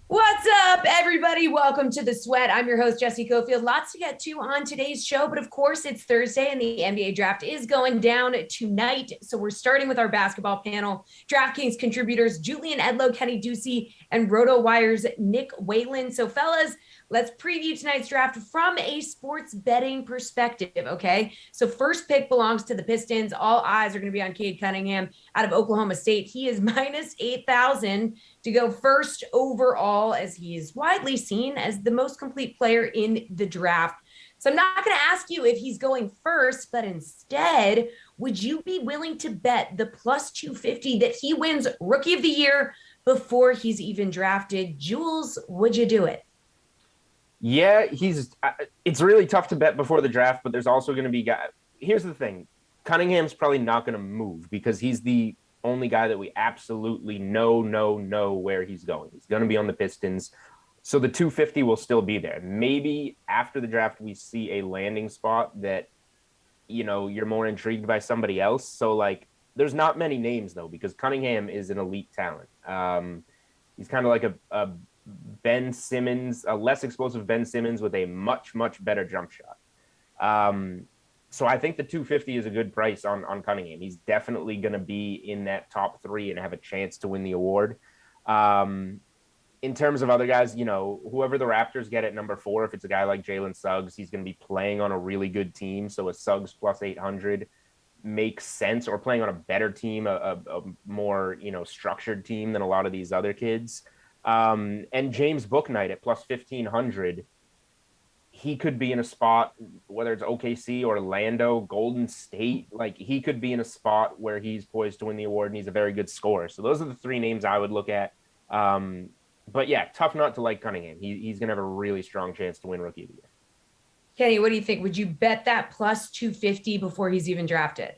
What's up, everybody? Welcome to The Sweat. I'm your host, Jesse Cofield. Lots to get to on today's show, but of course, it's Thursday and the NBA draft is going down tonight. So we're starting with our basketball panel. DraftKings contributors Julian Edlow, Kenny Ducey, and RotoWire's Nick Whalen. So, fellas, let's preview tonight's draft from a sports betting perspective, okay? So, first pick belongs to the Pistons. All eyes are going to be on Cade Cunningham out of Oklahoma State. He is minus 8,000 to go first overall, as he is widely seen as the most complete player in the draft. So I'm not going to ask you if he's going first, but instead, would you be willing to bet the plus 250 that he wins Rookie of the Year before he's even drafted? Jules, would you do it? Yeah, it's really tough to bet before the draft, but there's also going to be guys. Here's the thing. Cunningham's probably not going to move because he's the only guy that we absolutely know where he's going. He's going to be on the Pistons. So the 250 will still be there. Maybe after the draft, we see a landing spot that, you're more intrigued by somebody else. So, there's not many names, though, because Cunningham is an elite talent. He's kind of like a Ben Simmons, a less explosive Ben Simmons with a much, much better jump shot. So I think the 250 is a good price on Cunningham. He's definitely going to be in that top three and have a chance to win the award. In terms of other guys, whoever the Raptors get at number 4, if it's a guy like Jalen Suggs, he's going to be playing on a really good team. So a Suggs plus 800 makes sense, or playing on a better team, a more, structured team than a lot of these other kids. And James Bouknight at plus 1,500, he could be in a spot, whether it's OKC, Orlando, Golden State, he could be in a spot where he's poised to win the award, and he's a very good scorer. So those are the 3 names I would look at. But yeah, tough not to like Cunningham. He's going to have a really strong chance to win Rookie of the Year. Kenny, what do you think? Would you bet that plus 250 before he's even drafted?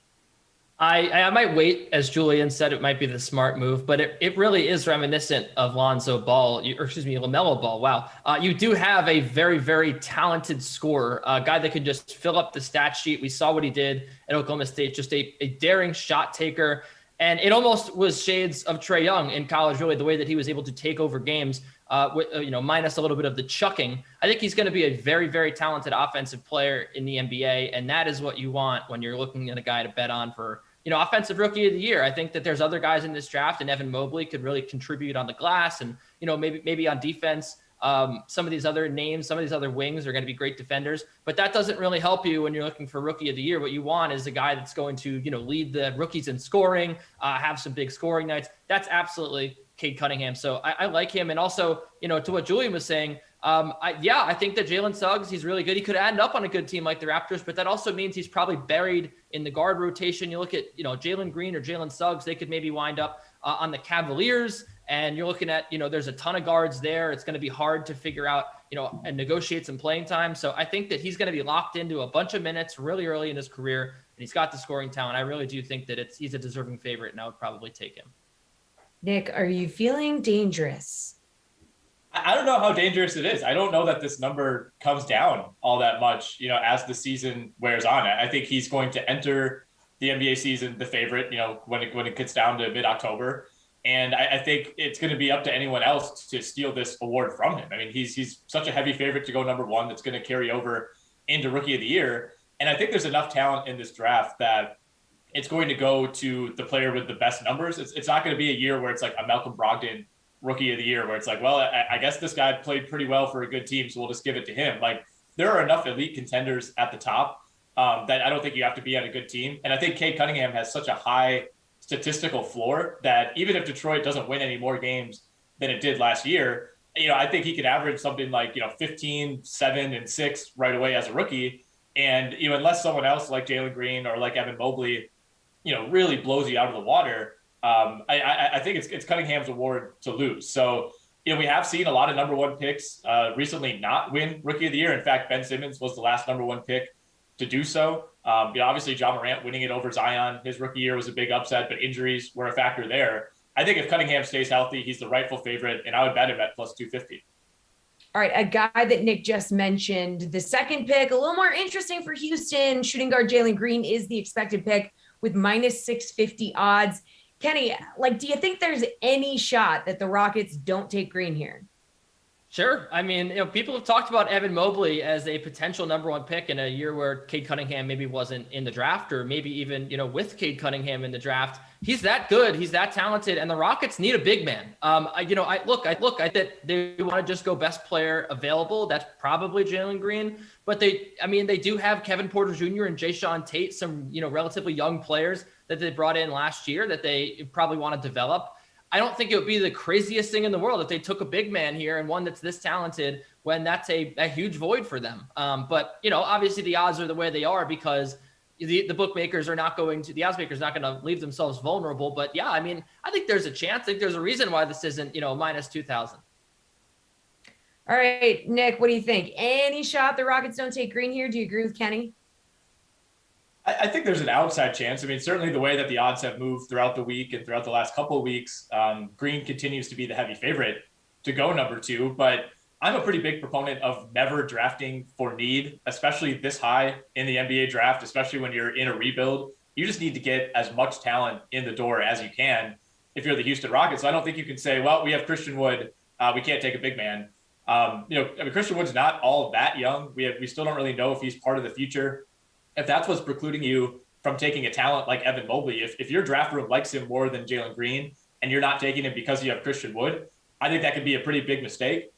I might wait, as Julian said, it might be the smart move, but it really is reminiscent of LaMelo Ball. Wow. You do have a very, very talented scorer, a guy that could just fill up the stat sheet. We saw what he did at Oklahoma State, just a daring shot taker. And it almost was shades of Trae Young in college, really, the way that he was able to take over games, minus a little bit of the chucking. I think he's going to be a very, very talented offensive player in the NBA, and that is what you want when you're looking at a guy to bet on for, offensive Rookie of the Year. I think that there's other guys in this draft, and Evan Mobley could really contribute on the glass, and maybe on defense. Some of these other names, some of these other wings are going to be great defenders, but that doesn't really help you when you're looking for Rookie of the Year. What you want is a guy that's going to, lead the rookies in scoring, have some big scoring nights. That's absolutely Cade Cunningham. So I like him. And also, to what Julian was saying, I think that Jalen Suggs, he's really good. He could end up on a good team like the Raptors, but that also means he's probably buried in the guard rotation. You look at, Jalen Green or Jalen Suggs, they could maybe wind up on the Cavaliers. And you're looking at, there's a ton of guards there. It's going to be hard to figure out, and negotiate some playing time. So I think that he's going to be locked into a bunch of minutes really early in his career, and he's got the scoring talent. I really do think that he's a deserving favorite, and I would probably take him. Nick, are you feeling dangerous? I don't know how dangerous it is. I don't know that this number comes down all that much, as the season wears on. I think he's going to enter the NBA season the favorite, when it gets down to mid-October. And I think it's going to be up to anyone else to steal this award from him. I mean, he's such a heavy favorite to go number 1 that's going to carry over into Rookie of the Year. And I think there's enough talent in this draft that it's going to go to the player with the best numbers. It's not going to be a year where it's like a Malcolm Brogdon Rookie of the Year, where it's like, well, I guess this guy played pretty well for a good team, so we'll just give it to him. There are enough elite contenders at the top that I don't think you have to be on a good team. And I think Cade Cunningham has such a high statistical floor that even if Detroit doesn't win any more games than it did last year, I think he could average something like, 15, 7, and 6 right away as a rookie. And, unless someone else like Jalen Green or like Evan Mobley, really blows you out of the water, I think it's Cunningham's award to lose. So, we have seen a lot of number 1 picks recently not win Rookie of the Year. In fact, Ben Simmons was the last number 1 pick to do so. Obviously, John Morant winning it over Zion, his rookie year was a big upset, but injuries were a factor there. I think if Cunningham stays healthy, he's the rightful favorite, and I would bet him at plus 250. All right, a guy that Nick just mentioned, the second pick, a little more interesting for Houston. Shooting guard Jalen Green is the expected pick with minus 650 odds. Kenny, do you think there's any shot that the Rockets don't take Green here? Sure. I mean, people have talked about Evan Mobley as a potential number one pick in a year where Cade Cunningham maybe wasn't in the draft, or maybe even, with Cade Cunningham in the draft. He's that good. He's that talented. And the Rockets need a big man. I think they want to just go best player available. That's probably Jalen Green, but they do have Kevin Porter Jr. and Jayshawn Tate, some, relatively young players that they brought in last year that they probably want to develop. I don't think it would be the craziest thing in the world if they took a big man here and one that's this talented when that's a huge void for them. But obviously the odds are the way they are because the bookmakers are not going to, the odds makers are not going to leave themselves vulnerable. But yeah, I mean, I think there's a chance. I think there's a reason why this isn't, minus 2,000. All right, Nick, what do you think? Any shot the Rockets don't take Green here? Do you agree with Kenny? I think there's an outside chance. I mean, certainly the way that the odds have moved throughout the week and throughout the last couple of weeks, Green continues to be the heavy favorite to go number 2. But I'm a pretty big proponent of never drafting for need, especially this high in the NBA draft, especially when you're in a rebuild. You just need to get as much talent in the door as you can if you're the Houston Rockets. So I don't think you can say, well, we have Christian Wood. We can't take a big man. Christian Wood's not all that young. We still don't really know if he's part of the future. If that's what's precluding you from taking a talent like Evan Mobley, if your draft room likes him more than Jalen Green and you're not taking him because you have Christian Wood, I think that could be a pretty big mistake.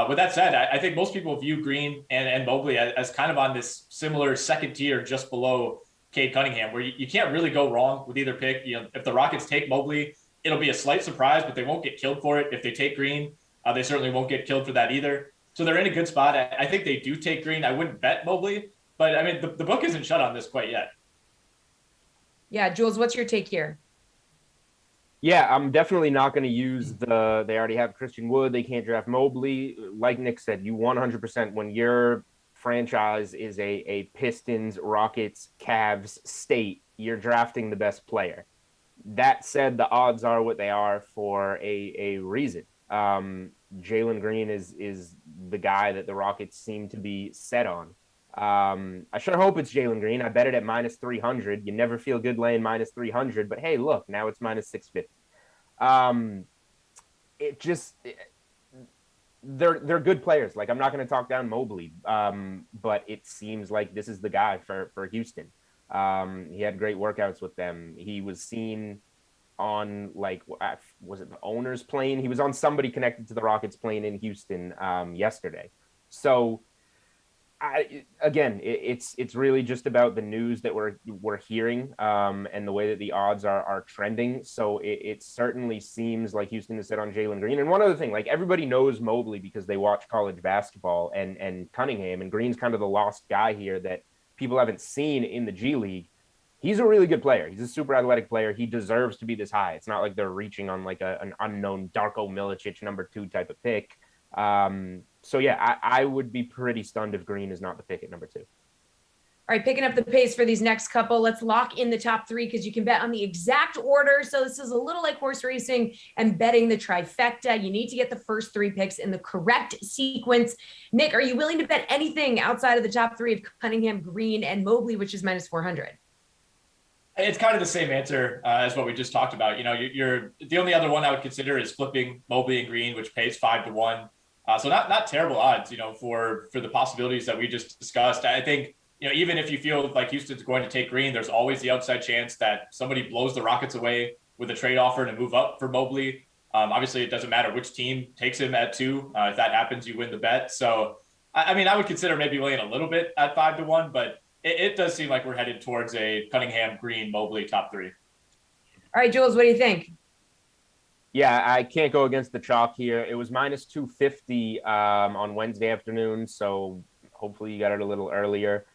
With that said, I think most people view Green and Mobley as kind of on this similar second tier just below Cade Cunningham, where you can't really go wrong with either pick. If the Rockets take Mobley, it'll be a slight surprise, but they won't get killed for it. If they take Green, they certainly won't get killed for that either. So they're in a good spot. I think they do take Green. I wouldn't bet Mobley. But, I mean, the book isn't shut on this quite yet. Yeah, Jules, what's your take here? Yeah, I'm definitely not going to use they already have Christian Wood. They can't draft Mobley. Like Nick said, you 100%, when your franchise is a Pistons, Rockets, Cavs state, you're drafting the best player. That said, the odds are what they are for a reason. Jalen Green is the guy that the Rockets seem to be set on. I sure hope it's Jalen Green. I bet it at minus 300. You never feel good laying minus 300, but hey, look, now it's minus 650. They're good players. Like, I'm not going to talk down Mobley, but it seems like this is the guy for Houston. He had great workouts with them. He was seen on, like, was it the owner's plane? He was on somebody connected to the Rockets plane in Houston yesterday. So, it's really just about the news that we're hearing and the way that the odds are trending. So it certainly seems like Houston is set on Jalen Green. And one other thing, like, everybody knows Mobley because they watch college basketball, and Cunningham, and Green's kind of the lost guy here that people haven't seen in the G League. He's a really good player. He's a super athletic player. He deserves to be this high. It's not like they're reaching on like an unknown Darko Milicic number 2 type of pick. So yeah, I would be pretty stunned if Green is not the pick at number 2. All right, picking up the pace for these next couple. Let's lock in the top 3 because you can bet on the exact order. So this is a little like horse racing and betting the trifecta. You need to get the first 3 picks in the correct sequence. Nick, are you willing to bet anything outside of the top 3 of Cunningham, Green, and Mobley, which is minus 400? It's kind of the same answer as what we just talked about. You're the only other one I would consider is flipping Mobley and Green, which pays 5-1. So not terrible odds, for the possibilities that we just discussed. I think, even if you feel like Houston's going to take Green, there's always the outside chance that somebody blows the Rockets away with a trade offer to move up for Mobley. Obviously, it doesn't matter which team takes him at 2. If that happens, you win the bet. So, I would consider maybe laying a little bit at 5-1, but it does seem like we're headed towards a Cunningham, Green, Mobley top 3. All right, Jules, what do you think? Yeah, I can't go against the chalk here. It was minus 250 on Wednesday afternoon, so hopefully you got it a little earlier.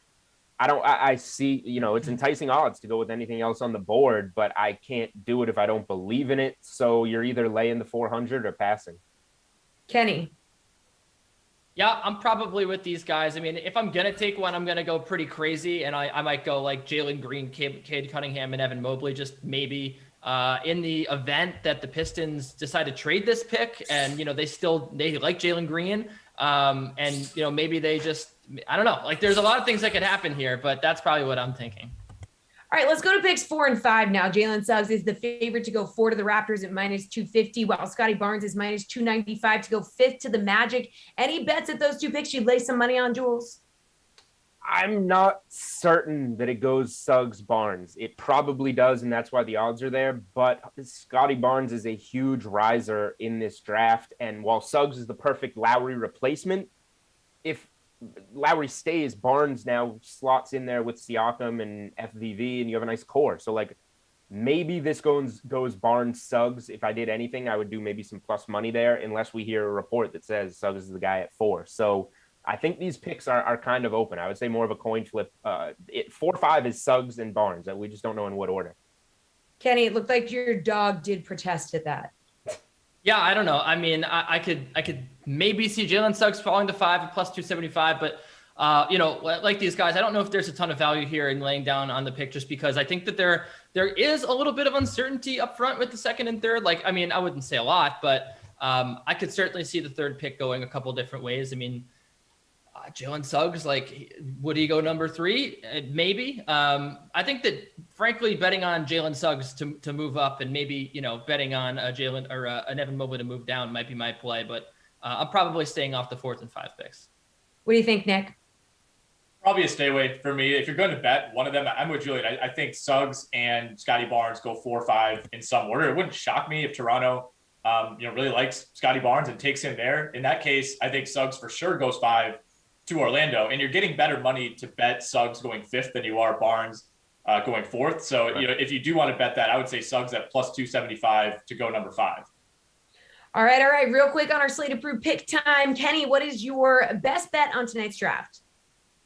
I see, it's enticing odds to go with anything else on the board, but I can't do it if I don't believe in it. So you're either laying the 400 or passing. Kenny. Yeah, I'm probably with these guys. I mean, if I'm going to take one, I'm going to go pretty crazy, and I might go like Jalen Green, Cade Cunningham, and Evan Mobley, just maybe in the event that the Pistons decide to trade this pick and, they like Jalen Green. And, maybe they just, I don't know, like there's a lot of things that could happen here, but that's probably what I'm thinking. All right, let's go to picks 4 and 5 now. Jalen Suggs is the favorite to go 4 to the Raptors at minus 250, while Scotty Barnes is minus 295 to go 5th to the Magic. Any bets at those two picks you'd lay some money on, Jules? I'm not certain that it goes Suggs Barnes. It probably does, and that's why the odds are there. But Scotty Barnes is a huge riser in this draft. And while Suggs is the perfect Lowry replacement, if Lowry stays, Barnes now slots in there with Siakam and FVV, and you have a nice core. So, like, maybe this goes Barnes Suggs. If I did anything, I would do maybe some plus money there, unless we hear a report that says Suggs is the guy at 4. So I think these picks are kind of open. I would say more of a coin flip. 4-5 is Suggs and Barnes. We just don't know in what order. Kenny, it looked like your dog did protest at that. Yeah, I don't know. I mean, I could maybe see Jalen Suggs falling to 5 at plus 275, but like these guys, I don't know if there's a ton of value here in laying down on the pick, just because I think that there is a little bit of uncertainty up front with the second and third. Like, I mean, I wouldn't say a lot, but I could certainly see the third pick going a couple different ways. I mean, Jalen Suggs, like, would he go number 3? Maybe. I think that, frankly, betting on Jalen Suggs to move up, and maybe, betting on Jalen or an Evan Mobley to move down might be my play. But I'm probably staying off the 4th and 5 picks. What do you think, Nick? Probably a stay away for me. If you're going to bet one of them, I'm with Julian. I think Suggs and Scotty Barnes go 4-5 in some order. It wouldn't shock me if Toronto, really likes Scotty Barnes and takes him there. In that case, I think Suggs for sure goes 5 to Orlando, and you're getting better money to bet Suggs going 5th than you are Barnes going 4th. So, right. If you do want to bet that, I would say Suggs at plus 275 to go number 5. All right. Real quick on our slate approved pick time. Kenny, what is your best bet on tonight's draft?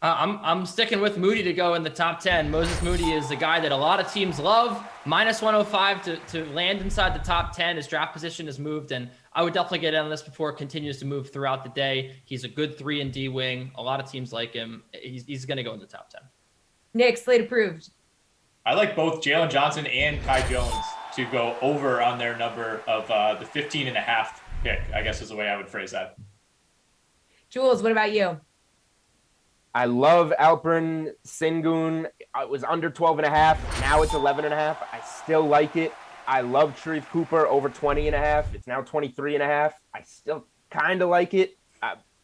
I'm sticking with Moody to go in the top 10. Moses Moody is the guy that a lot of teams love. Minus 105 to land inside the top 10. His draft position has moved, and I would definitely get on this before it continues to move throughout the day. He's a good 3 and D wing. A lot of teams like him. He's going to go in the top 10. Nick, slate approved. I like both Jalen Johnson and Kai Jones to go over on their number of the 15.5 pick, I guess is the way I would phrase that. Jules, what about you? I love Alperen Sengun. It was under 12.5. Now it's 11.5. I still like it. I love Sharif Cooper over 20.5. It's now 23.5. I still kind of like it.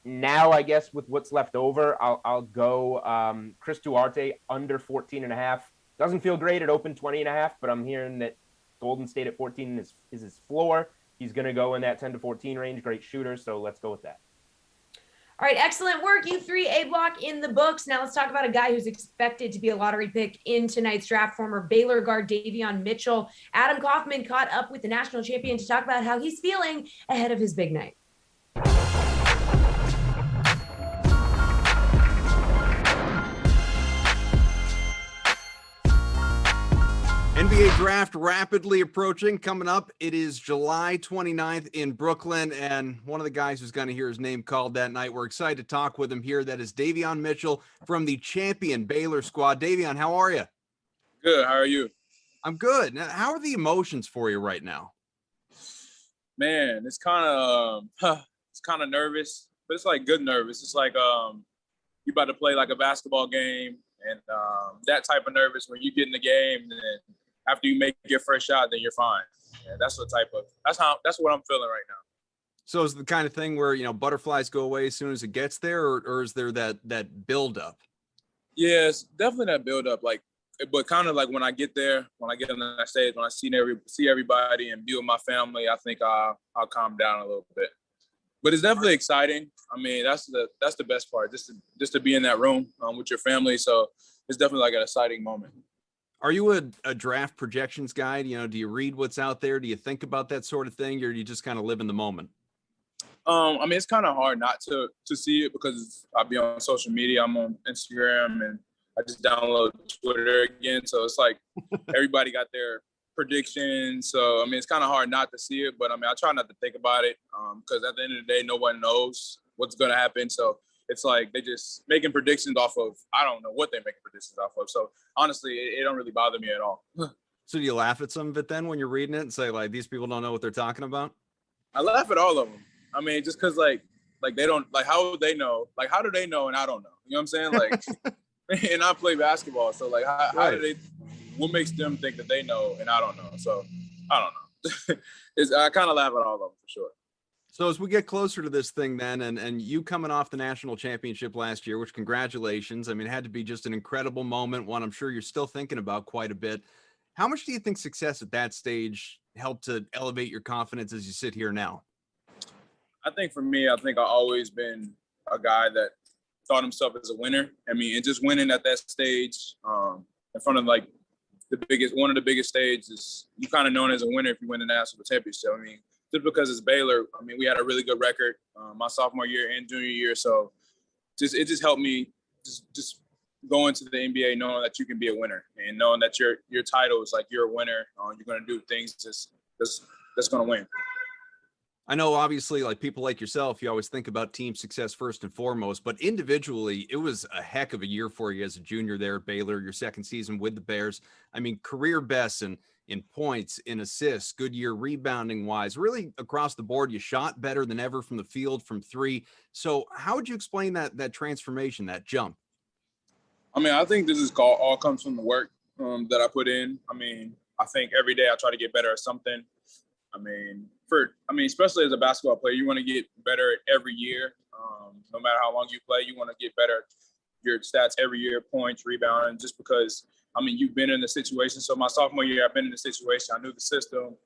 Now, I guess with what's left over, I'll go Chris Duarte under 14.5. Doesn't feel great at open 20.5, but I'm hearing that Golden State at 14 is his floor. He's going to go in that 10 to 14 range. Great shooter, so let's go with that. All right, excellent work. You 3 A block in the books. Now let's talk about a guy who's expected to be a lottery pick in tonight's draft, former Baylor guard Davion Mitchell. Adam Kaufman caught up with the national champion to talk about how he's feeling ahead of his big night. NBA draft rapidly approaching. Coming up, it is July 29th in Brooklyn, and one of the guys who's going to hear his name called that night, we're excited to talk with him here. That is Davion Mitchell from the champion Baylor squad. Davion, how are you? Good. How are you? I'm good. Now, how are the emotions for you right now? Man, it's kind of nervous, but it's like good nervous. It's like you about to play like a basketball game, and that type of nervous when you get in the game, and then after you make your first shot, then you're fine. Yeah, that's what I'm feeling right now. So is it the kind of thing where, butterflies go away as soon as it gets there, or is there that build up? Yeah, it's definitely that build up. But kind of like when I get there, when I get on that stage, when I see everybody and be with my family, I think I'll calm down a little bit. But it's definitely exciting. I mean, that's the best part, just to be in that room with your family. So it's definitely like an exciting moment. Are you a draft projections guy? Do you read what's out there? Do you think about that sort of thing, or do you just kind of live in the moment? I mean, it's kind of hard not to see it because I'll be on social media. I'm on Instagram, and I just download Twitter again. So it's like everybody got their predictions. So, I mean, it's kind of hard not to see it, but I mean, I try not to think about it because at the end of the day, no one knows what's going to happen. So it's like they just making predictions off of, I don't know what they're making predictions off of. So honestly, it don't really bother me at all. So do you laugh at some of it then when you're reading it and say, like, these people don't know what they're talking about? I laugh at all of them. I mean, just because like they don't, like, how would they know? Like, how do they know and I don't know? You know what I'm saying? Like, and I play basketball. So like, how do they, what makes them think that they know and I don't know? So I don't know. I kind of laugh at all of them for sure. So as we get closer to this thing then, and you coming off the national championship last year, which congratulations. I mean, it had to be just an incredible moment, one I'm sure you're still thinking about quite a bit. How much do you think success at that stage helped to elevate your confidence as you sit here now? I think for me, I think I've always been a guy that thought himself as a winner. I mean, and just winning at that stage in front of like one of the biggest stages, you're kind of known as a winner if you win the national championship. I mean, just because it's Baylor, I mean, we had a really good record my sophomore year and junior year. So it just helped me just go into the NBA knowing that you can be a winner and knowing that your title is like you're a winner. You're going to do things that's going to win. I know obviously like people like yourself, you always think about team success first and foremost, but individually it was a heck of a year for you as a junior there at Baylor, your second season with the Bears. I mean, career best in points, in assists, good year rebounding wise, really across the board. You shot better than ever from the field from three. So how would you explain that transformation, that jump? I mean, I think this is all comes from the work that I put in. I mean, I think every day I try to get better at something. I mean, especially as a basketball player, you want to get better every year. No matter how long you play, you want to get better at your stats every year, points, rebounding, just because, I mean, you've been in the situation. So my sophomore year, I've been in the situation. I knew the system.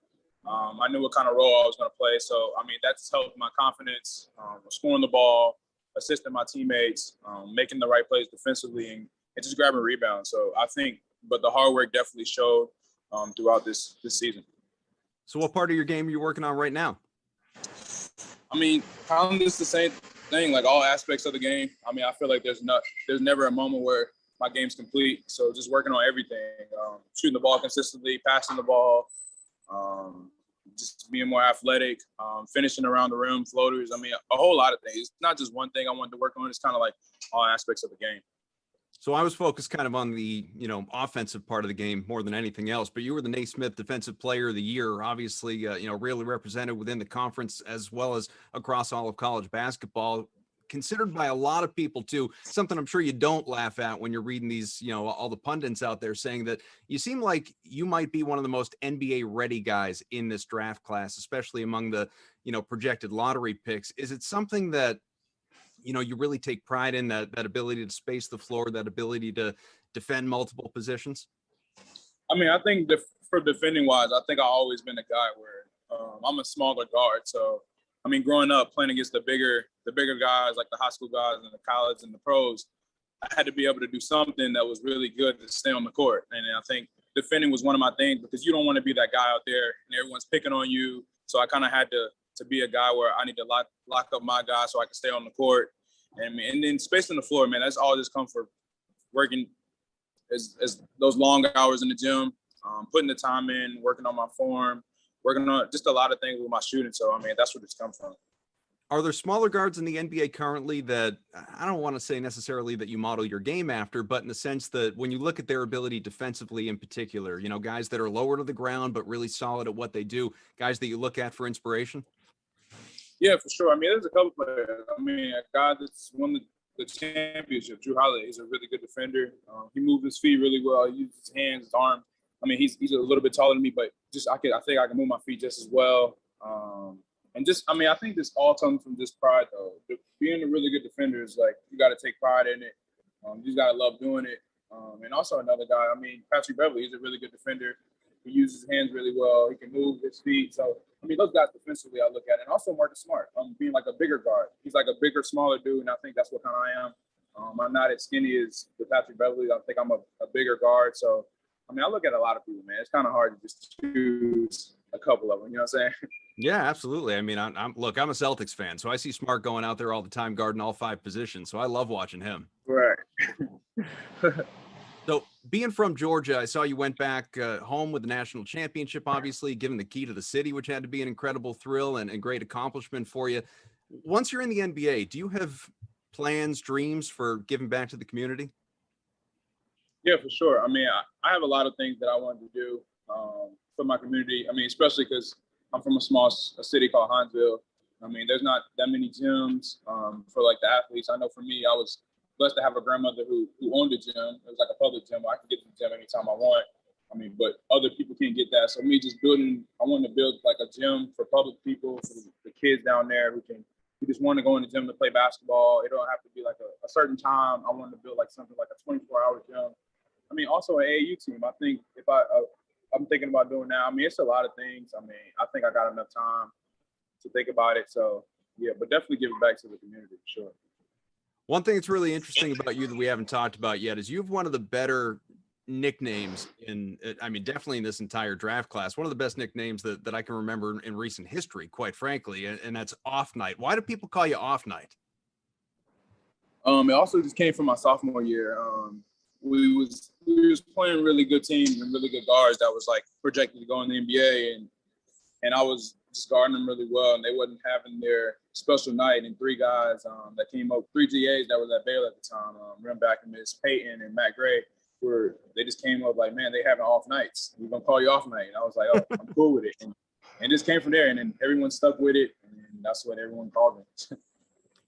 I knew what kind of role I was going to play. So, I mean, that's helped my confidence, scoring the ball, assisting my teammates, making the right plays defensively, and just grabbing rebounds. So I think, but the hard work definitely showed throughout this season. So what part of your game are you working on right now? I mean, kind of just the same thing, like all aspects of the game. I mean, I feel like there's never a moment where my game's complete. So just working on everything, shooting the ball consistently, passing the ball, just being more athletic, finishing around the rim, floaters. I mean, a whole lot of things. It's not just one thing I wanted to work on. It's kind of like all aspects of the game. So I was focused kind of on the, offensive part of the game more than anything else, but you were the Naismith Defensive Player of the Year, obviously, really represented within the conference as well as across all of college basketball, considered by a lot of people too, something I'm sure you don't laugh at when you're reading these, all the pundits out there saying that you seem like you might be one of the most NBA ready guys in this draft class, especially among the, projected lottery picks. Is it something that, you really take pride in, that ability to space the floor, that ability to defend multiple positions? I mean, I think for defending wise, I think I've always been a guy where I'm a smaller guard. So, I mean, growing up playing against the bigger guys, like the high school guys and the college and the pros, I had to be able to do something that was really good to stay on the court. And I think defending was one of my things, because you don't want to be that guy out there and everyone's picking on you. So I kind of had to be a guy where I need to lock up my guy so I can stay on the court. And then space on the floor, man, that's all just come for working as those long hours in the gym, putting the time in, working on my form, working on just a lot of things with my shooting. So, I mean, that's where it's come from. Are there smaller guards in the NBA currently that, I don't want to say necessarily that you model your game after, but in the sense that when you look at their ability defensively in particular, guys that are lower to the ground but really solid at what they do, guys that you look at for inspiration? Yeah, for sure. I mean, there's a couple players. I mean, a guy that's won the championship, Drew Holiday, he's a really good defender. He moves his feet really well. He uses his hands, his arms. I mean, he's a little bit taller than me, but I think I can move my feet just as well. I think this all comes from just pride, though. Being a really good defender is like, you got to take pride in it. You just got to love doing it. And also another guy, I mean, Patrick Beverly, he's a really good defender. He uses his hands really well. He can move his feet. So, I mean, those guys defensively I look at. And also Marcus Smart, being like a bigger guard. He's like a bigger, smaller dude, and I think that's what kind of I am. I'm not as skinny as the Patrick Beverly. I think I'm a bigger guard. So, I mean, I look at a lot of people, man. It's kind of hard to just choose a couple of them. You know what I'm saying? Yeah, absolutely. I mean, I'm a Celtics fan, so I see Smart going out there all the time, guarding all five positions. So I love watching him. Right. So being from Georgia, I saw you went back home with the national championship, obviously, given the key to the city, which had to be an incredible thrill and great accomplishment for you. Once you're in the NBA, do you have plans, dreams for giving back to the community? Yeah, for sure. I mean, I have a lot of things that I wanted to do for my community. I mean, especially because I'm from a city called Hinesville. I mean, there's not that many gyms for like the athletes. I know for me, I was blessed to have a grandmother who owned a gym. It was like a public gym where I could get to the gym anytime I want. I mean, but other people can't get that. So me just I want to build like a gym for public people, for the kids down there who just want to go in the gym to play basketball. It don't have to be like a certain time. I want to build like something like a 24-hour gym. I mean, also an AAU team. I think if I'm thinking about doing that. I mean, it's a lot of things. I mean, I think I got enough time to think about it. So yeah, but definitely give it back to the community for sure. One thing that's really interesting about you that we haven't talked about yet is you have one of the better nicknames definitely in this entire draft class, one of the best nicknames that I can remember in recent history, quite frankly, and that's Off Night. Why do people call you Off Night? It also just came from my sophomore year. We was playing really good teams and really good guards that was like projected to go in the NBA, and I was just guarding them really well, and they wasn't having their special night. And three guys that came up, three GAs that was at Baylor at the time, Rim back and Miss Peyton and Matt Gray, they just came up like, man, they having off nights. We're gonna call you Off Night. And I was like, oh, I'm cool with it. And just came from there, and then everyone stuck with it, and that's what everyone called me.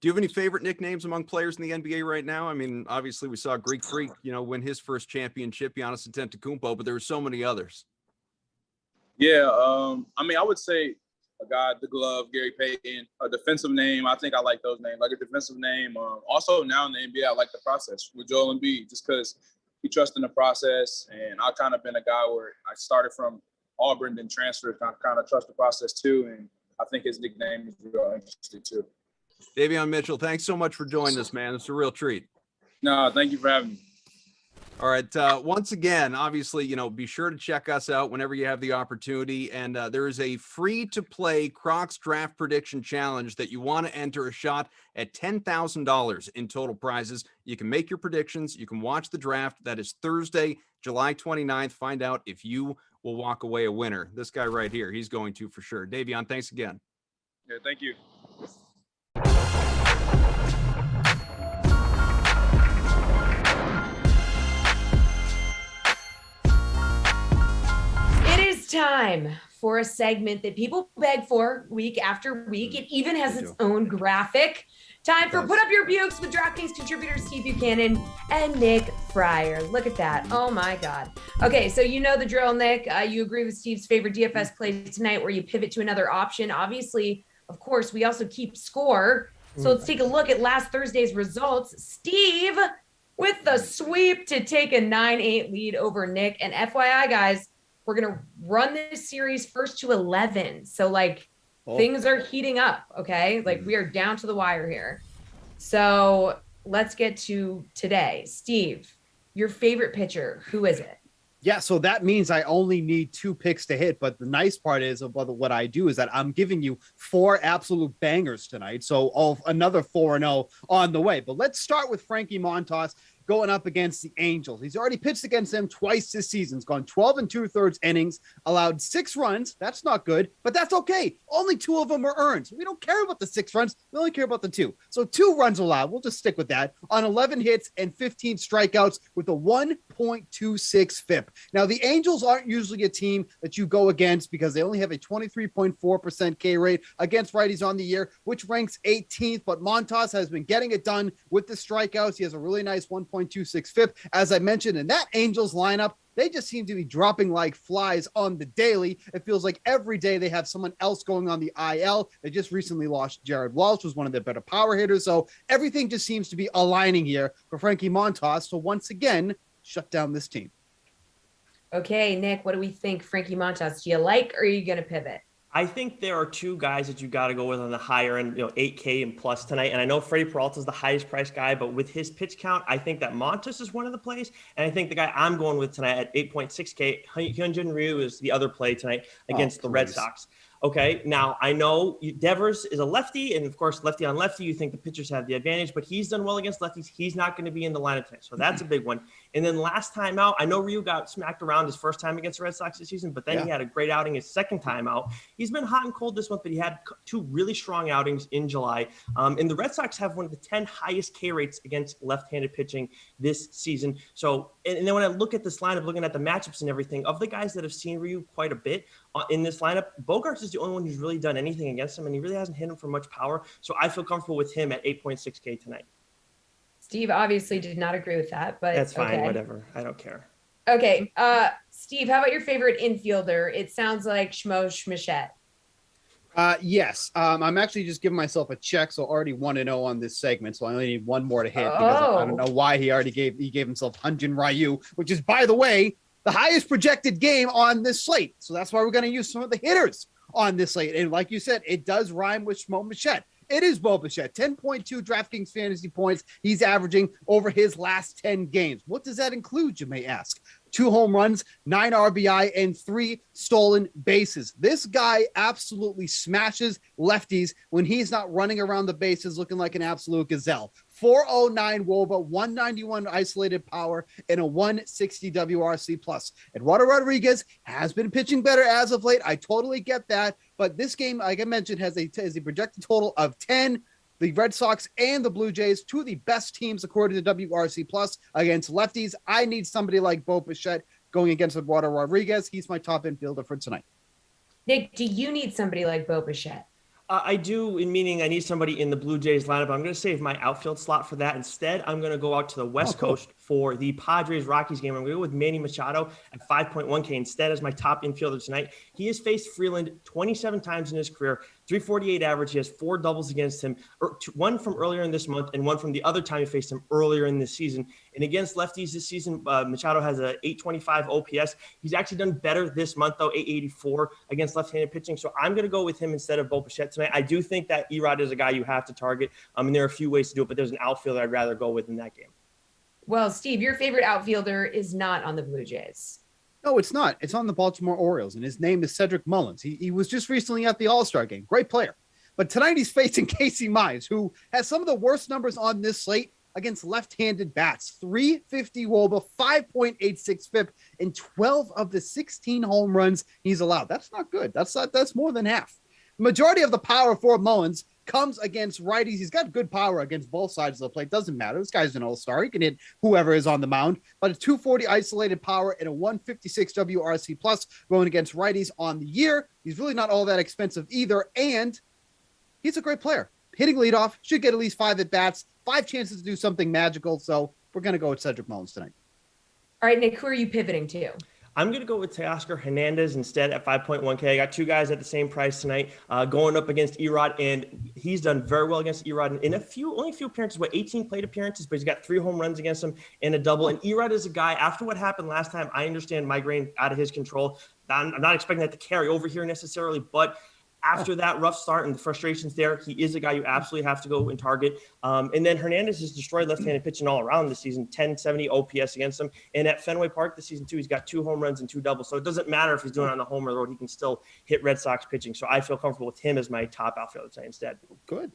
Do you have any favorite nicknames among players in the NBA right now? I mean, obviously we saw Greek Freak, win his first championship, Giannis Antetokounmpo, but there were so many others. Yeah, I mean, I would say a guy, the glove, Gary Payton, a defensive name. I think I like those names, like a defensive name. Also now in the NBA, I like the process with Joel Embiid, just because he trusts in the process. And I've kind of been a guy where I started from Auburn, then transferred, kind of trust the process too. And I think his nickname is real interesting too. Davion Mitchell, thanks so much for joining us, man. It's a real treat. No, thank you for having me. All right. Once again, obviously, be sure to check us out whenever you have the opportunity. And there is a free-to-play Crocs Draft Prediction Challenge that you want to enter a shot at $10,000 in total prizes. You can make your predictions. You can watch the draft. That is Thursday, July 29th. Find out if you will walk away a winner. This guy right here, he's going to for sure. Davion, thanks again. Yeah, thank you. Time for a segment that people beg for week after week. It even has its own graphic. Time for Put Up Your Buchs with DraftKings contributors Steve Buchanan and Nick Fryer. Look at that. Oh my God. Okay, so you know the drill, Nick. You agree with Steve's favorite DFS play tonight where you pivot to another option. Obviously, of course, we also keep score. So let's take a look at last Thursday's results. Steve with the sweep to take a 9-8 lead over Nick. And FYI, guys, we're going to run this series first to 11. So things are heating up. Okay. We are down to the wire here. So let's get to today. Steve, your favorite pitcher, who is it? Yeah, so that means I only need 2 picks to hit. But the nice part is about what I do is that I'm giving you 4 absolute bangers tonight. So another 4-0 on the way. But let's start with Frankie Montas going up against the Angels. He's already pitched against them twice this season. He's gone 12 2/3 innings, allowed 6 runs. That's not good, but that's okay. Only 2 of them are earned. We don't care about the 6 runs. We only care about the 2. So 2 runs allowed. We'll just stick with that on 11 hits and 15 strikeouts with a 1.26 FIP. Now, the Angels aren't usually a team that you go against because they only have a 23.4% K rate against righties on the year, which ranks 18th. But Montas has been getting it done with the strikeouts. He has a really nice 1.26 FIP. As I mentioned, in that Angels lineup, they just seem to be dropping like flies on the daily. It feels like every day they have someone else going on the IL. They just recently lost Jared Walsh, who's one of their better power hitters. So everything just seems to be aligning here for Frankie Montas. So once again, shut down this team. Okay, Nick, what do we think? Frankie Montas, do you like, or are you going to pivot? I think there are 2 guys that you got to go with on the higher end, 8K and plus tonight. And I know Freddie Peralta is the highest price guy, but with his pitch count, I think that Montas is one of the plays. And I think the guy I'm going with tonight at 8.6K, Hyunjin Ryu is the other play tonight against the Red Sox. Okay, now I know Devers is a lefty, and of course, lefty on lefty, you think the pitchers have the advantage, but he's done well against lefties. He's not going to be in the lineup tonight, so that's a big one. And then last time out, I know Ryu got smacked around his first time against the Red Sox this season, but then he had a great outing his second time out. He's been hot and cold this month, but he had 2 really strong outings in July. And the Red Sox have one of the 10 highest K rates against left-handed pitching this season. So, and then when I look at this lineup, looking at the matchups and everything, of the guys that have seen Ryu quite a bit in this lineup, Bogarts is the only one who's really done anything against him, and he really hasn't hit him for much power. So I feel comfortable with him at 8.6K tonight. Steve obviously did not agree with that, but that's fine. Okay. Whatever. I don't care. Okay. Steve, how about your favorite infielder? It sounds like Shmo Schmichette. Yes. I'm actually just giving myself a check, so already 1-0 on this segment. So I only need one more to hit because I don't know why he gave himself Hyun-Jin Ryu, which is, by the way, the highest projected game on this slate. So that's why we're going to use some of the hitters on this slate. And like you said, it does rhyme with Shmo Bichette. It is Bo Bichette, 10.2 DraftKings fantasy points he's averaging over his last 10 games. What does that include, you may ask? 2 home runs, 9 RBI, and 3 stolen bases. This guy absolutely smashes lefties when he's not running around the bases looking like an absolute gazelle. 409 WOBA, 191 isolated power, and a 160 WRC plus. Eduardo Rodriguez has been pitching better as of late. I totally get that. But this game, like I mentioned, has a projected total of 10. The Red Sox and the Blue Jays, 2 of the best teams according to WRC plus against lefties. I need somebody like Bo Bichette going against Eduardo Rodriguez. He's my top infielder for tonight. Nick, do you need somebody like Bo Bichette? I do, in meaning I need somebody in the Blue Jays lineup. I'm going to save my outfield slot for that. Instead, I'm going to go out to the West Coast for the Padres-Rockies game. I'm going to go with Manny Machado at 5.1K instead as my top infielder tonight. He has faced Freeland 27 times in his career, 348 average. He has 4 doubles against him, one from earlier in this month and one from the other time he faced him earlier in this season. And against lefties this season, Machado has a 825 OPS. He's actually done better this month, though, 884 against left-handed pitching. So I'm going to go with him instead of Bo Bichette tonight. I do think that Erod is a guy you have to target. And there are a few ways to do it, but there's an outfielder I'd rather go with in that game. Well, Steve, your favorite outfielder is not on the Blue Jays. No, it's not. It's on the Baltimore Orioles, and his name is Cedric Mullins. He was just recently at the All-Star game. Great player. But tonight he's facing Casey Mize, who has some of the worst numbers on this slate against left-handed bats. 350 WOBA, 5.86 FIP, and 12 of the 16 home runs he's allowed. That's not good. That's more than half. The majority of the power for Mullins comes against righties. He's got good power against both sides of the plate. Doesn't matter. This guy's an all-star. He can hit whoever is on the mound. But a 240 isolated power and a 156 WRC plus going against righties on the year. He's really not all that expensive either. And he's a great player. Hitting leadoff, should get at least 5 at-bats, 5 chances to do something magical. So we're going to go with Cedric Mullins tonight. All right, Nick, who are you pivoting to? I'm going to go with Teoscar Hernandez instead at 5.1K. I got 2 guys at the same price tonight going up against Erod, and he's done very well against Erod in only a few appearances, 18 plate appearances, but he's got 3 home runs against him and a double. And Erod is a guy, after what happened last time, I understand migraine out of his control. I'm not expecting that to carry over here necessarily, but after that rough start and the frustrations there, he is a guy you absolutely have to go and target. And then Hernandez has destroyed left-handed pitching all around this season, 1070 OPS against him. And at Fenway Park this season, too, he's got 2 home runs and 2 doubles. So it doesn't matter if he's doing it on the home or the road. He can still hit Red Sox pitching. So I feel comfortable with him as my top outfielder tonight instead. Good.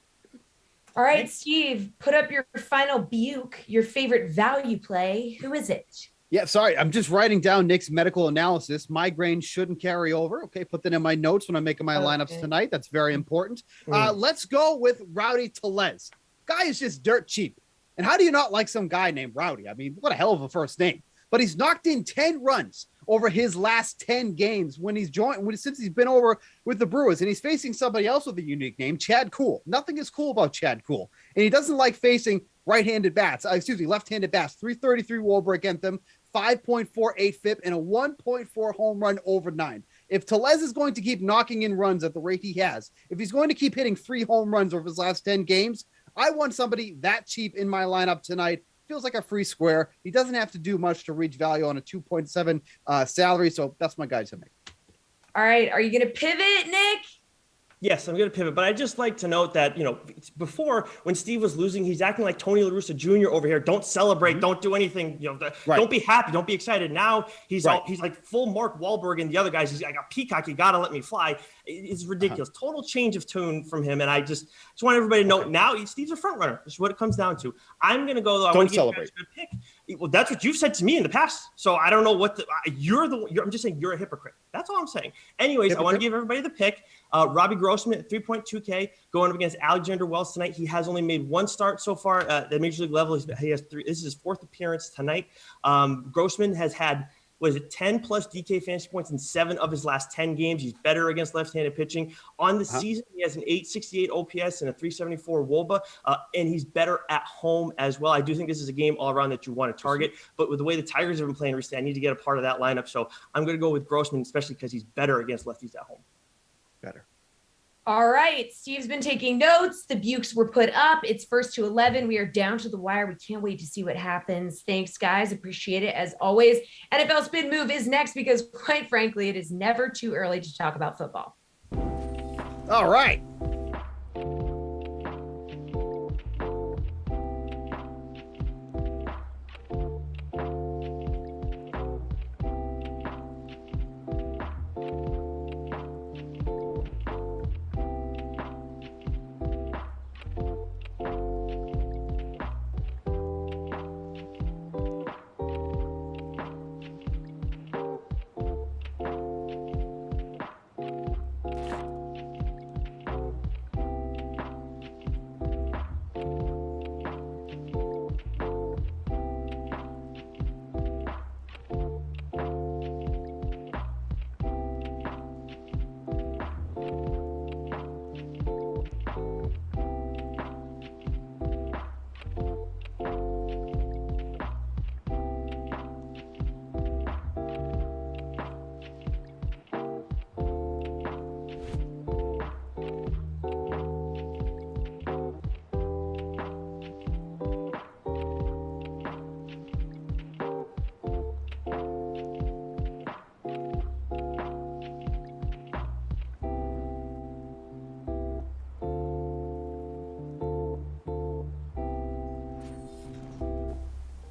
All right, Steve, put up your final buke, your favorite value play. Who is it? Yeah, sorry. I'm just writing down Nick's medical analysis. Migraine shouldn't carry over. Okay, put that in my notes when I'm making my lineups tonight. That's very important. Let's go with Rowdy Tellez. Guy is just dirt cheap. And how do you not like some guy named Rowdy? I mean, what a hell of a first name. But he's knocked in 10 runs over his last 10 games since he's been over with the Brewers. And he's facing somebody else with a unique name, Chad Kuhl. Nothing is cool about Chad Kuhl. And he doesn't like facing left-handed bats. 333 WOBA against them, 5.48 FIP, and a 1.4 home run over 9. If Tellez is going to keep knocking in runs at the rate he has, if he's going to keep hitting 3 home runs over his last 10 games, I want somebody that cheap in my lineup tonight. Feels like a free square. He doesn't have to do much to reach value on a 2.7 salary, so that's my guy tonight. All right, are you going to pivot, Nick? Yes, I'm going to pivot, but I'd just like to note that, before when Steve was losing, he's acting like Tony La Russa Jr. over here. Don't celebrate. Don't do anything. Don't be happy. Don't be excited. Now he's like full Mark Wahlberg and the other guys. He's like a peacock. You got to let me fly. It's ridiculous. Total change of tune from him. And I just want everybody to know now Steve's a front runner. That's what it comes down to. I'm going to go, though. I want to give you guys a good pick. Well, that's what you've said to me in the past. So I don't know what I'm just saying you're a hypocrite. That's all I'm saying. Anyways, I want to give everybody the pick. Robbie Grossman at 3.2K going up against Alexander Wells tonight. He has only made 1 start so far at the major league level. He has 3. This is his 4th appearance tonight. Grossman has had Was it 10 plus DK fantasy points in 7 of his last 10 games? He's better against left-handed pitching. On the season, he has an 868 OPS and a 374 WOBA, and he's better at home as well. I do think this is a game all around that you want to target, but with the way the Tigers have been playing recently, I need to get a part of that lineup. So I'm going to go with Grossman, especially because he's better against lefties at home. Better. All right. Steve's been taking notes. The Buchs were put up. It's 1st to 11. We are down to the wire. We can't wait to see what happens. Thanks, guys. Appreciate it as always. NFL Spin Move is next because, quite frankly, it is never too early to talk about football. All right.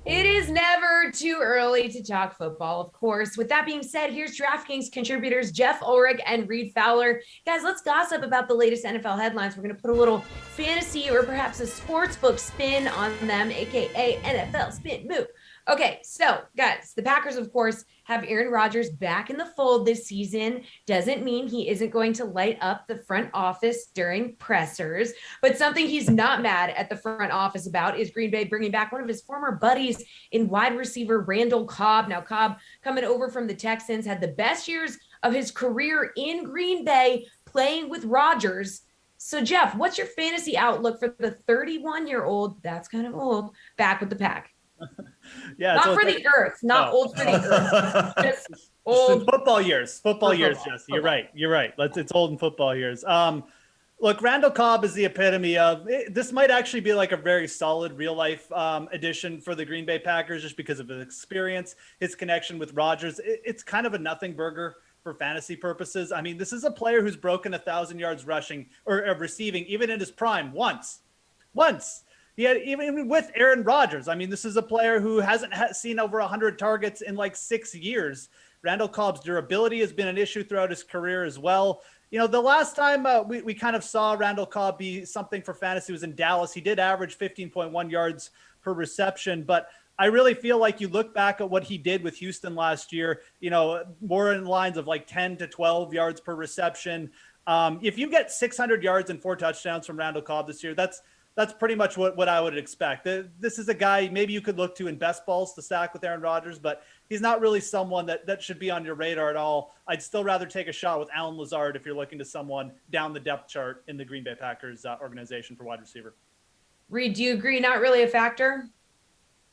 It is never too early to talk football, of course. With that being said, here's DraftKings contributors Jeff Ulrich and Reed Fowler. Guys, let's gossip about the latest NFL headlines. We're going to put a little fantasy or perhaps a sports book spin on them, aka NFL Spin Move. Okay, so guys, the Packers, of course, have Aaron Rodgers back in the fold this season. Doesn't mean he isn't going to light up the front office during pressers, but something he's not mad at the front office about is Green Bay bringing back one of his former buddies in wide receiver Randall Cobb. Now, Cobb, coming over from the Texans, had the best years of his career in Green Bay playing with Rodgers. So, Jeff, what's your fantasy outlook for the 31-year-old, that's kind of old, back with the Pack? Yeah, not for the earth, not old for the earth. Just old football years. Football years, Jesse. You're right. It's old in football years. Look, Randall Cobb is the epitome of this. Might actually be like a very solid real life addition for the Green Bay Packers, just because of his experience, his connection with Rodgers. It's kind of a nothing burger for fantasy purposes. I mean, this is a player who's broken 1,000 yards rushing or receiving, even in his prime once. He had even with Aaron Rodgers. I mean, this is a player who hasn't seen over 100 targets in like 6 years. Randall Cobb's durability has been an issue throughout his career as well. You know, the last time we kind of saw Randall Cobb be something for fantasy was in Dallas. He did average 15.1 yards per reception, but I really feel like you look back at what he did with Houston last year, you know, more in lines of like 10 to 12 yards per reception. If you get 600 yards and 4 touchdowns from Randall Cobb this year, that's pretty much what I would expect. This is a guy maybe you could look to in best balls to stack with Aaron Rodgers, but he's not really someone that should be on your radar at all. I'd still rather take a shot with Allen Lazard if you're looking to someone down the depth chart in the Green Bay Packers organization for wide receiver. Reed, do you agree? Not really a factor?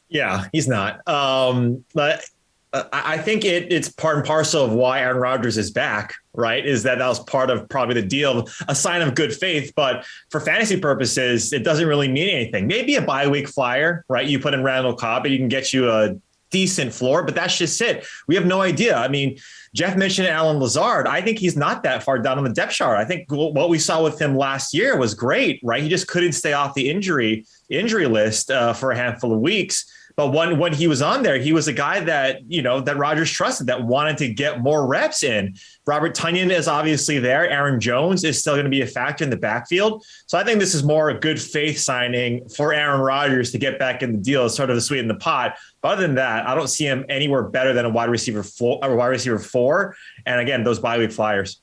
Yeah, he's not. But I think it's part and parcel of why Aaron Rodgers is back, right? Is that was part of probably the deal, a sign of good faith. But for fantasy purposes, it doesn't really mean anything. Maybe a bye week flyer, right? You put in Randall Cobb and you can get you a decent floor, but that's just it. We have no idea. I mean, Jeff mentioned Allen Lazard. I think he's not that far down on the depth chart. I think what we saw with him last year was great, right? He just couldn't stay off the injury list for a handful of weeks. But when he was on there, he was a guy that, you know, that Rodgers trusted, that wanted to get more reps in. Robert Tonyan is obviously there. Aaron Jones is still going to be a factor in the backfield. So I think this is more a good faith signing for Aaron Rodgers to get back in the deal, as sort of the sweeten the pot. But other than that, I don't see him anywhere better than a wide receiver 4. And again, those bye week flyers.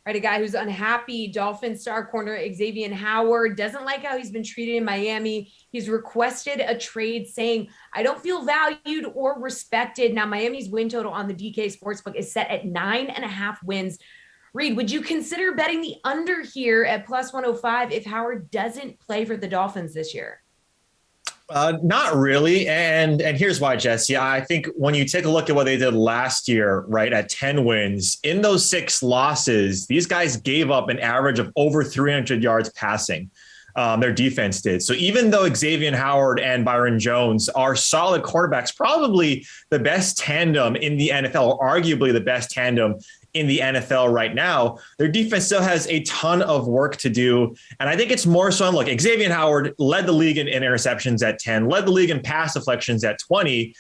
Right, a guy who's unhappy, Dolphins star corner Xavien Howard doesn't like how he's been treated in Miami. He's requested a trade saying, I don't feel valued or respected. Now, Miami's win total on the DK Sportsbook is set at 9.5 wins. Reed, would you consider betting the under here at plus 105 if Howard doesn't play for the Dolphins this year? Not really. And here's why, Jesse. I think when you take a look at what they did last year, right, at 10 wins, in those 6 losses, these guys gave up an average of over 300 yards passing. Their defense did. So even though Xavien Howard and Byron Jones are solid quarterbacks, probably the best tandem in the NFL, or arguably the best tandem in the NFL right now, their defense still has a ton of work to do. And I think it's more so on, look, Xavien Howard led the league in interceptions at 10, led the league in pass deflections at 20.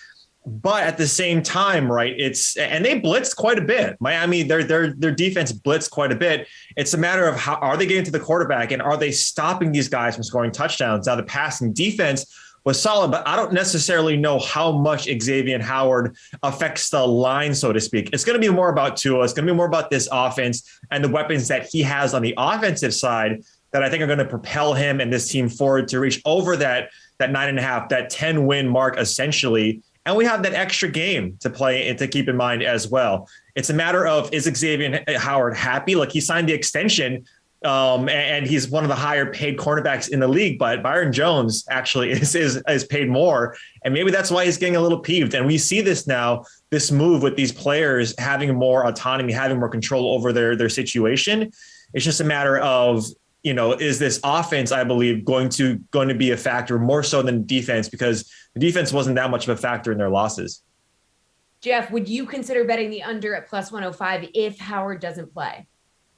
But at the same time, right, and they blitzed quite a bit. Miami, their defense blitzed quite a bit. It's a matter of how are they getting to the quarterback and are they stopping these guys from scoring touchdowns? Now, the passing defense was solid, but I don't necessarily know how much Xavien Howard affects the line, so to speak. It's going to be more about Tua. It's going to be more about this offense and the weapons that he has on the offensive side that I think are going to propel him and this team forward to reach over that 9.5, that 10 win mark, essentially. And we have that extra game to play and to keep in mind as well. It's a matter of, is Xavien Howard happy? Like, he signed the extension and he's one of the higher paid cornerbacks in the league, but Byron Jones actually is paid more. And maybe that's why he's getting a little peeved. And we see this now, this move with these players having more autonomy, having more control over their situation. It's just a matter of, is this offense, I believe, going to be a factor more so than defense, because the defense wasn't that much of a factor in their losses. Jeff, would you consider betting the under at plus 105 if Howard doesn't play?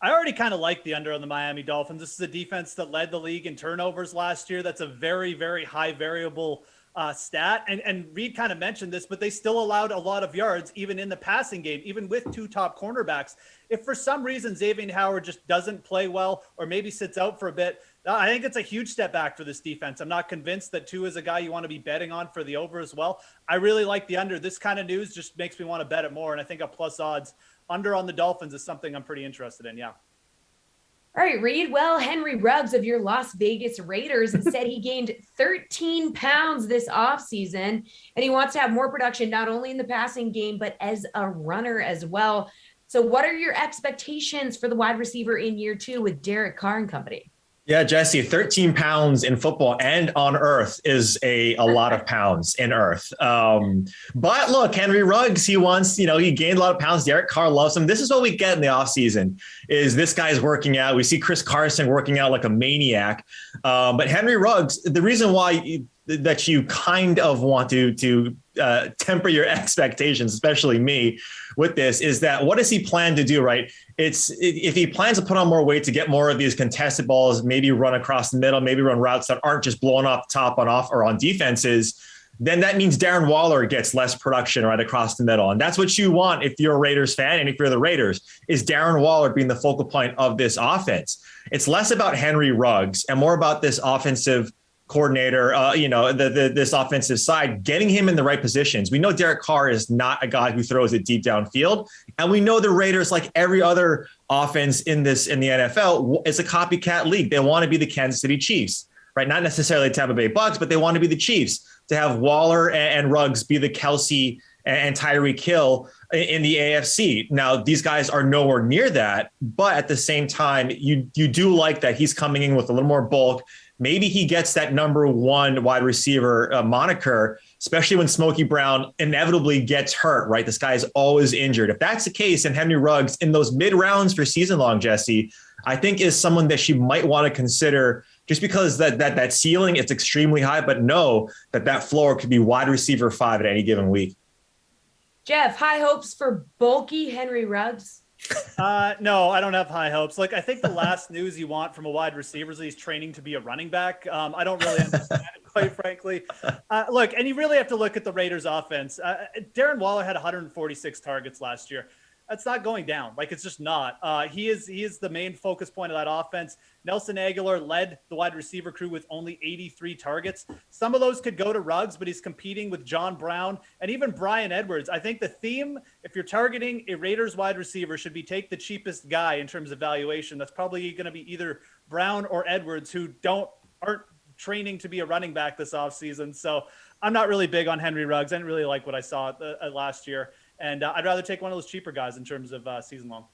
I already kind of like the under on the Miami Dolphins. This is a defense that led the league in turnovers last year. That's a very, very high variable stat. And Reed kind of mentioned this, but they still allowed a lot of yards, even in the passing game, even with 2 top cornerbacks. If for some reason Xavien Howard just doesn't play well or maybe sits out for a bit, I think it's a huge step back for this defense. I'm not convinced that Tua is a guy you want to be betting on for the over as well. I really like the under. This kind of news just makes me want to bet it more. And I think a plus odds under on the Dolphins is something I'm pretty interested in. Yeah. All right, Reed. Well, Henry Ruggs of your Las Vegas Raiders said he gained 13 pounds this offseason, and he wants to have more production, not only in the passing game, but as a runner as well. So what are your expectations for the wide receiver in year 2 with Derek Carr and company? Yeah, Jesse, 13 pounds in football and on earth is a lot of pounds in earth. But look, Henry Ruggs, he gained a lot of pounds. Derek Carr loves him. This is what we get in the offseason, is this guy's working out. We see Chris Carson working out like a maniac. But Henry Ruggs, the reason why that you kind of want to temper your expectations, especially me, with this, is that what does he plan to do, right? If he plans to put on more weight to get more of these contested balls, maybe run across the middle, maybe run routes that aren't just blowing off the top or on defenses, then that means Darren Waller gets less production right across the middle. And that's what you want if you're a Raiders fan and if you're the Raiders, is Darren Waller being the focal point of this offense. It's less about Henry Ruggs and more about this offensive coordinator, this offensive side, getting him in the right positions. We know Derek Carr is not a guy who throws it deep downfield. And we know the Raiders, like every other offense in the NFL, is a copycat league. They want to be the Kansas City Chiefs, right? Not necessarily Tampa Bay Bucks, but they want to be the Chiefs, to have Waller and Ruggs be the Kelsey and Tyreek Hill in the AFC. Now, these guys are nowhere near that, but at the same time, you do like that he's coming in with a little more bulk. Maybe he gets that number 1 wide receiver moniker, especially when Smokey Brown inevitably gets hurt, right? This guy is always injured. If that's the case, and Henry Ruggs in those mid rounds for season long, Jesse, I think is someone that she might want to consider, just because that ceiling is extremely high, but know that floor could be wide receiver 5 at any given week. Jeff, high hopes for bulky Henry Ruggs? No, I don't have high hopes. Like, I think the last news you want from a wide receiver is he's training to be a running back. I don't really understand it, quite frankly. Look, and you really have to look at the Raiders offense. Darren Waller had 146 targets last year. That's not going down. Like, it's just not. He is the main focus point of that offense. Nelson Aguilar led the wide receiver crew with only 83 targets. Some of those could go to Ruggs, but he's competing with John Brown and even Bryan Edwards. I think the theme, if you're targeting a Raiders wide receiver, should be take the cheapest guy in terms of valuation. That's probably going to be either Brown or Edwards, who aren't training to be a running back this offseason. So I'm not really big on Henry Ruggs. I didn't really like what I saw last year. And I'd rather take one of those cheaper guys in terms of season long. All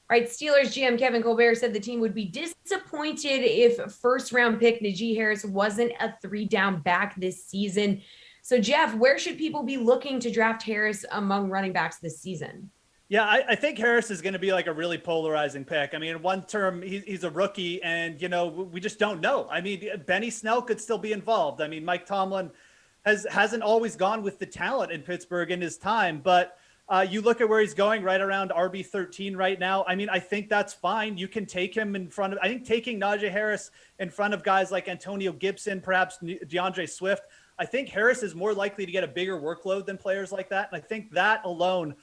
right, Steelers GM Kevin Colbert said the team would be disappointed if first-round pick Najee Harris wasn't a 3-down back this season. So, Jeff, where should people be looking to draft Harris among running backs this season? Yeah, I think Harris is going to be like a really polarizing pick. I mean, in one term, he's a rookie, and, we just don't know. I mean, Benny Snell could still be involved. I mean, Mike Tomlin hasn't always gone with the talent in Pittsburgh in his time, but you look at where he's going right around RB13 right now. I mean, I think that's fine. You can take him in front of, I think taking Najee Harris in front of guys like Antonio Gibson, perhaps DeAndre Swift. I think Harris is more likely to get a bigger workload than players like that. And I think that alone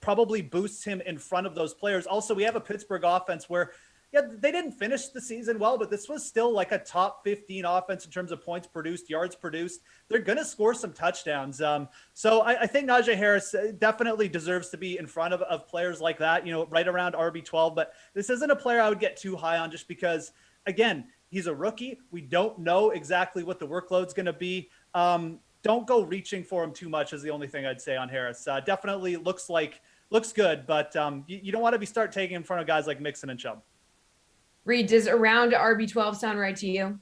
probably boosts him in front of those players. Also, we have a Pittsburgh offense where, yeah, they didn't finish the season well, but this was still like a top 15 offense in terms of points produced, yards produced. They're going to score some touchdowns. So I think Najee Harris definitely deserves to be in front of players like that, right around RB12. But this isn't a player I would get too high on just because, again, he's a rookie. We don't know exactly what the workload's going to be. Don't go reaching for him too much is the only thing I'd say on Harris. Definitely looks good, but you don't want to be start taking in front of guys like Mixon and Chubb. Reed, does around RB12 sound right to you?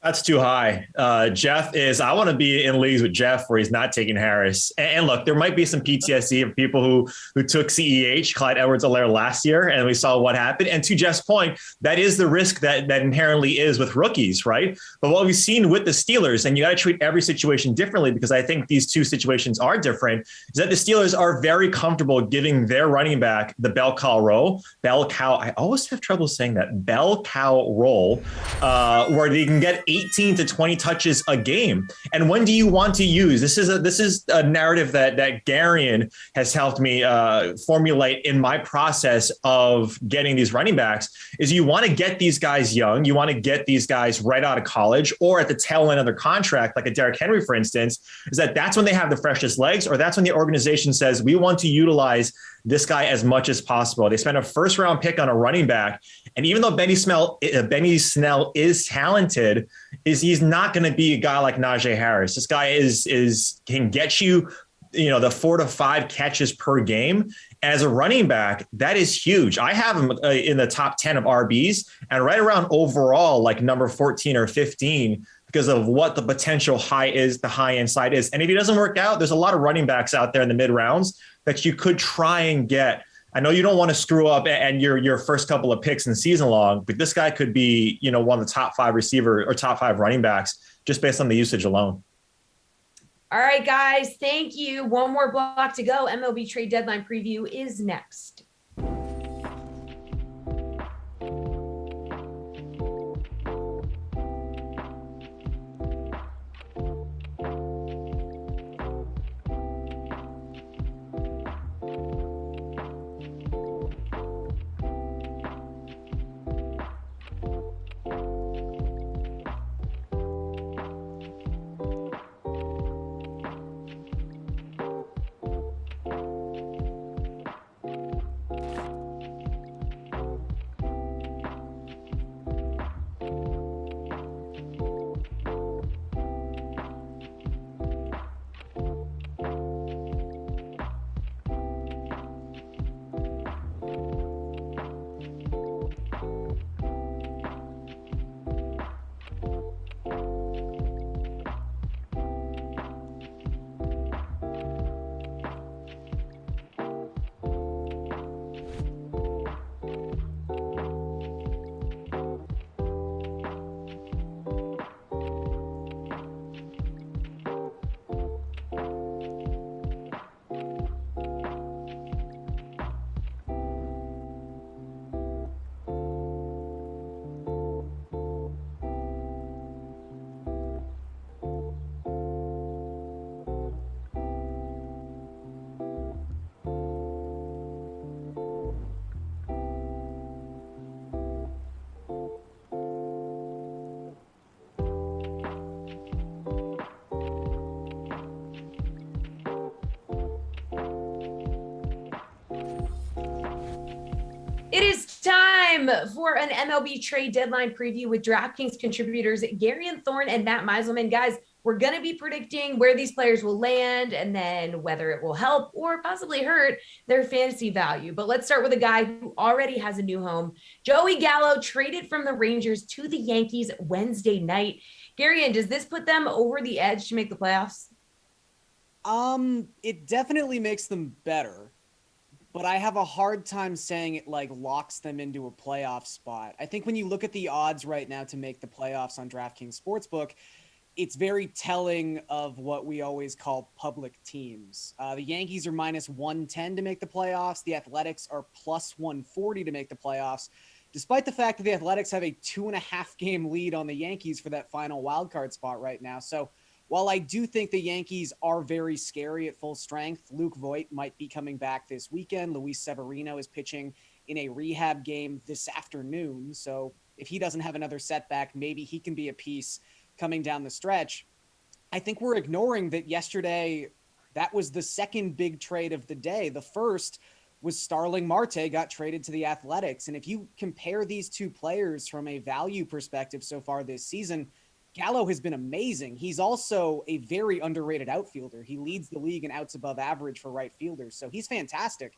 That's too high. Jeff I want to be in leagues with Jeff where he's not taking Harris. And look, there might be some PTSD of people who took CEH, Clyde Edwards-Helaire last year, and we saw what happened. And to Jeff's point, that is the risk that inherently is with rookies, right? But what we've seen with the Steelers, and you got to treat every situation differently because I think these two situations are different, is that the Steelers are very comfortable giving their running back the bell cow role. I always have trouble saying that. Bell cow role, where they can get 18 to 20 touches a game. And when do you want to use this is a narrative that Garion has helped me formulate in my process of getting these running backs is you want to get these guys young. You want to get these guys right out of college or at the tail end of their contract, like a Derrick Henry, for instance, that's when they have the freshest legs, or that's when the organization says we want to utilize this guy as much as possible. They spent a first-round pick on a running back, and even though Benny Snell is talented, he's not going to be a guy like Najee Harris. This guy can get you, the 4 to 5 catches per game. As a running back, that is huge. I have him in the top 10 of RBs and right around overall, like number 14 or 15, because of what the potential high is, the high end side is. And if he doesn't work out, there's a lot of running backs out there in the mid rounds that you could try and get. I know you don't want to screw up and your first couple of picks in season long, but this guy could be, one of the top 5 receiver or top 5 running backs just based on the usage alone. All right, guys, thank you. One more block to go. MLB trade deadline preview is next. time for an MLB trade deadline preview with DraftKings contributors Gary and Thorne and Matt Meiselman. Guys, we're going to be predicting where these players will land and then whether it will help or possibly hurt their fantasy value. But let's start with a guy who already has a new home. Joey Gallo traded from the Rangers to the Yankees Wednesday night. Gary, does this put them over the edge to make the playoffs? It definitely makes them better, but I have a hard time saying it like locks them into a playoff spot. I think when you look at the odds right now to make the playoffs on DraftKings Sportsbook, it's very telling of what we always call public teams. The Yankees are minus 110 to make the playoffs. The Athletics are plus 140 to make the playoffs, despite the fact that the Athletics have a 2.5 game lead on the Yankees for that final wildcard spot right now. So while I do think the Yankees are very scary at full strength, Luke Voit might be coming back this weekend. Luis Severino is pitching in a rehab game this afternoon. So if he doesn't have another setback, maybe he can be a piece coming down the stretch. I think we're ignoring that yesterday, that was the second big trade of the day. The first was Starling Marte got traded to the Athletics. And if you compare these two players from a value perspective so far this season, Gallo has been amazing. He's also a very underrated outfielder. He leads the league in outs above average for right fielders. So he's fantastic,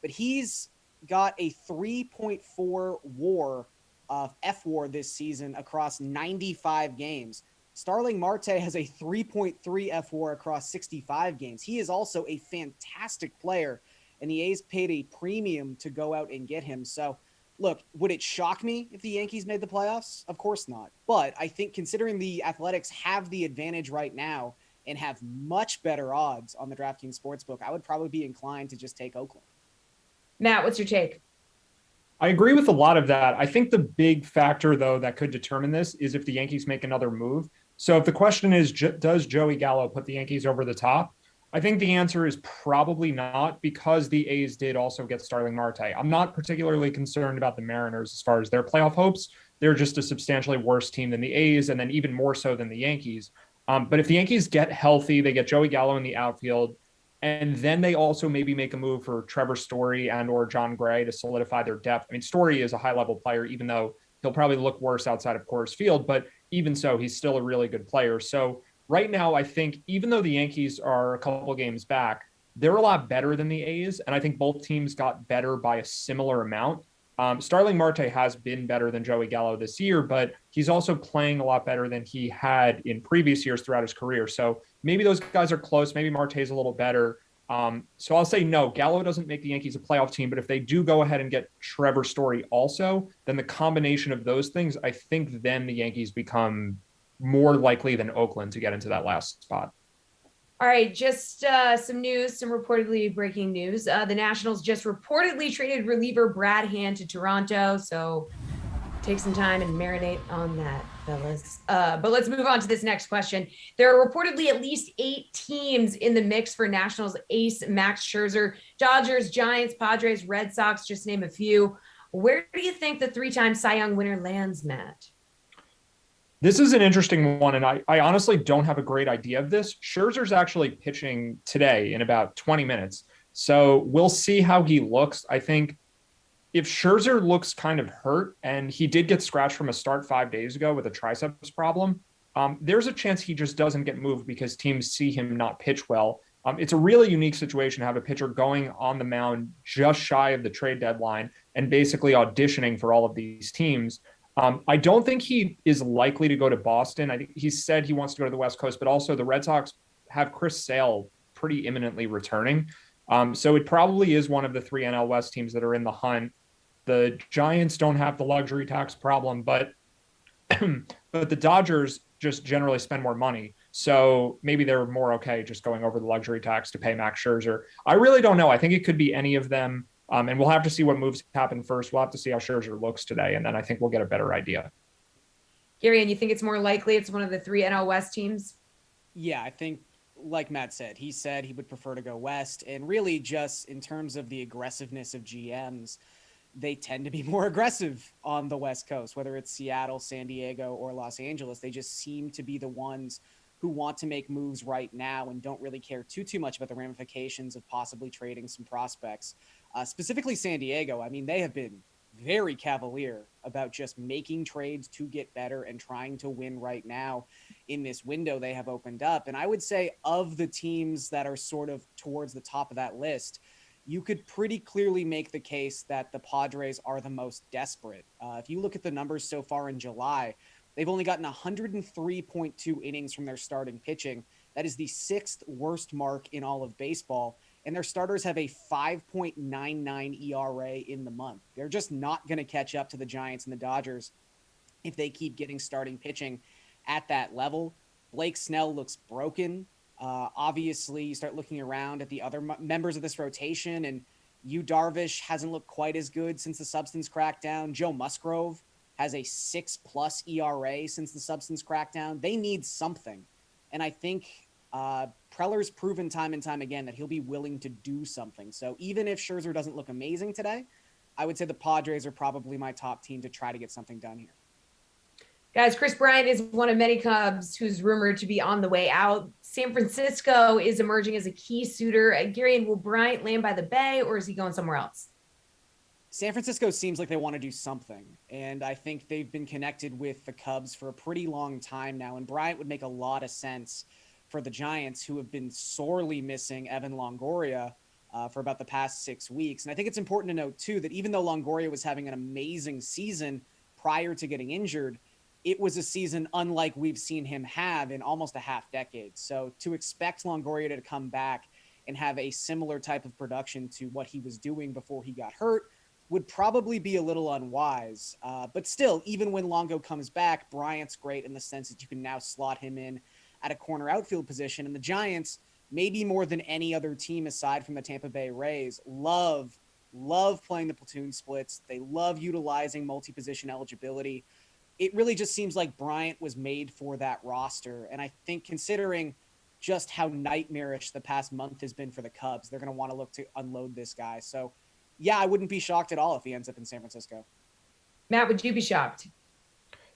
but he's got a 3.4 WAR of F-WAR this season across 95 games. Starling Marte has a 3.3 F-WAR across 65 games. He is also a fantastic player, and the A's paid a premium to go out and get him. So, look, would it shock me if the Yankees made the playoffs? Of course not. But I think considering the Athletics have the advantage right now and have much better odds on the DraftKings Sportsbook, I would probably be inclined to just take Oakland. Matt, what's your take? I agree with a lot of that. I think the big factor, though, that could determine this is if the Yankees make another move. So if the question is, does Joey Gallo put the Yankees over the top? I think the answer is probably not, because the A's did also get Starling Marte. I'm not particularly concerned about the Mariners as far as their playoff hopes. They're just a substantially worse team than the A's, and then even more so than the Yankees. But if the Yankees get healthy, they get Joey Gallo in the outfield, and then they also maybe make a move for Trevor Story and or John Gray to solidify their depth. I mean, Story is a high-level player, even though he'll probably look worse outside of Coors Field, but even so, he's still a really good player. So right now, I think even though the Yankees are a couple games back, they're a lot better than the A's, and I think both teams got better by a similar amount. Starling Marte has been better than Joey Gallo this year, but he's also playing a lot better than he had in previous years throughout his career. So maybe those guys are close. Maybe Marte's a little better. So I'll say no, Gallo doesn't make the Yankees a playoff team, but if they do go ahead and get Trevor Story also, then the combination of those things, I think then the Yankees become more likely than Oakland to get into that last spot. All right, just some news, some reportedly breaking news. The Nationals just reportedly traded reliever Brad Hand to Toronto, so take some time and marinate on that, fellas. But let's move on to this next question. There are reportedly at least 8 teams in the mix for Nationals ace Max Scherzer. Dodgers, Giants, Padres, Red Sox, just name a few. Where do you think the 3-time Cy Young winner lands, Matt? This is an interesting one, and I honestly don't have a great idea of this. Scherzer's actually pitching today in about 20 minutes, so we'll see how he looks. I think if Scherzer looks kind of hurt, and he did get scratched from a start 5 days ago with a triceps problem, there's a chance he just doesn't get moved because teams see him not pitch well. It's a really unique situation to have a pitcher going on the mound just shy of the trade deadline and basically auditioning for all of these teams. I don't think he is likely to go to Boston. I think he said he wants to go to the West Coast, but also the Red Sox have Chris Sale pretty imminently returning. So it probably is one of the 3 NL West teams that are in the hunt. The Giants don't have the luxury tax problem, but but the Dodgers just generally spend more money. So maybe they're more okay just going over the luxury tax to pay Max Scherzer. I really don't know. I think it could be any of them. And we'll have to see what moves happen first. We'll have to see how Scherzer looks today, and then I think we'll get a better idea. Gary, and you think it's more likely it's one of the 3 NL West teams? Yeah, I think, like Matt said he would prefer to go west. And really just in terms of the aggressiveness of GMs, they tend to be more aggressive on the West Coast, whether it's Seattle, San Diego, or Los Angeles. They just seem to be the ones who want to make moves right now and don't really care too much about the ramifications of possibly trading some prospects. Specifically San Diego, I mean, they have been very cavalier about just making trades to get better and trying to win right now in this window they have opened up. And I would say of the teams that are sort of towards the top of that list, you could pretty clearly make the case that the Padres are the most desperate. If you look at the numbers so far in July, they've only gotten 103.2 innings from their starting pitching. That is the 6th worst mark in all of baseball. And their starters have a 5.99 ERA in the month. They're just not going to catch up to the Giants and the Dodgers if they keep getting starting pitching at that level. Blake Snell looks broken. Obviously, you start looking around at the other members of this rotation, and Yu Darvish hasn't looked quite as good since the substance crackdown. Joe Musgrove has a 6+ ERA since the substance crackdown. They need something. And I think Preller's proven time and time again that he'll be willing to do something. So even if Scherzer doesn't look amazing today, I would say the Padres are probably my top team to try to get something done here. Guys, Chris Bryant is one of many Cubs who's rumored to be on the way out. San Francisco is emerging as a key suitor. Gary, will Bryant land by the Bay, or is he going somewhere else? San Francisco seems like they want to do something, and I think they've been connected with the Cubs for a pretty long time now, and Bryant would make a lot of sense for the Giants, who have been sorely missing Evan Longoria for about the past 6 weeks. And I think it's important to note, too, that even though Longoria was having an amazing season prior to getting injured, it was a season unlike we've seen him have in almost a half decade. So to expect Longoria to come back and have a similar type of production to what he was doing before he got hurt would probably be a little unwise. But still, even when Longo comes back, Bryant's great in the sense that you can now slot him in at a corner outfield position. And the Giants, maybe more than any other team aside from the Tampa Bay Rays, love playing the platoon splits. They love utilizing multi-position eligibility. It really just seems like Bryant was made for that roster. And I think considering just how nightmarish the past month has been for the Cubs, they're going to want to look to unload this guy. So, yeah, I wouldn't be shocked at all if he ends up in San Francisco. Matt, would you be shocked?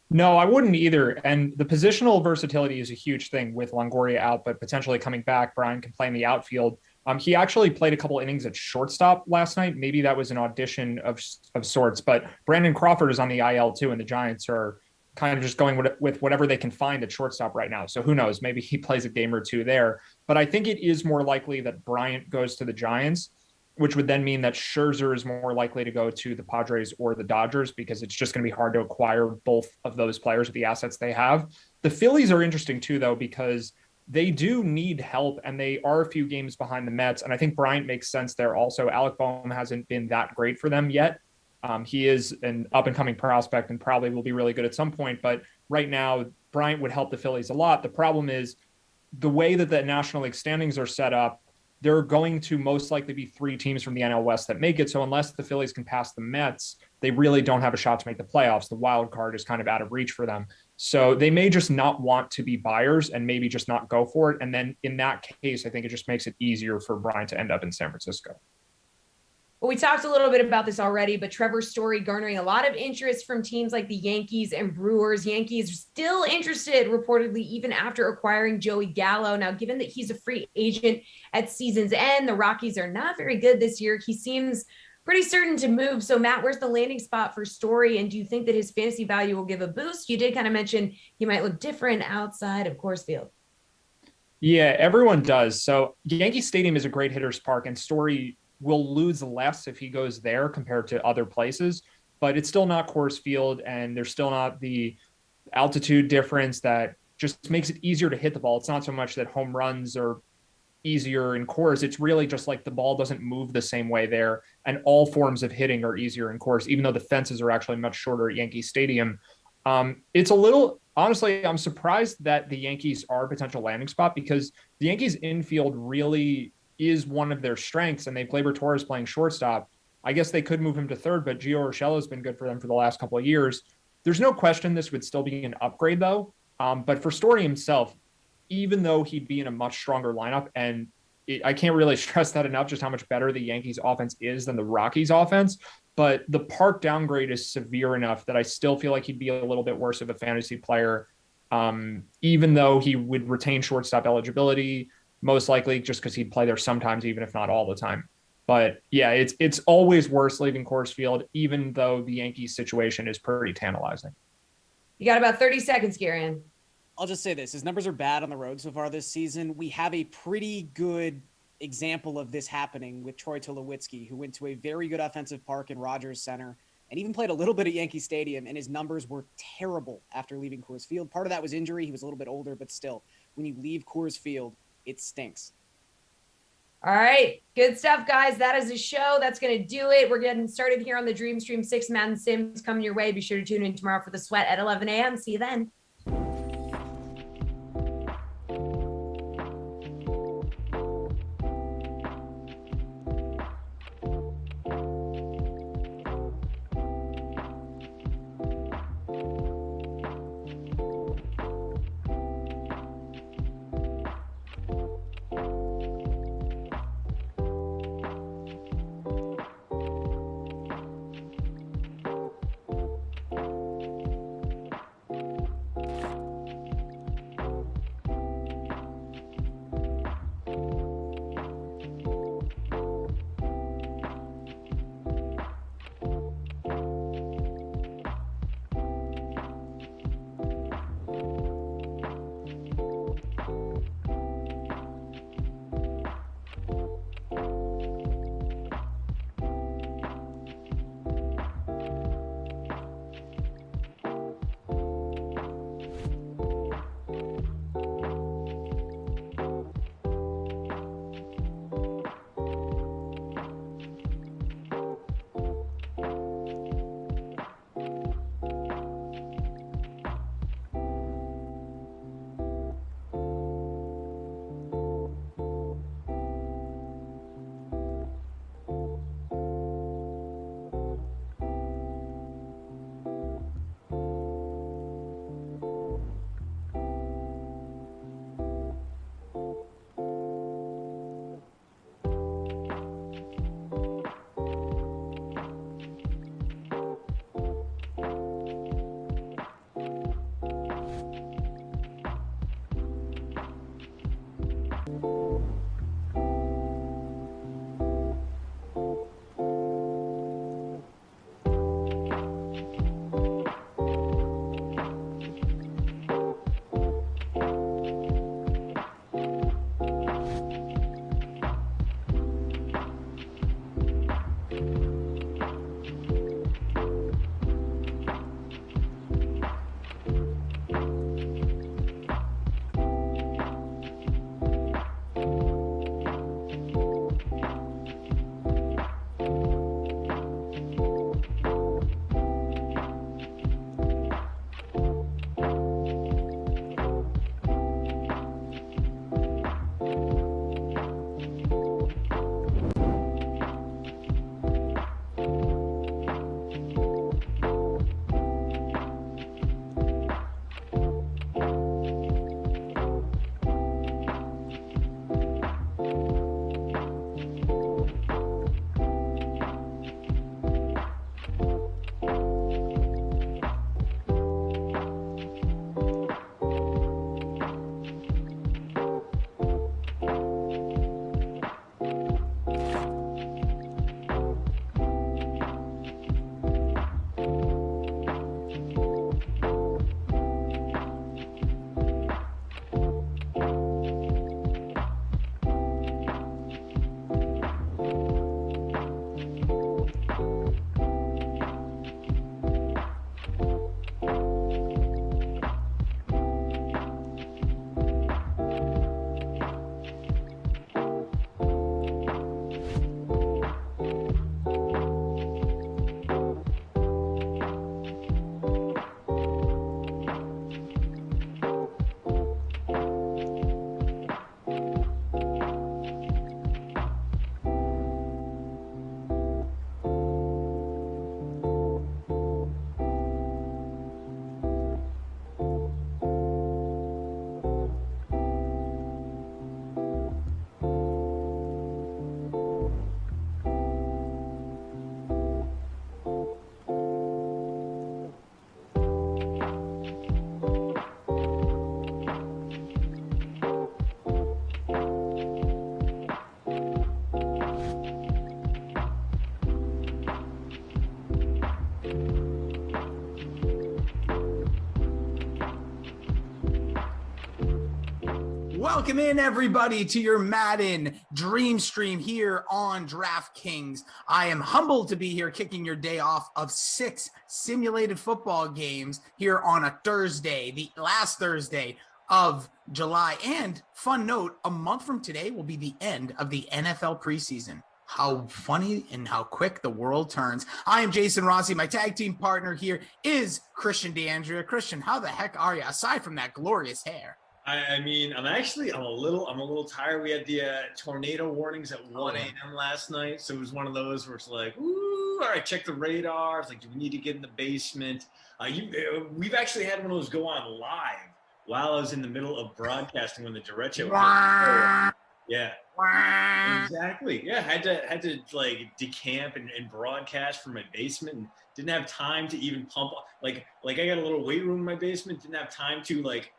No, I wouldn't either. And the positional versatility is a huge thing with Longoria out, but potentially coming back. Brian can play in the outfield. He actually played a couple innings at shortstop last night. Maybe that was an audition of sorts, but Brandon Crawford is on the IL too, and the Giants are kind of just going with whatever they can find at shortstop right now. So who knows? Maybe he plays a game or two there. But I think it is more likely that Bryant goes to the Giants, which would then mean that Scherzer is more likely to go to the Padres or the Dodgers, because it's just going to be hard to acquire both of those players with the assets they have. The Phillies are interesting too, though, because they do need help, and they are a few games behind the Mets. And I think Bryant makes sense there also. Alec Boehm hasn't been that great for them yet. He is an up-and-coming prospect and probably will be really good at some point. But right now, Bryant would help the Phillies a lot. The problem is the way that the National League standings are set up, there are going to most likely be 3 teams from the NL West that make it. So unless the Phillies can pass the Mets, they really don't have a shot to make the playoffs. The wild card is kind of out of reach for them. So they may just not want to be buyers and maybe just not go for it. And then in that case, I think it just makes it easier for Bryant to end up in San Francisco. Well, we talked a little bit about this already, but Trevor's story garnering a lot of interest from teams like the Yankees and Brewers. Yankees still interested, reportedly, even after acquiring Joey Gallo. Now, given that he's a free agent at season's end, the Rockies are not very good this year. He seems pretty certain to move. So, Matt, where's the landing spot for Story? And do you think that his fantasy value will give a boost? You did kind of mention he might look different outside of Coors Field. Yeah, everyone does. So Yankee Stadium is a great hitter's park, and Story will lose less if he goes there compared to other places, but it's still not Coors Field, and there's still not the altitude difference that just makes it easier to hit the ball. It's not so much that home runs are easier in Coors. It's really just like the ball doesn't move the same way there, and all forms of hitting are easier in Coors, even though the fences are actually much shorter at Yankee Stadium. It's a little, honestly, I'm surprised that the Yankees are a potential landing spot, because the Yankees infield really is one of their strengths, and they play Torres playing shortstop. I guess they could move him to third, but Gio Urshela has been good for them for the last couple of years. There's no question this would still be an upgrade, though. But for Story himself, even though he'd be in a much stronger lineup, and I can't really stress that enough, just how much better the Yankees offense is than the Rockies offense. But the park downgrade is severe enough that I still feel like he'd be a little bit worse of a fantasy player, even though he would retain shortstop eligibility, most likely just because he'd play there sometimes, even if not all the time. But yeah, it's always worse leaving Coors Field, even though the Yankees situation is pretty tantalizing. You got about 30 seconds, Garion. I'll just say this. His numbers are bad on the road so far this season. We have a pretty good example of this happening with Troy Tulowitzki, who went to a very good offensive park in Rogers Center and even played a little bit at Yankee Stadium, and his numbers were terrible after leaving Coors Field. Part of that was injury. He was a little bit older, but still, when you leave Coors Field, it stinks. All right. Good stuff, guys. That is a show. That's going to do it. We're getting started here on the Dream Stream 6 Madden Sims coming your way. Be sure to tune in tomorrow for the Sweat at 11 a.m. See you then. Welcome in, everybody, to your Madden Dream Stream here on DraftKings. I am humbled to be here kicking your day off of 6 simulated football games here on a Thursday, the last Thursday of July. And fun note, a month from today will be the end of the NFL preseason. How funny and how quick the world turns. I am Jason Rossi. My tag team partner here is Christian DeAndrea. Christian, how the heck are you, aside from that glorious hair? I mean, I'm a little tired. We had the tornado warnings at 1 a.m. last night, so it was one of those where it's like, ooh, all right, check the radar. It's like, do we need to get in the basement? We've actually had one of those go on live while I was in the middle of broadcasting when the derecho. Yeah, exactly. Yeah, had to like decamp and broadcast from my basement, and didn't have time to even pump. Like I got a little weight room in my basement. Didn't have time to like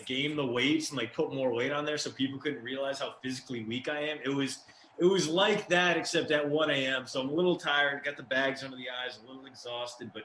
game the weights and like put more weight on there so people couldn't realize how physically weak I am. It was like that, except at 1 a.m. So I'm a little tired, got the bags under the eyes, a little exhausted, but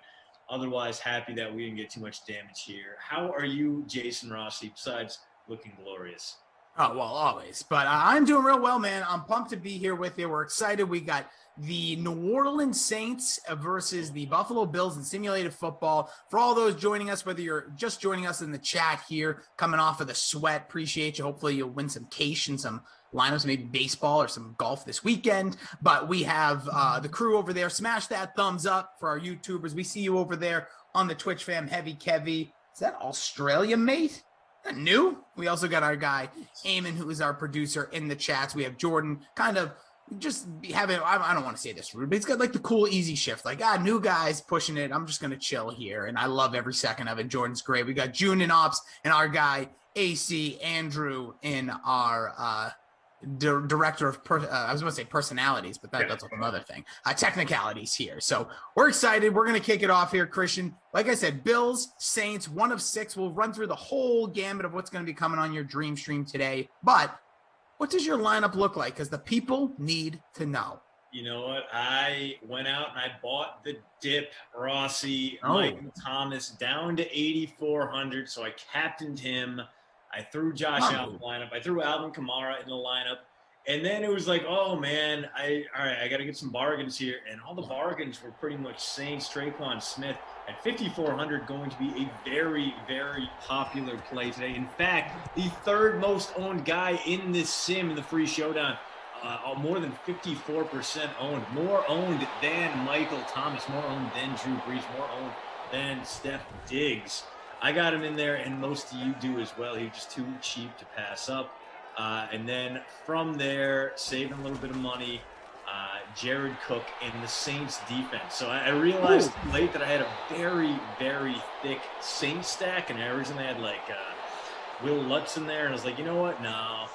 otherwise happy that we didn't get too much damage here. How are you, Jason Rossi, besides looking glorious? Oh, well, always. But I'm doing real well, man. I'm pumped to be here with you. We're excited. We got the New Orleans Saints versus the Buffalo Bills in simulated football. For all those joining us, whether you're just joining us in the chat here, coming off of the sweat, appreciate you. Hopefully you'll win some cash and some lineups, maybe baseball or some golf this weekend. But we have the crew over there. Smash that thumbs up for our YouTubers. We see you over there on the Twitch fam, Heavy Kevy. Is that Australia, mate? New. We also got our guy Eamon, who is our producer, in the chats. We have Jordan, kind of just having, I don't want to say this rude, but he's got like the cool easy shift, like new guys pushing it, I'm just gonna chill here, and I love every second of it. Jordan's great. We got June in ops and our guy AC Andrew in our director of I was going to say personalities, but that's another thing. Technicalities here. So we're excited. We're going to kick it off here, Christian. Like I said, Bills, Saints, 1 of 6. We'll run through the whole gamut of what's going to be coming on your dream stream today. But what does your lineup look like? Because the people need to know. You know what? I went out and I bought the dip, Rossi, Michael Thomas down to 8,400. So I captained him. I threw Josh out in the lineup. I threw Alvin Kamara in the lineup. And then it was like, oh, man, I got to get some bargains here. And all the bargains were pretty much Saints, Traquan Smith at 5,400, going to be a very, very popular play today. In fact, the third most owned guy in this sim in the free showdown, more than 54% owned. More owned than Michael Thomas, more owned than Drew Brees, more owned than Steph Diggs. I got him in there, and most of you do as well. He was just too cheap to pass up. And then from there, saving a little bit of money, Jared Cook in the Saints defense. So I realized late that I had a very, very thick Saints stack, and I originally had like Will Lutz in there, and I was like, you know what? No.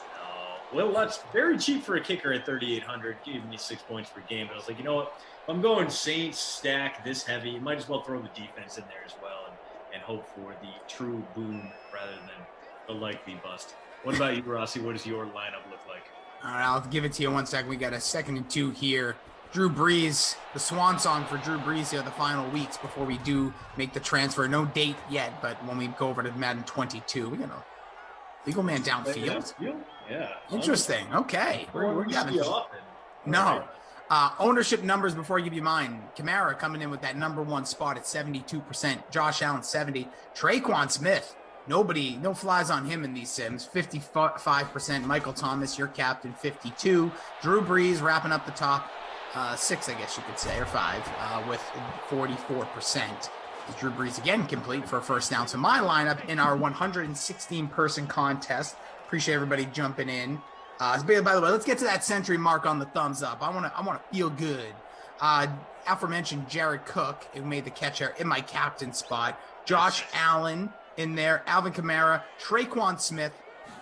Will Lutz, very cheap for a kicker at 3,800, gave me 6 points per game. But I was like, you know what? If I'm going Saints stack this heavy, you might as well throw the defense in there as well. And hope for the true boom rather than the likely bust. What about you, Rossi? What does your lineup look like? All right, I'll give it to you 1 second. We got a 2nd and 2 here. Drew Brees, the swan song for Drew Brees here the final weeks before we do make the transfer. No date yet, but when we go over to Madden 22, we got a legal man downfield. Yeah. Interesting. Okay. We're having no. Right. Ownership numbers before I give you mine. Kamara coming in with that number 1 spot at 72%. Josh Allen 70. Traquan Smith, no flies on him in these sims. 55%. Michael Thomas, your captain, 52. Drew Brees wrapping up the top 6, I guess you could say, or 5, with 44%. Drew Brees again complete for a first down. So my lineup in our 116-person contest. Appreciate everybody jumping in. By the way, let's get to that century mark on the thumbs up. I want to feel good. Aforementioned Jared Cook, who made the catch in my captain spot. Josh Allen in there. Alvin Kamara, Traquan Smith,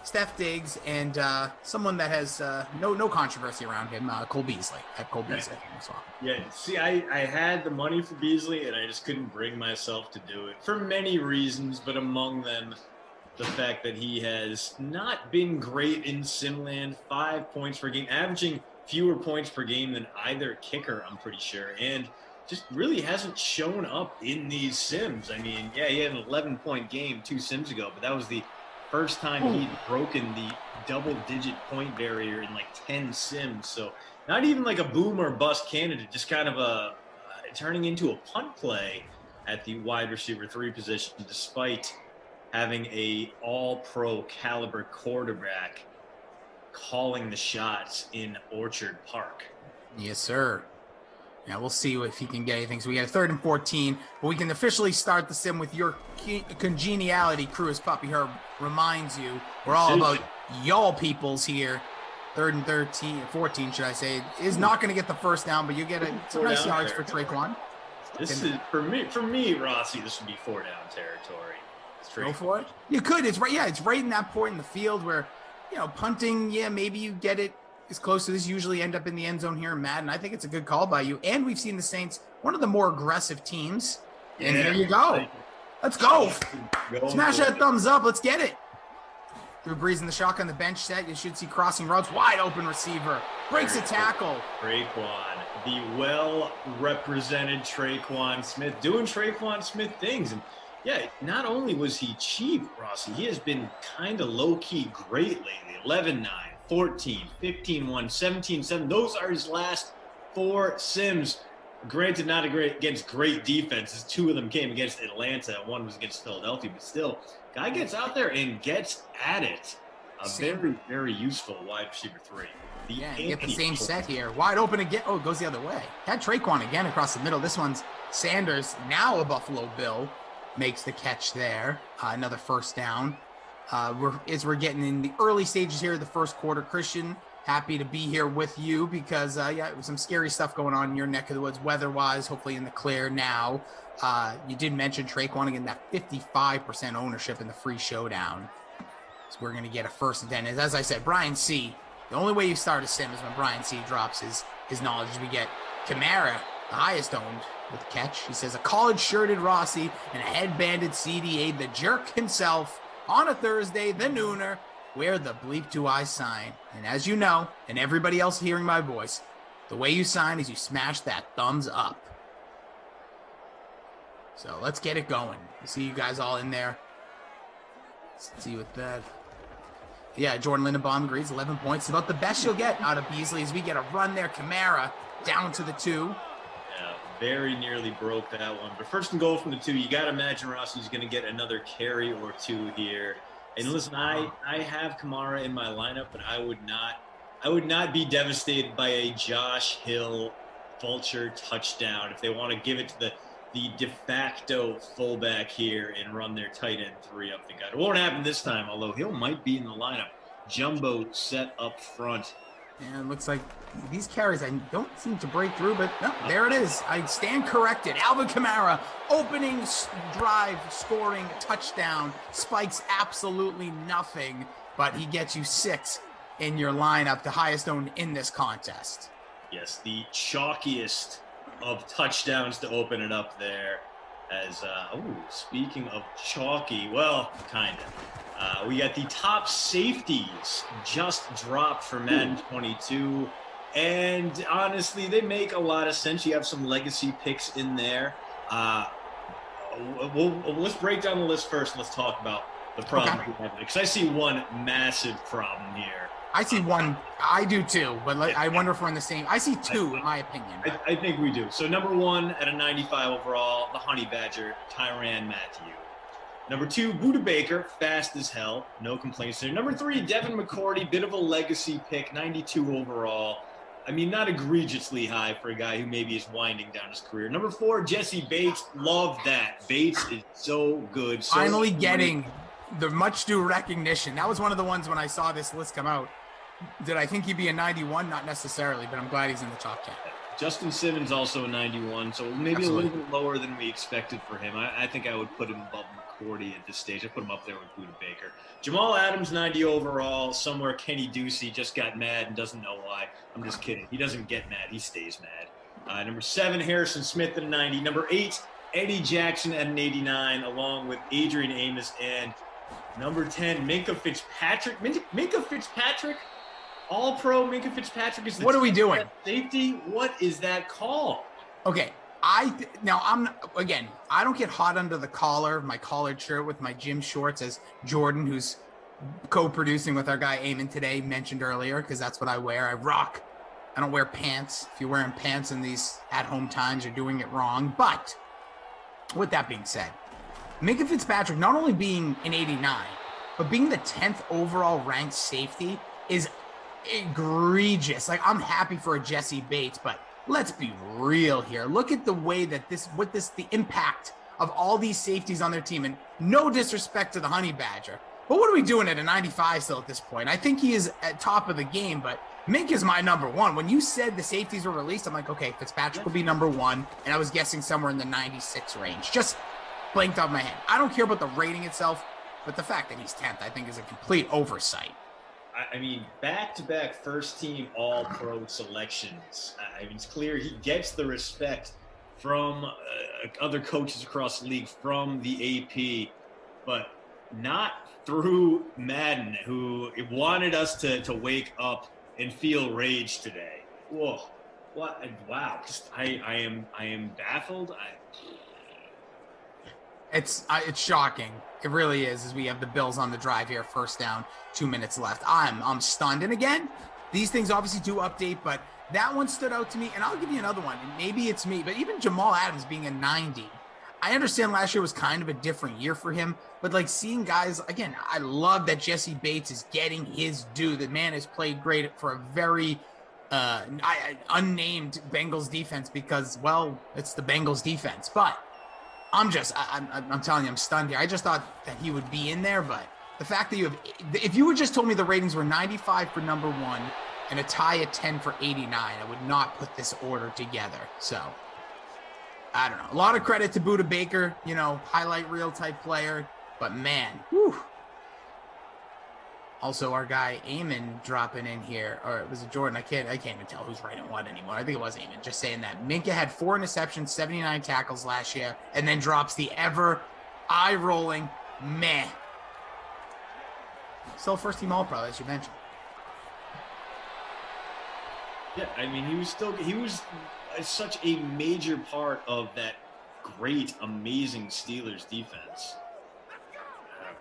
Steph Diggs, and someone that has no controversy around him, Cole Beasley. At Cole Beasley as well. Yeah, see, I had the money for Beasley, and I just couldn't bring myself to do it for many reasons, but among them, the fact that he has not been great in Simland, 5 points per game, averaging fewer points per game than either kicker, I'm pretty sure, and just really hasn't shown up in these sims. I mean, yeah, he had an 11-point game 2 sims ago, but that was the first time he'd broken the double-digit point barrier in like 10 sims. So not even like a boom or bust candidate, just kind of a turning into a punt play at the wide receiver 3 position, despite having a all-pro caliber quarterback calling the shots in Orchard Park. Yes, sir. Yeah, we'll see if he can get anything. So we got a 3rd and 14, but we can officially start the sim with your congeniality crew, as Puppy Herb reminds you. We're all about y'all peoples here. 3rd and 14, should I say, is not going to get the first down, but you get some nice yards for Traquan. This is for me, Rossi. This would be 4 down territory. Go for it. You could. It's right. Yeah, it's right in that point in the field where, punting. Yeah, maybe you get it as close to this. Usually end up in the end zone here in Madden. I think it's a good call by you. And we've seen the Saints, one of the more aggressive teams. And here you go. Let's go. Smash that thumbs up. Let's get it. Drew Brees in the shotgun, the bench set. You should see crossing routes. Wide open receiver. Breaks a tackle. Traquan, the well-represented Traquan Smith, doing Traquan Smith things. And yeah, not only was he cheap, Rossi, he has been kind of low-key great lately. 11-9, 14, 15-1, 17-7. Those are his last 4 sims. Granted, not against great defenses. 2 of them came against Atlanta. 1 was against Philadelphia, but still, guy gets out there and gets at it. A very, very useful wide receiver 3. Get the same set here. Wide open again. Oh, it goes the other way. Had Traquan again across the middle. This one's Sanders, now a Buffalo Bill, makes the catch there. Another first down. We're getting in the early stages here of the first quarter. Christian, happy to be here with you because, some scary stuff going on in your neck of the woods weather-wise, hopefully in the clear now. You did mention Traquan again, that 55% ownership in the free showdown. So we're going to get a 1st and 10. As I said, Brian C., the only way you start a sim is when Brian C. drops his knowledge. We get Kamara, the highest owned, with the catch. He says, a college-shirted Rossi and a headbanded CDA, the jerk himself, on a Thursday, the nooner, where the bleep do I sign? And as you know, and everybody else hearing my voice, the way you sign is you smash that thumbs up. So let's get it going. I see you guys all in there. Let's see what that... Yeah, Jordan Lindenbaum agrees. 11 points. About the best you'll get out of Beasley as we get a run there. Kamara down to the 2. Yeah, very nearly broke that one. But 1st and goal from the 2. You got to imagine Rossi's going to get another carry or 2 here. And listen, I have Kamara in my lineup, but I would not be devastated by a Josh Hill vulture touchdown if they want to give it to the de facto fullback here and run their tight end 3 up the gut. It won't happen this time, although Hill might be in the lineup. Jumbo set up front. And it looks like these carries, I don't seem to break through, but no, there it is. I stand corrected. Alvin Kamara, opening drive, scoring, touchdown, spikes absolutely nothing, but he gets you 6 in your lineup, the highest owned in this contest. Yes, the chalkiest of touchdowns to open it up there. As speaking of chalky, well, kind of. We got the top safeties just dropped for Madden 22, and honestly, they make a lot of sense. You have some legacy picks in there. Let's break down the list first. And let's talk about the problem because I see one massive problem here. I see one. I do too, but I wonder if we're in the same. I see 2, in my opinion. I think we do. So number 1 at a 95 overall, the Honey Badger, Tyrann Mathieu. Number 2, Buda Baker, fast as hell, no complaints there. Number 3, Devin McCourty, bit of a legacy pick, 92 overall. I mean, not egregiously high for a guy who maybe is winding down his career. Number 4, Jesse Bates, love that. Bates is so good. Finally getting the much due recognition. That was one of the ones when I saw this list come out. Did I think he'd be a 91? Not necessarily, but I'm glad he's in the top 10. Justin Simmons also a 91, so maybe a little bit lower than we expected for him. I think I would put him above McCourty at this stage. I put him up there with Buda Baker. Jamal Adams, 90 overall. Somewhere Kenny Ducey just got mad and doesn't know why. I'm just kidding. He doesn't get mad. He stays mad. Number 7, Harrison Smith at a 90. Number 8, Eddie Jackson at an 89, along with Adrian Amos. And number 10, Minkah Fitzpatrick. Minkah Fitzpatrick? All-pro Minkah Fitzpatrick is the what are we doing? Safety? What is that call? Okay, I don't get hot under the collar, my collared shirt with my gym shorts as Jordan, who's co-producing with our guy Eamon today, mentioned earlier, because that's what I wear. I don't wear pants. If you're wearing pants in these at-home times, you're doing it wrong. But with that being said, Minkah Fitzpatrick not only being an 89, but being the 10th overall ranked safety is egregious. Like, I'm happy for a Jesse Bates, but let's be real here. Look at the way that the impact of all these safeties on their team, and no disrespect to the Honey Badger, but what are we doing at a 95 still at this point? I think he is at top of the game, but Mink is my number one. When you said the safeties were released, I'm like, okay, Fitzpatrick will be number one, and I was guessing somewhere in the 96 range. Just blanked off my head. I don't care about the rating itself, but the fact that he's 10th, I think, is a complete oversight. I mean, back-to-back first-team All-Pro selections. I mean, it's clear he gets the respect from other coaches across the league, from the AP, but not through Madden, who wanted us to wake up and feel rage today. Whoa! What? Wow! Just I am baffled. It's shocking. It really is, as we have the Bills on the drive here, first down, 2 minutes left. I'm stunned. And again, these things obviously do update, but that one stood out to me. And I'll give you another one. And maybe it's me, but even Jamal Adams being a 90. I understand last year was kind of a different year for him, but like seeing guys, again, I love that Jesse Bates is getting his due. The man has played great for a very unnamed Bengals defense because, well, it's the Bengals defense. But I'm telling you, I'm stunned here. I just thought that he would be in there, but the fact that if you would just told me the ratings were 95 for number one and a tie at 10 for 89, I would not put this order together. So, I don't know. A lot of credit to Buda Baker, highlight reel type player, but man, whew. Also, our guy Eamon dropping in here, or was it Jordan? I can't even tell who's writing what anymore. I think it was Eamon, just saying that Minkah had 4 interceptions, 79 tackles last year, and then drops the ever eye-rolling meh. Still first-team All-Pro, as you mentioned. Yeah, I mean, he was such a major part of that great, amazing Steelers defense.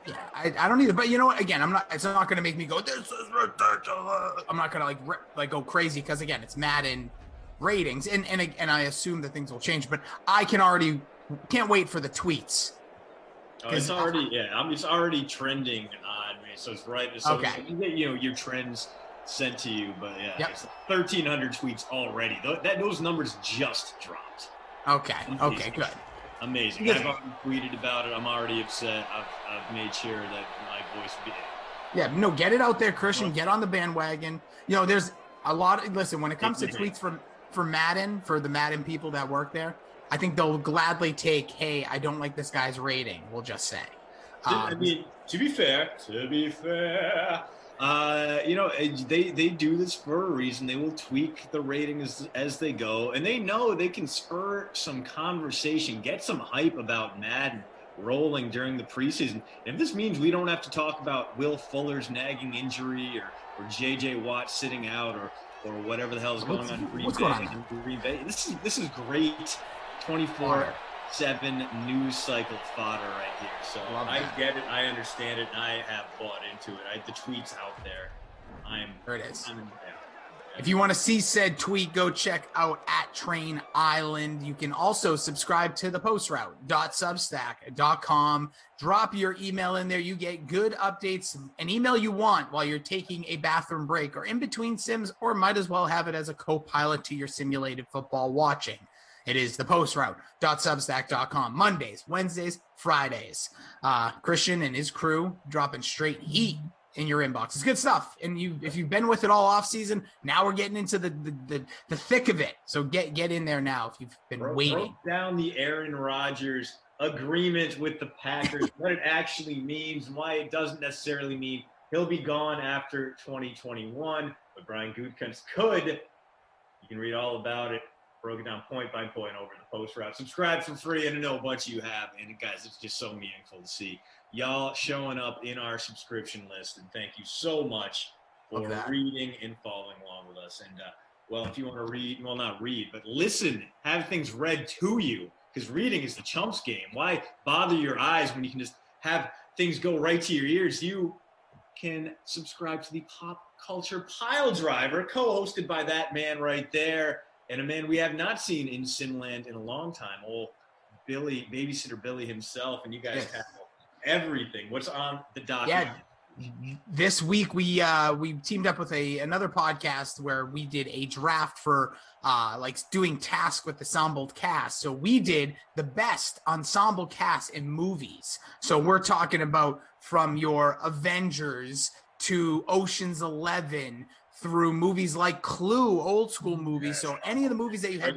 Yeah, I don't either. But you know what? Again, it's not going to make me go, this is ridiculous. I'm not going to like go crazy because, again, it's Madden ratings. And I assume that things will change. But I can't wait for the tweets. Oh, it's already trending on me. So it's right. So okay. You get, your trends sent to you. But yeah, yep. It's 1,300 tweets already. Those numbers just dropped. Okay. Amazing. Okay, good. Amazing. I've already tweeted about it. I'm already upset. I've made sure that my voice will be. Yeah, no, get it out there, Christian. Get on the bandwagon. There's a lot of, listen, when it comes to tweets for Madden, for the Madden people that work there, I think they'll gladly take, hey, I don't like this guy's rating, we'll just say. I mean, to be fair, they do this for a reason. They will tweak the ratings as they go, and they know they can spur some conversation, get some hype about Madden rolling during the preseason. And if this means we don't have to talk about Will Fuller's nagging injury or J.J. Watt sitting out or whatever the hell is going on in Green Bay. This is great 24/7 news cycle fodder right here. So I get it, I understand it, and I have bought into it. The tweet's out there. There it is. If you want to see said tweet, go check out @Train Island. You can also subscribe to the postroute.substack.com. Drop your email in there. You get good updates, an email you want while you're taking a bathroom break or in between sims, or might as well have it as a co-pilot to your simulated football watching. It is the postroute.substack.com. Mondays, Wednesdays, Fridays. Christian and his crew dropping straight heat in your inbox. It's good stuff. And if you've been with it all off season, now we're getting into the thick of it. So get in there now if you've been waiting. Broke down the Aaron Rodgers agreement with the Packers, what it actually means, why it doesn't necessarily mean he'll be gone after 2021, but Brian Gutekunst could. You can read all about it. Broken down point by point over the post route. Subscribe for free. I know a bunch of you have. And guys, it's just so meaningful to see y'all showing up in our subscription list. And thank you so much for reading and following along with us. And if you want to read, well, not read, but listen, have things read to you, because reading is the chumps game. Why bother your eyes when you can just have things go right to your ears? You can subscribe to the Pop Culture Pile Driver, co-hosted by that man right there, and a man we have not seen in Simland in a long time, old Billy, babysitter Billy himself, and you guys tackle everything. What's on the docket? Yeah. This week we teamed up with another podcast where we did a draft for like doing tasks with ensemble cast. So we did the best ensemble cast in movies. So we're talking about from your Avengers to Ocean's 11 through movies like Clue, old school movies. So any of the movies that you had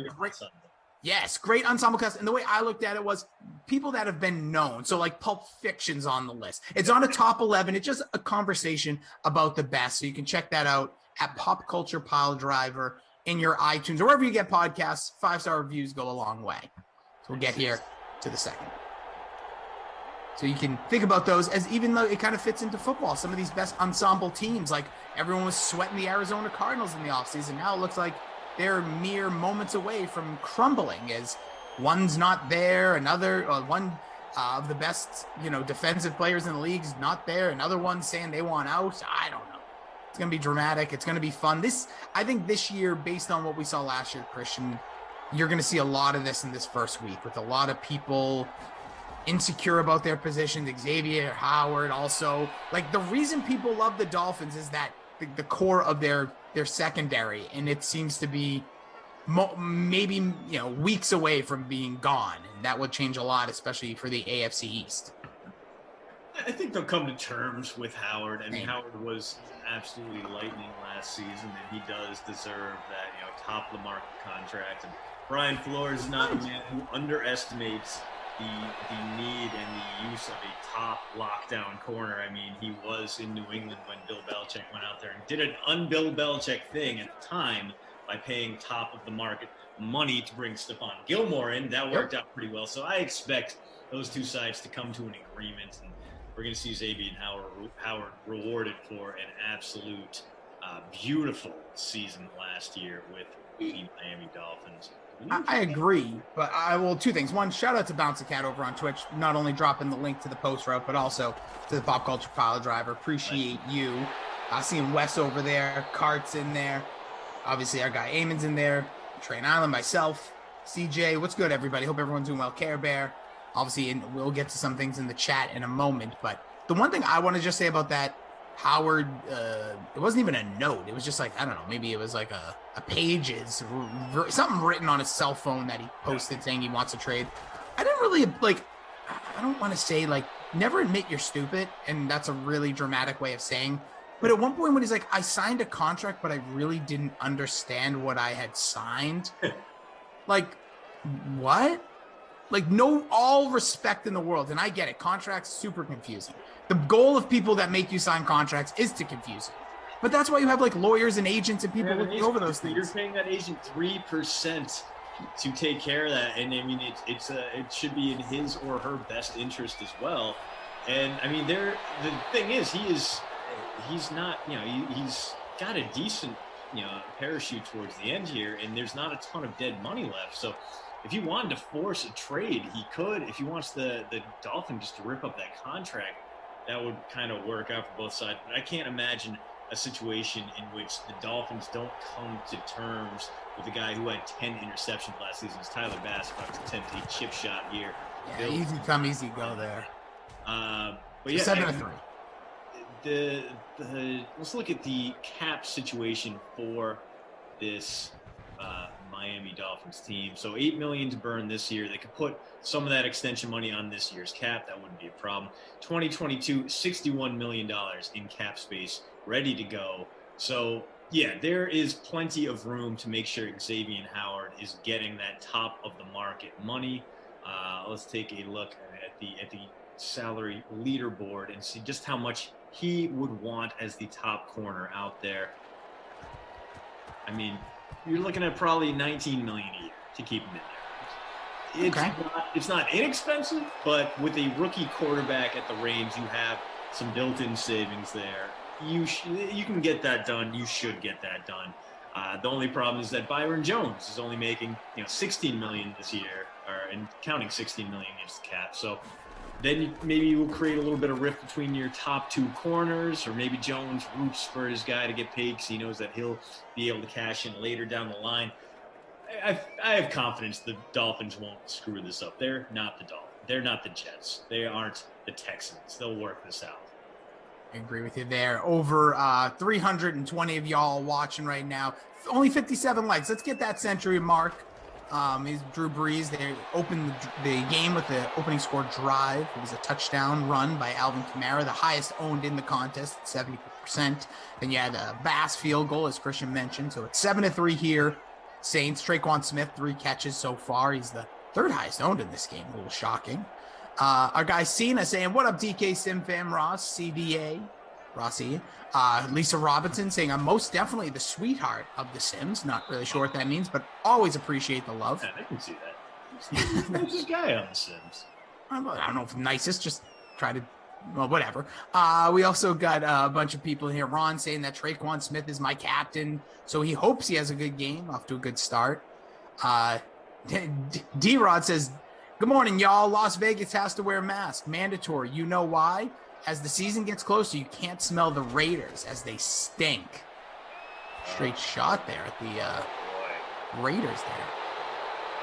great ensemble cast. And the way I looked at it was people that have been known. So like Pulp Fiction's on the list. It's on a top 11. It's just a conversation about the best. So you can check that out at Pop Culture Pile Driver in your iTunes or wherever you get podcasts. 5-star reviews go a long way. So we'll get here to the second. So you can think about those as even though it kind of fits into football. Some of these best ensemble teams, like everyone was sweating the Arizona Cardinals in the offseason. Now it looks like they're mere moments away from crumbling as one's not there, one of the best, defensive players in the league is not there. Another one saying they want out. I don't know. It's going to be dramatic. It's going to be fun. I think this year, based on what we saw last year, Christian, you're going to see a lot of this in this first week with a lot of people insecure about their positions. Xavien Howard also. Like the reason people love the Dolphins is that the core of their secondary, and it seems to be maybe weeks away from being gone, and that would change a lot, especially for the AFC East. I think they'll come to terms with Howard. I mean, Howard was absolutely lightning last season, and he does deserve that top of the market contract. And Brian Flores is not a man who underestimates the need and the use of a top lockdown corner. I mean, he was in New England when Bill Belichick went out there and did an un-Bill Belichick thing at the time by paying top of the market money to bring Stephon Gilmore in. That worked out pretty well. So I expect those two sides to come to an agreement, and we're going to see Xavien Howard rewarded for an absolute beautiful season last year with the Miami Dolphins. I agree, but I will two things. One, shout out to Bounce a Cat over on Twitch, not only dropping the link to the post route, but also to the Pop Culture Pile Driver. Appreciate you. Seeing Wes over there, Cart's in there. Obviously, our guy Eamon's in there. Train Island, myself, CJ. What's good, everybody? Hope everyone's doing well. Care Bear. Obviously, and we'll get to some things in the chat in a moment. But the one thing I want to just say about that, Howard, it wasn't even a note. It was just like, I don't know, maybe it was like a pages, something written on his cell phone that he posted saying he wants to trade. I didn't really, I don't want to say, never admit you're stupid, and that's a really dramatic way of saying. But at one point when he's like, I signed a contract, but I really didn't understand what I had signed. What? No, all respect in the world. And I get it. Contracts, super confusing. The goal of people that make you sign contracts is to confuse you. But that's why you have lawyers and agents and people looking over those things. You're paying that agent 3% to take care of that. And I mean, it should be in his or her best interest as well. And I mean, the thing is, he's not, he's got a decent, parachute towards the end here, and there's not a ton of dead money left. So if he wanted to force a trade, he could. If he wants the Dolphins just to rip up that contract, that would kind of work out for both sides. But I can't imagine a situation in which the Dolphins don't come to terms with a guy who had 10 interceptions last season. It's Tyler Bass about to attempt a chip shot here. Yeah, easy come, easy go there. But yeah, 7-3. Let's look at the cap situation for this Miami Dolphins team. So $8 million to burn this year. They could put some of that extension money on this year's cap. That wouldn't be a problem. 2022, $61 million in cap space ready to go. So yeah, there is plenty of room to make sure Xavien Howard is getting that top of the market money. Let's take a look at the salary leaderboard and see just how much he would want as the top corner out there. I mean, you're looking at probably $19 million a year to keep him in there. It's not inexpensive, but with a rookie quarterback at the reins, you have some built-in savings there. You can get that done. You should get that done. The only problem is that Byron Jones is only making $16 million this year, and counting $16 million against the cap. So then maybe you will create a little bit of rift between your top two corners, or maybe Jones roots for his guy to get paid because he knows that he'll be able to cash in later down the line. I have confidence the Dolphins won't screw this up. They're not the Dolphins. They're not the Jets. They aren't the Texans. They'll work this out. I agree with you there. Over 320 of y'all watching right now. Only 57 likes. Let's get that century mark. Is Drew Brees. They opened the game with the opening score drive. It was a touchdown run by Alvin Kamara, the highest owned in the contest, 70%. Then you had a Bass field goal, as Christian mentioned. So it's 7-3 here. Saints, Traquan Smith, 3 catches so far. He's the third highest owned in this game. A little shocking. Our guy Cena saying, what up, DK Sim Fam Ross, CDA, Rossi. Lisa Robinson saying, I'm most definitely the sweetheart of the Sims. Not really sure what that means, but always appreciate the love. Yeah, I can see that. He's the nicest guy on The Sims. I don't know if nicest, just try to, well, whatever. We also got a bunch of people here. Ron saying that Traquan Smith is my captain, so he hopes he has a good game, off to a good start. D-Rod says, good morning, y'all. Las Vegas has to wear a mask. Mandatory. You know why? As the season gets closer, you can't smell the Raiders as they stink. Straight shot there at the Raiders there.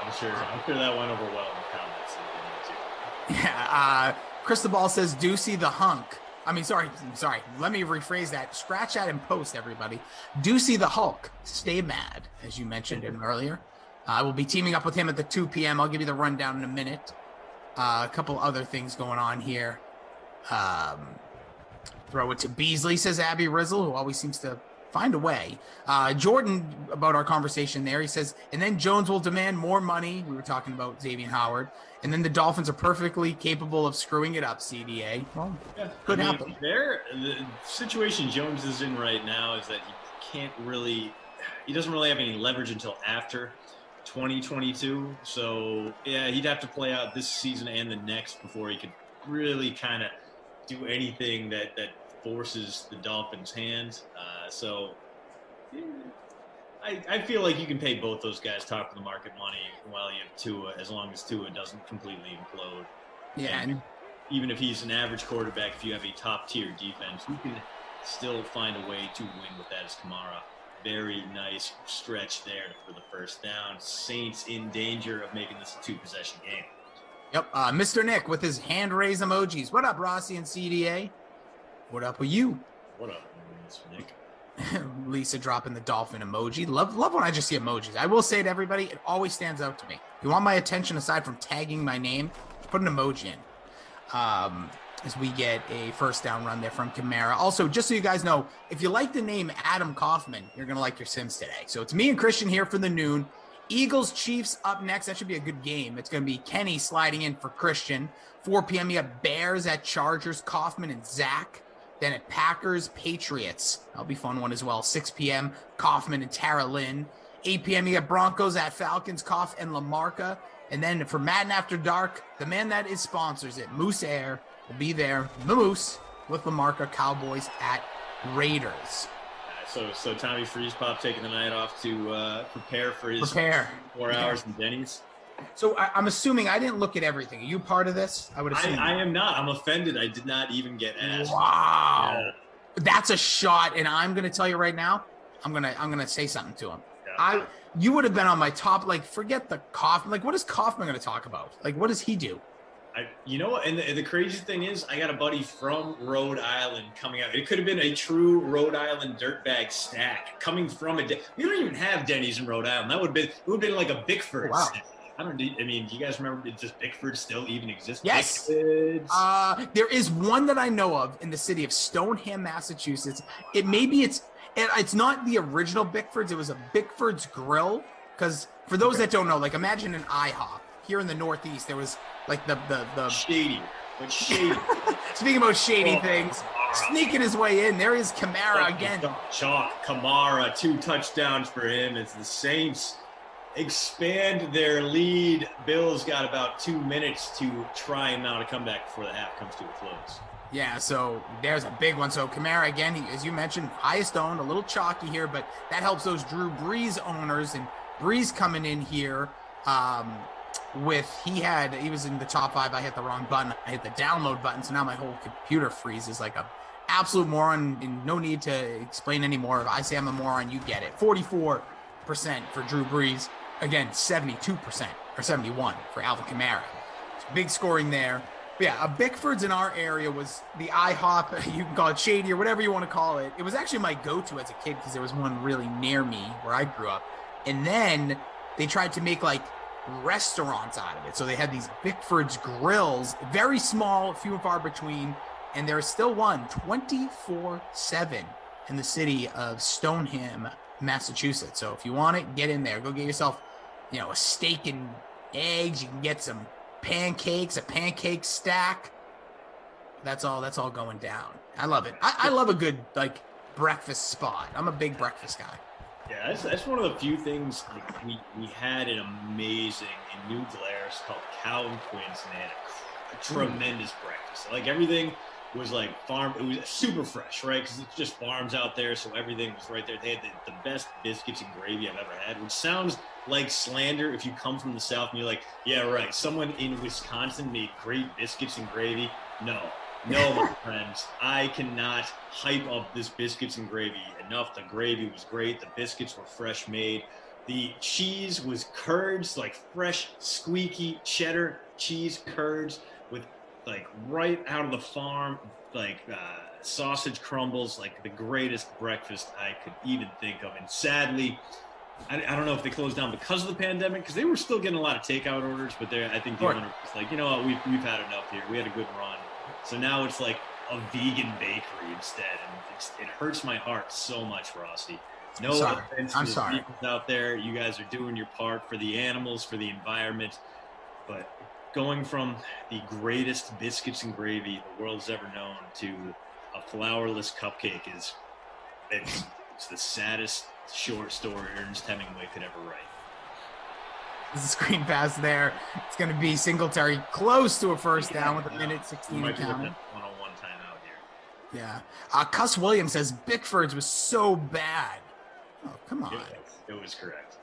I'm sure that went over well in the comments. Yeah. Cristobal says, Deucey the hunk. I mean, sorry. Let me rephrase that. Scratch that in post, everybody. Deucey the Hulk. Stay mad, as you mentioned him earlier. I will be teaming up with him at the 2 p.m. I'll give you the rundown in a minute. A couple other things going on here. Throw it to Beasley, says Abby Rizzle, who always seems to find a way. Jordan, about our conversation there, he says, and then Jones will demand more money. We were talking about Xavien Howard. And then the Dolphins are perfectly capable of screwing it up, CDA. Well, could happen. The situation Jones is in right now is that he doesn't really have any leverage until after 2022. So, yeah, he'd have to play out this season and the next before he could really kind of do anything that forces the Dolphins' hand. I feel like you can pay both those guys top of the market money while you have Tua, as long as Tua doesn't completely implode. Yeah. And even if he's an average quarterback, if you have a top-tier defense, you can still find a way to win with that as Kamara. Very nice stretch there for the first down. Saints in danger of making this a 2-possession game. Yep. Mr. Nick with his hand raise emojis. What up, Rossi and CDA? What up with you? What up, Mr. Nick? Lisa dropping the dolphin emoji. Love when I just see emojis. I will say to everybody, it always stands out to me. If you want my attention aside from tagging my name, just put an emoji in. As we get a first down run there from Kamara. Also, just so you guys know, if you like the name Adam Kaufman, you're going to like your Sims today. So it's me and Christian here for the noon. Eagles Chiefs up next. That should be a good game. It's going to be Kenny sliding in for Christian. 4 p.m. you have Bears at Chargers, Kaufman and Zach. Then at Packers Patriots. That'll be a fun one as well. 6 p.m. Kaufman and Tara Lynn. 8 p.m. you got Broncos at Falcons, Koff and Lamarca. And then for Madden After Dark, the man that sponsors it, Moose Air, will be there. The Moose with Lamarca, Cowboys at Raiders. So Tommy Freeze Pop taking the night off to prepare for his 4 hours in Denny's. So I'm assuming I didn't look at everything. Are you part of this? I would assume. I am not. I'm offended. I did not even get asked. Wow. Yeah. That's a shot. And I'm going to tell you right now, I'm going to say something to him. Yeah. You would have been on my top, like, forget the Kaufman. Like, what is Kaufman going to talk about? Like, what does he do? You know what? And the crazy thing is, I got a buddy from Rhode Island coming out. It could have been a true Rhode Island dirtbag stack coming from we don't even have Denny's in Rhode Island. It would have been like a Bickford. Wow. Stack. Do you guys remember, does Bickford still even exist? Yes. There is one that I know of in the city of Stoneham, Massachusetts. It's not the original Bickford's. It was a Bickford's Grill. Because for those that don't know, like, imagine an IHOP here in the Northeast. There was like the shady, but shady. Speaking about shady things, sneaking his way in. There is Kamara again. Chalk Kamara, 2 touchdowns for him. As the Saints expand their lead. Bills got about 2 minutes to try and mount a comeback before the half comes to a close. Yeah, so there's a big one. So Kamara, again, as you mentioned, highest owned, a little chalky here, but that helps those Drew Brees owners. And Brees coming in here. he was in the top 5. I hit the wrong button. I hit the download button. So now my whole computer freezes like a absolute moron, and no need to explain anymore. If I say I'm a moron, you get it. 44% for Drew Brees. Again, 72% or 71 for Alvin Kamara. So big scoring there. But yeah, Bickford's in our area was the IHOP. You can call it shady or whatever you want to call it. It was actually my go-to as a kid because there was one really near me where I grew up. And then they tried to make like restaurants out of it. So they had these Bickford's grills, very small, few and far between. And there's still one 24/7 in the city of Stoneham, Massachusetts. So if you want it, get in there. Go get yourself, a steak and eggs. You can get some pancakes, a pancake stack. That's all going down. I love it. I love a good breakfast spot. I'm a big breakfast guy. Yeah, that's one of the few things we had an amazing in New Glarus called Cow and Quinn's, and they had a tremendous breakfast. Like everything was like farm. It was super fresh, right? Because it's just farms out there, so everything was right there. They had the best biscuits and gravy I've ever had, which sounds like slander if you come from the South and you're like, yeah, right. Someone in Wisconsin made great biscuits and gravy. No, my friends. I cannot hype up this biscuits and gravy enough. The gravy was great. The biscuits were fresh made. The cheese was curds, like fresh, squeaky cheddar cheese curds with right out of the farm, sausage crumbles, like the greatest breakfast I could even think of. And sadly, I don't know if they closed down because of the pandemic, because they were still getting a lot of takeout orders, but I think the owner was like, you know what, we've had enough here. We had a good run. So now it's like a vegan bakery instead. And it hurts my heart so much, Rossi. No offense to the vegans out there. You guys are doing your part for the animals, for the environment. But going from the greatest biscuits and gravy the world's ever known to a flourless cupcake it's the saddest short story Ernest Hemingway could ever write. There's a screen pass there. It's going to be Singletary close to a first down with a minute 16 to count. One-on-one timeout here. Yeah. Cuss Williams says Bickford's was so bad. Oh, come on. It was correct.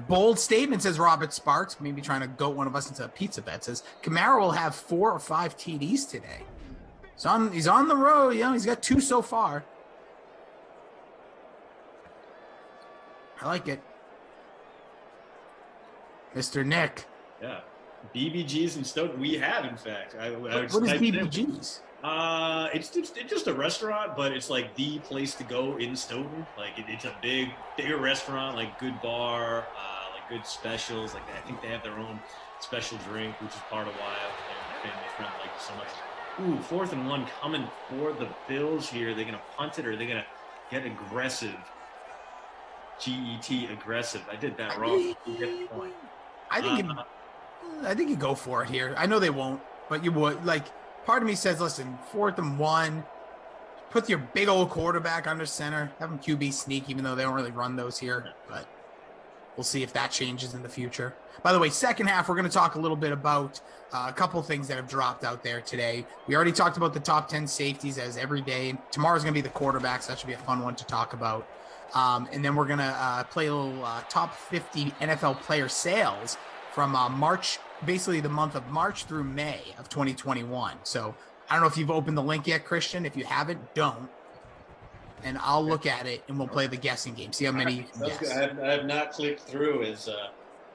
Bold statement, says Robert Sparks, maybe trying to goat one of us into a pizza bet, says Kamara will have 4 or 5 TDs today. He's on the road. He's got 2 so far. I like it. Mr. Nick. Yeah. BBGs and stuff we have, in fact. What is BBGs? It's just a restaurant, but it's like the place to go in Stoughton. Like it's a bigger restaurant, like good bar, like good specials. Like I think they have their own special drink, which is part of why my family friend liked it so much. Ooh, 4th and 1 coming for the Bills here. They're gonna punt it or they're gonna get aggressive. GET aggressive. I did that wrong. You get the point. I think you go for it here. I know they won't, but you would. Part of me says, listen, 4th and 1, put your big old quarterback under center, have him QB sneak, even though they don't really run those here, but we'll see if that changes in the future. By the way, second half, we're going to talk a little bit about a couple things that have dropped out there today. We already talked about the top 10 safeties as every day. Tomorrow's going to be the quarterbacks. That should be a fun one to talk about. And then we're going to play a little top 50 NFL player sales from March, basically the month of March through May of 2021. So I don't know if you've opened the link yet, Christian. If you haven't, don't. And I'll look at it and we'll play the guessing game. See how many you can guess. I have not clicked through as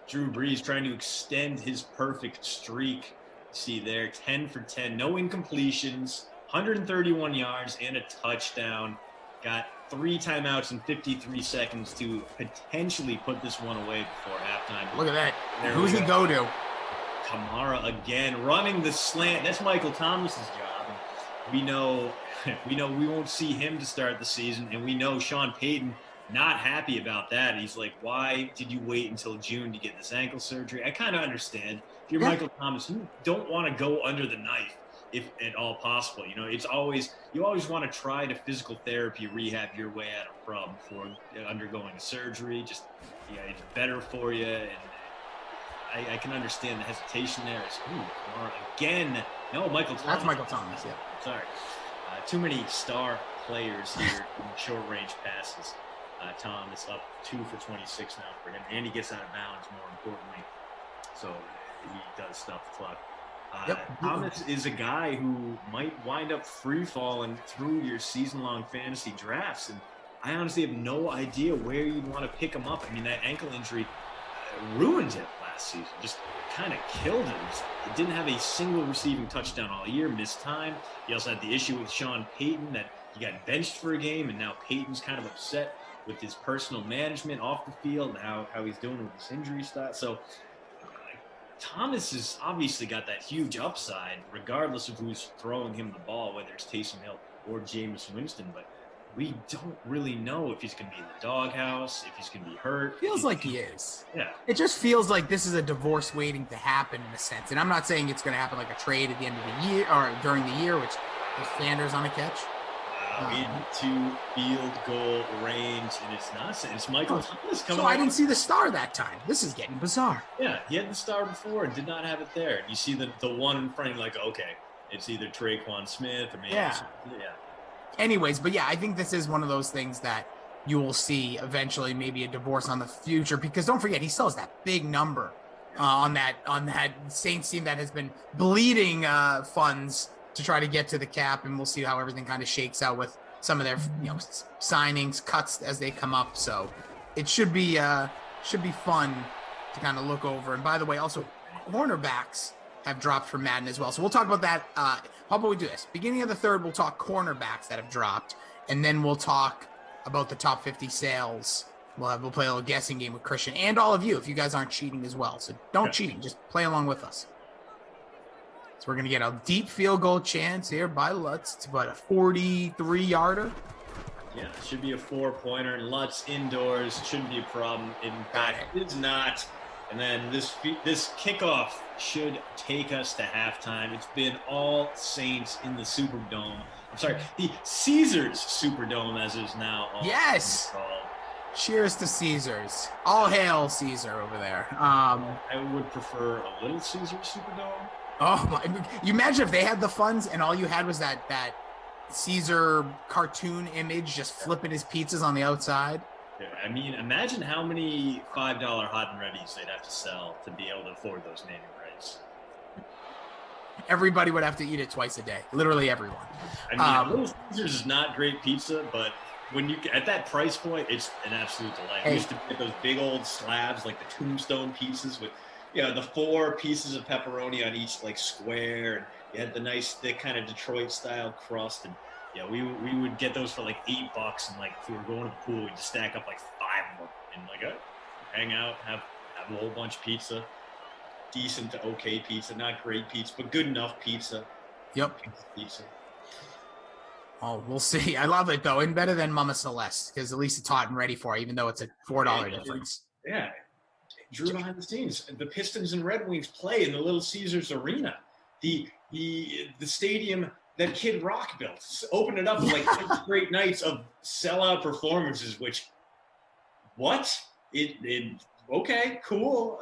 Drew Brees trying to extend his perfect streak. See there, 10 for 10, no incompletions, 131 yards and a touchdown. Got 3 timeouts in 53 seconds to potentially put this one away before halftime. Look at that. Who's he go to? Kamara again, running the slant. That's Michael Thomas's job. We know we won't see him to start the season, and we know Sean Payton not happy about that. He's like, why did you wait until June to get this ankle surgery? I kind of understand. If you're Michael Thomas, you don't want to go under the knife if at all possible. You always want to try to physical therapy rehab your way out of problem before undergoing surgery. Just it's better for you, and I can understand the hesitation there. Kamara again. No, Michael Thomas. That's Michael Thomas, yeah. Sorry. Too many star players here in short-range passes. Tom is up 2 for 26 now for him, and he gets out of bounds, more importantly. so he does stuff the clock. Yep. Thomas is a guy who might wind up free falling through your season-long fantasy drafts, and I honestly have no idea where you'd want to pick him up. I mean, that ankle injury ruined him last season, just kind of killed him. He didn't have a single receiving touchdown all year, missed time. He also had the issue with Sean Payton that he got benched for a game, and now Payton's kind of upset with his personal management off the field and how he's doing with his injury style. So Thomas has obviously got that huge upside, regardless of who's throwing him the ball, whether it's Taysom Hill or Jameis Winston. But we don't really know if he's going to be in the doghouse, if he's going to be hurt. Feels like he is. Yeah. It just feels like this is a divorce waiting to happen in a sense. And I'm not saying it's going to happen like a trade at the end of the year or during the year, which is Sanders on a catch. Into field goal range, and it's nonsense. It's Michael Thomas coming. So I didn't see the star that time. This is getting bizarre. Yeah, he had the star before and did not have it there. You see the one in front of you, like, okay, it's either Traquan Smith or maybe. Yeah. Yeah. Anyways, but yeah, I think this is one of those things that you will see eventually, maybe a divorce on the future, because don't forget, he still has that big number on that Saints team that has been bleeding funds to try to get to the cap, and we'll see how everything kind of shakes out with some of their signings, cuts as they come up. So it should be fun to kind of look over. And by the way, also cornerbacks have dropped from Madden as well. So we'll talk about that. How about we do this? Beginning of the third, we'll talk cornerbacks that have dropped, and then we'll talk about the top 50 sales. We'll play a little guessing game with Christian and all of you if you guys aren't cheating as well. So don't cheating, just play along with us. So we're going to get a deep field goal chance here by Lutz. It's about a 43-yarder. Yeah, it should be a 4-pointer, and Lutz indoors shouldn't be a problem. In fact, it's not. And then this kickoff should take us to halftime. It's been all Saints in the Superdome. I'm sorry, the Caesars Superdome, as it is now. Yes. Called. Cheers to Caesars. All hail Caesar over there. I would prefer a Little Caesars Superdome. Oh my! You imagine if they had the funds and all you had was that Caesar cartoon image just flipping his pizzas on the outside. Yeah, I mean, imagine how many $5 hot and readies they'd have to sell to be able to afford those naming rights. Everybody would have to eat it twice a day. Literally everyone. I mean, Little Caesars is not great pizza, but when you at that price point, it's an absolute delight. We used to get those big old slabs, like the Tombstone pieces with, the 4 pieces of pepperoni on each like square, and you had the nice thick kind of Detroit style crust, and we would get those for like $8, and like if we were going to the pool, we'd just stack up like 5 of them and like hang out, have a whole bunch of pizza, decent to okay pizza, not great pizza, but good enough pizza. Yep. Pizza. Oh, we'll see. I love it though, and better than Mama Celeste because at least it's hot and ready for it, even though it's a $4 difference. Yeah. Drew behind the scenes. The Pistons and Red Wings play in the Little Caesars Arena. The stadium that Kid Rock built. Opened it up with like 6 straight nights of sellout performances, which okay, cool.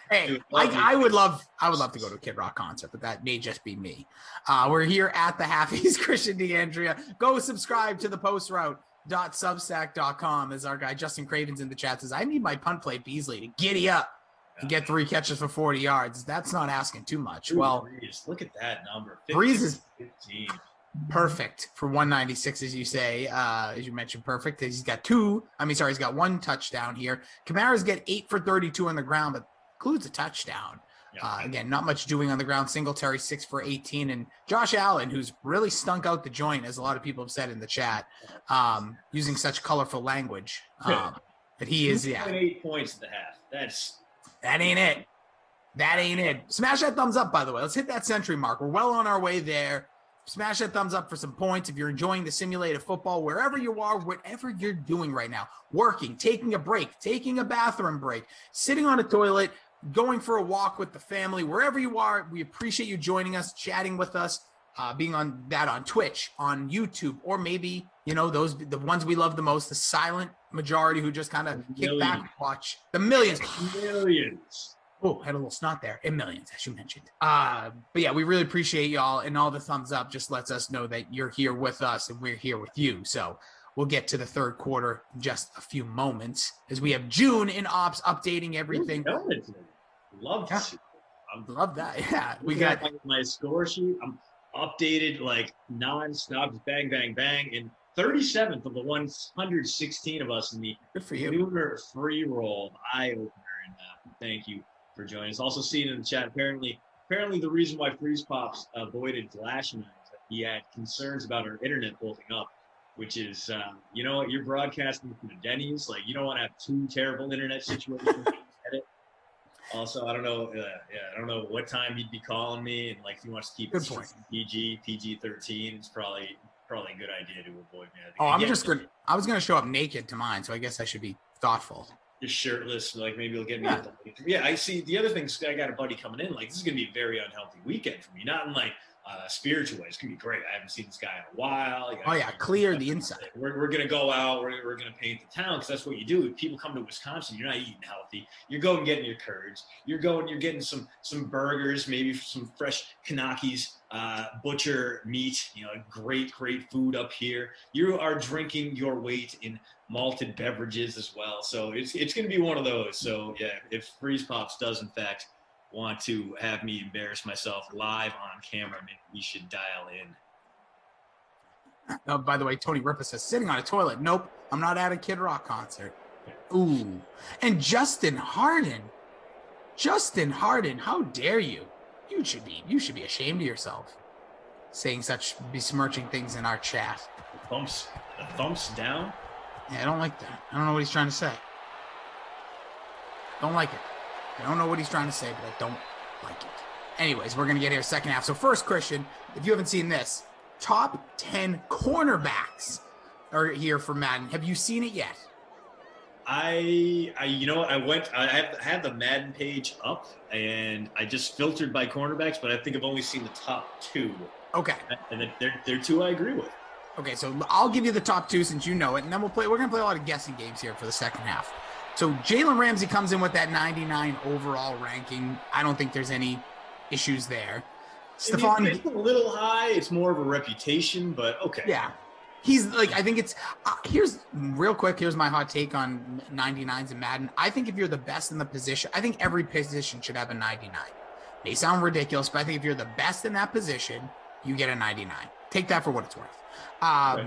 Hey, I would love to go to a Kid Rock concert, but that may just be me. We're here at the Halfies. Christian D'Andrea. Go subscribe to the postrute.substack.com as our guy Justin Craven's in the chat says, I need my punt play Beasley to giddy up and get 3 catches for 40 yards. That's not asking too much. Well, look at that number. Breeze is 15. Perfect for 196, as you say, as you mentioned, perfect. He's got 1 touchdown here. Kamara's get 8 for 32 on the ground, but includes a touchdown. Again, not much doing on the ground. Singletary 6 for 18, and Josh Allen, who's really stunk out the joint, as a lot of people have said in the chat, using such colorful language. But he is, 8 points at the half. That ain't it. That ain't it. Smash that thumbs up, by the way. Let's hit that century mark. We're well on our way there. Smash that thumbs up for some points if you're enjoying the simulated football, wherever you are, whatever you're doing right now, working, taking a break, taking a bathroom break, sitting on a toilet, going for a walk with the family, wherever you are. We appreciate you joining us, chatting with us, being on Twitch, on YouTube, or maybe, the ones we love the most, the silent majority who just kind of kick back and watch. The millions. Oh, had a little snot there. In millions, as you mentioned. But yeah, we really appreciate y'all, and all the thumbs up just lets us know that you're here with us and we're here with you. So We'll get to the third quarter in just a few moments as we have June in ops updating everything. Love to see. Love that. Yeah, we got my score sheet. I'm updated like non-stop, just bang, bang, bang. And 37th of the 116 of us in the Good for you. Lunar free roll eye opener. And thank you for joining us. Also seen in the chat, apparently the reason why Freeze Pops avoided Glash Nine is that he had concerns about our internet holding up, which is, you know what, you're broadcasting from the Denny's. Like, you don't want to have two terrible internet situations. Also, I don't know what time he'd be calling me, and like if he wants to keep it PG-13, it's probably a good idea to avoid me. I was gonna show up naked to mine, so I guess I should be thoughtful. Just shirtless, like maybe he'll get me. Yeah, I see. The other thing, I got a buddy coming in. Like, this is gonna be a very unhealthy weekend for me. Not in like spiritual way. It's gonna be great. I haven't seen this guy in a while. Clear the inside. We're gonna go out. We're gonna paint the town because that's what you do. If people come to Wisconsin, you're not eating healthy. You're going getting your curds. You're getting some burgers, maybe some fresh Kanaki's butcher meat. You know, great food up here. You are drinking your weight in malted beverages as well. So it's gonna be one of those. So yeah, if Freeze Pops does in fact want to have me embarrass myself live on camera, maybe we should dial in. Oh, by the way, Tony Rippa says, sitting on a toilet. Nope, I'm not at a Kid Rock concert. Ooh. And Justin Harden, how dare you? You should be ashamed of yourself. Saying such besmirching things in our chat. The thumbs down? Yeah, I don't like that. I don't know what he's trying to say. Don't like it. I don't know what he's trying to say, but I don't like it. Anyways, we're going to get here second half. So first, Christian, if you haven't seen this, top 10 cornerbacks are here for Madden. Have you seen it yet? You know what? I had the Madden page up, and I just filtered by cornerbacks, but I think I've only seen the top 2. Okay. And they're 2 I agree with. Okay, so I'll give you the top 2 since you know it, and then we're going to play a lot of guessing games here for the second half. So Jalen Ramsey comes in with that 99 overall ranking. I don't think there's any issues there. Stephon, it's a little high. It's more of a reputation, but okay. Yeah. He's like, I think it's, here's my hot take on 99s in Madden. I think if you're the best in the position, I think every position should have a 99. May sound ridiculous, but I think if you're the best in that position, you get a 99. Take that for what it's worth. Right.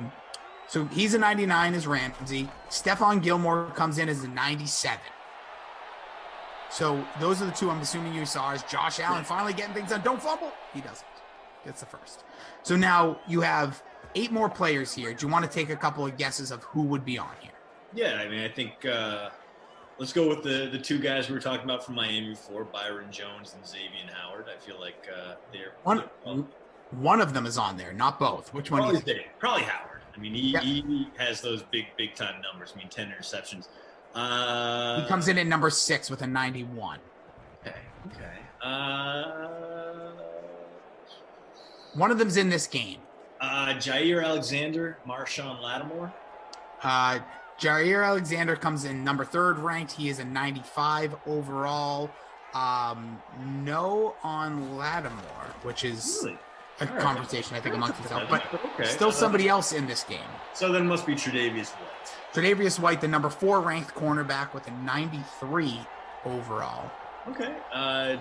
So he's a 99 as Ramsey. Stephon Gilmore comes in as a 97. So those are the 2 I'm assuming you saw. Is Josh Allen finally getting things done? Don't fumble. He doesn't. Gets the first. So now you have 8 more players here. Do you want to take a couple of guesses of who would be on here? Yeah, I mean, I think let's go with the 2 guys we were talking about from Miami before, Byron Jones and Xavien Howard. I feel like they're one of them is on there, not both. Which one? Probably Howard. I mean, he has those big time numbers. I mean, 10 interceptions. He comes in at number 6 with a 91. Okay. One of them's in this game. Jair Alexander, Marshawn Lattimore. Jair Alexander comes in number 3rd ranked. He is a 95 overall. No on Lattimore, which is really? A conversation, I think, amongst himself. But still somebody else in this game. So then must be Tre'Davious White. Tre'Davious White, the number 4 ranked cornerback with a 93 overall. Okay.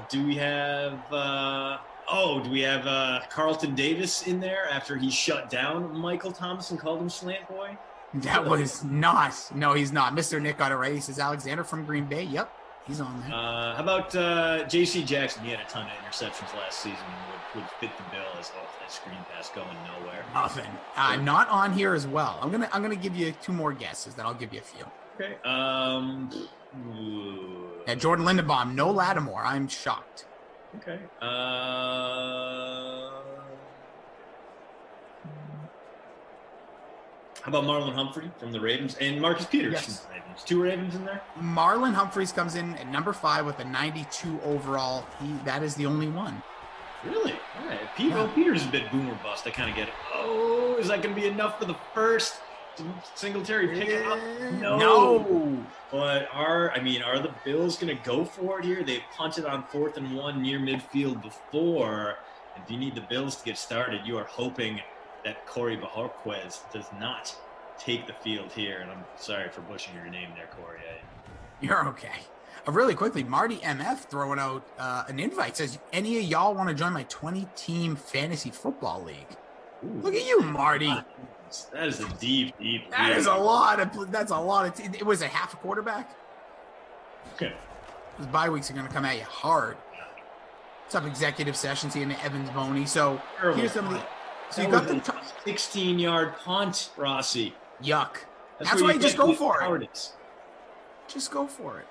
Do we have Carlton Davis in there after he shut down Michael Thomas and called him Slant Boy? That was not. No, he's not. Mr. Nick got it right. He says Alexander from Green Bay. Yep, he's on there. How about J.C. Jackson? He had a ton of interceptions last season and would fit the bill as that screen pass going nowhere. Nothing. Not on here as well. I'm gonna give you 2 more guesses. Then I'll give you a few. Okay. Yeah, Jordan Lindenbaum, no Lattimore. I'm shocked. Okay. How about Marlon Humphrey from the Ravens and Marcus Peters from the Ravens? 2 Ravens in there? Marlon Humphreys comes in at number 5 with a 92 overall. That is the only one. Really? All right. Peters is a bit boomer bust. I kind of get it. Oh, is that going to be enough for the first? Singletary pick it up? No. But are the Bills going to go for it here? They've punted on 4th and 1 near midfield before. If you need the Bills to get started, you are hoping that Corey Bajorquez does not take the field here. And I'm sorry for butchering your name there, Corey. You're okay. Really quickly, Marty MF throwing out an invite, says, any of y'all want to join my 20-team fantasy football league? Ooh, look at you, Marty. That is a deep. That is a lot of. That's a lot of. It was a half a quarterback. Okay. Those bye weeks are going to come at you hard. What's up, executive sessions here in Evans Boney? So here's some of the. So you got the 16-yard punt, Rossi. Yuck. That's why you just go for it. Just go for it.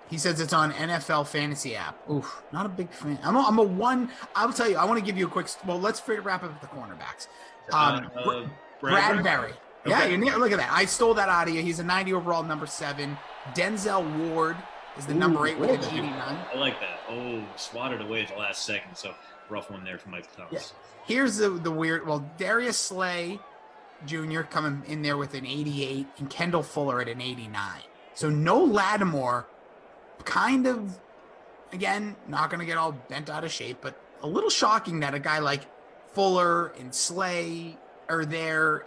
He says it's on NFL fantasy app. Oof, not a big fan. I'm a one. I'll tell you. I want to give you a quick. Well, let's wrap up the cornerbacks. Bradbury. Okay. Yeah, you're near. Look at that. I stole that out of you. He's a 90 overall, number 7. Denzel Ward is the number 8 with an 89. I like that. Oh, swatted away at the last second. So rough one there for Mike Thomas. Yeah. Here's the weird. Well, Darius Slay Jr. coming in there with an 88 and Kendall Fuller at an 89. So no Lattimore. Kind of, again, not going to get all bent out of shape, but a little shocking that a guy like Fuller and Slay are there.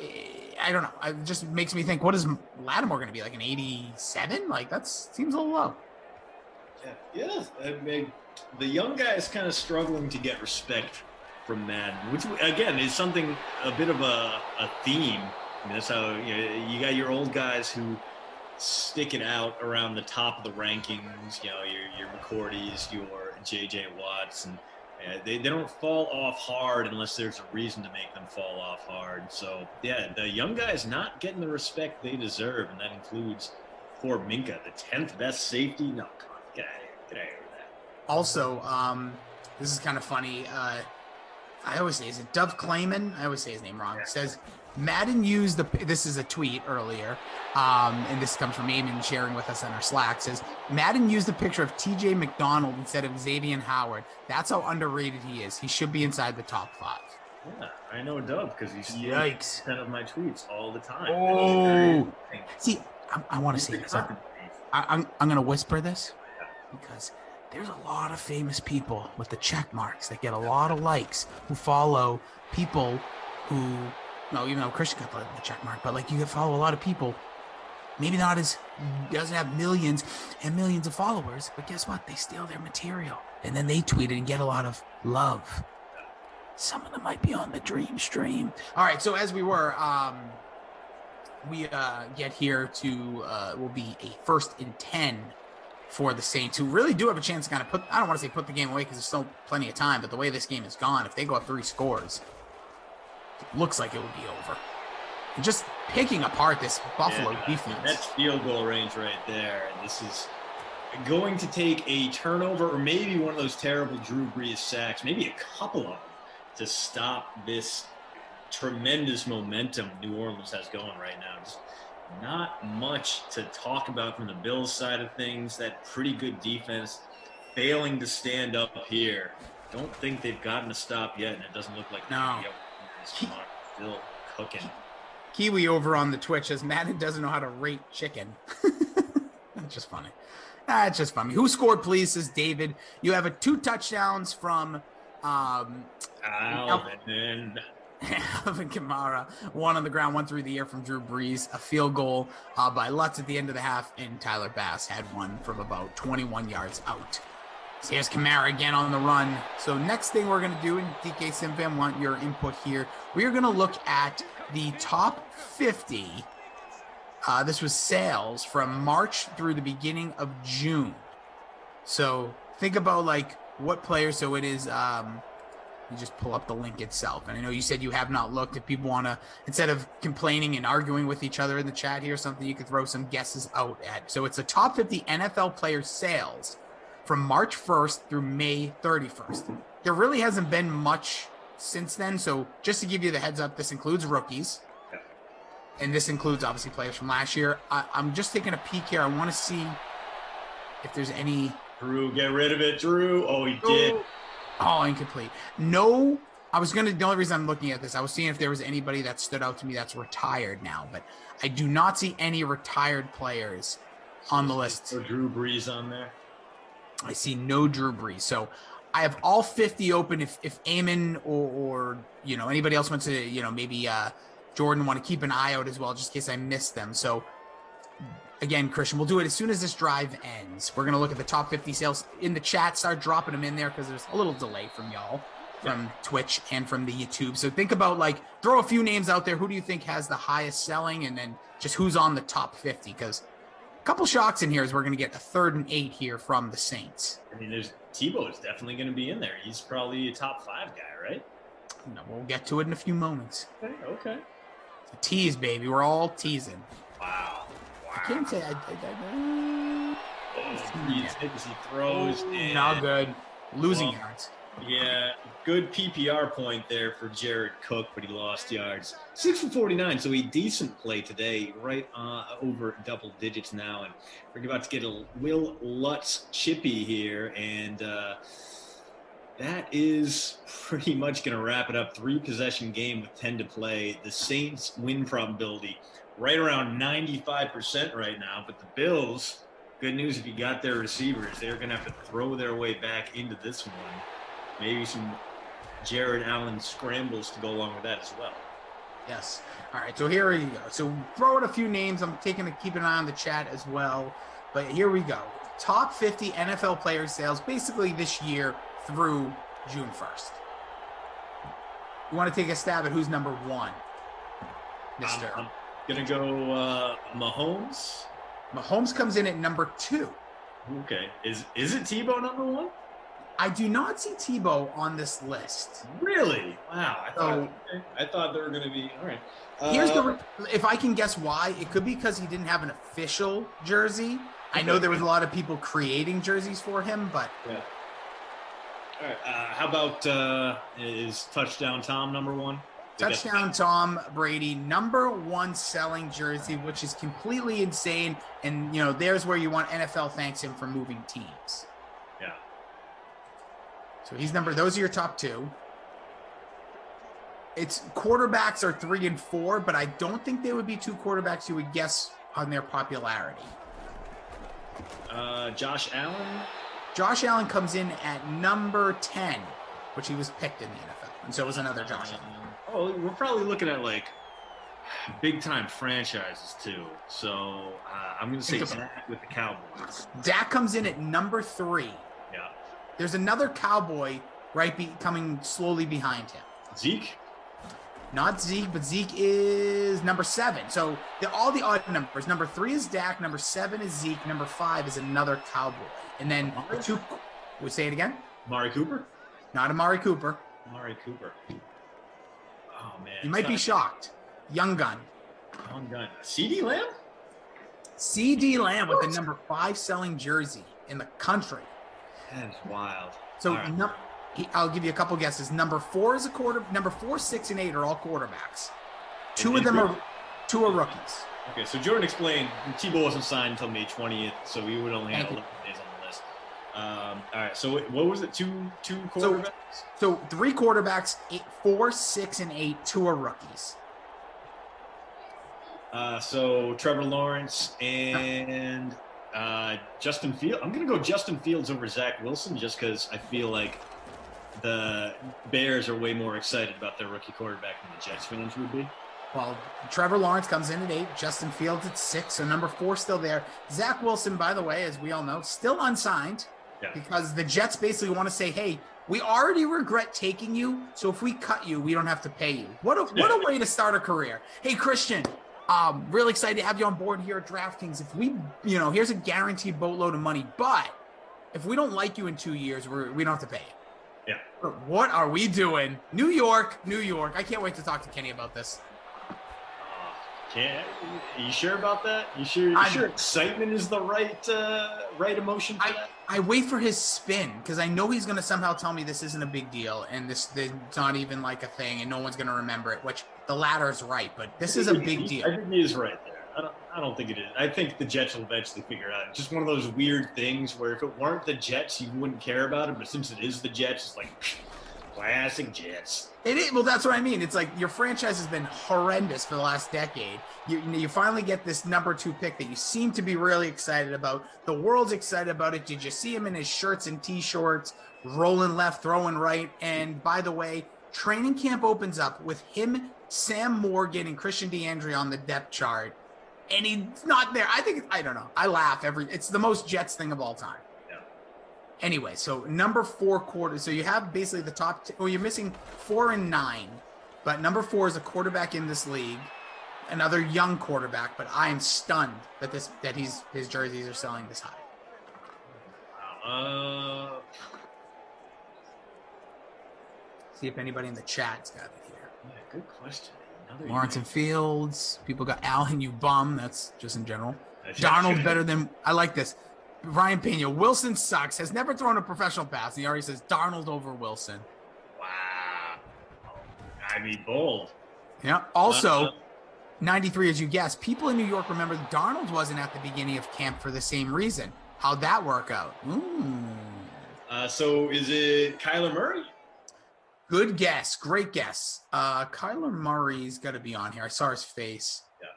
I don't know. It just makes me think, what is Lattimore going to be, like an 87? Like, that seems a little low. Yeah. I mean, the young guy is kind of struggling to get respect from Madden, which, again, is something, a bit of a theme. I mean, that's how, you got your old guys who stick it out around the top of the rankings, your McCourties, your JJ Watts, and they don't fall off hard unless there's a reason to make them fall off hard. So yeah, the young guys not getting the respect they deserve, and that includes poor Minka, the 10th best safety. No, come on, get out of here with that. Also, this is kind of funny. I always say, is it Dove Clayman? I always say his name wrong. It says Madden used this is a tweet earlier, and this comes from Eamon sharing with us on our Slack. Says Madden used a picture of TJ McDonald instead of Xavien Howard. That's how underrated he is. He should be inside the top 5. Yeah, I know Dove because he's yikes 10 of my tweets all the time. Oh, see, I want to say this. I'm going to whisper this because there's a lot of famous people with the check marks that get a lot of likes who follow people who. No, even though Christian got the check mark, but like you follow a lot of people, maybe doesn't have millions and millions of followers, but guess what? They steal their material and then they tweet it and get a lot of love. Some of them might be on the dream stream. All right, so as we were, we get here to will be a 1st and 10 for the Saints, who really do have a chance to kind of I don't want to say put the game away because there's still plenty of time, but the way this game is gone, if they go up 3 scores, it looks like it would be over. And just picking apart this Buffalo defense. That's field goal range right there. And this is going to take a turnover or maybe one of those terrible Drew Brees sacks, maybe a couple of them, to stop this tremendous momentum New Orleans has going right now. Just not much to talk about from the Bills side of things. That pretty good defense failing to stand up here. Don't think they've gotten a stop yet, and it doesn't look like still cooking. Kiwi over on the Twitch says Madden doesn't know how to rate chicken. That's just funny. That's just funny. Who scored, please? Says David. You have 2 touchdowns from Alvin Kamara. 1 on the ground, 1 through the air from Drew Brees. A field goal by Lutz at the end of the half, and Tyler Bass had 1 from about 21 yards out. So here's Kamara again on the run. So next thing we're going to do, and DK Simfam, want your input here. We are going to look at the top 50. This was sales from March through the beginning of June. So think about like what players. So it is, you just pull up the link itself. And I know you said you have not looked. If people want to, instead of complaining and arguing with each other in the chat here, something you could throw some guesses out at. So it's the top 50 NFL player sales from March 1st through May 31st. There really hasn't been much since then. So just to give you the heads up, this includes rookies. And this includes obviously players from last year. I'm just taking a peek here. I want to see if there's any. Drew, get rid of it, Drew. Oh, he did. Oh, incomplete. No, the only reason I'm looking at this, I was seeing if there was anybody that stood out to me that's retired now, but I do not see any retired players on the list. So Drew Brees on there? I see no Drew Brees. So I have all 50 open. If Eamon or anybody else wants to, maybe Jordan want to keep an eye out as well, just in case I missed them. So again, Christian, we'll do it as soon as this drive ends. We're going to look at the top 50 sales in the chat, start dropping them in there because there's a little delay from y'all, from Twitch and from the YouTube. So think about, like, throw a few names out there. Who do you think has the highest selling? And then just who's on the top 50? Because a couple shocks in here is we're going to get a 3rd and 8 here from the Saints. I mean, Tebow is definitely going to be in there. He's probably a top 5 guy, right? No, we'll get to it in a few moments. Okay. It's a tease, baby. We're all teasing. Wow. I can't say He throws in. Not good. Losing yards. Yeah, good PPR point there for Jared Cook, but he lost yards. 6 for 49, so a decent play today, right over double digits now. And we're about to get a Will Lutz chippy here, and that is pretty much going to wrap it up. 3-possession game with 10 to play. The Saints win probability right around 95% right now, but the Bills, good news if you got their receivers, they're going to have to throw their way back into this one. Maybe some Jared Allen scrambles to go along with that as well. Yes. All right, so here you go. So throw out a few names. I'm keep an eye on the chat as well. But here we go. Top 50 NFL player sales basically this year through June 1st. You want to take a stab at who's number 1, mister? I'm going to go Mahomes. Mahomes comes in at number 2. Okay. Is it Tebow number 1? I do not see Tebow on this list. Really? Wow. I thought they were going to be all right. Here's if I can guess why, it could be because he didn't have an official jersey. I know there was a lot of people creating jerseys for him, but yeah. All right. How about is Touchdown Tom number 1? Touchdown Tom Brady, number 1 selling jersey, which is completely insane. And there's where you want NFL thanks him for moving teams. Yeah. So he's those are your top 2. It's quarterbacks are 3 and 4, but I don't think they would be 2 quarterbacks you would guess on their popularity. Josh Allen. Josh Allen comes in at number 10, which he was picked in the NFL. And so was another Josh Allen. We're probably looking at like big time franchises too. So I'm going to say Dak with the Cowboys. Dak comes in at number 3. Yeah. There's another Cowboy coming slowly behind him. Zeke? Not Zeke, but Zeke is number 7. So all the odd numbers. Number 3 is Dak. Number 7 is Zeke. Number 5 is another Cowboy. And then the 2. We say it again? Amari Cooper? Not Amari Cooper. Amari Cooper. Oh, man. You might be shocked. Young gun. Young gun. CD Lamb? CD Lamb with the number 5 selling jersey in the country. That is wild. So I'll give you a couple guesses. Number 4 is a quarter. Number 4, 6, and 8 are all quarterbacks. 2 of them are rookies. Okay, so Jordan explained Tebow wasn't signed until May 20th, so we would only have 11 days on the list. All right, so what was it? Two quarterbacks? So 3 quarterbacks, 4, 6, and 8. 2 are rookies. So Trevor Lawrence and Justin Fields. I'm going to go Justin Fields over Zach Wilson just because I feel like the Bears are way more excited about their rookie quarterback than the Jets fans would be. Well, Trevor Lawrence comes in at 8. Justin Fields at 6. So number 4 still there. Zach Wilson, by the way, as we all know, still unsigned because the Jets basically want to say, hey, we already regret taking you. So if we cut you, we don't have to pay you. What a way to start a career. Hey, Christian, really excited to have you on board here at DraftKings. If we, here's a guaranteed boatload of money, but if we don't like you in 2 years, we don't have to pay you. Yeah. What are we doing? New York. I can't wait to talk to Kenny about this. Are you sure about that? You sure excitement is the right emotion for that? I wait for his spin because I know he's going to somehow tell me this isn't a big deal and it's not even like a thing and no one's going to remember it, which the latter is right, but this is a big deal. I think he is right there. I don't think it is. I think the Jets will eventually figure it out. It's just one of those weird things where if it weren't the Jets, you wouldn't care about it, but since it is the Jets, it's like classic Jets. It is. Well, that's what I mean. It's like your franchise has been horrendous for the last decade. You finally get this number 2 pick that you seem to be really excited about. The world's excited about it. Did you see him in his shirts and T-shirts, rolling left, throwing right? And by the way, Training camp opens up with him, Sam Morgan, and Christian DeAndre on the depth chart, and he's not there. I don't know. I laugh it's the most Jets thing of all time. Yeah. Anyway, so number 4 quarter. So you have basically the top. You're missing 4 and 9, but number 4 is a quarterback in this league, another young quarterback. But I am stunned that his jerseys are selling this high. See if anybody in the chat's got it here. Yeah, good question. Lawrence and Fields. People got Allen, you bum. That's just in general. Darnold's better than. I like this. Ryan Pena. Wilson sucks. Has never thrown a professional pass. And he already says Darnold over Wilson. Wow. I mean, bold. Yeah. Also, 93, as you guessed, people in New York remember Darnold wasn't at the beginning of camp for the same reason. How'd that work out? So is it Kyler Murray? Good guess. Great guess. Kyler Murray's got to be on here. I saw his face. Yeah.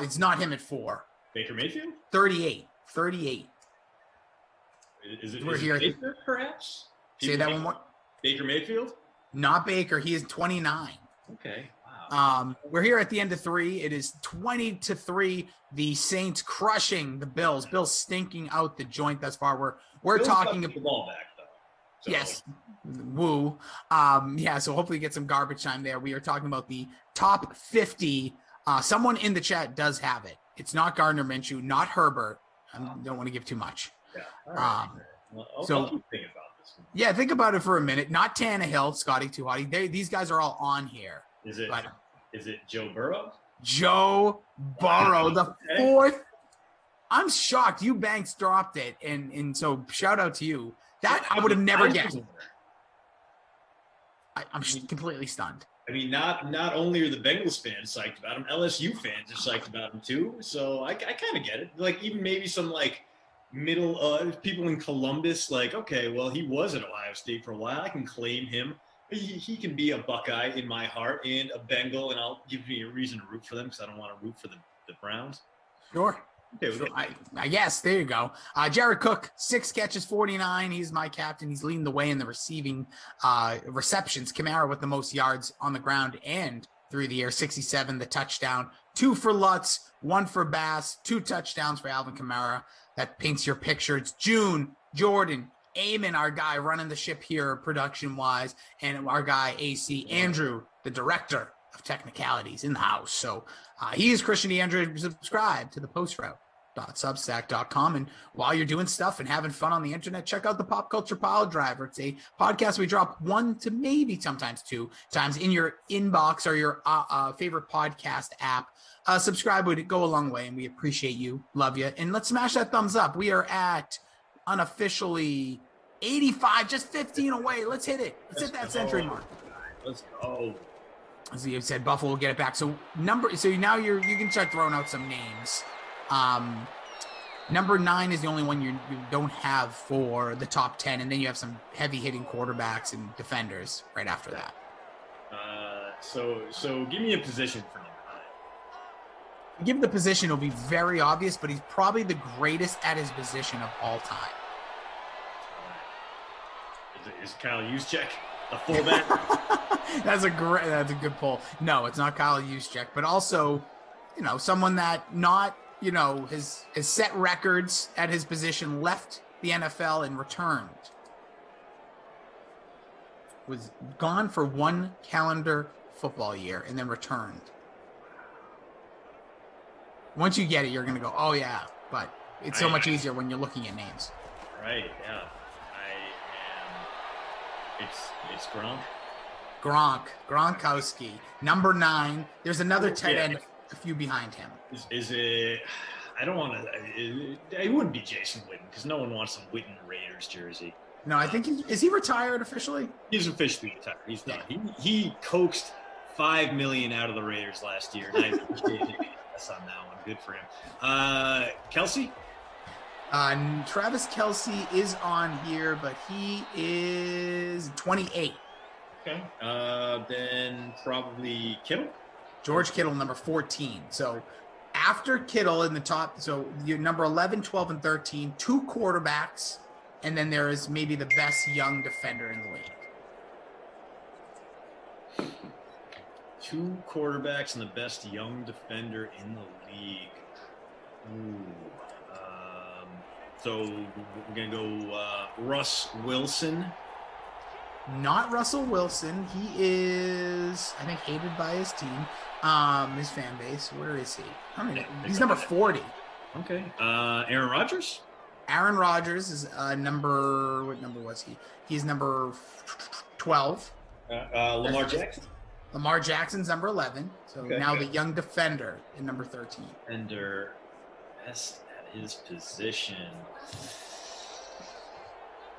It's not him at 4. Baker Mayfield? 38. Is it here. Baker, perhaps? Say that one more. Baker Mayfield? Not Baker. He is 29. Okay. Wow. We're here at the end of 3. It is 20-3. The Saints crushing the Bills. Bills stinking out the joint thus far. We're Bills talking about the ball back though. So. Yes. Woo. So hopefully get some garbage time there. We are talking about the top 50. Someone in the chat does have it. It's not Gardner Minshew, not Herbert. I don't want to give too much. Yeah. All right. I'll keep thinking about this one. Yeah, think about it for a minute. Not Tannehill, Scotty Too Hotty. These guys are all on here. Is it Joe Burrow? Joe Burrow, the 4th. I'm shocked. You Banks dropped it, and so shout out to you. That I would have never guessed. I'm completely stunned. I mean, not only are the Bengals fans psyched about him, LSU fans are psyched about him too. So I kind of get it. Like even maybe some like middle people in Columbus, like, okay, well, he was at Ohio State for a while. I can claim him. He can be a Buckeye in my heart and a Bengal, and I'll give me a reason to root for them because I don't want to root for the Browns. Sure. I guess. There you go. Jared Cook, 6 catches, 49. He's my captain. He's leading the way in the receiving receptions. Kamara with the most yards on the ground and through the air, 67, the touchdown. 2 for Lutz, 1 for Bass, 2 touchdowns for Alvin Kamara. That paints your picture. It's June, Jordan, Eamon, our guy running the ship here production-wise, and our guy, AC, Andrew, the director of technicalities in the house. So he is Christian DeAndre. Subscribe to the postroute.substack.com. And while you're doing stuff and having fun on the internet, check out the Pop Culture Pile Driver. It's a podcast we drop 1 to maybe sometimes 2 times in your inbox or your favorite podcast app. Subscribe would go a long way, and we appreciate you. Love you. And let's smash that thumbs up. We are at unofficially 85, just 15 away. Let's hit it. Let's hit that century mark. Let's go. As you said, Buffalo will get it back. So now you can start throwing out some names. Number 9 is the only one you don't have for the top 10, and then you have some heavy hitting quarterbacks and defenders right after that. So give me a position for number 9. Give him the position, it'll be very obvious, but he's probably the greatest at his position of all time. Is Kyle Juszczyk the fullback? That's a good pull. No, it's not Kyle Juszczyk, but also, someone that not, has set records at his position, left the NFL and returned. Was gone for 1 calendar football year and then returned. Once you get it, you're going to go, oh yeah, but it's so much easier when you're looking at names. Right, yeah. It's Gronk. Gronkowski, number 9. There's another tight end, a few behind him. Is it? I don't want to. It wouldn't be Jason Witten because no one wants a Witten Raiders jersey. No, I think is he retired officially? He's officially retired. He's done. He coaxed $5 million out of the Raiders last year, and I appreciate him. That's on that one. Good for him. Kelsey. Travis Kelsey is on here, but he is 28. Okay. Then probably Kittle. George Kittle, number 14. So after Kittle in the top, so you're number 11, 12, and 13, 2 quarterbacks, and then there is maybe the best young defender in the league. Two quarterbacks and the best young defender in the league. Ooh. So we're going to go Russ Wilson. Not Russell Wilson. He is, I think, hated by his team, his fan base. Where is he? I don't know. He's number 40. Okay. Aaron Rodgers? Aaron Rodgers is what number was he? He's number 12. Lamar Jackson? Lamar Jackson's number 11. So Okay. now the young defender in number 13. Defender, best at his position.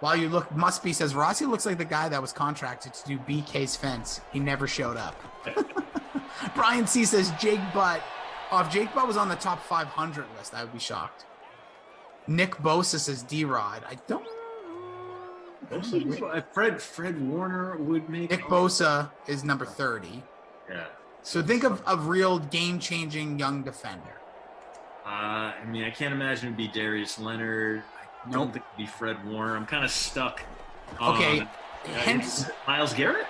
While you look, Mustby says, Rossi looks like the guy that was contracted to do BK's fence. He never showed up. Brian C says Jake Butt. Oh, if Jake Butt was on the top 500 list, I would be shocked. Nick Bosa says D-Rod. I don't Fred Warner would make. Nick Bosa is number 30. Yeah. So think of real game-changing young defender. I mean, I can't imagine it'd be Darius Leonard. I don't think it'd be Fred Warner. I'm kind of stuck. Okay. Hence Myles Garrett?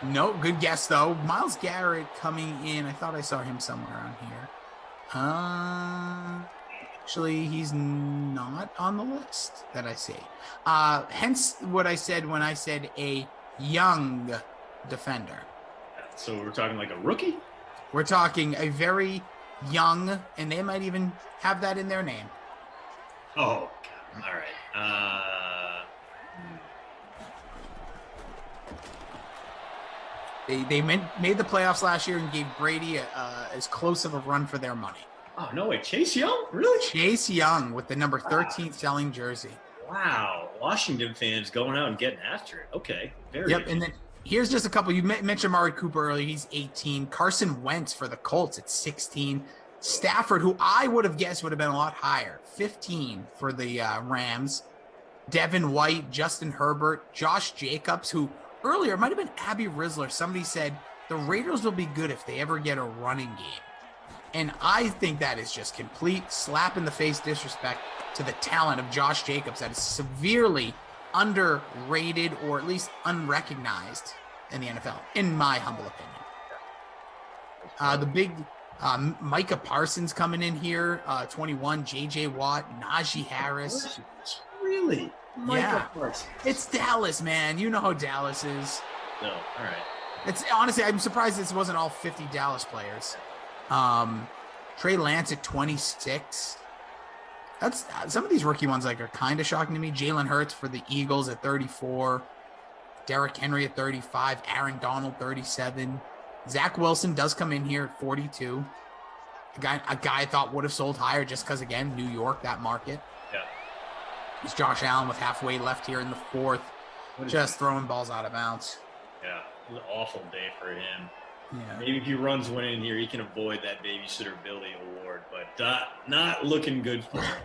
No, good guess though. Myles Garrett coming in. I thought I saw him somewhere on here. Actually, he's not on the list that I see. Hence what I said when I said a young defender. So we're talking like a rookie? We're talking a very young, and they might even have that in their name. Oh, God. All right. They made the playoffs last year and gave Brady as close of a run for their money. Oh, no way. Chase Young? Really? Chase Young with the number 13 selling jersey. Wow. Washington fans going out and getting after it. Okay. Very Yep. And then here's just a couple. You mentioned Amari Cooper earlier. He's 18. Carson Wentz for the Colts at 16. Stafford, who I would have guessed would have been a lot higher, 15 for the Rams. Devin White, Justin Herbert, Josh Jacobs, who earlier might have been Abby Risler. Somebody said the Raiders will be good if they ever get a running game. And I think that is just complete slap in the face disrespect to the talent of Josh Jacobs that is severely underrated or at least unrecognized in the NFL, in my humble opinion. The big Micah Parsons coming in here, 21, J.J. Watt, Najee Harris. Really? Yeah. It's Dallas, man. You know how Dallas is. No, all right. It's honestly, I'm surprised this wasn't all 50 Dallas players. Trey Lance at 26. That's some of these rookie ones are kind of shocking to me. Jalen Hurts for the Eagles at 34. Derrick Henry at 35. Aaron Donald 37. Zach Wilson does come in here at 42. A guy I thought would have sold higher just because, again, New York, that market. Yeah. It's Josh Allen with halfway left here in the fourth, just throwing balls out of bounds. Yeah, it was an awful day for him. Yeah. Maybe if he runs one in here, he can avoid that babysitter Billy award, but not looking good for him.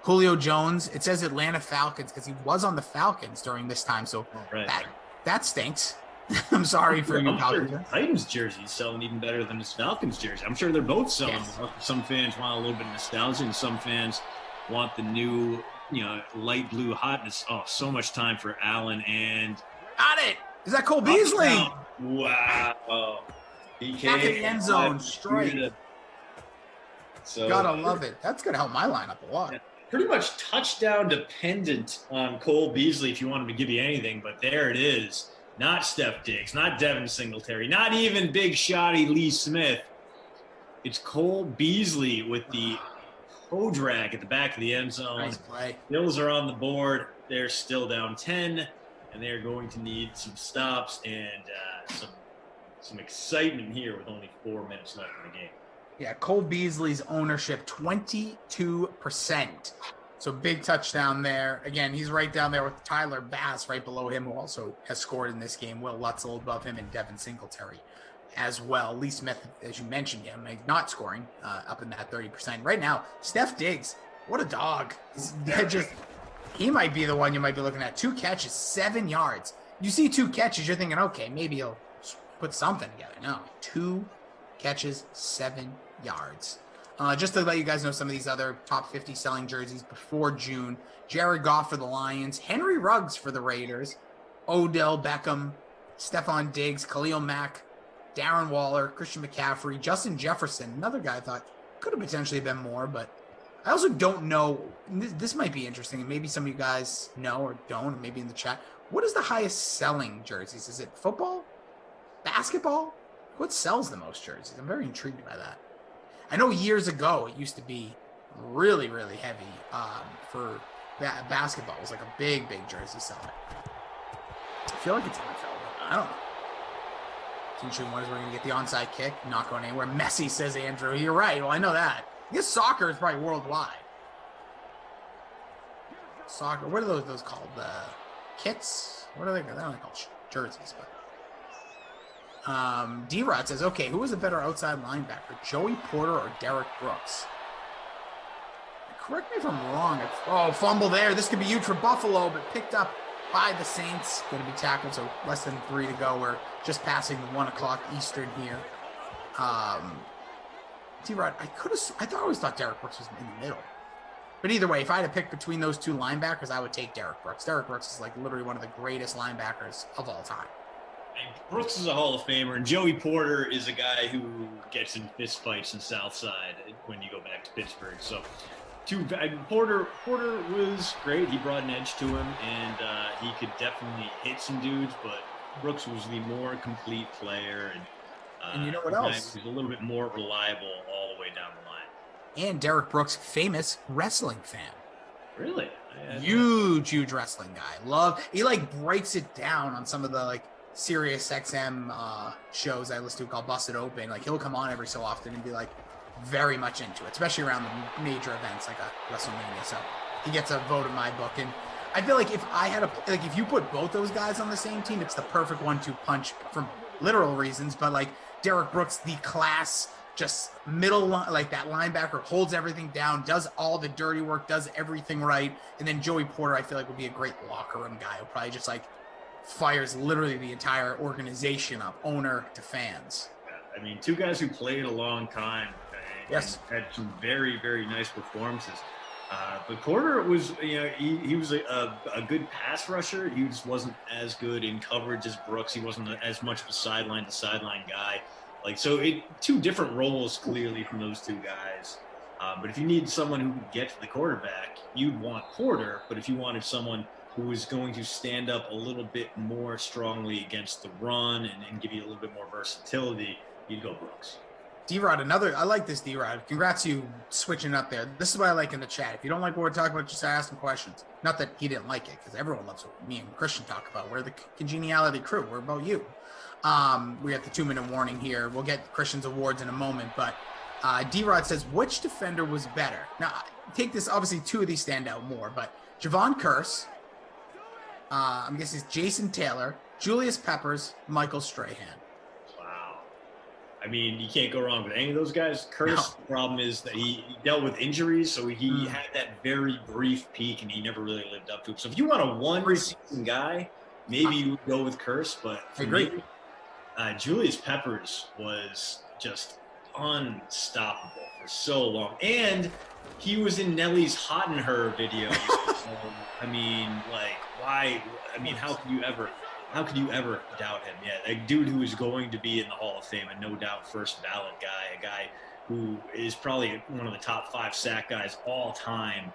Julio Jones, it says Atlanta Falcons because he was on the Falcons during this time, so that stinks. I'm sorry for you, Falcons. Sure Titans jersey is selling even better than his Falcons jersey. I'm sure they're both selling. Yes. Some fans want a little bit of nostalgia, and some fans want the new, light blue hotness. Oh, so much time for Allen and got it. Is that Cole Beasley? Wow. Back in the end zone, straight. So gotta love it. That's gonna help my lineup a lot. Yeah, pretty much touchdown dependent on Cole Beasley if you want him to give you anything, but there it is. Not Steph Diggs, not Devin Singletary, not even big shotty Lee Smith. It's Cole Beasley with the toe drag at the back of the end zone. Nice play. Bills are on the board. They're still down 10, and they're going to need some stops and some excitement here with only 4 minutes left in the game. Yeah, Cole Beasley's ownership, 22%. So big touchdown there. Again, he's right down there with Tyler Bass right below him, who also has scored in this game. Will Lutzel above him and Devin Singletary as well. Lee Smith, as you mentioned him, not scoring up in that 30%. Right now, Steph Diggs, what a dog. He might be the one you might be looking at. 2 catches, 7 yards. You see 2 catches, you're thinking, okay, maybe he'll put something together. No, 2 catches, 7 yards. Just to let you guys know some of these other top 50 selling jerseys before June. Jared Goff for the Lions. Henry Ruggs for the Raiders. Odell Beckham Stephon Diggs, Khalil Mack, Darren Waller, Christian McCaffrey, Justin Jefferson, another guy I thought could have potentially been more, but I also don't know. This might be interesting, and maybe some of you guys know or don't, or maybe in the chat. What is the highest selling jerseys? Is it football? Basketball? What sells the most jerseys? I'm very intrigued by that. I know years ago it used to be really, really heavy for basketball. It was like a big jersey seller. I feel like it's NFL, but I don't know. Teaching one is we're going to get the onside kick, not going anywhere. Messi, says Andrew. You're right. Well, I know that. I guess soccer is probably worldwide. Soccer. What are those called? Kits? What are they? They're not called jerseys, but. D-Rod says, okay, who was a better outside linebacker, Joey Porter or Derek Brooks? Correct me if I'm wrong. Fumble there. This could be huge for Buffalo, but picked up by the Saints. Going to be tackled, so less than 3 to go. We're just passing the 1 o'clock Eastern here. D-Rod, I always thought Derek Brooks was in the middle. But either way, if I had to pick between those two linebackers, I would take Derek Brooks. Derek Brooks is like literally one of the greatest linebackers of all time. Brooks is a Hall of Famer, and Joey Porter is a guy who gets in fist fights in Southside when you go back to Pittsburgh. So, Porter was great. He brought an edge to him, and he could definitely hit some dudes. But Brooks was the more complete player, and you know what else? He was a little bit more reliable all the way down the line. And Derek Brooks, famous wrestling fan. Really? Huge wrestling guy. He like breaks it down on some of the Sirius XM shows I listen to called Busted Open. Like, he'll come on every so often and be like very much into it, especially around the major events like a WrestleMania. So he gets a vote in my book. And I feel like if you put both those guys on the same team, it's the perfect 1-2 punch from literal reasons. But like Derek Brooks, the class, just middle, like that linebacker, holds everything down, does all the dirty work, does everything right. And then Joey Porter, I feel like, would be a great locker room guy who probably just fires literally the entire organization up, owner to fans. I mean, two guys who played a long time. Yes. Had some very, very nice performances. But Porter was, he was a good pass rusher. He just wasn't as good in coverage as Brooks. He wasn't as much of a sideline to sideline guy. Two different roles clearly from those two guys. But if you need someone who can get to the quarterback, you'd want Porter. But if you wanted someone who is going to stand up a little bit more strongly against the run and give you a little bit more versatility, you'd go Brooks. D-Rod, I like this, D-Rod. Congrats you switching up there. This is what I like in the chat. If you don't like what we're talking about, just ask him questions. Not that he didn't like it, because everyone loves what me and Christian talk about. We're the congeniality crew. We're about you. We have the 2-minute warning here. We'll get Christian's awards in a moment, but D-Rod says, which defender was better? Now, take this, obviously, 2 of these stand out more, but Javon Curse, I'm guessing it's Jason Taylor, Julius Peppers, Michael Strahan. Wow. I mean, you can't go wrong with any of those guys. Curse, The problem is that he dealt with injuries, so he had that very brief peak, and he never really lived up to it. So if you want a one-season guy, maybe you would go with Curse, but for me, Julius Peppers was just unstoppable for so long. And he was in Nelly's Hot in Her video. So, I mean, why? I mean, how could you ever doubt him? Yeah, a dude who is going to be in the Hall of Fame, and no doubt first ballot guy, a guy who is probably one of the top 5 sack guys all time.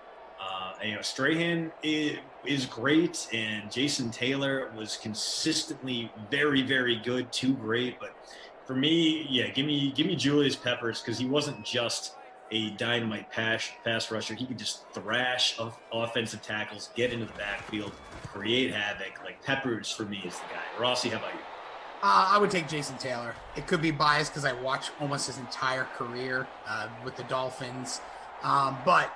Strahan is great, and Jason Taylor was consistently very, very good, too great. But for me, give me Julius Peppers, because he wasn't just a dynamite pass rusher. He could just thrash offensive tackles, get into the backfield, create havoc. Peppers for me is the guy. Rossi, how about you? I would take Jason Taylor. It could be biased because I watched almost his entire career with the Dolphins. But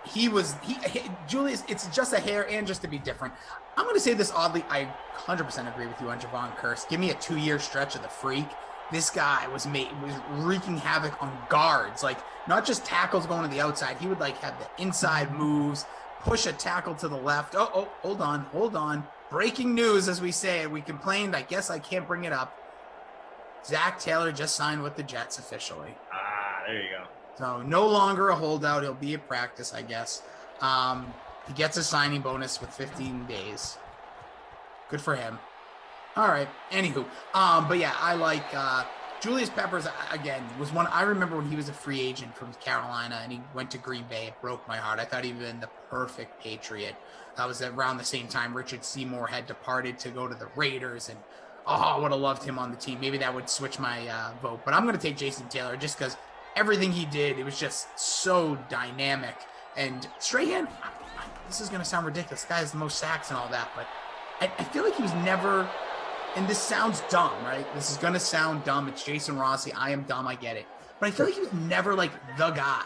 Julius, it's just a hair, and just to be different. I'm going to say this oddly. I 100% agree with you on Javon Curse. Give me a 2-year stretch of the freak. This guy was wreaking havoc on guards, not just tackles going to the outside. He would have the inside moves, push a tackle to the left. Oh, hold on. Breaking news, as we say. We complained. I guess I can't bring it up. Zach Taylor just signed with the Jets officially. There you go. So no longer a holdout. He'll be at practice, I guess. He gets a signing bonus with 15 days. Good for him. All right. Anywho, but yeah, I like Julius Peppers. Again, was one I remember when he was a free agent from Carolina and he went to Green Bay. It broke my heart. I thought he'd been the perfect Patriot. That was around the same time Richard Seymour had departed to go to the Raiders, and I would have loved him on the team. Maybe that would switch my vote. But I'm going to take Jason Taylor just because everything he did, it was just so dynamic. And Strahan, this is going to sound ridiculous. The guy has the most sacks and all that, but I feel like he was never, and this sounds dumb, right? This is going to sound dumb. It's Jason Rossi. I am dumb. I get it. But I feel like he was never like the guy.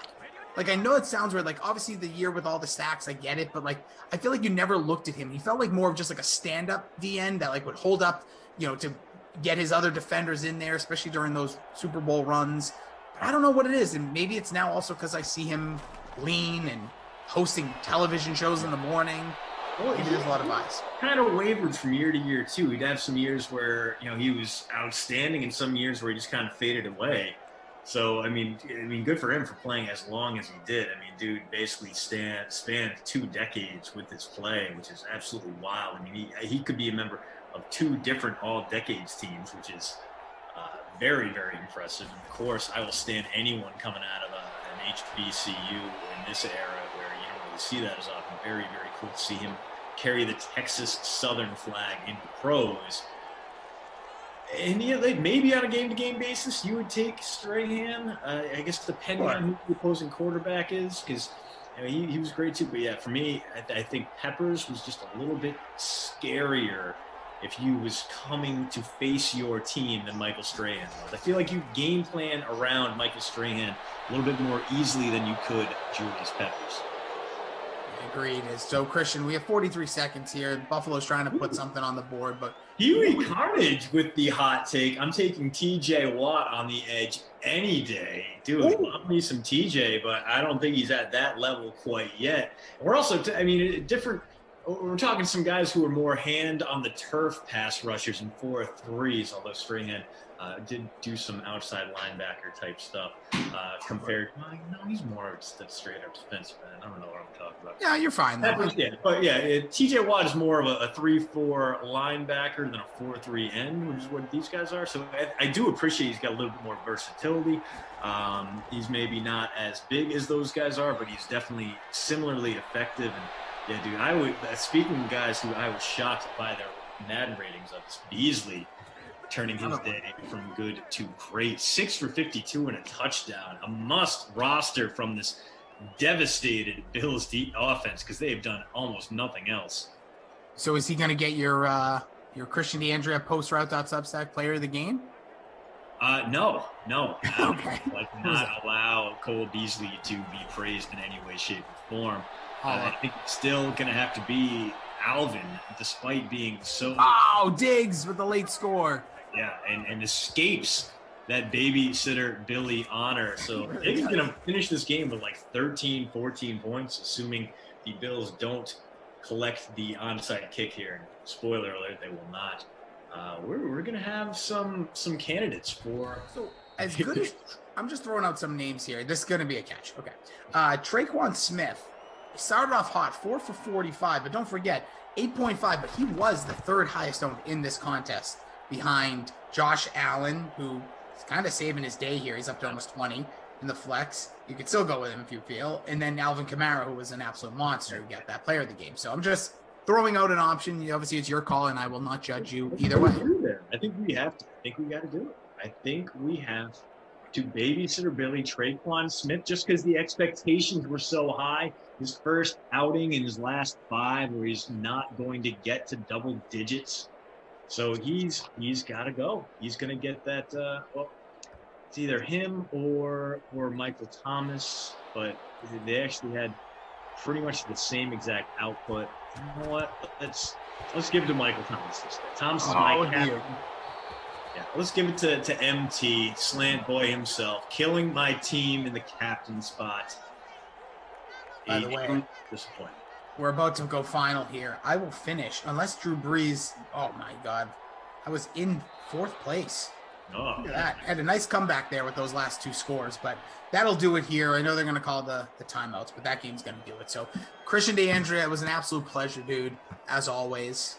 Like, I know it sounds weird. Like, obviously the year with all the sacks, I get it. But like, I feel like you never looked at him. He felt like more of just like a stand-up DN that like would hold up, to get his other defenders in there, especially during those Super Bowl runs. But I don't know what it is. And maybe it's now also because I see him lean and hosting television shows in the morning. Maybe there's a lot of eyes. Kind of wavered from year to year too. He'd have some years where he was outstanding, and some years where he just kind of faded away. So I mean, good for him for playing as long as he did. I mean, dude basically spanned 2 decades with his play, which is absolutely wild. I mean, he could be a member of 2 different all-decades teams, which is very, very impressive. And of course, I will stand anyone coming out of an HBCU in this era where you don't really see that as often. Very, very cool to see him carry the Texas Southern flag into pros. And maybe on a game-to-game basis, you would take Strahan. I guess depending on who the opposing quarterback is, because he was great too. But yeah, for me, I think Peppers was just a little bit scarier if you was coming to face your team than Michael Strahan was. I feel like you game plan around Michael Strahan a little bit more easily than you could Julius Peppers. Agreed. So, Christian, we have 43 seconds here. Buffalo's trying to put something on the board, but Huey Carnage with the hot take. I'm taking TJ Watt on the edge any day. Dude, love me some TJ, but I don't think he's at that level quite yet. We're also, different. We're talking some guys who are more hand on the turf pass rushers and 4-3s, although Strahan did do some outside linebacker type stuff compared. No, he's more just a straight up defensive end. I don't know what I'm talking about. Yeah, you're fine. TJ Watt is more of a 3-4 linebacker than a 4-3 end, which is what these guys are. So I do appreciate he's got a little bit more versatility. He's maybe not as big as those guys are, but he's definitely similarly effective. And yeah, dude, speaking of guys who I was shocked by their Madden ratings of, Beasley turning his day from good to great. 6 for 52 and a touchdown. A must roster from this devastated Bills deep offense because they have done almost nothing else. So is he going to get your Christian DeAndrea post route.substack player of the game? No. Okay. Not allow Cole Beasley to be praised in any way, shape, or form. I think it's still going to have to be Alvin, despite being so. Oh, Diggs with the late score. Yeah, and escapes that babysitter Billy honor. So Diggs is going to finish this game with like 13, 14 points, assuming the Bills don't collect the onside kick here. Spoiler alert, they will not. We're going to have some candidates for. So as good as I'm just throwing out some names here. This is going to be a catch. Okay. Traquan Smith. He started off hot, 4 for 45, but don't forget, 8.5, but he was the 3rd highest owned in this contest behind Josh Allen, who is kind of saving his day here. He's up to almost 20 in the flex. You could still go with him if you feel. And then Alvin Kamara, who was an absolute monster, who got that player of the game. So I'm just throwing out an option. Obviously, it's your call, and I will not judge you either way. I think we have to. I think we got to do it. I think we have to babysitter Billy Traquan Smith just because the expectations were so high. His first outing in his last 5 where he's not going to get to double digits. So he's got to go. He's going to get that. It's either him or Michael Thomas, but they actually had pretty much the same exact output. You know what? Let's give it to Michael Thomas this day. Thomas is my captain. Yeah, let's give it to MT, Slant Boy himself, killing my team in the captain spot. By the way, disappointing. We're about to go final here. I will finish, unless Drew Brees, oh my God, I was in 4th place. Oh, look at that. Had a nice comeback there with those last 2 scores, but that'll do it here. I know they're going to call the timeouts, but that game's going to do it. So, Christian DeAndrea, it was an absolute pleasure, dude, as always.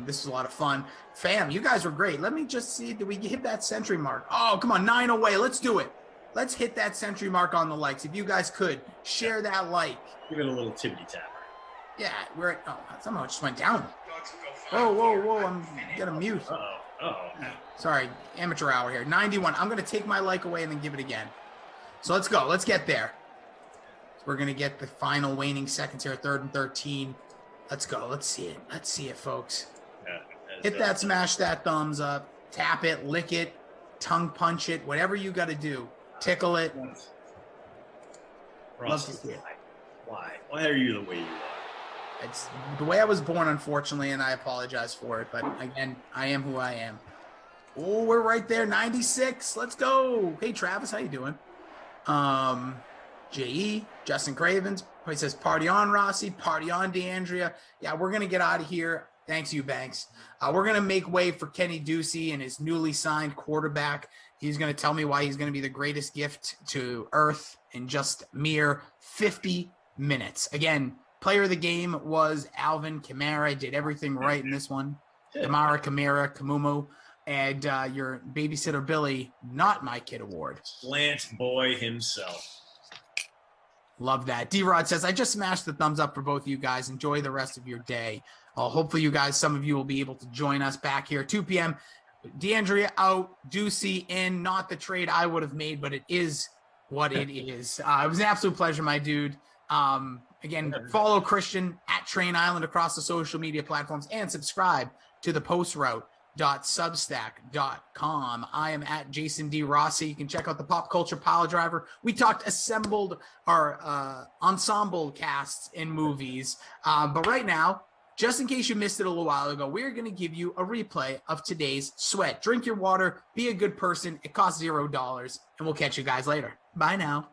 This is a lot of fun. Fam, you guys were great. Let me just see. Did we hit that century mark? Oh, come on. 9 away. Let's do it. Let's hit that century mark on the likes. If you guys could share that like. Give it a little tippity tapper. Yeah, we're at, somehow it just went down. Whoa. I'm going to mute. Sorry, amateur hour here. 91. I'm going to take my like away and then give it again. So let's go. Let's get there. So we're going to get the final waning seconds here, 3rd and 13. Let's go. Let's see it. Let's see it, folks. Yeah, hit that, smash that thumbs up, tap it, lick it, tongue punch it, whatever you got to do. Tickle it. Love to see it. Why are you the way you are? It's the way I was born, unfortunately, and I apologize for it. But again, I am who I am. Oh, we're right there, 96. Let's go. Hey, Travis, how you doing? J.E., Justin Cravens. He says, party on, Rossi. Party on, DeAndrea. Yeah, we're going to get out of here. Thanks, you, Banks. We're going to make way for Kenny Ducey and his newly signed quarterback. He's going to tell me why he's going to be the greatest gift to Earth in just mere 50 minutes. Again, player of the game was Alvin Kamara. Did everything right in this one. Kamara, Kamumu. And your babysitter, Billy, not my kid award. Plant boy himself. Love that. D-Rod says, I just smashed the thumbs up for both of you guys. Enjoy the rest of your day. Hopefully you guys, some of you will be able to join us back here 2 p.m. DeAndrea out, Ducey in, not the trade I would have made, but it is what it is. It was an absolute pleasure, my dude. Again, follow Christian at Train Island across the social media platforms and subscribe to the postroute.substack.com. I am at Jason D. Rossi. You can check out the Pop Culture Pile Driver. We assembled our ensemble casts in movies. But right now, just in case you missed it a little while ago, we're going to give you a replay of today's sweat. Drink your water. Be a good person. It costs $0. And we'll catch you guys later. Bye now.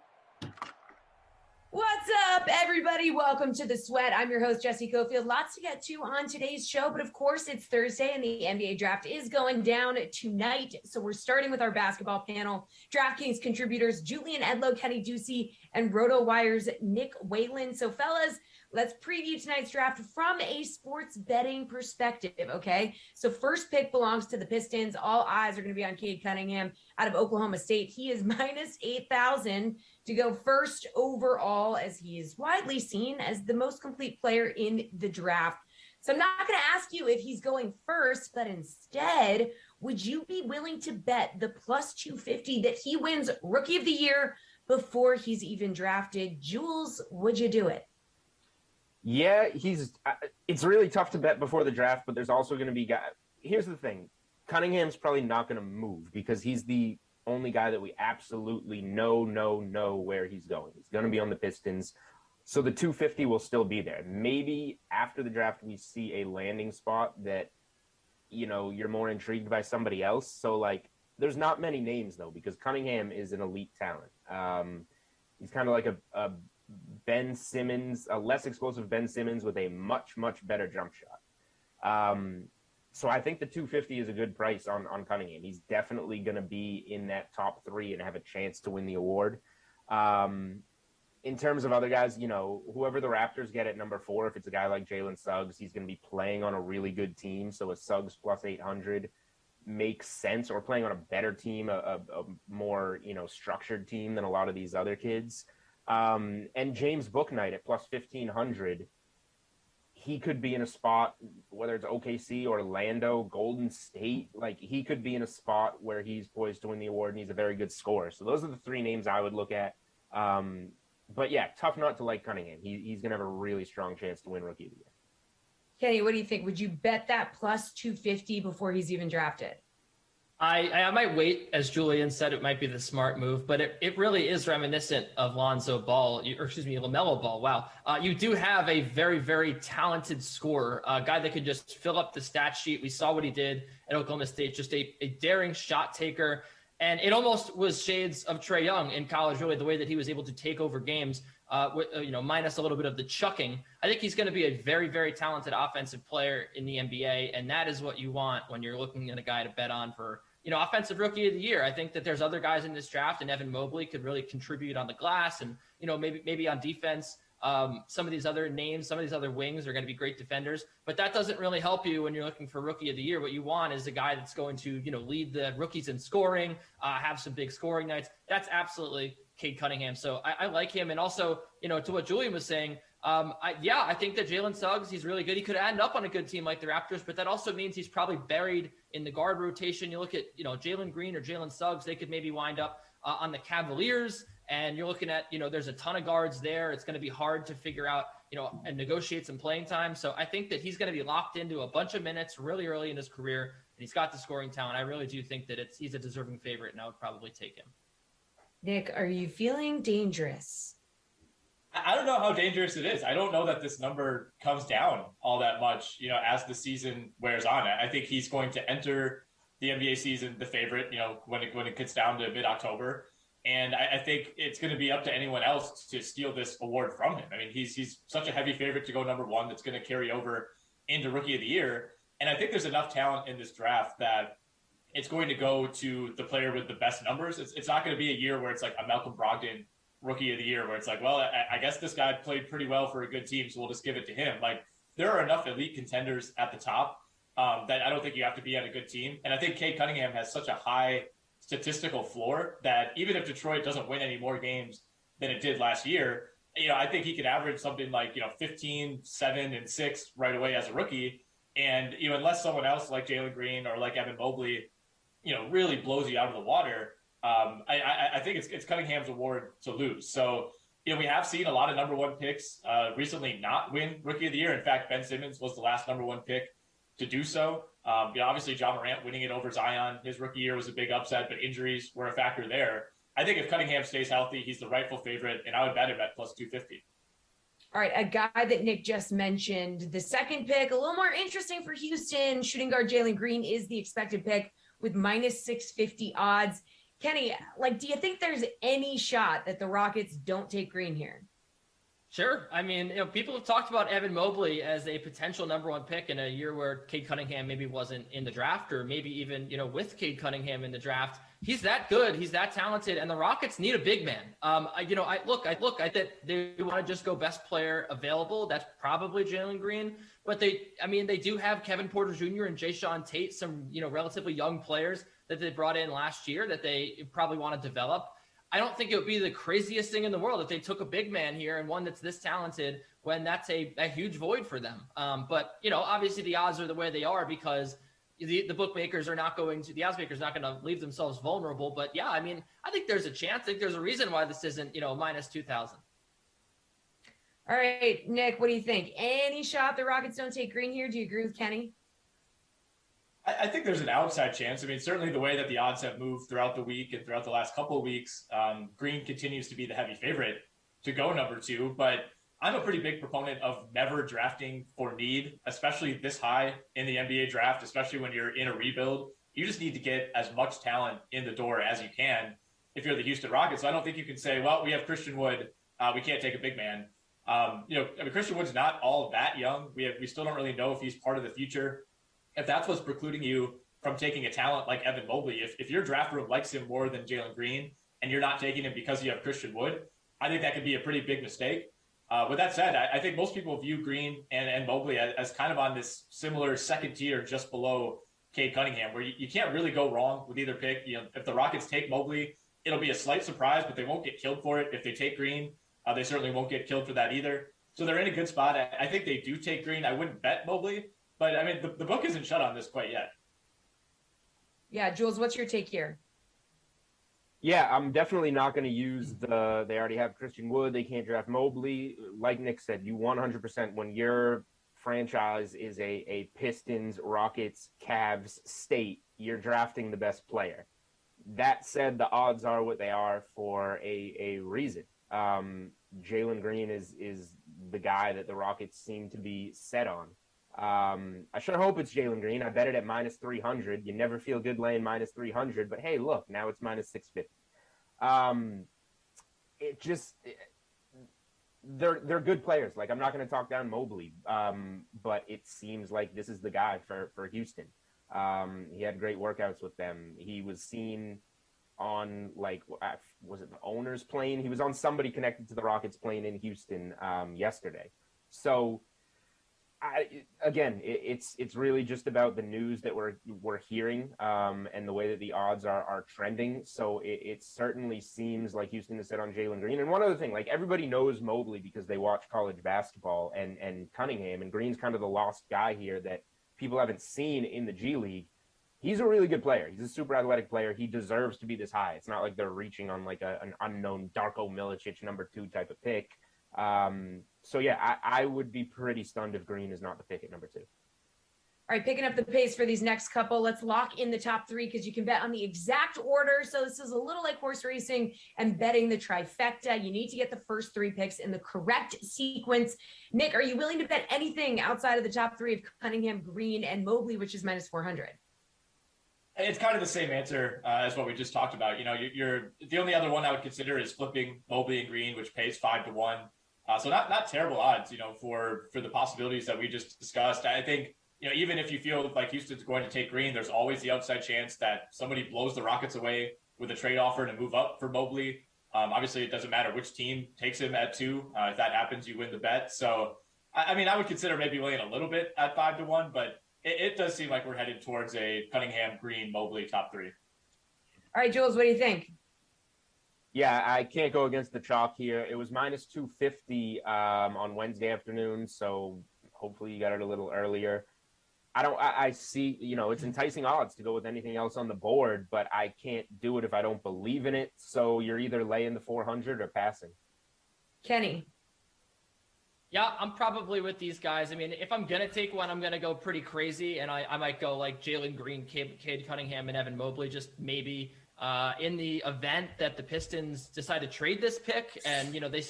What's up, everybody? Welcome to The Sweat. I'm your host, Jesse Cofield. Lots to get to on today's show, but of course, it's Thursday and the NBA draft is going down tonight. So we're starting with our basketball panel. DraftKings contributors Julian Edlow, Kenny Ducey, and RotoWire's Nick Whalen. So fellas, let's preview tonight's draft from a sports betting perspective, okay? So first pick belongs to the Pistons. All eyes are going to be on Cade Cunningham out of Oklahoma State. He is minus 8,000 to go first overall, as he is widely seen as the most complete player in the draft. So I'm not going to ask you if he's going first, but instead, would you be willing to bet the plus 250 that he wins Rookie of the Year before he's even drafted? Jules, would you do it? Yeah, it's really tough to bet before the draft, but there's also going to be guys. Here's the thing. Cunningham's probably not going to move because he's the only guy that we absolutely know where he's going. He's going to be on the Pistons. So the 250 will still be there. Maybe after the draft, we see a landing spot that, you're more intrigued by somebody else. So there's not many names though, because Cunningham is an elite talent. He's kind of like a Ben Simmons, a less explosive Ben Simmons with a much, much better jump shot. So I think the 250 is a good price on Cunningham. He's definitely going to be in that top 3 and have a chance to win the award. In terms of other guys, whoever the Raptors get at number 4, if it's a guy like Jalen Suggs, he's going to be playing on a really good team. So a Suggs plus 800 makes sense, or playing on a better team, a more, structured team than a lot of these other kids. And James Bouknight at plus 1,500, he could be in a spot, whether it's OKC, Orlando, Golden State, he could be in a spot where he's poised to win the award and he's a very good scorer. So those are the 3 names I would look at. But yeah, tough not to like Cunningham. He's going to have a really strong chance to win Rookie of the Year. Kenny, what do you think? Would you bet that plus 250 before he's even drafted? I might wait, as Julian said, it might be the smart move, but it really is reminiscent of LaMelo Ball. Wow. You do have a very, very talented scorer, a guy that could just fill up the stat sheet. We saw what he did at Oklahoma State, just a daring shot taker. And it almost was shades of Trae Young in college, really, the way that he was able to take over games, minus a little bit of the chucking. I think he's going to be a very, very talented offensive player in the NBA, and that is what you want when you're looking at a guy to bet on for, offensive Rookie of the Year. I think that there's other guys in this draft, and Evan Mobley could really contribute on the glass and, maybe on defense. Some of these other names, some of these other wings are going to be great defenders, but that doesn't really help you when you're looking for rookie of the year. What you want is a guy that's going to, lead the rookies in scoring, have some big scoring nights. That's absolutely Cade Cunningham. So I like him. And also, to what Julian was saying, I think that Jalen Suggs, he's really good. He could end up on a good team like the Raptors, but that also means he's probably buried in the guard rotation. You look at, Jalen Green or Jalen Suggs, they could maybe wind up on the Cavaliers. And you're looking at, there's a ton of guards there. It's going to be hard to figure out, and negotiate some playing time. So I think that he's going to be locked into a bunch of minutes really early in his career. And he's got the scoring talent. I really do think that he's a deserving favorite, and I would probably take him. Nick, are you feeling dangerous? I don't know how dangerous it is. I don't know that this number comes down all that much, as the season wears on. I think he's going to enter the NBA season the favorite, when it gets down to mid-October. And I think it's going to be up to anyone else to steal this award from him. I mean, he's such a heavy favorite to go number one that's going to carry over into Rookie of the Year. And I think there's enough talent in this draft that it's going to go to the player with the best numbers. It's not going to be a year where it's like a Malcolm Brogdon Rookie of the Year, where it's like, well, I guess this guy played pretty well for a good team, so we'll just give it to him. Like, there are enough elite contenders at the top that I don't think you have to be on a good team. And I think Cade Cunningham has such a high statistical floor that even if Detroit doesn't win any more games than it did last year, I think he could average something like, 15, 7, and 6 right away as a rookie. And, unless someone else like Jalen Green or like Evan Mobley, really blows you out of the water, I think it's Cunningham's award to lose. So, we have seen a lot of number one picks recently not win Rookie of the Year. In fact, Ben Simmons was the last number one pick to do so. Obviously, John Morant winning it over Zion his rookie year was a big upset, but injuries were a factor there. I think if Cunningham stays healthy, he's the rightful favorite, and I would bet him at plus 250. All right, a guy that Nick just mentioned, the second pick, a little more interesting for Houston. Shooting guard Jalen Green is the expected pick with minus 650 odds. Kenny, do you think there's any shot that the Rockets don't take Green here? Sure. I mean, people have talked about Evan Mobley as a potential number one pick in a year where Cade Cunningham maybe wasn't in the draft, or maybe even, with Cade Cunningham in the draft. He's that good. He's that talented. And the Rockets need a big man. I think they want to just go best player available. That's probably Jalen Green. But they do have Kevin Porter Jr. and Jayshawn Tate, some, relatively young players that they brought in last year that they probably want to develop. I don't think it would be the craziest thing in the world if they took a big man here and one that's this talented when that's a huge void for them. But, obviously the odds are the way they are because the bookmakers are not going to, the odds makers are not going to leave themselves vulnerable. But yeah, I think there's a chance. I think there's a reason why this isn't, minus 2,000. All right, Nick, what do you think? Any shot the Rockets don't take Green here? Do you agree with Kenny? I think there's an outside chance. Certainly the way that the odds have moved throughout the week and throughout the last couple of weeks, Green continues to be the heavy favorite to go number two. But I'm a pretty big proponent of never drafting for need, especially this high in the NBA draft, especially when you're in a rebuild. You just need to get as much talent in the door as you can if you're the Houston Rockets. So I don't think you can say, well, we have Christian Wood, we can't take a big man. Christian Wood's not all that young. We still don't really know if he's part of the future. If that's what's precluding you from taking a talent like Evan Mobley, if your draft room likes him more than Jalen Green and you're not taking him because you have Christian Wood, I think that could be a pretty big mistake. With that said, I think most people view Green and Mobley as kind of on this similar second tier just below Cade Cunningham, where you can't really go wrong with either pick. If the Rockets take Mobley, it'll be a slight surprise, but they won't get killed for it. If they take Green, they certainly won't get killed for that either. So they're in a good spot. I think they do take Green. I wouldn't bet Mobley. But, the book isn't shut on this quite yet. Yeah, Jules, what's your take here? Yeah, I'm definitely not going to use they already have Christian Wood. They can't draft Mobley. Like Nick said, you 100% when your franchise is a Pistons, Rockets, Cavs state, you're drafting the best player. That said, the odds are what they are for a reason. Jalen Green is the guy that the Rockets seem to be set on. I sure hope it's Jalen Green. I bet it at minus 300. You never feel good laying minus 300, but hey, look, now it's minus 650. They're good players. I'm not going to talk down Mobley, but it seems like this is the guy for Houston. He had great workouts with them. He was seen on was it the owner's plane? He was on somebody connected to the Rockets plane in Houston yesterday. So it's really just about the news that we're hearing and the way that the odds are trending. So it certainly seems like Houston has set on Jalen Green. And one other thing, like everybody knows Mobley because they watch college basketball, and Cunningham, and Green's kind of the lost guy here that people haven't seen in the G League. He's a really good player. He's a super athletic player. He deserves to be this high. It's not like they're reaching on like an unknown Darko Milicic #2 type of pick. So yeah, I would be pretty stunned if Green is not the pick at #2. All right, picking up the pace for these next couple. Let's lock in the top three because you can bet on the exact order. So this is a little like horse racing and betting the trifecta. You need to get the first three picks in the correct sequence. Nick, are you willing to bet anything outside of the top three of Cunningham, Green, and Mobley, which is -400? It's kind of the same answer as what we just talked about. You know, you're the only other one I would consider is flipping Mobley and Green, which pays 5-1. So not terrible odds, you know, for the possibilities that we just discussed. I think, you know, even if you feel like Houston's going to take Green, there's always the upside chance that somebody blows the Rockets away with a trade offer to move up for Mobley. Obviously, it doesn't matter which team takes him at 2. If that happens, you win the bet. So, I mean, I would consider maybe laying a little bit at 5-1, but it does seem like we're headed towards a Cunningham, Green, Mobley top 3. All right, Jules, what do you think? Yeah, I can't go against the chalk here. It was -250 on Wednesday afternoon, so hopefully you got it a little earlier. I see, you know, it's enticing odds to go with anything else on the board, but I can't do it if I don't believe in it. So you're either laying the 400 or passing. Kenny. Yeah, I'm probably with these guys. I mean, if I'm going to take one, I'm going to go pretty crazy, and I might go like Jalen Green, Cade Cunningham, and Evan Mobley, just maybe in the event that the Pistons decide to trade this pick and, you know, they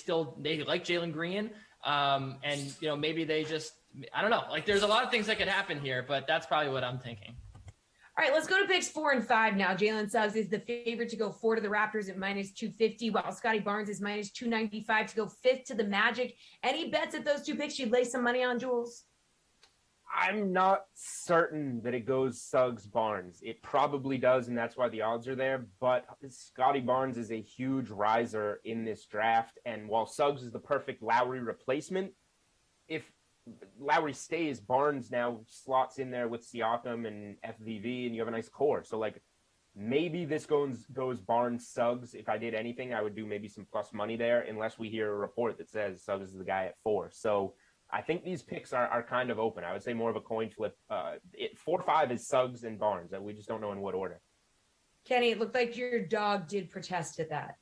like Jalen Green. And, you know, maybe they just, I don't know, like there's a lot of things that could happen here, but that's probably what I'm thinking. All right, let's go to picks 4 and 5 now. Jalen Suggs is the favorite to go 4 to the Raptors at -250, while Scotty Barnes is -295 to go 5th to the Magic. Any bets at those two picks you'd lay some money on, Jules? I'm not certain that it goes Suggs Barnes. It probably does, and that's why the odds are there. But Scotty Barnes is a huge riser in this draft. And while Suggs is the perfect Lowry replacement, if Lowry stays, Barnes now slots in there with Siakam and FVV, and you have a nice core. So, like, maybe this goes Barnes Suggs. If I did anything, I would do maybe some plus money there, unless we hear a report that says Suggs is the guy at 4. So I think these picks are kind of open. I would say more of a coin flip. 4-5 is Suggs and Barnes. We just don't know in what order. Kenny, it looked like your dog did protest at that.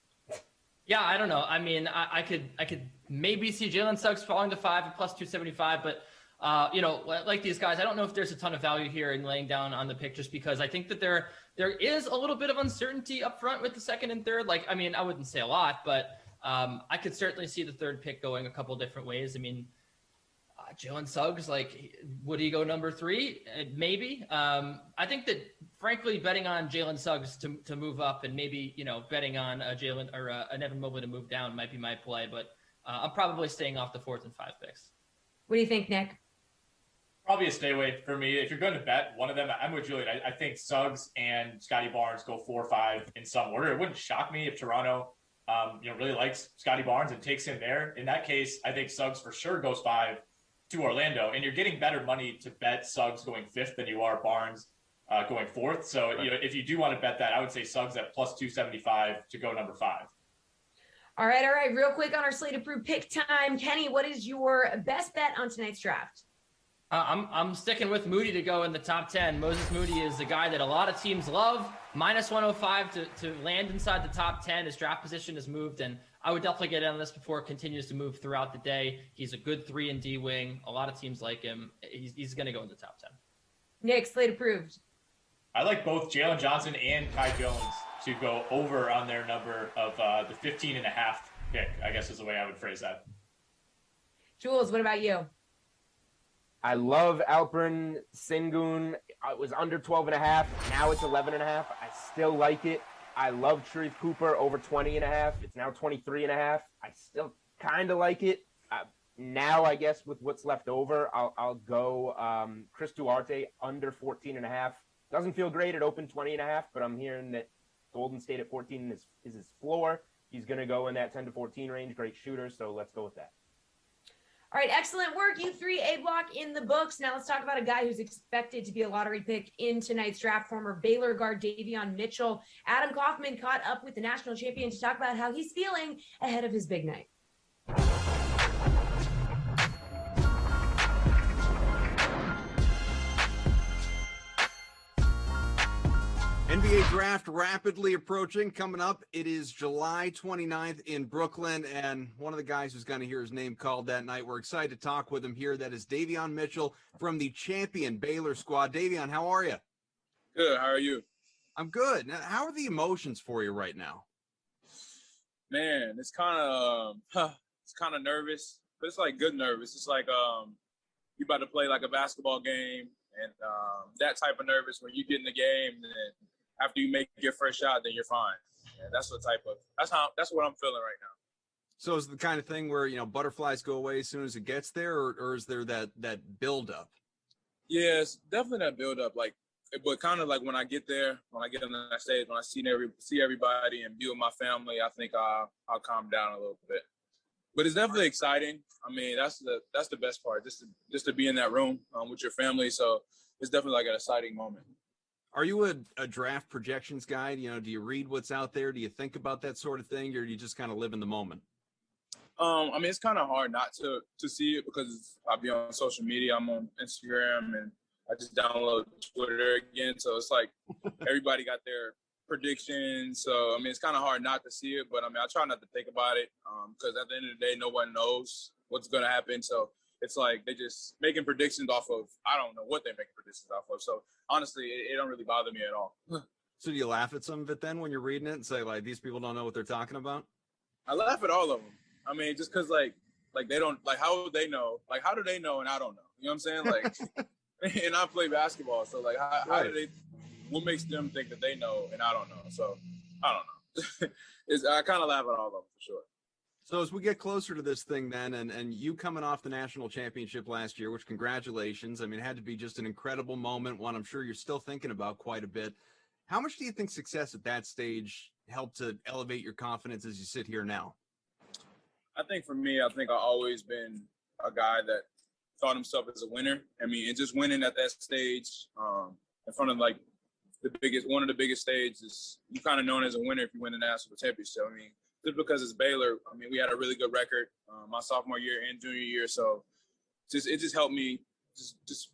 Yeah, I don't know. I mean, I could maybe see Jalen Suggs falling to 5 at +275, but you know, like these guys, I don't know if there's a ton of value here in laying down on the pick, just because I think that there is a little bit of uncertainty up front with the second and third. Like, I mean, I wouldn't say a lot, but I could certainly see the third pick going a couple different ways. I mean, Jalen Suggs, like, would he go number 3? Maybe. I think that, frankly, betting on Jalen Suggs to move up and maybe, you know, betting on Jalen or an Evan Mobley to move down might be my play. But I'm probably staying off the 4th and 5 picks. What do you think, Nick? Probably a stay away for me. If you're going to bet one of them, I'm with Julian. I think Suggs and Scotty Barnes go 4-5 in some order. It wouldn't shock me if Toronto, really likes Scotty Barnes and takes him there. In that case, I think Suggs for sure goes 5 to Orlando, and you're getting better money to bet Suggs going 5th than you are Barnes going 4th. So, you know, if you do want to bet that, I would say Suggs at +275 to go number 5. All right. Real quick on our Slate Approved pick time. Kenny, what is your best bet on tonight's draft? I'm sticking with Moody to go in the top 10. Moses Moody is a guy that a lot of teams love. -105 to land inside the top 10. His draft position has moved, and I would definitely get in on this before it continues to move throughout the day. He's a good 3 and D wing. A lot of teams like him. He's going to go in the top 10. Nick, Slate Approved. I like both Jalen Johnson and Kai Jones to go over on their number of the 15.5 pick, I guess is the way I would phrase that. Jules, what about you? I love Alperen Sengun. It was under 12.5. Now it's 11.5. I still like it. I love Sharif Cooper over 20.5. It's now 23.5. I still kind of like it. Now, I guess with what's left over, I'll go Chris Duarte under 14.5. Doesn't feel great at open 20.5, but I'm hearing that Golden State at 14 is his floor. He's going to go in that 10 to 14 range. Great shooter, so let's go with that. All right, excellent work. You three, A block in the books. Now let's talk about a guy who's expected to be a lottery pick in tonight's draft, former Baylor guard Davion Mitchell. Adam Kaufman caught up with the national champion to talk about how he's feeling ahead of his big night. NBA draft rapidly approaching. Coming up, it is July 29th in Brooklyn, and one of the guys who's going to hear his name called that night, we're excited to talk with him here. That is Davion Mitchell from the champion Baylor squad. Davion, how are you? Good. How are you? I'm good. Now, how are the emotions for you right now? Man, it's kind of nervous, but it's like good nervous. It's like you about to play like a basketball game, and that type of nervous when you get in the game, and then after you make your first shot, then you're fine. And that's what I'm feeling right now. So is it the kind of thing where, you know, butterflies go away as soon as it gets there, or is there that build up? Yeah, it's definitely that build up. Like, but kind of like when I get there, when I get on that stage, when I see everybody and be with my family, I think I'll calm down a little bit. But it's definitely exciting. I mean, that's the best part, just to be in that room with your family. So it's definitely like an exciting moment. Are you a draft projections guy? You know, do you read what's out there? Do you think about that sort of thing, or do you just kind of live in the moment? I mean, it's kind of hard not to see it because I'll be on social media. I'm on Instagram, and I just download Twitter again. So it's like everybody got their predictions. So, I mean, it's kind of hard not to see it. But, I mean, I try not to think about it because at the end of the day, no one knows what's going to happen. So it's like they just making predictions off of, I don't know what they're making predictions off of. So honestly, it don't really bother me at all. So do you laugh at some of it then when you're reading it and say, like, these people don't know what they're talking about? I laugh at all of them. I mean, just because like they don't, like, how would they know? Like, how do they know and I don't know? You know what I'm saying? Like, and I play basketball. So like, how do they, what makes them think that they know and I don't know? So I don't know. I kind of laugh at all of them for sure. So as we get closer to this thing then, and you coming off the national championship last year, which congratulations. I mean, it had to be just an incredible moment, one I'm sure you're still thinking about quite a bit. How much do you think success at that stage helped to elevate your confidence as you sit here now? I think for me, I've always been a guy that thought himself as a winner. I mean, and just winning at that stage in front of like one of the biggest stages, you're kind of known as a winner if you win the national championship. I mean, just because it's Baylor, I mean, we had a really good record my sophomore year and junior year. So it just helped me just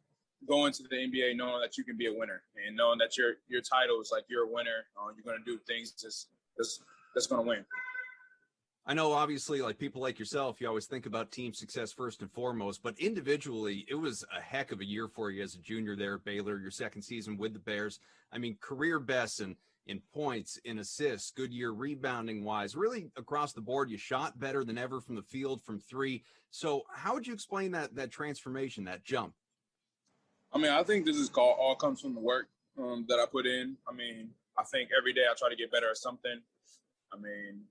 go into the NBA knowing that you can be a winner and knowing that your title is like you're a winner. You're going to do things that's going to win. I know, obviously, like people like yourself, you always think about team success first and foremost, but individually, it was a heck of a year for you as a junior there at Baylor, your second season with the Bears. I mean, career best in points, in assists, good year rebounding wise, really across the board. You shot better than ever from the field from three. So how would you explain that transformation, that jump? I mean, I think this all comes from the work that I put in. I mean, I think every day I try to get better at something. I mean,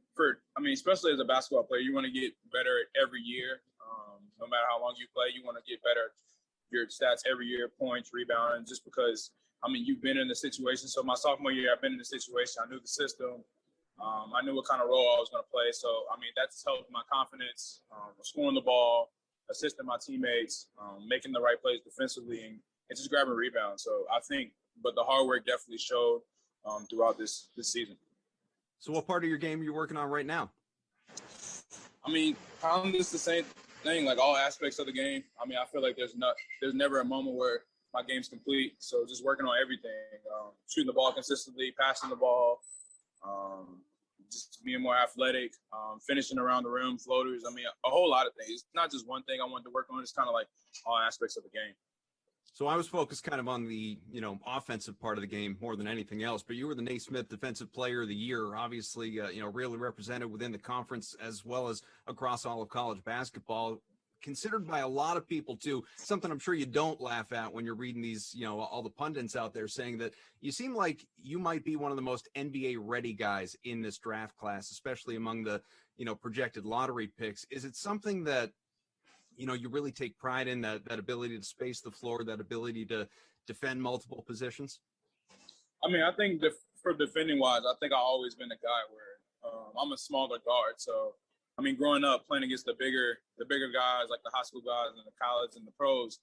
especially as a basketball player, you want to get better every year. No matter how long you play, you want to get better your stats every year, points, rebounding, just because, I mean, you've been in the situation. So my sophomore year, I've been in the situation. I knew the system. I knew what kind of role I was going to play. So, I mean, that's helped my confidence, scoring the ball, assisting my teammates, making the right plays defensively, and just grabbing rebounds. So I think, but the hard work definitely showed throughout this season. So what part of your game are you working on right now? I mean, kind of just the same thing, like all aspects of the game. I mean, I feel like there's never a moment where my game's complete. So just working on everything, shooting the ball consistently, passing the ball, just being more athletic, finishing around the rim, floaters. I mean, a whole lot of things. It's not just one thing I wanted to work on. It's kind of like all aspects of the game. So I was focused kind of on the, offensive part of the game more than anything else, but you were the Naismith Defensive Player of the Year, obviously, really represented within the conference as well as across all of college basketball, considered by a lot of people too, something I'm sure you don't laugh at when you're reading these, all the pundits out there saying that you seem like you might be one of the most NBA ready guys in this draft class, especially among the, projected lottery picks. Is it something that, you really take pride in, that ability to space the floor, that ability to defend multiple positions? I mean, I think for defending wise, I think I've always been a guy where I'm a smaller guard. So, I mean, growing up playing against the bigger guys, like the high school guys and the college and the pros,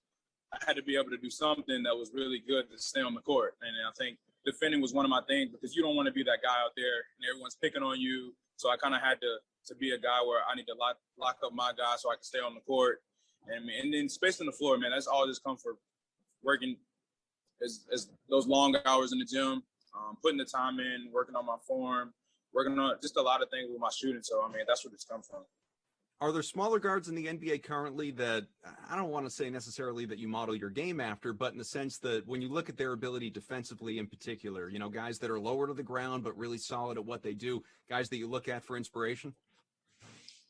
I had to be able to do something that was really good to stay on the court. And I think defending was one of my things because you don't want to be that guy out there and everyone's picking on you. So I kind of had to be a guy where I need to lock up my guy so I can stay on the court. And then space on the floor, man, that's all just come for working as those long hours in the gym, putting the time in, working on my form, working on just a lot of things with my shooting. So, I mean, that's where it's come from. Are there smaller guards in the NBA currently that I don't want to say necessarily that you model your game after, but in the sense that when you look at their ability defensively in particular, you know, guys that are lower to the ground but really solid at what they do, guys that you look at for inspiration?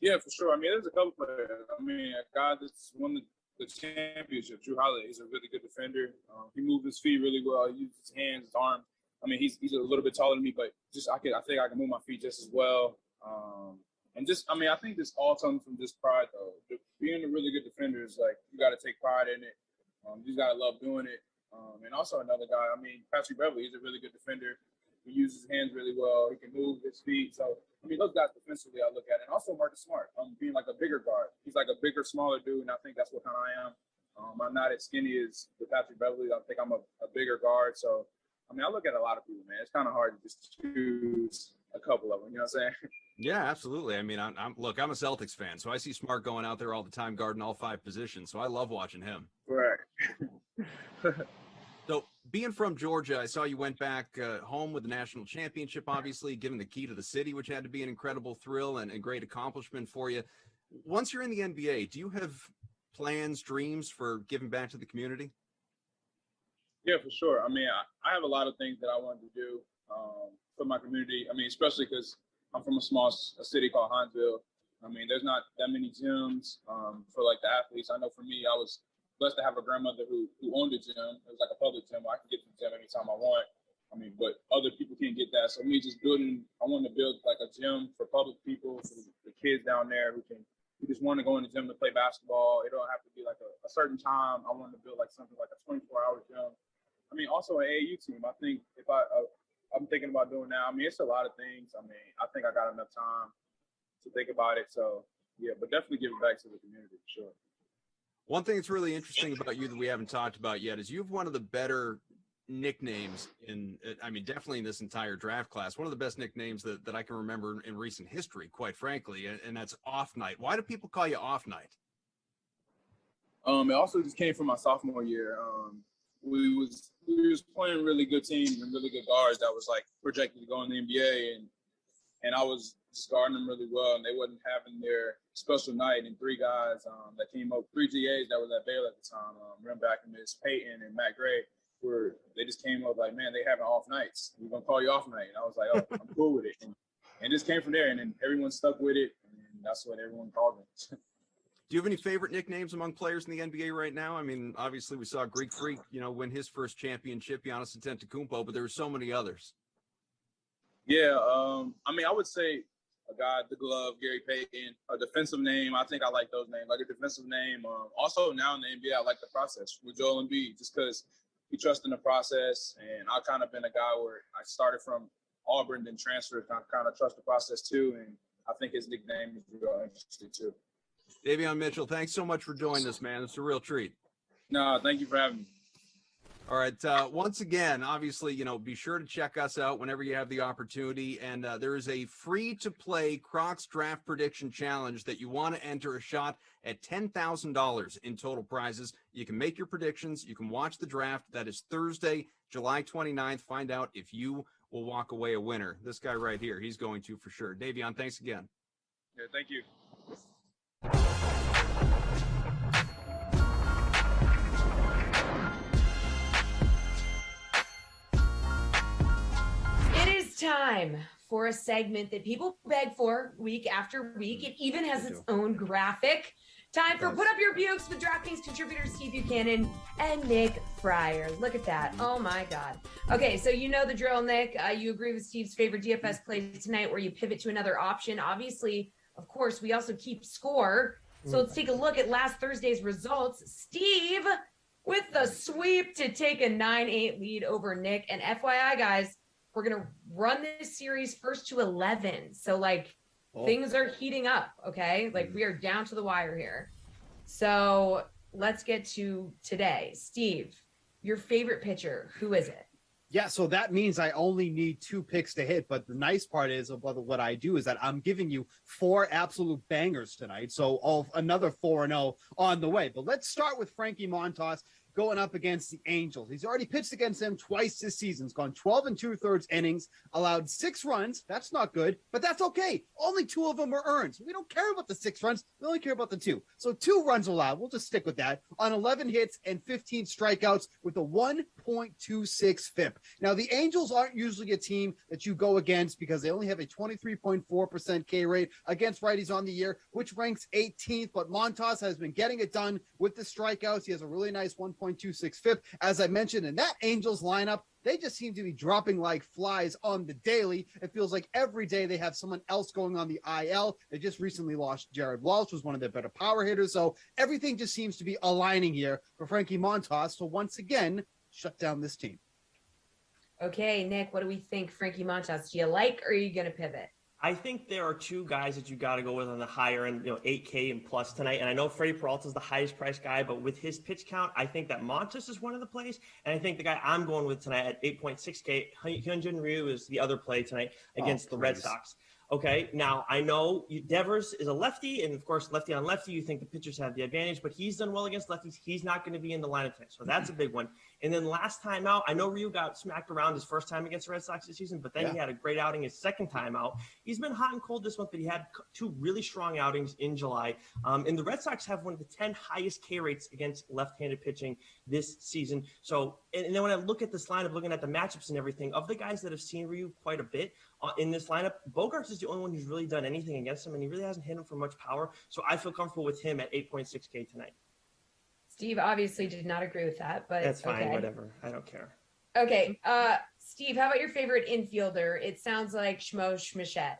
Yeah, for sure. I mean, there's a couple players. I mean, a guy that's won the championship, Drew Holiday, he's a really good defender. He moves his feet really well. He uses his hands, his arms. I mean, he's a little bit taller than me, but I think I can move my feet just as well. And just, I mean, I think this all comes from just pride, though. Being a really good defender is like, you got to take pride in it. You just got to love doing it. And also another guy, I mean, Patrick Beverly, he's a really good defender. He uses his hands really well. He can move his feet. So, I mean, those guys defensively I look at. And also Marcus Smart, being like a bigger guard. He's like a bigger, smaller dude, and I think that's what kind of I am. I'm not as skinny as the Patrick Beverly. I think I'm a bigger guard. So, I mean, I look at a lot of people, man. It's kind of hard to just choose a couple of them. You know what I'm saying? Yeah, absolutely. I mean, I'm a Celtics fan, so I see Smart going out there all the time, guarding all 5 positions. So I love watching him. Right. So being from Georgia, I saw you went back home with the national championship, obviously, given the key to the city, which had to be an incredible thrill and a great accomplishment for you. Once you're in the NBA, do you have plans, dreams for giving back to the community? Yeah, for sure. I mean, I have a lot of things that I wanted to do for my community. I mean, especially because I'm from a city called Huntsville. I mean, there's not that many gyms for like the athletes. I know for me, I was blessed to have a grandmother who owned a gym. It was like a public gym where I could get to the gym anytime I want. I mean, but other people can't get that. So me just I wanted to build like a gym for public people, for the kids down there who just want to go in the gym to play basketball. It don't have to be like a certain time. I wanted to build like something like a 24-hour gym. I mean, also an AAU team. I think if I'm thinking about doing now. I mean, it's a lot of things. I mean, I think I got enough time to think about it. So, yeah, but definitely give it back to the community for sure. One thing that's really interesting about you that we haven't talked about yet is you have one of the better nicknames definitely in this entire draft class, one of the best nicknames that I can remember in recent history, quite frankly, and that's Off Night. Why do people call you Off Night? It also just came from my sophomore year. We was playing really good teams and really good guards that was like projected to go in the NBA, and I was just guarding them really well, and they wasn't having their special night. And 3 guys that came up, 3 GAs that was at Baylor at the time, Rim Back and Miss Peyton and Matt Gray, they just came up like, man, they having off nights. We're gonna call you Off Night, and I was like, oh, I'm cool with it, and just came from there, and then everyone stuck with it, and that's what everyone called me. Do you have any favorite nicknames among players in the NBA right now? I mean, obviously we saw Greek Freak, win his first championship, Giannis Antetokounmpo, but there were so many others. Yeah, I mean, I would say a guy, the glove, Gary Payton, a defensive name. I think I like those names, like a defensive name. Also now in the NBA, I like the process with Joel Embiid, just because he trusts in the process. And I've kind of been a guy where I started from Auburn, then transferred, kind of trust the process too. And I think his nickname is real interesting too. Davion Mitchell, thanks so much for joining us, man. It's a real treat. No, thank you for having me. All right. Once again, obviously, be sure to check us out whenever you have the opportunity. And there is a free-to-play Crocs Draft Prediction Challenge that you want to enter a shot at $10,000 in total prizes. You can make your predictions. You can watch the draft. That is Thursday, July 29th. Find out if you will walk away a winner. This guy right here, he's going to for sure. Davion, thanks again. Yeah, thank you. Time for a segment that people beg for week after week. It even has its own graphic. Time for Put Up Your Bukes with DraftKings contributors Steve Buchanan and Nick Fryer. Look at that. Oh my God. Okay, so you know the drill, Nick. You agree with Steve's favorite DFS play tonight where you pivot to another option. Obviously, of course, we also keep score. So let's take a look at last Thursday's results. Steve with the sweep to take a 9-8 lead over Nick. And FYI, guys, we're going to run this series first to 11. So things are heating up. Okay. We are down to the wire here. So let's get to today. Steve, your favorite pitcher, who is it? Yeah, so that means I only need 2 picks to hit. But the nice part is about what I do is that I'm giving you 4 absolute bangers tonight. So another 4-0 on the way. But let's start with Frankie Montas going up against the Angels. He's already pitched against them twice this season. He's gone 12 2/3 innings, allowed 6 runs. That's not good, but that's okay. Only 2 of them were earned. We don't care about the 6 runs. We only care about the 2. So 2 runs allowed. We'll just stick with that on 11 hits and 15 strikeouts with a 1.26 FIP. Now, the Angels aren't usually a team that you go against because they only have a 23.4% K rate against righties on the year, which ranks 18th. But Montas has been getting it done with the strikeouts. He has a really nice 1.26 FIP. As I mentioned, in that Angels lineup, they just seem to be dropping like flies on the daily. It feels like every day they have someone else going on the IL. They just recently lost Jared Walsh, who's one of their better power hitters. So everything just seems to be aligning here for Frankie Montas to once again shut down this team. Okay, Nick, what do we think? Frankie Montas, do you like, or are you going to pivot? I think there are 2 guys that you got to go with on the higher end, 8K and plus tonight. And I know Freddie Peralta is the highest price guy, but with his pitch count, I think that Montas is one of the plays. And I think the guy I'm going with tonight at 8.6K, Hyunjin Ryu is the other play tonight against the Red Sox. Okay, now I know Devers is a lefty, and of course, lefty on lefty, you think the pitchers have the advantage, but he's done well against lefties. He's not going to be in the lineup tonight, so that's a big one. And then last time out, I know Ryu got smacked around his first time against the Red Sox this season, but then he had a great outing his second time out. He's been hot and cold this month, but he had 2 really strong outings in July. And the Red Sox have one of the 10 highest K rates against left-handed pitching this season. So, and then when I look at this lineup, looking at the matchups and everything, of the guys that have seen Ryu quite a bit in this lineup, Bogarts is the only one who's really done anything against him, and he really hasn't hit him for much power. So I feel comfortable with him at 8.6K tonight. Steve obviously did not agree with that, but that's fine. Okay. Whatever. I don't care. Okay. Steve, how about your favorite infielder? It sounds like Shmo Schmichette.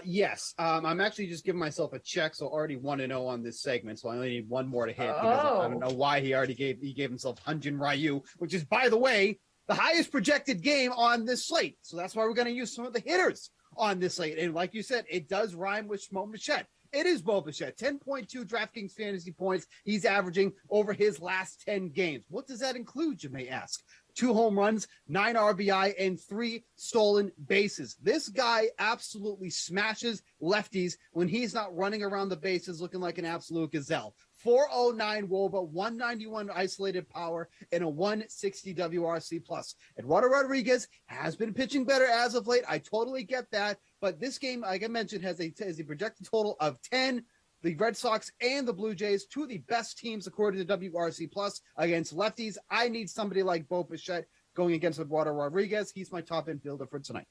Yes. I'm actually just giving myself a check, so already 1-0 on this segment, so I only need 1 more to hit because I don't know why he gave himself Hyunjin Ryu, which is, by the way, the highest projected game on this slate. So that's why we're going to use some of the hitters on this slate. And like you said, it does rhyme with Shmo Bichette. It is Bo Bichette, 10.2 DraftKings fantasy points he's averaging over his last 10 games. What does that include, you may ask? 2 home runs, 9 RBI, and 3 stolen bases. This guy absolutely smashes lefties when he's not running around the bases looking like an absolute gazelle. 409 WOBA, 191 isolated power, and a 160 WRC plus. Eduardo Rodriguez has been pitching better as of late. I totally get that. But this game, like I mentioned, has a projected total of 10. The Red Sox and the Blue Jays, 2 of the best teams according to WRC plus against lefties. I need somebody like Bo Bichette going against Eduardo Rodriguez. He's my top infielder for tonight.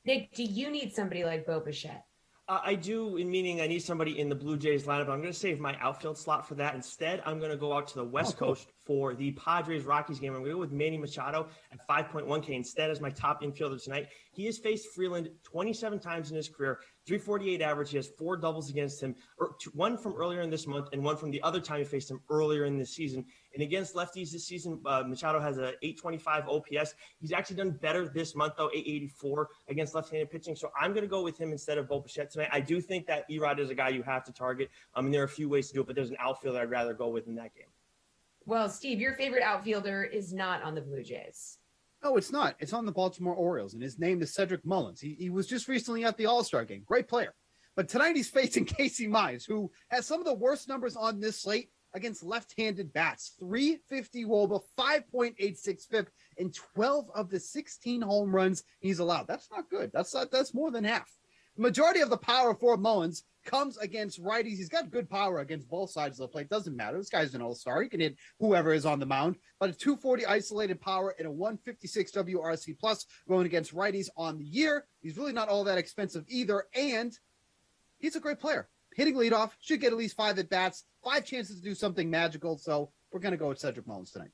Nick, do you need somebody like Bo Bichette? I do, meaning I need somebody in the Blue Jays lineup. I'm going to save my outfield slot for that. Instead, I'm going to go out to the West Coast for the Padres-Rockies game. I'm going to go with Manny Machado at 5.1K instead as my top infielder tonight. He has faced Freeland 27 times in his career, 348 average. He has 4 doubles against him, 1 from earlier in this month and 1 from the other time he faced him earlier in this season. And against lefties this season, Machado has a 825 OPS. He's actually done better this month, though, 884 against left-handed pitching. So I'm going to go with him instead of Bo Bichette tonight. I do think that Erod is a guy you have to target. I mean, there are a few ways to do it, but there's an outfielder I'd rather go with in that game. Well, Steve, your favorite outfielder is not on the Blue Jays. No, it's not. It's on the Baltimore Orioles, and his name is Cedric Mullins. He was just recently at the All-Star game. Great player. But tonight he's facing Casey Mize, who has some of the worst numbers on this slate against left-handed bats. 350 WOBA, 5.86 FIP, and 12 of the 16 home runs he's allowed. That's not good. That's more than half. The majority of the power for Mullins comes against righties. He's got good power against both sides of the plate. Doesn't matter. This guy's an all-star. He can hit whoever is on the mound. But a 240 isolated power and a 156 WRC plus going against righties on the year. He's really not all that expensive either. And he's a great player. Hitting leadoff, should get at least 5 at-bats, 5 chances to do something magical. So we're going to go with Cedric Mullins tonight.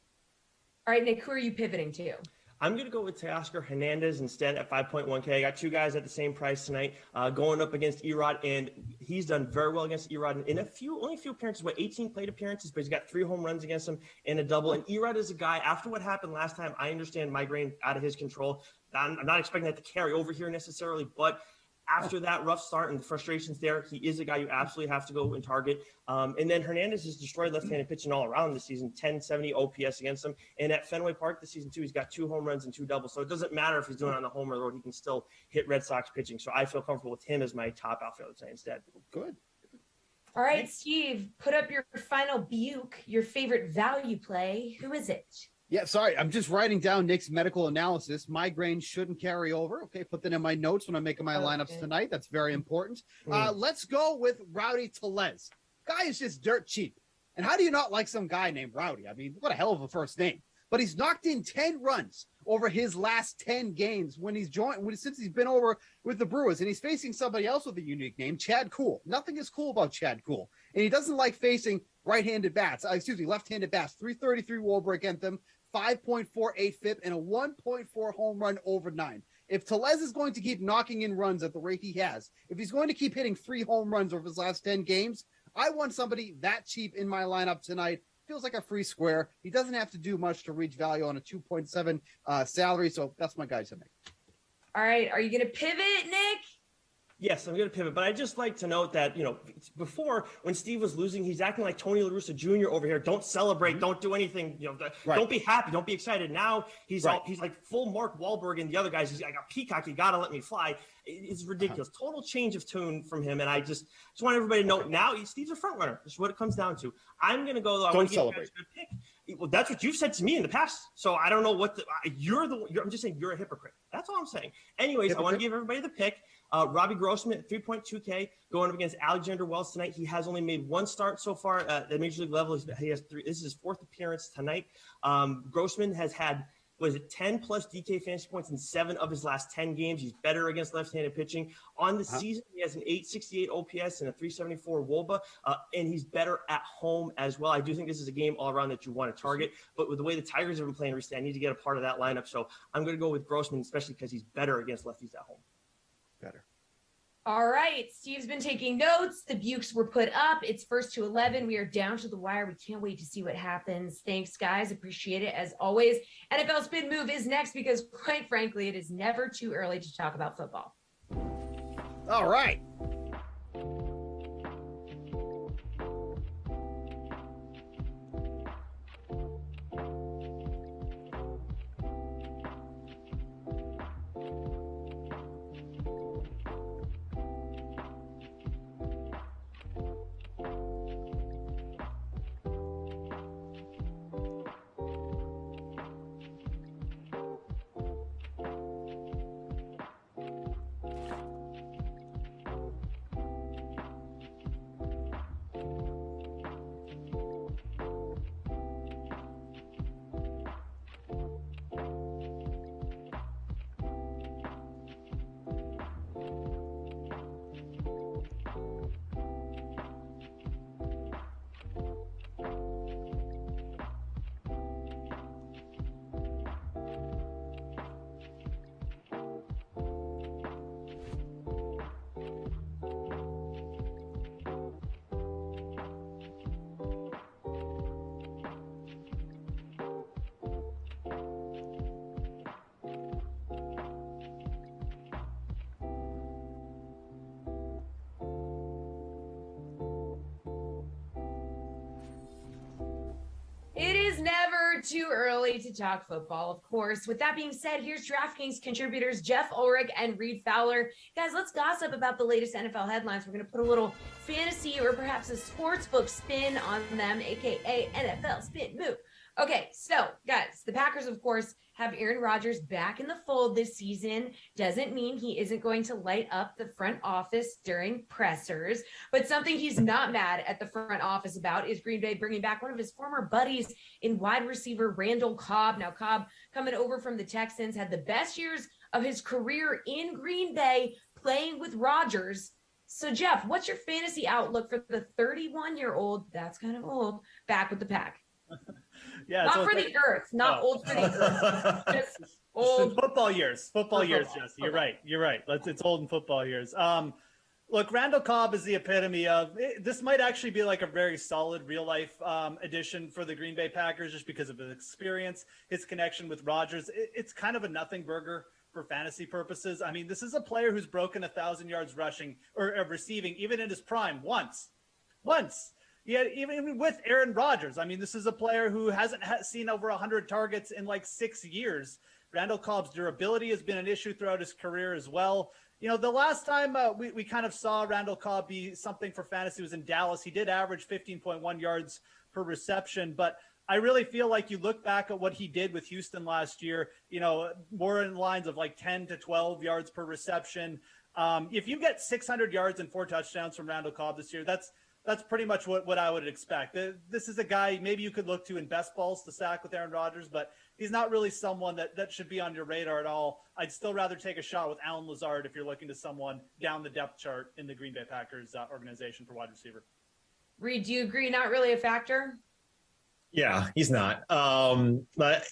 All right, Nick, who are you pivoting to? I'm going to go with Teoscar Hernandez instead at 5.1K. I got two guys at the same price tonight, going up against Erod, and he's done very well against Erod in only a few appearances, 18 plate appearances, but he's got 3 home runs against him and a double. And Erod is a guy, after what happened last time, I understand migraine out of his control. I'm not expecting that to carry over here necessarily, but after that rough start and the frustrations there, he is a guy you absolutely have to go and target. And then Hernandez has destroyed left-handed pitching all around this season, 1070 OPS against him. And at Fenway Park this season, too, he's got 2 home runs and 2 doubles. So it doesn't matter if he's doing it on the home or the road. He can still hit Red Sox pitching. So I feel comfortable with him as my top outfielder tonight instead. Good. All right, Steve, put up your final buke, your favorite value play. Who is it? Yeah, sorry. I'm just writing down Nick's medical analysis. Migraine shouldn't carry over. Okay, put that in my notes when I'm making my lineups tonight. That's very important. Let's go with Rowdy Tellez. Guy is just dirt cheap. And how do you not like some guy named Rowdy? I mean, what a hell of a first name. But he's knocked in 10 runs over his last 10 games since he's been over with the Brewers. And he's facing somebody else with a unique name, Chad Kuhl. Nothing is cool about Chad Kuhl. And he doesn't like facing left-handed bats. 333 WARBR against them, 5.48 FIP, and a 1.4 home run over 9. If Tellez is going to keep knocking in runs at the rate he has, if he's going to keep hitting 3 home runs over his last 10 games, I want somebody that cheap in my lineup tonight. Feels like a free square. He doesn't have to do much to reach value on a 2.7 salary, so that's my guy tonight. All right, are you going to pivot, Nick? Yes, I'm going to pivot, but I'd just like to note that, before when Steve was losing, he's acting like Tony La Russa Jr. over here. Don't celebrate. Don't do anything. Don't be happy. Don't be excited. Now he's like full Mark Wahlberg and the other guys. He's like a peacock. You got to let me fly. It's ridiculous. Total change of tune from him. And I just want everybody to know now Steve's a front runner. That's what it comes down to. I'm going to go, though. I want to give you guys a good pick. Well, that's what you've said to me in the past. So I don't know what I'm just saying you're a hypocrite. That's all I'm saying. Anyways, I want to give everybody the pick. Robbie Grossman at 3.2K going up against Alexander Wells tonight. He has only made 1 start so far at the major league level. He has 3. This is his 4th appearance tonight. Grossman has had 10 plus DK fantasy points in 7 of his last 10 games. He's better against left-handed pitching. On the season, he has an 868 OPS and a 374 WOBA, and he's better at home as well. I do think this is a game all around that you want to target, but with the way the Tigers have been playing recently, I need to get a part of that lineup. So I'm going to go with Grossman, especially because he's better against lefties at home. Better. All right, Steve's been taking notes. The bukes were put up. It's 1st to 11. We are down to the wire. We can't wait to see what happens. Thanks, guys. Appreciate it as always. NFL Spin Move is next because, quite frankly, it is never too early to talk about football. All right. It is never too early to talk football, of course. With that being said, here's DraftKings contributors Jeff Ulrich and Reed Fowler. Guys, let's gossip about the latest NFL headlines. We're going to put a little fantasy or perhaps a sportsbook spin on them, aka NFL Spin Move. Okay, so guys, the Packers, of course, have Aaron Rodgers back in the fold this season. Doesn't mean he isn't going to light up the front office during pressers, but something he's not mad at the front office about is Green Bay bringing back one of his former buddies in wide receiver Randall Cobb. Now, Cobb, coming over from the Texans, had the best years of his career in Green Bay playing with Rodgers. So, Jeff, what's your fantasy outlook for the 31-year-old, that's kind of old, back with the Pack? Yeah, not for the earth, not old for the earth. Just old football years. Football years, Jesse. You're right. You're right. It's old in football years. Look, Randall Cobb is the epitome of this. Might actually be like a very solid real life addition for the Green Bay Packers, just because of his experience, his connection with Rodgers. It's kind of a nothing burger for fantasy purposes. I mean, this is a player who's broken 1,000 yards rushing or receiving, even in his prime once. Yeah, even with Aaron Rodgers. I mean, this is a player who hasn't seen over 100 targets in like 6 years. Randall Cobb's durability has been an issue throughout his career as well. You know, the last time we kind of saw Randall Cobb be something for fantasy was in Dallas. He did average 15.1 yards per reception, but I really feel like you look back at what he did with Houston last year, you know, more in lines of like 10 to 12 yards per reception. If you get 600 yards and 4 touchdowns from Randall Cobb this year, that's pretty much what I would expect. This is a guy maybe you could look to in best balls to sack with Aaron Rodgers, but he's not really someone that should be on your radar at all. I'd still rather take a shot with Allen Lazard if you're looking to someone down the depth chart in the Green Bay Packers organization for wide receiver. Reed, do you agree? Not really a factor? Yeah, he's not. But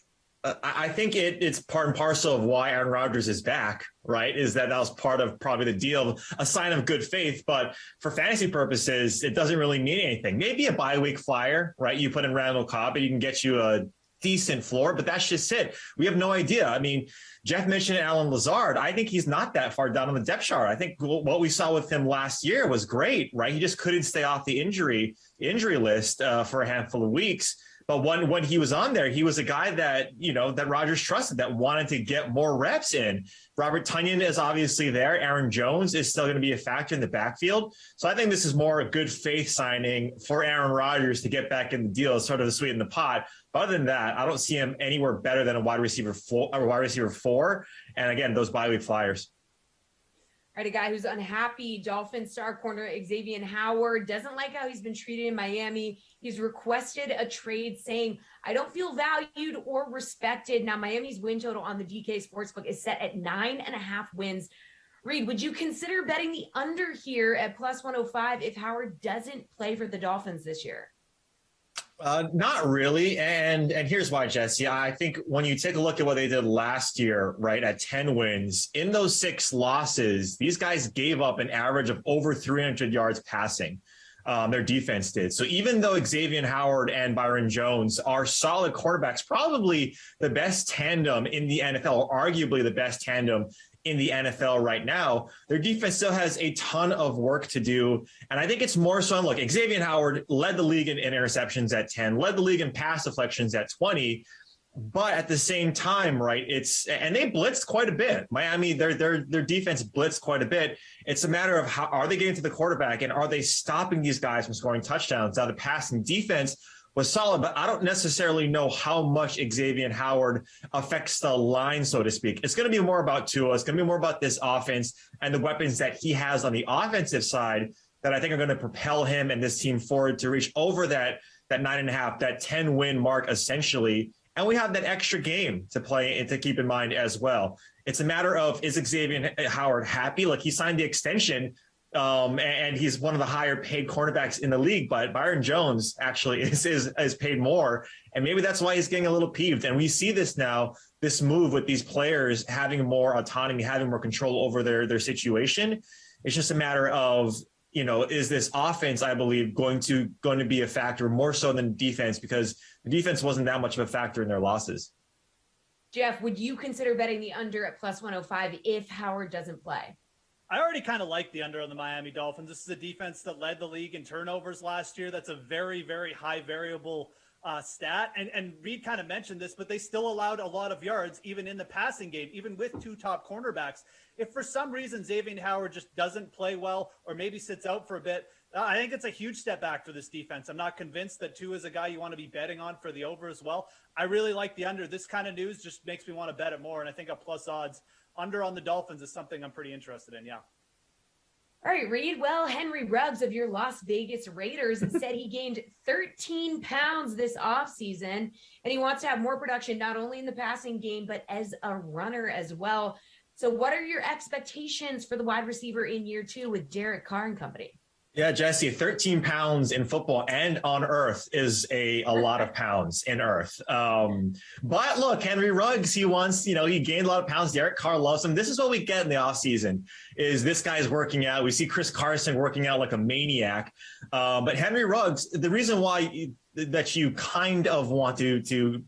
I think it's part and parcel of why Aaron Rodgers is back, right? Is that was part of probably the deal, a sign of good faith. But for fantasy purposes, it doesn't really mean anything. Maybe a bye week flyer, right? You put in Randall Cobb and you can get you a decent floor, but that's just it. We have no idea. I mean, Jeff mentioned Allen Lazard. I think he's not that far down on the depth chart. I think what we saw with him last year was great, right? He just couldn't stay off the injury list for a handful of weeks. But when he was on there, he was a guy that, you know, that Rodgers trusted, that wanted to get more reps in. Robert Tonyan is obviously there. Aaron Jones is still going to be a factor in the backfield. So I think this is more a good faith signing for Aaron Rodgers to get back in the deal, sort of to sweeten the pot. But other than that, I don't see him anywhere better than a wide receiver 4. And again, those bye week flyers. All right, a guy who's unhappy, Dolphins star corner Xavien Howard doesn't like how he's been treated in Miami. He's requested a trade saying, I don't feel valued or respected. Now, Miami's win total on the DK Sportsbook is set at 9.5 wins. Reed, would you consider betting the under here at plus 105 if Howard doesn't play for the Dolphins this year? Not really. And here's why, Jesse. I think when you take a look at what they did last year, right, at 10 wins, in those 6 losses, these guys gave up an average of over 300 yards passing. Their defense did. So even though Xavien Howard and Byron Jones are solid quarterbacks, probably the best tandem in the NFL, or arguably the best tandem in the NFL right now, their defense still has a ton of work to do. And I think it's more so, look, Xavien Howard led the league in interceptions at 10, led the league in pass deflections at 20. But at the same time, right, and they blitzed quite a bit. Miami, their defense blitzed quite a bit. It's a matter of how are they getting to the quarterback and are they stopping these guys from scoring touchdowns? Now, the passing defense was solid, but I don't necessarily know how much Xavien Howard affects the line, so to speak. It's going to be more about Tua. It's going to be more about this offense and the weapons that he has on the offensive side that I think are going to propel him and this team forward to reach over that 9.5, that 10-win mark, essentially. And we have that extra game to play and to keep in mind as well. It's a matter of, is Xavien Howard happy? Like, he signed the extension, and he's one of the higher paid cornerbacks in the league, but Byron Jones actually is paid more. And maybe that's why he's getting a little peeved. And we see this now, this move with these players having more autonomy, having more control over their situation. It's just a matter of, you know, is this offense, I believe, going to be a factor more so than defense, because the defense wasn't that much of a factor in their losses. Jeff, would you consider betting the under at plus 105 if Howard doesn't play? I already kind of like the under on the Miami Dolphins. This is a defense that led the league in turnovers last year. That's a very, very high variable stat. And Reed kind of mentioned this, but they still allowed a lot of yards, even in the passing game, even with 2 top cornerbacks. If for some reason Xavien Howard just doesn't play well or maybe sits out for a bit, I think it's a huge step back for this defense. I'm not convinced that Tua is a guy you want to be betting on for the over as well. I really like the under. This kind of news just makes me want to bet it more. And I think a plus odds under on the Dolphins is something I'm pretty interested in. Yeah. All right, Reed. Well, Henry Ruggs of your Las Vegas Raiders said he gained 13 pounds this offseason, and he wants to have more production, not only in the passing game, but as a runner as well. So what are your expectations for the wide receiver in year 2 with Derek Carr and company? Yeah, Jesse, 13 pounds in football and on earth is a lot of pounds in earth. But look, Henry Ruggs, he gained a lot of pounds. Derek Carr loves him. This is what we get in the offseason is this guy's working out. We see Chris Carson working out like a maniac. But Henry Ruggs, the reason why that you kind of want to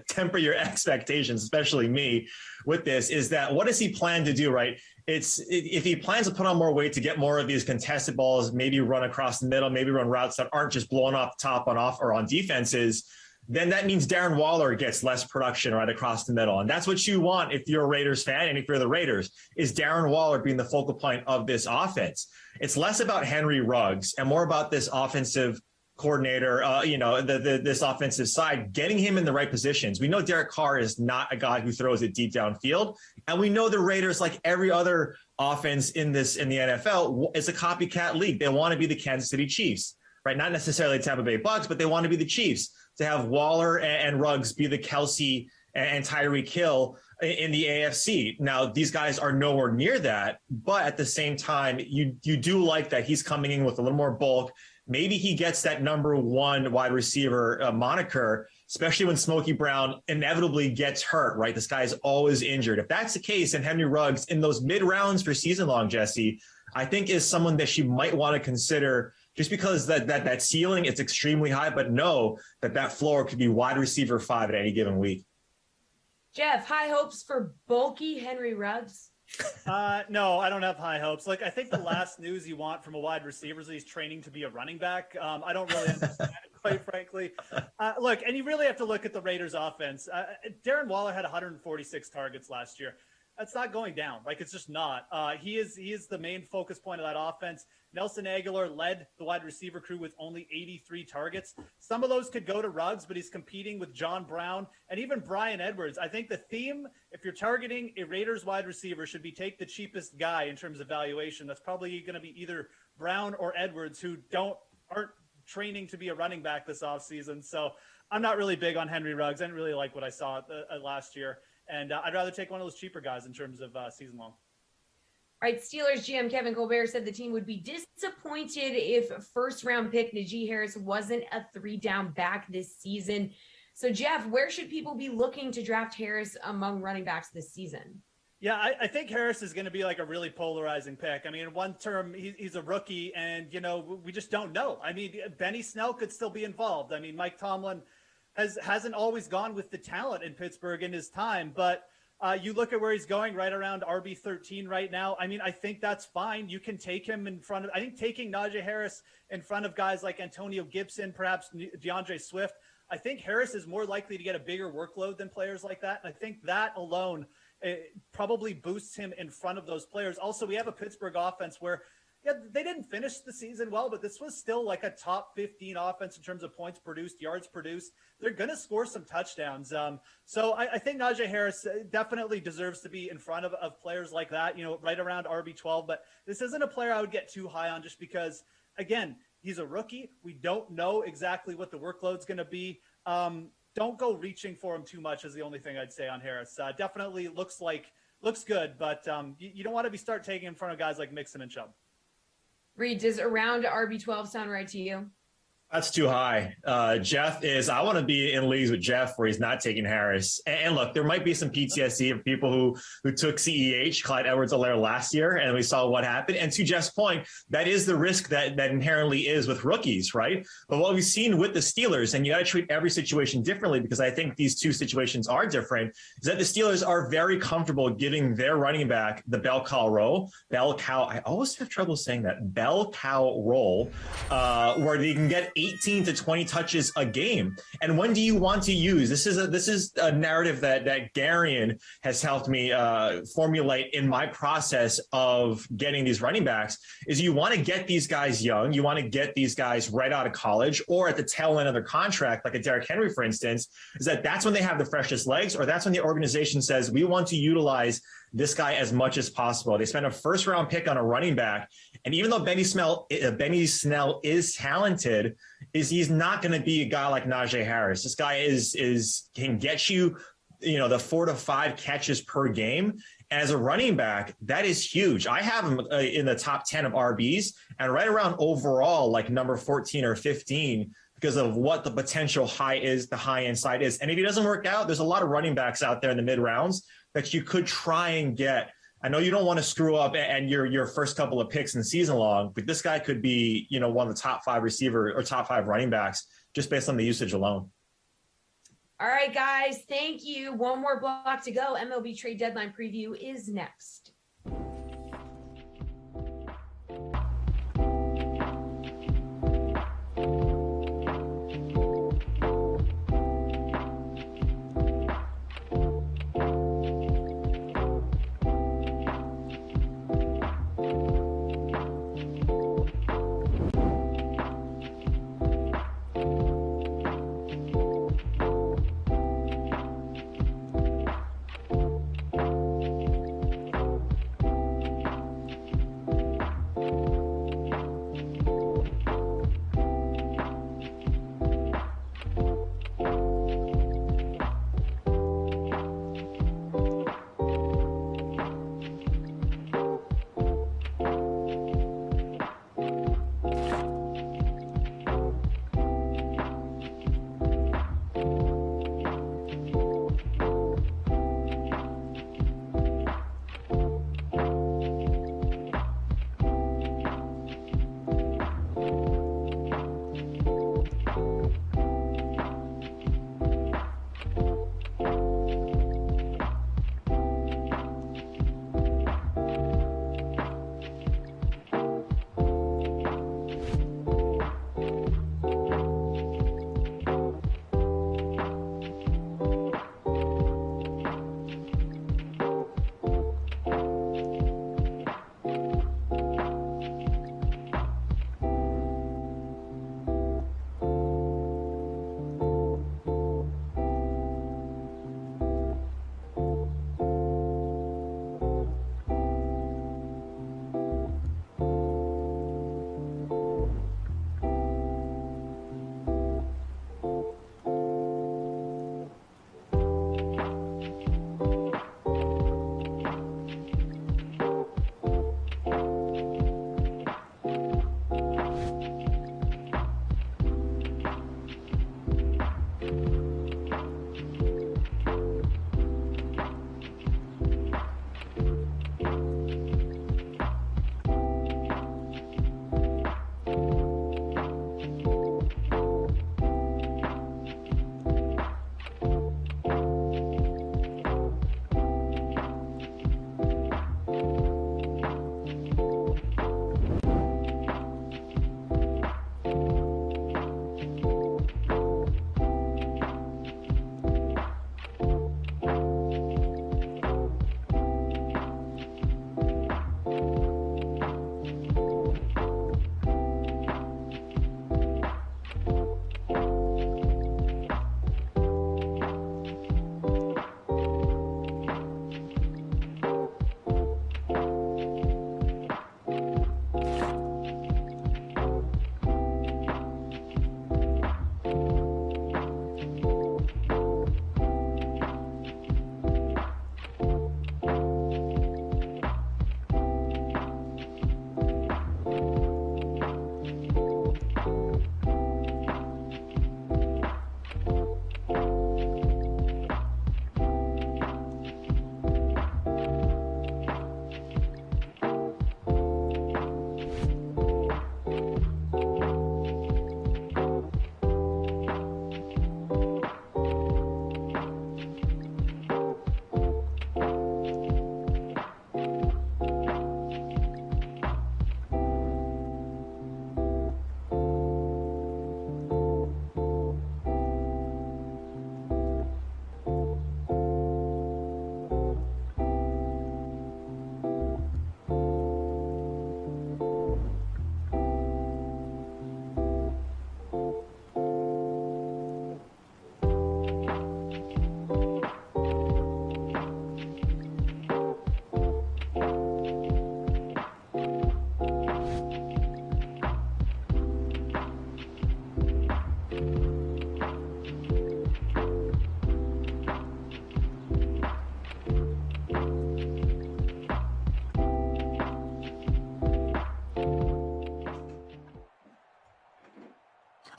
temper your expectations, especially me, with this is that what does he plan to do, right? If he plans to put on more weight to get more of these contested balls, maybe run across the middle, maybe run routes that aren't just blowing off the top on defenses, then that means Darren Waller gets less production right across the middle. And that's what you want if you're a Raiders fan and if you're the Raiders, is Darren Waller being the focal point of this offense. It's less about Henry Ruggs and more about this offensive coordinator, this offensive side, getting him in the right positions. We know Derek Carr is not a guy who throws it deep downfield. And we know the Raiders, like every other offense in the NFL, is a copycat league. They want to be the Kansas City Chiefs, right? Not necessarily Tampa Bay Bucks, but they want to be the Chiefs, to have Waller and Ruggs be the Kelsey and Tyreek Hill in the AFC. Now, these guys are nowhere near that, but at the same time, you do like that he's coming in with a little more bulk. Maybe he gets that number one wide receiver moniker, especially when Smokey Brown inevitably gets hurt, right? This guy is always injured. If that's the case, and Henry Ruggs in those mid rounds for season long, Jesse, I think is someone that she might want to consider, just because that ceiling is extremely high, but know that floor could be wide receiver 5 at any given week. Jeff, high hopes for bulky Henry Ruggs? No, I don't have high hopes. Like, I think the last news you want from a wide receiver is he's training to be a running back. I don't really understand it, quite frankly. Look, and you really have to look at the Raiders offense. Darren Waller had 146 targets last year. That's not going down. Like, it's just not. He is the main focus point of that offense. Nelson Aguilar led the wide receiver crew with only 83 targets. Some of those could go to Ruggs, but he's competing with John Brown and even Bryan Edwards. I think the theme, if you're targeting a Raiders wide receiver, should be take the cheapest guy in terms of valuation. That's probably going to be either Brown or Edwards, who aren't training to be a running back this offseason. So I'm not really big on Henry Ruggs. I didn't really like what I saw last year. And I'd rather take one of those cheaper guys in terms of season long. Right, Steelers GM Kevin Colbert said the team would be disappointed if first-round pick Najee Harris wasn't a 3-down back this season. So, Jeff, where should people be looking to draft Harris among running backs this season? Yeah, I think Harris is going to be like a really polarizing pick. I mean, in one term, he's a rookie, and, we just don't know. I mean, Benny Snell could still be involved. I mean, Mike Tomlin hasn't always gone with the talent in Pittsburgh in his time, but you look at where he's going, right around RB13 right now. I mean, I think that's fine. You can take him in front of, I think taking Najee Harris in front of guys like Antonio Gibson, perhaps DeAndre Swift. I think Harris is more likely to get a bigger workload than players like that. And I think that alone probably boosts him in front of those players. Also, we have a Pittsburgh offense where, yeah, they didn't finish the season well, but this was still like a top 15 offense in terms of points produced, yards produced. They're going to score some touchdowns. So I think Najee Harris definitely deserves to be in front of players like that, right around RB12. But this isn't a player I would get too high on, just because, again, he's a rookie. We don't know exactly what the workload's going to be. Don't go reaching for him too much is the only thing I'd say on Harris. Definitely looks good, but you don't want to start taking in front of guys like Mixon and Chubb. Reed, does around RB12 sound right to you? That's too high. Jeff I want to be in leagues with Jeff where he's not taking Harris. And look, there might be some PTSD of people who took CEH, Clyde Edwards-Helaire, last year, and we saw what happened. And to Jeff's point, that is the risk that inherently is with rookies, right? But what we've seen with the Steelers, and you got to treat every situation differently, because I think these two situations are different, is that the Steelers are very comfortable giving their running back the bell cow role. I always have trouble saying that. Bell cow role, where they can get 18 to 20 touches a game. And when do you want to use this is a narrative that Garion has helped me formulate in my process of getting these running backs, is you want to get these guys young, you want to get these guys right out of college or at the tail end of their contract, like a Derrick Henry, for instance, is that's when they have the freshest legs, or that's when the organization says we want to utilize this guy as much as possible. They spend a first-round pick on a running back, and even though Benny Snell is talented, he's not going to be a guy like Najee Harris. This guy can get you the 4 to 5 catches per game. As a running back, that is huge. I have him in the top 10 of RBs and right around overall, like number 14 or 15, because of what the potential high end side is. And if he doesn't work out, there's a lot of running backs out there in the mid rounds that you could try and get. I know you don't want to screw up and your first couple of picks in season long, but this guy could be, one of the top 5 receiver or top 5 running backs just based on the usage alone. All right, guys, thank you. One more block to go. MLB trade deadline preview is next.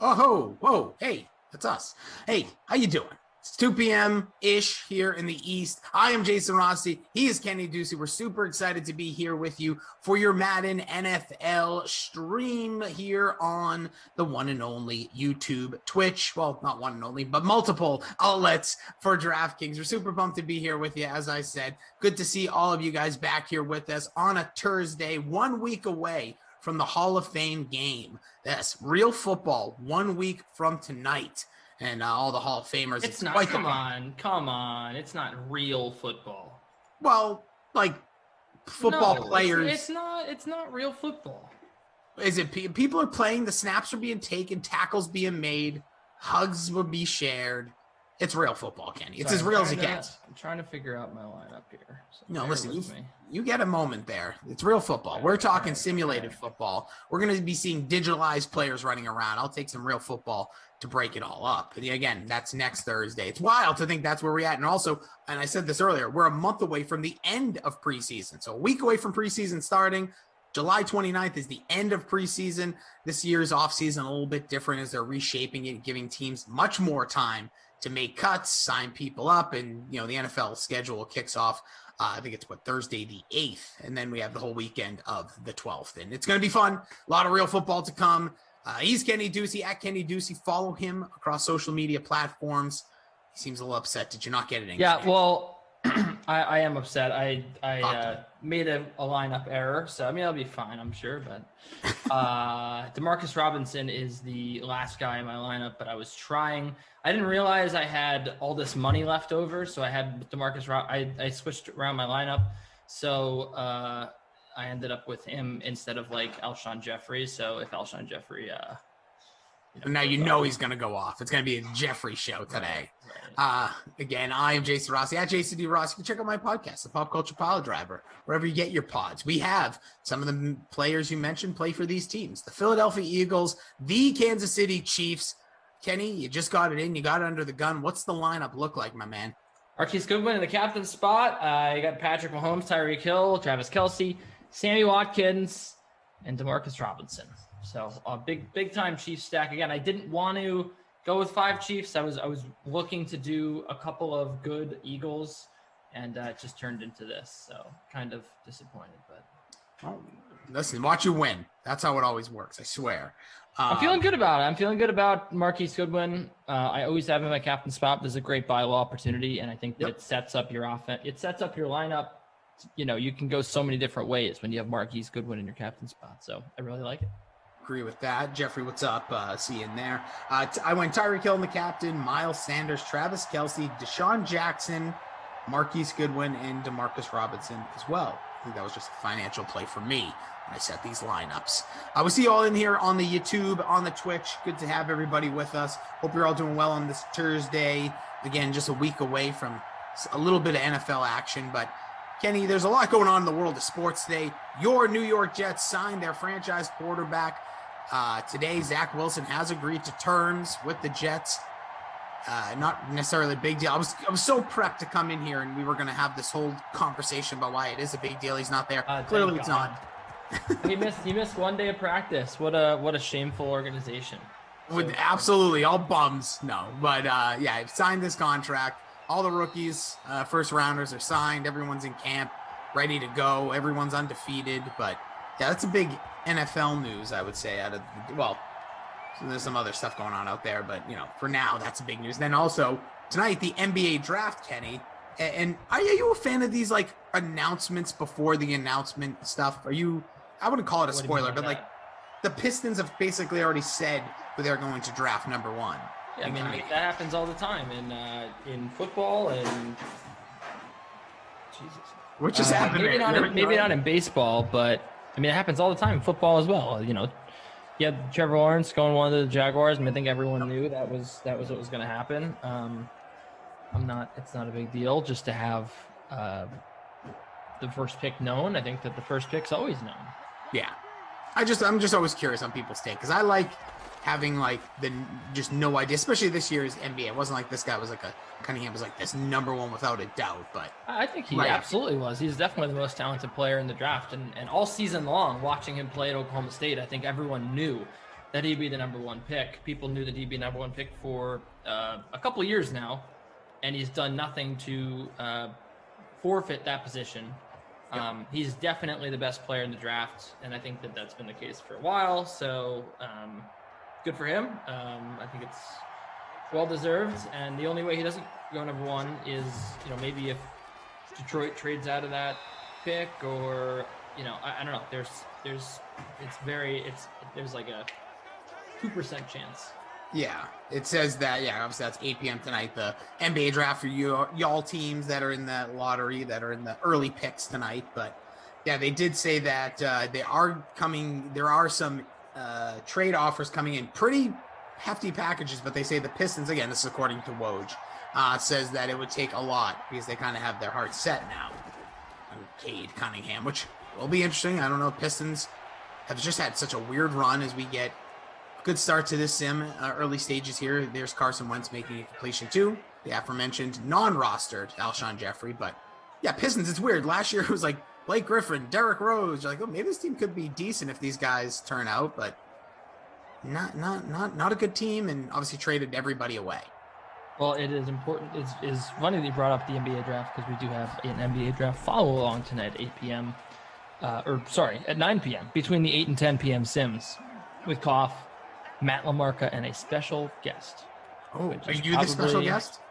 Oh, whoa, hey, that's us. Hey, how you doing? It's 2 p.m.-ish here in the East. I am Jason Rossi. He is Kenny Ducey. We're super excited to be here with you for your Madden NFL stream here on the one and only YouTube, Twitch. Well, not one and only, but multiple outlets for DraftKings. We're super pumped to be here with you, as I said. Good to see all of you guys back here with us on a Thursday, 1 week away from the Hall of Fame game. That's real football 1 week from tonight. And all the Hall of Famers. It's not. Come on. It's not real football. Well, like football players. It's not real football. Is it? People are playing. The snaps are being taken. Tackles being made. Hugs will be shared. It's real football, Kenny. It's as real as it gets. I'm trying to figure out my lineup here. So no, listen. You get a moment there. It's real football. We're talking simulated football. We're going to be seeing digitalized players running around. I'll take some real football to break it all up. But again, that's next Thursday. It's wild to think that's where we're at. And also, and I said this earlier, we're a month away from the end of preseason. So a week away from preseason starting. July 29th is the end of preseason. This year's offseason a little bit different as they're reshaping it, giving teams much more time to make cuts, sign people up, and the NFL schedule kicks off. I think it's Thursday the 8th, and then we have the whole weekend of the 12th, and it's going to be fun. A lot of real football to come. He's Kenny Ducey at Kenny Ducey. Follow him across social media platforms. He seems a little upset. Did you not get it in? Yeah, well, I am upset. I made a lineup error, so I mean I'll be fine, I'm sure. But Demarcus Robinson is the last guy in my lineup, but I was trying. I didn't realize I had all this money left over, so I had Demarcus. I switched around my lineup, so I ended up with him instead of Alshon Jeffrey. So if Alshon Jeffrey, now he's going to go off. It's going to be a Jeffrey show today. Right. Again, I am Jason Rossi at Jason D. Rossi. You can check out my podcast, The Pop Culture Pile Driver, wherever you get your pods. We have some of the players you mentioned play for these teams: the Philadelphia Eagles, the Kansas City Chiefs. Kenny, you just got it in. You got it under the gun. What's the lineup look like, my man? Marquise Goodwin in the captain spot. You got Patrick Mahomes, Tyreek Hill, Travis Kelce, Sammy Watkins, and Demarcus Robinson. So a big time Chiefs stack. Again, I didn't want to go with 5 Chiefs. I was looking to do a couple of good Eagles, and it just turned into this. So kind of disappointed, but listen, watch you win. That's how it always works. I swear. I'm feeling good about it. I'm feeling good about Marquise Goodwin. I always have him at captain spot. There's a great buy low opportunity, and I think that it sets up your offense. It sets up your lineup. You can go so many different ways when you have Marquise Goodwin in your captain spot. So I really like it. Agree with that. Jeffrey, what's up? See you in there. I went Tyreek Hill in the captain, Miles Sanders, Travis Kelce, Deshaun Jackson, Marquise Goodwin, and Demarcus Robinson as well. I think that was just a financial play for me when I set these lineups. We'll see you all in here on the YouTube, on the Twitch. Good to have everybody with us. Hope you're all doing well on this Thursday. Again, just a week away from a little bit of NFL action, but Kenny, there's a lot going on in the world of sports today. Your New York Jets signed their franchise quarterback. Today, Zach Wilson has agreed to terms with the Jets. Not necessarily a big deal. I was so prepped to come in here, and we were going to have this whole conversation about why it is a big deal. He's not there. Clearly, it's not. He missed 1 day of practice. What a shameful organization. Absolutely, all bums. No, but he signed this contract. All the rookies, first rounders are signed. Everyone's in camp, ready to go. Everyone's undefeated. But yeah, that's a big NFL news, I would say. So there's some other stuff going on out there, but for now, that's big news. Then also tonight, the NBA draft, Kenny. And are you a fan of these announcements before the announcement stuff? I wouldn't call it a spoiler, but the Pistons have basically already said who they're going to draft number 1. Yeah, I mean that happens all the time in football and Jesus. What just happened? Maybe not in baseball, but I mean it happens all the time in football as well. You had Trevor Lawrence going one of the Jaguars, and I think everyone knew that was what was going to happen. It's not a big deal just to have the first pick known. I think that the first pick's always known. Yeah, I'm just always curious on people's take because I like having just no idea, especially this year's NBA. It wasn't like this guy was Cunningham was this number 1 without a doubt, but I think he absolutely was. He's definitely the most talented player in the draft, and all season long watching him play at Oklahoma State, I think everyone knew that he'd be the number one pick. People knew that he'd be number one pick for a couple of years now, and he's done nothing to forfeit that position. He's definitely the best player in the draft, and I think that that's been the case for a while. So good for him. I think it's well deserved, and the only way he doesn't go number one is, maybe if Detroit trades out of that pick, or I don't know. There's like a 2% chance. Yeah, it says that. Yeah, obviously that's 8 p.m. tonight. The NBA draft for y'all teams that are in that lottery, that are in the early picks tonight. But yeah, they did say that they are coming. There are some trade offers coming in, pretty hefty packages. But they say the Pistons, again, this is according to Woj, says that it would take a lot because they kind of have their heart set now on Cade Cunningham, which will be interesting. I don't know. Pistons have just had such a weird run as we get good start to this sim, early stages here. There's Carson Wentz making a completion too. The aforementioned non-rostered Alshon Jeffrey. But yeah, Pistons, it's weird. Last year it was like Blake Griffin, Derrick Rose. You're like, oh, maybe this team could be decent if these guys turn out, but not a good team, and obviously traded everybody away. Well, it is important. It's funny that you brought up the NBA draft, because we do have an NBA draft follow along tonight at 8 p.m. At 9 p.m. between the 8 and 10 p.m. sims with Koff, Matt LaMarca, and a special guest. Oh, are you the special guest?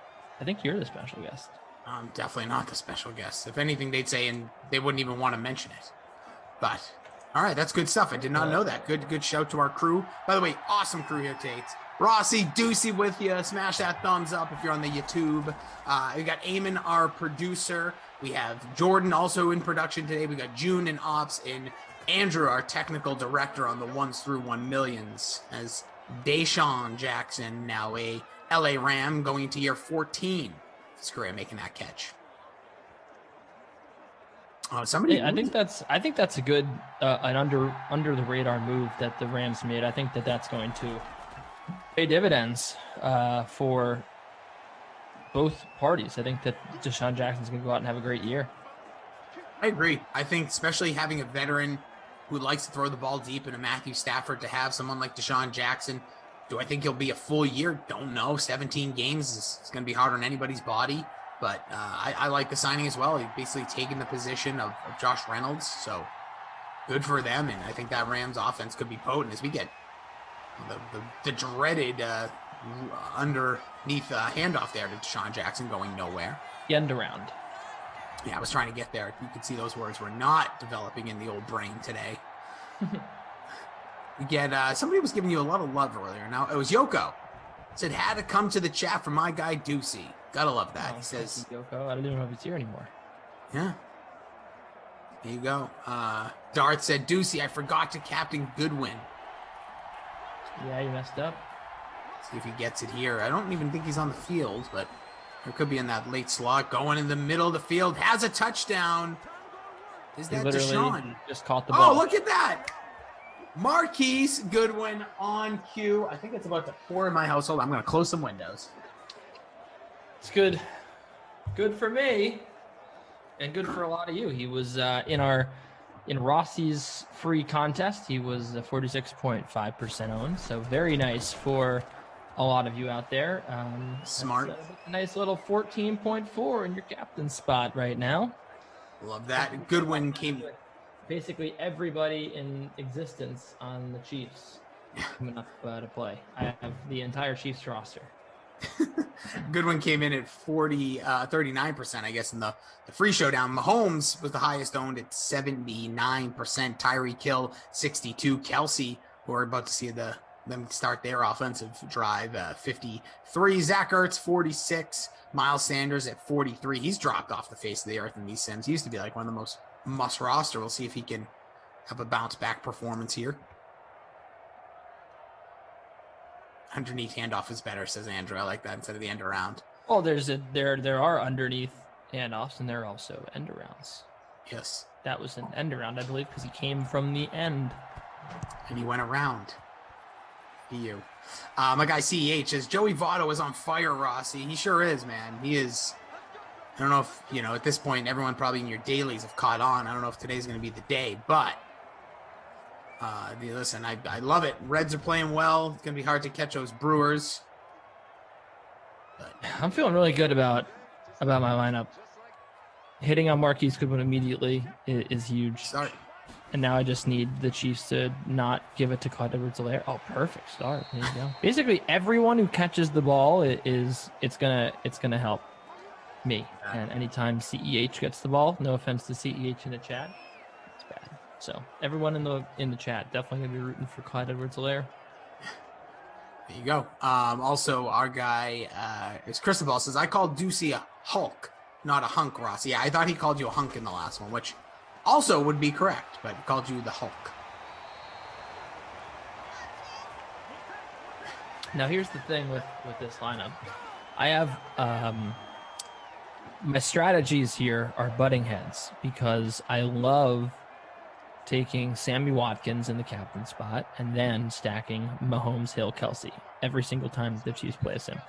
I think you're the special guest. I'm definitely not the special guest. If anything, they'd say, and they wouldn't even want to mention it. But all right, that's good stuff. I did not know that. Good shout to our crew. By the way, awesome crew here, Tate. Rossi, Ducey with you. Smash that thumbs up if you're on the YouTube. We got Eamon, our producer. We have Jordan also in production today. We got June and Ops, and Andrew, our technical director on the 1s through 1 millions, as Deshaun Jackson, now a LA Ram, going into year 14. His career making that catch. I think that's a good an under the radar move that the Rams made. I think that's going to pay dividends for both parties. I think that Deshaun Jackson's going to go out and have a great year. I agree. I think especially having a veteran who likes to throw the ball deep in a Matthew Stafford, to have someone like Deshaun Jackson. Do I think he'll be a full year? Don't know. 17 games is going to be hard on anybody's body. But I like the signing as well. He's basically taken the position of Josh Reynolds. So good for them. And I think that Rams offense could be potent as we get the dreaded underneath handoff there to Deshaun Jackson going nowhere. The end around. Yeah, I was trying to get there. You could see those words were not developing in the old brain today. We get somebody was giving you a lot of love earlier. Now it was Yoko. Said had to come to the chat for my guy Ducey. Gotta love that. He says Yoko. I don't even know if he's here anymore. Yeah. There you go. Dart said Ducey, I forgot to captain Goodwin. Yeah, you messed up. See if he gets it here. I don't even think he's on the field, but it could be in that late slot. Going in the middle of the field. Has a touchdown. Is that Deshaun? Just caught the ball. Oh, look at that. Marquise Goodwin on cue. I think it's about to pour in my household. I'm going to close some windows. It's good. Good for me. And good for a lot of you. He was in Rossi's free contest. He was 46.5% owned. So very nice for a lot of you out there. Smart. A nice little 14.4 in your captain spot right now. Love that. Goodwin came. Basically everybody in existence on the Chiefs coming up to play. I have the entire Chiefs roster. Goodwin came in at 39%, I guess, in the free showdown. Mahomes was the highest owned at 79%. Tyreek Hill, 62%. Kelsey, who are about to see them start their offensive drive, 53%. Zach Ertz, 46%. Miles Sanders at 43%. He's dropped off the face of the earth in these sims. He used to be like one of the most must roster. We'll see if he can have a bounce back performance here. Underneath handoff is better, says Andrew. I like that instead of the end around. Well, there are underneath handoffs, and there are also end arounds. Yes. That was an end around, I believe, because he came from the end. And he went around. You. My guy CEH says Joey Votto is on fire, Rossi. He sure is, man. He is. I don't know if, at this point, everyone probably in your dailies have caught on. I don't know if today's going to be the day, but Listen, I love it. Reds are playing well. It's gonna be hard to catch those Brewers. I'm feeling really good about my lineup. Hitting on Marquise Goodwin immediately is huge. Sorry. And now I just need the Chiefs to not give it to Clyde Edwards-Helaire. Oh, perfect start. There you go. Basically, everyone who catches the ball it's gonna help me. And anytime CEH gets the ball, no offense to CEH in the chat, it's bad. So everyone in the chat definitely gonna be rooting for Clyde Edwards-Helaire. There you go. Also, our guy is Cristobal says, I called Ducey a Hulk, not a hunk, Ross. Yeah, I thought he called you a hunk in the last one, which also would be correct, but he called you the Hulk. Now, here's the thing with this lineup. I have my strategies here are butting heads because I love taking Sammy Watkins in the captain spot and then stacking Mahomes, Hill, Kelsey every single time the Chiefs play a sim.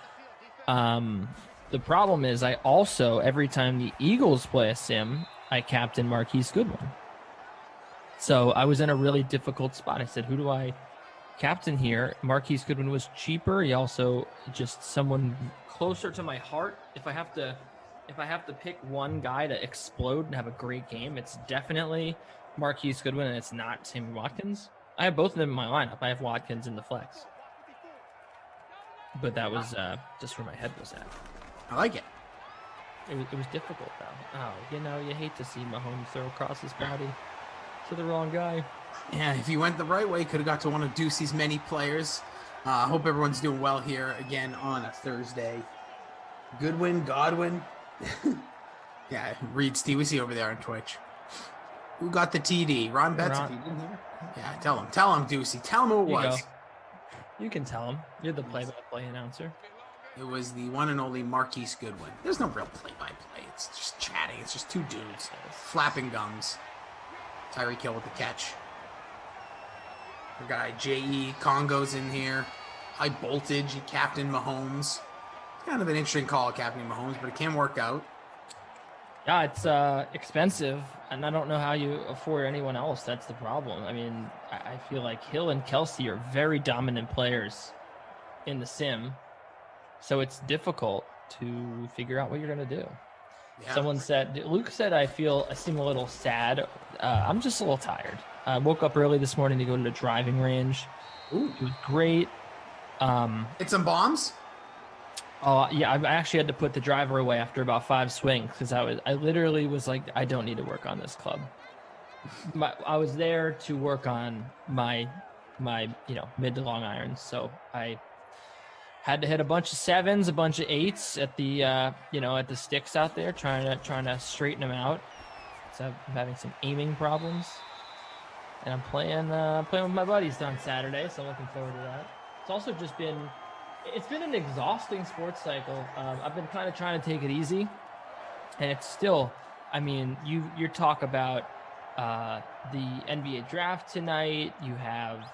The problem is I also, every time the Eagles play a sim, I captain Marquise Goodwin. So I was in a really difficult spot. I said, who do I captain here? Marquise Goodwin was cheaper. He also just someone closer to my heart. If I have to pick one guy to explode and have a great game, it's definitely Marquise Goodwin, and it's not Sammy Watkins. I have both of them in my lineup. I have Watkins in the flex. But that was just where my head was at. I like it. It was difficult, though. Oh, you hate to see Mahomes throw across his body to the wrong guy. Yeah, if you went the right way, could have got to one of Ducey's many players. Hope everyone's doing well here again on a Thursday. Goodwin, Godwin. Yeah, Reed Stewie over there on Twitch. Who got the TD? Ron Betts, if he didn't hear. Yeah, tell him, Ducey. Tell him who it was. You can tell him. You're the play-by-play announcer. It was the one and only Marquise Goodwin. There's no real play-by-play. It's just chatting. It's just two dudes flapping gums. Tyreek Hill with the catch. Our guy J.E. Congo's in here. High voltage. He captained Mahomes. It's kind of an interesting call, captaining Mahomes, but it can work out. Yeah, it's expensive, and I don't know how you afford anyone else. That's the problem. I mean, I feel like Hill and Kelsey are very dominant players in the sim, so it's difficult to figure out what you're going to do. Yeah. Luke said, I seem a little sad. I'm just a little tired. I woke up early this morning to go to the driving range. Ooh. It was great. Hit some bombs? Oh, yeah, I actually had to put the driver away after about 5 swings because I literally was like, I don't need to work on this club. I was there to work on my mid to long irons, so I had to hit a bunch of 7s, a bunch of 8s at the at the sticks out there, trying to straighten them out. So I'm having some aiming problems, and I'm playing with my buddies on Saturday, so I'm looking forward to that. It's also just been. It's been an exhausting sports cycle. I've been kind of trying to take it easy, and it's still, I mean, you talk about the NBA draft tonight. You have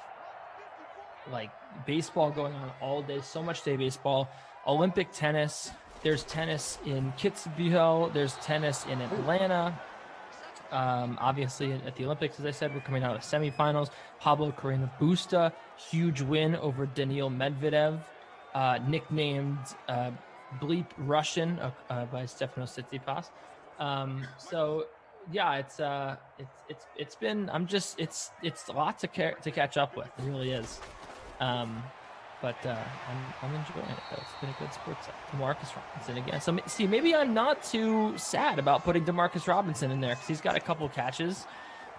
like baseball going on all day, so much day baseball, Olympic tennis. There's tennis in Kitzbühel. There's tennis in Atlanta. Obviously at the Olympics, as I said, we're coming out of semifinals. Pablo Carreño Busta, huge win over Daniil Medvedev. Nicknamed Bleep Russian by Stefano Tsitsipas. So yeah, it's been it's a lot to catch up with. It really is. But I'm enjoying it though. It's been a good sports set. DeMarcus Robinson again. So see, maybe I'm not too sad about putting DeMarcus Robinson in there because he's got a couple catches,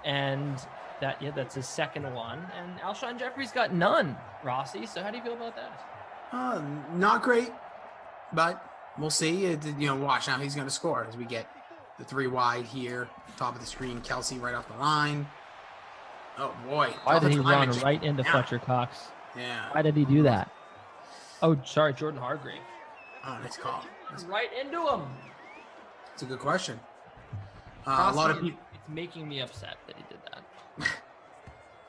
and that's his second one. And Alshon Jeffrey's got none. Rossi. So how do you feel about that? Not great, but we'll see. Watch now. He's going to score as we get the 3 wide here, top of the screen. Kelsey right off the line. Oh boy! Why did he run right into Fletcher Cox? Yeah. Why did he do that? Oh, sorry, Jordan Hargrave. Oh, nice call. Right into him. It's a good question. A lot of people. It's making me upset that he did that.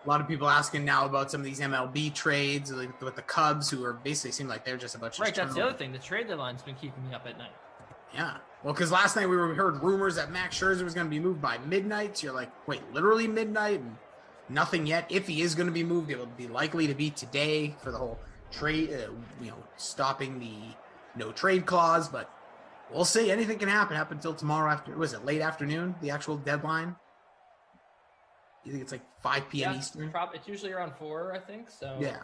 A lot of people asking now about some of these MLB trades with the Cubs, who are basically seem like they're just a bunch of. Right, that's the other thing. The trade deadline's been keeping me up at night. Yeah, well, because last night we heard rumors that Max Scherzer was going to be moved by midnight. So you're like, wait, literally midnight? And nothing yet. If he is going to be moved, it will be likely to be today for the whole trade, stopping the no trade clause. But we'll see. Anything can happen up until tomorrow after, was it late afternoon, the actual deadline? You think it's like 5 p.m. Eastern? It's usually around 4, I think. So yeah.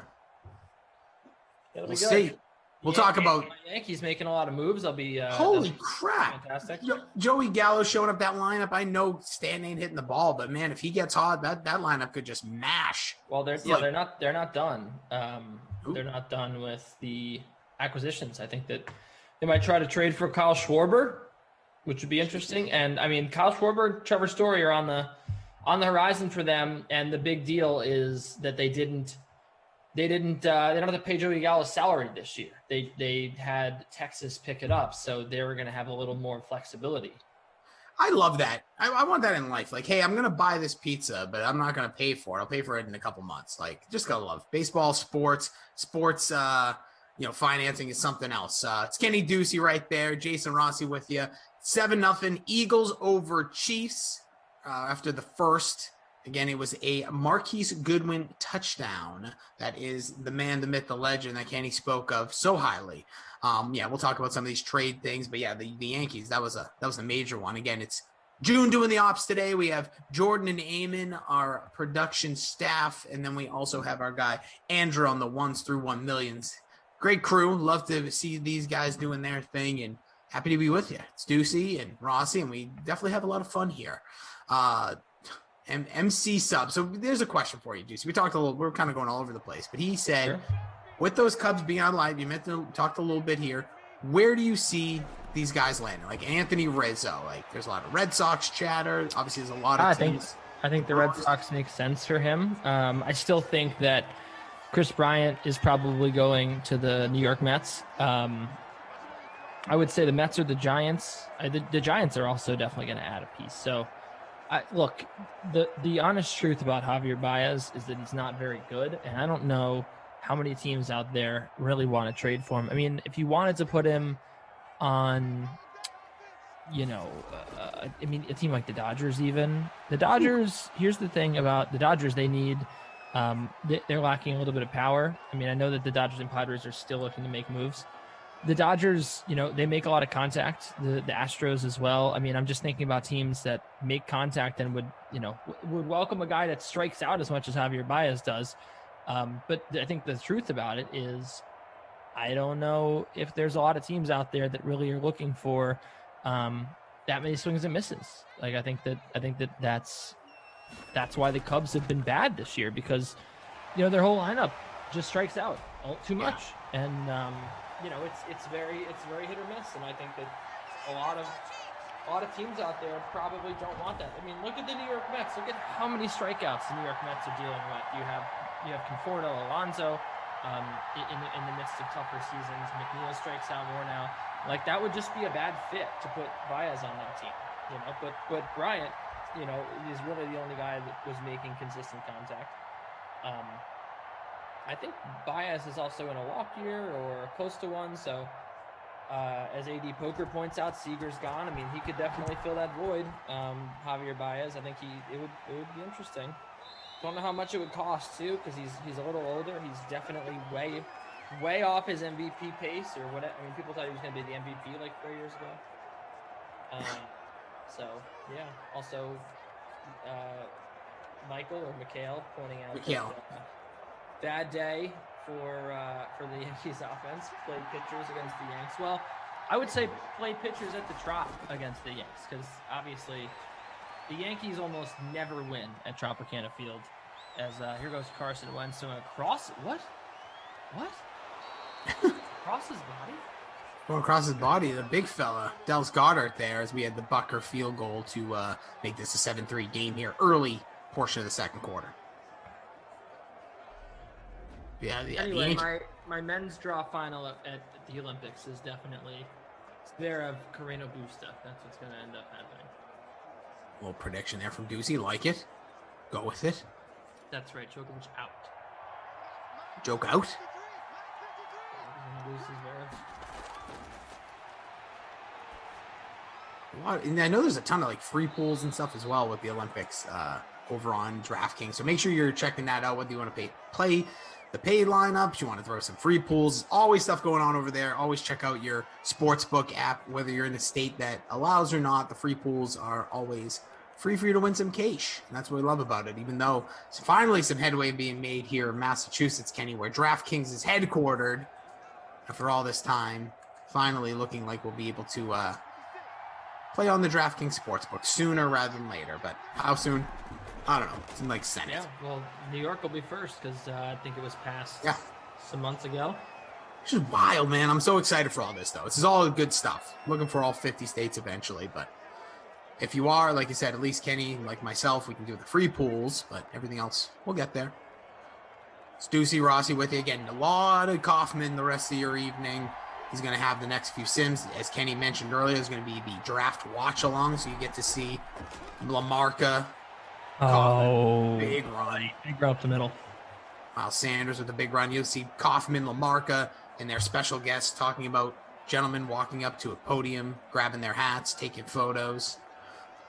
It'll We'll be good. see. We'll talk about Yankees making a lot of moves. Holy crap! Fantastic. Joey Gallo showing up that lineup. I know Stan ain't hitting the ball, but man, if he gets hot, that lineup could just mash. Well, they're not done. They're not done with the acquisitions. I think that they might try to trade for Kyle Schwarber, which would be interesting. And I mean, Kyle Schwarber, Trevor Story are on the horizon for them. And the big deal is that they don't have to pay Joey Gallo's salary this year. They had Texas pick it up, so they were going to have a little more flexibility. I love that. I want that in life. Like, hey, I'm going to buy this pizza, but I'm not going to pay for it. I'll pay for it in a couple months. Like, just gotta love baseball, sports, financing is something else. It's Kenny Ducey right there. Jason Rossi with you. 7-0 Eagles over Chiefs after the first. Again, it was a Marquise Goodwin touchdown. That is the man, the myth, the legend that Kenny spoke of so highly. We'll talk about some of these trade things, but yeah, the Yankees, that was a major one. Again, it's June doing the ops today. We have Jordan and Eamon, our production staff, and then we also have our guy Andrew on the 1s through 1 millions. Great crew. Love to see these guys doing their thing, and happy to be with you. It's Ducey and Rossi, and we definitely have a lot of fun here. MC Sub. So there's a question for you, Ducey. We're kind of going all over the place, but he said, sure, with those Cubs being on live, you talked a little bit here. Where do you see these guys landing? Like Anthony Rizzo, like there's a lot of Red Sox chatter. Obviously, there's a lot of teams. I think the Red Sox make sense for him. I still think that Chris Bryant is probably going to the New York Mets. I would say the Mets or the Giants. The Giants are also definitely going to add a piece. So, look, the honest truth about Javier Baez is that he's not very good, and I don't know how many teams out there really want to trade for him. I mean, if you wanted to put him on, a team like the Dodgers, even the Dodgers. Here's the thing about the Dodgers: they need, they're lacking a little bit of power. I mean, I know that the Dodgers and Padres are still looking to make moves. The Dodgers, they make a lot of contact. The Astros as well. I mean, I'm just thinking about teams that make contact and would welcome a guy that strikes out as much as Javier Baez does. But I think the truth about it is, I don't know if there's a lot of teams out there that really are looking for that many swings and misses. Like I think that's why the Cubs have been bad this year, because their whole lineup just strikes out too much, and it's very hit or miss. And I think that a lot of teams out there probably don't want that. I mean, look at the New York Mets. Look at how many strikeouts the New York Mets are dealing with. You have Conforto, Alonso, in the midst of tougher seasons. McNeil strikes out more now. Like, that would just be a bad fit to put Baez on that team, But Bryant, is really the only guy that was making consistent contact. I think Baez is also in a walk year or close to one. So, as AD Poker points out, Seager's gone. I mean, he could definitely fill that void. Javier Baez, I think it would be interesting. Don't know how much it would cost too, because he's a little older. He's definitely way off his MVP pace or whatever. I mean, people thought he was going to be the MVP like 4 years ago. So yeah. Also, Michael or Mikhail pointing out bad day for the Yankees offense. Played pitchers against the Yanks. Well, I would say played pitchers at the Trop against the Yanks, because obviously the Yankees almost never win at Tropicana Field. As here goes Carson Wentz across. What? Across his body? Going across his body, the big fella, Dallas Goedert there, as we had the Bucker field goal to make this a 7-3 game here, early portion of the second quarter. Yeah. Anyway, my men's draw final at the Olympics is definitely Zverev, Carreno Busta. That's what's going to end up happening. A little prediction there from Ducey. Like it. Go with it. That's right. Djokovic out. Joke out? And I know there's a ton of free pools and stuff as well with the Olympics. over on DraftKings. So make sure you're checking that out, whether you want to play the paid lineups, you want to throw some free pools, always stuff going on over there. Always check out your sportsbook app, whether you're in a state that allows or not. The free pools are always free for you to win some cash. And that's what we love about it, even though it's finally some headway being made here in Massachusetts, Kenny, where DraftKings is headquartered after all this time, finally looking like we'll be able to play on the DraftKings Sportsbook sooner rather than later. But how soon? I don't know. It's in like Senate. Yeah, well, New York will be first because I think it was passed some months ago. It's just wild, man. I'm so excited for all this, though. This is all good stuff. Looking for all 50 states eventually. But if you are, like you said, at least Kenny, like myself, we can do the free pools. But everything else, we'll get there. It's Ducey Rossi with you again. A lot of Kaufman the rest of your evening. He's going to have the next few sims. As Kenny mentioned earlier, there's going to be the draft watch along, so you get to see Lamarca. Kaufman, big run. Big run up the middle. Miles Sanders with a big run. You'll see Kaufman, Lamarca, and their special guests talking about gentlemen walking up to a podium, grabbing their hats, taking photos.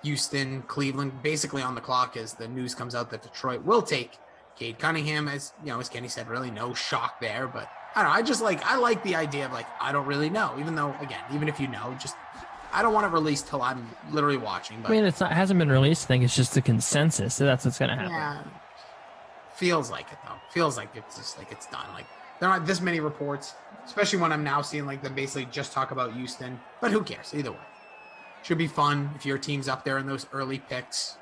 Houston, Cleveland, basically on the clock as the news comes out that Detroit will take Cade Cunningham. As you know, as Kenny said, really no shock there, but I don't know. I like the idea of I don't really know, even though, again, even if you know, just I don't want it released till I'm literally watching. But, I mean, it hasn't been released. I think it's just a consensus, so that's what's going to happen. Yeah, feels like it though. Feels like it's just like it's done. Like there aren't this many reports, especially when I'm now seeing them basically just talk about Houston. But who cares? Either way, should be fun if your team's up there in those early picks.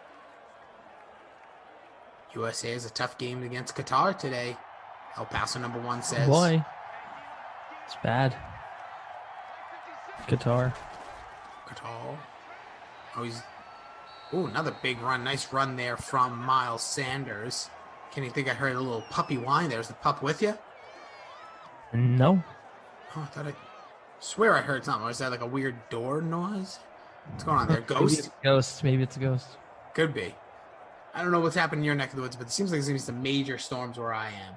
USA is a tough game against Qatar today. El Paso #1 says. Oh boy, it's bad. Qatar. Oh, another big run. Nice run there from Miles Sanders. Can you think I heard a little puppy whine there? Is the pup with you? No. Oh, I swear I heard something. Was that like a weird door noise? What's going on there? Ghost? Maybe it's a ghost. Could be. I don't know what's happened in your neck of the woods, but it seems like there's going to be some major storms where I am.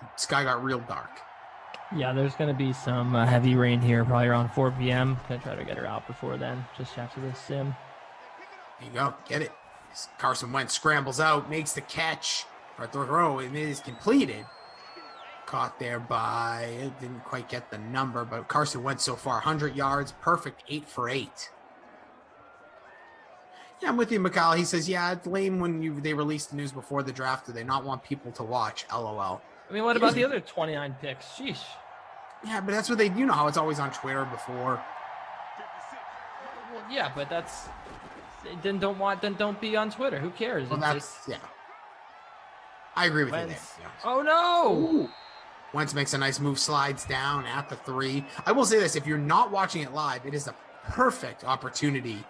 The sky got real dark. Yeah, there's going to be some heavy rain here, probably around 4 p.m. Gonna try to get her out before then, just after this sim. There you go. Get it. Carson Wentz scrambles out, makes the catch. Or the throw, and it is completed. Caught there by, it didn't quite get the number, but Carson Wentz so far, 100 yards, perfect, 8 for 8. Yeah, I'm with you, McCall. He says, yeah, it's lame when they release the news before the draft. Do they not want people to watch? LOL. I mean, what about the other 29 picks? Sheesh. Yeah, but that's what you know how it's always on Twitter before. Well, yeah, but then don't be on Twitter. Who cares? Well, yeah. I agree with you there. Yeah. Oh no! Ooh. Wentz makes a nice move, slides down at the 3. I will say this: if you're not watching it live, it is a perfect opportunity.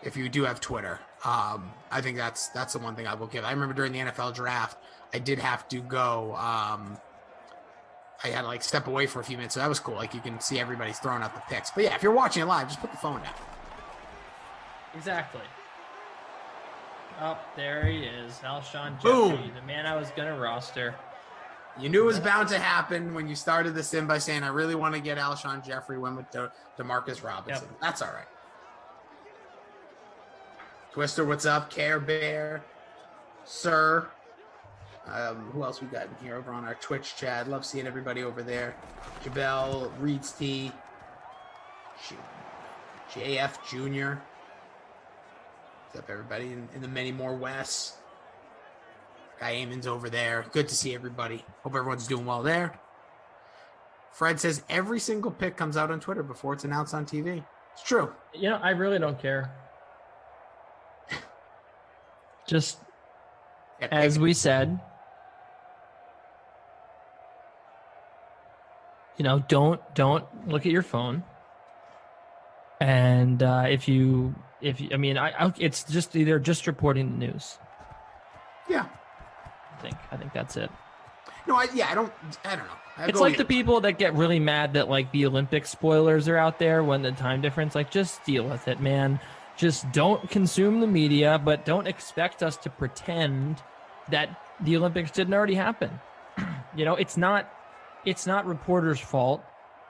If you do have Twitter, I think that's the one thing I will give. I remember during the NFL draft, I did have to go. I had to step away for a few minutes, so that was cool. You can see everybody's throwing out the picks. But yeah, if you're watching it live, just put the phone down. Exactly. Oh, there he is, Alshon Boom. Jeffrey, the man I was gonna roster. You knew it was bound to happen when you started the sim by saying, I really want to get Alshon Jeffrey, went with DeMarcus Robinson. Yep. That's all right. Twister, what's up? Care Bear, Sir. Who else we got in here over on our Twitch chat? Love seeing everybody over there. Jabel, Reed's T, JF Jr. What's up, everybody? And the many more Wes. Guy Eamon's over there. Good to see everybody. Hope everyone's doing well there. Fred says every single pick comes out on Twitter before it's announced on TV. It's true. You know, I really don't care. Just as we said, don't look at your phone. And it's just either just reporting the news. Yeah. I think that's it. No, I don't know. It's like the people that get really mad that the Olympic spoilers are out there when the time difference, just deal with it, man. Just don't consume the media, but don't expect us to pretend that the Olympics didn't already happen. It's not reporters' fault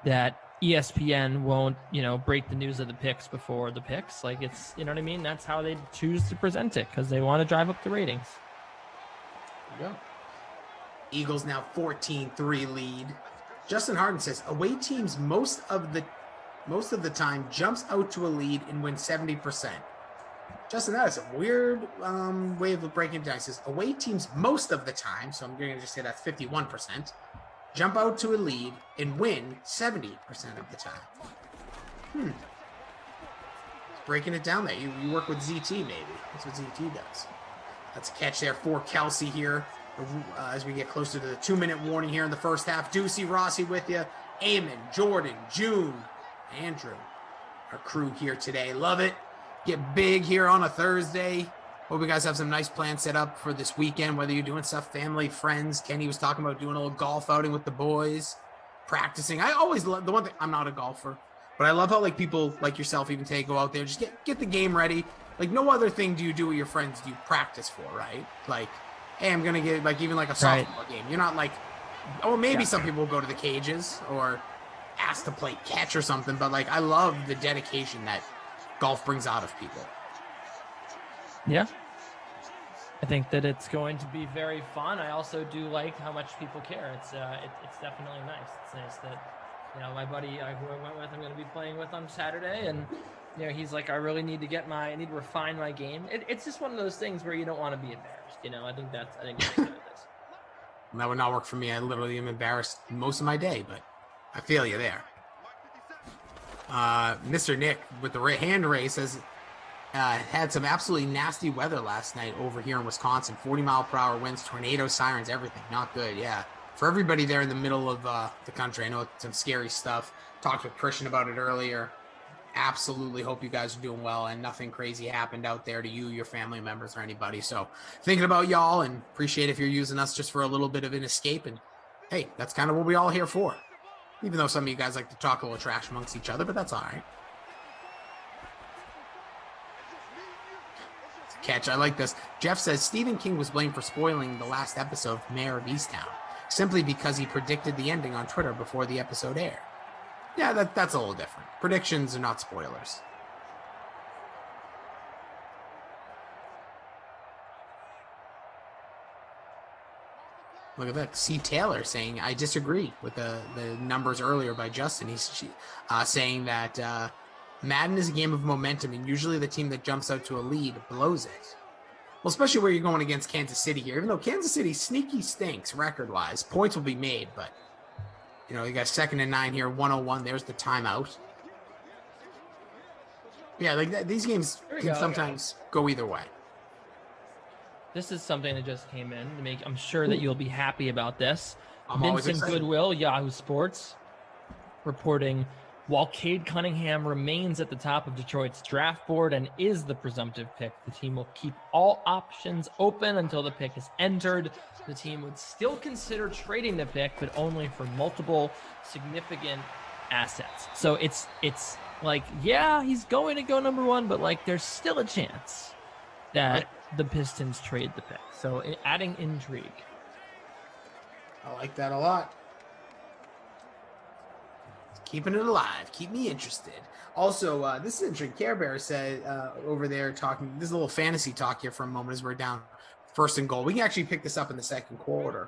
that ESPN won't, break the news of the picks before the picks. Like it's, you know what I mean? That's how they choose to present it because they want to drive up the ratings. There you go. Eagles now 14-3 lead. Justin Harden says away teams most of the time jumps out to a lead and wins 70%. Justin, that is a weird way of breaking it down. He says away teams most of the time, so I'm going to just say that's 51%, jump out to a lead and win 70% of the time. Breaking it down there. You work with ZT maybe. That's what ZT does. That's a catch there for Kelsey here. As we get closer to the 2-minute warning here in the first half. Ducey, Rossi with you. Eamon, Jordan, June, Andrew, our crew here today. Love it. Get big here on a Thursday. Hope you guys have some nice plans set up for this weekend, whether you're doing stuff, family, friends. Kenny was talking about doing a little golf outing with the boys, practicing. I always love the one thing. I'm not a golfer, but I love how like people like yourself even go out there, just get the game ready. Like no other thing do you do with your friends do you practice for, right? Like, hey, I'm gonna get like even like a softball game. You're not like, maybe some people will go to the cages or ask to play catch or something, but like I love the dedication that golf brings out of people. Yeah. I think that it's going to be very fun. I also do like how much people care. It's definitely nice. It's nice that, my buddy who I went with, I'm going to be playing with on Saturday, and he's like, I really need to refine my game. It's just one of those things where you don't want to be embarrassed. I think that's what it is. That would not work for me. I literally am embarrassed most of my day, but I feel you there. Mr. Nick with the hand raise says, had some absolutely nasty weather last night over here in Wisconsin. 40-mile-per-hour winds, tornadoes, sirens, everything. Not good, yeah. For everybody there in the middle of the country, I know it's some scary stuff. Talked with Christian about it earlier. Absolutely hope you guys are doing well and nothing crazy happened out there to you, your family members, or anybody. So thinking about y'all and appreciate if you're using us just for a little bit of an escape. And hey, that's kind of what we all here for. Even though some of you guys like to talk a little trash amongst each other, but that's all right. Catch. I like this. Jeff says Stephen King was blamed for spoiling the last episode of Mayor of Easttown simply because he predicted the ending on Twitter before the episode aired. Yeah, that's a little different. Predictions are not spoilers. Look at that. C. Taylor saying, I disagree with the numbers earlier by Justin. He's saying that Madden is a game of momentum, and usually the team that jumps out to a lead blows it. Well, especially where you're going against Kansas City here. Even though Kansas City sneaky stinks record-wise, points will be made, but, you got 2nd and 9 here, 101. There's the timeout. Yeah, like these games can sometimes go either way. This is something that just came in to make. I'm sure that you'll be happy about this. I'm always Vincent excited. Goodwill, Yahoo Sports, reporting while Cade Cunningham remains at the top of Detroit's draft board and is the presumptive pick, the team will keep all options open until the pick is entered. The team would still consider trading the pick, but only for multiple significant assets. So it's like, yeah, he's going to go number 1, but like there's still a chance that the Pistons trade the pick. So adding intrigue. I like that a lot. Keeping it alive. Keep me interested. Also, this is interesting. Care Bear said over there talking, this is a little fantasy talk here for a moment as we're down 1st and goal. We can actually pick this up in the second quarter.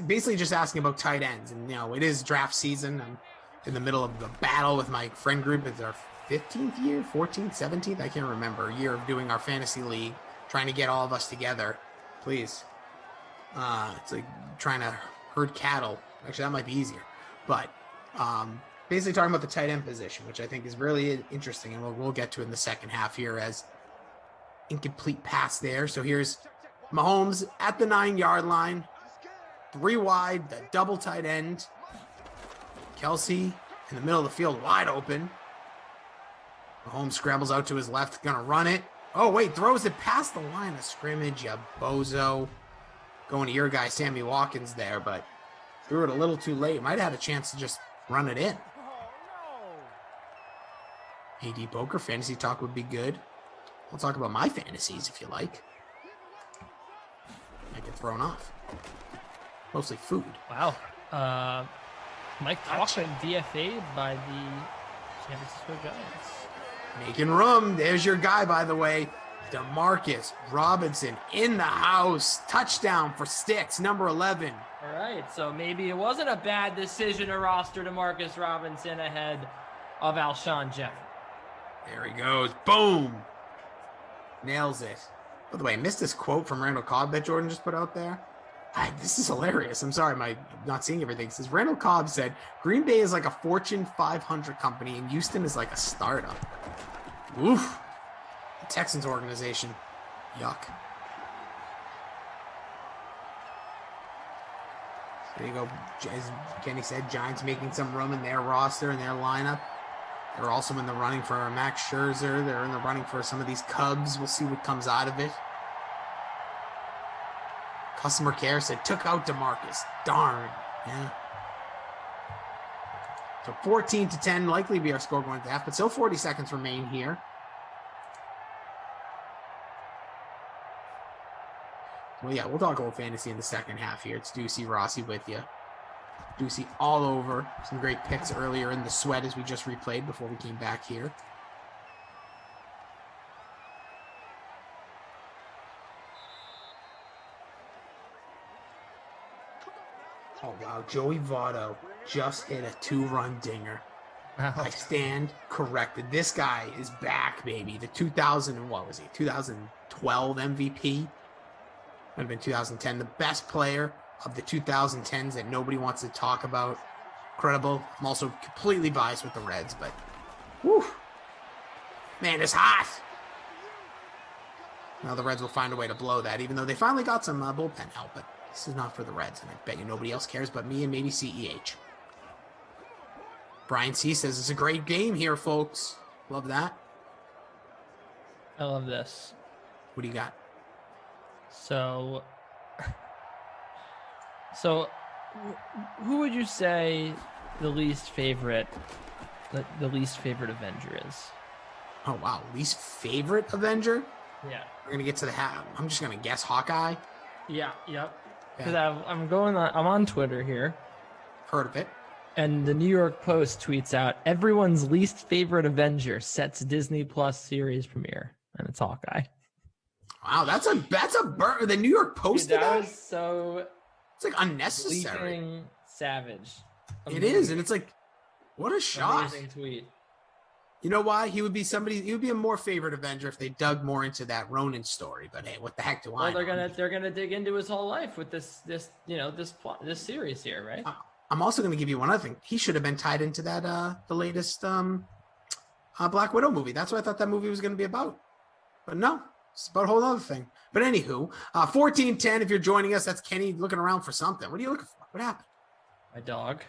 Basically just asking about tight ends. And, it is draft season. I'm in the middle of the battle with my friend group. It's our 15th year, 14th, 17th. I can't remember. A year of doing our fantasy league, trying to get all of us together. Please. It's like trying to herd cattle. Actually, that might be easier. But, basically talking about the tight end position, which I think is really interesting, and we'll get to it in the second half here as incomplete pass there. So here's Mahomes at the 9-yard line, 3 wide, the double tight end. Kelsey in the middle of the field, wide open. Mahomes scrambles out to his left, gonna run it. Oh, wait, throws it past the line of scrimmage, you bozo. Going to your guy, Sammy Watkins there, but threw it a little too late. Might have had a chance to just run it in. AD Poker fantasy talk would be good. I'll talk about my fantasies if you like. I get thrown off. Mostly food. Wow. Mike Talkman DFA'd by the San Francisco Giants. Making room. There's your guy, by the way. Demarcus Robinson in the house. Touchdown for Sticks, number 11. All right, so maybe it wasn't a bad decision to roster Demarcus Robinson ahead of Alshon Jeffrey. There he goes. Boom. Nails it. By the way, I missed this quote from Randall Cobb that Jordan just put out there. This is hilarious. I'm sorry, I'm not seeing everything. It says Randall Cobb said, Green Bay is like a Fortune 500 company and Houston is like a startup. Oof. The Texans organization. Yuck. There you go. As Kenny said, Giants making some room in their roster and their lineup. They're also in the running for Max Scherzer. They're in the running for some of these Cubs. We'll see what comes out of it. Customer care said, took out DeMarcus. Darn. Yeah. So 14-10, likely be our score going to half, but still 40 seconds remain here. Well, yeah, we'll talk about fantasy in the second half here. It's Ducey Rossi with you. Ducey all over. Some great picks earlier in the sweat as we just replayed before we came back here. Oh, wow. Joey Votto just hit a 2-run dinger. Wow. I stand corrected. This guy is back, baby. The 2012 MVP. Might have been 2010. The best player of the 2010s that nobody wants to talk about. Incredible. I'm also completely biased with the Reds, but whew. Man, it's hot. Now the Reds will find a way to blow that, even though they finally got some bullpen help, but this is not for the Reds, and I bet you nobody else cares but me and maybe CEH. Brian C. says it's a great game here, folks. Love that. I love this. What do you got? So who would you say the least favorite Avenger is? Oh, wow. Least favorite Avenger? Yeah. We're going to get to the hat. I'm just going to guess Hawkeye. Yeah, yep. Because Yeah. I'm on Twitter here. Heard of it. And the New York Post tweets out, everyone's least favorite Avenger sets Disney Plus series premiere. And it's Hawkeye. Wow, that's a burn. The New York Post Dude, did that that? was so It's like unnecessary. bleeping savage. It is, and it's like, what a shot. Amazing tweet. You know why? He would be a more favorite Avenger if they dug more into that Ronin story. But hey, what the heck do I Well, know? they're gonna dig into his whole life with this series here, right? I'm also going to give you one other thing. He should have been tied into that the latest Black Widow movie. That's what I thought that movie was going to be about. But no, it's about a whole other thing. But anywho, 14-10, if you're joining us, that's Kenny looking around for something. What are you looking for? What happened? My dog.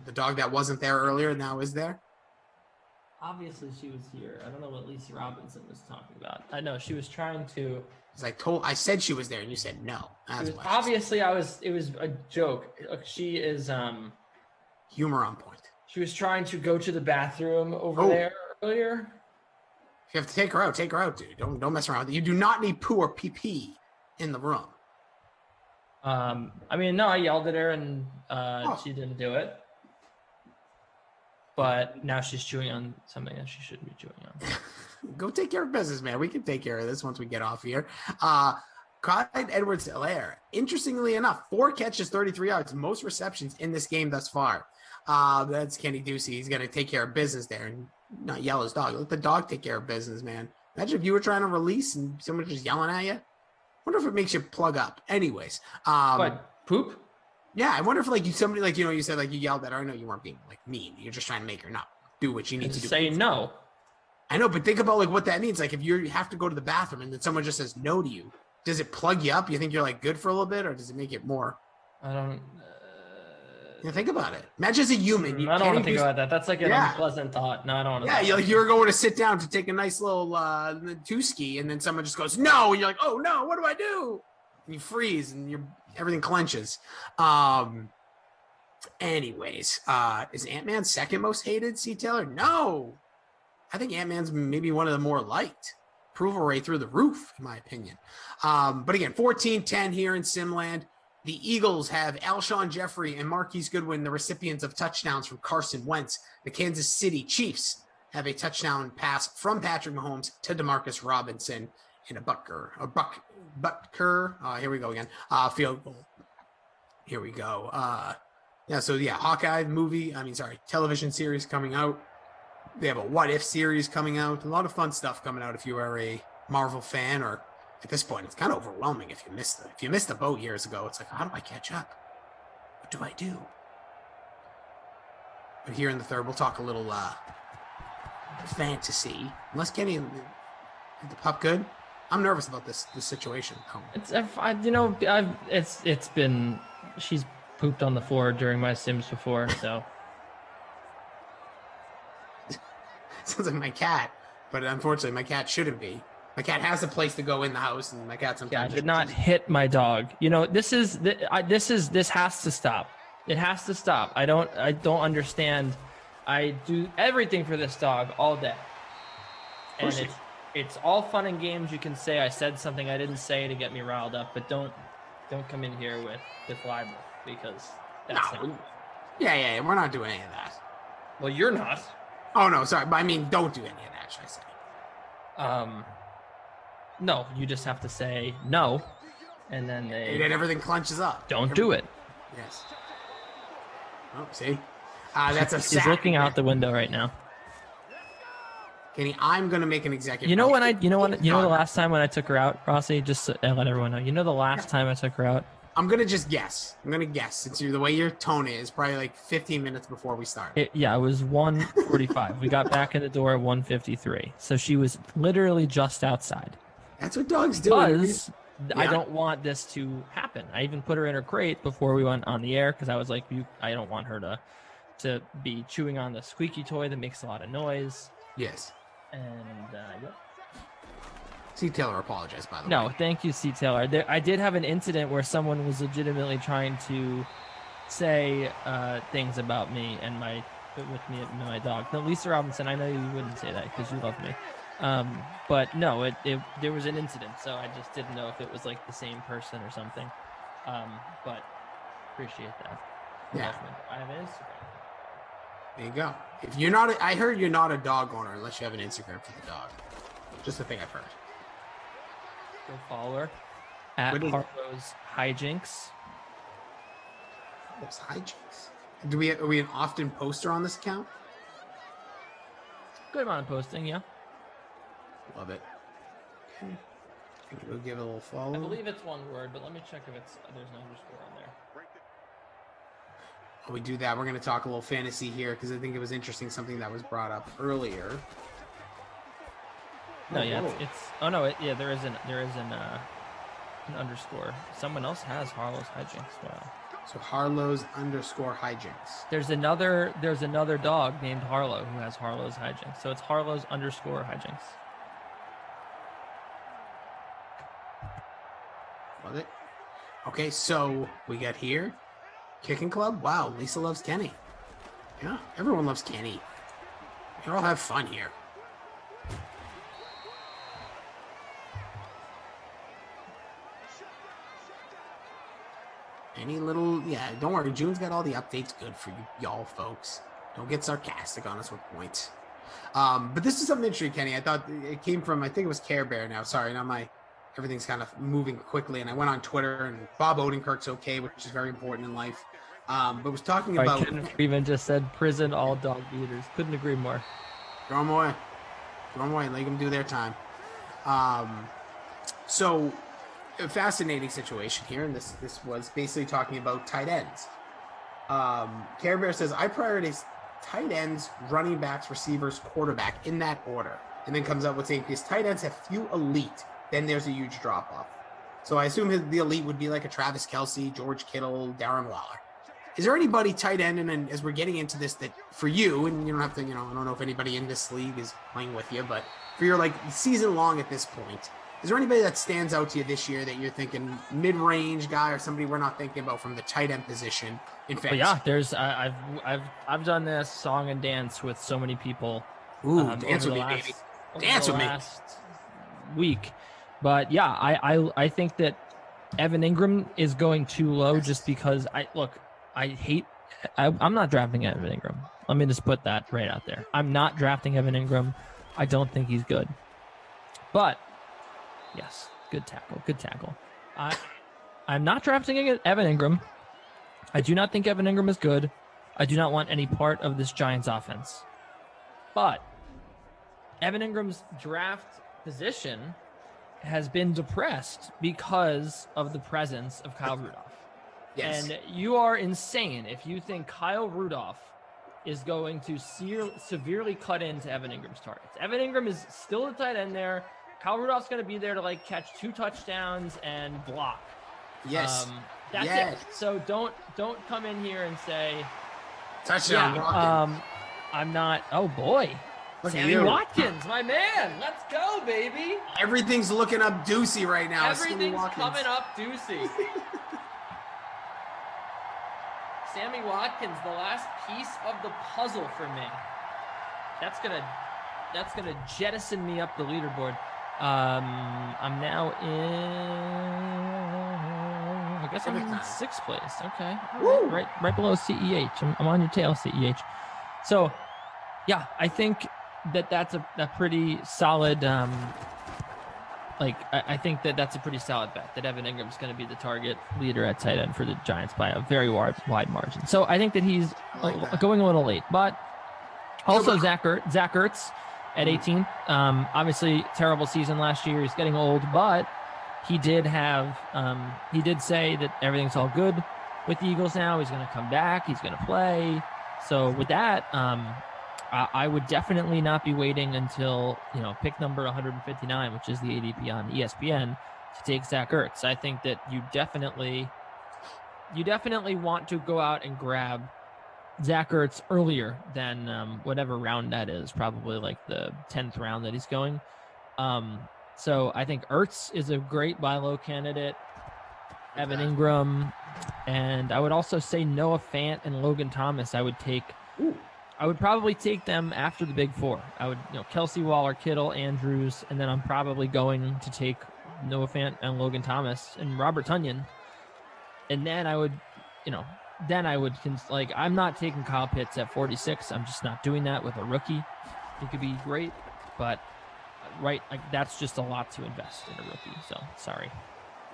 The dog that wasn't there earlier now is there? Obviously, she was here. I don't know what Lisa Robinson was talking about. I know she was trying to. I said she was there, and you said no. That's why. Obviously, it was a joke. She is humor on point. She was trying to go to the bathroom over there earlier. If you have to take her out, dude. Don't mess around with it. You do not need poo or pee in the room. I mean, no, I yelled at her and she didn't do it. But now she's chewing on something that she shouldn't be chewing on. Go take care of business, man. We can take care of this once we get off here. Clyde Edwards-Helaire, interestingly enough, 4 catches, 33 yards, most receptions in this game thus far. That's Kenny Ducey. He's going to take care of business there and not yell his dog. Let the dog take care of business, man. Imagine if you were trying to release and someone just yelling at you. Wonder if it makes you plug up. Anyways. What, poop? Yeah, I wonder if you said you yelled at her. I know you weren't being mean. You're just trying to make her not do what you need to do. Say no. I know, but think about what that means. If you have to go to the bathroom and then someone just says no to you, does it plug you up? You think you're good for a little bit, or does it make it more? I don't. Think about it. Imagine as a human. I don't want to think about that. That's an unpleasant thought. No, I don't want to. Yeah, you're going to sit down to take a nice little two-ski, and then someone just goes no, and you're like, oh no, what do I do? And you freeze, and everything clenches. Anyways, is Ant-Man second most hated, C. Taylor? No. I think Ant-Man's maybe one of the more liked. Approval rate through the roof, in my opinion. But again, 14-10 here in Simland. The Eagles have Alshon Jeffrey and Marquise Goodwin, the recipients of touchdowns from Carson Wentz. The Kansas City Chiefs have a touchdown pass from Patrick Mahomes to Demarcus Robinson and a Butker. Here we go again. Field goal. Here we go. Hawkeye television series coming out. They have a What If series coming out. A lot of fun stuff coming out if you are a Marvel fan, or at this point, it's kind of overwhelming if you missed the boat years ago. It's like, how do I catch up? What do I do? But here in the third, we'll talk a little fantasy. Unless Kenny, the pup good? I'm nervous about this situation. She's pooped on the floor during my Sims before, so. Sounds like my cat, but unfortunately, my cat shouldn't be. My cat has a place to go in the house, and my cat sometimes. I did not hit my dog. This has to stop. It has to stop. I don't understand. I do everything for this dog all day, and it's all fun and games. You can say I said something I didn't say to get me riled up, but don't come in here with libel, because that's not. Yeah, we're not doing any of that. Well, you're not. Oh no, sorry, but I mean, don't do any of that, should I say? No, you just have to say no, and then then everything clenches up. Don't do it. Yes. Oh, see, that's a. She's looking out the window right now. Kenny, I'm gonna make an executive. The last time when I took her out, Rossi, just to let everyone know. The last time I took her out. I'm gonna just guess. Since the way your tone is, probably like 15 minutes before we start. It was 1:45. We got back in the door at 1:53. So she was literally just outside. That's what dogs do. Because I don't want this to happen. I even put her in her crate before we went on the air because I was like, I don't want her to be chewing on the squeaky toy that makes a lot of noise. Yes. And C. Taylor apologized, by the way. No, thank you, C. Taylor. I did have an incident where someone was legitimately trying to say things about me and my dog. No, Lisa Robinson, I know you wouldn't say that because you love me. But no, there was an incident, so I just didn't know if it was like the same person or something. But appreciate that. Yeah. I have an Instagram. There you go. If you're not, I heard you're not a dog owner unless you have an Instagram for the dog. Just a thing I've heard. Go follow her at Harlow's Hijinks. What's Hijinks? Are we an often poster on this account? Good amount of posting, yeah. Love it. Okay. We'll give it a little follow. I believe it's one word, but let me check if there's an underscore on there. While we do that, we're going to talk a little fantasy here because I think it was interesting, something that was brought up earlier. No, there is an underscore. Someone else has Harlow's Hijinks. Wow. So Harlow's _ Hijinks. There's another dog named Harlow who has Harlow's Hijinks. So it's Harlow's _ Hijinks. Love it. Okay, so we got here Kicking Club. Wow, Lisa loves Kenny. Yeah, everyone loves Kenny. We all have fun here. Any little, don't worry. June's got all the updates good for y'all folks. Don't get sarcastic on us with points. But this is something interesting, Kenny. I thought it came from, I think it was Care Bear now. Sorry, now everything's kind of moving quickly. And I went on Twitter, and Bob Odenkirk's okay, which is very important in life. But was talking about. Ken Freeman just said prison all dog beaters. Couldn't agree more. Throw them away. Let them do their time. So a fascinating situation here, and this was basically talking about tight ends. Care Bear says, I prioritize tight ends, running backs, receivers, quarterback in that order, and then comes up with saying because tight ends have few elite, then there's a huge drop off. So I assume the elite would be like a Travis Kelce, George Kittle, Darren Waller. Is there anybody tight end, and then as we're getting into this, that for you, and you don't have to, I don't know if anybody in this league is playing with you, but for your season long at this point, is there anybody that stands out to you this year that you're thinking mid-range guy or somebody we're not thinking about from the tight end position in fantasy? Yeah, there's I've done this song and dance with so many people. Ooh, dance with me, baby. Dance with me. Last week, but yeah, I think that Evan Ingram is going too low just because I'm not drafting Evan Ingram. Let me just put that right out there. I'm not drafting Evan Ingram. I don't think he's good. But yes, good tackle. I'm not drafting Evan Ingram. I do not think Evan Ingram is good. I do not want any part of this Giants offense. But Evan Ingram's draft position has been depressed because of the presence of Kyle Rudolph. Yes. And you are insane if you think Kyle Rudolph is going to severely cut into Evan Ingram's targets. Evan Ingram is still the tight end there. Kyle Rudolph's going to be there to catch 2 touchdowns and block. Yes. That's yes. it. So don't come in here and say touchdown. Yeah, I'm not. Oh boy. Look at Sammy you. Watkins, my man. Let's go, baby. Everything's looking up deucey right now. Everything's coming up deucey. Sammy Watkins, the last piece of the puzzle for me. That's gonna jettison me up the leaderboard. I'm now I guess I'm in 6th place. Okay, right below CEH. I'm on your tail, CEH. So, yeah, I think that's a pretty solid. I think that's a pretty solid bet that Evan Ingram's going to be the target leader at tight end for the Giants by a very wide margin. So I think that he's going a little late, but also Zach Ertz at 18. Obviously terrible season last year. He's getting old, but he did say that everything's all good with the Eagles now. He's going to come back. He's going to play. So with that, I would definitely not be waiting until, pick number 159, which is the ADP on ESPN, to take Zach Ertz. I think that you definitely want to go out and grab Zach Ertz earlier than whatever round that is, probably like the 10th round that he's going. So I think Ertz is a great buy low candidate. Evan Ingram, and I would also say Noah Fant and Logan Thomas. I would probably take them after the big 4. I would, Kelsey, Waller, Kittle, Andrews, and then I'm probably going to take Noah Fant and Logan Thomas and Robert Tonyan. And then I would, I'm not taking Kyle Pitts at 46. I'm just not doing that with a rookie. He could be great, but that's just a lot to invest in a rookie. So sorry.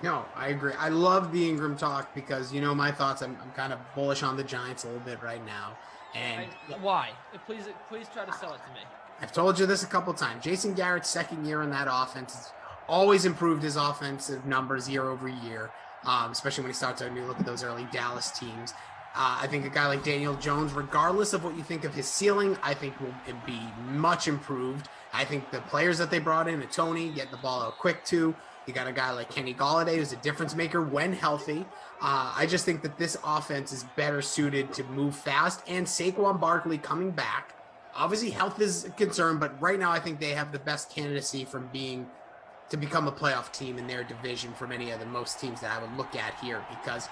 No, I agree. I love the Ingram talk because my thoughts. I'm kind of bullish on the Giants a little bit right now. And why? Please try to sell it to me. I've told you this a couple times. Jason Garrett's second year in that offense has always improved his offensive numbers year over year, especially when he starts out. You look at those early Dallas teams. I think a guy like Daniel Jones, regardless of what you think of his ceiling, I think will be much improved. I think the players that they brought in, Tony, getting the ball out quick too. You got a guy like Kenny Golladay, who's a difference maker when healthy. I just think that this offense is better suited to move fast. And Saquon Barkley coming back. Obviously, health is a concern, but right now I think they have the best candidacy to become a playoff team in their division from any of the most teams that I would look at here, because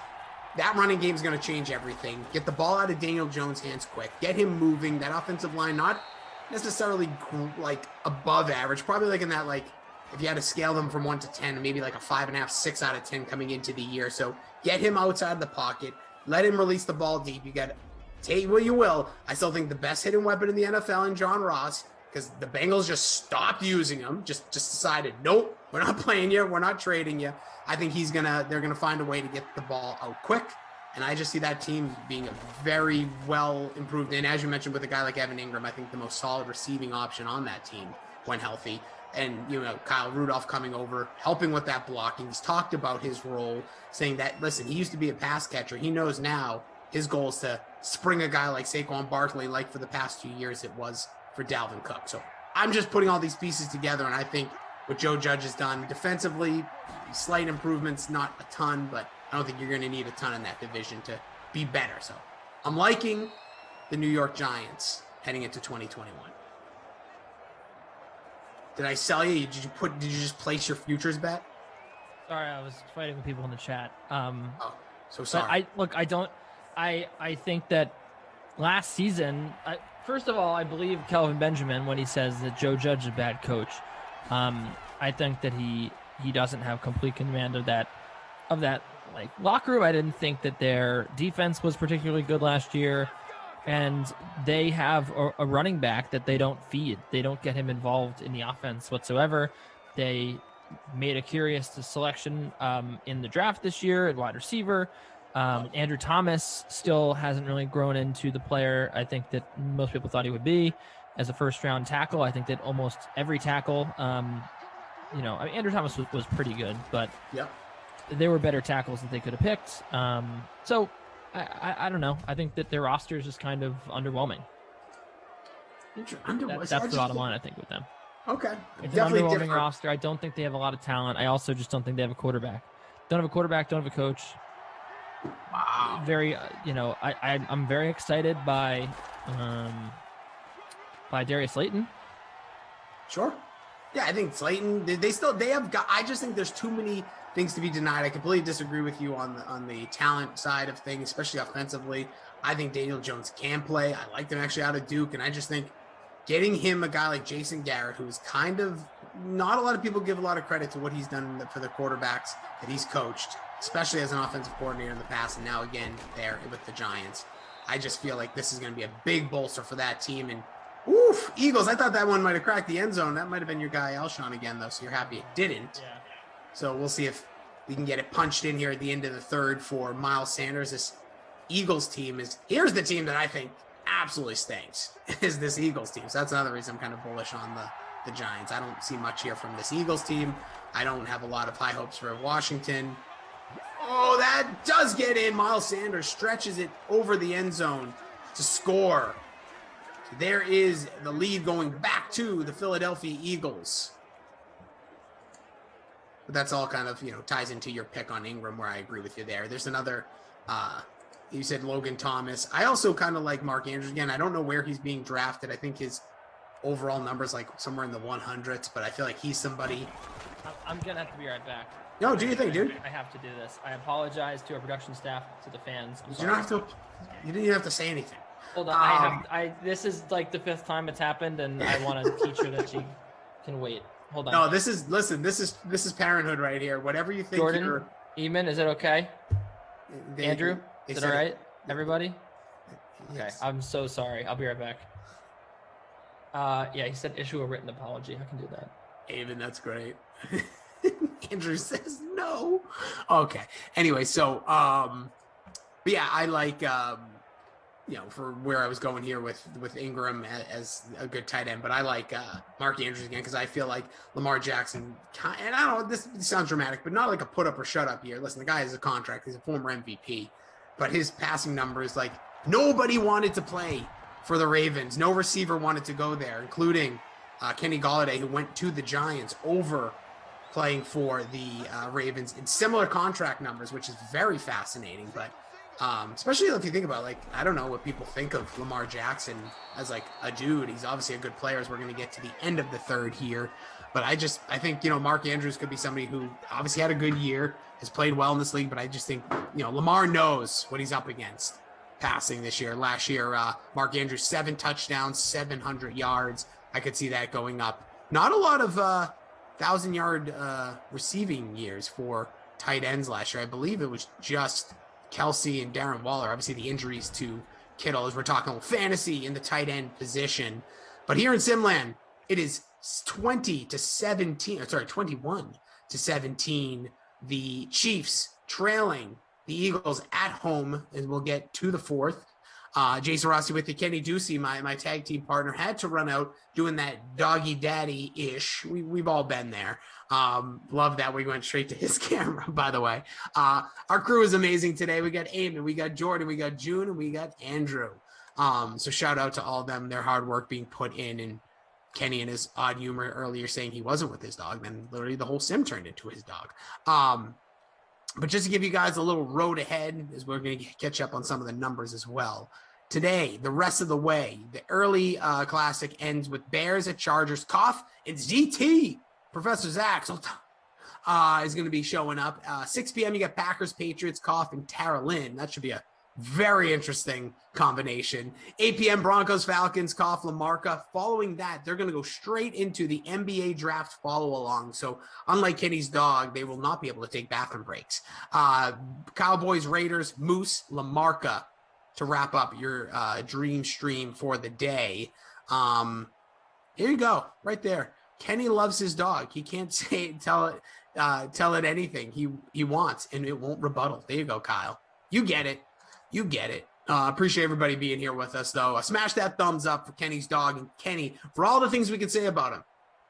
that running game is going to change everything. Get the ball out of Daniel Jones' hands quick. Get him moving. That offensive line, not necessarily above average, probably in that if you had to scale them from 1 to 10, maybe a 5.5, 6 out of 10 coming into the year. So get him outside the pocket. Let him release the ball deep. You got to take what you will. I still think the best hitting weapon in the NFL in John Ross, because the Bengals just stopped using him, just decided, nope, we're not playing you. We're not trading you. I think they're going to find a way to get the ball out quick. And I just see that team being a very well improved. And as you mentioned, with a guy like Evan Ingram, I think the most solid receiving option on that team when healthy. And, Kyle Rudolph coming over, helping with that blocking. He's talked about his role, saying that, listen, he used to be a pass catcher. He knows now his goal is to spring a guy like Saquon Barkley, like for the past 2 years it was for Dalvin Cook. So I'm just putting all these pieces together, and I think what Joe Judge has done defensively, slight improvements, not a ton, but I don't think you're going to need a ton in that division to be better. So I'm liking the New York Giants heading into 2021. Did I sell you? Did you just place your futures bet? Sorry, I was fighting with people in the chat. So sorry. I think that last season, first of all, I believe Kelvin Benjamin when he says that Joe Judge is a bad coach. I think that he doesn't have complete command of that of that like locker room. I didn't think that their defense was particularly good last year. And they have a running back that they don't feed. They don't get him involved in the offense whatsoever. They made a curious selection in the draft this year at wide receiver. Andrew Thomas still hasn't really grown into the player I think that most people thought he would be as a first-round tackle. I think that almost every tackle, Andrew Thomas was pretty good, but there were better tackles that they could have picked. So I don't know. I think that their roster is just kind of underwhelming. That's the bottom line, I think, with them. Okay. It's Definitely an underwhelming different. roster. I don't think they have a lot of talent. I also just don't think they have a quarterback. Don't have a quarterback, don't have a coach. Wow. Very, I'm very excited by Darius Slayton. Sure. Yeah, I think Slayton, they have got, I just think there's too many things to be denied. I completely disagree with you on the talent side of things, especially offensively. I think Daniel Jones can play. I liked him actually out of Duke, and I just think getting him a guy like Jason Garrett, who is kind of, not a lot of people give a lot of credit to what he's done for the quarterbacks that he's coached, especially as an offensive coordinator in the past, and now again there with the Giants. I just feel like this is going to be a big bolster for that team. And oof, Eagles, I thought that one might have cracked the end zone. That might have been your guy Alshon again, though, so you're happy it didn't. Yeah. So we'll see if we can get it punched in here at the end of the third for Miles Sanders. This Eagles team here's the team that I think absolutely stinks, is this Eagles team. So that's another reason I'm kind of bullish on the Giants. I don't see much here from this Eagles team. I don't have a lot of high hopes for Washington. Oh, that does get in. Miles Sanders stretches it over the end zone to score. There is the lead going back to the Philadelphia Eagles. But that's all kind of, ties into your pick on Ingram, where I agree with you there. There's another, you said Logan Thomas. I also kind of like Mark Andrews. Again, I don't know where he's being drafted. I think his overall numbers like somewhere in the 100s, but I feel like he's somebody. I'm going to have to be right back. No, do you think, dude? I have to do this. I apologize to our production staff, to the fans. You don't have to. You didn't even have to say anything. Hold on. This is like the 5th time it's happened, and I want to teach her that she can wait. Hold on. No, this is parenthood right here. Whatever you think. Jordan, Eamon, is it okay? Andrew, is it all right? Everybody? Yes. Okay, I'm so sorry. I'll be right back. Yeah, he said issue a written apology. I can do that. Amen, that's great. Andrew says no. Okay. Anyway, so but yeah, I like for where I was going here with Ingram as a good tight end, but I like Mark Andrews again because I feel like Lamar Jackson, and I don't know, this sounds dramatic, but not like a put up or shut up year. Listen, the guy has a contract. He's a former MVP, but his passing numbers, like nobody wanted to play for the Ravens. No receiver wanted to go there, including Kenny Golladay, who went to the Giants over playing for the Ravens in similar contract numbers, which is very fascinating. But especially if you think about, like, I don't know what people think of Lamar Jackson as like a dude. He's obviously a good player as we're going to get to the end of the third here. But I think, Mark Andrews could be somebody who obviously had a good year, has played well in this league. But I just think, Lamar knows what he's up against passing this year. Last year, Mark Andrews, 7 touchdowns, 700 yards. I could see that going up. Not a lot of 1,000-yard receiving years for tight ends last year. I believe it was just Kelsey and Darren Waller. Obviously, the injuries to Kittle, as we're talking fantasy in the tight end position. But here in Simland, it is 21 to 17. The Chiefs trailing the Eagles at home, and we'll get to the fourth. Jason Rossi with the Kenny Ducey, my tag team partner, had to run out doing that doggy daddy-ish. We've all been there. Love that we went straight to his camera, by the way. Our crew is amazing today. We got Eamon, we got Jordan, we got June, and we got Andrew. So shout out to all of them, their hard work being put in, and Kenny and his odd humor earlier saying he wasn't with his dog, then literally the whole sim turned into his dog. But just to give you guys a little road ahead, as we're going to catch up on some of the numbers as well. Today, the rest of the way, the early classic ends with Bears at Chargers. Koff and ZT, Professor Zach, is going to be showing up. 6 p.m., you got Packers, Patriots, Koff, and Tara Lynn. That should be a Very interesting combination. 8 p.m. Broncos, Falcons, Koff, Lamarca. Following that, they're going to go straight into the NBA draft follow along. So unlike Kenny's dog, they will not be able to take bathroom breaks. Cowboys, Raiders, Moose, Lamarca to wrap up your dream stream for the day. Here you go, right there. Kenny loves his dog. He can't tell it anything he wants, and it won't rebuttal. There you go, Kyle. You get it. You get it. Appreciate everybody being here with us, though. Smash that thumbs up for Kenny's dog and Kenny for all the things we could say about him.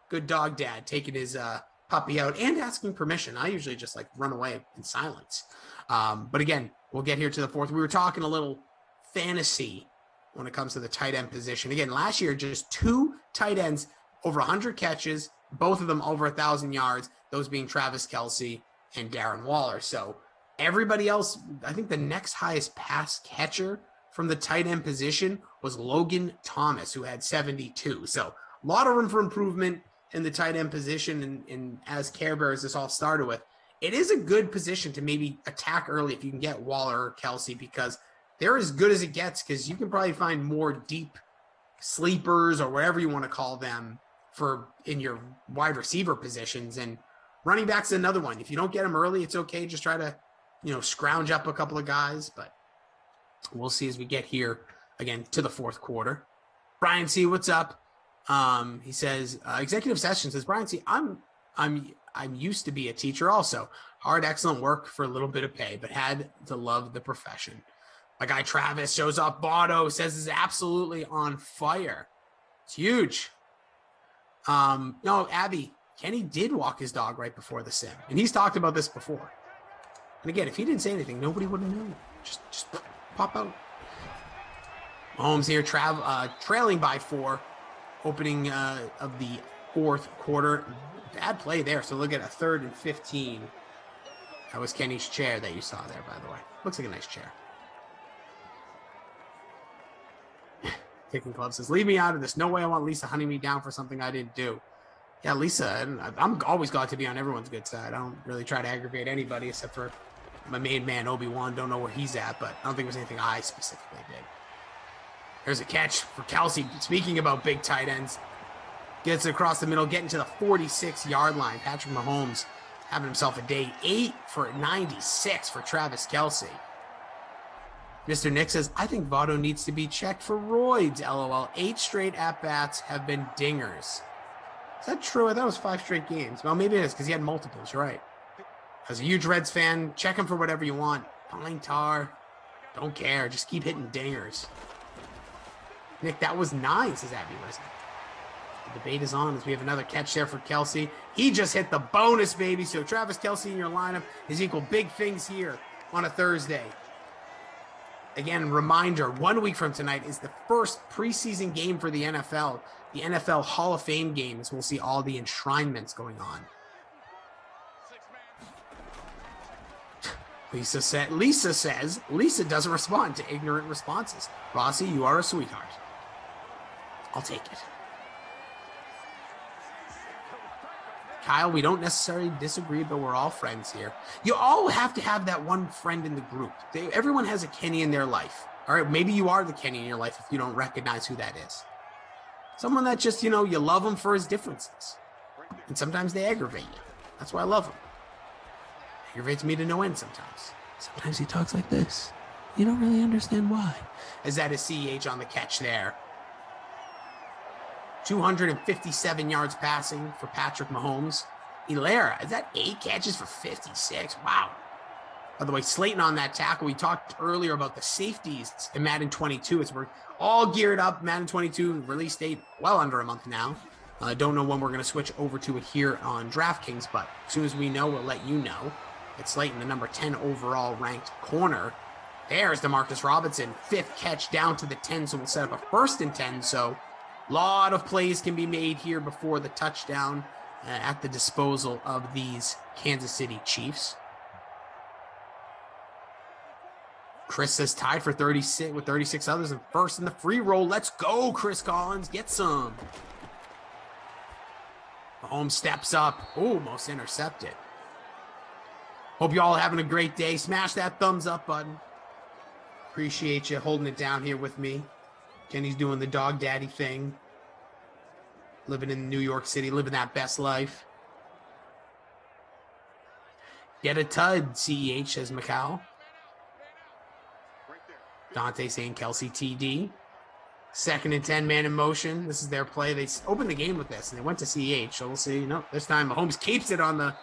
Good dog dad, taking his puppy out and asking permission. I usually just run away in silence. But again, we'll get here to the fourth. We were talking a little fantasy when it comes to the tight end position. Again, last year, just 2 tight ends over 100 catches, both of them over 1,000 yards, those being Travis Kelce and Darren Waller. So everybody else, I think the next highest pass catcher from the tight end position was Logan Thomas, who had 72. So a lot of room for improvement in the tight end position. And as Care Bears this all started with, it is a good position to maybe attack early if you can get Waller or Kelce, because they're as good as it gets, because you can probably find more deep sleepers or whatever you want to call them for in your wide receiver positions. And running back's another one. If you don't get them early, it's okay. Just try to scrounge up a couple of guys, but we'll see as we get here again to the fourth quarter. Brian C, what's up? He says, Executive Session says, Brian C, I'm used to be a teacher also. Hard, excellent work for a little bit of pay, but had to love the profession. My guy Travis shows up. Botto says is absolutely on fire. It's huge. No, Abby, Kenny did walk his dog right before the sim, and he's talked about this before. And again, if he didn't say anything, nobody would have known. Just pop out. Mahomes here trailing by 4, opening of the fourth quarter. Bad play there. So look at a 3rd and 15. That was Kenny's chair that you saw there, by the way. Looks like a nice chair. Kicking Club says, leave me out of this. No way I want Lisa hunting me down for something I didn't do. Yeah, Lisa, I'm always glad to be on everyone's good side. I don't really try to aggravate anybody except for my main man, Obi-Wan. Don't know where he's at, but I don't think there's anything I specifically did. There's a catch for Kelce. Speaking about big tight ends, gets it across the middle, getting to the 46-yard line. Patrick Mahomes having himself a day. 8 for 96 for Travis Kelce. Mr. Nick says, I think Votto needs to be checked for roids, LOL. 8 straight at-bats have been dingers. Is that true? I thought it was 5 straight games. Well, maybe it is because he had multiples. You're right. As a huge Reds fan, check him for whatever you want. Pine tar. Don't care. Just keep hitting dingers. Nick, that was 9, says Abby Wisner. The debate is on as we have another catch there for Kelce. He just hit the bonus, baby. So Travis Kelce in your lineup is equal big things here on a Thursday. Again, reminder, 1 week from tonight is the first preseason game for the NFL Hall of Fame games. We'll see all the enshrinements going on. Lisa says, Lisa doesn't respond to ignorant responses. Rossi, you are a sweetheart. I'll take it. Kyle, we don't necessarily disagree, but we're all friends here. You all have to have that one friend in the group. Everyone has a Kenny in their life. All right, maybe you are the Kenny in your life if you don't recognize who that is. Someone that just, you love him for his differences. And sometimes they aggravate you. That's why I love him. Aggravates me to no end sometimes. Sometimes he talks like this. You don't really understand why. As that is CEH on the catch there. 257 yards passing for Patrick Mahomes. Hilaire, is that 8 catches for 56? Wow. By the way, Slayton on that tackle. We talked earlier about the safeties in Madden 22. As we're all geared up. Madden 22 release date well under a month now. I don't know when we're going to switch over to it here on DraftKings, but as soon as we know, we'll let you know. It's Slayton, the number 10 overall ranked corner. There's DeMarcus Robinson, 5th catch down to the 10, so we'll set up a 1st and 10. So a lot of plays can be made here before the touchdown at the disposal of these Kansas City Chiefs. Chris says tied for 36 with 36 others and first in the free roll. Let's go, Chris Collins. Get some. Mahomes steps up. Almost intercepted. Hope you all are having a great day. Smash that thumbs up button. Appreciate you holding it down here with me. Kenny's doing the dog daddy thing. Living in New York City, living that best life. Get a tud, CEH, says Macau. Dante saying Kelsey TD. 2nd and 10, man in motion. This is their play. They opened the game with this, and they went to CEH. So we'll see. No, this time Mahomes keeps it on the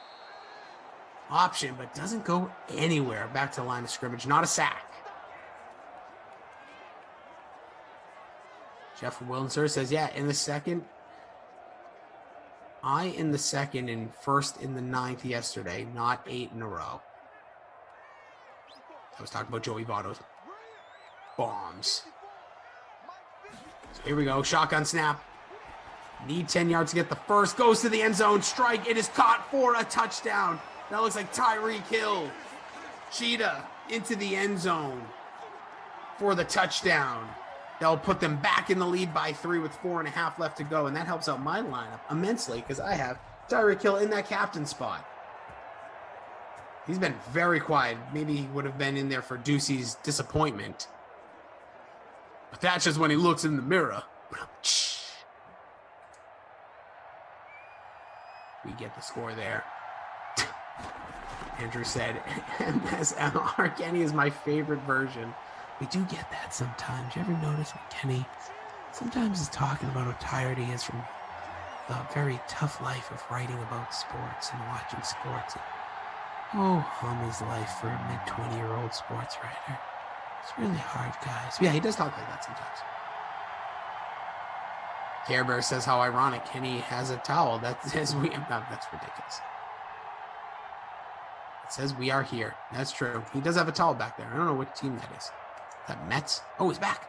option, but doesn't go anywhere. Back to the line of scrimmage. Not a sack. Jeff Willenser says, yeah, in the second. In the second and first in the 9th yesterday, not 8 in a row. I was talking about Joey Votto's bombs. So here we go. Shotgun snap. Need 10 yards to get the first. Goes to the end zone. Strike. It is caught for a touchdown. That looks like Tyreek Hill. Cheetah into the end zone for the touchdown. That'll put them back in the lead by 3 with 4.5 left to go. And that helps out my lineup immensely because I have Tyreek Hill in that captain spot. He's been very quiet. Maybe he would have been in there for Ducey's disappointment. But that's just when he looks in the mirror. We get the score there. Andrew said, MSLR Kenny is my favorite version. We do get that sometimes. You ever notice when Kenny sometimes is talking about how tired he is from the very tough life of writing about sports and watching sports. Oh, his life for a mid-20-year-old sports writer. It's really hard, guys. Yeah, he does talk like that sometimes. Care Bear says how ironic Kenny has a towel that says we. No, that's ridiculous. It says we are here. That's true. He does have a towel back there. I don't know what team that is. Is that Mets? Oh, he's back.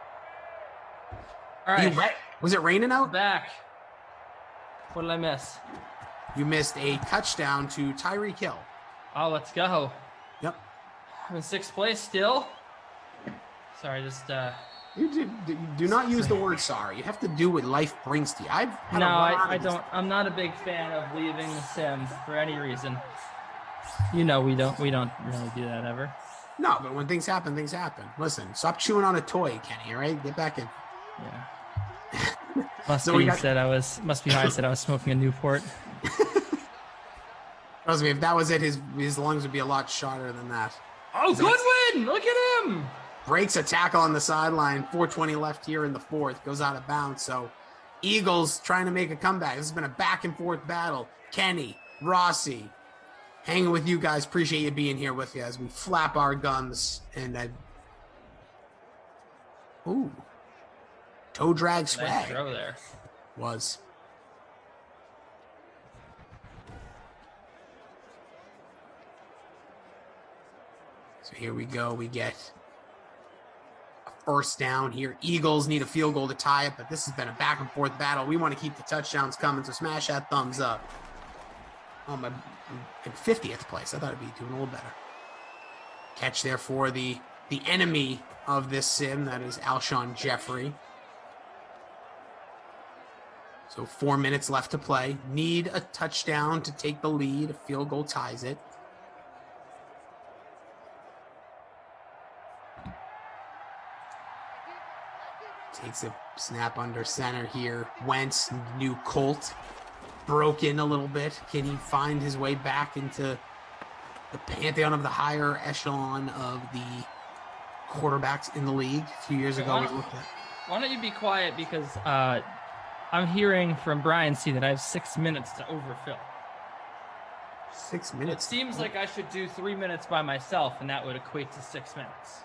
All right. Was it raining out? Back. What did I miss? You missed a touchdown to Tyreek Hill. Oh, let's go. Yep. I'm in 6th place still. Sorry, just You do not use the word sorry. You have to do what life brings to you. I don't. I'm not a big fan of leaving the sim for any reason. You know, we don't really do that ever. No, but when things happen, things happen. Listen, stop chewing on a toy, Kenny. All right, get back in. Yeah. Must be how I said I was smoking a Newport. Trust me, if that was it, his lungs would be a lot shorter than that. Oh, Goodwin! Look at him! Breaks a tackle on the sideline. 4:20 left here in the 4th. Goes out of bounds. So Eagles trying to make a comeback. This has been a back and forth battle. Kenny, Rossi, hanging with you guys. Appreciate you being here with you as we flap our guns. And toe drag swag. Nice throw there. Was. So here we go. We get a first down here. Eagles need a field goal to tie it, but this has been a back and forth battle. We want to keep the touchdowns coming, so smash that thumbs up. I'm in 50th place. I thought I'd be doing a little better. Catch there for the enemy of this sim. That is Alshon Jeffrey. So 4 minutes left to play. Need a touchdown to take the lead. A field goal ties it. Takes a snap under center here. Wentz, new Colt, broke in a little bit. Can he find his way back into the pantheon of the higher echelon of the quarterbacks in the league? A few years ago, we looked at. Why don't you be quiet, because I'm hearing from Brian C that I have 6 minutes to overfill. 6 minutes? It seems like I should do 3 minutes by myself, and that would equate to 6 minutes.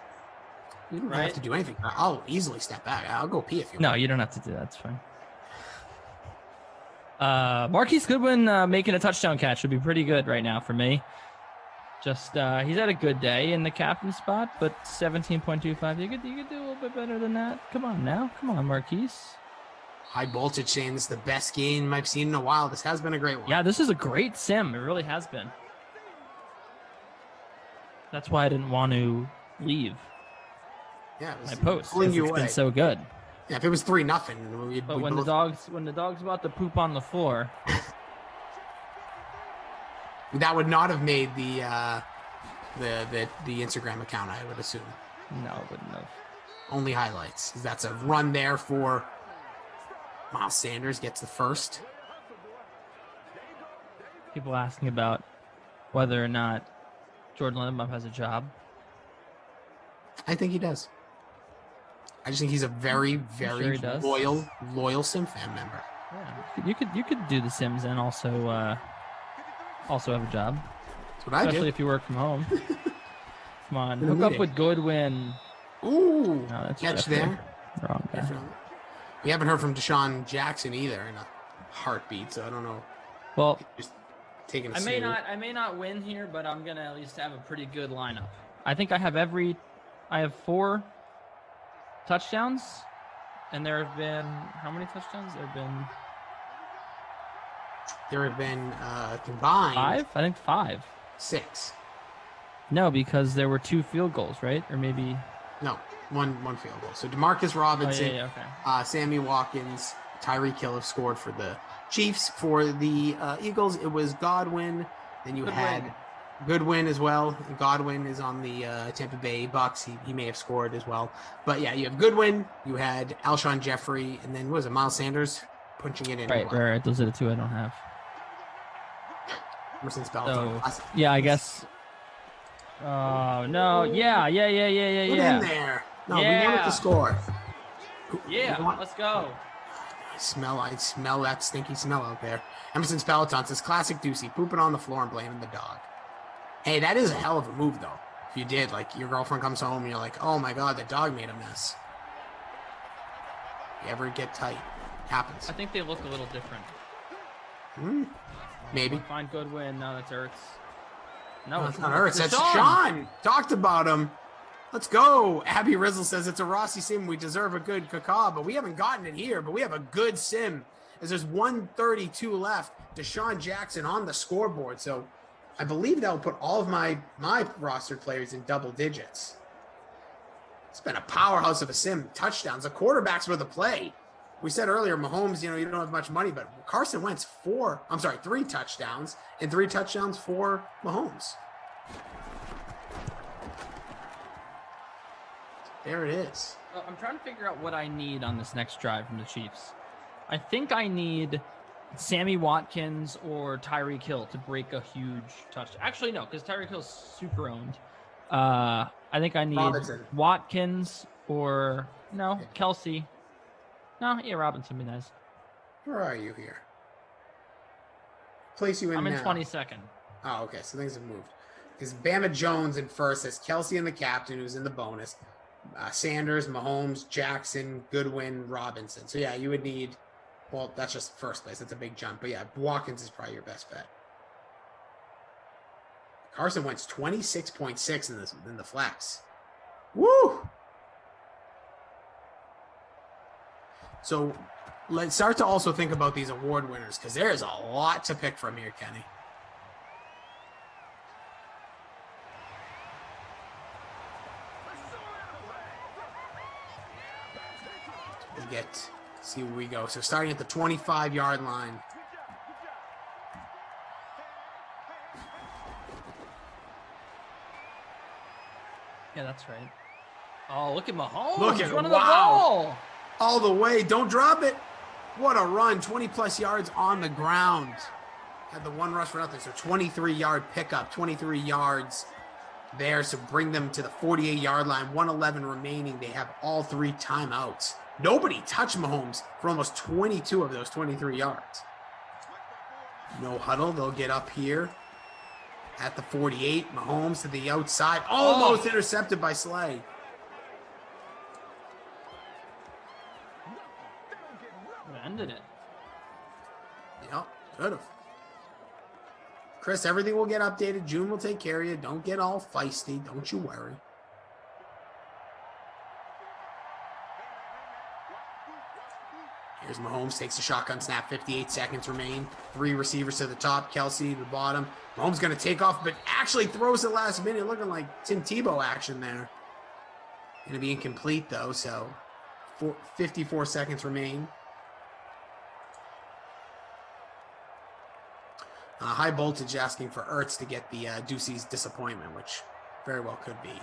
You don't have to do anything. I'll easily step back. I'll go pee if you want. No, you don't have to do that. It's fine. Marquise Goodwin making a touchdown catch would be pretty good right now for me. Just he's had a good day in the captain spot, but 17.25. You could do a little bit better than that. Come on, Marquise. High voltage saying this is the best game I've seen in a while. This has been a great one. Yeah, this is a great sim. It really has been. That's why I didn't want to leave. Yeah, my post. It's been so good. Yeah, if it was 3-0, but when the dog's about to poop on the floor, that would not have made the Instagram account, I would assume. No, it wouldn't have. Only highlights. That's a run there for Miles Sanders. Gets the first. People asking about whether or not Jordan Lindebaum has a job. I think he does. I just think he's a very, very loyal Sim fan member. Yeah, you could do the Sims and also have a job. That's what I do. Especially if you work from home. Come on, hook up with Goodwin. Ooh, no, that's catch there. Wrong guy. We haven't heard from Deshaun Jackson either in a heartbeat, so I don't know. Well, just taking a I may not win here, but I'm gonna at least have a pretty good lineup. I think I have 4 touchdowns, and there have been how many touchdowns? There have been combined 5. I think 5. 6. No, because there were 2 field goals, right? Or maybe no, one field goal. So Demarcus Robinson, okay. Sammy Watkins, Tyreek Hill have scored for the Chiefs. For the Eagles, it was Godwin. Then you had Goodwin as well. Godwin is on the Tampa Bay Bucks. He may have scored as well. But yeah, you have Goodwin. You had Alshon Jeffrey, and then what was it? Miles Sanders punching it in. Right. Those are the 2 I don't have. Emerson Spell. So, yeah, I guess. Oh no! Yeah. Put in there. No, we wanted to score. Yeah, let's go. I smell that stinky smell out there. Emerson's Peloton says, classic Deucey, pooping on the floor and blaming the dog. Hey, that is a hell of a move, though. If you did, like, your girlfriend comes home and you're like, oh my God, the dog made a mess. You ever get tight? Happens. I think they look a little different. Maybe. Find Goodwin. No, that's Ertz. No, it's not Ertz. That's Sean. Talked about him. Let's go. Abby Rizzle says it's a Rossi sim. We deserve a good caca, but we haven't gotten it here. But we have a good sim. As there's 1:32 left. Deshaun Jackson on the scoreboard. So I believe that will put all of my rostered players in double digits. It's been a powerhouse of a sim. Touchdowns. The quarterbacks were the play. We said earlier, Mahomes, you don't have much money, but Carson Wentz 3 touchdowns, and 3 touchdowns for Mahomes. There it is. I'm trying to figure out what I need on this next drive from the Chiefs. I think I need Sammy Watkins or Tyreek Hill to break a huge touchdown. Actually, no, because Tyreek Hill's super owned. I think I need Watkins or Kelsey. No, yeah, Robinson would be nice. Where are you here? Place you in I'm in now. 22nd. Oh, okay, so things have moved. Because Bama Jones in first has Kelsey and the captain, who's in the bonus. Sanders, Mahomes, Jackson, Goodwin, Robinson. So, yeah, you would need, well, that's just first place. That's a big jump. But, yeah, Watkins is probably your best bet. Carson Wentz 26.6 in the flex. Woo! So let's start to also think about these award winners because there's a lot to pick from here, Kenny. See where we go. So starting at the 25-yard line. Yeah, that's right. Oh, look at Mahomes. Look at running wow. the ball. All the way. Don't drop it. What a run. 20-plus yards on the ground. Had the one rush for nothing. So 23-yard pickup. 23 yards there. So bring them to the 48-yard line. 1:11 remaining. They have all 3 timeouts. Nobody touched Mahomes for almost 22 of those 23 yards. No huddle. They'll get up here at the 48. Mahomes to the outside. Almost intercepted by Slay. Ended it. Yep, could have. Chris, everything will get updated. June will take care of you. Don't get all feisty. Don't you worry. Here's Mahomes, takes a shotgun snap. 58 seconds remain. 3 receivers to the top. Kelsey to the bottom. Mahomes going to take off, but actually throws it last minute, looking like Tim Tebow action there. Going to be incomplete, though, so 54 seconds remain. High voltage asking for Ertz to get the Ducey's disappointment, which very well could be.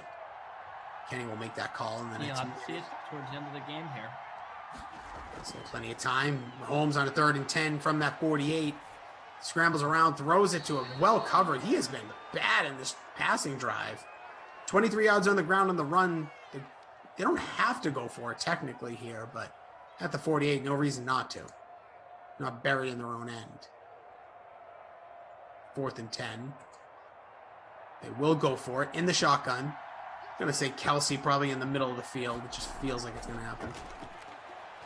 Kenny will make that call. And then You'll have to see it towards the end of the game here. So plenty of time. Mahomes on a 3rd and 10 from that 48. Scrambles around, throws it to a well covered. He has been bad in this passing drive. 23 yards on the ground on the run. They don't have to go for it technically here, but at the 48, no reason not to. Not buried in their own end. 4th and 10. They will go for it in the shotgun. I'm going to say Kelsey probably in the middle of the field. It just feels like it's going to happen.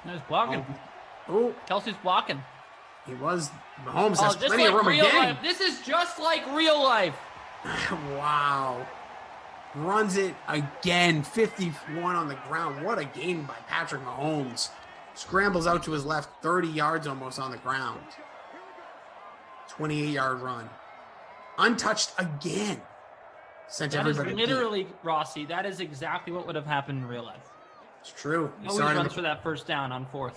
No, he's blocking. Oh, Kelsey's blocking. He was. Mahomes has just plenty like of room real again. life. This is just like real life. Wow. Runs it again. 51 on the ground. What a game by Patrick Mahomes. Scrambles out to his left. 30 yards almost on the ground. 28-yard run. Untouched again. Sent That is everybody. literally, Rossi, that is exactly what would have happened in real life. It's true. He always runs for that first down on 4th.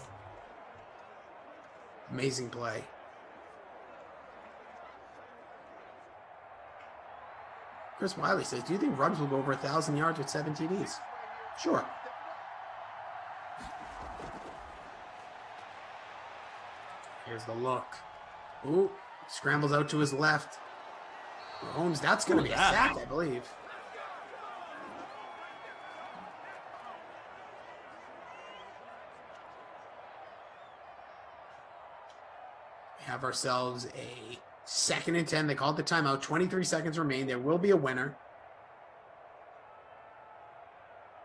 Amazing play. Chris Wiley says, do you think Ruggs will go over 1,000 yards with 7 TDs? Sure. Here's the look. Ooh, scrambles out to his left. Mahomes, that's going to be a sack, I believe. We have ourselves a 2nd and 10. They called the timeout. 23 seconds remain. There will be a winner.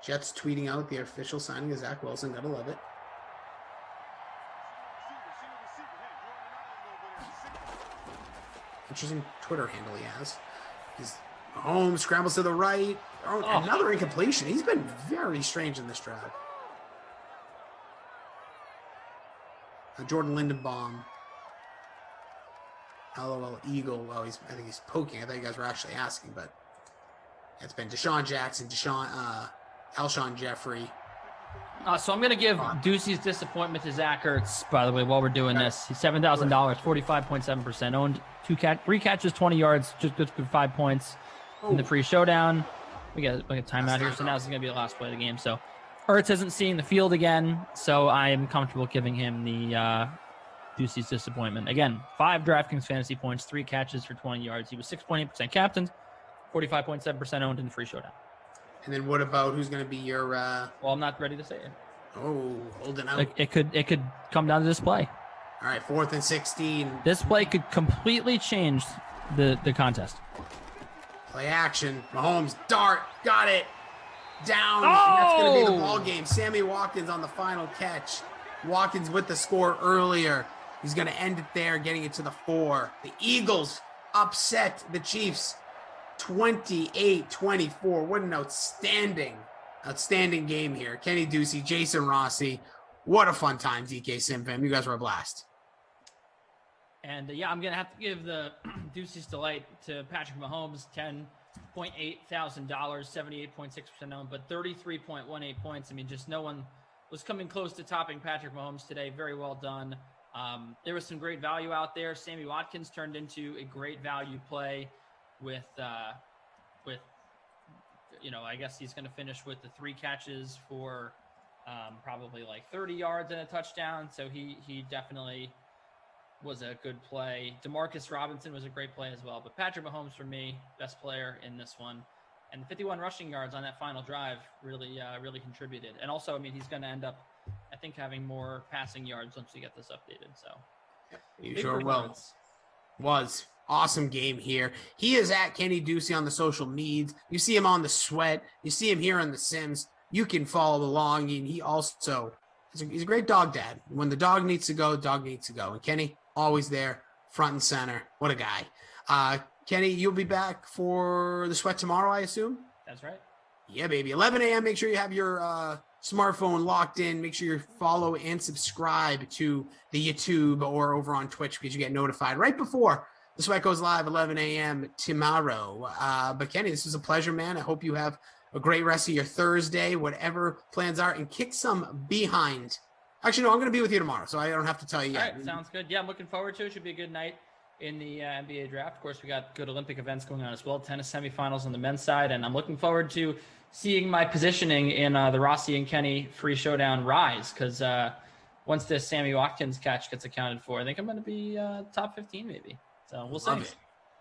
Jets tweeting out the official signing of Zach Wilson. Gotta love it. Interesting Twitter handle he has. He's home, scrambles to the right. Oh, another incompletion. He's been very strange in this drive. Jordan Lindenbaum. LOL Eagle. Oh, I think he's poking. I thought you guys were actually asking, but it's been Deshaun Jackson, Alshon Jeffrey. So I'm going to give Ducey's disappointment to Zach Ertz, by the way, while we're doing this. He's $7,000, 45.7% owned. 3 catches, 20 yards, just good for 5 points in the free showdown. We got a timeout here, so now this is going to be the last play of the game. So Ertz isn't seeing the field again, so I am comfortable giving him the Ducey's disappointment. Again, 5 DraftKings fantasy points, 3 catches for 20 yards. He was 6.8% captained, 45.7% owned in the free showdown. And then what about who's going to be your? Well, I'm not ready to say it. Oh, holding out. It could come down to this play. All right, 4th and 16. This play could completely change the contest. Play action. Mahomes dart, got it down. Oh! And that's going to be the ball game. Sammy Watkins on the final catch. Watkins with the score earlier. He's going to end it there, getting it to the 4. The Eagles upset the Chiefs 28-24. What an outstanding game here. Kenny Ducey, Jason Rossi. What a fun time, DK Simfam. You guys were a blast. And I'm going to have to give the Ducey's delight to Patrick Mahomes, $10.8 thousand, 78.6% owned, but 33.18 points. I mean, just no one was coming close to topping Patrick Mahomes today. Very well done. There was some great value out there. Sammy Watkins turned into a great value play with I guess he's going to finish with the 3 catches for probably like 30 yards and a touchdown. So he definitely was a good play. Demarcus Robinson was a great play as well. But Patrick Mahomes, for me, best player in this one. And 51 rushing yards on that final drive really contributed. And also, I mean, he's going to end up, I think, having more passing yards once we get this updated. So you sure will. Was awesome game here. He is at Kenny Ducey on the social medias. You see him on the Sweat. You see him here on the Sims. You can follow along. And he also he's a great dog dad. When the dog needs to go, the dog needs to go. And Kenny, always there, front and center. What a guy. Kenny, you'll be back for the Sweat tomorrow, I assume? That's right. Yeah, baby. 11 a.m. Make sure you have your smartphone locked in. Make sure you follow and subscribe to the YouTube or over on Twitch because you get notified right before the Sweat goes live, 11 a.m. tomorrow. But Kenny, this was a pleasure, man. I hope you have a great rest of your Thursday, whatever plans are, and kick some behind. Actually, no, I'm going to be with you tomorrow, so I don't have to tell you yet. All right, sounds good. Yeah, I'm looking forward to it. Should be a good night. in the NBA draft. Of course, we got good Olympic events going on as well. Tennis semifinals on the men's side, and I'm looking forward to seeing my positioning in the Rossi and Kenny free showdown rise, because once this Sammy Watkins catch gets accounted for, I think I'm going to be top 15 maybe. So we'll see.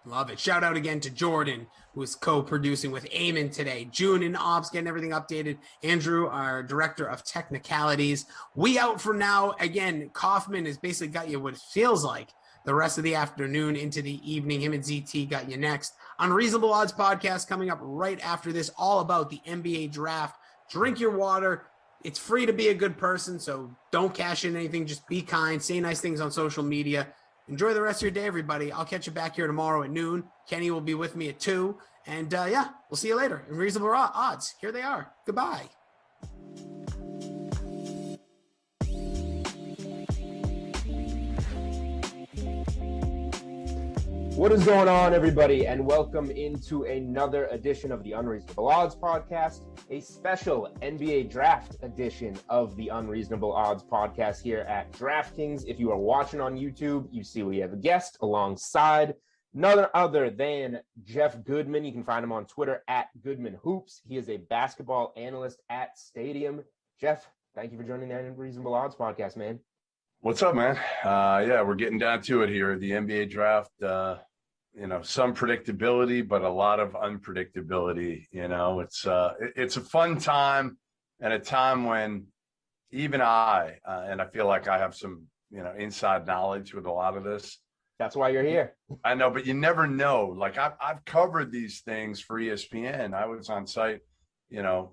Love it. Shout out again to Jordan, who's co-producing with Eamon today. June and Ops getting everything updated. Andrew, our director of technicalities. We out for now. Again, Kaufman has basically got you what it feels like the rest of the afternoon into the evening. Him and ZT got you next. Unreasonable Odds podcast coming up right after this, all about the NBA draft. Drink your water. It's free to be a good person, so don't cash in anything. Just be kind. Say nice things on social media. Enjoy the rest of your day, everybody. I'll catch you back here tomorrow at noon. Kenny will be with me at 2. And, we'll see you later. In Reasonable Odds. Here they are. Goodbye. What is going on, everybody, and welcome into another edition of the Unreasonable Odds podcast, a special NBA draft edition of the Unreasonable Odds podcast here at DraftKings. If you are watching on YouTube, you see we have a guest alongside none other than Jeff Goodman. You can find him on Twitter at Goodman Hoops. He is a basketball analyst at Stadium. Jeff, thank you for joining the Unreasonable Odds podcast, man. What's up, man? We're getting down to it here. The NBA draft, some predictability, but a lot of unpredictability. It's a fun time and a time when even I, and I feel like I have some, inside knowledge with a lot of this. That's why you're here. I know, but you never know. Like I've covered these things for ESPN. I was on site,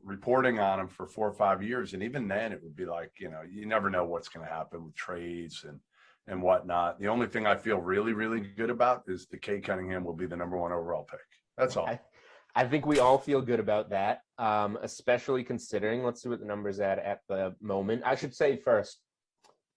reporting on them for 4 or 5 years. And even then it would be like, you never know what's going to happen with trades and whatnot. The only thing I feel really, really good about is the Cade Cunningham will be the number 1 overall pick. That's all. I think we all feel good about that, especially considering, let's see what the numbers at the moment. I should say first,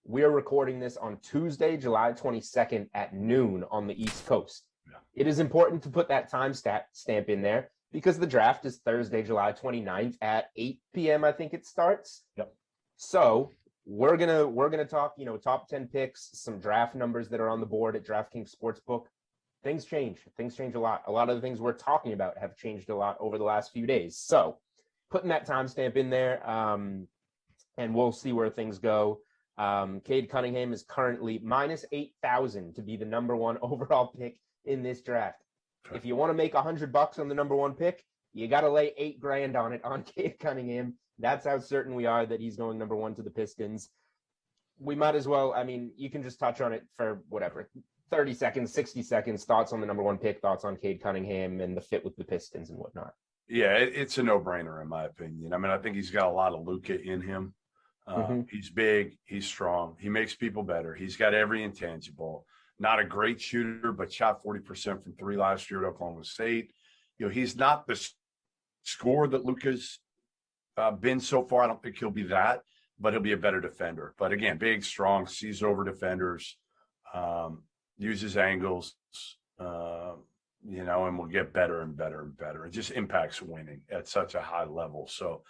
we are recording this on Tuesday, July 22nd at noon on the East Coast. Yeah. It is important to put that time stamp in there, because the draft is Thursday, July 29th at 8 p.m. I think it starts. Yep. So we're gonna talk, top 10 picks, some draft numbers that are on the board at DraftKings Sportsbook. Things change a lot. A lot of the things we're talking about have changed a lot over the last few days. So putting that timestamp in there, and we'll see where things go. Cade Cunningham is currently minus 8,000 to be the number 1 overall pick in this draft. If you want to make $100 on the number 1 pick, you got to lay $8,000 on it on Cade Cunningham. That's how certain we are that he's going number 1 to the Pistons. We might as well, you can just touch on it for whatever, 30 seconds, 60 seconds, thoughts on the number 1 pick, thoughts on Cade Cunningham and the fit with the Pistons and whatnot. Yeah, it's a no-brainer in my opinion. I think he's got a lot of Luka in him. He's big, he's strong, he makes people better. He's got every intangible. Not a great shooter, but shot 40% from 3 last year at Oklahoma State. He's not the scorer that Luka's been so far. I don't think he'll be that, but he'll be a better defender. But again, big, strong, sees over defenders, uses angles, and will get better and better and better. It just impacts winning at such a high level. So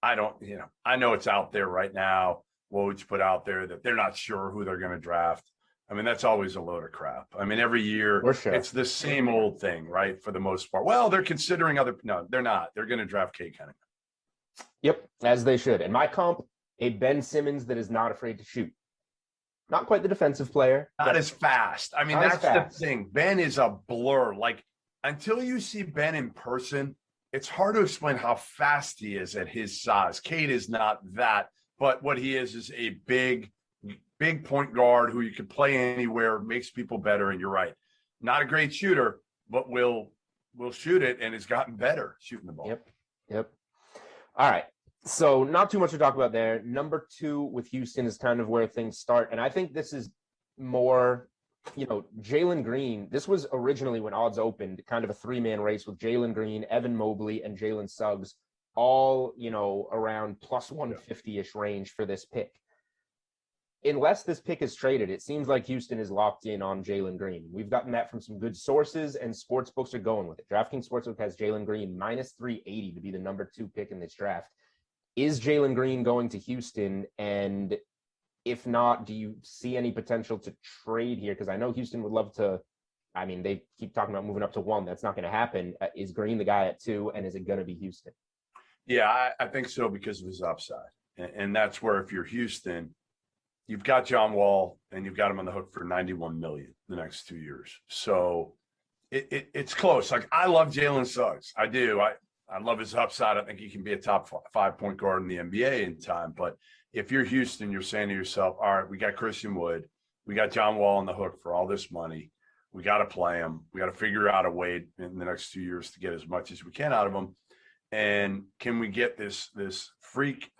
I know it's out there right now. Woj put out there that they're not sure who they're going to draft. That's always a load of crap. Every year it's the same old thing, right? For the most part. Well, they're considering no, they're not. They're going to draft Cade Cunningham. Yep, as they should. And my comp, a Ben Simmons that is not afraid to shoot. Not quite the defensive player. Not as fast. That's the thing. Ben is a blur. Like, until you see Ben in person, it's hard to explain how fast he is at his size. Cade is not that, but what he is a big point guard who you can play anywhere, makes people better. And you're right, not a great shooter, but will shoot it and has gotten better shooting the ball. Yep. All right. So not too much to talk about there. Number 2 with Houston is kind of where things start. And I think this is more, Jalen Green. This was originally, when odds opened, kind of a 3-man race with Jalen Green, Evan Mobley, and Jalen Suggs, all, around plus 150-ish range for this pick. Unless this pick is traded, it seems like Houston is locked in on Jalen Green. We've gotten that from some good sources, and sports books are going with it. DraftKings Sportsbook has Jalen Green minus 380 to be the number 2 pick in this draft. Is Jalen Green going to Houston? And if not, do you see any potential to trade here? Because I know Houston would love to I mean, they keep talking about moving up to 1. That's not going to happen. Is Green the guy at 2, and is it going to be Houston? Yeah, I think so because of his upside. And that's where if you're Houston, you've got John Wall and you've got him on the hook for $91 million the next 2 years. So it's close. Like, I love Jalen Suggs. I do. I love his upside. I think he can be a top 5 point guard in the NBA in time. But if you're Houston, you're saying to yourself, all right, we got Christian Wood. We got John Wall on the hook for all this money. We got to play him. We got to figure out a way in the next 2 years to get as much as we can out of him. And can we get this freak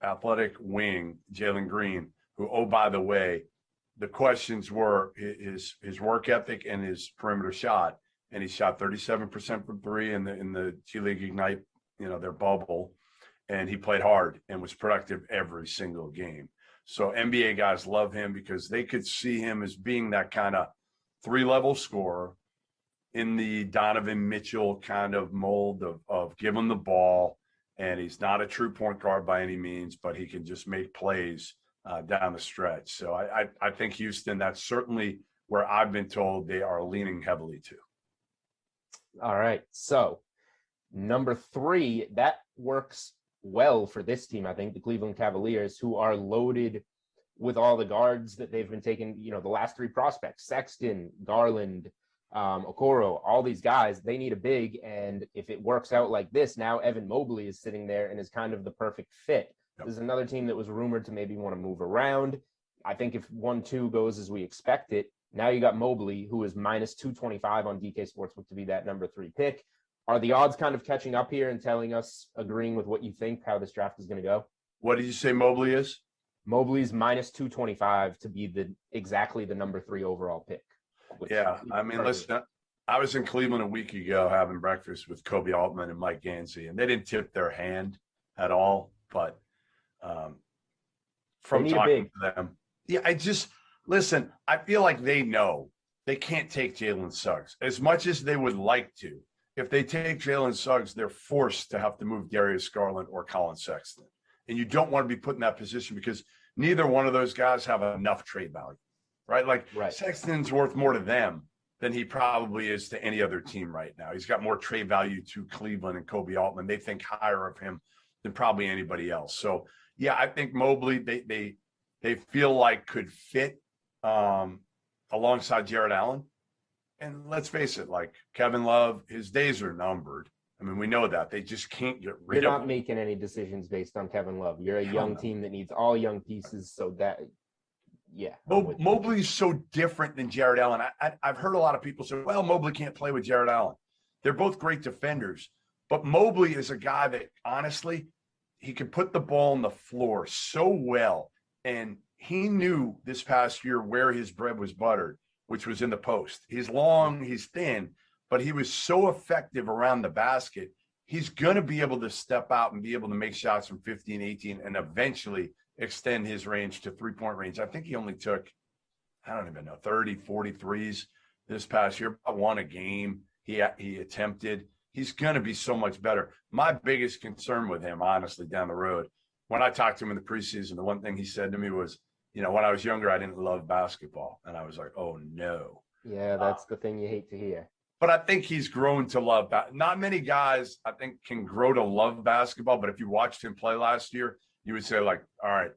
athletic wing, Jalen Green, who, oh, by the way, the questions were his work ethic and his perimeter shot. And he shot 37% from 3 in the G League Ignite, their bubble. And he played hard and was productive every single game. So NBA guys love him because they could see him as being that kind of 3-level scorer in the Donovan Mitchell kind of mold of give him the ball. And he's not a true point guard by any means, but he can just make plays down the stretch. So I think Houston, that's certainly where I've been told they are leaning heavily to. All right. So number 3, that works well for this team, I think, the Cleveland Cavaliers, who are loaded with all the guards that they've been taking, the last 3 prospects, Sexton, Garland, Okoro, all these guys. They need a big, and if it works out like this, now Evan Mobley is sitting there and is kind of the perfect fit. Yep. This is another team that was rumored to maybe want to move around. I think if 1-2 goes as we expect it, now you got Mobley, who is minus 225 on DK Sportsbook to be that number 3 pick. Are the odds kind of catching up here and telling us, agreeing with what you think, how this draft is going to go? What did you say Mobley is? Mobley's minus 225 to be exactly the number 3 overall pick. Yeah, I mean, listen, I was in Cleveland a week ago having breakfast with Kobe Altman and Mike Gansey, and they didn't tip their hand at all. But from talking to them, yeah, listen, I feel like they know they can't take Jalen Suggs as much as they would like to. If they take Jalen Suggs, they're forced to have to move Darius Garland or Colin Sexton. And you don't want to be put in that position because neither one of those guys have enough trade value, right? Sexton's worth more to them than he probably is to any other team right now. He's got more trade value to Cleveland and Kobe Altman. They think higher of him than probably anybody else. So, yeah, I think Mobley, they feel like could fit alongside Jared Allen. And let's face it, like Kevin Love, his days are numbered. I mean, we know that. They just can't get rid of him. You're not making any decisions based on Kevin Love. You're a young team that needs all young pieces. So that, yeah. Mobley's so different than Jared Allen. I've heard a lot of people say, well, Mobley can't play with Jared Allen. They're both great defenders. But Mobley is a guy that, honestly, he can put the ball on the floor so well. And he knew this past year where his bread was buttered, which was in the post. He's long, he's thin, but he was so effective around the basket. He's going to be able to step out and be able to make shots from 15, 18, and eventually extend his range to 3-point range. I think he only took, I don't even know, 30, 43s this past year. I won a game. He attempted. He's going to be so much better. My biggest concern with him, honestly, down the road, when I talked to him in the preseason, the one thing he said to me was, when I was younger, I didn't love basketball. And I was like, oh, no. Yeah, that's the thing you hate to hear. But I think he's grown to love. Not many guys, I think, can grow to love basketball. But if you watched him play last year, you would say, like, all right,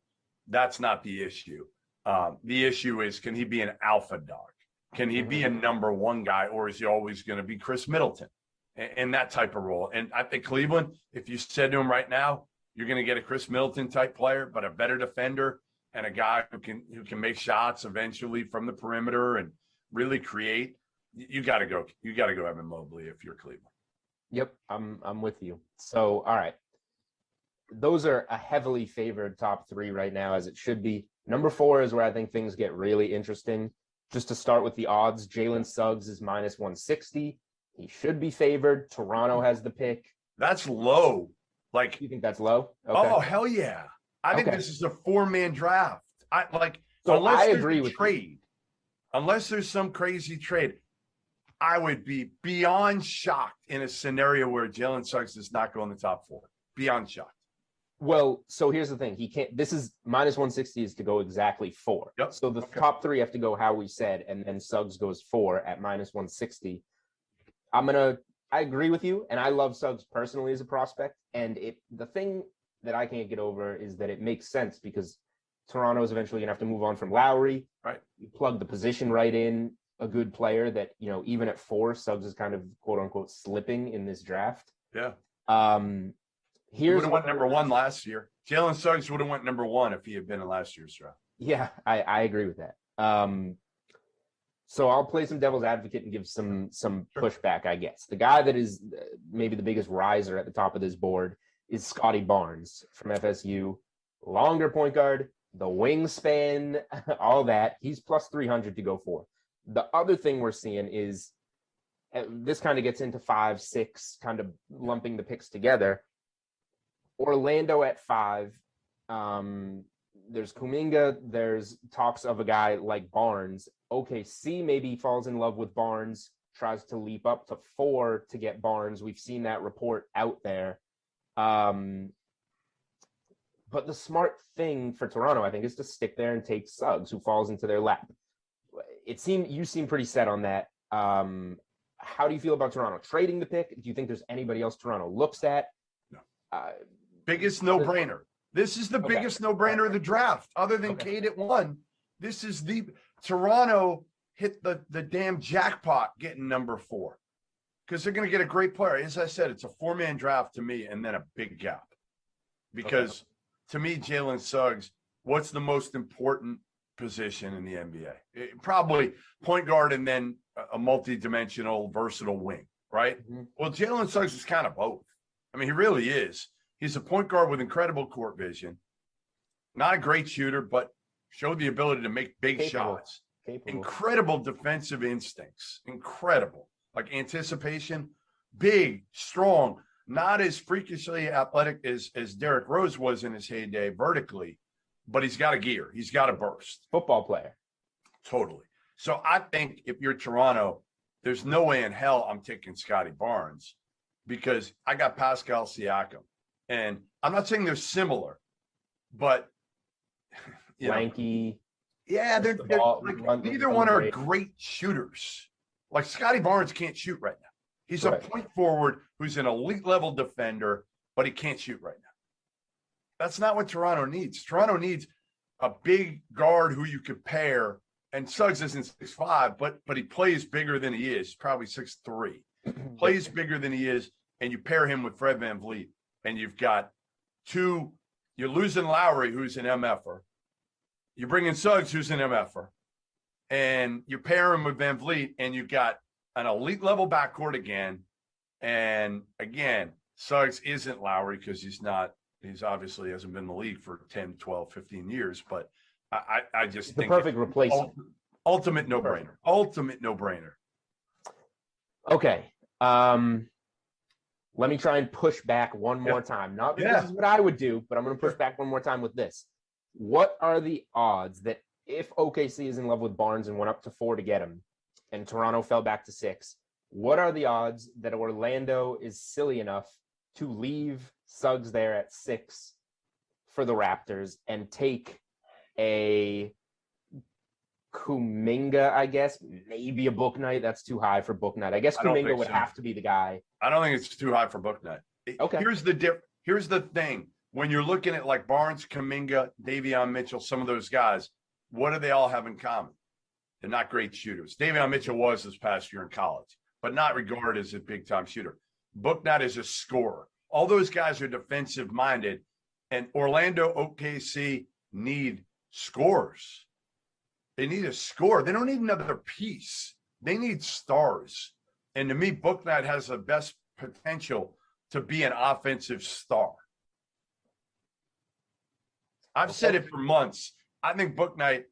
that's not the issue. The issue is, can he be an alpha dog? Can he be a number 1 guy, or is he always going to be Chris Middleton in that type of role? And I think Cleveland, if you said to him right now, you're going to get a Chris Middleton type player, but a better defender and a guy who can make shots eventually from the perimeter and really create. You got to go Evan Mobley if you're Cleveland. Yep, I'm with you. So, all right. Those are a heavily favored top 3 right now, as it should be. Number 4 is where I think things get really interesting. Just to start with the odds, Jalen Suggs is minus 160. He should be favored. Toronto has the pick. That's low. Like, you think that's low? Okay. Oh, hell yeah. I think this is a 4-man draft. Unless I agree with trade, unless there's some crazy trade, I would be beyond shocked in a scenario where Jalen Suggs does not go in the top 4. Beyond shocked. Well, so here's the thing. He can't. This is minus 160 is to go exactly 4. Yep. So the top 3 have to go how we said, and then Suggs goes 4 at minus 160. I agree with you, and I love Suggs personally as a prospect. And the thing that I can't get over is that it makes sense because Toronto is eventually going to have to move on from Lowry. Right. You plug the position right in, a good player that, even at 4, Suggs is kind of quote unquote slipping in this draft. Yeah. He would have went number 1 last year. Jalen Suggs would have went number 1 if he had been in last year's draft. Yeah, I agree with that. So I'll play some devil's advocate and give some pushback, I guess. The guy that is maybe the biggest riser at the top of this board is Scotty Barnes from FSU. Longer point guard, the wingspan, all that. He's plus 300 to go for. The other thing we're seeing is this kind of gets into 5, 6, kind of lumping the picks together. Orlando at 5. There's Kuminga. There's talks of a guy like Barnes. OKC maybe falls in love with Barnes, tries to leap up to 4 to get Barnes. We've seen that report out there. But the smart thing for Toronto, I think, is to stick there and take Suggs, who falls into their lap. You seem pretty set on that. How do you feel about Toronto trading the pick? Do you think there's anybody else Toronto looks at? No. Biggest no-brainer. This is the biggest no-brainer of the draft, other than Cade at 1. This is Toronto hit the damn jackpot getting number 4 because they're going to get a great player. As I said, it's a 4-man draft to me, and then a big gap. Because to me, Jalen Suggs, what's the most important position in the NBA? Probably point guard and then a multi-dimensional, versatile wing, right? Mm-hmm. Well, Jalen Suggs is kind of both. I mean, he really is. He's a point guard with incredible court vision. Not a great shooter, but showed the ability to make big shots. Incredible defensive instincts. Incredible. Like anticipation. Big, strong. Not as freakishly athletic as Derrick Rose was in his heyday vertically, but he's got a gear. He's got a burst. Football player. Totally. So I think if you're Toronto, there's no way in hell I'm taking Scotty Barnes because I got Pascal Siakam. And I'm not saying they're similar, but lanky. Yeah, they're like, neither one are great shooters. Like Scotty Barnes can't shoot right now. He's a point forward who's an elite level defender, but he can't shoot right now. That's not what Toronto needs. Toronto needs a big guard who you could pair. And Suggs isn't 6'5", but he plays bigger than he is. Probably 6'3". Plays bigger than he is, and you pair him with Fred VanVleet. And you've got 2, you're losing Lowry, who's an MFer. You bring in Suggs, who's an MFer. And you pair him with VanVleet, and you've got an elite level backcourt again. And again, Suggs isn't Lowry because he's obviously hasn't been in the league for 10, 12, 15 years. But I just think the perfect replacement. Ultimate no-brainer. Ultimate no-brainer. Okay. Let me try and push back one more time. Not because this is what I would do, but I'm going to push back one more time with this. What are the odds that if OKC is in love with Barnes and went up to 4 to get him, and Toronto fell back to 6, what are the odds that Orlando is silly enough to leave Suggs there at 6 for the Raptors and take a Kuminga, I guess, maybe a Bouknight? That's too high for Bouknight. I guess Kuminga would have to be the guy. I don't think it's too high for Bouknight. Okay. Here's the thing. When you're looking at like Barnes, Kuminga, Davion Mitchell, some of those guys, what do they all have in common? They're not great shooters. Davion Mitchell was this past year in college, but not regarded as a big-time shooter. Bouknight is a scorer. All those guys are defensive-minded, and Orlando, OKC need scorers. They need a score. They don't need another piece. They need stars. And to me, Bouknight has the best potential to be an offensive star. I've said it for months. I think Bouknight,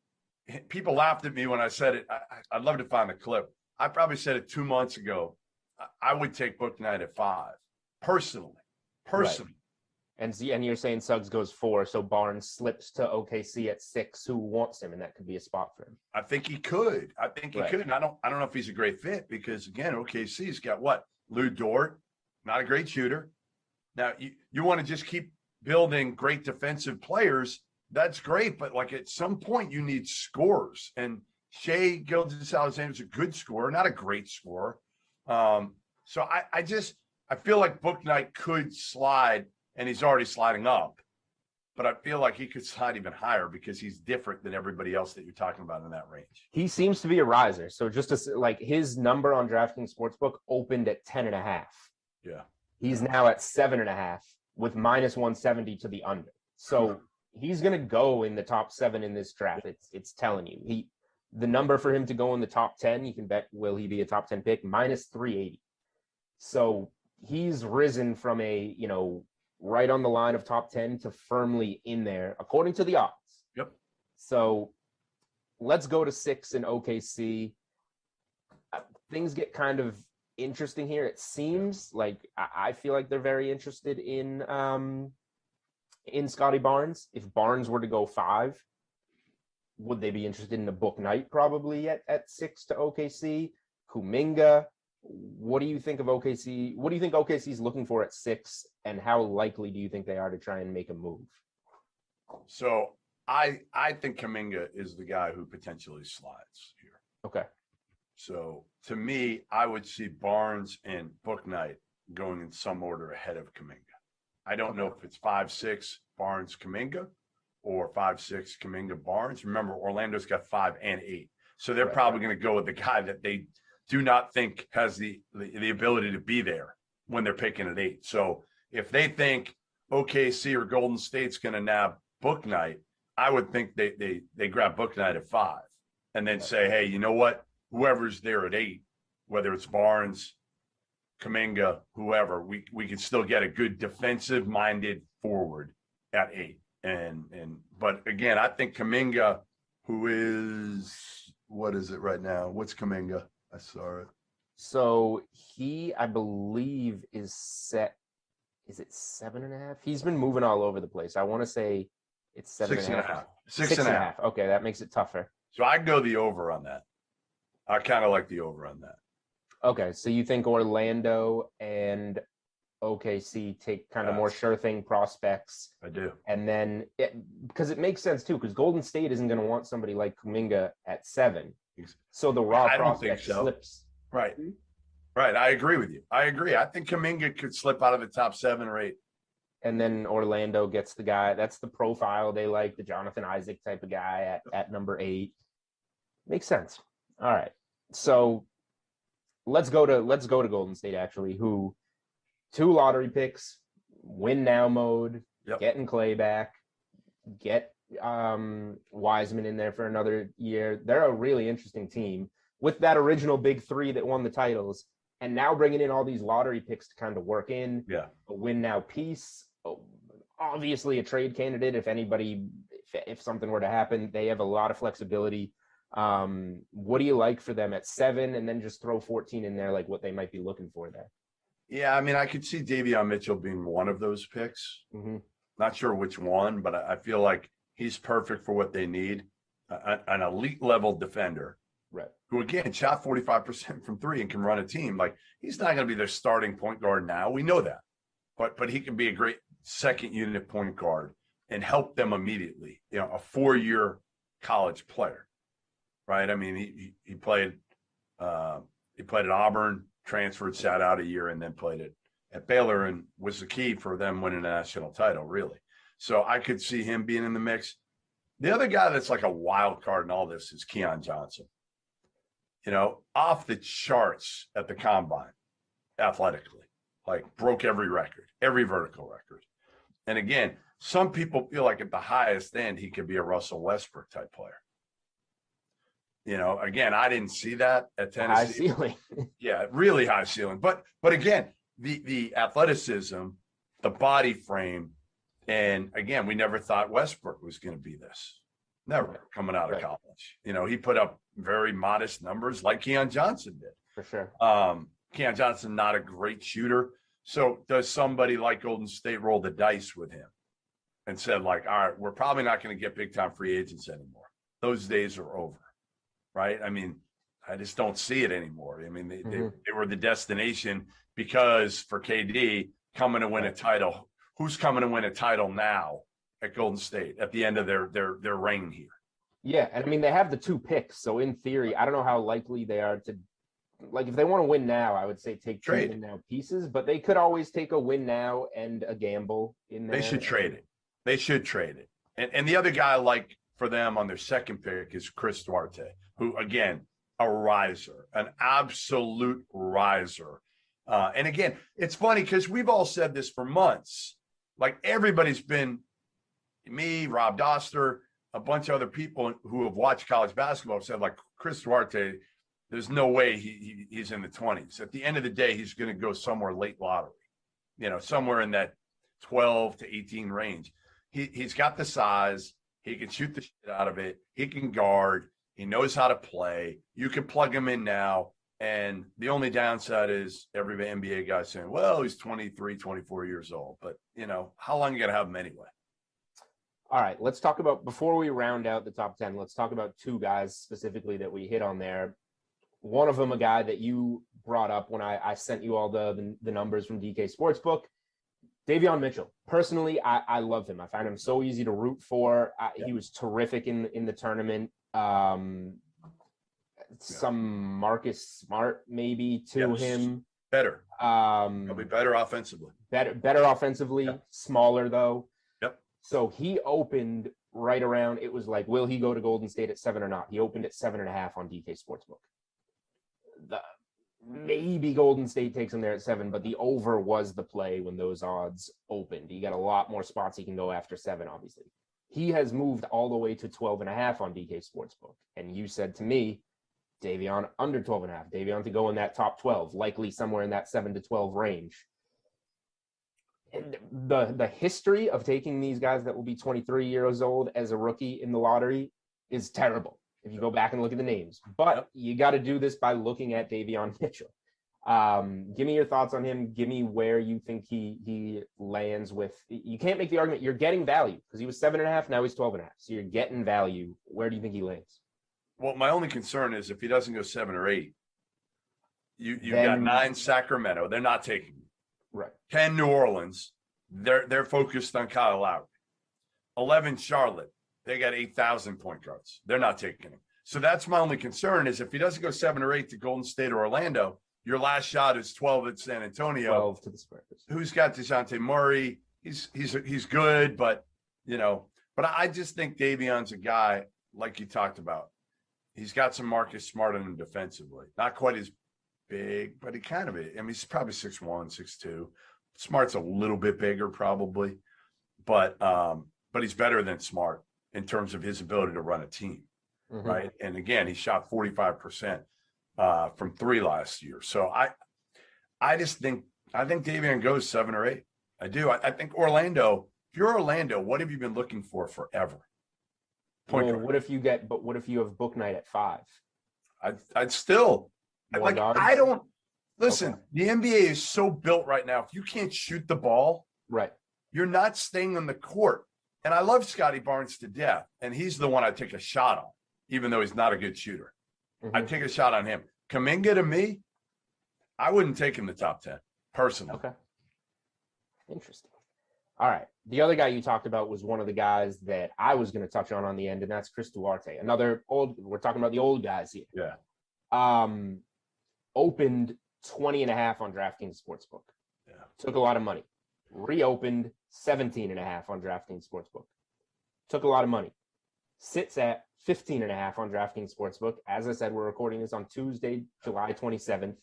people laughed at me when I said it. I'd love to find the clip. I probably said it 2 months ago. I would take Bouknight at 5, personally. Right. And you're saying Suggs goes 4, so Barnes slips to OKC at 6. Who wants him, and that could be a spot for him. I think he could. I could. And I don't know if he's a great fit because again, OKC's got what? Lou Dort, not a great shooter. Now you want to just keep building great defensive players, that's great. But like at some point, you need scores. And Shea Gilgeous-Alexander is a good scorer, not a great scorer. So I feel like Book Knight could slide, and he's already sliding up. But I feel like he could slide even higher because he's different than everybody else that you're talking about in that range. He seems to be a riser. So just like his number on DraftKings Sportsbook opened at 10.5. Yeah. He's now at 7.5 with -170 to the under. So he's going to go in the top 7 in this draft. It's telling you. The number for him to go in the top 10, you can bet, will he be a top 10 pick? -380. So he's risen from a, right on the line of top 10 to firmly in there, according to the odds. Yep. So let's go to 6 in OKC. Things get kind of interesting here. It seems like I feel like they're very interested in Scotty Barnes. If Barnes were to go 5, would they be interested in a Book Knight probably at 6 to OKC? Kuminga. What do you think of OKC? What do you think OKC is looking for at 6, and how likely do you think they are to try and make a move? So I think Kuminga is the guy who potentially slides here. Okay. So to me, I would see Barnes and Book Knight going in some order ahead of Kuminga. I don't know if it's 5-6 Barnes Kuminga or 5-6 Kuminga Barnes. Remember, Orlando's got 5 and 8. So they're probably going to go with the guy that they do not think has the ability to be there when they're picking at 8. So if they think OKC or Golden State's going to nab Book Knight, I would think they grab Book Knight at 5 and then say, hey, you know what? Whoever's there at 8, whether it's Barnes, Kuminga, whoever, we can still get a good defensive-minded forward at 8. But again, I think Kuminga, who is, what is it right now? What's Kuminga? I saw it. So he, I believe, is set. Is it 7.5? He's been moving all over the place. I want to say it's 7.5. 6.5. Okay, that makes it tougher. So I go the over on that. I kind of like the over on that. Okay, so you think Orlando and OKC take kind of more sure thing prospects? I do. And then, because it makes sense too, because Golden State isn't going to want somebody like Kuminga at 7. So the raw prospect slips. Right. Right. I agree with you. I agree. I think Kuminga could slip out of the top 7 or 8. And then Orlando gets the guy. That's the profile they like, the Jonathan Isaac type of guy at number 8. Makes sense. All right. So let's go to Golden State, actually, who 2 lottery picks, win now mode, getting Clay back, get Wiseman in there for another year. They're a really interesting team with that original big 3 that won the titles, and now bringing in all these lottery picks to kind of work in a win now piece. Obviously a trade candidate. If something were to happen, they have a lot of flexibility. What do you like for them at 7, and then just throw 14 in there, like what they might be looking for there? Yeah, I mean, I could see Davion Mitchell being one of those picks. Mm-hmm. Not sure which one, but I feel like he's perfect for what they need. An elite level defender, right? Who again shot 45% from 3 and can run a team. Like, he's not going to be their starting point guard now. We know that, but he can be a great second unit point guard and help them immediately. You know, a 4-year college player, right? I mean, he played at Auburn, transferred, sat out a year, and then played at Baylor, and was the key for them winning a national title, really. So I could see him being in the mix. The other guy that's like a wild card in all this is Keon Johnson. You know, off the charts at the combine, athletically, like broke every record, every vertical record. And again, some people feel like at the highest end, he could be a Russell Westbrook type player. You know, again, I didn't see that at Tennessee. High ceiling. Yeah, really high ceiling. But again, the athleticism, the body frame, and again, we never thought Westbrook was going to be this. Never coming out of college. You know, he put up very modest numbers like Keon Johnson did. For sure. Keon Johnson, not a great shooter. So does somebody like Golden State roll the dice with him and said, like, all right, we're probably not going to get big time free agents anymore. Those days are over. Right. I mean, I just don't see it anymore. I mean, they were the destination because for KD coming to win a title, who's coming to win a title now at Golden State at the end of their reign here. Yeah, and I mean, they have the 2 picks, so in theory, I don't know how likely they are to, like, if they want to win now, I would say take 2 win now pieces, but they could always take a win now and a gamble in there. They should trade it. They should trade it. And the other guy I like for them on their second pick is Chris Duarte, who, again, a riser, an absolute riser. And again, it's funny because we've all said this for months. Like, everybody's been, me, Rob Doster, a bunch of other people who have watched college basketball have said, like, Chris Duarte, there's no way he's in the 20s. At the end of the day, he's going to go somewhere late lottery, somewhere in that 12 to 18 range. He's got the size. He can shoot the shit out of it. He can guard. He knows how to play. You can plug him in now. And the only downside is every NBA guy saying, well, he's 23, 24 years old. But, how long are you going to have him anyway? All right, let's talk about, before we round out the top 10, let's talk about 2 guys specifically that we hit on there. One of them, a guy that you brought up when I sent you all the numbers from DK Sportsbook, Davion Mitchell. Personally, I love him. I find him so easy to root for. He was terrific in the tournament. Some Marcus Smart maybe to him. Better. He'll be better offensively. Better offensively, smaller though. Yep. So he opened right around, it was like, will he go to Golden State at 7 or not? He opened at 7.5 on DK Sportsbook. Maybe Golden State takes him there at 7, but the over was the play when those odds opened. You got a lot more spots he can go after 7, obviously. He has moved all the way to 12.5 on DK Sportsbook. And you said to me, Davion under 12.5. Davion to go in that top 12, likely somewhere in that 7 to 12 range. And the history of taking these guys that will be 23 years old as a rookie in the lottery is terrible if you go back and look at the names. But you got to do this by looking at Davion Mitchell. Give me your thoughts on him. Give me where you think he lands with. You can't make the argument. You're getting value because he was 7.5. Now he's 12.5. So you're getting value. Where do you think he lands? Well, my only concern is if he doesn't go 7 or 8, you've got 9 Sacramento. They're not taking him. Right. 10 New Orleans. They're focused on Kyle Lowry. 11 Charlotte. They got 8,000 point guards. They're not taking him. So that's my only concern is if he doesn't go 7 or 8 to Golden State or Orlando, your last shot is 12 at San Antonio. 12 to the Spurs. Who's got DeJounte Murray? He's good, but but I just think Davion's a guy like you talked about. He's got some Marcus Smart in him defensively. Not quite as big, but he kind of is. I mean, he's probably 6'1", 6'2". Smart's a little bit bigger probably, but he's better than Smart in terms of his ability to run a team, right? And again, he shot 45% from 3 last year. So I think Davion goes 7 or 8. I do. I think Orlando. If you're Orlando, what have you been looking for forever? What if you have book night at 5? I'd still. I don't listen. Okay. The NBA is so built right now. If you can't shoot the ball, right, you're not staying on the court. And I love Scotty Barnes to death, and he's the one I take a shot on, even though he's not a good shooter. I'd take a shot on him. Kuminga to me, I wouldn't take him the top 10 personally. Okay, interesting. All right, the other guy you talked about was one of the guys that I was going to touch on the end, and that's Chris Duarte. Another old. We're talking about the old guys here. Yeah. Opened 20.5 on DraftKings Sportsbook. Yeah. Took a lot of money. Reopened 17.5 on DraftKings Sportsbook. Took a lot of money. Sits at 15.5 on DraftKings Sportsbook. As I said, we're recording this on Tuesday, July 27th.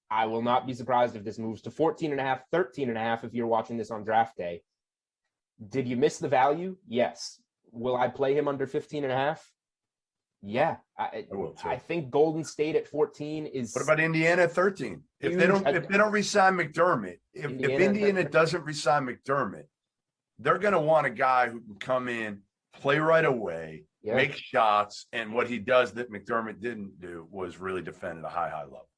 I will not be surprised if this moves to 14.5, 13.5 if you're watching this on draft day. Did you miss the value? Yes. Will I play him under 15.5? Yeah. I think Golden State at 14 is. What about Indiana at 13? If they don't re-sign McDermott, if Indiana doesn't re-sign McDermott, they're going to want a guy who can come in, play right away, make shots, and what he does that McDermott didn't do was really defend at a high level.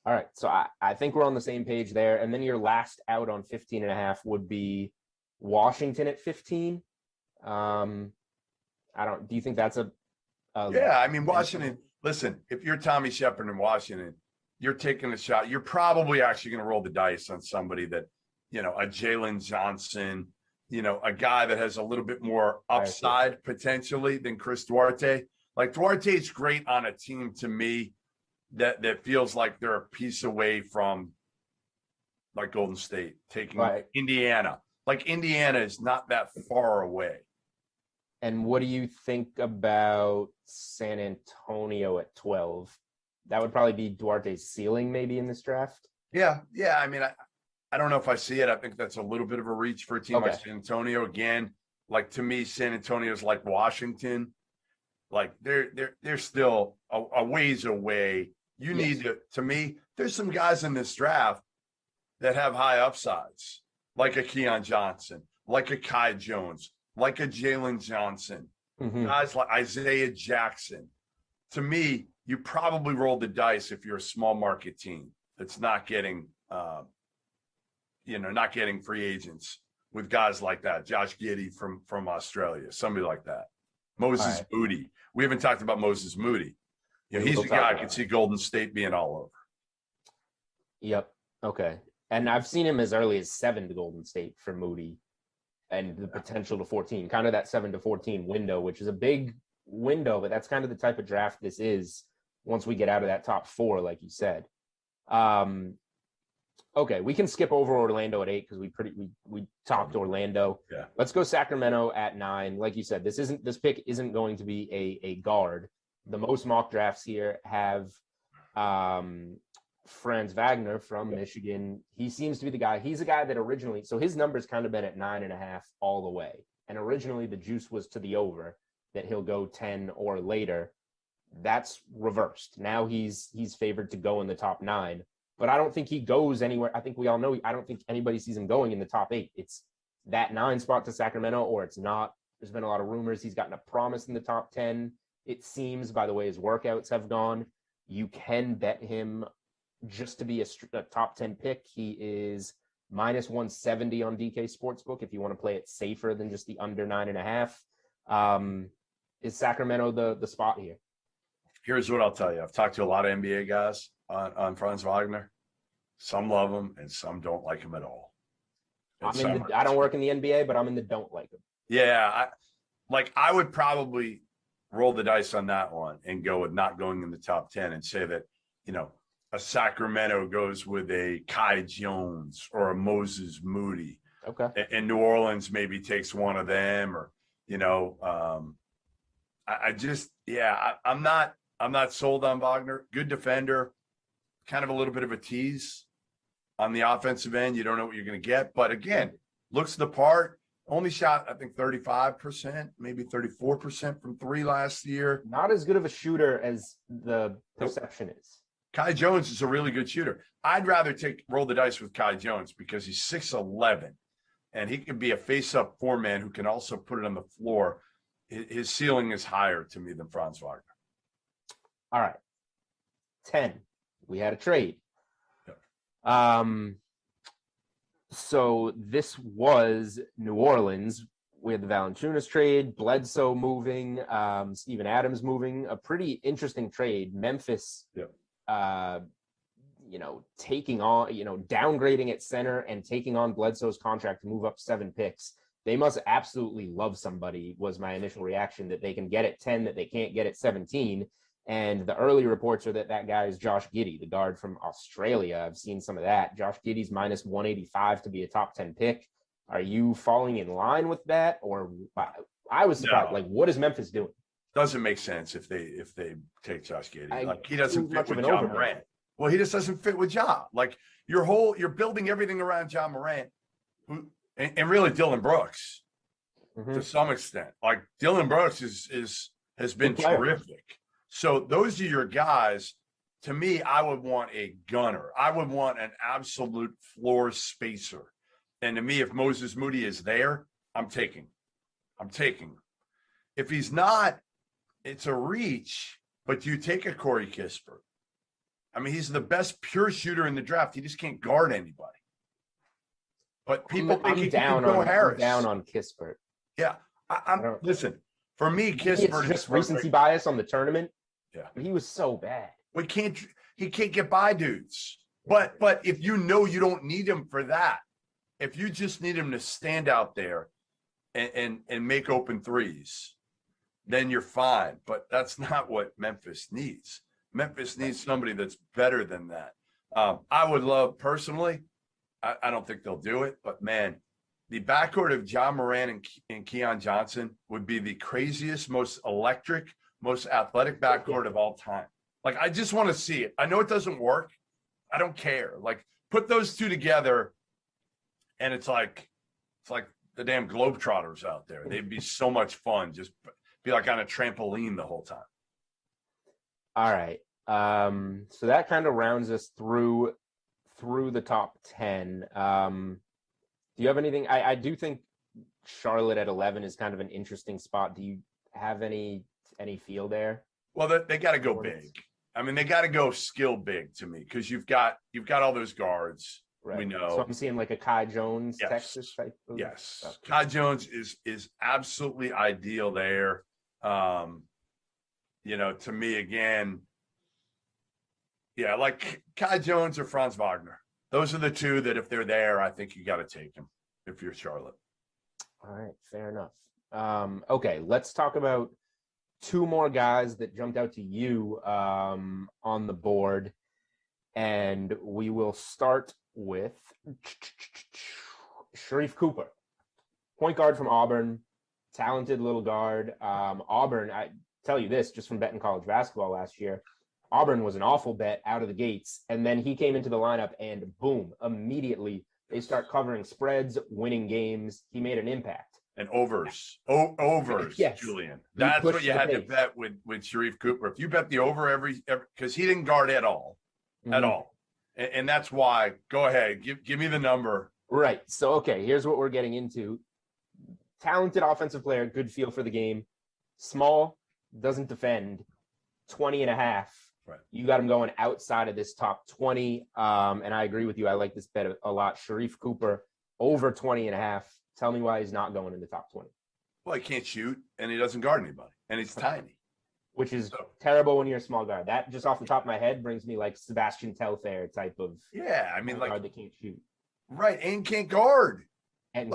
All right, so I think we're on the same page there. And then your last out on 15.5 would be Washington at 15. Do you think that's yeah, I mean, Washington, listen, if you're Tommy Shepard in Washington, you're taking a shot. You're probably actually going to roll the dice on somebody that a Jalen Johnson, a guy that has a little bit more upside potentially than Chris Duarte. Like Duarte's great on a team to me that feels like they're a piece away from like Golden State taking Indiana. Like Indiana is not that far away. And what do you think about San Antonio at 12? That would probably be Duarte's ceiling maybe in this draft. Yeah. I mean, I don't know if I see it. I think that's a little bit of a reach for a team like San Antonio. Again, like to me, San Antonio is like Washington. Like they're still a ways away. You need to me, there's some guys in this draft that have high upsides, like a Keon Johnson, like a Kai Jones, like a Jalen Johnson, guys like Isaiah Jackson. To me, you probably roll the dice if you're a small market team that's not getting, not getting free agents with guys like that. Josh Giddey from Australia, somebody like that. Moses Moody. We haven't talked about Moses Moody. He's a guy I could see Golden State being all over. Yep. Okay. And I've seen him as early as 7 to Golden State for Moody and the potential to 14, kind of that 7 to 14 window, which is a big window, but that's kind of the type of draft this is once we get out of that top 4, like you said. Okay, we can skip over Orlando at 8 because we talked Orlando. Yeah. Let's go Sacramento at 9. Like you said, this pick isn't going to be a guard. The most mock drafts here have Franz Wagner from Michigan. He seems to be the guy. He's a guy that originally, so his number's kind of been at 9.5 all the way. And originally the juice was to the over that he'll go 10 or later. That's reversed. Now he's favored to go in the top 9. But I don't think he goes anywhere. I think we all know, I don't think anybody sees him going in the top 8. It's that 9 spot to Sacramento, or it's not. There's been a lot of rumors. He's gotten a promise in the top 10. It seems, by the way his workouts have gone, you can bet him just to be a top 10 pick. He is minus 170 on DK Sportsbook if you want to play it safer than just the under 9.5. Is Sacramento the spot here? Here's what I'll tell you. I've talked to a lot of NBA guys on Franz Wagner. Some love him and some don't like him at all. I don't work in the NBA, but I'm in the don't like him. Yeah. I would probably roll the dice on that one and go with not going in the top 10 and say that, a Sacramento goes with a Kai Jones or a Moses Moody. Okay. And New Orleans maybe takes one of them or, I'm not sold on Wagner. Good defender, kind of a little bit of a tease on the offensive end. You don't know what you're going to get. But again, looks the part. Only shot, I think, 35%, maybe 34% from 3 last year. Not as good of a shooter as the perception is. Kai Jones is a really good shooter. I'd rather roll the dice with Kai Jones because he's 6'11", and he can be a face-up 4-man who can also put it on the floor. His ceiling is higher to me than Franz Wagner. All right. 10. We had a trade. Yep. So this was New Orleans. We had the Valanciunas trade, Bledsoe moving, Steven Adams moving. A pretty interesting trade. Memphis, taking on, downgrading at center and taking on Bledsoe's contract to move up 7 picks. They must absolutely love somebody, was my initial reaction, that they can get at 10, that they can't get at 17. And the early reports are that guy is Josh Giddey, the guard from Australia. I've seen some of that. Josh Giddey's minus 185 to be a top 10 pick. Are you falling in line with that? Or I was surprised. No. Like, what is Memphis doing? Doesn't make sense if they take Josh Giddey. He doesn't fit much of with an Ja overpay. Morant. Well, he just doesn't fit with Ja. Like you're building everything around Ja Morant, and really Dylan Brooks to some extent. Like Dylan Brooks has been terrific. So those are your guys. To me, I would want a gunner. I would want an absolute floor spacer. And to me, if Moses Moody is there, I'm taking. If he's not, it's a reach, but you take a Corey Kispert. I mean, he's the best pure shooter in the draft. He just can't guard anybody. But people think he can go Harris. I'm down on Kispert. Yeah. Listen, for me, Kispert It's just recency bias on the tournament. Yeah. He was so bad. He can't get by dudes. But if you know you don't need him for that, if you just need him to stand out there and make open threes, then you're fine. But that's not what Memphis needs. Memphis needs somebody that's better than that. I would love personally, I don't think they'll do it, but man, the backcourt of John Moran and Keon Johnson would be the craziest, most electric, most athletic backcourt of all time. Like, I just want to see it. I know it doesn't work. I don't care. Like, put those two together, and it's like the damn Globetrotters out there. They'd be so much fun. Just be like on a trampoline the whole time. All right. So that kind of rounds us through the top 10. Do you have anything? I do think Charlotte at 11 is kind of an interesting spot. Do you have any feel there? Well, they got to go big. I mean, they got to go skill big to me, because you've got all those guards. Right. We know. So I'm seeing like a Kai Jones, yes. Texas type. Yes, stuff. Kai Jones is absolutely ideal there. You know, to me again, yeah, like Kai Jones or Franz Wagner. Those are the two that if they're there, I think you got to take them if you're Charlotte. All right, fair enough. Okay, let's talk about two more guys that jumped out to you on the board. And we will start with Sharif Cooper, point guard from Auburn, talented little guard. Auburn, I tell you this, just from betting college basketball last year, Auburn was an awful bet out of the gates. And then he came into the lineup and boom, immediately they start covering spreads, winning games. He made an impact. And overs, yes. Julian. That's what you had to bet with Sharif Cooper. If you bet the over every because he didn't guard at all. At all. And that's why, go ahead, give me the number. Right. So, okay, here's what we're getting into. Talented offensive player, good feel for the game. Small, doesn't defend, 20 and a half. Right. You got him going outside of this top 20. And I agree with you. I like this bet a lot. Sharif Cooper, over 20 and a half. Tell me why he's not going in the top 20. Well, he can't shoot, and he doesn't guard anybody, and he's tiny. Which is terrible when you're a small guard. That just off the top of my head brings me like Sebastian Telfair type of. Yeah, I mean, like guard that can't shoot. Right, and can't guard. And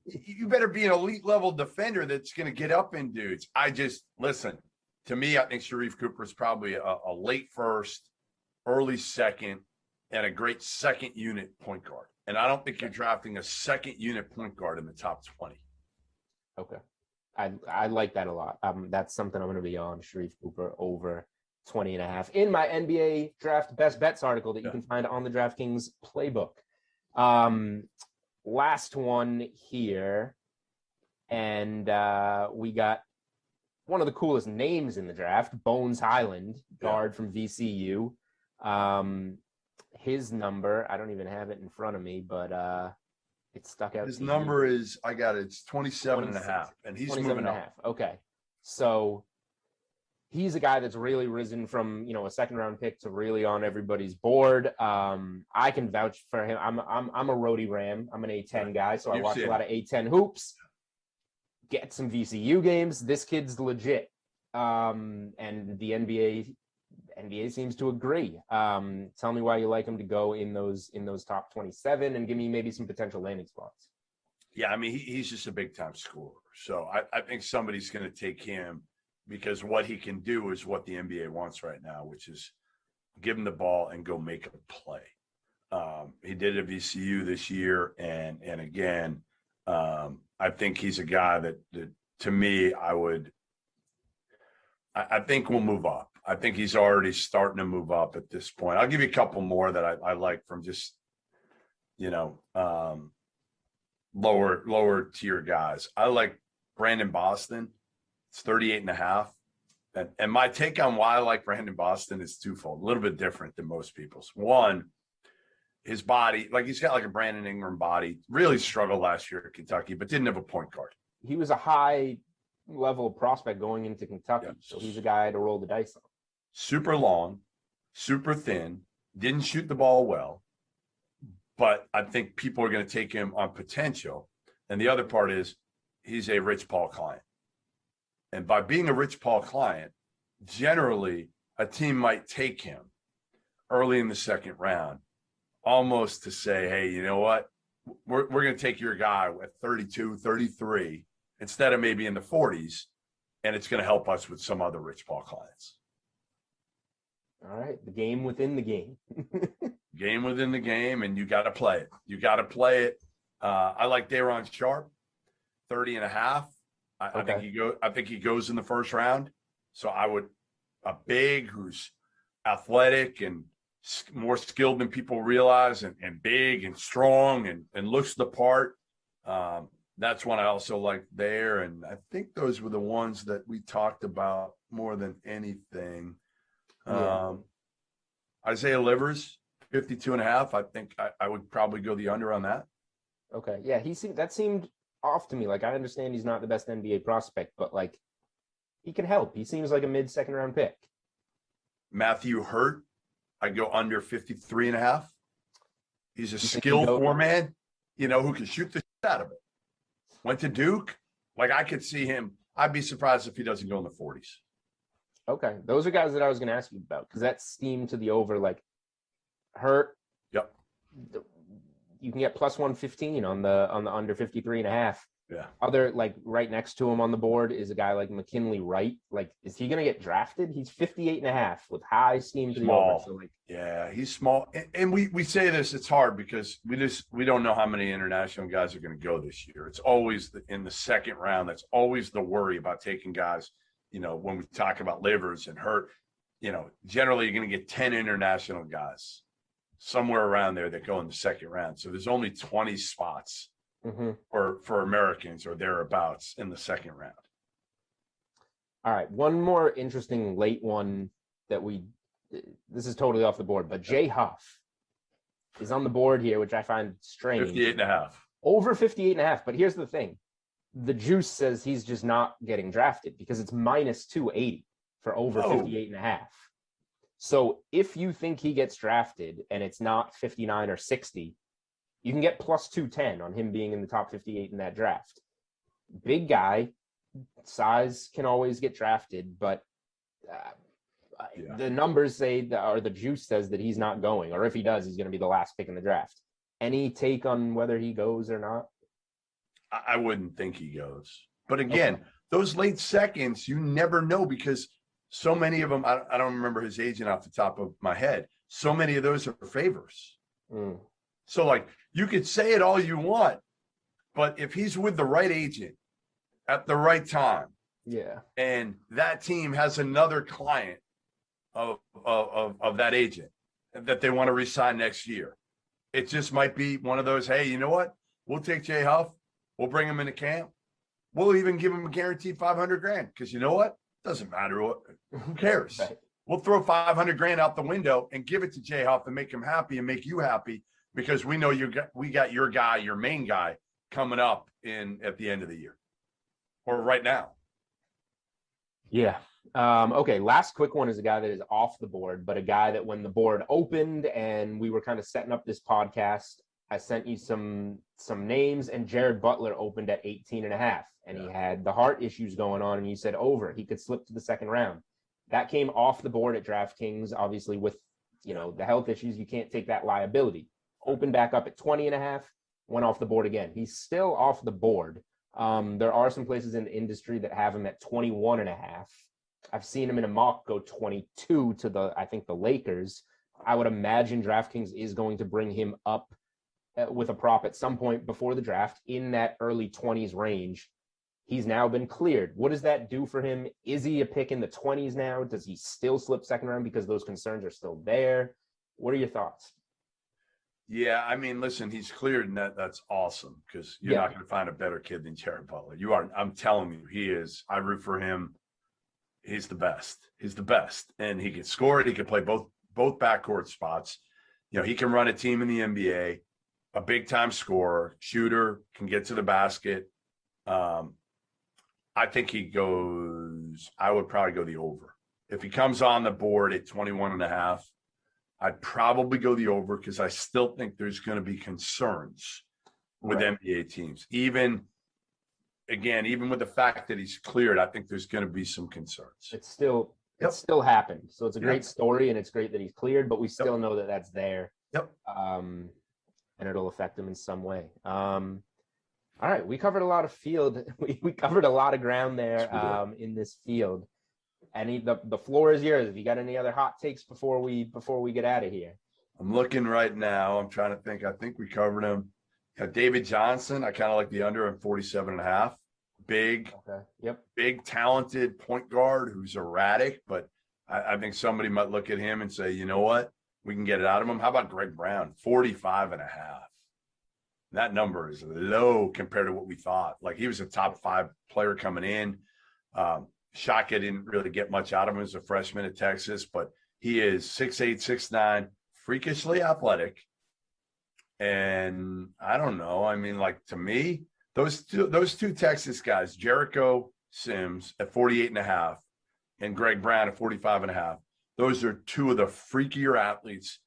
you better be an elite level defender that's going to get up in dudes. Listen. To me, I think Sharif Cooper is probably a late first, early second, and a great second unit point guard. And I don't think you're drafting a second unit point guard in the top 20. Okay. I like that a lot. That's something I'm going to be on, Sharif Cooper over 20 and a half in my NBA draft best bets article that you can find on the DraftKings playbook. Last one here. And we got one of the coolest names in the draft, Bones Highland, guard from VCU. His number, I don't even have it in front of me, but it stuck out. His number is, I got it, it's 27 and a half, and he's 27 moving and a up. half. Okay. So he's a guy that's really risen from, a second round pick to really on everybody's board. I can vouch for him. I'm a roadie Ram. I'm an A10 guy, so I watch a lot of A10 hoops. Get some VCU games. This kid's legit. And the NBA seems to agree. Tell me why you like him to go in those top 27 and give me maybe some potential landing spots. Yeah, I mean, he's just a big time scorer. So I think somebody's going to take him because what he can do is what the NBA wants right now, which is give him the ball and go make a play. He did it at VCU this year. And again, I think he's a guy that to me, I think will move up. I think he's already starting to move up at this point. I'll give you a couple more that I like from just, lower tier guys. I like Brandon Boston. It's 38 and a half. And my take on why I like Brandon Boston is twofold, a little bit different than most people's. One, his body, like he's got like a Brandon Ingram body, really struggled last year at Kentucky, but didn't have a point guard. He was a high level prospect going into Kentucky. Yep. So he's a guy to roll the dice on. Super long, super thin, didn't shoot the ball well, but I think people are going to take him on potential. And the other part is he's a Rich Paul client. And by being a Rich Paul client, generally a team might take him early in the second round, almost to say, hey, you know what? we're going to take your guy at 32, 33 instead of maybe in the 40s, and it's going to help us with some other Rich Paul clients. All right, the game within the game. Game within the game, and you got to play it. You got to play it. I like Daron Sharp, 30.5. I think he goes in the first round. So a big who's athletic and more skilled than people realize, and big and strong and looks the part. That's one I also like there. And I think those were the ones that we talked about more than anything. Yeah. Isaiah Livers, 52.5. I think I would probably go the under on that. Okay. Yeah, that seemed off to me. Like, I understand he's not the best NBA prospect, but like, he can help. He seems like a mid-second round pick. Matthew Hurt, I go under 53.5. He's a skilled four-man, who can shoot the shit out of it. Went to Duke. Like, I could see him. I'd be surprised if he doesn't go in the 40s. Okay. Those are guys that I was going to ask you about, because that steamed to the over. Like, Hurt. Yep. You can get plus 115 on the under 53.5. Yeah. Other, like, right next to him on the board is a guy like McKinley Wright. Like, is he going to get drafted? He's 58.5 with high steam to the over. So, like, yeah, he's small. And we say this, it's hard because we don't know how many international guys are going to go this year. It's always in the second round. That's always the worry about taking guys, when we talk about Livers and Hurt, generally you're going to get 10 international guys somewhere around there that go in the second round. So there's only 20 spots. Mm-hmm. for Americans or thereabouts in the second round. All right. One more interesting late one this is totally off the board, but Jay Huff is on the board here, which I find strange. 58.5. Over 58.5. But here's the thing. The juice says he's just not getting drafted because it's minus 280 for over 58.5. So if you think he gets drafted and it's not 59 or 60, you can get plus 210 on him being in the top 58 in that draft. Big guy, size can always get drafted, but the numbers say or the juice says that he's not going, or if he does, he's going to be the last pick in the draft. Any take on whether he goes or not? I wouldn't think he goes. But again, those late seconds, you never know because so many of them, I don't remember his agent off the top of my head. So many of those are favors. So, like, you could say it all you want, but if he's with the right agent at the right time, and that team has another client of that agent that they want to re-sign next year, it just might be one of those, hey, you know what? We'll take Jay Huff. We'll bring him into camp. We'll even give him a guaranteed $500,000 because you know what? Doesn't matter what. Who cares? Right. We'll throw $500,000 out the window and give it to Jay Huff and make him happy and make you happy. Because we know we got your guy, your main guy, coming up at the end of the year, or right now. Yeah. Okay. Last quick one is a guy that is off the board, but a guy that when the board opened and we were kind of setting up this podcast, I sent you some names, and Jared Butler opened at 18.5, and he had the heart issues going on, and you said over. He could slip to the second round. That came off the board at DraftKings, obviously with the health issues. You can't take that liability. Opened back up at 20.5, went off the board again. He's still off the board. There are some places in the industry that have him at 21.5. I've seen him in a mock go 22 to the Lakers. I would imagine DraftKings is going to bring him up with a prop at some point before the draft in that early 20s range. He's now been cleared. What does that do for him? Is he a pick in the 20s now? Does he still slip second round because those concerns are still there? What are your thoughts? Yeah, I mean, listen, he's cleared, and that's awesome because you're not going to find a better kid than Jared Butler. You are. I'm telling you, he is. I root for him. He's the best. He's the best, and he can score it. He can play both backcourt spots. He can run a team in the NBA. A big time scorer, shooter, can get to the basket. I think he goes. I would probably go the over if he comes on the board at 21.5. I'd probably go the over because I still think there's going to be concerns with NBA teams. Even with the fact that he's cleared, I think there's going to be some concerns. It still happened. So it's a great story, and it's great that he's cleared, but we still know that that's there. Yep. and it'll affect him in some way. All right, we covered a lot of field. We covered a lot of ground there in this field. The floor is yours. If you got any other hot takes before we get out of here. I'm looking right now. I'm trying to think. I think we covered him. David Johnson. I kind of like the under at 47.5. Big, big, talented point guard who's erratic, but I think somebody might look at him and say, you know what, we can get it out of him. How about Greg Brown? 45.5. That number is low compared to what we thought. Like, he was a top 5 player coming in. Shaka didn't really get much out of him as a freshman at Texas, but he is 6'8", 6'9", freakishly athletic. And I don't know. I mean, like, to me, those two Texas guys, Jericho Sims at 48.5 and Greg Brown at 45.5, those are two of the freakier athletes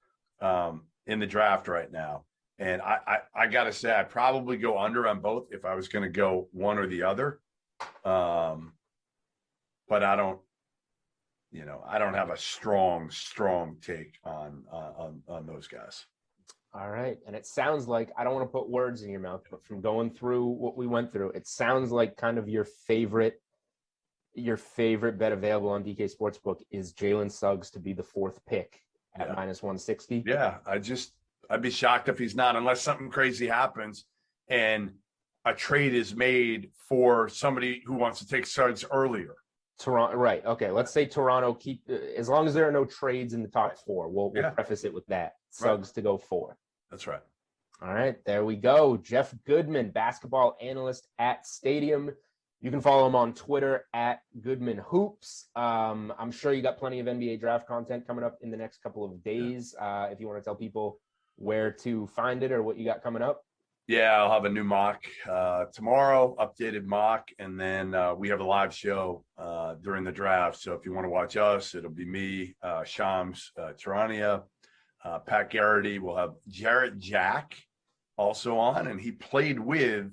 in the draft right now. And I got to say, I'd probably go under on both if I was going to go one or the other. But I don't have a strong take on those guys. All right. And it sounds like, I don't want to put words in your mouth, but from going through what we went through, it sounds like kind of your favorite bet available on DK Sportsbook is Jalen Suggs to be the 4th pick at -160. Yeah. I'd be shocked if he's not, unless something crazy happens and a trade is made for somebody who wants to take Suggs earlier. Toronto, right? Okay, let's say Toronto keep, as long as there are no trades in the top 4. We'll preface it with that. Suggs to go 4. That's right. All right, there we go. Jeff Goodman, basketball analyst at Stadium. You can follow him on Twitter at Goodman Hoops. I'm sure you got plenty of NBA draft content coming up in the next couple of days. If you want to tell people where to find it or what you got coming up. Yeah, I'll have a new mock tomorrow, updated mock, and then we have a live show during the draft. So if you want to watch us, it'll be me, Shams Charania, Pat Garrity. We'll have Jarrett Jack also on, and he played with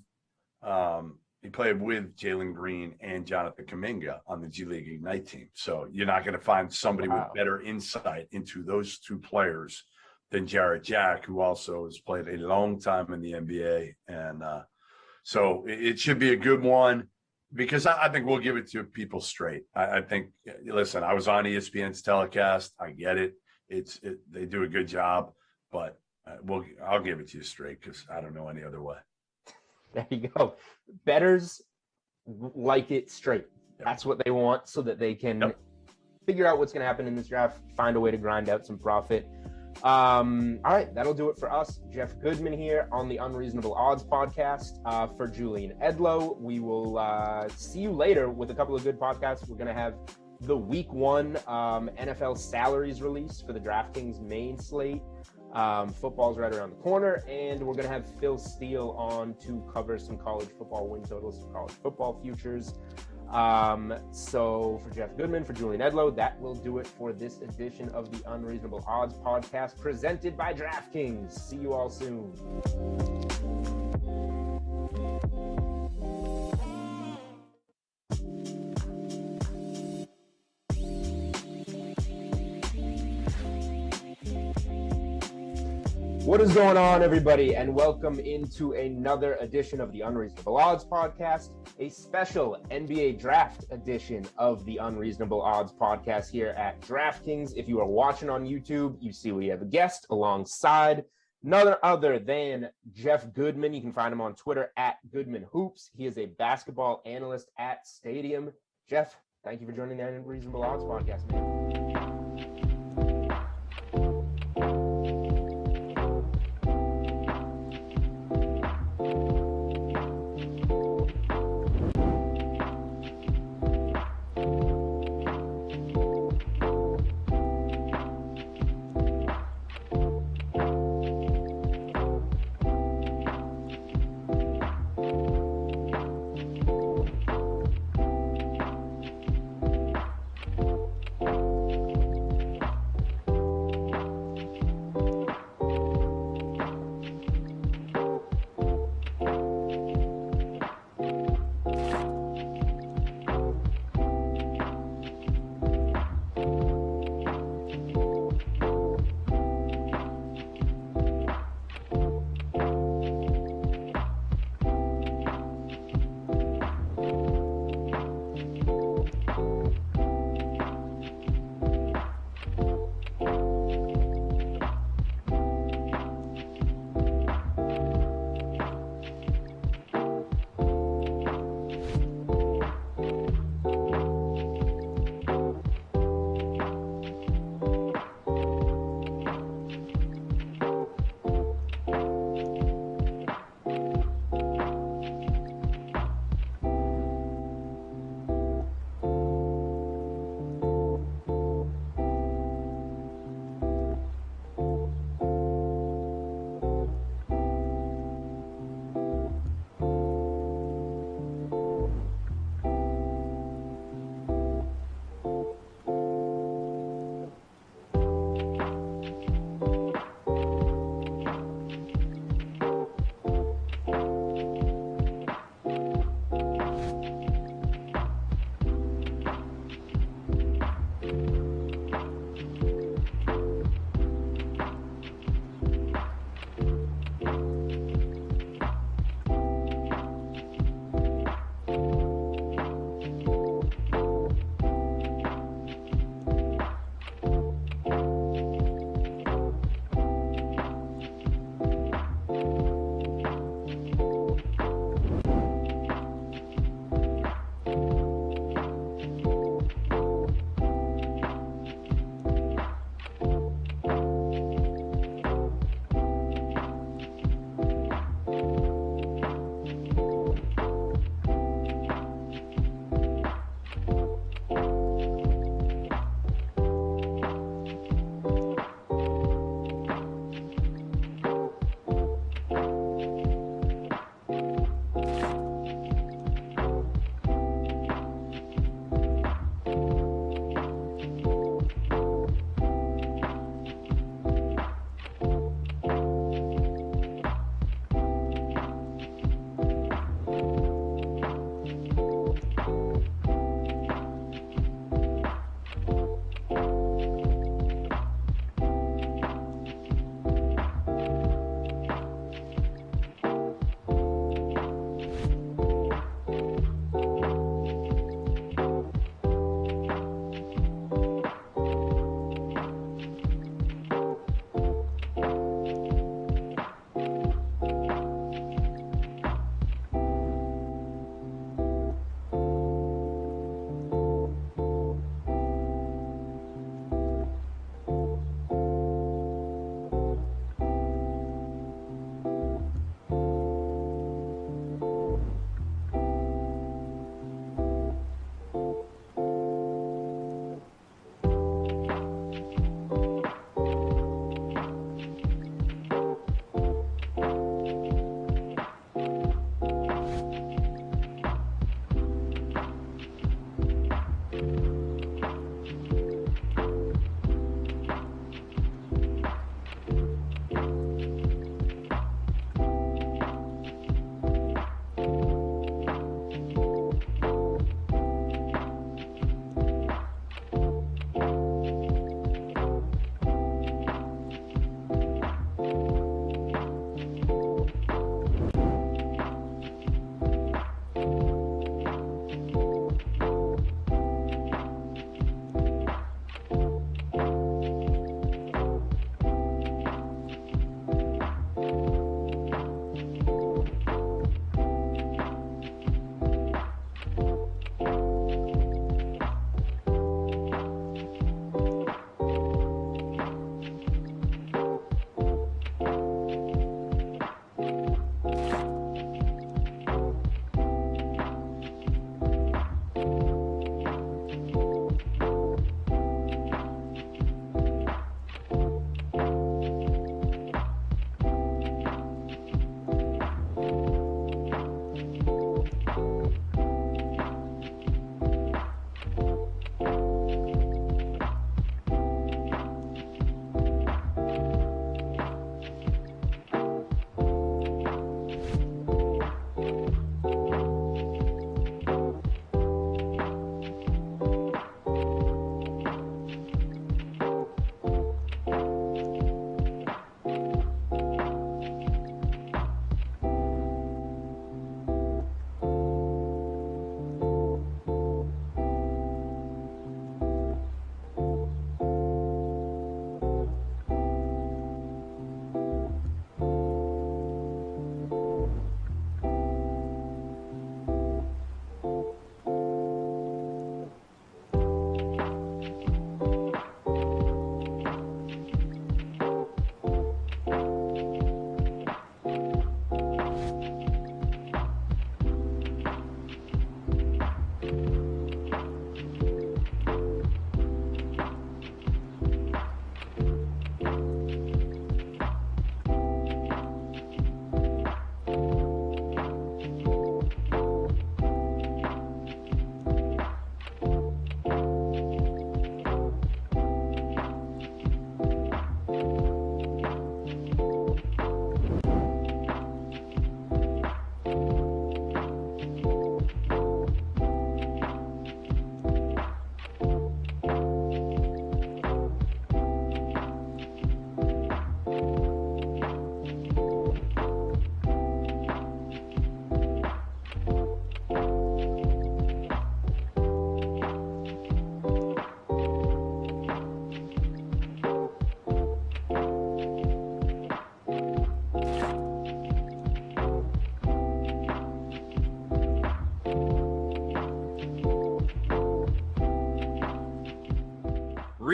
Jalen Green and Jonathan Kuminga on the G League Ignite team. So you're not going to find somebody with better insight into those two players than Jarrett Jack, who also has played a long time in the NBA. And so it should be a good one, because I think we'll give it to people straight. I think, listen, I was on ESPN's telecast. I get it. They do a good job, but I'll give it to you straight, because I don't know any other way. There you go. Bettors like it straight. That's what they want, so that they can figure out what's going to happen in this draft, find a way to grind out some profit. All right, that'll do it for us. Jeff Goodman here on the Unreasonable Odds podcast. For Julian Edlow, we will see you later with a couple of good podcasts. We're going to have the Week 1 NFL salaries release for the DraftKings main slate. Football's right around the corner, and we're going to have Phil Steele on to cover some college football win totals, some college football futures. So for Jeff Goodman, for Julian Edlow, that will do it for this edition of the Unreasonable Odds podcast presented by DraftKings. See you all soon. What is going on, everybody, and welcome into another edition of the Unreasonable Odds podcast, a special NBA draft edition of the Unreasonable Odds podcast here at DraftKings. If you are watching on YouTube, you see we have a guest alongside none other than Jeff Goodman. You can find him on Twitter at Goodman Hoops. He is a basketball analyst at Stadium. Jeff, thank you for joining the Unreasonable Odds podcast, man.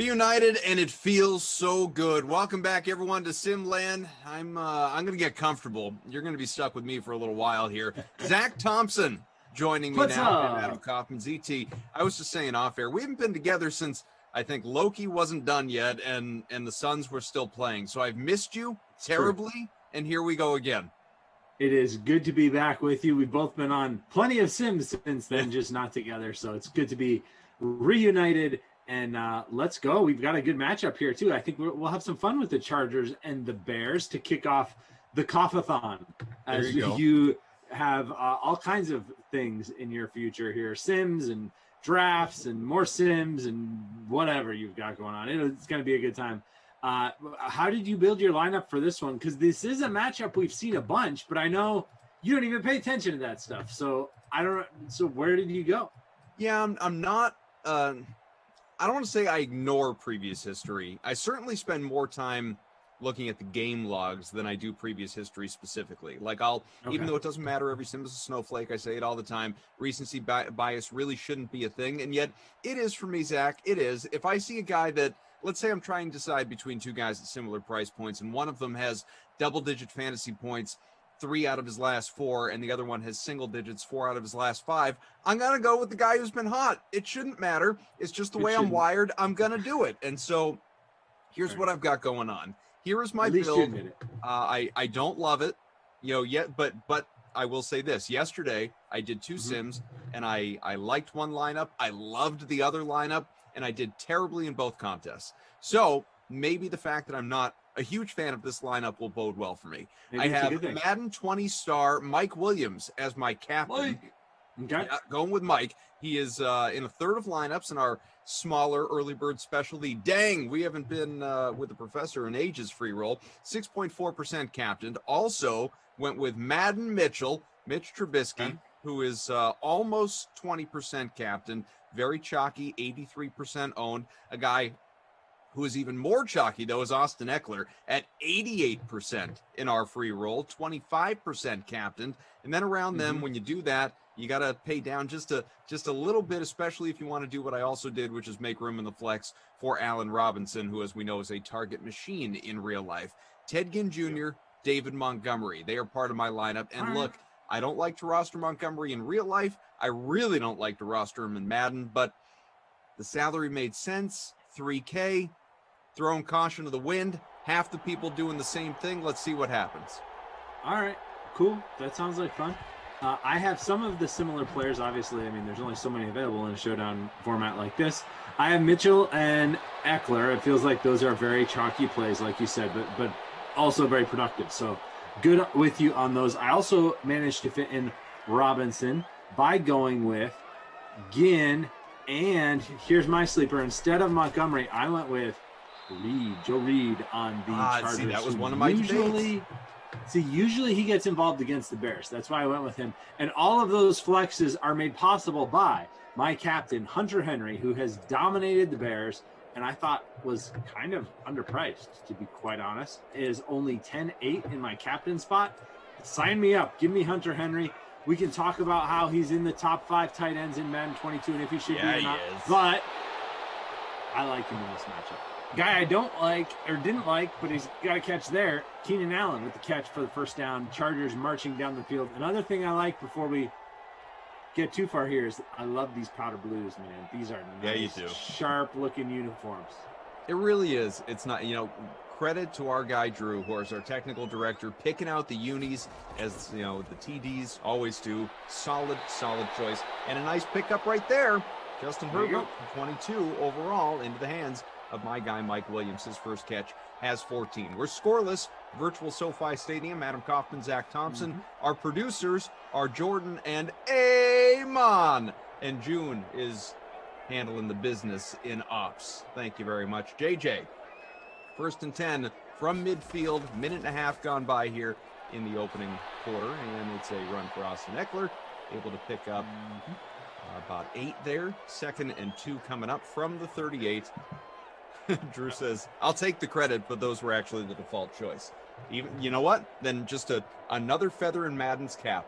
Reunited, and it feels so good. Welcome back, everyone, to Simland. I'm going to get comfortable. You're going to be stuck with me for a little while here. Zach Thompson joining me now. And Adam Kaufman, ZT. I was just saying off air, we haven't been together since I think Loki wasn't done yet, and the Suns were still playing. So I've missed you terribly, and here we go again. It is good to be back with you. We've both been on plenty of Sims since then, just not together. So it's good to be reunited. And let's go. We've got a good matchup here, too. I think we'll have some fun with the Chargers and the Bears to kick off the Cough-a-thon. As you have all kinds of things in your future here. Sims and drafts and more Sims and whatever you've got going on. It's going to be a good time. How did you build your lineup for this one? Because this is a matchup we've seen a bunch, but I know you don't even pay attention to that stuff. So I don't know. So where did you go? Yeah, I'm not I don't want to say I ignore previous history. I certainly spend more time looking at the game logs than I do previous history specifically. Like even though it doesn't matter, every sim is a snowflake. I say it all the time. Recency bias really shouldn't be a thing. And yet it is for me, Zach. It is. If I see a guy that, let's say I'm trying to decide between two guys at similar price points, and one of them has double-digit fantasy points 3 out of his last 4, and the other one has single digits 4 out of his last 5, I'm going to go with the guy who's been hot. It shouldn't matter. It's just the way I'm wired. I'm going to do it. And so here's what I've got going on. Here is my build. I don't love it, yet, but I will say this. Yesterday, I did 2 Sims, and I liked one lineup. I loved the other lineup, and I did terribly in both contests. So maybe the fact that I'm not a huge fan of this lineup will bode well for me. I have Madden 20 star Mike Williams as my captain. Going with Mike. He is in a third of lineups in our smaller early bird specialty. Dang, we haven't been with the professor in ages free roll. 6.4% captained. Also went with Madden Mitchell, Mitch Trubisky, who is almost 20% captain. Very chalky, 83% owned. A guy who is even more chalky, though, is Austin Eckler at 88% in our free roll, 25% captained. And then around them, when you do that, you got to pay down just a little bit, especially if you want to do what I also did, which is make room in the flex for Allen Robinson, who, as we know, is a target machine in real life. Ted Ginn Jr., David Montgomery, they are part of my lineup. And look, I don't like to roster Montgomery in real life. I really don't like to roster him in Madden, but the salary made sense. 3K. Throwing caution to the wind. Half the people doing the same thing. Let's see what happens. All right, cool. That sounds like fun. I have some of the similar players, obviously. I mean, there's only so many available in a showdown format like this. I have Mitchell and Eckler. It feels like those are very chalky plays, like you said, but also very productive. So good with you on those. I also managed to fit in Robinson by going with Ginn. And here's my sleeper. Instead of Montgomery, I went with Joe Reed on the Chargers. See, that was one of my debates. Usually he gets involved against the Bears. That's why I went with him. And all of those flexes are made possible by my captain, Hunter Henry, who has dominated the Bears and I thought was kind of underpriced, to be quite honest. Is only 10-8 in my captain spot. Sign me up. Give me Hunter Henry. We can talk about how he's in the top 5 tight ends in Madden 22 and if he should be or not. But I like him in this matchup. Guy I don't like or didn't like, but he's got a catch there. Keenan Allen with the catch for the first down. Chargers marching down the field. Another thing I like before we get too far here is I love these powder blues, man. These are nice, sharp looking uniforms. It really is. It's not, credit to our guy, Drew, who is our technical director, picking out the unis as, the TDs always do. Solid choice. And a nice pickup right there. Justin Herbert, 22 overall into the hands of my guy, Mike Williams. His first catch has 14. We're scoreless. Virtual SoFi Stadium. Adam Kaufman, Zach Thompson. Our producers are Jordan and Amon. And June is handling the business in ops. Thank you very much. JJ, 1st and 10 from midfield. Minute and a half gone by here in the opening quarter. And it's a run for Austin Eckler. Able to pick up about 8 there. 2nd and 2 coming up from the 38. Drew says, I'll take the credit, but those were actually the default choice. Even, you know what? Then just another feather in Madden's cap.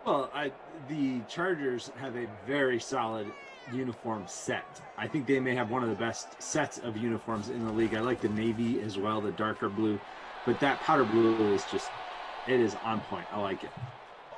Well, the Chargers have a very solid uniform set. I think they may have one of the best sets of uniforms in the league. I like the navy as well, the darker blue, but that powder blue is just, it is on point. I like it.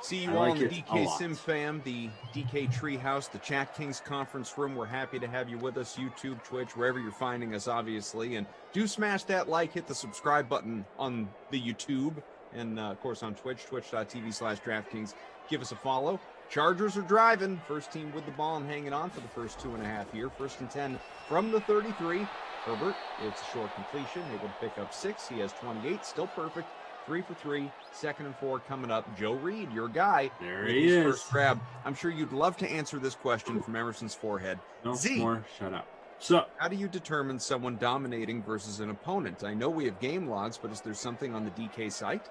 See you I all like in the it a DK lot. Sim Fam, the DK Treehouse, the Chat Kings conference room. We're happy to have you with us, YouTube, Twitch, wherever you're finding us, obviously. And do smash that like, hit the subscribe button on the YouTube, and of course on Twitch, twitch.tv/DraftKings. Give us a follow. Chargers are driving. First team with the ball and hanging on for the first 2.5 here. 1st and 10 from the 33. Herbert, it's a short completion, able to pick up 6. He has 28, still perfect. 3 for 3, 2nd and 4 coming up. Joe Reed, your guy. There with he his is. First grab. I'm sure you'd love to answer this question from Emerson's forehead. No Z, more. Shut up. So, how do you determine someone dominating versus an opponent? I know we have game logs, but is there something on the DK site?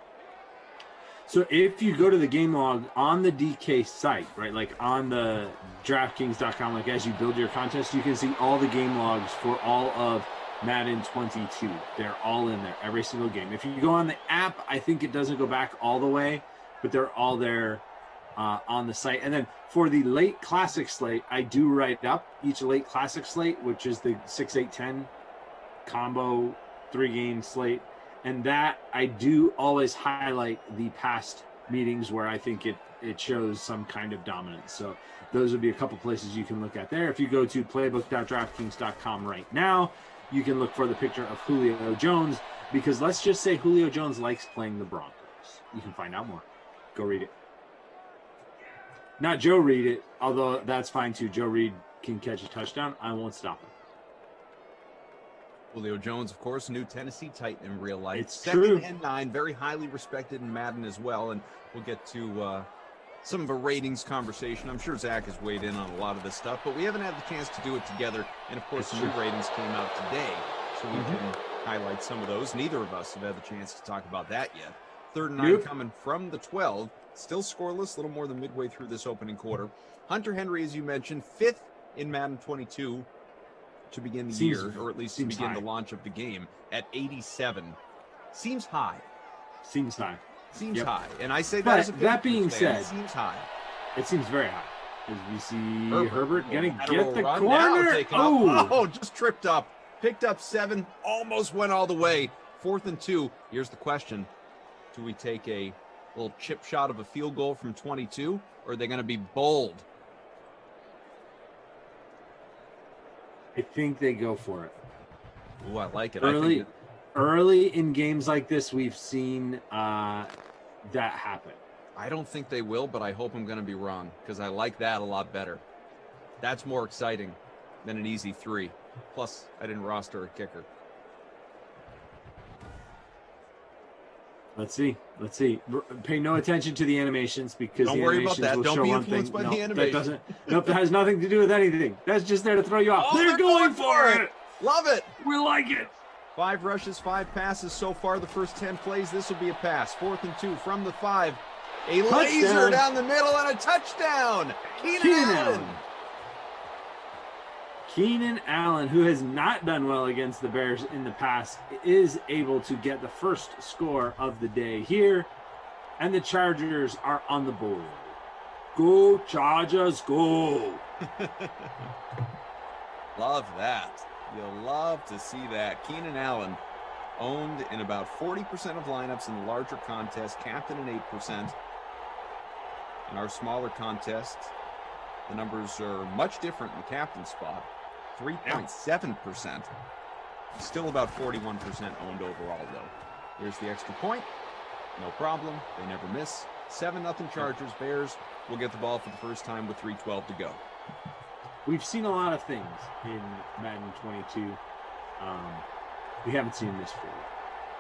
So if you go to the game log on the DK site, right, like on the DraftKings.com, like as you build your contest, you can see all the game logs for all of Madden 22. They're all in there, every single game. If you go on the app, I think it doesn't go back all the way, but they're all there on the site. And then for the late classic slate, I do write up each late classic slate, which is the 6-8-10 combo 3-game slate. And that I do always highlight the past meetings where I think it shows some kind of dominance. So those would be a couple places you can look at there. If you go to playbook.draftkings.com right now, you can look for the picture of Julio Jones, because let's just say Julio Jones likes playing the Broncos. You can find out more. Go read it. Not Joe Reed it, although that's fine too. Joe Reed can catch a touchdown. I won't stop him. Julio Jones, of course, new Tennessee Titan in real life. It's 2nd true. and 9, very highly respected in Madden as well. And we'll get to some of a ratings conversation. I'm sure Zach has weighed in on a lot of this stuff, but we haven't had the chance to do it together. And of course, the new ratings came out today, so we can highlight some of those. Neither of us have had the chance to talk about that yet. 3rd and 9 coming from the 12, still scoreless, a little more than midway through this opening quarter. Hunter Henry, as you mentioned, 5th in Madden 22 to begin the year, or at least to begin the launch of the game, at 87. Seems high. Seems high. Seems high. And I say that But as a that being fan, said, it seems high. It seems very high. As we see Herbert gonna Lateral get the run corner. now, taken up. Oh, just tripped up. Picked up 7, almost went all the way. 4th and 2. Here's the question. Do we take a little chip shot of a field goal from 22, or are they going to be bold? I think they go for it. Ooh, I like it. Early in games like this, we've seen that happen. I don't think they will, but I hope I'm going to be wrong, because I like that a lot better. That's more exciting than an easy 3. Plus, I didn't roster a kicker. Let's see. Pay no attention to the animations, because Don't the worry about animations that. will Don't show be one influenced thing. by the animation. That has nothing to do with anything. That's just there to throw you off. Oh, they're going for it. Love it. We like it. 5 rushes, 5 passes so far. The first 10 plays, this will be a pass. 4th and 2 from the 5. A laser down the middle and a touchdown. Keenan Allen. Keenan Allen, who has not done well against the Bears in the past, is able to get the first score of the day here. And the Chargers are on the board. Go Chargers, go. Love that. You'll love to see that. Keenan Allen owned in about 40% of lineups in the larger contest, captain in 8%. In our smaller contest, the numbers are much different in the captain spot. 3.7%. Still about 41% owned overall, though. Here's the extra point. No problem. They never miss. 7-0 Chargers. Bears will get the ball for the first time with 3:12 to go. We've seen a lot of things in Madden 22. We haven't seen missed field.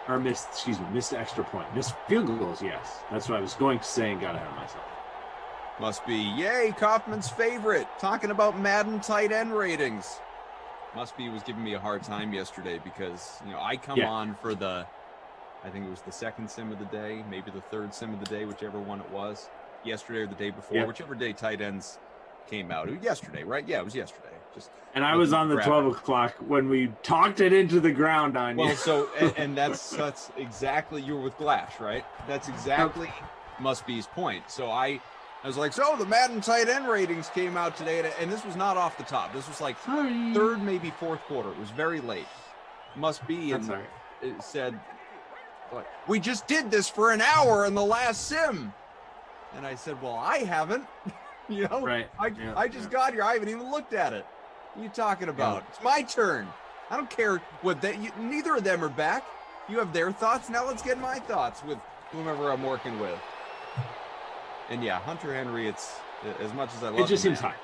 Or missed extra point. Missed field goals, yes. That's what I was going to say and got ahead of myself. Must be, yay, Kaufman's favorite. Talking about Madden tight end ratings. Must be was giving me a hard time yesterday because, I come on for I think it was the 2nd sim of the day, maybe the 3rd sim of the day, whichever one it was. Yesterday or the day before, whichever day tight ends came out. Yesterday, right? Yeah, it was yesterday. And I was on the 12 o'clock when we talked it into the ground on you. Well, so, and that's exactly, you were with Glash, right? That's exactly must be's point. So I I was like, so the Madden tight end ratings came out today, and this was not off the top. This was like third, maybe fourth quarter. It was very late. Must be. And it said, like, we just did this for an hour in the last sim. And I said, well, I haven't. You know, right? I just got here. I haven't even looked at it. What are you talking about? It's my turn. I don't care what neither of them are back. You have their thoughts. Now let's get my thoughts with whomever I'm working with. And yeah, Hunter Henry, it's as much as I love it just seems man. high.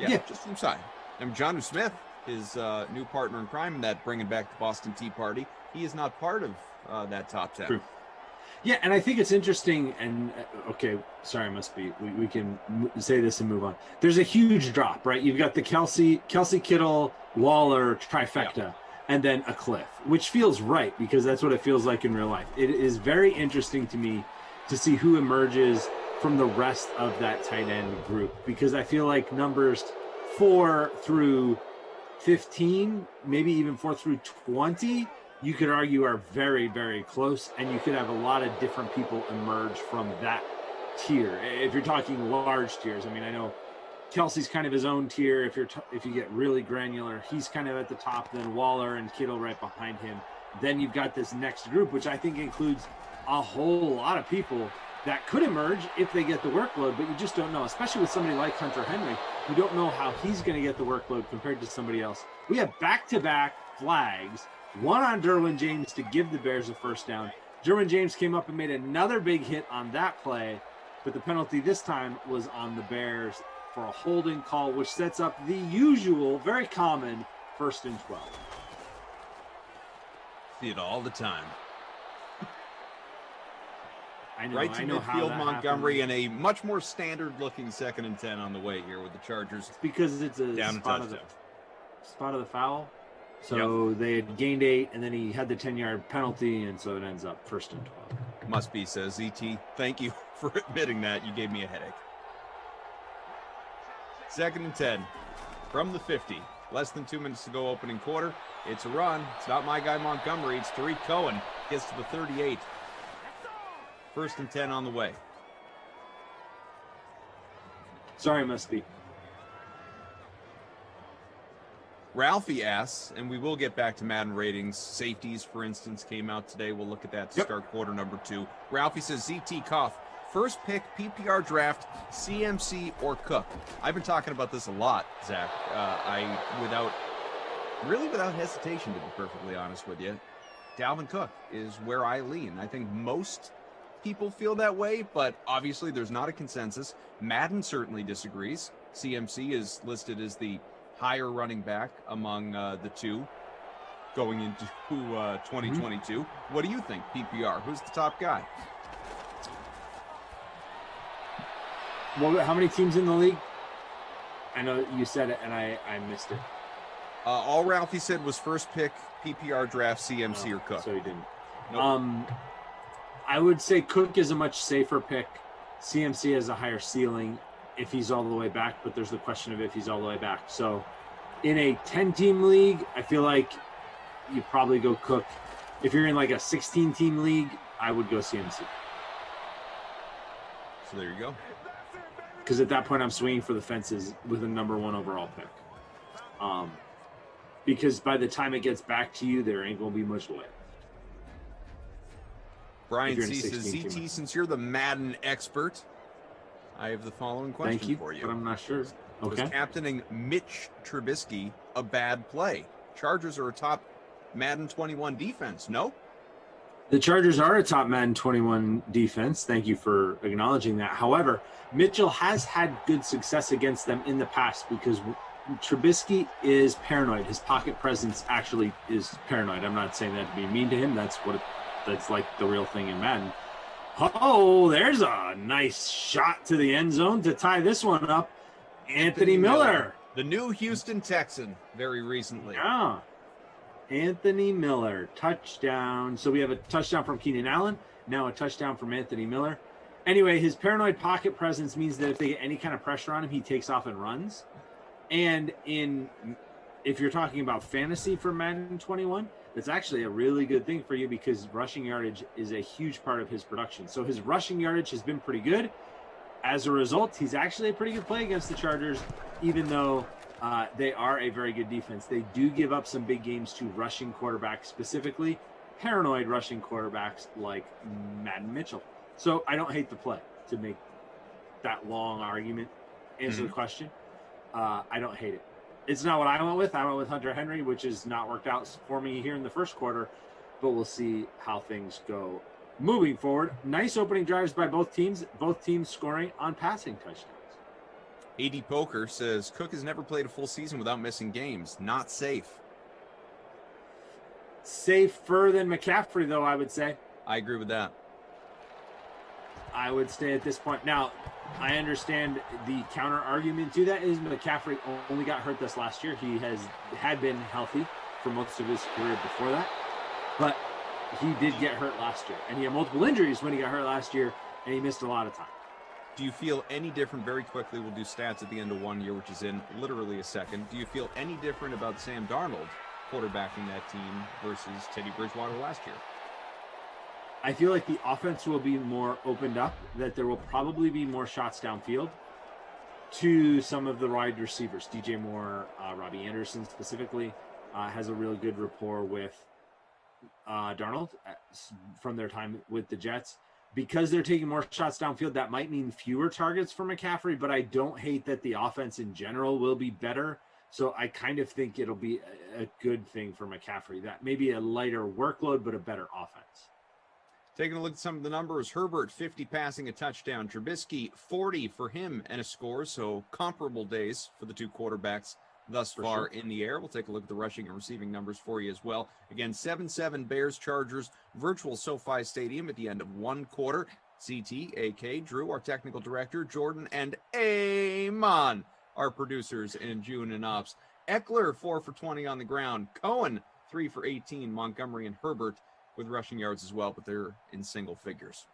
Yeah, it just seems high. And Jonnu Smith, his new partner in crime in that bringing back the Boston Tea Party, he is not part of that top 10. True. Yeah, and I think it's interesting. And okay, sorry, I must be. We can say this and move on. There's a huge drop, right? You've got the Kelsey, Kittle, Waller trifecta, and then a cliff, which feels right because that's what it feels like in real life. It is very interesting to me to see who emerges from the rest of that tight end group, because I feel like numbers 4 through 15, maybe even 4 through 20, you could argue are very, very close, and you could have a lot of different people emerge from that tier. If you're talking large tiers, I mean, I know Kelsey's kind of his own tier. If you get really granular, he's kind of at the top, then Waller and Kittle right behind him. Then you've got this next group, which I think includes a whole lot of people that could emerge if they get the workload, but you just don't know, especially with somebody like Hunter Henry. You don't know how he's going to get the workload compared to somebody else. We have back-to-back flags, one on Derwin James to give the Bears a first down. Derwin James came up and made another big hit on that play, but the penalty this time was on the Bears for a holding call, which sets up the usual, very common 1st and 12. See it all the time. I know, right to I know midfield, Montgomery, happened. and a much more standard-looking 2nd and 10 on the way here with the Chargers. It's because it's a down spot of the foul. So they had gained 8, and then he had the 10-yard penalty, and so it ends up 1st and 12. Must be, says ZT. Thank you for admitting that. You gave me a headache. 2nd and 10 from the 50. Less than 2 minutes to go opening quarter. It's a run. It's not my guy Montgomery. It's Tariq Cohen. Gets to the 38. 1st and 10 on the way. Sorry, must be. Ralphie asks, and we will get back to Madden ratings. Safeties, for instance, came out today. We'll look at that to start quarter number 2. Ralphie says, ZT Cuff, first pick, PPR draft, CMC or Cook. I've been talking about this a lot, Zach. Without hesitation, to be perfectly honest with you, Dalvin Cook is where I lean. I think most people feel that way, but obviously there's not a consensus. Madden certainly disagrees. CMC is listed as the higher running back among the two going into 2022. What do you think, PPR? Who's the top guy? Well, how many teams in the league? I know you said it, and I missed it. All Ralphie said was first pick, PPR draft, CMC or Cook. So he didn't. Nope. I would say Cook is a much safer pick. CMC has a higher ceiling if he's all the way back, but there's the question of if he's all the way back. So in a 10-team league, I feel like you probably go Cook. If you're in like a 16-team league, I would go CMC. So there you go. Because at that point, I'm swinging for the fences with a number 1 overall pick. Because by the time it gets back to you, there ain't going to be much left. Brian C says, ZT, since you're the Madden expert, I have the following question for you. But I'm not sure. Okay. Was captaining Mitch Trubisky a bad play? Chargers are a top Madden 21 defense, no? The Chargers are a top Madden 21 defense. Thank you for acknowledging that. However, Mitchell has had good success against them in the past because Trubisky is paranoid. His pocket presence actually is paranoid. I'm not saying that to be mean to him. That's like the real thing in Madden. Oh, there's a nice shot to the end zone to tie this one up. Anthony Miller. The new Houston Texan very recently. Yeah. Anthony Miller, touchdown. So we have a touchdown from Keenan Allen, now a touchdown from Anthony Miller. Anyway, his paranoid pocket presence means that if they get any kind of pressure on him, he takes off and runs. And if you're talking about fantasy for Madden 21, that's actually a really good thing for you because rushing yardage is a huge part of his production. So his rushing yardage has been pretty good. as a result, he's actually a pretty good play against the Chargers, even though they are a very good defense. They do give up some big games to rushing quarterbacks, specifically paranoid rushing quarterbacks like Madden Mitchell. So I don't hate the play, to make that long argument. Answer the question. I don't hate it. It's not what I went with. I went with Hunter Henry, which has not worked out for me here in the first quarter, but we'll see how things go moving forward. Nice opening drives by both teams scoring on passing touchdowns. AD Poker says Cook has never played a full season without missing games. Not safe. Safer than McCaffrey, though, I would say. I agree with that. I would stay at this point. Now, I understand the counter argument to that is McCaffrey only got hurt this last year. He had been healthy for most of his career before that, but he did get hurt last year, and he had multiple injuries when he got hurt last year, and he missed a lot of time. Do you feel any different? Very quickly, we'll do stats at the end of 1 year, which is in literally a second. Do you feel any different about Sam Darnold quarterbacking that team versus Teddy Bridgewater last year? I feel like the offense will be more opened up, that there will probably be more shots downfield to some of the wide receivers. DJ Moore, Robbie Anderson specifically, has a real good rapport with Darnold from their time with the Jets. Because they're taking more shots downfield, that might mean fewer targets for McCaffrey, but I don't hate that the offense in general will be better. So I kind of think it'll be a good thing for McCaffrey. That maybe a lighter workload, but a better offense. Taking a look at some of the numbers, Herbert, 50 passing, a touchdown. Trubisky, 40 for him and a score, so comparable days for the two quarterbacks thus far in the air. We'll take a look at the rushing and receiving numbers for you as well. Again, 7-7 Bears, Chargers, virtual SoFi Stadium at the end of one quarter. CT, AK, Drew, our technical director, Jordan, and Amon, our producers in June and Ops. Eckler, 4 for 20 on the ground. Cohen, 3 for 18. Montgomery and Herbert with rushing yards as well, but they're in single figures.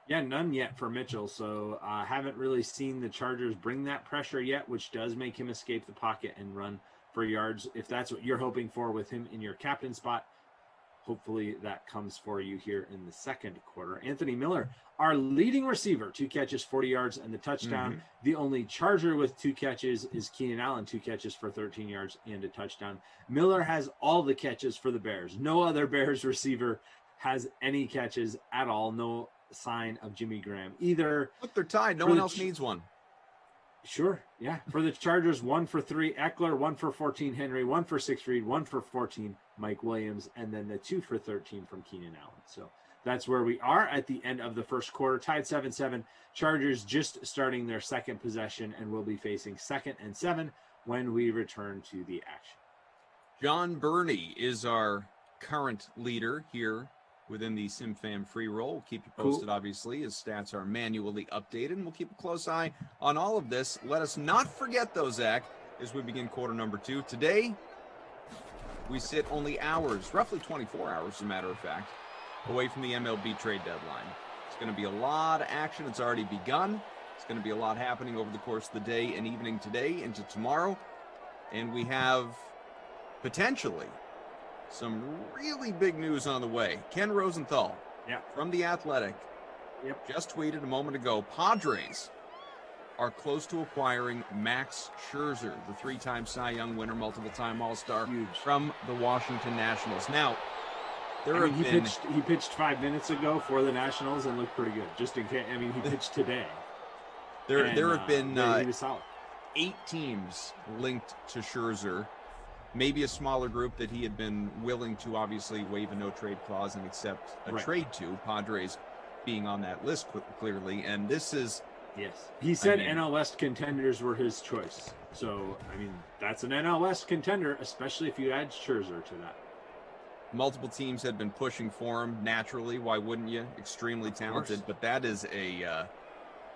Yeah, none yet for Mitchell, so haven't really seen the Chargers bring that pressure yet, which does make him escape the pocket and run for yards. If that's what you're hoping for with him in your captain spot, hopefully that comes for you here in the second quarter. Anthony Miller, our leading receiver, 2 catches, 40 yards, and the touchdown. The only Charger with 2 catches is Keenan Allen, 2 catches for 13 yards and a touchdown. Miller has all the catches for the Bears. No other Bears receiver has any catches at all. No sign of Jimmy Graham either. Look, they're tied. No one else needs one. Sure, yeah. For the Chargers, 1 for 3 Eckler, 1 for 14 Henry, 1 for 6 Reed, 1 for 14 Mike Williams, and then the 2 for 13 from Keenan Allen. So that's where we are at the end of the first quarter. Tied 7-7. Chargers just starting their second possession and will be facing 2nd and 7 when we return to the action. John Burney is our current leader here within the SimFam free roll. We'll keep you posted, obviously, as stats are manually updated, and we'll keep a close eye on all of this. Let us not forget, though, Zach, as we begin quarter number 2. Today, we sit only hours, roughly 24 hours, as a matter of fact, away from the MLB trade deadline. It's going to be a lot of action. It's already begun. It's going to be a lot happening over the course of the day and evening today into tomorrow. And we have potentially some really big news on the way. Ken Rosenthal from The Athletic just tweeted a moment ago, Padres are close to acquiring Max Scherzer, the 3-time Cy Young winner, multiple-time All-Star from the Washington Nationals. Now, he pitched 5 minutes ago for the Nationals and looked pretty good. Just in case, I mean, he pitched today. There have been he was solid. 8 teams linked to Scherzer. Maybe a smaller group that he had been willing to obviously waive a no-trade clause and accept a trade to, Padres being on that list clearly. And this is... Yes. He said NL West contenders were his choice. So, I mean, that's an NL West contender, especially if you add Scherzer to that. Multiple teams had been pushing for him naturally. Why wouldn't you? Extremely talented. But that is a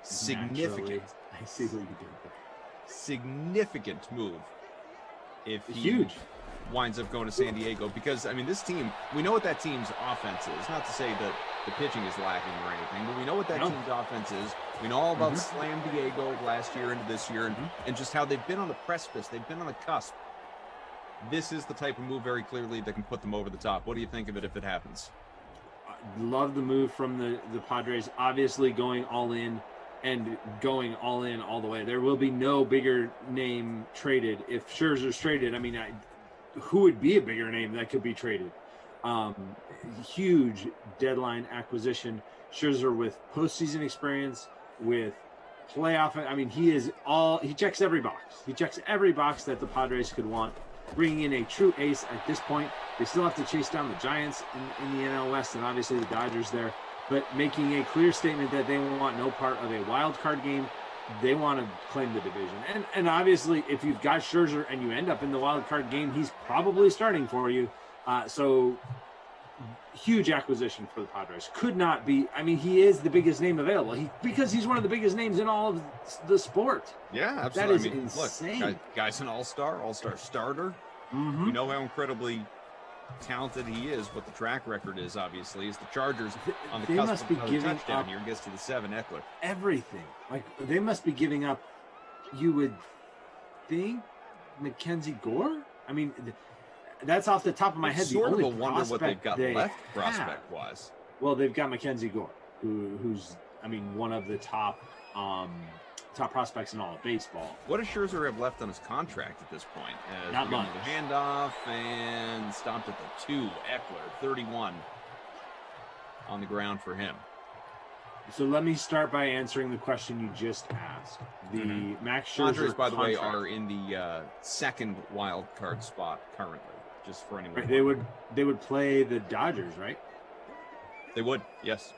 significant... I see what you did there. Significant move. If he huge winds up going to San Diego, because I mean, this team, we know what that team's offense is. Not to say that the pitching is lacking or anything, but we know what that team's offense is. We know all about Slam Diego last year into this year, and just how they've been on the precipice, they've been on the cusp. This is the type of move very clearly that can put them over the top. What do you think of it if it happens? Love the move from the Padres, obviously going all in and going all in all the way. There will be no bigger name traded. If Scherzer's traded, I mean, who would be a bigger name that could be traded? Huge deadline acquisition. Scherzer with postseason experience, with playoff. I mean, he checks every box. He checks every box that the Padres could want. Bringing in a true ace at this point. They still have to chase down the Giants in the NL West and obviously the Dodgers there, but making a clear statement that they want no part of a wild card game. They want to claim the division. And obviously, if you've got Scherzer and you end up in the wild card game, he's probably starting for you. So huge acquisition for the Padres. Could not be. I mean, he is the biggest name available because he's one of the biggest names in all of the sport. Yeah, That absolutely. is insane. Look, guy's an all-star starter. Mm-hmm. We know how incredibly talented he is. What the track record is, obviously, is the Chargers on the They cusp must of be another giving touchdown up here. Gets to the 7, Eckler. Everything. Like, they must be giving up, you would think, Mackenzie Gore? I mean, that's off the top of my head. Sort the of only a wonder what they've got prospect left they have. prospect-wise. Well, they've got Mackenzie Gore, who's, I mean, one of the top prospects in all of baseball. What does Scherzer have left on his contract at this point? Not we got much. The handoff and stopped at the 2. Eckler, 31 on the ground for him. So let me start by answering the question you just asked. The Max Scherzer Padres, by the way, contract. are in the second wild card spot currently. Just for anyone. Right, they would play the Dodgers, right? They would, yes.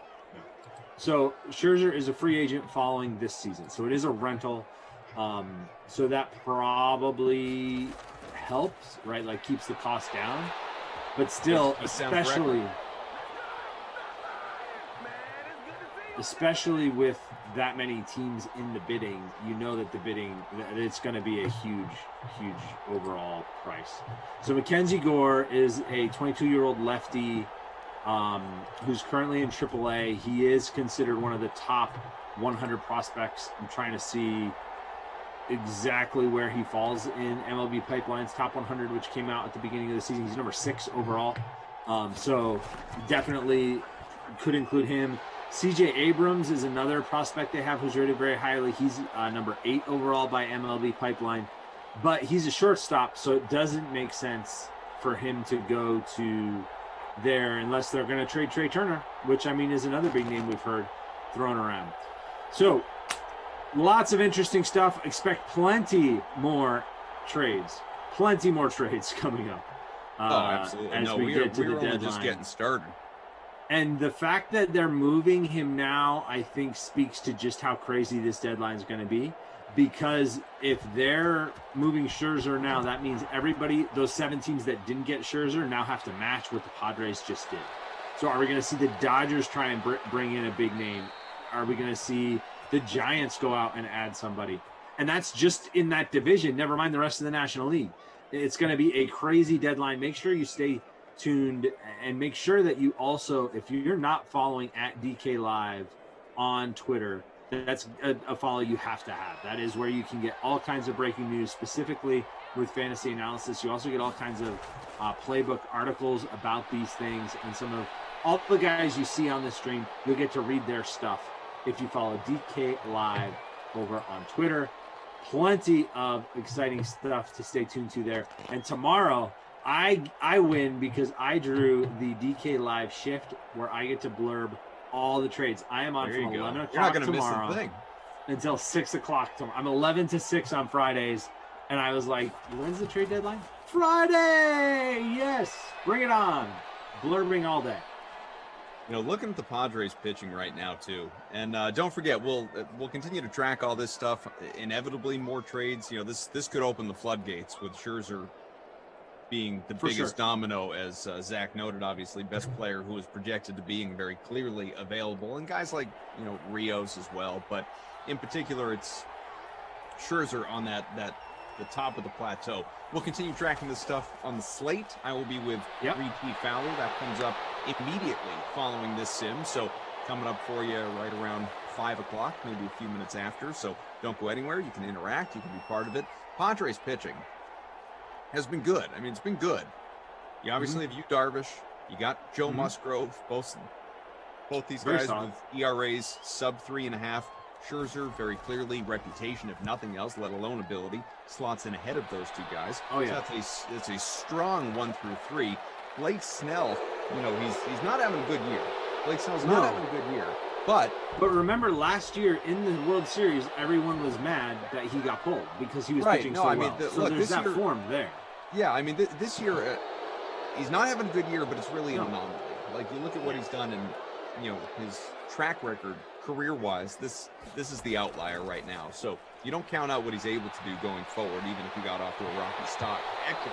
So Scherzer is a free agent following this season, so it is a rental. So that probably helps, right? Like keeps the cost down, but still, especially with that many teams in the bidding, you know that it's going to be a huge overall price. So Mackenzie Gore is a 22-year-old lefty who's currently in AAA. He is considered one of the top 100 prospects. I'm trying to see exactly where he falls in MLB Pipeline's top 100, which came out at the beginning of the season. He's number 6 overall. So definitely could include him. CJ Abrams is another prospect they have who's rated very highly. He's number 8 overall by MLB Pipeline, but he's a shortstop, so it doesn't make sense for him to go to there unless they're going to trade Trey Turner, which I mean is another big name we've heard thrown around. So lots of interesting stuff. Expect plenty more trades coming up. Absolutely. As No, we get to we're the only deadline. just getting started. And the fact that they're moving him now, I think, speaks to just how crazy this deadline is going to be. Because if they're moving Scherzer now, that means everybody, those 7 teams that didn't get Scherzer, now have to match what the Padres just did. So are we going to see the Dodgers try and bring in a big name? Are we going to see the Giants go out and add somebody? And that's just in that division, never mind the rest of the National League. It's going to be a crazy deadline. Make sure you stay tuned and make sure that you also, if you're not following at DK Live on Twitter, that's a follow you have to have. That is where you can get all kinds of breaking news, specifically with fantasy analysis. You also get all kinds of playbook articles about these things, and some of all the guys you see on the stream, you'll get to read their stuff if you follow DK Live over on Twitter. Plenty of exciting stuff to stay tuned to there. And tomorrow, I win because I drew the DK Live shift where I get to blurb all the trades. I am on There you from go. 11 You're o'clock not gonna miss a tomorrow thing. until 6 o'clock tomorrow. I'm 11 to 6 on Fridays. And I was like, when's the trade deadline? Friday! Yes! Bring it on. Blurbing all day. You know, looking at the Padres pitching right now too, and don't forget we'll continue to track all this stuff. Inevitably, more trades. You know, this could open the floodgates with Scherzer being the biggest domino, as Zach noted. Obviously, best player who is projected to being very clearly available, and guys like Rios as well. But in particular, it's Scherzer on the top of the plateau. We'll continue tracking this stuff on the slate. I will be with 3P Fowler. That comes up immediately following this sim. So coming up for you right around 5 o'clock, maybe a few minutes after. So don't go anywhere. You can interact. You can be part of it. Padres pitching has been good. I mean, it's been good. You obviously have Darvish. You got Joe Musgrove. Both these guys with ERAs sub 3.5. Scherzer, very clearly reputation, if nothing else, let alone ability, slots in ahead of those two guys. Oh, yeah. So it's a strong 1 through 3. Blake Snell, he's not having a good year. Blake Snell's not having a good year. But remember last year in the World Series, everyone was mad that he got pulled because he was pitching so well. So there's that form there. Yeah, I mean, this year, he's not having a good year, but it's really an anomaly. Like, you look at what he's done and, his track record career-wise, this is the outlier right now. So you don't count out what he's able to do going forward, even if he got off to a rocky start. Eckler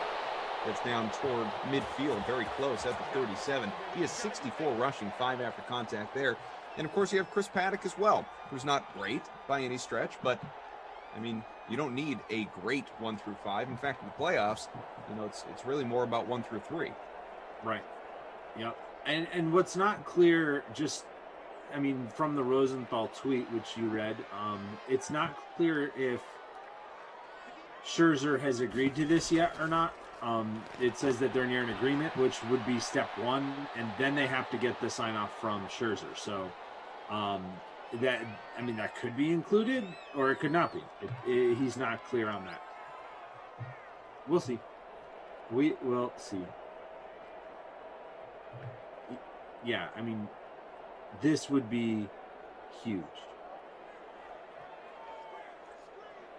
gets down toward midfield, very close at the 37. He has 64 rushing, 5 after contact there. And, of course, you have Chris Paddock as well, who's not great by any stretch, but, I mean, you don't need a great 1 through 5. In fact, in the playoffs, it's really more about 1 through 3. Right. Yep. And what's not clear, from the Rosenthal tweet, which you read, it's not clear if Scherzer has agreed to this yet or not. It says that they're near an agreement, which would be step 1, and then they have to get the sign off from Scherzer. So that could be included, or it could not be. He's not clear on that. We'll see. We will see. Yeah, this would be huge.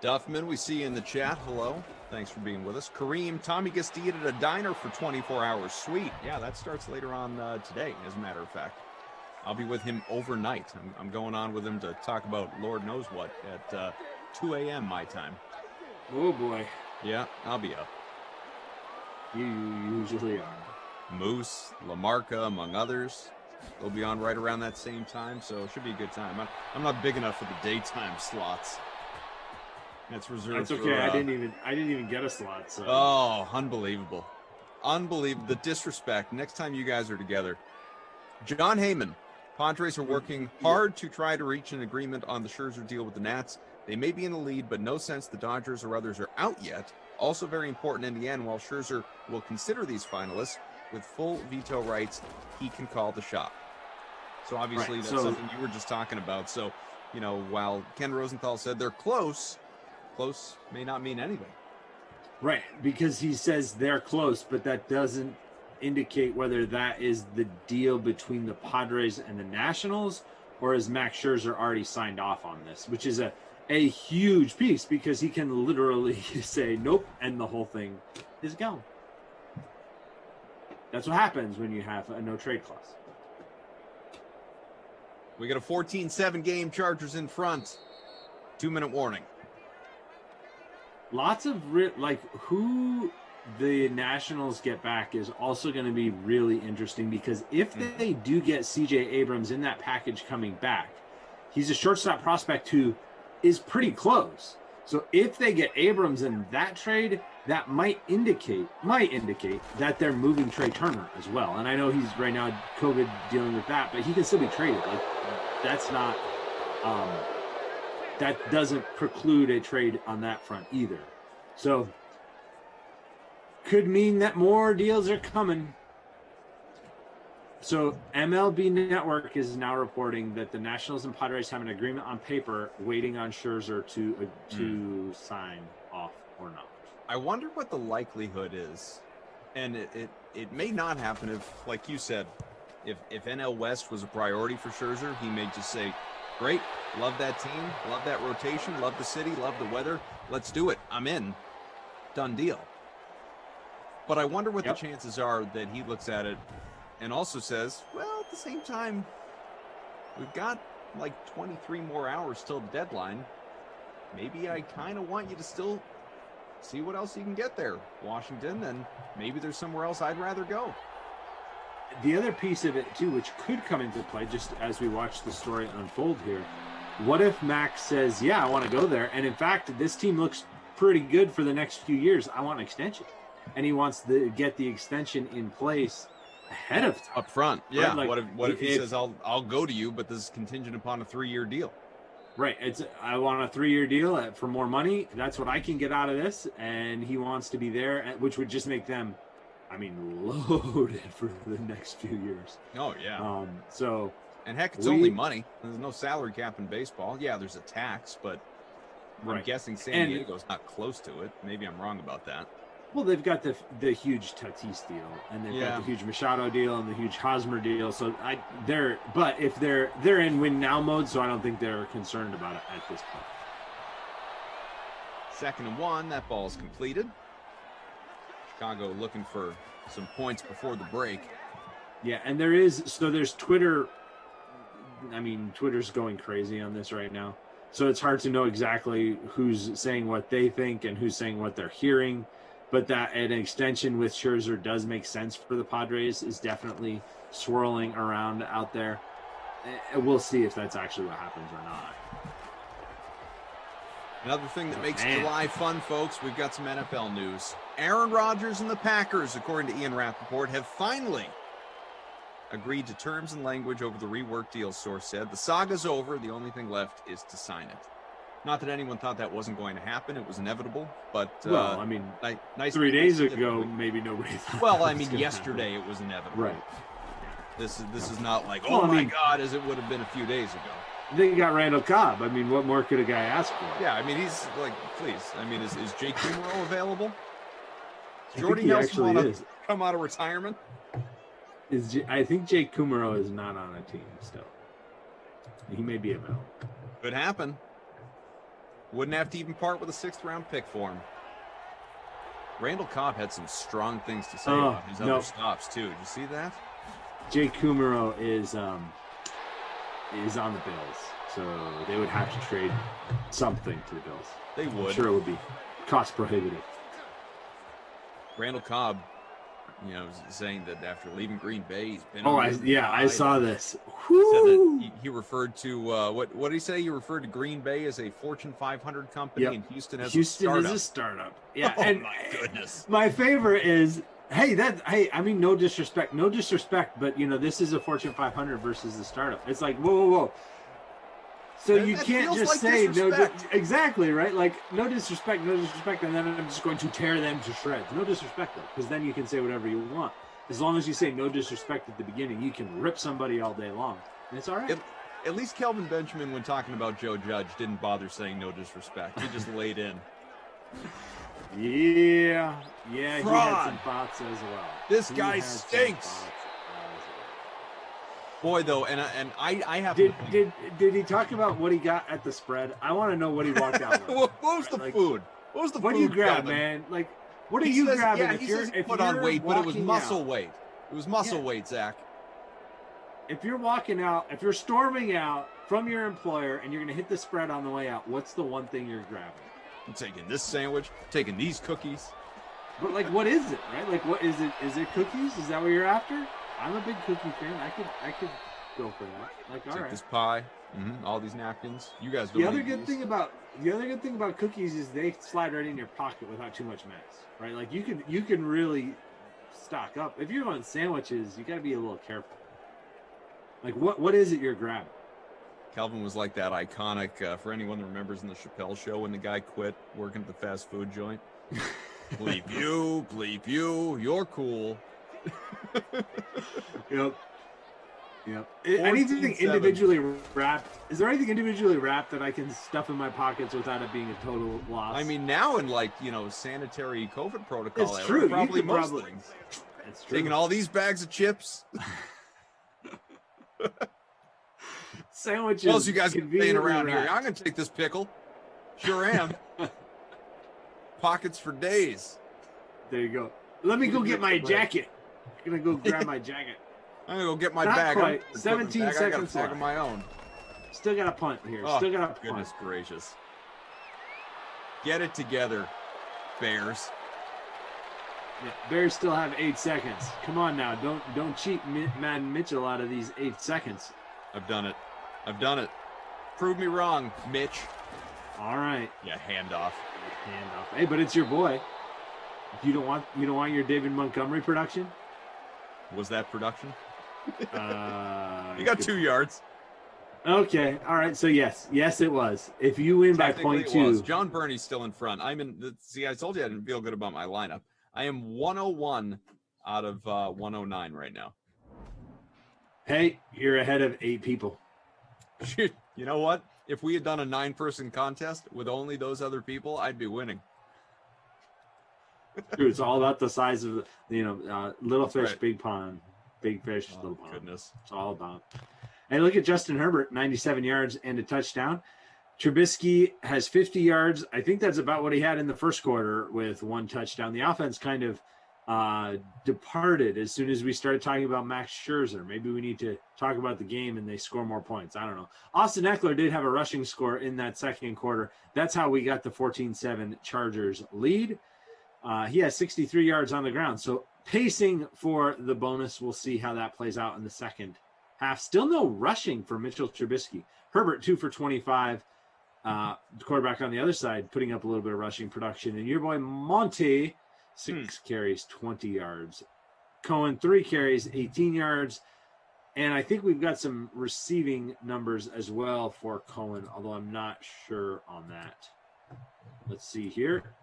Duffman, we see you in the chat. Hello. Thanks for being with us. Kareem, Tommy gets to eat at a diner for 24 hours. Sweet. Yeah, that starts later on today, as a matter of fact. I'll be with him overnight. I'm going on with him to talk about Lord knows what at 2 a.m. my time. Oh, boy. Yeah, I'll be up. You usually are. Moose, LaMarca, among others. They'll be on right around that same time, so it should be a good time. I'm not big enough for the daytime slots. That's reserved. That's okay. For, I didn't even get a slot. So. Oh, unbelievable. The disrespect. Next time you guys are together. John Heyman. Padres are working hard to try to reach an agreement on the Scherzer deal with the Nats. They may be in the lead, but no sense the Dodgers or others are out yet. Also very important in the end, while Scherzer will consider these finalists, with full veto rights, he can call the shot. So obviously that's something you were just talking about. So, while Ken Rosenthal said they're close may not mean anything. Right, because he says they're close, but that doesn't indicate whether that is the deal between the Padres and the Nationals, or is Max Scherzer already signed off on this, which is a huge piece, because he can literally say nope, and the whole thing is gone. That's what happens when you have a no trade clause. We got a 14-7 game, Chargers in front. 2-minute warning. Lots of who the Nationals get back is also going to be really interesting, because if they do get CJ Abrams in that package coming back, he's a shortstop prospect who is pretty close. So if they get Abrams in that trade, that might indicate that they're moving Trey Turner as well. And I know he's right now COVID dealing with that, but he can still be traded. Like, that's not that doesn't preclude a trade on that front either. So could mean that more deals are coming. So MLB Network is now reporting that the Nationals and Padres have an agreement on paper, waiting on Scherzer to sign off or not. I wonder what the likelihood is, and it may not happen if, like you said, if NL West was a priority for Scherzer, he may just say, great, love that team, love that rotation, love the city, love the weather, let's do it, I'm in, done deal. But I wonder what the chances are that he looks at it and also says, well, at the same time, we've got like 23 more hours till the deadline. Maybe I kind of want you to still see what else you can get there, Washington, and maybe there's somewhere else I'd rather go. The other piece of it, too, which could come into play just as we watch the story unfold here, what if Max says, yeah, I want to go there, and in fact, this team looks pretty good for the next few years, I want an extension. And he wants to get the extension in place ahead of time. Up front, yeah. Right? Like, what if he says, I'll go to you, but this is contingent upon a 3-year deal? Right. I want a 3-year deal for more money. That's what I can get out of this. And he wants to be there, which would just make them, loaded for the next few years. Oh, yeah. So And heck, it's only money. There's no salary cap in baseball. Yeah, there's a tax, but I'm guessing San Diego's not close to it. Maybe I'm wrong about that. Well, they've got the huge Tatis deal, and they've got the huge Machado deal and the huge Hosmer deal. So if they're in win now mode, so I don't think they're concerned about it at this point. 2nd and 1. That ball is completed. Chicago looking for some points before the break. Yeah, and there's Twitter. I mean, Twitter's going crazy on this right now. So it's hard to know exactly who's saying what they think and who's saying what they're hearing. But that an extension with Scherzer does make sense for the Padres is definitely swirling around out there. We'll see if that's actually what happens or not. Another thing that makes July fun, folks, we've got some NFL news. Aaron Rodgers and the Packers, according to Ian Rappaport, have finally agreed to terms and language over the reworked deal, source said. The saga's over. The only thing left is to sign it. Not that anyone thought that wasn't going to happen. It was inevitable, but well, I mean, nice 3 days ago, maybe nobody thought. Well, I mean, yesterday it was inevitable. Right. This is not like, oh my God, as it would have been a few days ago. They got Randall Cobb. I mean, what more could a guy ask for? Yeah, I mean, he's like, please. I mean, is Jake Kumaro available? Jordy Nelson want to come out of retirement? I think Jake Kumaro is not on a team still. He may be available. Could happen. Wouldn't have to even part with a 6th-round pick for him. Randall Cobb had some strong things to say about his other stops too. Did you see that? Jake Kumaro is on the Bills, so they would have to trade something to the Bills. They would. I'm sure it would be cost prohibitive. Randall Cobb, saying that after leaving Green Bay, he's been. I saw this. He said that he referred to what did he say? He referred to Green Bay as a Fortune 500 company, and Houston as a startup. Is a startup. Yeah, oh and my goodness. My favorite is. I mean, no disrespect, but this is a Fortune 500 versus the startup. It's like, whoa. So you can't just say disrespect. No, exactly, right? Like, no disrespect, and then I'm just going to tear them to shreds. No disrespect, though, because then you can say whatever you want. As long as you say no disrespect at the beginning, you can rip somebody all day long, and it's all right. At least Kelvin Benjamin, when talking about Joe Judge, didn't bother saying no disrespect. He just laid in. Yeah, he had some thoughts as well. This guy stinks. Boy, though, and I have. Did he talk about what he got at the spread? I want to know what he walked out with. What was the food? What was the food? What do you grab, man? Like, what are you grabbing? Yeah, he says put on weight, but it was muscle weight. It was muscle weight, Zach. If you're walking out, if you're storming out from your employer and you're going to hit the spread on the way out, what's the one thing you're grabbing? I'm taking this sandwich, taking these cookies. But like, what is it, right? Like, what is it? Is it cookies? Is that what you're after? I'm a big cookie fan. I could go for that. Like, all right. This pie, all these napkins. You guys. The other good thing about cookies is they slide right in your pocket without too much mess, right? Like you can really stock up. If you're on sandwiches, you got to be a little careful. Like, what is it you're grabbing? Calvin was like that iconic, for anyone that remembers in the Chappelle Show, when the guy quit working at the fast food joint. Bleep you, you're cool. Yep. Anything individually wrapped? Is there anything individually wrapped that I can stuff in my pockets without it being a total loss? I mean, now in sanitary COVID protocol, it's true. Probably most things. It's true. Taking all these bags of chips. Sandwiches. What else you guys staying around here? I'm gonna take this pickle. Sure am. Pockets for days. There you go. Let me go get my jacket. I'm gonna go grab my jacket. I'm gonna go get my Not bag. Quite. 17 bag. seconds I got a bag of my own. Still got a punt here. Oh, Still got a punt. Goodness gracious. Get it together, Bears. Yeah, Bears still have 8 seconds. Come on now. Don't cheat Madden Mitchell out of these 8 seconds. I've done it. Prove me wrong, Mitch. All right. Yeah, handoff. Hey, but it's your boy. You don't want your David Montgomery production? Was that production? You got 2 yards. Okay. All right. So yes, it was. If you win by 0.2, John Burney's still in front. See, I told you I didn't feel good about my lineup. I am 101 out of 109 right now. Hey, you're ahead of 8 people. You know what? If we had done a 9-person contest with only those other people, I'd be winning. Dude, it's all about the size of little That's fish, right. big pond, big fish, Oh, little pond. goodness. It's all about. And look at Justin Herbert, 97 yards and a touchdown. Trubisky has 50 yards. I think that's about what he had in the first quarter with 1 touchdown. The offense kind of departed as soon as we started talking about Max Scherzer. Maybe we need to talk about the game and they score more points. I don't know. Austin Eckler did have a rushing score in that second quarter. That's how we got the 14-7 Chargers lead. He has 63 yards on the ground. So pacing for the bonus. We'll see how that plays out in the second half. Still no rushing for Mitchell Trubisky. Herbert 2 for 25. The quarterback on the other side putting up a little bit of rushing production. And your boy Monty, 6 carries, 20 yards. Cohen, 3 carries, 18 yards. And I think we've got some receiving numbers as well for Cohen, although I'm not sure on that. Let's see here.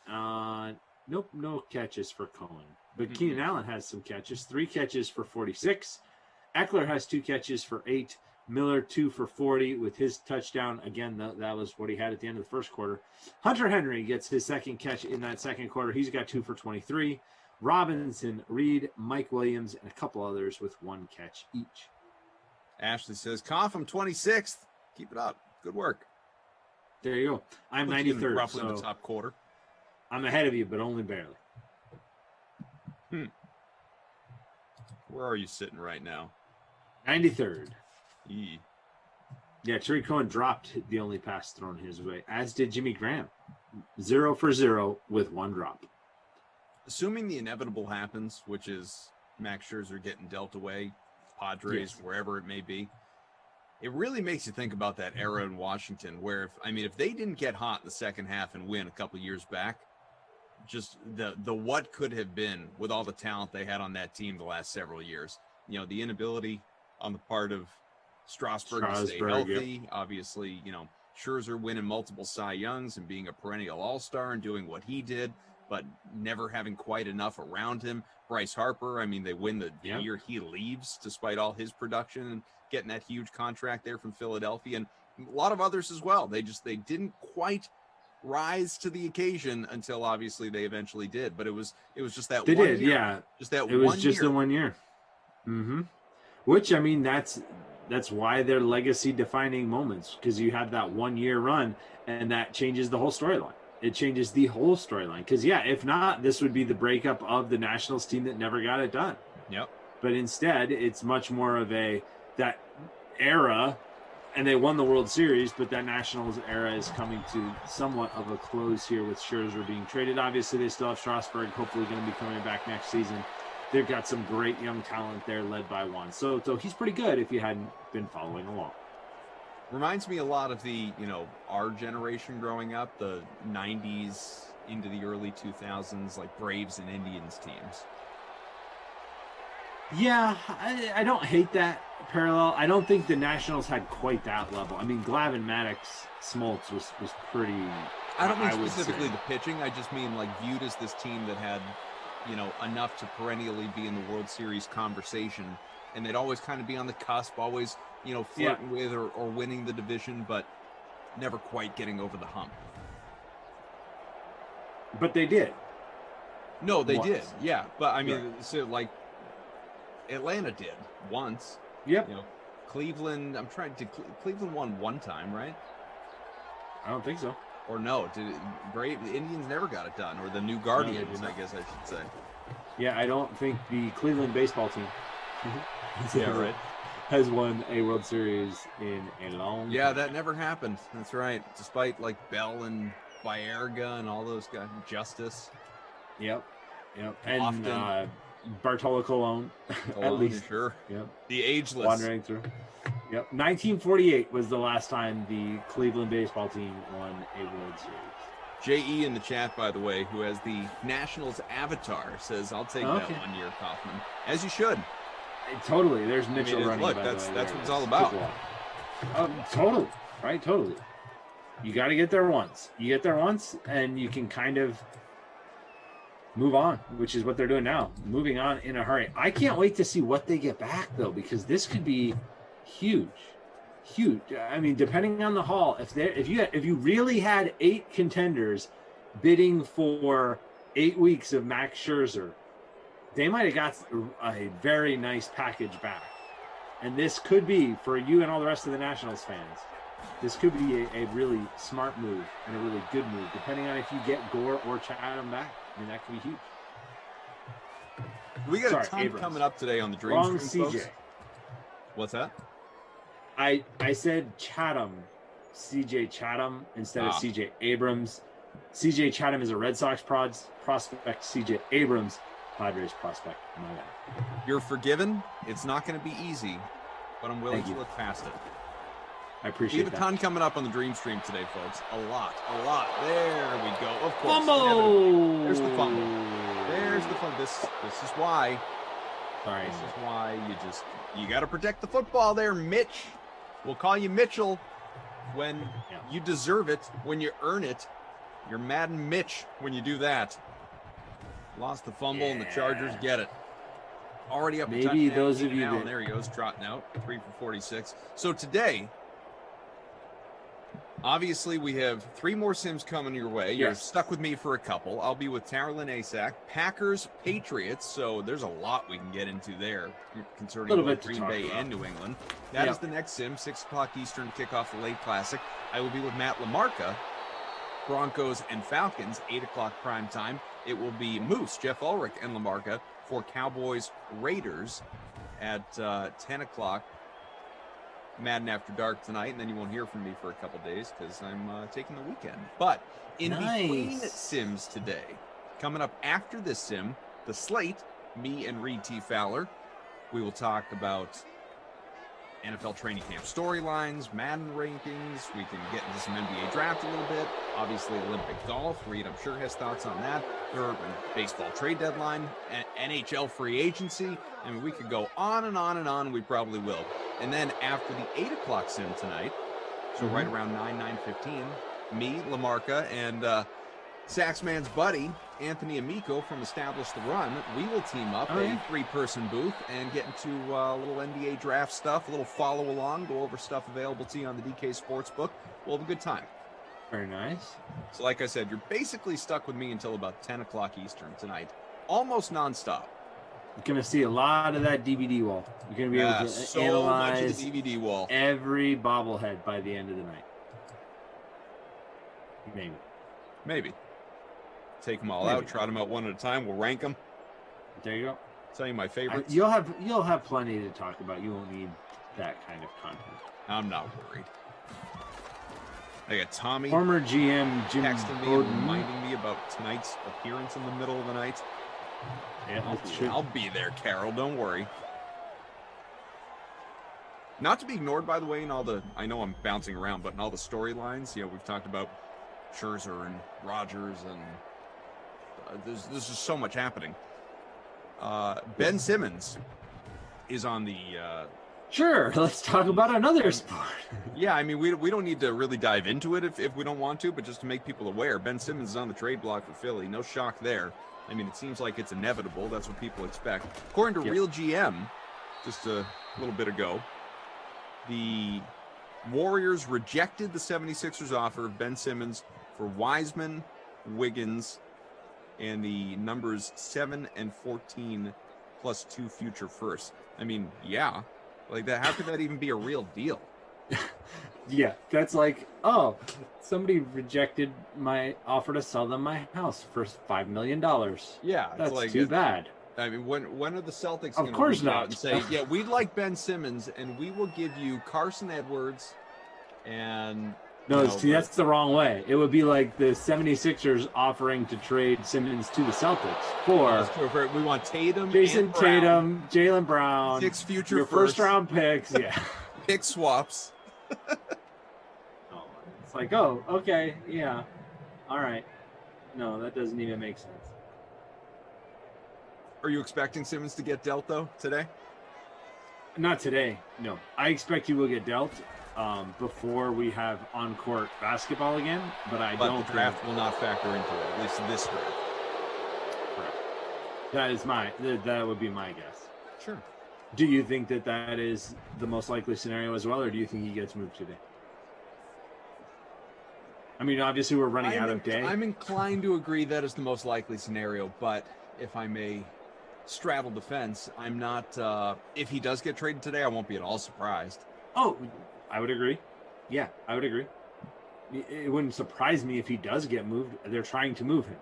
Nope, no catches for Cohen. But Keenan Allen has some catches. 3 catches for 46. Eckler has 2 catches for 8. Miller 2 for 40 with his touchdown. Again, that was what he had at the end of the first quarter. Hunter Henry gets his second catch in that second quarter. He's got 2 for 23. Robinson, Reed, Mike Williams, and a couple others with 1 catch each. Ashley says, Koff, I'm 26th. Keep it up. Good work. There you go. I'm Puts you in 93rd. roughly in So the top quarter. I'm ahead of you, but only barely. Where are you sitting right now? 93rd. E. Yeah, Tariq Cohen dropped the only pass thrown his way, as did Jimmy Graham. 0 for 0 with 1 drop. Assuming the inevitable happens, which is Max Scherzer getting dealt away, Padres, wherever it may be, it really makes you think about that era in Washington where, if they didn't get hot in the second half and win a couple years back, just the what could have been with all the talent they had on that team the last several years. The inability on the part of Strasburg to stay healthy. Yep. Obviously, Scherzer winning multiple Cy Youngs and being a perennial all-star and doing what he did, but never having quite enough around him. Bryce Harper, they win the year he leaves despite all his production and getting that huge contract there from Philadelphia, and a lot of others as well. They didn't quite rise to the occasion until obviously they eventually did. But it was just that they one did, year. yeah. Just that it one was just year. the 1 year. Mm-hmm. Which that's why they're legacy defining moments, because you have that 1 year run and that changes the whole storyline. It changes the whole storyline. Because if not, this would be the breakup of the Nationals team that never got it done. Yep. But instead, it's much more of that era, and they won the World Series, but that Nationals era is coming to somewhat of a close here with Scherzer being traded. Obviously, they still have Strasburg, hopefully going to be coming back next season. They've got some great young talent there led by Juan Soto. He's pretty good if you hadn't been following along. Reminds me a lot of the, our generation growing up, the 90s into the early 2000s, like Braves and Indians teams. Yeah, I don't hate that parallel. I don't think the Nationals had quite that level. Glavine, Maddox, Smoltz was pretty... I don't mean specifically the pitching. I just mean viewed as this team that had, enough to perennially be in the World Series conversation. And they'd always kind of be on the cusp, always, flirting with or winning the division, but never quite getting over the hump. But they did. No, they Once. did. Yeah. But Atlanta did once. Yep. Cleveland, Cleveland won one time, right? I don't think so. Or no, the Indians never got it done, or the New Guardians, I guess I should say. Yeah, I don't think the Cleveland baseball team right. has won a World Series in a long time. Yeah, that never happened. That's right. Despite Bell and Baerga and all those guys, Justice. Yep. And Bartolo Colon, at least. Sure. Yep. The ageless. Wandering through. Yep. 1948 was the last time the Cleveland baseball team won a World Series. J.E. in the chat, by the way, who has the Nationals avatar, says, I'll take that 1 year, Kaufman. As you should. Totally. There's Mitchell running. Look, that's what it's all about. Totally. Right? Totally. You got to get there once. You get there once, and you can kind of move on, which is what they're doing now, moving on in a hurry. I can't wait to see what they get back, though, because this could be huge. I mean, depending on the haul, if you really had 8 contenders bidding for 8 weeks of Max Scherzer, they might have got a very nice package back. And this could be, for you and all the rest of the Nationals fans, this could be a really smart move and a really good move, depending on if you get Gore or Chatham back. I mean, that could be huge. We got a ton coming up today on the Dream Wrong Stream, CJ. folks. What's that? I said Chatham, CJ Chatham instead of CJ Abrams. CJ Chatham is a Red Sox prospect. CJ Abrams, Padres prospect. My bad. You're forgiven. It's not going to be easy, but I'm willing to look past it. I appreciate we have that. a ton coming up on the Dream Stream today, folks. A lot. There we go. Of course. Fumble! There's the fumble. There's the fumble. This is why. Sorry. This is why you got to protect the football there, Mitch. We'll call you Mitchell when you deserve it, when you earn it. You're Madden Mitch when you do that. Lost the fumble and the Chargers get it. Already up. Maybe those of you now, that... and there he goes, trotting out 3 for 46. So today, obviously, we have 3 more sims coming your way. You're stuck with me for a couple. I'll be with Tarlin Asak, Packers, Patriots. So there's a lot we can get into there concerning both Green Bay and New England. That is the next sim, 6 o'clock Eastern to kick off the late classic. I will be with Matt LaMarca, Broncos and Falcons, 8 o'clock prime time. It will be Moose, Jeff Ulrich, and LaMarca for Cowboys Raiders at 10 o'clock. Madden After Dark tonight, and then you won't hear from me for a couple days because I'm taking the weekend. But in between sims today, coming up after this sim, the slate, me and Reed T. Fowler, we will talk about NFL training camp storylines, Madden rankings. We can get into some NBA draft a little bit. Obviously, Olympic golf. Reed, I'm sure, has thoughts on that. There baseball trade deadline, NHL free agency. I mean, we could go on and on and on, and we probably will. And then after the 8 o'clock sim tonight, so right around 9:15, me, LaMarca, and Saxman's buddy, Anthony Amico from Establish the Run, we will team up a 3-person booth and get into a little NBA draft stuff, a little follow along, go over stuff available to you on the DK Sportsbook. We'll have a good time. Very nice. So like I said, you're basically stuck with me until about 10 o'clock Eastern tonight, almost nonstop. You're going to see a lot of that DVD wall. You're going to be able to analyze much of the DVD wall. Every bobblehead by the end of the night. Maybe. Take them all out, trot them out one at a time. We'll rank them. There you go. Tell you my favorites. You'll have plenty to talk about. You won't need that kind of content. I'm not worried. I got Tommy, former GM Jim texting me and reminding me about tonight's appearance in the middle of the night. Yeah, I'll be there, Carol. Don't worry. Not to be ignored, by the way, in all the, I know I'm bouncing around, but in all the storylines, we've talked about Scherzer and Rogers, and there's just so much happening. Ben Simmons is on the... Sure, let's talk about another sport. Yeah, I mean, we don't need to really dive into it if we don't want to, but just to make people aware, Ben Simmons is on the trade block for Philly. No shock there. I mean, it seems like it's inevitable. That's what people expect. According to Real GM, just a little bit ago, the Warriors rejected the 76ers offer of Ben Simmons for Wiseman, Wiggins, and the numbers 7 and 14 plus 2 future firsts. I mean, yeah, like that. How could that even be a real deal? Yeah, that's like, oh, somebody rejected my offer to sell them my house for $5 million. Yeah, that's like, too bad. I mean, when are the Celtics Of course not. and say, yeah, we'd like Ben Simmons, and we will give you Carson Edwards and... No, see, that's the wrong way. It would be like the 76ers offering to trade Simmons to the Celtics for... we want Tatum, Jason Tatum, Jaylen Brown, 6 future your first-round picks, pick swaps. It's like, oh, okay, yeah, all right. No, that doesn't even make sense. Are you expecting Simmons to get dealt, though, today? Not today, no. I expect he will get dealt before we have on-court basketball again, but I don't. The draft will not factor into it, at least this draft. That would be my guess. Sure. Do you think that is the most likely scenario as well, or do you think he gets moved today? I mean, obviously we're running out of day. I'm inclined to agree that is the most likely scenario, but if I may straddle the fence, I'm not. If he does get traded today, I won't be at all surprised. Oh, I would agree. Yeah, I would agree. It wouldn't surprise me if he does get moved. They're trying to move him.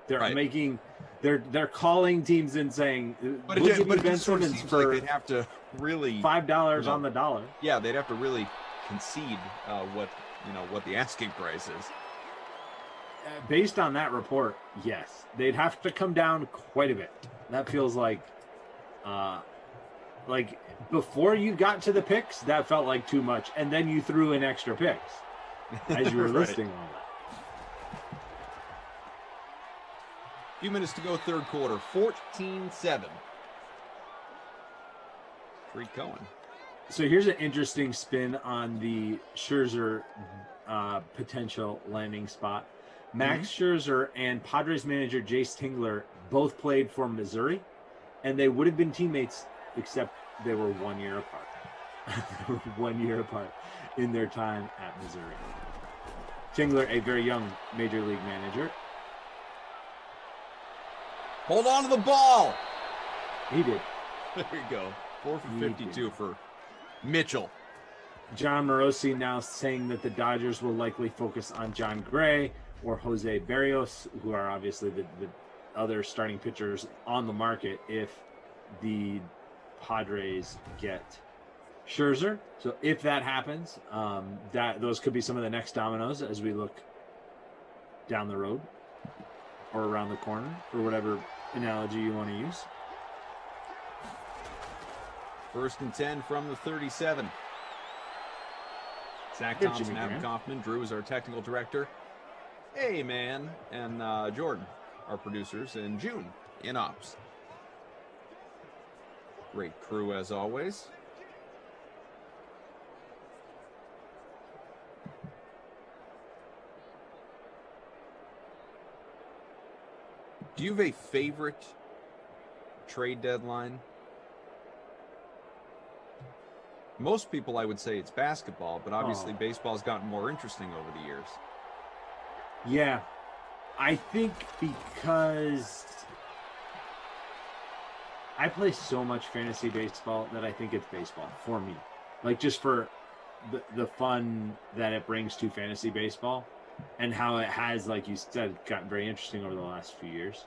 They're calling teams and saying, But we'll it give you Ben sort of Simmons seems for like they'd have to really $5 on the dollar. Yeah, they'd have to really concede what the asking price is. Based on that report, yes, they'd have to come down quite a bit. That feels like before you got to the picks, that felt like too much, and then you threw in extra picks as you were Right. listing all that. Few minutes to go, third quarter, 14-7. Free Cohen. So here's an interesting spin on the Scherzer potential landing spot. Max Scherzer and Padres manager Jace Tingler both played for Missouri, and they would have been teammates, except they were 1 year apart. They were 1 year apart in their time at Missouri. Tingler, a very young major league manager. Hold on to the ball. He did. There you go. 4 for 52 for Mitchell. John Morosi now saying that the Dodgers will likely focus on John Gray or Jose Berrios, who are obviously the other starting pitchers on the market if the Padres get Scherzer. So if that happens, those could be some of the next dominoes as we look down the road or around the corner, or whatever analogy you want to use. 1st and 10 from the 37. Zach Good, Thomas and Jimmy Adam Graham. Kaufman. Drew is our technical director. Hey, man. And Jordan, our producers. And June in ops. Great crew as always. Do you have a favorite trade deadline? Most people, I would say it's basketball, but obviously baseball's gotten more interesting over the years. Yeah, I think because I play so much fantasy baseball that I think it's baseball for me. Like, just for the fun that it brings to fantasy baseball and how it has, like you said, gotten very interesting over the last few years.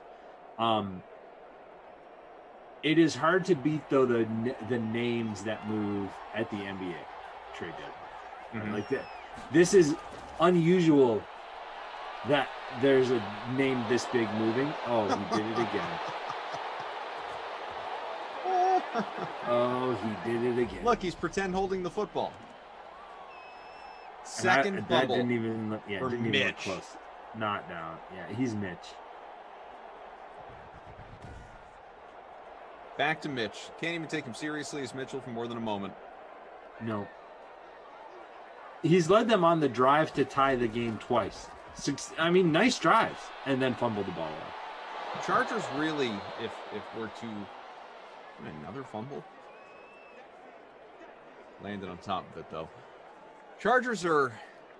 It is hard to beat, though, the names that move at the NBA trade deadline. Like that, this is unusual that there's a name this big moving. Oh, he did it again. Oh, he did it again. Look, he's pretend holding the football. Second that fumble didn't even look, for didn't even look Mitch. close. Not down. Yeah, he's Mitch. Back to Mitch. Can't even take him seriously as Mitchell for more than a moment. No. He's led them on the drive to tie the game twice. Nice drives, and then fumbled the ball away. Chargers really, if we're to another fumble, landed on top of it though. Chargers are.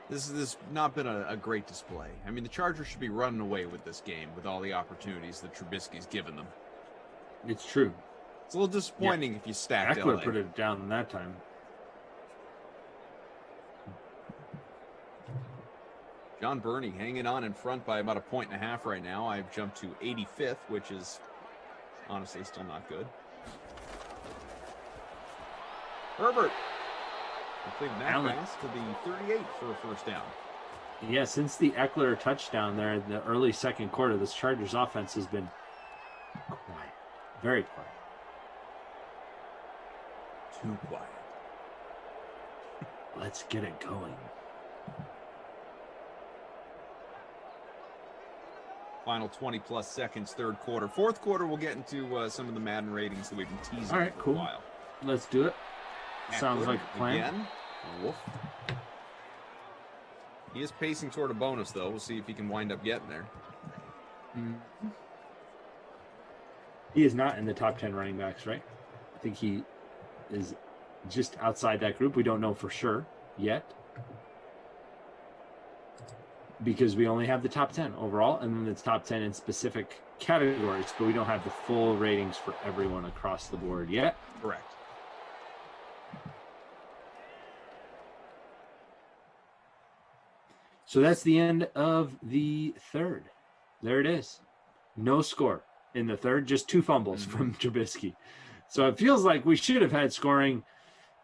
This has not been a great display. I mean, the Chargers should be running away with this game with all the opportunities that Trubisky's given them. It's true. It's a little disappointing if you stacked Eckler LA. put it down that time. John Burney hanging on in front by about 1.5 points right now. I've jumped to 85th, which is honestly still not good. Herbert completed that Allen. pass to the 38 for a first down. Yeah, since the Eckler touchdown there in the early second quarter, this Chargers offense has been quiet. Very quiet. Too quiet. Let's get it going. Final 20-plus seconds, third quarter. Fourth quarter, we'll get into some of the Madden ratings that we've been teasing All right, for cool. a while. Let's do it. Sounds Eckler like a plan. Again. Woof. He is pacing toward a bonus, though. We'll see if he can wind up getting there. He is not in the top 10 running backs, right? I think he is just outside that group. We don't know for sure yet because we only have the top 10 overall, and then it's top 10 in specific categories, but we don't have the full ratings for everyone across the board yet. Correct. So that's the end of the third. There it is. No score in the third, just 2 fumbles from Trubisky. So it feels like we should have had scoring,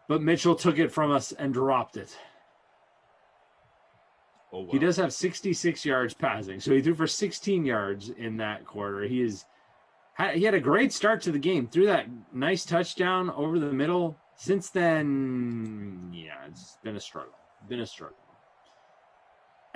but Mitchell took it from us and dropped it. Oh, wow. He does have 66 yards passing, so he threw for 16 yards in that quarter. He had a great start to the game, threw that nice touchdown over the middle. Since then, yeah, it's been a struggle.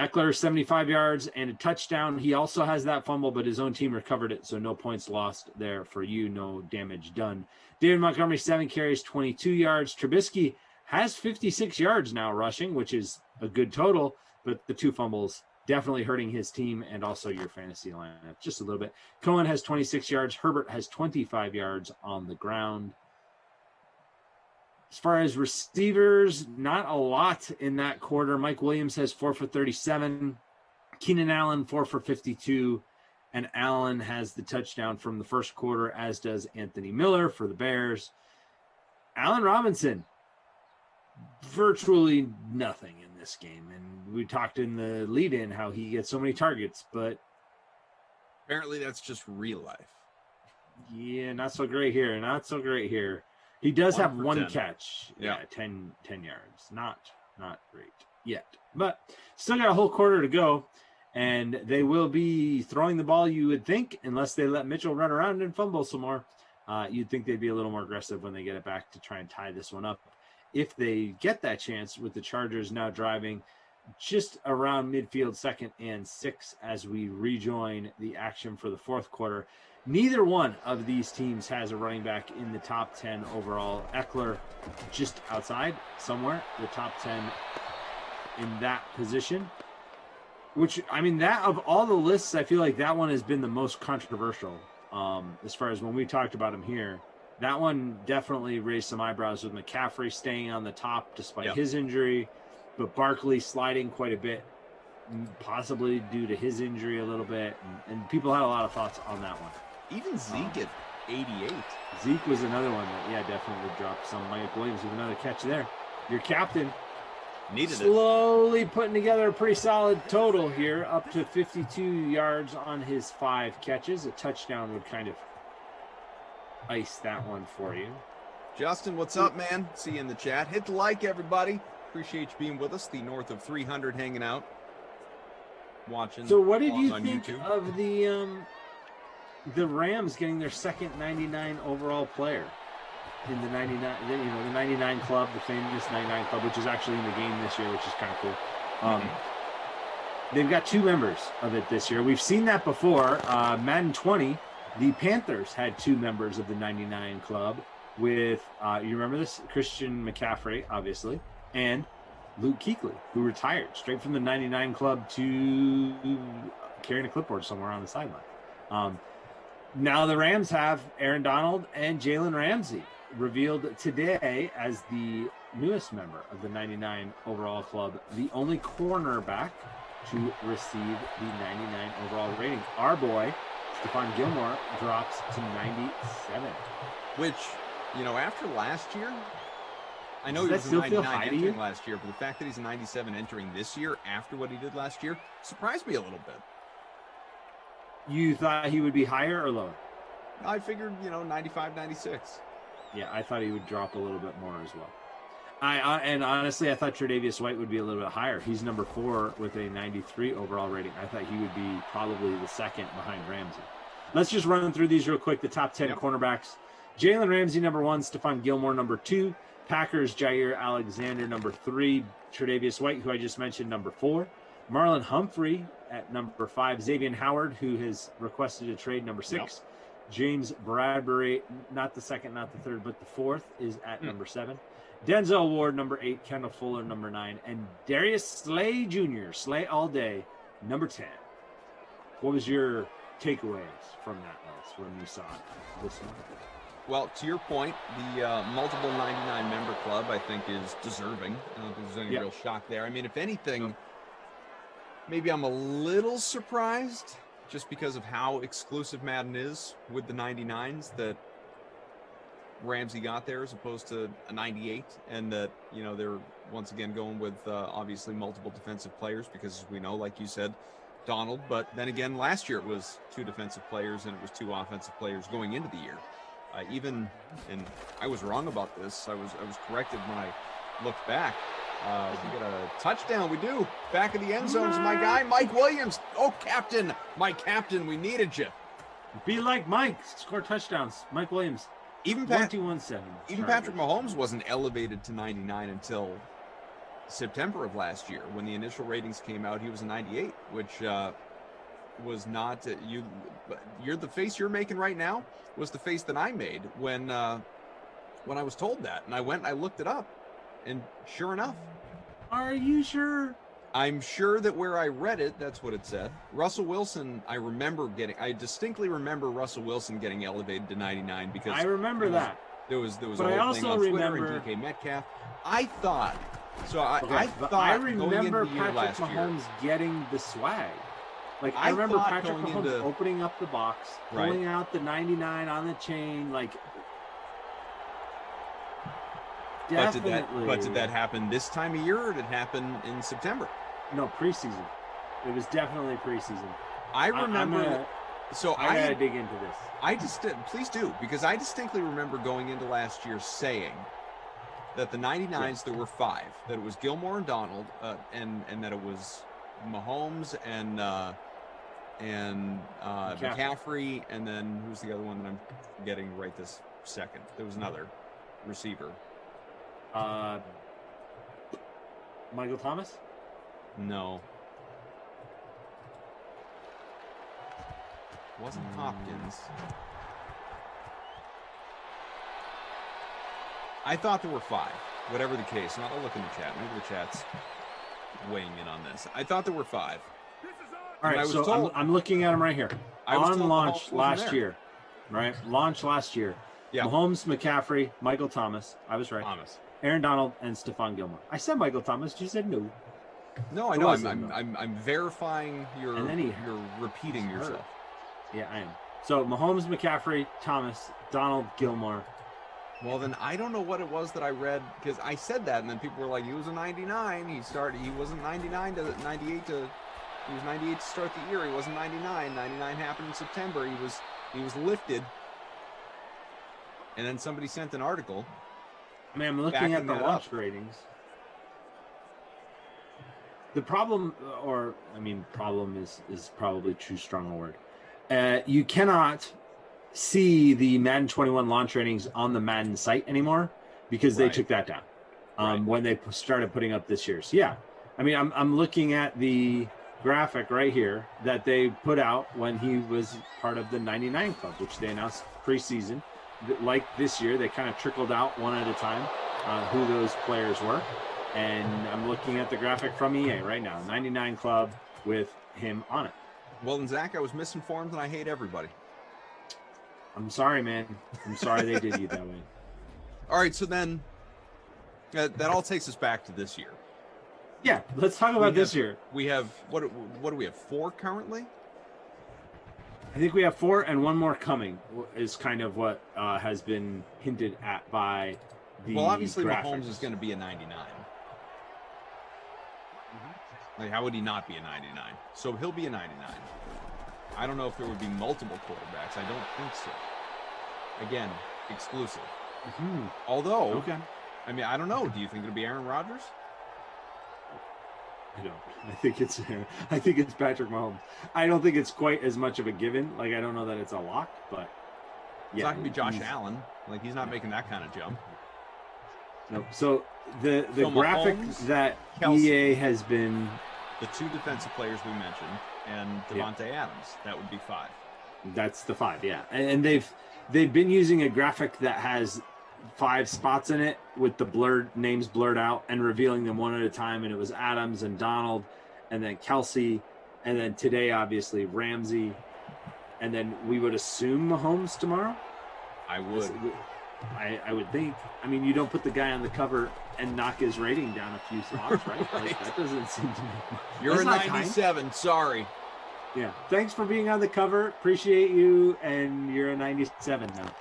Eckler, 75 yards and a touchdown. He also has that fumble, but his own team recovered it, so no points lost there for you. No damage done. David Montgomery, 7 carries, 22 yards. Trubisky has 56 yards now rushing, which is a good total, but the 2 fumbles definitely hurting his team and also your fantasy lineup just a little bit. Cohen has 26 yards. Herbert has 25 yards on the ground. As far as receivers, not a lot in that quarter. Mike Williams has 4 for 37. Keenan Allen, 4 for 52. And Allen has the touchdown from the first quarter, as does Anthony Miller for the Bears. Allen Robinson, virtually nothing in this game. And we talked in the lead-in how he gets so many targets, but apparently that's just real life. Yeah, not so great here. He does have 1 10. catch. Yeah. 10 yards. Not great yet. But still got a whole quarter to go. And they will be throwing the ball, you would think, unless they let Mitchell run around and fumble some more. You'd think they'd be a little more aggressive when they get it back to try and tie this one up. If they get that chance, with the Chargers now driving just around midfield, 2nd and 6 as we rejoin the action for the fourth quarter. Neither one of these teams has a running back in the top 10 overall. Eckler just outside somewhere, the top 10 in that position. Which, I mean, that of all the lists, I feel like that one has been the most controversial as far as when we talked about him here. That one definitely raised some eyebrows with McCaffrey staying on the top despite his injury, but Barkley sliding quite a bit, possibly due to his injury a little bit. And people had a lot of thoughts on that one. Even Zeke at 88. Zeke was another one that, definitely dropped some. Mike Williams with another catch there. Your captain needed slowly putting together a pretty solid total here, up to 52 yards on his 5 catches. A touchdown would kind of ice that one for you. Justin, what's up, man? See you in the chat. Hit the like, everybody. Appreciate you being with us. The north of 300 hanging out, watching. So what did you on think YouTube. of the Rams getting their second 99 overall player in the 99, the 99 club, the famous 99 club, which is actually in the game this year, which is kind of cool. They've got 2 members of it this year. We've seen that before. Madden 20, the Panthers had 2 members of the 99 club with, you remember this? Christian McCaffrey, obviously, and Luke Kuechly, who retired straight from the 99 club to carrying a clipboard somewhere on the sideline. Now the Rams have Aaron Donald and Jalen Ramsey revealed today as the newest member of the 99 overall club, the only cornerback to receive the 99 overall rating. Our boy, Stephon Gilmore, drops to 97. Which, after last year, I know Does he that was a still feel 99 high to entering you? last year, but the fact that he's a 97 entering this year after what he did last year surprised me a little bit. You thought he would be higher or lower? I figured, 95, 96. Yeah, I thought he would drop a little bit more as well. And honestly, I thought Tre'Davious White would be a little bit higher. He's number 4 with a 93 overall rating. I thought he would be probably the second behind Ramsey. Let's just run through these real quick. The top 10 cornerbacks. Jalen Ramsey, number 1. Stephon Gilmore, number 2. Packers, Jair Alexander, number 3. Tre'Davious White, who I just mentioned, number 4. Marlon Humphrey at number 5. Xavien Howard, who has requested a trade, number 6. James Bradbury, not the second, not the third, but the 4th, is at number 7. Denzel Ward, number 8. Kendall Fuller, number 9. And Darius Slay Jr., Slay all day, number 10. What was your takeaways from that list when you saw it this month? Well, to your point, the multiple 99 member club, I think, is deserving. I don't think there's any real shock there. I mean, if anything, maybe I'm a little surprised just because of how exclusive Madden is with the 99s that Ramsey got there as opposed to a 98, and that, you know, they're once again going with obviously multiple defensive players because, as we know, like you said, Donald, but then again, last year it was 2 defensive players and it was 2 offensive players going into the year. And I was wrong about this. I was corrected when I looked back. We got a touchdown. We do. Back of the end zones, my guy, Mike Williams. Oh, captain, my captain, we needed you. Be like Mike, score touchdowns. Mike Williams. Even 21-7. Even Patrick Mahomes wasn't elevated to 99 until September of last year. When the initial ratings came out, he was a 98, which was not you're the face you're making right now was the face that I made when I was told that, and I went and I looked it up, and sure enough. Are you sure? I'm sure that where I read it, that's what it said. Russell Wilson, I distinctly remember Russell Wilson getting elevated to 99 because I remember that. There was but a I whole also thing on Twitter remember and DK Metcalf. I thought I remember going into the year Patrick Mahomes getting the swag. Like I remember Patrick Mahomes opening up the box, pulling out the 99 on the chain, like. Definitely. But did that happen this time of year, or did it happen in September? No, preseason. It was definitely preseason. I remember. I gotta dig into this. Please do, because I distinctly remember going into last year saying that the 99s there were 5. That it was Gilmore and Donald, and that it was Mahomes and McCaffrey, and then who's the other one that I'm getting right this second? There was another receiver. Michael Thomas? No. Wasn't Hopkins. I thought there were 5. Whatever the case. I'll look in the chat. Maybe the chat's weighing in on this. I thought there were 5. All right, so I'm looking at them right here. On launch last year, right? Launch last year. Yeah. Mahomes, McCaffrey, Michael Thomas. I was right. Thomas. Aaron Donald and Stephon Gilmore. I said Michael Thomas. You said no. No, I know. I'm verifying you're repeating yourself. Yeah, I am. So Mahomes, McCaffrey, Thomas, Donald, Gilmore. Well, then I don't know what it was that I read, because I said that, and then people were like, he was a 99. He wasn't 99 to 98 he was 98 to start the year. He wasn't 99. 99 happened in September. He was lifted. And then somebody sent an article. I mean, I'm looking at the launch ratings. The problem, problem is probably too strong a word. You cannot see the Madden 21 launch ratings on the Madden site anymore because they took that down when they started putting up this year's. Yeah, I mean, I'm looking at the graphic right here that they put out when he was part of the 99 Club, which they announced preseason. Like this year, they kind of trickled out one at a time who those players were. And I'm looking at the graphic from EA right now, 99 Club with him on it. Well, then, Zach, I was misinformed, and I hate everybody. I'm sorry, man. I'm sorry they did you that way. All right, so then that all takes us back to this year. Yeah, let's talk about this year. We have, what do we have, 4 currently? I think we have 4 and 1 more coming is kind of what has been hinted at by the Well, obviously graphics. Mahomes is going to be a 99. Like, how would he not be a 99? So he'll be a 99. I don't know if there would be multiple quarterbacks. I don't think so. Again, exclusive. Mm-hmm. Although, I mean, I don't know. Do you think it'll be Aaron Rodgers? I don't. I think it's Patrick Mahomes. I don't think it's quite as much of a given. Like, I don't know that it's a lock, but yeah, it's not gonna be Josh Allen. Like, he's not making that kind of jump. No. So the graphic Mahomes, that Kelsey, EA has been the 2 defensive players we mentioned, and Devontae Adams. That would be 5. That's the 5, yeah. And they've been using a graphic that has 5 spots in it with the names blurred out and revealing them one at a time. And it was Adams and Donald, and then Kelsey, and then today, obviously, Ramsey and then we would assume Mahomes tomorrow. I would. I would think. I mean, you don't put the guy on the cover and knock his rating down a few spots, right? Like, that doesn't seem to make much. You're a That's not 97. kind. Sorry. Yeah. Thanks for being on the cover. Appreciate you. And you're a 97 now.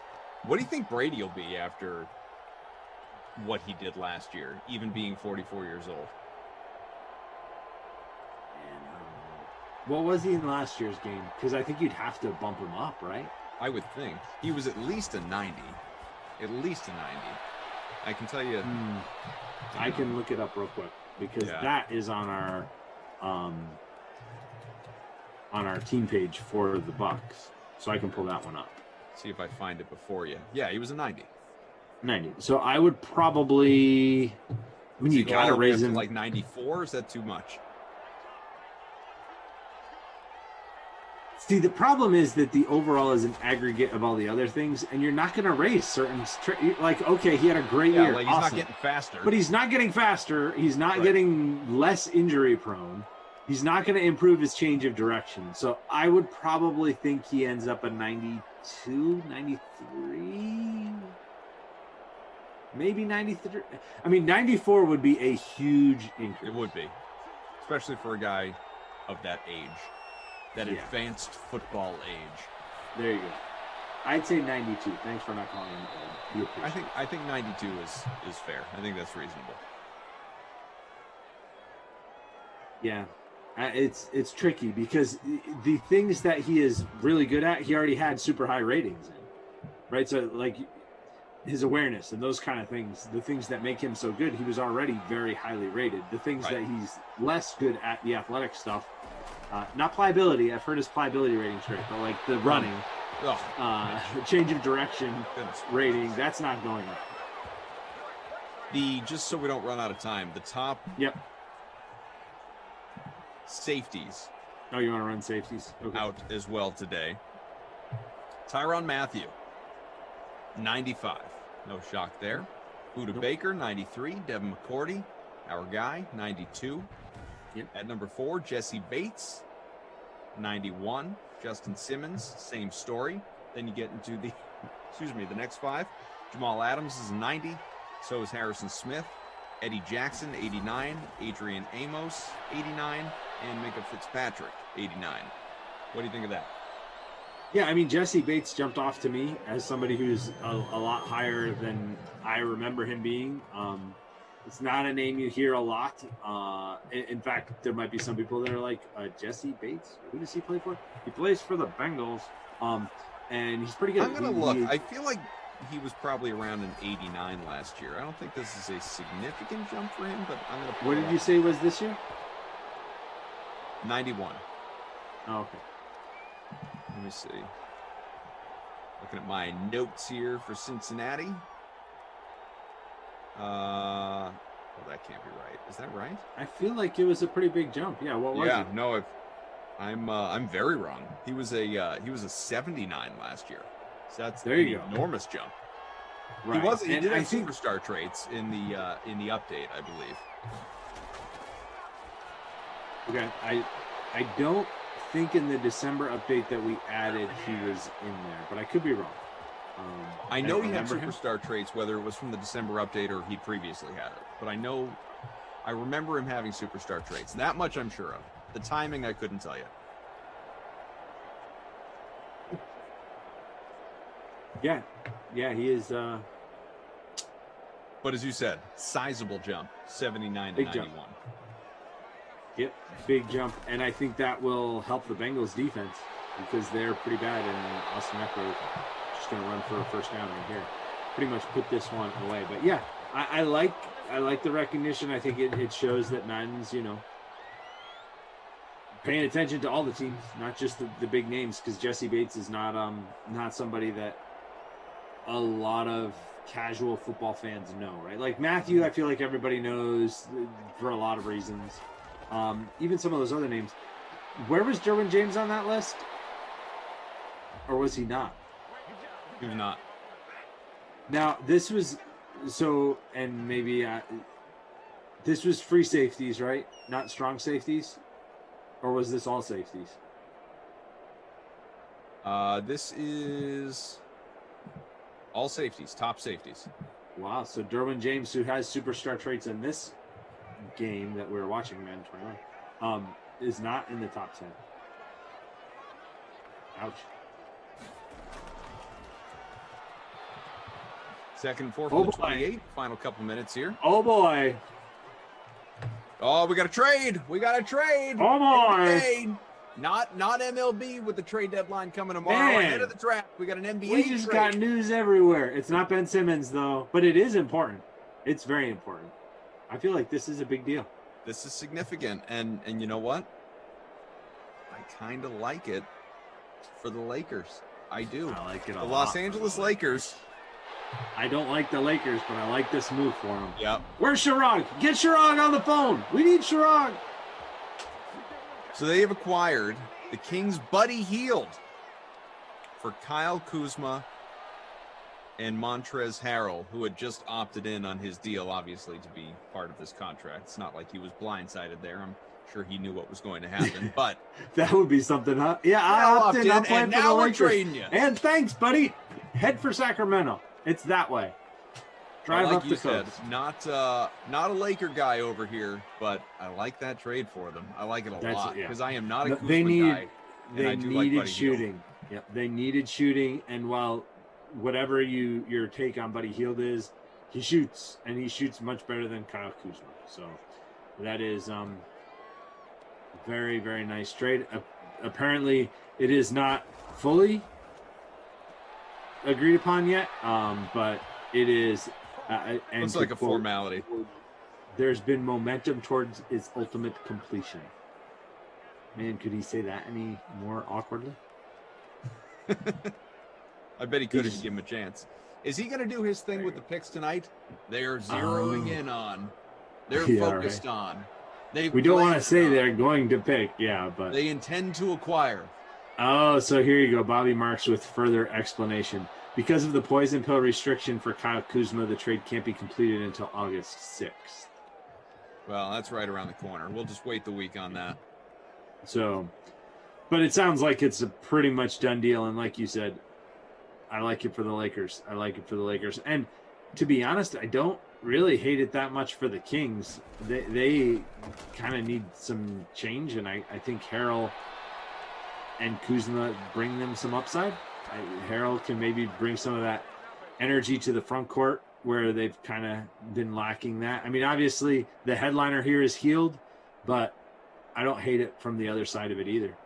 What do you think Brady will be after what he did last year, even being 44 years old? What was he in last year's game? Because I think you'd have to bump him up, right? I would think. He was at least a 90. At least a 90. I can tell you. I can look it up real quick because that is on our team page for the Bucks. So I can pull that one up. See if I find it before you. Yeah, he was a 90. 90. So I would probably. I mean, you got to raise him like 94. Is that too much? See, the problem is that the overall is an aggregate of all the other things, and you're not going to raise certain like, okay, he had a great year. Like he's not getting faster. But he's not getting faster. He's not getting less injury prone. He's not going to improve his change of direction. So I would probably think he ends up a 92, 93, maybe 93. I mean, 94 would be a huge increase. It would be, especially for a guy of that age. That advanced football age. There you go. I'd say 92. Thanks for not calling him. I think 92 is fair. I think that's reasonable. Yeah, it's tricky because the things that he is really good at, he already had super high ratings in, right? So like his awareness and those kind of things, the things that make him so good, he was already very highly rated. The things that he's less good at, the athletic stuff. Not pliability. I've heard his pliability rating's great, but like the running, change of direction rating, that's not going up. Just so we don't run out of time, the top safeties. Oh, you want to run safeties? Okay. Out as well today. Tyrann Mathieu, 95. No shock there. Buda Baker, 93. Devin McCourty, our guy, 92. At number 4, Jesse Bates, 91. Justin Simmons, same story. Then you get into the, the next 5. Jamal Adams is 90. So is Harrison Smith. Eddie Jackson, 89. Adrian Amos, 89. And Minka Fitzpatrick, 89. What do you think of that? Yeah, I mean, Jesse Bates jumped off to me as somebody who's a lot higher than I remember him being. It's not a name you hear a lot. In fact, there might be some people that are like, Jesse Bates? Who does he play for? He plays for the Bengals, and he's pretty good. I'm going to look. I feel like he was probably around an 89 last year. I don't think this is a significant jump for him, but I'm going to. What did you say was this year? 91. Oh, okay. Let me see. Looking at my notes here for Cincinnati. Well, that can't be right. Is that right? I feel like it was a pretty big jump. Yeah. What was it? No, I'm very wrong. He was a 79 last year. So that's an enormous jump. Right. He did have superstar traits in the update, I believe. Okay. I don't think in the December update that we added he was in there, but I could be wrong. I know he had superstar traits, whether it was from the December update or he previously had it. But I remember him having superstar traits. That much I'm sure of. The timing, I couldn't tell you. Yeah, he is. But as you said, sizable jump, 79 to Big 91. jump. Yep, big jump, and I think that will help the Bengals defense because they're pretty bad, and Austin Eckler just going to run for a first down right here. Pretty much put this one away. But yeah, I like the recognition. I think it shows that Madden's, paying attention to all the teams, not just the big names, because Jesse Bates is not somebody that a lot of casual football fans know, right? Like Matthew, I feel like everybody knows for a lot of reasons. Even some of those other names. Where was Derwin James on that list? Or was he not? He was not. Now, this was this was free safeties, right? Not strong safeties? Or was this all safeties? This is all safeties, top safeties. Wow. So Derwin James, who has superstar traits in this game that we're watching, Madden 21, is not in the top 10. Ouch. Second and 4 for the 28. Final couple minutes here. Oh boy. Oh, we got a trade. We got a trade. Oh boy. NBA. Not MLB with the trade deadline coming tomorrow. Man. Ahead of the draft, we got an NBA We just trade. got news everywhere. It's not Ben Simmons though, but it is important. It's very important. I feel like this is a big deal. This is significant, and you know what? I kind of like it for the Lakers. I do. I like it a The lot. Los Angeles Lakers. I don't like the Lakers, but I like this move for them. Yep. Where's Sherrod? Get Sherrod on the phone. We need Sherrod. So they have acquired the Kings' Buddy Hield for Kyle Kuzma and Montrezl Harrell, who had just opted in on his deal, obviously, to be part of this contract. It's not like he was blindsided there. I'm sure he knew what was going to happen, but That would be something, huh? Yeah, I opted in. I'm playing and for the now we're Lakers. trading you. And thanks, buddy. Head for Sacramento. It's that way. Drive like up you the said, coast. not a Laker guy over here, but I like that trade for them. I like it a lot because I am not a Kuzma They guy. And I They do like needed Buddy Hield. shooting. Yep, they needed shooting. And while whatever your take on Buddy Hield is, he shoots, and he shoots much better than Kyle Kuzma. So that is very, very nice trade. Apparently, it is not fully agreed upon yet, but it is. And Looks to like a quote, formality. There's been momentum towards its ultimate completion. Man, could he say that any more awkwardly? I bet he could if you give him a chance. Is he going to do his thing with the picks tonight? They are zeroing in on. They're Yeah, focused right. on. They've We don't want to planned say on. they're going to pick, yeah, but They intend to acquire. oh, so here you go, Bobby Marks with further explanation. Because of the poison pill restriction for Kyle Kuzma, the trade can't be completed until August 6th. Well, that's right around the corner. We'll just wait the week on that. So, but it sounds like it's a pretty much done deal. And like you said, I like it for the Lakers. I like it for the Lakers. And to be honest, I don't really hate it that much for the Kings. They kind of need some change. And I think Harrell and Kuzma bring them some upside. Harrell can maybe bring some of that energy to the front court where they've kind of been lacking that. I mean, obviously the headliner here is Hield, but I don't hate it from the other side of it either.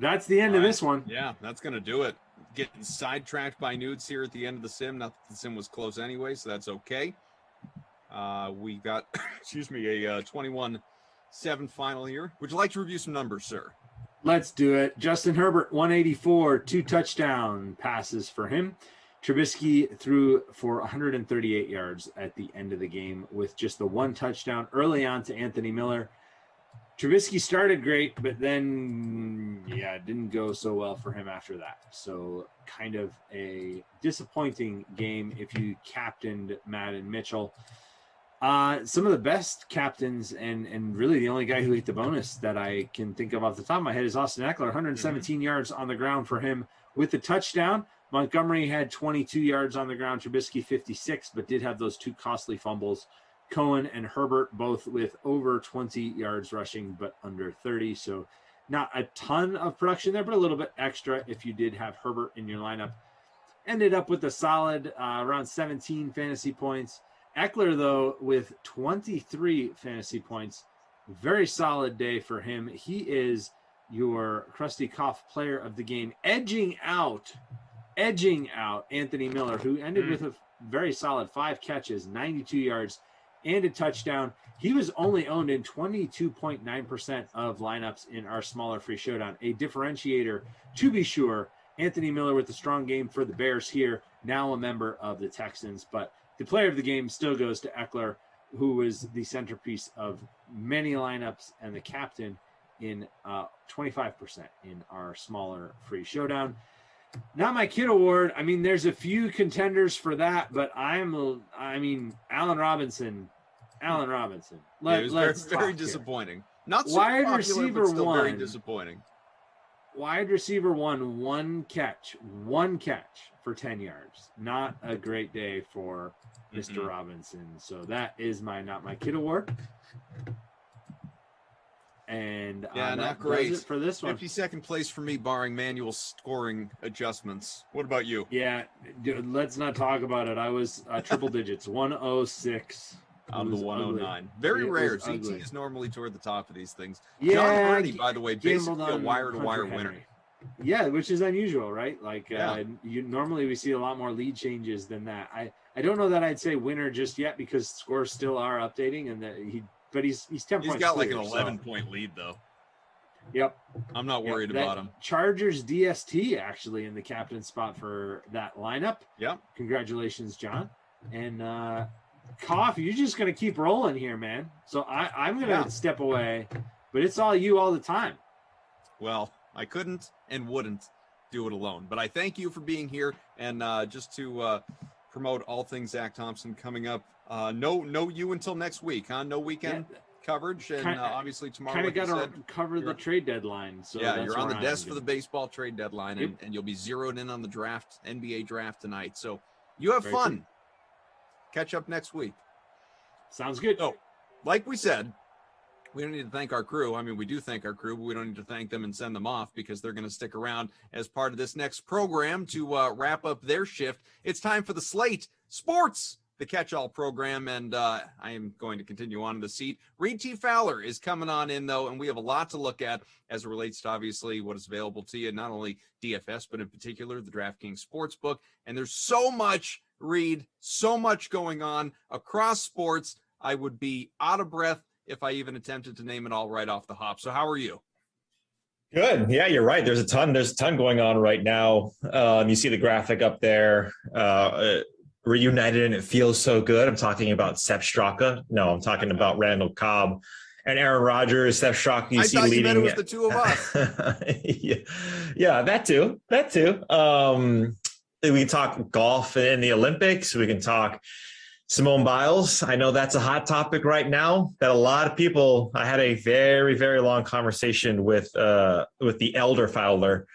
That's the end of this one. Yeah, that's going to do it. Getting sidetracked by nudes here at the end of the sim. Not that the sim was close anyway, so that's okay. We got, excuse me, a 21-7 final here. Would you like to review some numbers, sir? Let's do it. Justin Herbert, 184, 2 touchdown passes for him. Trubisky threw for 138 yards at the end of the game with just the 1 touchdown early on to Anthony Miller. Trubisky started great, but then, yeah, it didn't go so well for him after that. So kind of a disappointing game if you captained Madden Mitchell. Some of the best captains and really the only guy who hit the bonus that I can think of off the top of my head is Austin Eckler, 117 yards on the ground for him with the touchdown. Montgomery had 22 yards on the ground, Trubisky 56, but did have those 2 costly fumbles. Cohen and Herbert both with over 20 yards rushing, but under 30. So not a ton of production there, but a little bit extra if you did have Herbert in your lineup. Ended up with a solid around 17 fantasy points. Eckler, though, with 23 fantasy points, very solid day for him. He is your Krusty Koff player of the game, edging out Anthony Miller, who ended with a very solid 5 catches, 92 yards, and a touchdown. He was only owned in 22.9% of lineups in our smaller free showdown, a differentiator to be sure. Anthony Miller with a strong game for the Bears here, now a member of the Texans, but the player of the game still goes to Eckler, who was the centerpiece of many lineups and the captain in 25% in our smaller free showdown. Not my kid award. I mean, there's a few contenders for that, but Allen Robinson. It was very disappointing. Not super Wide popular, receiver but still very one. disappointing. Wide receiver one catch for 10 yards. Not a great day for Mr. Robinson. So that is not my kid award. And Yeah, that not does great it for this one. 52nd place for me, barring manual scoring adjustments. What about you? Yeah, dude, let's not talk about it. I was triple digits, 106. Out of the 109. Very rare. ZT is normally toward the top of these things. Yeah, John Brady, by the way, gambled basically a on wire-to-wire Hunter winner. Henry. Yeah, which is unusual, right? Like Yeah. normally we see a lot more lead changes than that. I don't know that I'd say winner just yet because scores still are updating and that he's 10 points. He's got like an clear, 11-point lead though. Yep. I'm not worried about him. Chargers DST actually in the captain spot for that lineup. Yep. Congratulations, John. And Koff, you're just gonna keep rolling here, man. So I'm gonna step away, but it's all you all the time. Well, I couldn't and wouldn't do it alone, but I thank you for being here. And just to promote all things Zach Thompson coming up. No you until next week, huh? No weekend coverage, and obviously tomorrow. Kind of like got to cover the trade deadline. So yeah, that's you're on the where desk I'm for the gonna- baseball trade deadline, Yep. and you'll be zeroed in on the draft, NBA draft tonight. So you have Very fun. true. Catch up next week. Sounds good. So, like we said, we don't need to thank our crew. I mean, we do thank our crew, but we don't need to thank them and send them off because they're going to stick around as part of this next program to wrap up their shift. It's time for the Slate Sports, the catch-all program, and I am going to continue on in the seat. Reed T. Fowler is coming on in, though, and we have a lot to look at as it relates to, obviously, what is available to you, not only DFS, but in particular the DraftKings Sportsbook. And there's so much, Reed, so much going on across sports. I would be out of breath if I even attempted to name it all right off the hop. So how are you? Good. Yeah, you're right. There's a ton going on right now. You see the graphic up there. Reunited and it feels so good. I'm talking about Sepp Straka. No, I'm talking about Randall Cobb and Aaron Rodgers. Sepp Straka, I thought you meant it was the two of us. yeah, that too. We can talk golf in the Olympics. We can talk Simone Biles. I know that's a hot topic right now that a lot of people, I had a very, very long conversation with the elder Fowler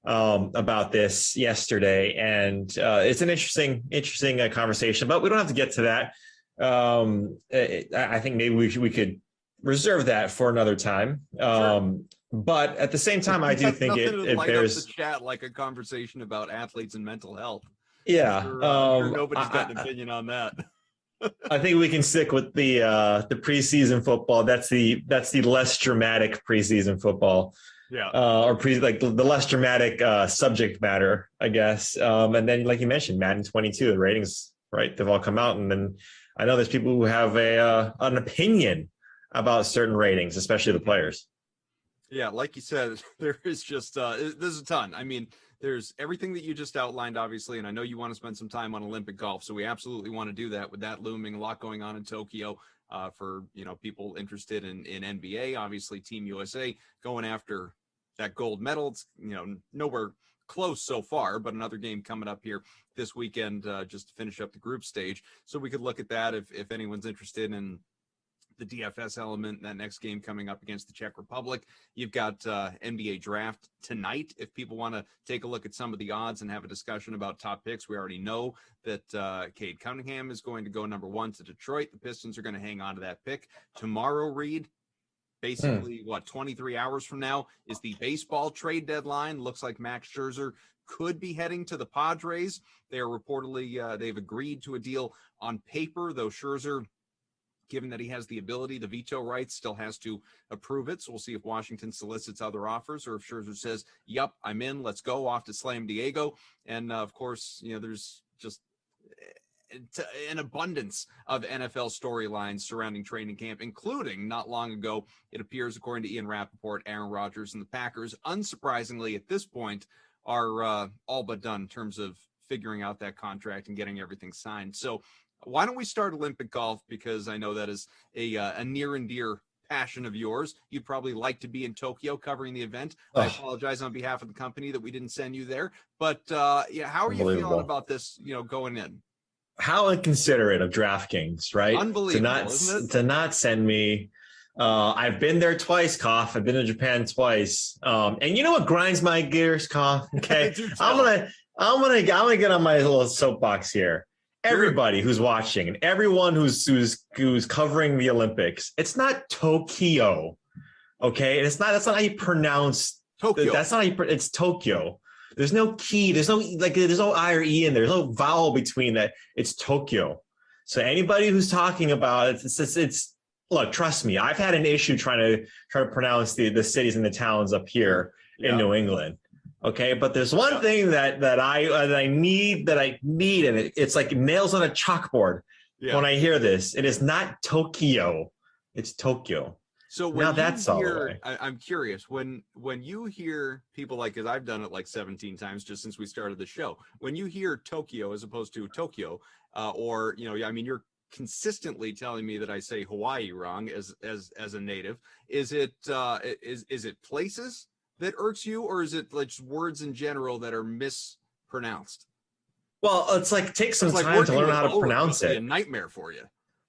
about this yesterday. And it's an interesting conversation, but we don't have to get to that. I think maybe we could reserve that for another time. Sure. But at the same time, I do think it bears the chat like a conversation about athletes and mental health. Yeah. I'm sure nobody's got an opinion on that. I think we can stick with the preseason football. That's the less dramatic preseason football. Yeah. The less dramatic subject matter, I guess. And then, like you mentioned, Madden 22, the ratings, right? They've all come out, and then I know there's people who have an opinion about certain ratings, especially the players. Yeah, like you said, there is just there's a ton. I mean, there's everything that you just outlined, obviously, and I know you want to spend some time on Olympic golf, so we absolutely want to do that. With that looming, a lot going on in Tokyo for people interested in NBA. Obviously, Team USA going after that gold medal. It's nowhere close so far, but another game coming up here this weekend just to finish up the group stage. So we could look at that if anyone's interested in the DFS element, that next game coming up against the Czech Republic. You've got NBA draft tonight. If people want to take a look at some of the odds and have a discussion about top picks, we already know that Cade Cunningham is going to go number 1 to Detroit. The Pistons are going to hang on to that pick. Tomorrow, Reed, basically 23 hours from now is the baseball trade deadline. Looks like Max Scherzer could be heading to the Padres. They are reportedly, they've agreed to a deal on paper, though Scherzer, given that he has the ability, the veto rights, still has to approve it. So we'll see if Washington solicits other offers or if Scherzer says, yep, I'm in, let's go off to Slam Diego. And of course, there's just an abundance of NFL storylines surrounding training camp, including not long ago, it appears, according to Ian Rappaport, Aaron Rodgers and the Packers, unsurprisingly at this point, are all but done in terms of figuring out that contract and getting everything signed. So why don't we start Olympic golf? Because I know that is a near and dear passion of yours. You'd probably like to be in Tokyo covering the event. I apologize on behalf of the company that we didn't send you there. But how are you feeling about this, going in? How inconsiderate of DraftKings, right? Unbelievable, to not send me I've been there twice, Koff. I've been to Japan twice. And you know what grinds my gears, Koff? Okay. I'm gonna get on my little soapbox here. Everybody who's watching and everyone who's covering the Olympics, it's not Tokyo. Okay. And that's not how you pronounce Tokyo. That's not how you it's Tokyo. There's no key, there's no I or E in there, there's no vowel between that. It's Tokyo. So anybody who's talking about it, it's look, trust me, I've had an issue trying to pronounce the cities and the towns up here in New England. Okay, but there's one thing that I need, and it's like nails on a chalkboard when I hear this. It is not Tokyo, it's Tokyo. So now that's all the way. I'm curious when you hear people like, because I've done it like 17 times just since we started the show. When you hear Tokyo as opposed to Tokyo, or I mean, you're consistently telling me that I say Hawaii wrong as a native. Is it places that irks you, or is it like just words in general that are mispronounced? Well, it's like take some time to learn how to pronounce it. A nightmare for you.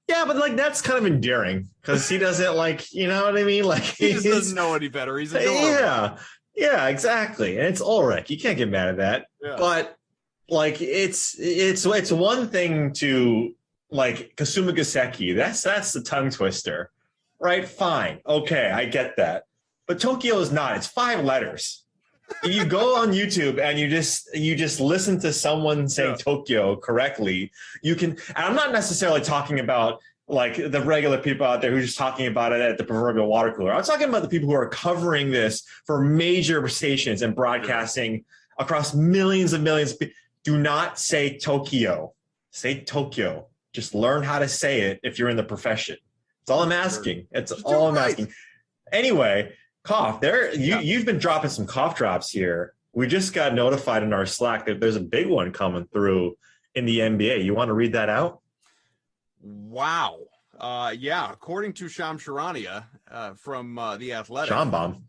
Yeah, but like that's kind of endearing because he doesn't like, you know what I mean? Like he just doesn't know any better. He's adorable. Yeah, exactly. And it's Ulrich. You can't get mad at that. Yeah. But like it's one thing to like Kasuma Gaseki. That's the tongue twister, right? Fine, okay, I get that. But Tokyo is not. It's 5 letters. You go on YouTube and you just listen to someone saying Tokyo correctly. You can, and I'm not necessarily talking about like the regular people out there who's just talking about it at the proverbial water cooler. I'm talking about the people who are covering this for major stations and broadcasting across millions and millions of people. Do not say Tokyo. Say Tokyo. Just learn how to say it if you're in the profession. That's all I'm asking. That's all I'm asking. Anyway, Cough, you've been dropping some cough drops here. We just got notified in our Slack that there's a big one coming through in the NBA. You want to read that out? Wow. Yeah, according to Shams Charania from The Athletic. Shambam.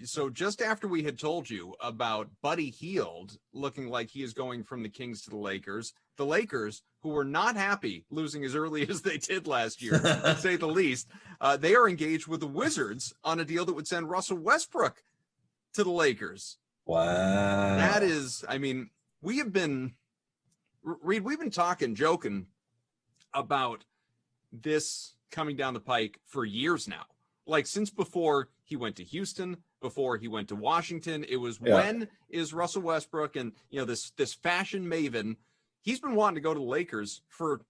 So just after we had told you about Buddy Hield looking like he is going from the Kings to the Lakers, who were not happy losing as early as they did last year, to say the least, they are engaged with the Wizards on a deal that would send Russell Westbrook to the Lakers. Wow. That is, I mean, we've been joking about this coming down the pike for years now. Like since before he went to Houston, before he went to Washington, it was when is Russell Westbrook and this fashion maven. He's been wanting to go to the Lakers for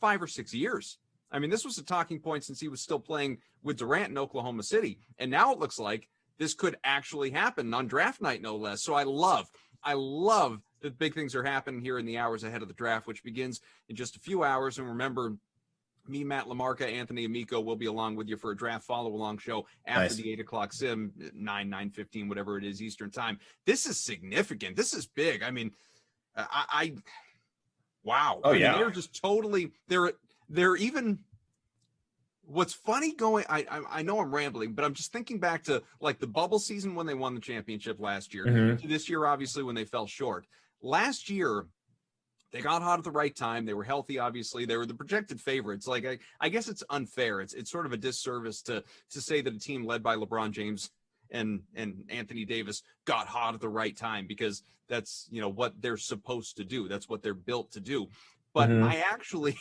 5 or 6 years. I mean, this was a talking point since he was still playing with Durant in Oklahoma City. And now it looks like this could actually happen on draft night, no less. So I love that big things are happening here in the hours ahead of the draft, which begins in just a few hours. And remember, me, Matt LaMarca, Anthony Amico will be along with you for a draft follow-along show after the 8 o'clock sim, 9:15, whatever it is, Eastern time. This is significant. This is big. I mean, wow. Oh, I mean, yeah. they're just totally, they're even, what's funny going, I know I'm rambling, but I'm just thinking back to like the bubble season when they won the championship last year, to this year, obviously, when they fell short. Last year, they got hot at the right time. They were healthy, obviously. They were the projected favorites. Like, I guess it's unfair. It's sort of a disservice to say that a team led by LeBron James and Anthony Davis got hot at the right time, because that's, what they're supposed to do. That's what they're built to do. But I actually,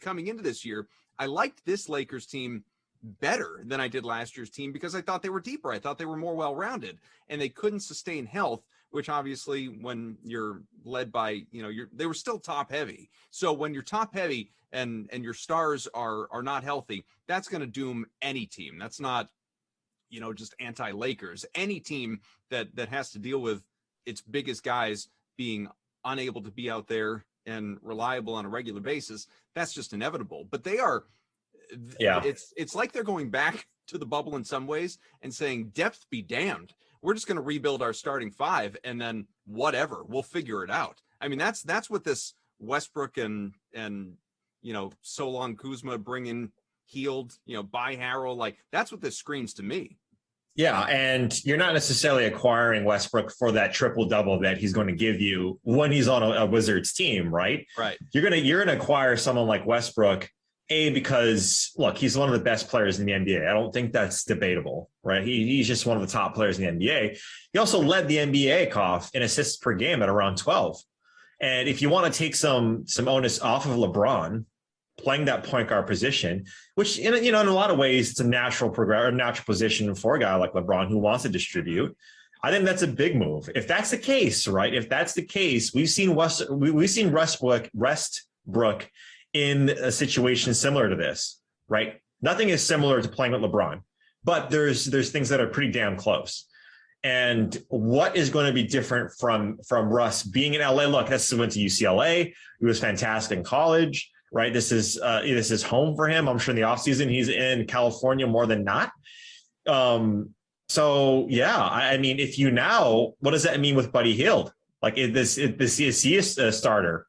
coming into this year, I liked this Lakers team better than I did last year's team because I thought they were deeper. I thought they were more well-rounded, and they couldn't sustain health, which obviously when you're led by, they were still top heavy. So when you're top heavy and your stars are not healthy, that's going to doom any team. That's not, just anti-Lakers. Any team that has to deal with its biggest guys being unable to be out there and reliable on a regular basis, that's just inevitable. But they are, it's like they're going back to the bubble in some ways and saying, depth be damned. We're just going to rebuild our starting 5 and then whatever, we'll figure it out. I mean, that's what this Westbrook and so long Kuzma bringing Hield, by Harrell, like that's what this screams to me. Yeah, and you're not necessarily acquiring Westbrook for that triple-double that he's going to give you when he's on a Wizards team, right? Right. You're gonna acquire someone like Westbrook Because look, he's one of the best players in the NBA. I don't think that's debatable, right? He's just one of the top players in the NBA. He also led the NBA in assists per game at around 12. And if you want to take some onus off of LeBron playing that point guard position, which in a lot of ways it's a natural position for a guy like LeBron who wants to distribute, I think that's a big move. If that's the case, right? If that's the case, we've seen Westbrook in a situation similar to this, right? Nothing is similar to playing with LeBron, but there's things that are pretty damn close. And what is going to be different from Russ being in LA? Look, he went to UCLA. He was fantastic in college, right? This is home for him. I'm sure in the offseason he's in California more than not. So yeah, I mean, what does that mean with Buddy Hield? Like, is he a starter?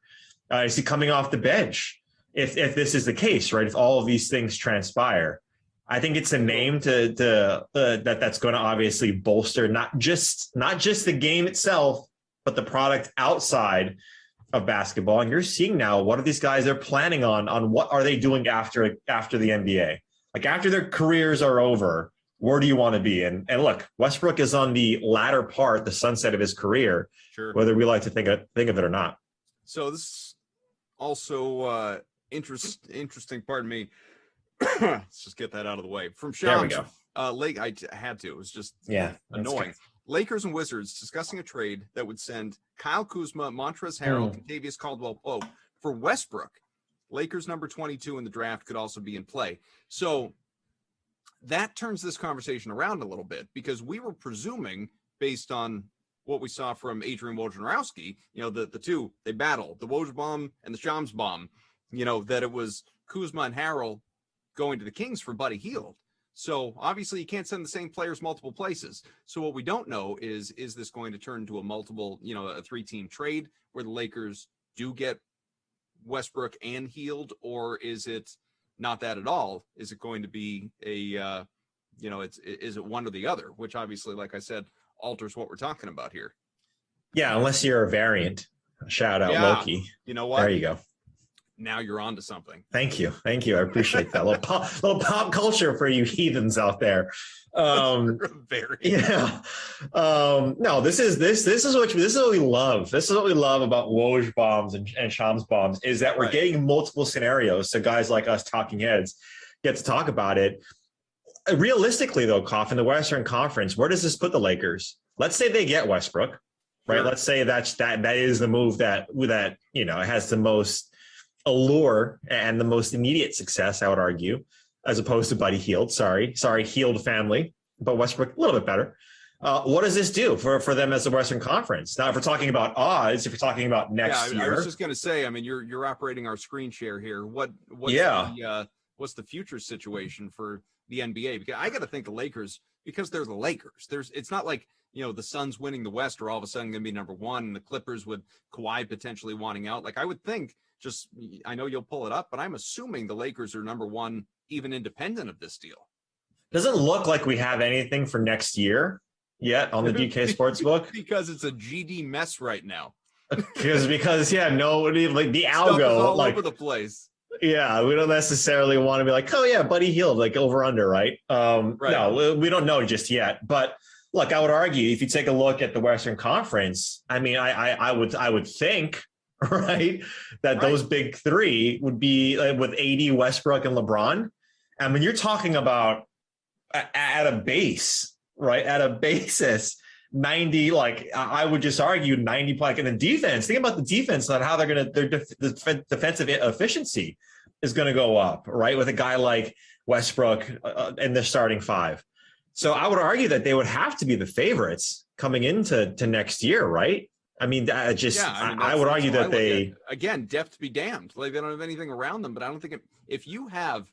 Is he coming off the bench? If this is the case, right? If all of these things transpire, I think it's a name that's going to obviously bolster not just the game itself, but the product outside of basketball. And you're seeing now what are these guys they're planning on what are they doing after the NBA? Like after their careers are over, where do you want to be? And look, Westbrook is on the latter part, the sunset of his career, sure, whether we like to think of it or not. So this also interesting. Pardon me. Let's just get that out of the way. From Shams, there we go. I had to. It was just annoying. Good. Lakers and Wizards discussing a trade that would send Kyle Kuzma, Montrezl Harrell, Kentavious Caldwell-Pope for Westbrook. Lakers number 22 in the draft could also be in play. So that turns this conversation around a little bit because we were presuming, based on what we saw from Adrian Wojnarowski, the two, they battled, the Woj bomb and the Shams bomb, that it was Kuzma and Harrell going to the Kings for Buddy Hield. So obviously you can't send the same players multiple places. So what we don't know is this going to turn into a 3-team trade where the Lakers do get Westbrook and Hield, or is it not that at all? Is it going to be is it one or the other, which obviously, like I said, alters what we're talking about here. Yeah, unless you're a variant. Shout out Loki. You know what? There you go. Now you're on to something. Thank you. I appreciate that. little pop culture for you heathens out there. No, this is what we love. This is what we love about Woj bombs and Shams bombs is that we're getting multiple scenarios. So guys like us talking heads get to talk about it. Realistically, though, Koff, in the Western Conference, where does this put the Lakers? Let's say they get Westbrook, right? Sure. Let's say that is the move that has the most allure and the most immediate success, I would argue, as opposed to Buddy Hield. Sorry, Hield family, but Westbrook a little bit better. What does this do for them as the Western Conference? Now, if we're talking about odds, if you're talking about next year, I was just going to say, I mean, you're operating our screen share here. What's the future situation for the NBA? Because I got to think the Lakers, because they're the Lakers. It's not like the Suns winning the West are all of a sudden going to be number one, and the Clippers with Kawhi potentially wanting out. Like I would think. I know you'll pull it up, but I'm assuming the Lakers are number one, even independent of this deal. Doesn't look like we have anything for next year yet on the DK Sportsbook. Because it's a GD mess right now. because nobody like the Stuff algo is all over the place. Yeah, we don't necessarily want to be like, oh yeah, Buddy Hield, like over under, right? No, we don't know just yet. But look, I would argue if you take a look at the Western Conference, I mean, I would think. Right, that those big three would be with AD, Westbrook, and LeBron. I mean, you're talking about at a base, right? At a basis, 90. Like I would just argue 90. Like in the defense, think about the defense and how their defensive efficiency is going to go up, right? With a guy like Westbrook in the starting five. So I would argue that they would have to be the favorites coming into next year, right? I mean, I would argue that again, depth be damned. Like they don't have anything around them, but I don't think if you have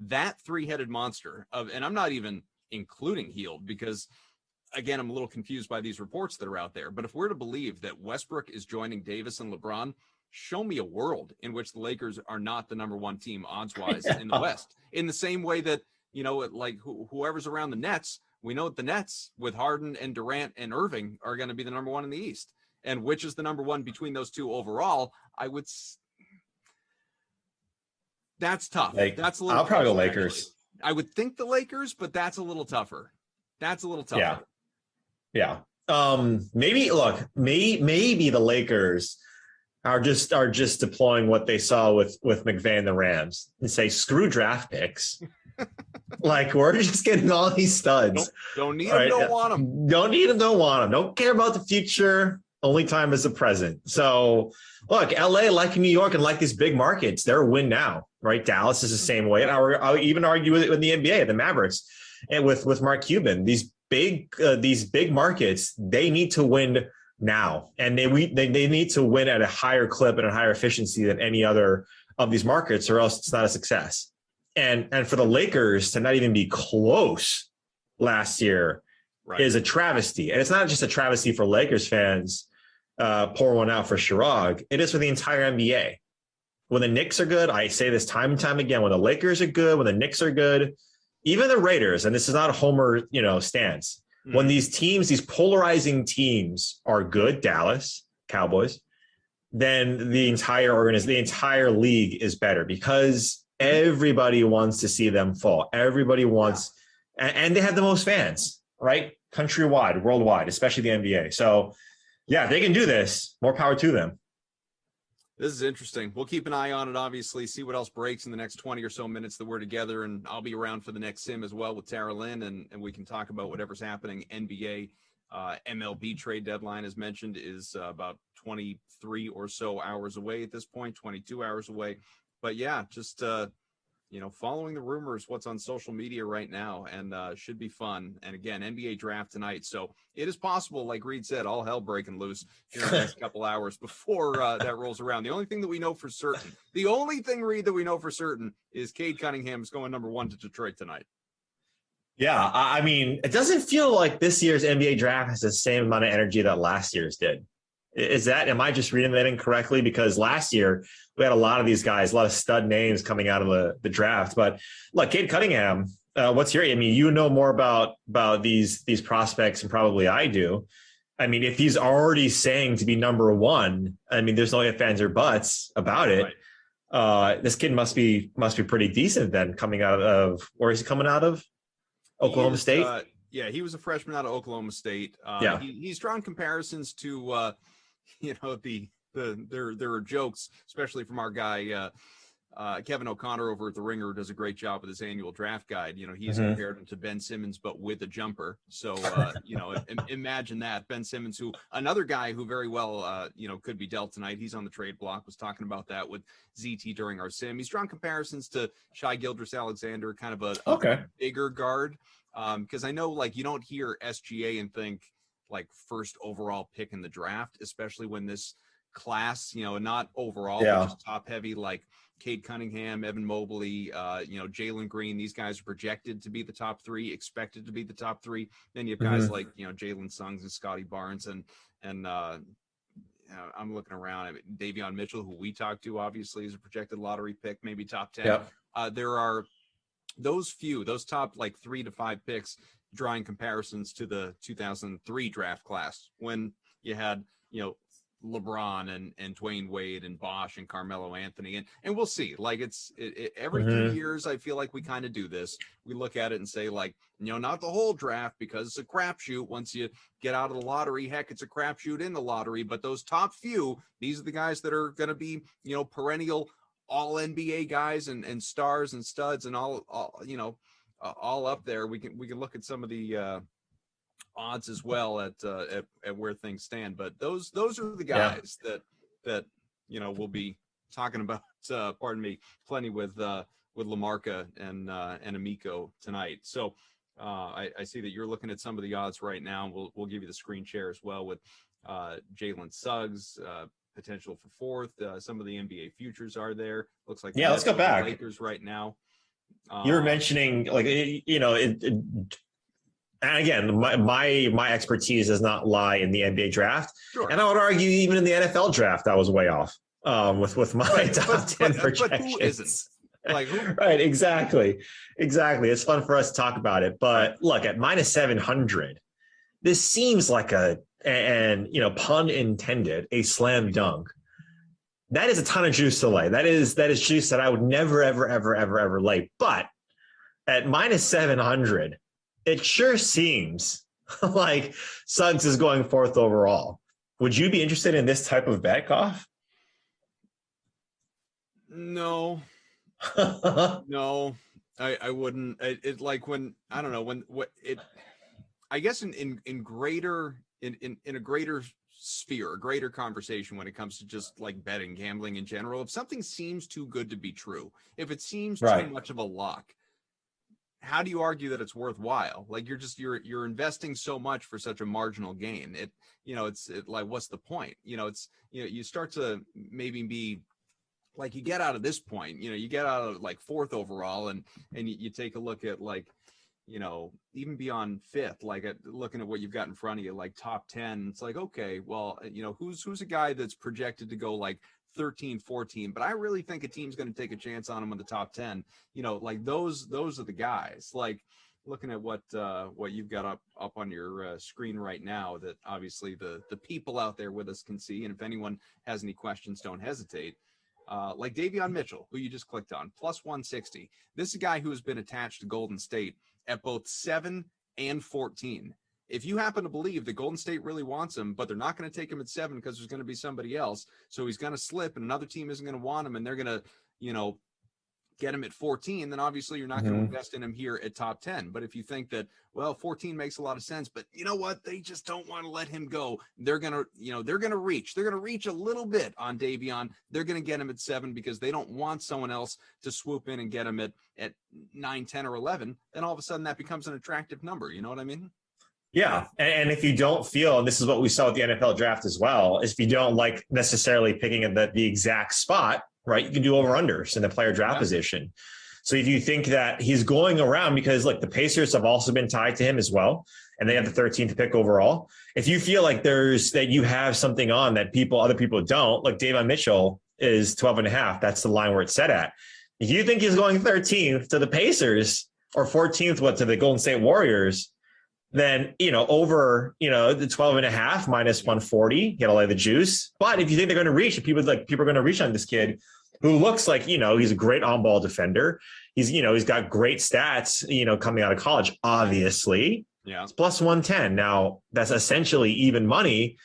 that three-headed monster and I'm not even including Hield because again, I'm a little confused by these reports that are out there. But if we're to believe that Westbrook is joining Davis and LeBron, show me a world in which the Lakers are not the number one team odds-wise in the West. In the same way that, like whoever's around the Nets, we know that the Nets with Harden and Durant and Irving are going to be the number one in the East. And which is the number one between those two overall, That's tough. Like, That's a little. I'll probably go tougher, Lakers. actually. I would think the Lakers, but that's a little tougher. Yeah. Maybe maybe the Lakers are just deploying what they saw with McVay and the Rams and say, screw draft picks. Like, we're just getting all these studs. Don't need them, don't want them. Don't need them, don't want them. Don't care about the future. Only time is the present. So, look, LA, like New York and like these big markets, they're a win now, right? Dallas is the same way. And I'll even argue with the NBA, the Mavericks, and with Mark Cuban. These big markets, they need to win now, and they need to win at a higher clip and a higher efficiency than any other of these markets, or else it's not a success. And for the Lakers to not even be close last year is a travesty. And it's not just a travesty for Lakers fans. Pour one out for Chirag. It is for the entire NBA. When the Knicks are good, I say this time and time again, when the Lakers are good, when the Knicks are good, even the Raiders, and this is not a homer, stance. When these teams, these polarizing teams are good, Dallas, Cowboys, then the entire league is better because everybody wants to see them fall. Everybody wants, and they have the most fans, right? Countrywide, worldwide, especially the NBA. So, yeah, they can do this. More power to them. This is interesting. We'll keep an eye on it, obviously, see what else breaks in the next 20 or so minutes that we're together. And I'll be around for the next sim as well with Tara Lynn, and we can talk about whatever's happening. NBA, MLB trade deadline, as mentioned, is about 23 or so hours away at this point, 22 hours away. But yeah, just, following the rumors, what's on social media right now, and should be fun. And again, NBA draft tonight. So it is possible, like Reed said, all hell breaking loose here in the next couple hours before that rolls around. The only thing that we know for certain, Reed, that we know for certain is Cade Cunningham is going number 1 to Detroit tonight. Yeah, I mean, it doesn't feel like this year's NBA draft has the same amount of energy that last year's did. Am I just reading that incorrectly? Because last year we had a lot of these guys, a lot of stud names coming out of the draft. But look, Cade Cunningham, you know more about these prospects than probably I do. I mean, if he's already saying to be number 1, I mean, there's no ifs, ands, or buts about it. Right. This kid must be pretty decent then, coming out of, where is he coming out of? Oklahoma State? Yeah, he was a freshman out of Oklahoma State. He's drawn comparisons to, there are jokes, especially from our guy, Kevin O'Connor over at The Ringer, who does a great job with his annual draft guide. He's compared him to Ben Simmons, but with a jumper. So, imagine that. Ben Simmons, another guy who very well, could be dealt tonight. He's on the trade block, was talking about that with ZT during our sim. He's drawn comparisons to Shai Gilgeous-Alexander, kind of a bigger guard. Because I know, you don't hear SGA and think, first overall pick in the draft, especially when this class, not overall, but just top heavy, like Cade Cunningham, Evan Mobley, Jalen Green. These guys are projected to be the top 3, expected to be the top 3. Then you have guys like, Jalen Suggs and Scotty Barnes, and I'm looking around. I mean, Davion Mitchell, who we talked to, obviously is a projected lottery pick, maybe top 10. Yep. There are those top 3 to 5 picks drawing comparisons to the 2003 draft class when you had, LeBron and Dwayne Wade and Bosh and Carmelo Anthony. And we'll see, every few years, I feel like we kind of do this. We look at it and say, not the whole draft, because it's a crapshoot. Once you get out of the lottery, heck, it's a crapshoot in the lottery. But those top few, these are the guys that are going to be, perennial all NBA guys and stars and studs and all up there. We can look at some of the odds as well at where things stand. But those are the guys that we'll be talking about. Plenty with Lamarca and Amico tonight. So I see that you're looking at some of the odds right now. We'll give you the screen share as well with Jalen Suggs. Potential for 4th. Some of the NBA futures are there. Looks like let's go back. Lakers right now. You were mentioning and again, my expertise does not lie in the NBA draft, and I would argue even in the NFL draft I was way off with my top 10 projections. But who isn't? Right, exactly. It's fun for us to talk about it, but look, at -700, this seems like pun intended, a slam dunk. that is a ton of juice to lay. That is juice that I would never, ever, ever, ever, ever lay. But at minus 700, it sure seems like Suggs is going fourth overall. Would you be interested in this type of bet, Goff? No. No, I wouldn't. It like when, I don't know, when what it, I guess in a greater sphere, a greater conversation when it comes to just like betting, gambling in general, if something seems too good to be true, if it seems too much of a lock, how do you argue that it's worthwhile? Like you're investing so much for such a marginal gain. It's like, what's the point? You start to maybe be like, you get out of this point, you get out of like fourth overall and you take a look at like, even beyond fifth, like looking at what you've got in front of you, like top 10, it's like, okay, well, who's a guy that's projected to go like 13, 14, but I really think a team's going to take a chance on him in the top 10, like those are the guys. Like looking at what you've got up on your screen right now, that obviously the people out there with us can see. And if anyone has any questions, don't hesitate. Like Davion Mitchell, who you just clicked on, plus 160. This is a guy who has been attached to Golden State at both 7 and 14. If you happen to believe that Golden State really wants him, but they're not going to take him at 7 because there's going to be somebody else, so he's going to slip and another team isn't going to want him and they're going to, get him at 14, then obviously you're not going to invest in him here at top 10. But if you think that, well, 14 makes a lot of sense, but you know what? They just don't want to let him go. They're going to reach a little bit on Davion. They're going to get him at 7 because they don't want someone else to swoop in and get him at 9, 10, or 11. Then all of a sudden that becomes an attractive number. You know what I mean? Yeah. And if you don't feel, and this is what we saw with the NFL draft as well, is if you don't like necessarily picking at the exact spot, right, you can do over-unders in the player draft position. So if you think that he's going around, because like the Pacers have also been tied to him as well, and they have the 13th pick overall. If you feel like that you have something on that other people don't, like Davion Mitchell is 12.5. That's the line where it's set at. If you think he's going 13th to the Pacers or 14th, to the Golden State Warriors, then, over, the 12.5 minus 140, you got to lay the juice. But if you think they're going to reach, people are going to reach on this kid who looks like, he's a great on-ball defender. He's got great stats, coming out of college, obviously. Yeah. It's plus 110. Now, that's essentially even money.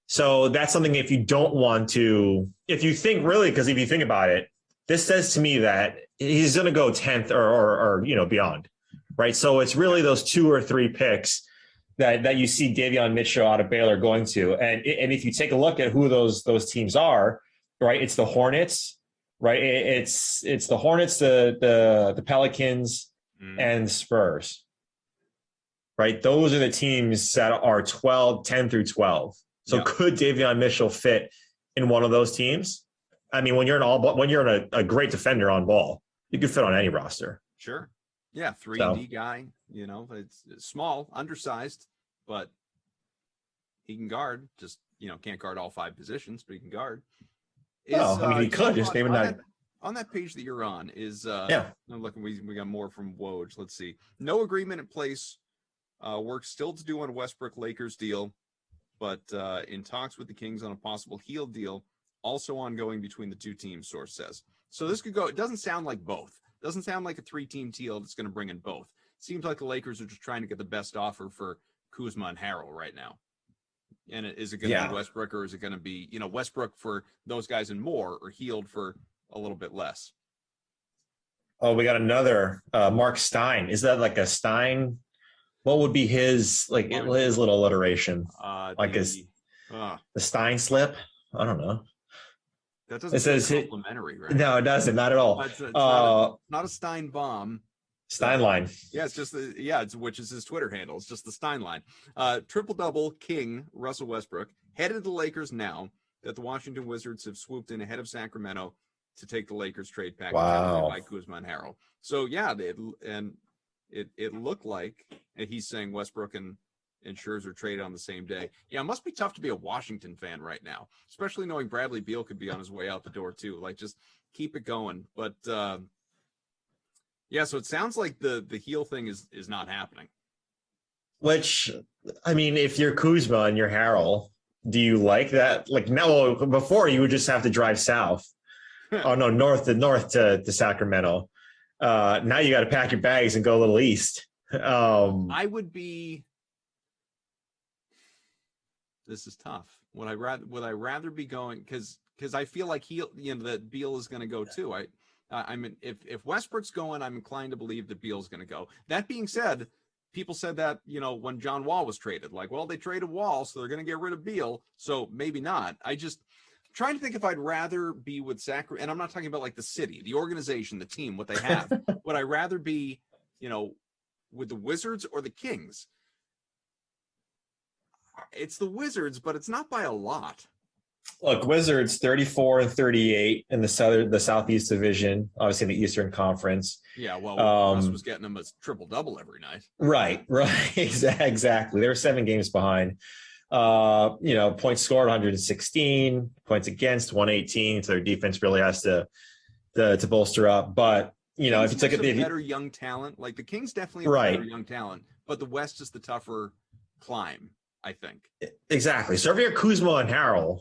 So that's something if you don't want to, if you think really, because if you think about it, this says to me that he's going to go 10th or beyond. Right. So it's really those 2 or 3 picks that you see Davion Mitchell out of Baylor going to. And if you take a look at who those teams are, right, it's the Hornets, right? It's the Hornets, the Pelicans, and the Spurs. Right. Those are the teams that are 10 through 12. So could Davion Mitchell fit in one of those teams? I mean, when you're a great defender on ball, you can fit on any roster. Sure. Yeah, 3D guy, it's small, undersized, but he can guard. Just, can't guard all 5 positions, but he can guard. He could just maybe not. On that page that you're on I'm looking, we got more from Woj. Let's see. No agreement in place. Work still to do on Westbrook Lakers deal, but in talks with the Kings on a possible Heel deal, also ongoing between the 2 teams, source says. So this could go, it doesn't sound like both. Doesn't sound like a 3-team deal that's going to bring in both. Seems like the Lakers are just trying to get the best offer for Kuzma and Harrell right now. And is it going to be Westbrook, or is it going to be, Westbrook for those guys and more, or Healed for a little bit less? Oh, we got another Mark Stein. Is that like a Stein? What would be his little alliteration? The Stein slip? I don't know. That doesn't sound complimentary, right? No, it doesn't. Not at all. It's not a Stein bomb. Stein line. Yeah, it's just which is his Twitter handle. It's just the Stein line. Triple-double King Russell Westbrook headed to the Lakers now that the Washington Wizards have swooped in ahead of Sacramento to take the Lakers trade package by Kuzma and Harrell. So it looked like, and he's saying Westbrook and Scherzer traded on the same day. Yeah, it must be tough to be a Washington fan right now, especially knowing Bradley Beal could be on his way out the door too. Like, just keep it going. But so it sounds like the heel thing is not happening. Which, I mean, if you're Kuzma and you're Harrell, Do you like that? Like now, before you would just have to drive south. Oh no, north to Sacramento. Now you got to pack your bags and go a little east. I would be. This is tough. Would I rather be going because I feel like that Beal is going to go too. I mean, if Westbrook's going, I'm inclined to believe that Beal's going to go. That being said, people said that, when John Wall was traded, like, well, they traded Wall, so they're going to get rid of Beal. So maybe not. I'm trying to think if I'd rather be with Sacramento, and I'm not talking about like the city, the organization, the team, what they have. Would I rather be, with the Wizards or the Kings? It's the Wizards, but it's not by a lot. Look, Wizards 34-38 in the Southeast Division, obviously in the Eastern Conference. Yeah, well, Russ was getting them a triple-double every night. Right, exactly. They were 7 games behind. Points scored 116, points against 118. So their defense really has to bolster up. But if you took it, better young talent, like the Kings definitely have better young talent, but the West is the tougher climb, I think. Exactly. So if you're Kuzma and Harrell,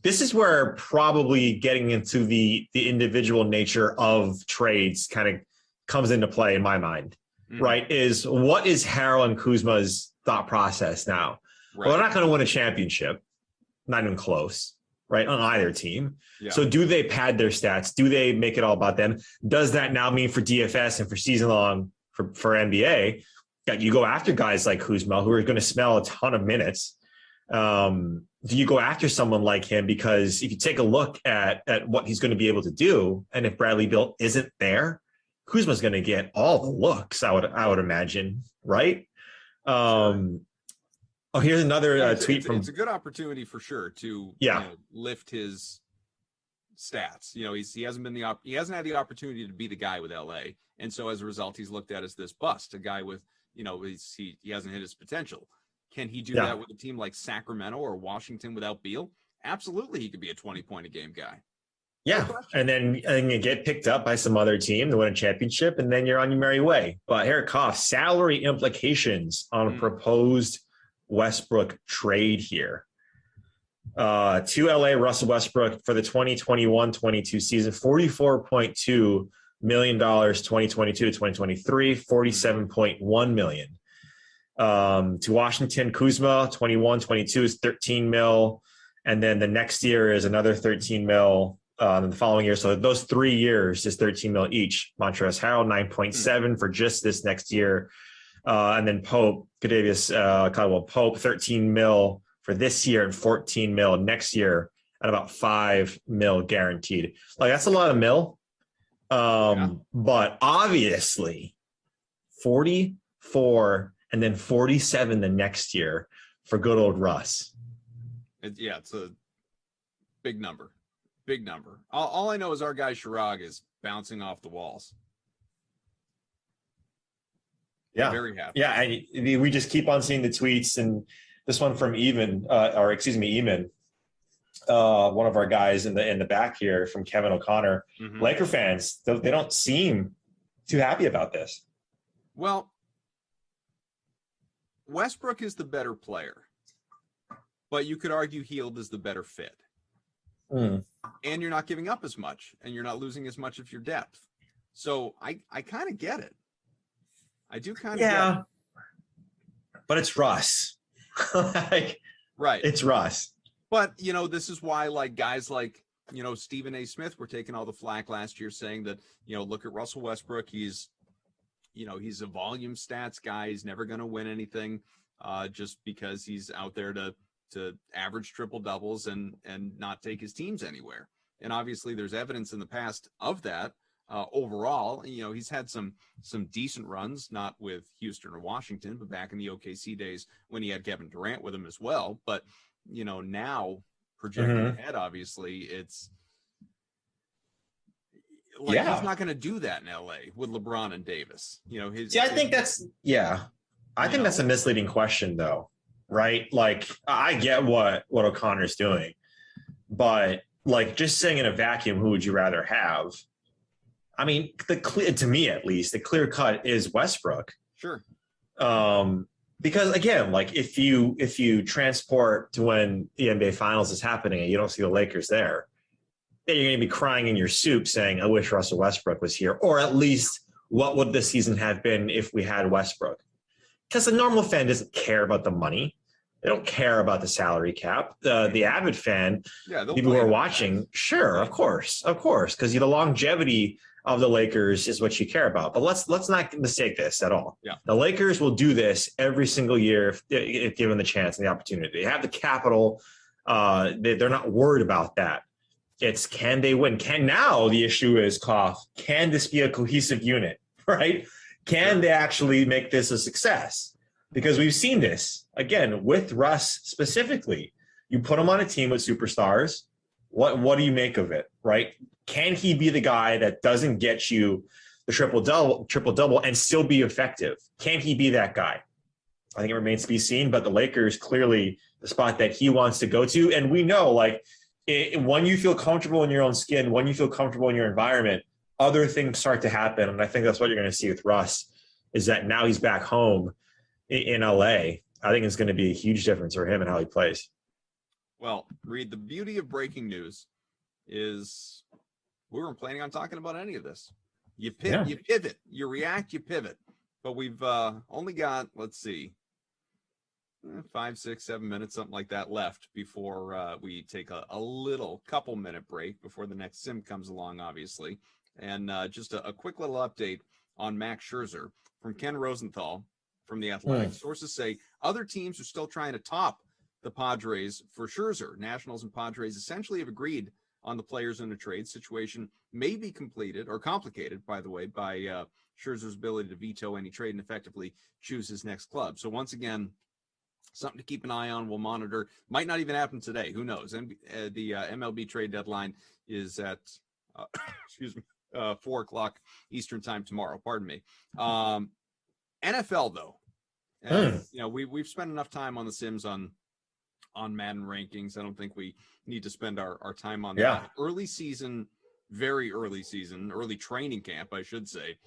this is where probably getting into the individual nature of trades kind of comes into play in my mind, right? Is what is Harrell and Kuzma's thought process now? Right. Well, they're not going to win a championship, not even close, right? On either team. Yeah. So do they pad their stats? Do they make it all about them? Does that now mean for DFS and for season long for NBA that you go after guys like Kuzma who are going to smell a ton of minutes? Do you go after someone like him? Because if you take a look at what he's going to be able to do, and if Bradley Beal isn't there, Kuzma's going to get all the looks, I would imagine, right? Here's another tweet from. It's a good opportunity for sure to lift his stats. He hasn't had the opportunity to be the guy with LA, and so as a result, he's looked at as this bust, a guy with he hasn't hit his potential. Can he do that with a team like Sacramento or Washington without Beal? Absolutely, he could be a 20-point-a-game guy. Yeah, and then you get picked up by some other team to win a championship, and then you're on your merry way. But Eric Koff, salary implications on a proposed Westbrook trade here. To LA, Russell Westbrook for the 2021-22 season, $44.2 million, 2022 to 2023, $47.1 million. To Washington, Kuzma, 21-22 is $13 million. And then the next year is another $13 million. The following year. So those 3 years is $13 million each. Montrezl Harrell, 9.7 for just this next year. And then Caldwell Pope, $13 million for this year and $14 million next year, and about $5 million guaranteed. Like that's a lot of mil. But obviously 44 and then 47 the next year for good old Russ. It's a big number. Big number. All I know is our guy Chirag is bouncing off the walls. Yeah. I'm very happy. Yeah. And we just keep on seeing the tweets, and this one from Eamon, one of our guys in the back here from Kevin O'Connor. Mm-hmm. Laker fans, they don't seem too happy about this. Well, Westbrook is the better player, but you could argue Hield is the better fit. And you're not giving up as much, and you're not losing as much of your depth. So I kind of get it. I do kind of get it. But it's Russ. Right. It's Russ. But, this is why guys like, Stephen A. Smith were taking all the flack last year saying that, look at Russell Westbrook. He's a volume stats guy. He's never going to win anything just because he's out there to average triple doubles and not take his teams anywhere. And obviously there's evidence in the past of that. Overall, he's had some decent runs, not with Houston or Washington, but back in the OKC days when he had Kevin Durant with him as well. But, now projecting ahead, obviously it's he's not going to do that in LA with LeBron and Davis. I think that's a misleading question though. Right? I get what O'Connor's doing, but just saying in a vacuum, who would you rather have? I mean, to me at least, the clear cut is Westbrook. Sure. Because again, like if you transport to when the NBA Finals is happening and you don't see the Lakers there, then you're going to be crying in your soup saying, I wish Russell Westbrook was here. Or at least, what would the season have been if we had Westbrook? Because the normal fan doesn't care about the money. They don't care about the salary cap. The avid fan, people who are watching, sure, of course, because the longevity of the Lakers is what you care about. But let's not mistake this at all. Yeah. The Lakers will do this every single year if given the chance and the opportunity. They have the capital. They're not worried about that. It's can they win? Now the issue is, can this be a cohesive unit, right? Can they actually make this a success? Because we've seen this, again, with Russ specifically. You put him on a team with superstars. What do you make of it, right? Can he be the guy that doesn't get you the triple-double and still be effective? Can he be that guy? I think it remains to be seen, but the Lakers clearly the spot that he wants to go to. And we know, when you feel comfortable in your own skin, when you feel comfortable in your environment, other things start to happen. And I think that's what you're going to see with Russ, is that now he's back home in LA. I think it's going to be a huge difference for him and how he plays. Well, Reed, the beauty of breaking news is we weren't planning on talking about any of this. You pivot, you react, you pivot. But we've only got, let's see, 5, 6, 7 minutes, something like that left before we take a couple minute break before the next sim comes along, obviously. And just a quick little update on Max Scherzer from Ken Rosenthal from The Athletic. Sources say other teams are still trying to top the Padres for Scherzer. Nationals and Padres essentially have agreed on the players in a trade. Situation may be completed or complicated, by the way, by Scherzer's ability to veto any trade and effectively choose his next club. So once again, something to keep an eye on. We'll monitor. Might not even happen today. Who knows? And the MLB trade deadline is at 4 o'clock Eastern time tomorrow. Pardon me. NFL though, and, we've spent enough time on the Sims on Madden rankings. I don't think we need to spend our time on that. Early season, very early season, early training camp, I should say.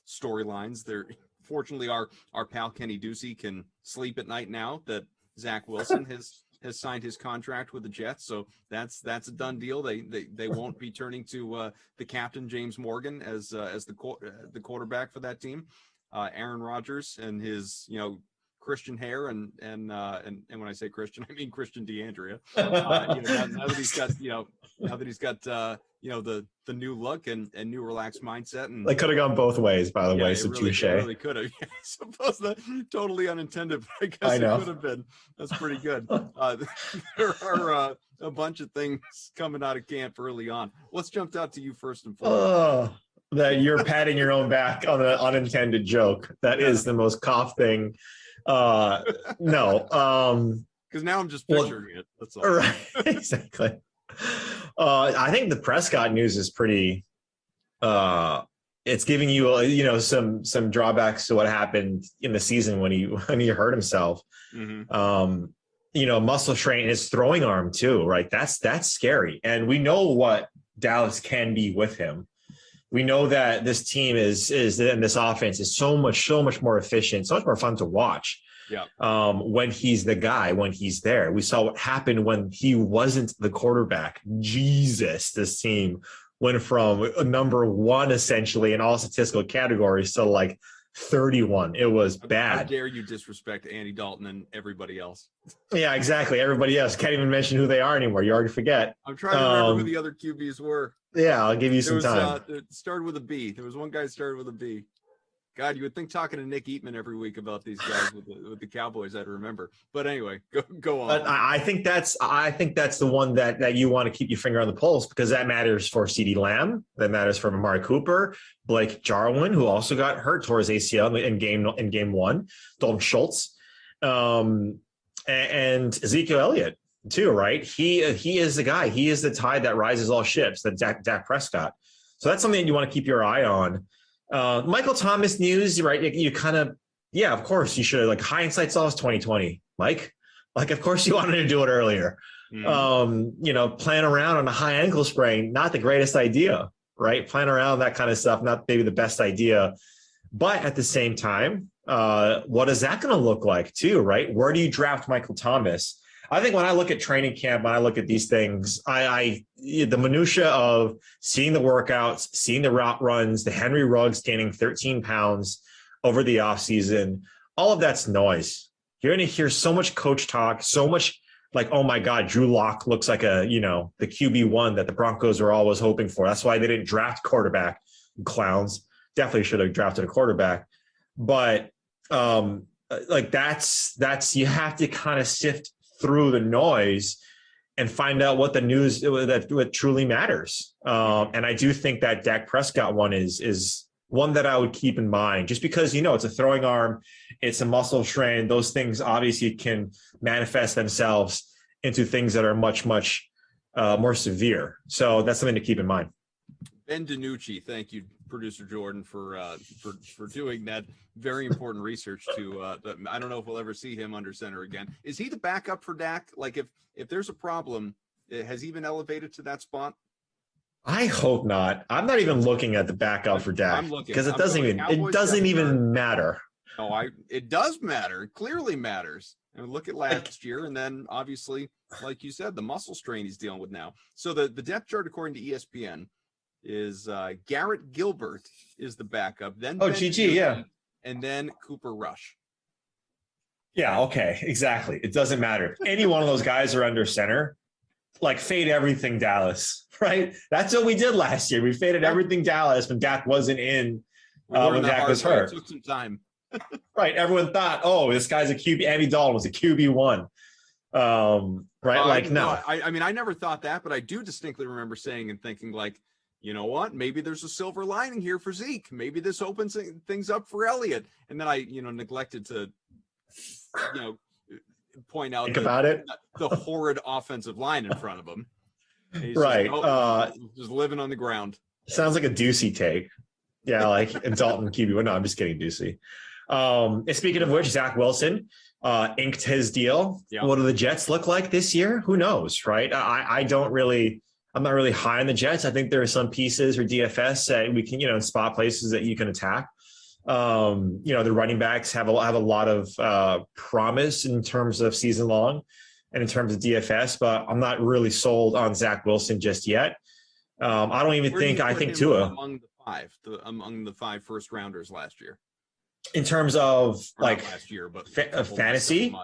Storylines there. Fortunately, our pal Kenny Ducey can sleep at night now that Zach Wilson has signed his contract with the Jets, so that's a done deal. They won't be turning to the captain James Morgan as the quarterback for that team. Aaron Rodgers and his Christian hair and when I say Christian, I mean Christian DeAndrea. Now that he's got the new look and new relaxed mindset, and they could have gone both ways, by the way. So touche. Really could have. I suppose that totally unintended, but I guess it could have been. That's pretty good. There are a bunch of things coming out of camp early on. What's jumped out to you first and foremost? That you're patting your own back on an unintended joke. That is the most cough thing. No. Because now I'm just picturing it. That's all. Right. Exactly. I think the Prescott news is pretty. It's giving you some drawbacks to what happened in the season when he hurt himself. Muscle strain in his throwing arm too, right? That's scary, and we know what Dallas can be with him. We know that this team is and this offense is so much more efficient, so much more fun to watch. Yeah. When he's the guy, when he's there. We saw what happened when he wasn't the quarterback. Jesus, this team went from number 1 essentially in all statistical categories to 31. It was bad. How dare you disrespect Andy Dalton and everybody else? Yeah, exactly. Everybody else. Can't even mention who they are anymore. You already forget. I'm trying to remember who the other QBs were. Yeah, I'll give you some time. It started with a B. There was one guy that started with a B. God, you would think talking to Nick Eatman every week about these guys with the Cowboys, I'd remember. But anyway, go on. But I think that's the one that you want to keep your finger on the pulse, because that matters for CeeDee Lamb, that matters for Amari Cooper, Blake Jarwin, who also got hurt towards ACL in game 1, Dalton Schultz, and Ezekiel Elliott too, right? He is the guy. He is the tide that rises all ships. That Dak Prescott. So that's something you want to keep your eye on. Michael Thomas news, right? You kind of, of course you should. Hindsight's always 2020, Mike. Of course you wanted to do it earlier. Playing around on a high ankle sprain, not the greatest idea, right? Playing around that kind of stuff, not maybe the best idea. But at the same time, what is that going to look like too, right? Where do you draft Michael Thomas? I think when I look at training camp, when I look at these things, the minutia of seeing the workouts, seeing the route runs, the Henry Ruggs gaining 13 pounds over the offseason, all of that's noise. You're going to hear so much coach talk, so much like, oh my God, Drew Lock looks like the QB1 that the Broncos were always hoping for. That's why they didn't draft quarterback. Clowns. Definitely should have drafted a quarterback. But that's you have to kind of sift through the noise and find out what the news what truly matters. And I do think that Dak Prescott one is one that I would keep in mind, just because, it's a throwing arm, it's a muscle strain. Those things obviously can manifest themselves into things that are much, much more severe. So that's something to keep in mind. Ben DiNucci, thank you, producer Jordan, for doing that very important research. I don't know if we'll ever see him under center again. Is he the backup for Dak? Like, if there's a problem, has he been elevated to that spot? I hope not. I'm not even looking at the backup for Dak because it doesn't even matter. No, it does matter. It clearly matters. And look at last year, and then obviously, like you said, the muscle strain he's dealing with now. So the depth chart, according to ESPN, is Garrett Gilbert is the backup. Then GG, yeah, and then Cooper Rush. Yeah, okay, exactly. It doesn't matter. Any one of those guys are under center. Like, fade everything Dallas, right? That's what we did last year. We faded everything Dallas when Dak wasn't in, when Dak was hurt. It took some time. Right. Everyone thought, oh, this guy's a QB. Andy Dalton was a QB1. Right. No. I mean, I never thought that, but I do distinctly remember saying and thinking, like, you know what? Maybe there's a silver lining here for Zeke. Maybe this opens things up for Elliott. And then I, neglected to, point out the horrid offensive line in front of him. He's right. Just living on the ground. Sounds like a Ducey take. Yeah, like and Dalton QB. Well, no, I'm just kidding, Ducey. And speaking of which, Zach Wilson inked his deal. Yeah. What do the Jets look like this year? Who knows, right? I'm not really high on the Jets. I think there are some pieces or DFS that we can, in spot places that you can attack. The running backs have a lot of promise in terms of season long and in terms of DFS, but I'm not really sold on Zach Wilson just yet. I don't even think I think Tua among the five first rounders last year. In terms of last year, but fantasy,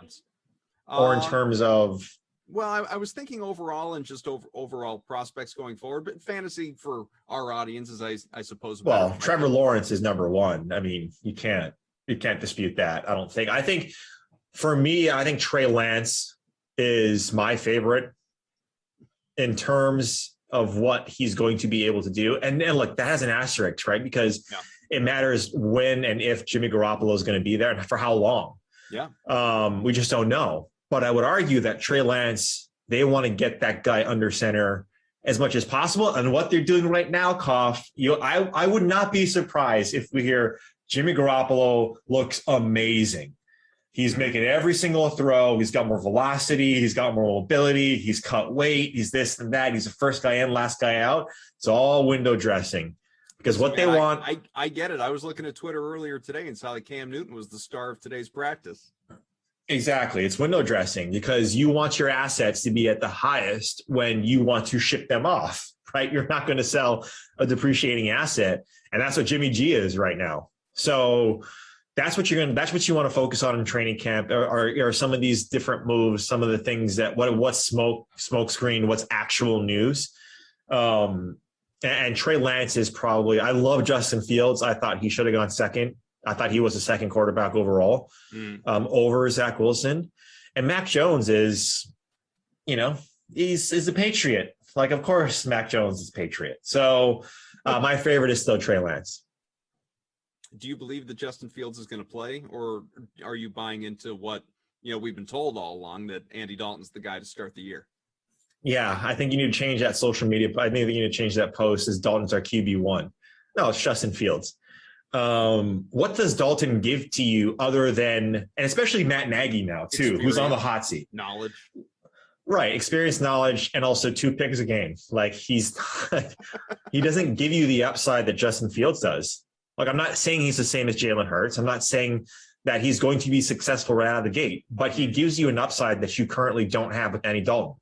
or in terms of. Well, I was thinking overall and just overall prospects going forward, but fantasy for our audience is, I suppose. Well, Trevor Lawrence is number one. I mean, you can't dispute that. I don't think. I think for me, I think Trey Lance is my favorite in terms of what he's going to be able to do. And look, that has an asterisk, right? Because it matters when and if Jimmy Garoppolo is going to be there and for how long. Yeah. We just don't know. But I would argue that Trey Lance, they want to get that guy under center as much as possible. And what they're doing right now, Koff, I would not be surprised if we hear Jimmy Garoppolo looks amazing. He's making every single throw. He's got more velocity. He's got more mobility. He's cut weight. He's this and that. He's the first guy in, last guy out. It's all window dressing. Because what they want. I get it. I was looking at Twitter earlier today and saw that Cam Newton was the star of today's practice. Exactly. It's window dressing because you want your assets to be at the highest when you want to ship them off, right? You're not going to sell a depreciating asset. And that's what Jimmy G is right now. So that's what you want to focus on in training camp or some of these different moves, some of the things that what's smoke screen, what's actual news. And Trey Lance is probably, I love Justin Fields. I thought he should have gone second. I thought he was the second quarterback overall over Zach Wilson. And Mac Jones is, he's a Patriot. Like, of course, Mac Jones is a Patriot. So my favorite is still Trey Lance. Do you believe that Justin Fields is going to play, or are you buying into what, we've been told all along that Andy Dalton's the guy to start the year? Yeah, I think you need to change that social media. I think you need to change that post as Dalton's our QB1. No, it's Justin Fields. What does Dalton give to you other than, and especially Matt Nagy now too, who's on the hot seat? Knowledge. Right. Experience, knowledge, and also 2 picks a game. Like he doesn't give you the upside that Justin Fields does. Like, I'm not saying he's the same as Jalen Hurts. I'm not saying that he's going to be successful right out of the gate, but he gives you an upside that you currently don't have with Andy Dalton.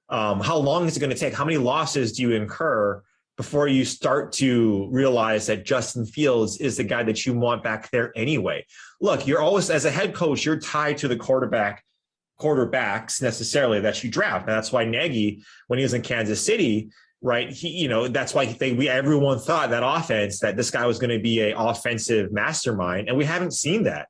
How long is it going to take? How many losses do you incur before you start to realize that Justin Fields is the guy that you want back there anyway? Look, you're always, as a head coach, you're tied to the quarterbacks necessarily that you draft. And that's why Nagy, when he was in Kansas City, right, that's why everyone thought that offense, that this guy was going to be an offensive mastermind, and we haven't seen that.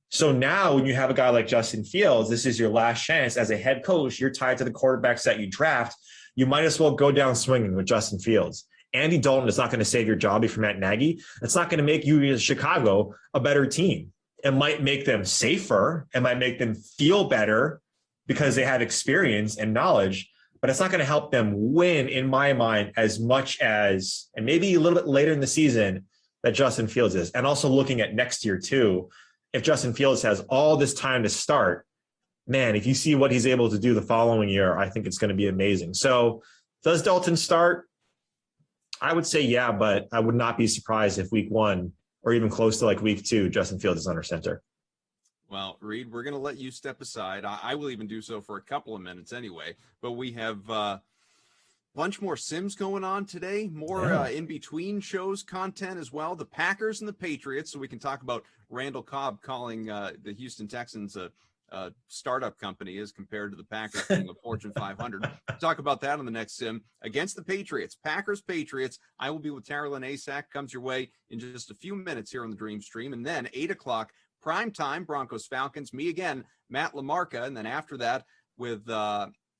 So now when you have a guy like Justin Fields, this is your last chance as a head coach. You're tied to the quarterbacks that you draft. You might as well go down swinging with Justin Fields. Andy Dalton is not going to save your job from Matt Nagy. It's not going to make you as Chicago a better team. It might make them safer. It might make them feel better because they have experience and knowledge, but it's not going to help them win, in my mind, as much as, and maybe a little bit later in the season, that Justin Fields is. And also looking at next year too, if Justin Fields has all this time to start, man, if you see what he's able to do the following year, I think it's going to be amazing. So does Dalton start? I would say yeah, but I would not be surprised if week 1 or even close to like week 2, Justin Fields is under center. Well, Reed, we're going to let you step aside. I will even do so for a couple of minutes anyway, but we have a bunch more Sims going on today, more in-between shows content as well. The Packers and the Patriots, so we can talk about Randall Cobb calling the Houston Texans a startup company as compared to the Packers being a Fortune 500. Talk about that on the next Sim. Against the Patriots, Packers-Patriots. I will be with Taryn Asak. Comes your way in just a few minutes here on the Dream Stream. And then 8 o'clock, prime time, Broncos-Falcons. Me again, Matt LaMarca. And then after that, with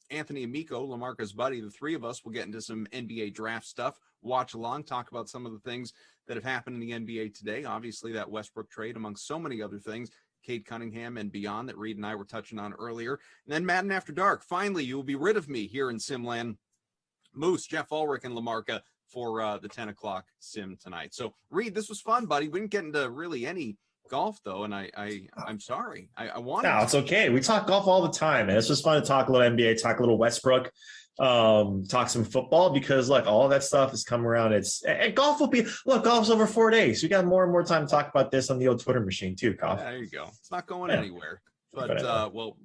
Anthony Amico, LaMarca's buddy, the three of us will get into some NBA draft stuff, watch along, talk about some of the things that have happened in the NBA today. Obviously, that Westbrook trade, among so many other things, Cade Cunningham and beyond that Reed and I were touching on earlier. And then Madden After Dark. Finally, you will be rid of me here in Simland. Moose, Jeff Ulrich, and LaMarca for the 10 o'clock Sim tonight. So, Reed, this was fun, buddy. We didn't get into really any golf, though, and I'm sorry. I wanted No, it's okay. We talk golf all the time, man. It's just fun to talk a little NBA, talk a little Westbrook, talk some football, because look, all of that stuff is coming around. And golf will be, golf's over 4 days. We got more and more time to talk about this on the old Twitter machine too, Koff. There you go. It's not going anywhere. But well,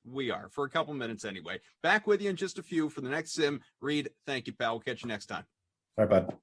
we are for a couple minutes anyway. Back with you in just a few for the next Sim. Reed, thank you, pal. We'll catch you next time. All right, bud.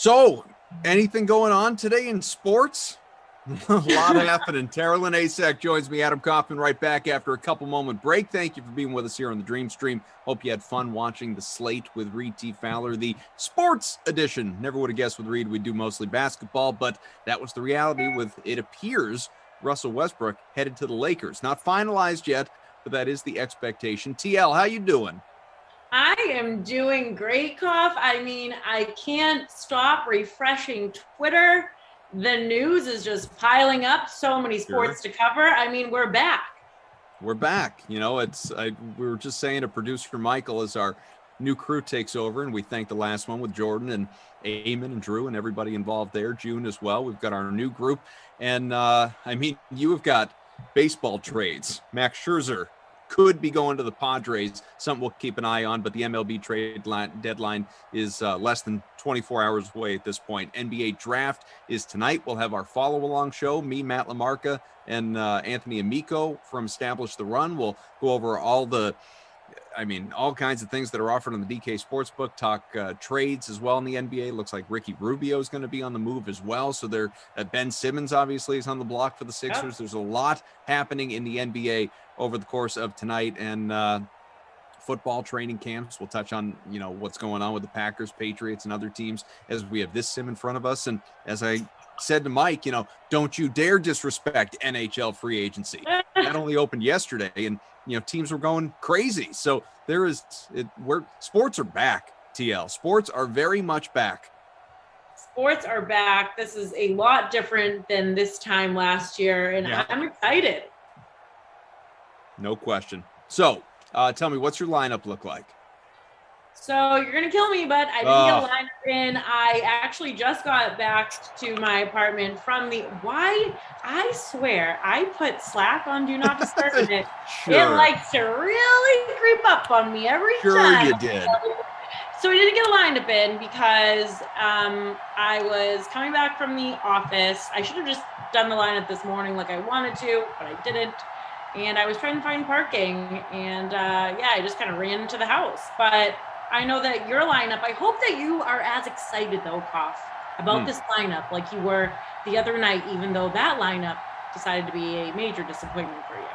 So, anything going on today in sports? A lot happening. Tara Lynn Asack joins me. Adam Kaufman right back after a couple moment break. Thank you for being with us here on the Dream Stream. Hope you had fun watching the slate with Reed T. Fowler, the sports edition. Never would have guessed with Reed we'd do mostly basketball, but that was the reality with, it appears, Russell Westbrook headed to the Lakers. Not finalized yet, but that is the expectation. TL, how you doing? I am doing great, Koff. I mean, I can't stop refreshing Twitter. The news is just piling up. So many sports to cover. I mean, we're back. We're back. You know, we were just saying to producer Michael as our new crew takes over, and we thank the last one with Jordan and Eamon and Drew and everybody involved there, June as well. We've got our new group. And, I mean, you have got baseball trades. Max Scherzer could be going to the Padres, something we'll keep an eye on, but the MLB trade deadline is less than 24 hours away at this point. NBA draft is tonight. We'll have our follow-along show, me, Matt LaMarca, and Anthony Amico from Establish the Run. We'll go over all kinds of things that are offered on the DK Sportsbook, talk trades as well in the NBA. Looks like Ricky Rubio is going to be on the move as well. So Ben Simmons obviously is on the block for the Sixers. Yep. There's a lot happening in the NBA over the course of tonight, and football training camps. We'll touch on, what's going on with the Packers, Patriots, and other teams as we have this sim in front of us. And as I said to Mike, don't you dare disrespect NHL free agency. That only opened yesterday, and teams were going crazy. So sports are back, TL. Sports are very much back. Sports are back. This is a lot different than this time last year, and yeah. I'm excited. No question. So tell me, what's your lineup look like? So you're going to kill me, but I didn't get a lineup in. I actually just got back to my apartment from I swear, I put Slack on Do Not Disturb in it. Sure. It likes to really creep up on me every time. Sure you did. So I didn't get a lineup in because I was coming back from the office. I should have just done the lineup this morning like I wanted to, but I didn't. And I was trying to find parking, and I just kind of ran into the house. But I know that your lineup, I hope that you are as excited, though, Koff, about this lineup like you were the other night, even though that lineup decided to be a major disappointment for you.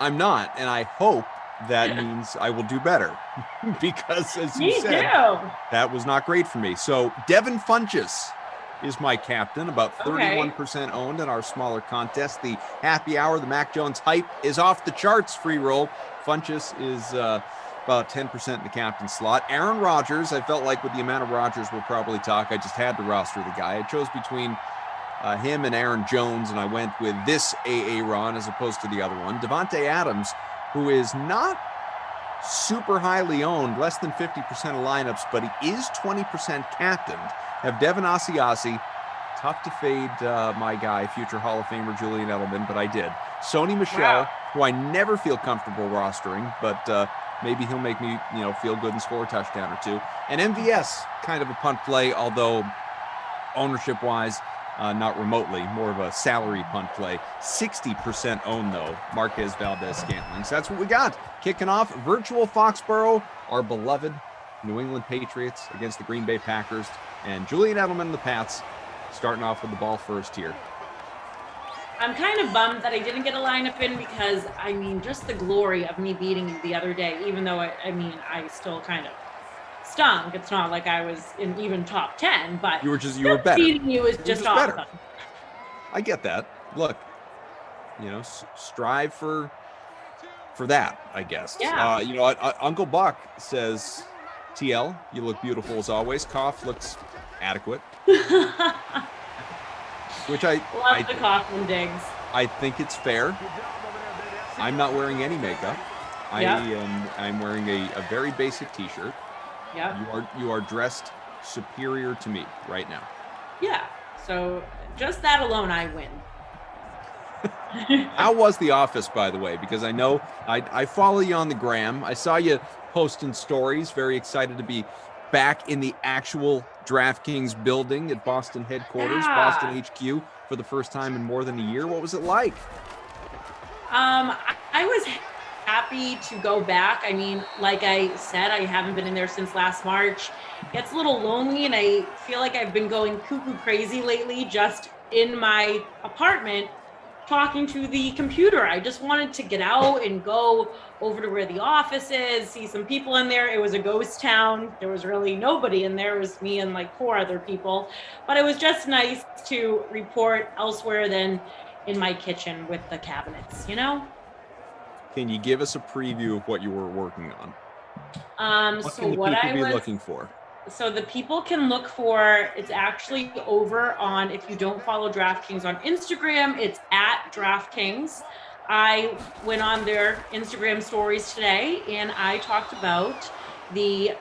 I'm not, and I hope that means I will do better because, as you said, that was not great for me. So Devin Funchess is my captain, about 31% owned in our smaller contest. The happy hour, the Mac Jones hype is off the charts. Free roll. Funchess is about 10% in the captain slot. Aaron Rodgers, I felt like with the amount of Rodgers we'll probably talk, I just had to roster the guy. I chose between him and Aaron Jones, and I went with this Aaron as opposed to the other one. Devontae Adams, who is not super highly owned, less than 50% of lineups, but he is 20% captained. Have Devin Asiasi. Tough to fade my guy, future Hall of Famer Julian Edelman, but I did. Sony Michel, who I never feel comfortable rostering, but maybe he'll make me, feel good and score a touchdown or two. And MVS, kind of a punt play, although ownership-wise, not remotely, more of a salary punt play. 60% owned, though, Marquez Valdez-Scantling. So that's what we got. Kicking off virtual Foxborough, our beloved New England Patriots against the Green Bay Packers, and Julian Edelman and the Pats starting off with the ball first here. I'm kind of bummed that I didn't get a lineup in because, just the glory of me beating you the other day, even though, I still kind of stunk. It's not like I was in even top 10, but you were better. Beating you is just awesome. Better. I get that. Look, strive for that, I guess. Yeah. You know what? Uncle Buck says, TL, you look beautiful as always. Cough looks adequate. Which I love the Coughlin digs. I think it's fair. I'm not wearing any makeup. I'm wearing a very basic t-shirt. Yeah. You are dressed superior to me right now. Yeah. So just that alone, I win. How was the office, by the way? Because I know I follow you on the gram. I saw you posting stories. Very excited to be back in the actual DraftKings building at Boston headquarters, Boston HQ, for the first time in more than a year. What was it like? I was happy to go back. I mean, like I said, I haven't been in there since last March. It gets a little lonely, and I feel like I've been going cuckoo crazy lately just in my apartment talking to the computer. I just wanted to get out and go over to where the office is, see some people in there. It was a ghost town. There was really nobody in there. It was me and like 4 other people. But it was just nice to report elsewhere than in my kitchen with the cabinets, you know? Can you give us a preview of what you were working on? What So can the what people I be was looking for? So the people can look for, it's actually over on, if you don't follow DraftKings on Instagram, it's at DraftKings. I went on their Instagram stories today and I talked about the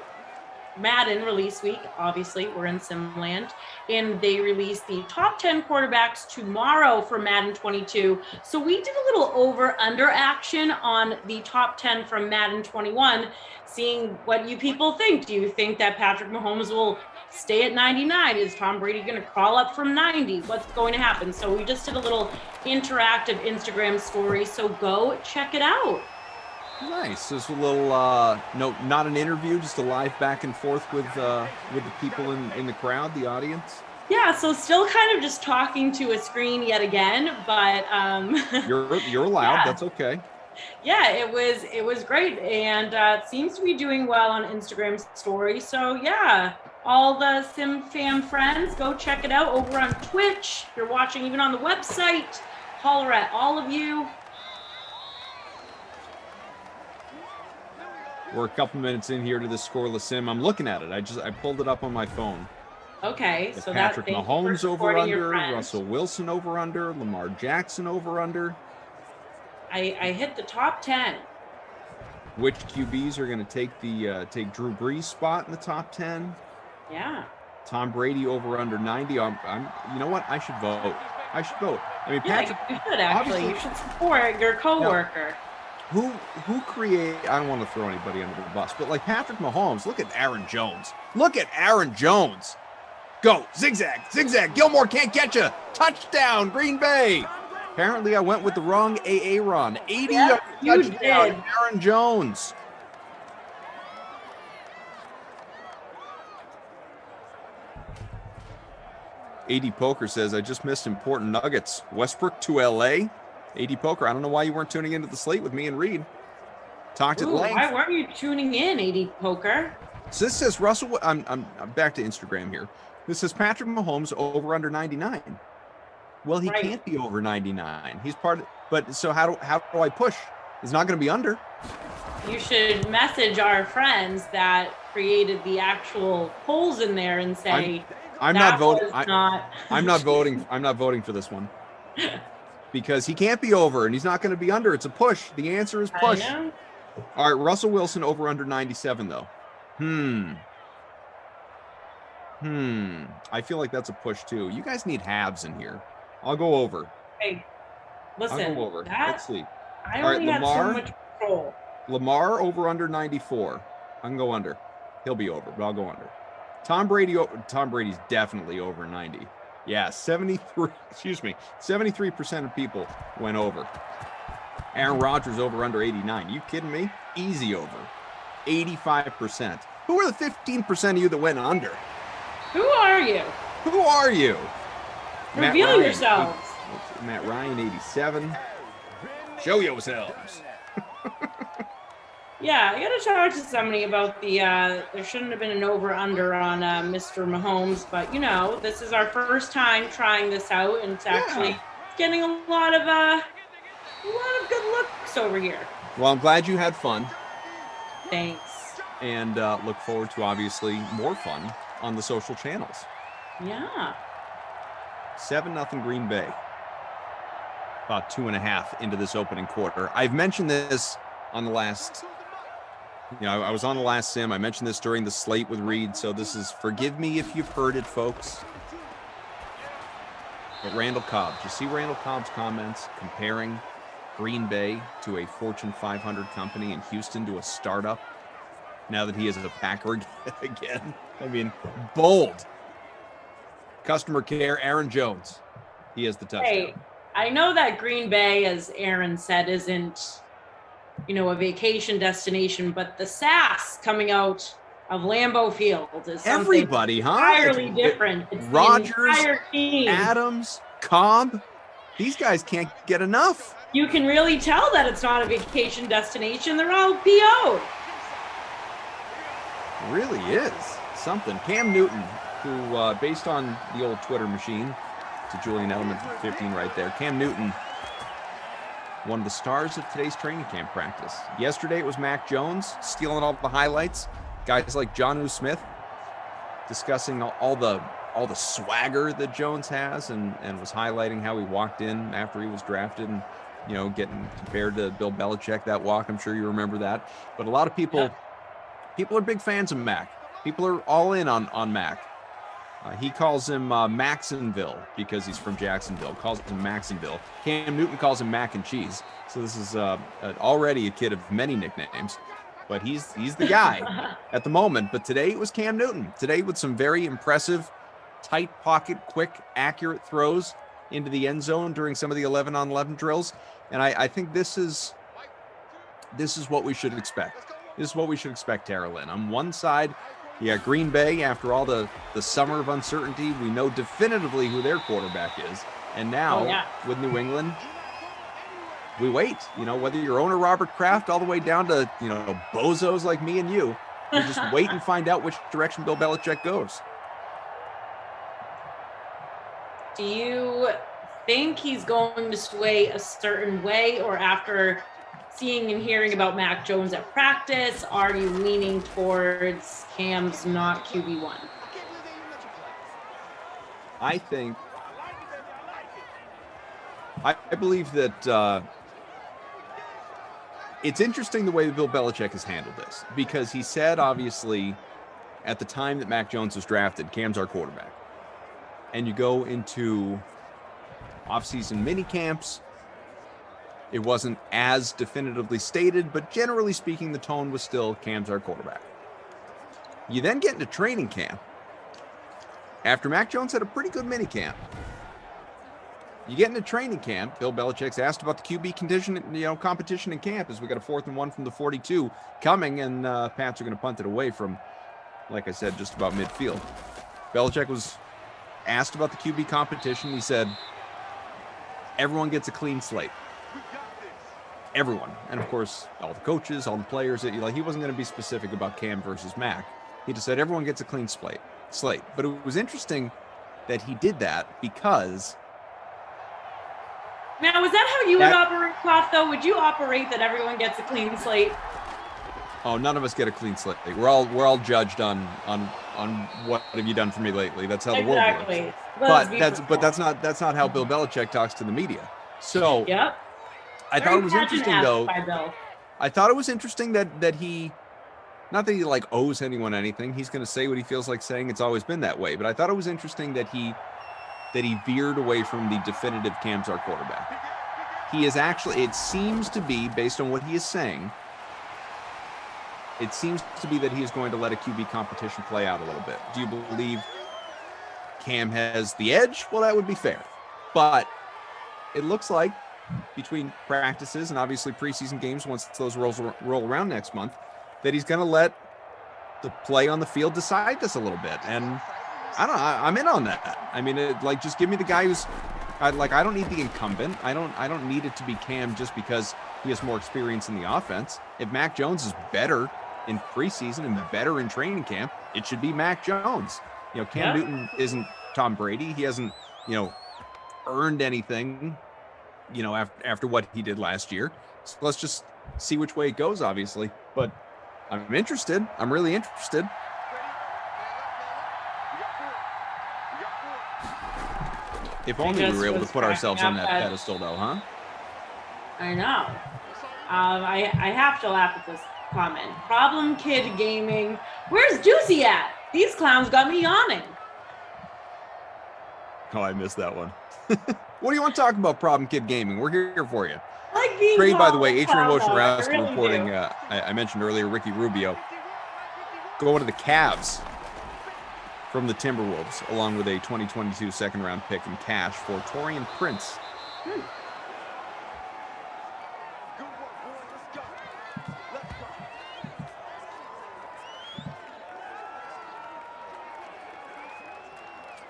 Madden release week. Obviously, we're in Simland, and they released the top 10 quarterbacks tomorrow for Madden 22. So we did a little over-under action on the top 10 from Madden 21, seeing what you people think. Do you think that Patrick Mahomes will stay at 99? Is Tom Brady going to crawl up from 90? What's going to happen? So we just did a little interactive Instagram story. So go check it out. Nice. Just a little, no, not an interview, just a live back and forth with the people in the crowd, the audience. Yeah, so still kind of just talking to a screen yet again, but You're allowed. Yeah. That's okay. Yeah, it was great, and it seems to be doing well on Instagram stories. So yeah, all the Sim Fam friends, go check it out over on Twitch. If you're watching even on the website, holler at all of you. We're a couple minutes in here to the scoreless sim. I'm looking at it. I pulled it up on my phone. Okay, The so Patrick thank you for Mahomes over supporting your under, friend. Russell Wilson over under, Lamar Jackson over under. I hit the top 10. Which QBs are going to take Drew Brees' spot in the top 10? Yeah. Tom Brady over under 90. I'm you know what? I should vote. I mean, Yeah, Patrick. you should actually. obviously- You should support your coworker. Who create? I don't want to throw anybody under the bus, but like Patrick Mahomes, look at Aaron Jones. Look at Aaron Jones. Go zigzag, zigzag. Gilmore can't get you. Touchdown, Green Bay. Apparently, I went with the wrong Aaron. 80 Yep, you touchdown, did. Aaron Jones. AD Poker says, I just missed important nuggets. Westbrook to LA. AD Poker, I don't know why you weren't tuning into the slate with me and Reed. Talked at Ooh, length. why weren't you tuning in, AD Poker? So this says Russell, I'm back to Instagram here. This says Patrick Mahomes over under 99. Well, he Right. can't be over 99. He's part of, but so how do I push? He's not going to be under. You should message our friends that created the actual polls in there and say, I'm that not voting. was not. I'm not voting. I'm not voting for this one. Because he can't be over and he's not going to be under. It's a push. The answer is push. I know. All right, Russell Wilson over under 97 though. I feel like that's a push too. You guys need halves in here. I'll go over. Hey, listen. I'll go over. That, Let's see. I All right, only had so Lamar. much control. Lamar over under 94. I can go under. He'll be over, but I'll go under. Tom Brady's definitely over 90. Yeah, 73% of people went over. Aaron Rodgers over under 89. You kidding me? Easy over. 85%. Who are the 15% of you that went under? Who are you? Who are you? Matt Reveal Ryan, yourselves. Matt Ryan, 87. Show yourselves. Yeah, I got to talk to somebody about the, there shouldn't have been an over-under on Mr. Mahomes, but, you know, this is our first time trying this out, and it's actually getting a lot of good looks over here. Well, I'm glad you had fun. Thanks. And look forward to, obviously, more fun on the social channels. Yeah. 7-0 Green Bay. About 2.5 into this opening quarter. I've mentioned this on the last... I was on the last sim. I mentioned this during the slate with Reed, so this is, forgive me if you've heard it, folks. But Randall Cobb, did you see Randall Cobb's comments comparing Green Bay to a Fortune 500 company and Houston to a startup now that he is a Packer again? I mean, bold. Customer care, Aaron Jones. He has the touchdown. Hey, I know that Green Bay, as Aaron said, isn't a vacation destination, but the sass coming out of Lambeau Field is something Everybody, huh? entirely different. It's Rodgers, the entire team. Adams, Cobb, these guys can't get enough. You can really tell that it's not a vacation destination. They're all PO'd. It really is something. Cam Newton, who, based on the old Twitter machine, to Julian Edelman 15 right there, Cam Newton, one of the stars of today's training camp practice. Yesterday it was Mac Jones stealing all the highlights. Guys like Jonnu Smith discussing all the swagger that Jones has, and was highlighting how he walked in after he was drafted and, getting compared to Bill Belichick, that walk. I'm sure you remember that. But a lot of people are big fans of Mac. People are all in on Mac. He calls him Maxonville because he's from Jacksonville. Calls him Maxonville. Cam Newton calls him Mac and Cheese. So this is already a kid of many nicknames. But he's the guy at the moment. But today it was Cam Newton. Today with some very impressive, tight pocket, quick, accurate throws into the end zone during some of the 11-on-11 drills. And I think this is what we should expect. This is what we should expect, Tara Lynn. On one side, you got Green Bay. After all the summer of uncertainty, we know definitively who their quarterback is. And now with New England, we wait. Whether you're owner Robert Kraft all the way down to, bozos like me and you just wait and find out which direction Bill Belichick goes. Do you think he's going to sway a certain way, or after seeing and hearing about Mac Jones at practice, are you leaning towards Cam's not QB1? I believe that it's interesting the way that Bill Belichick has handled this, because he said, obviously, at the time that Mac Jones was drafted, Cam's our quarterback. And you go into offseason mini camps, it wasn't as definitively stated, but generally speaking, the tone was still Cam's our quarterback. You then get into training camp. After Mac Jones had a pretty good mini camp, you get into training camp. Bill Belichick's asked about the QB competition in camp, as we got a 4th and 1 from the 42 coming, and Pats are going to punt it away from, like I said, just about midfield. Belichick was asked about the QB competition. He said, everyone gets a clean slate. Everyone. And of course, all the coaches, all the players, he wasn't going to be specific about Cam versus Mac. He just said everyone gets a clean slate. But it was interesting that he did that because... Now, is that how you would operate, Klopp, though? Would you operate that everyone gets a clean slate? Oh, none of us get a clean slate. We're all judged on what have you done for me lately. That's how the world works. But that's not how Bill Belichick talks to the media. So I thought it was interesting, though. I thought it was interesting that he, not that he owes anyone anything. He's going to say what he feels like saying. It's always been that way. But I thought it was interesting that he veered away from the definitive Cam's our quarterback. He is actually, it seems to be, based on what he is saying, it seems to be that he is going to let a QB competition play out a little bit. Do you believe Cam has the edge? Well, that would be fair. But it looks like between practices and obviously preseason games, once those roll around next month, that he's going to let the play on the field decide this a little bit. And I don't know, I'm in on that. I mean, just give me the guy who's I don't need the incumbent. I don't need it to be Cam just because he has more experience in the offense. If Mac Jones is better in preseason and better in training camp, it should be Mac Jones. Cam Newton isn't Tom Brady. He hasn't, earned anything, after what he did last year. So let's just see which way it goes, obviously. But I'm interested. I'm really interested. If only we were able to put ourselves on that pedestal, though, huh? I know. I have to laugh at this comment. Problem Kid Gaming. Where's Juicy at? These clowns got me yawning. Oh, I missed that one. What do you want to talk about, Problem Kid Gaming? We're here for you. Like being great, by the way. Adrian really Wojnarowski reporting. I mentioned earlier Ricky Rubio going to the Cavs from the Timberwolves, along with a 2022 second-round pick in cash for Taurean Prince.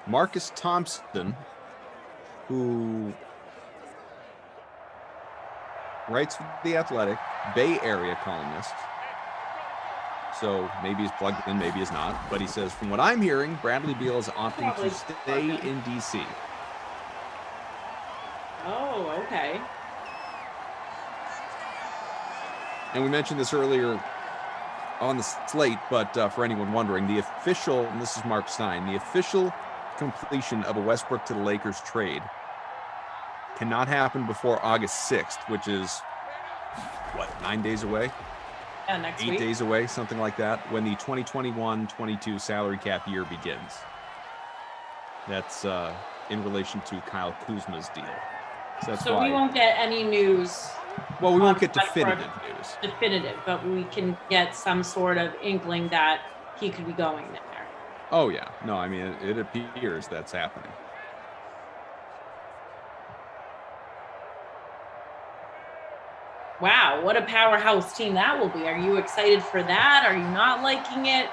Marcus Thompson, who writes for The Athletic, Bay Area columnist. So maybe he's plugged in, maybe he's not. But he says, from what I'm hearing, Bradley Beal is opting to stay in D.C. Oh, okay. And we mentioned this earlier on the slate, but for anyone wondering, the official, and this is Mark Stein, the official completion of a Westbrook to the Lakers trade cannot happen before August 6th, which is, 9 days away? Yeah, next 8 week. days away, something like that, when the 2021-22 salary cap year begins. That's in relation to Kyle Kuzma's deal. So that's why we won't get any news. Well, we won't get definitive news. Definitive, but we can get some sort of inkling that he could be going there. Oh, yeah. No, I mean, it appears that's happening. Wow, what a powerhouse team that will be. Are you excited for that? Are you not liking it?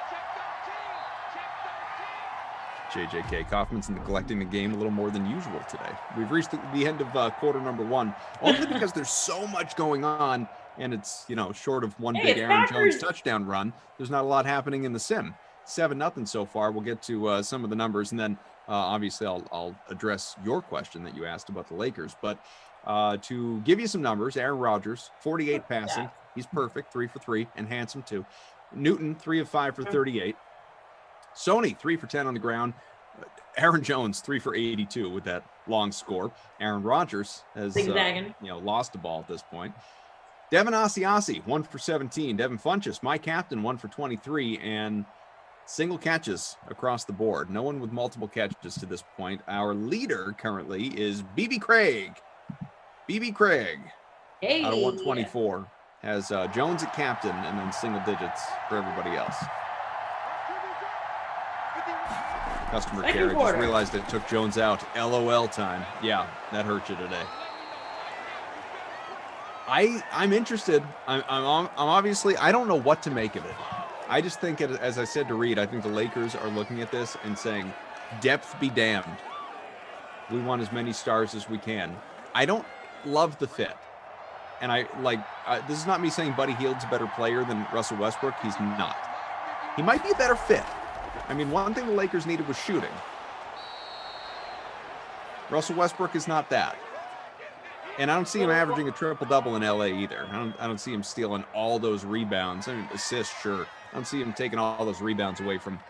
JJK Kaufman's neglecting the game a little more than usual today. We've reached the end of quarter number one, only because there's so much going on, and it's, short of one big Aaron Jones touchdown run, there's not a lot happening in the sim. 7-0 so far. We'll get to some of the numbers, and then obviously I'll address your question that you asked about the Lakers. But to give you some numbers, Aaron Rodgers, 48 passing. He's perfect, 3 for 3, and handsome too. Newton, 3 of 5 for 38. Sony, 3 for 10 on the ground. Aaron Jones, 3 for 82 with that long score. Aaron Rodgers has lost the ball at this point. Devin Asiasi, 1 for 17. Devin Funchess, my captain, 1 for 23, and single catches across the board. No one with multiple catches to this point. Our leader currently is BB Craig. BB Craig, out of 124, has Jones at captain and then single digits for everybody else. Customer care. I just realized it took Jones out. LOL time. Yeah, that hurt you today. I'm interested. I'm obviously, I don't know what to make of it. I just think, as I said to Reed, I think the Lakers are looking at this and saying, depth be damned. We want as many stars as we can. I don't love the fit. And this is not me saying Buddy Hield's a better player than Russell Westbrook. He's not. He might be a better fit. I mean, one thing the Lakers needed was shooting. Russell Westbrook is not that. And I don't see him averaging a triple-double in LA either. I don't see him stealing all those rebounds. I mean, assists, sure. I don't see him taking all those rebounds away from,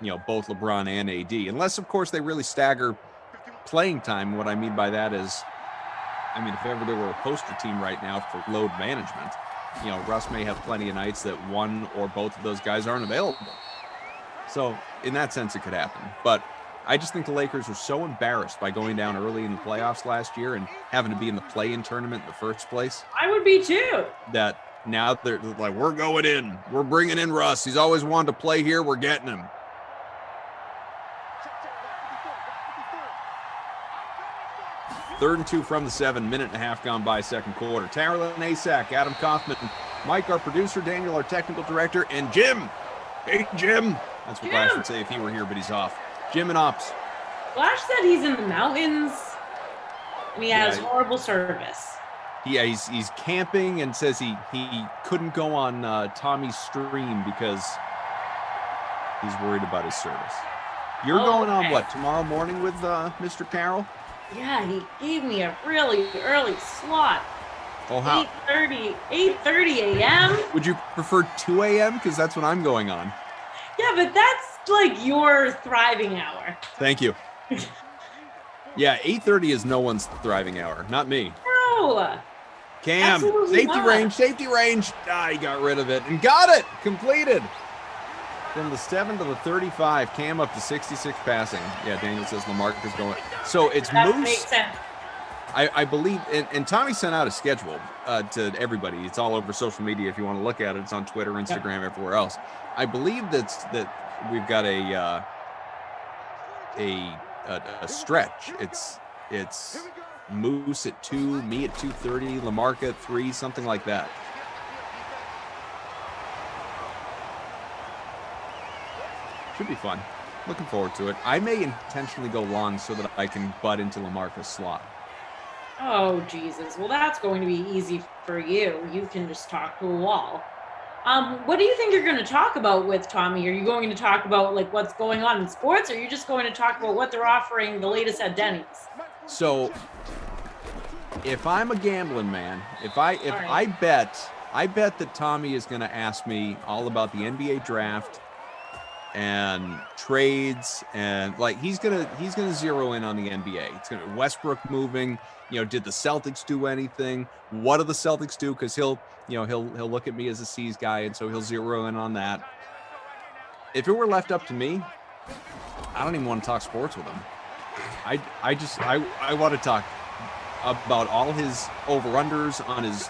both LeBron and AD. Unless, of course, they really stagger playing time. What I mean by that is, if ever there were a poster team right now for load management, Russ may have plenty of nights that one or both of those guys aren't available. So in that sense, it could happen. But I just think the Lakers are so embarrassed by going down early in the playoffs last year and having to be in the play-in tournament in the first place. I would be too. That now they're like, we're going in. We're bringing in Russ. He's always wanted to play here. We're getting him. Third and 2 from the 7, minute and a half gone by second quarter. Taryn Asak, Adam Kaufman, Mike, our producer, Daniel, our technical director, and Jim. Hey, Jim. That's what Flash would say if he were here, but he's off. Jim and Ops. Flash said he's in the mountains and he has horrible service. Yeah, he's camping and says he couldn't go on Tommy's stream because he's worried about his service. You're going on what, tomorrow morning with Mr. Carroll? Yeah, he gave me a really early slot. Oh, how? 8:30 a.m. Would you prefer 2 a.m.? Because that's when I'm going on. Yeah, but that's like your thriving hour. Thank you. Yeah, 8:30 is no one's thriving hour. Not me. No. Cam, safety range. Ah, he got rid of it and got it. Completed. From the 7 to the 35, Cam up to 66 passing. Yeah, Daniel says Lamarcus is going. So it's that Moose. Makes sense. I believe, and Tommy sent out a schedule to everybody. It's all over social media if you want to look at it. It's on Twitter, Instagram, everywhere else. I believe that we've got a stretch. It's Moose at 2, me at 2:30, Lamarca at 3, something like that. Should be fun. Looking forward to it. I may intentionally go long so that I can butt into Lamarcus slot. Oh, Jesus. Well, that's going to be easy for you. You can just talk to a wall. What do you think you're going to talk about with Tommy? Are you going to talk about like what's going on in sports, or are you just going to talk about what they're offering the latest at Denny's? So if I'm a gambling man, I bet that Tommy is going to ask me all about the NBA draft and trades, and like he's gonna zero in on the NBA. It's gonna Westbrook moving. Did the Celtics do anything? What do the Celtics do? Because he'll look at me as a C's guy, and so he'll zero in on that. If it were left up to me, I don't even want to talk sports with him. I want to talk about all his over-unders on his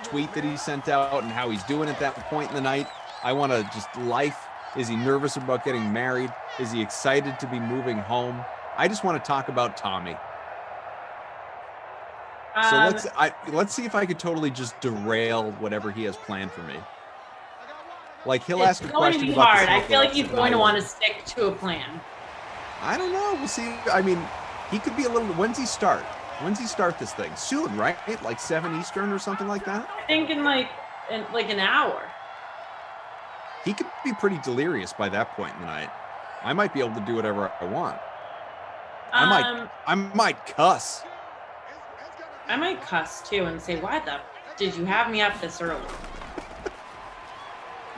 tweet that he sent out and how he's doing at that point in the night. I want to just life. Is he nervous about getting married? Is he excited to be moving home? I just want to talk about Tommy. So let's see if I could totally just derail whatever he has planned for me. Like he'll ask a question. It's going to be hard. I feel like he's going to want to stick to a plan. I don't know. We'll see. I mean, he could be a little. When's he start? When's he start this thing? Soon, right? Like 7 Eastern or something like that. I think in like an hour. He could be pretty delirious by that point in the night. I might be able to do whatever I want. I might cuss. I might cuss too and say, "Why the did you have me up this early?"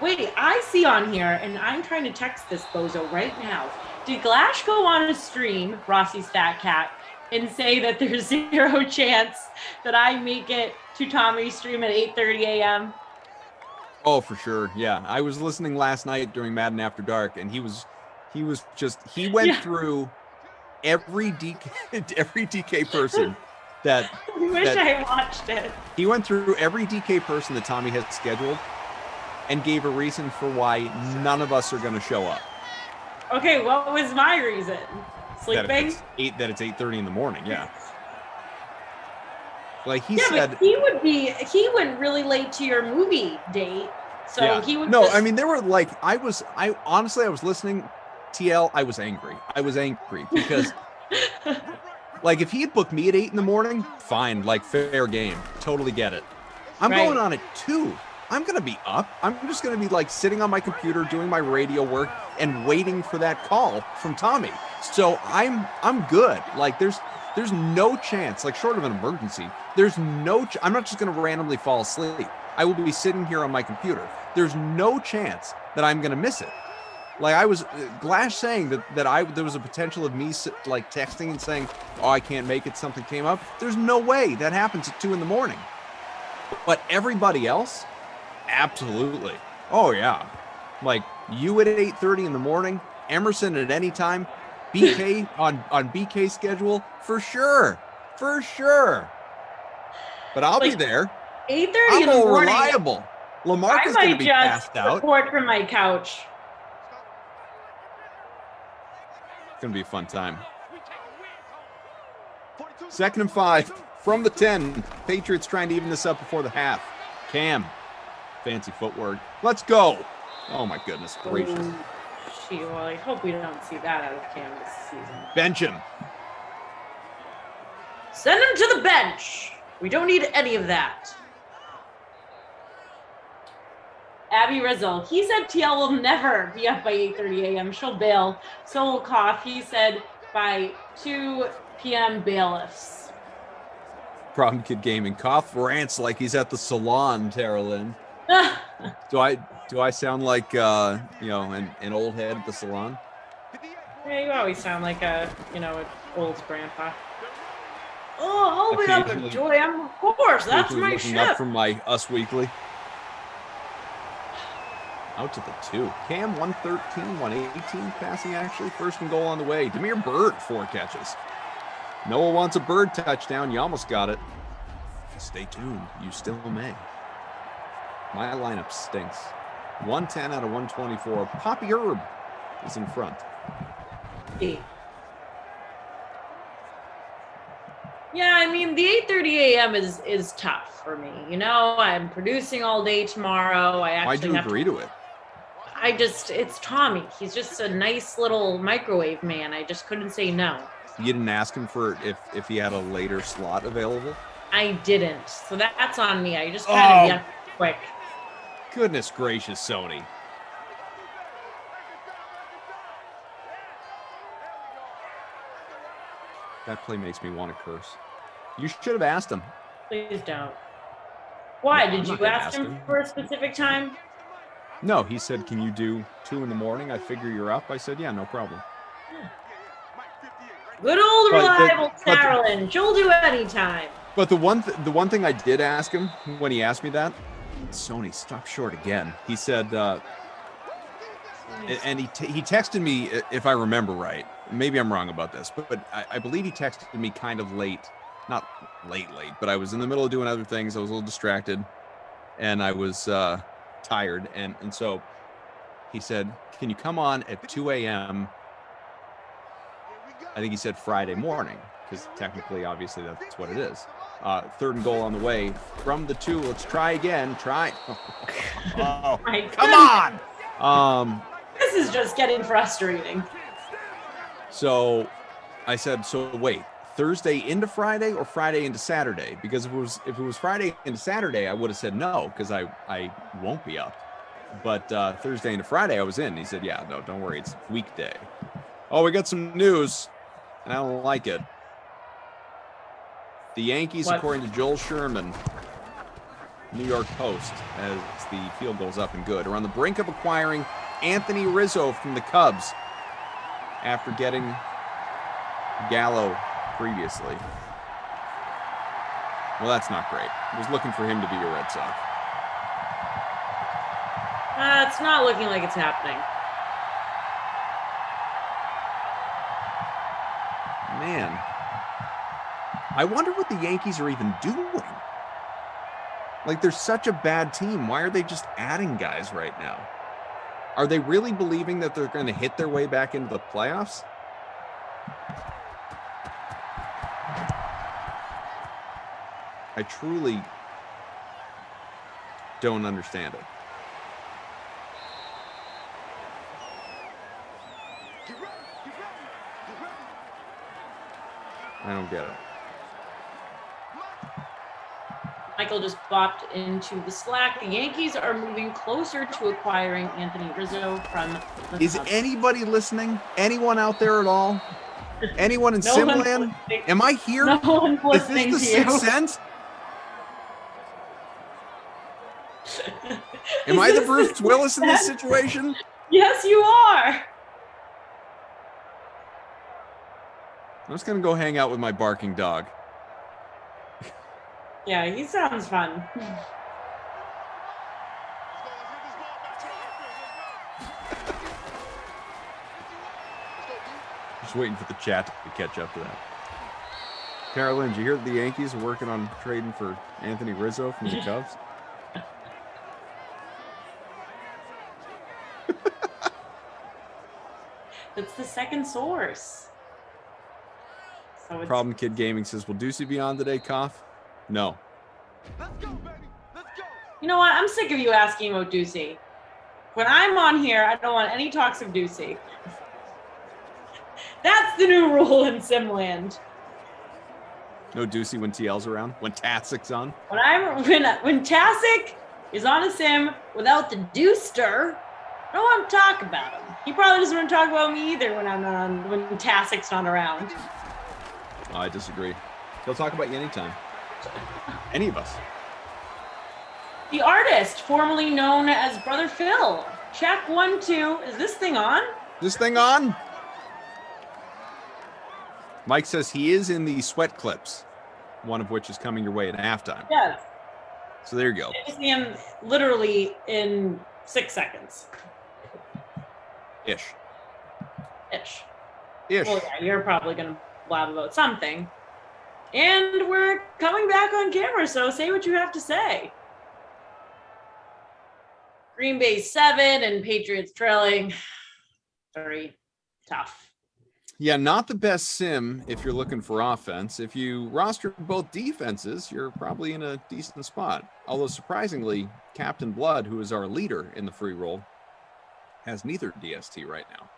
Wait, I see on here, and I'm trying to text this bozo right now. Did Glash go on a stream, Rossi's Fat Cat, and say that there's 0 chance that I make it to Tommy's stream at 8:30 a.m.? Oh, for sure. Yeah. I was listening last night during Madden After Dark, and he went through every DK person that I watched it. He went through every DK person that Tommy has scheduled and gave a reason for why none of us are going to show up. Okay, what was my reason? Sleeping? That it's 8:30 in the morning. Yeah. Like he said, but he went really late to your movie date. So he would I mean, there were like, I was listening, TL, I was angry because like if he had booked me at 8 in the morning, fine, like fair game, totally get it. I'm going on at 2. I'm going to be up. I'm just going to be like sitting on my computer doing my radio work and waiting for that call from Tommy. So I'm good. Like there's no chance, like short of an emergency, I'm not just going to randomly fall asleep. I will be sitting here on my computer. There's no chance that I'm going to miss it. Like I was Glash saying that there was a potential of me like texting and saying, "Oh, I can't make it. Something came up." There's no way that happens at 2 in the morning. But everybody else, absolutely. Oh yeah. Like you at 8:30 in the morning, Emerson at any time, BK on BK's schedule for sure. But I'll be there. 8:30 in the morning. Reliable. Lamarcus is going to be passed out. Report from my couch. It's going to be a fun time. 2nd and 5 from the 10. Patriots trying to even this up before the half. Cam, fancy footwork. Let's go. Oh my goodness gracious. Well, I hope we don't see that out of Cam this season. Bench him. Send him to the bench. We don't need any of that. Abby Rizzo, he said TL will never be up by 8:30 a.m. She'll bail. So will Koff. He said by 2 p.m. bailiffs. Problem Kid Gaming. Koff rants like he's at the salon, Terrelyn. Do I sound like an old head at the salon? Yeah, you always sound like an old grandpa. Oh, hold it up, Joy. I'm of course. That's my ship. Up from my Us Weekly. Out to the 2. Cam 113, 118 passing actually. 1st and goal on the way. Demir Bird 4 catches. Noah wants a Bird touchdown. You almost got it. Stay tuned. You still may. My lineup stinks. 110 out of 124. Poppy Herb is in front. Yeah, I mean, the 8:30 a.m. is tough for me. I'm producing all day tomorrow. Why'd you agree to it? It's Tommy. He's just a nice little microwave man. I just couldn't say no. You didn't ask him for if he had a later slot available? I didn't. So that's on me. I just kind of yucked quick. Goodness gracious, Sony. That play makes me want to curse. You should have asked him. Please don't. Why? No, Did you ask him for a specific time? No, he said, can you do 2 a.m? I figure you're up. I said, yeah, no problem. Good old reliable Carolyn. She'll do anytime. But the one thing I did ask him when he asked me that, Sony, stop short again. He said, and he texted me, if I remember right. Maybe I'm wrong about this, but I believe he texted me kind of late. Not late, but I was in the middle of doing other things. I was a little distracted, and I was tired. And so he said, can you come on at 2 a.m.? I think he said Friday morning, because technically, obviously, that's what it is. 3rd and goal on the way from the 2. Let's try again. Try. Oh, come on. This is just getting frustrating. So I said, so wait, Thursday into Friday or Friday into Saturday? Because if it was Friday into Saturday, I would have said no, because I won't be up. But Thursday into Friday, I was in. He said, yeah, no, don't worry, it's weekday. Oh, we got some news, and I don't like it. The Yankees, according to Joel Sherman, New York Post, as the field goes up and good, are on the brink of acquiring Anthony Rizzo from the Cubs after getting Gallo previously. Well, that's not great. I was looking for him to be a Red Sox. It's not looking like it's happening. Man, I wonder what the Yankees are even doing. Like, they're such a bad team. Why are they just adding guys right now? Are they really believing that they're going to hit their way back into the playoffs? I truly don't understand it. I don't get it. Michael just bopped into the Slack. The Yankees are moving closer to acquiring Anthony Rizzo from the Is Cubs. anybody listening? Anyone out there at all? Anyone in No one's Simland? listening. Am I here? No one's Is listening this the to you. Sixth Sense? Am I the Bruce Willis in this situation? Yes, you are. I'm just going to go hang out with my barking dog. Yeah, he sounds fun. Just waiting for the chat to catch up to that. Carolyn, did you hear that the Yankees are working on trading for Anthony Rizzo from the Cubs? It's the second source. So it's, Problem Kid Gaming says, will Ducey be on today, Cough? No. you know what? I'm sick of you asking about Ducey. When I'm on here, I don't want any talks of Ducey. That's the new rule in Simland. No Ducey when TL's around? When Tatsik's on? When Tasik is on a sim without the Deuster, I don't want to talk about him. He probably doesn't want to talk about me either when Tasik's not around. Oh, I disagree. He'll talk about you anytime. Any of us. The artist, formerly known as Brother Phil. Check 1, 2. Is this thing on? This thing on? Mike says he is in the sweat clips, one of which is coming your way at halftime. Yes. So there you go. I see him literally in 6 seconds. Ish. Ish. Ish. Well, yeah, you're probably going to blab about something. And we're coming back on camera, so say what you have to say. Green Bay 7 and Patriots trailing. Very tough. Yeah, not the best sim if you're looking for offense. If you roster both defenses, you're probably in a decent spot. Although surprisingly, Captain Blood, who is our leader in the free roll, has neither DST right now.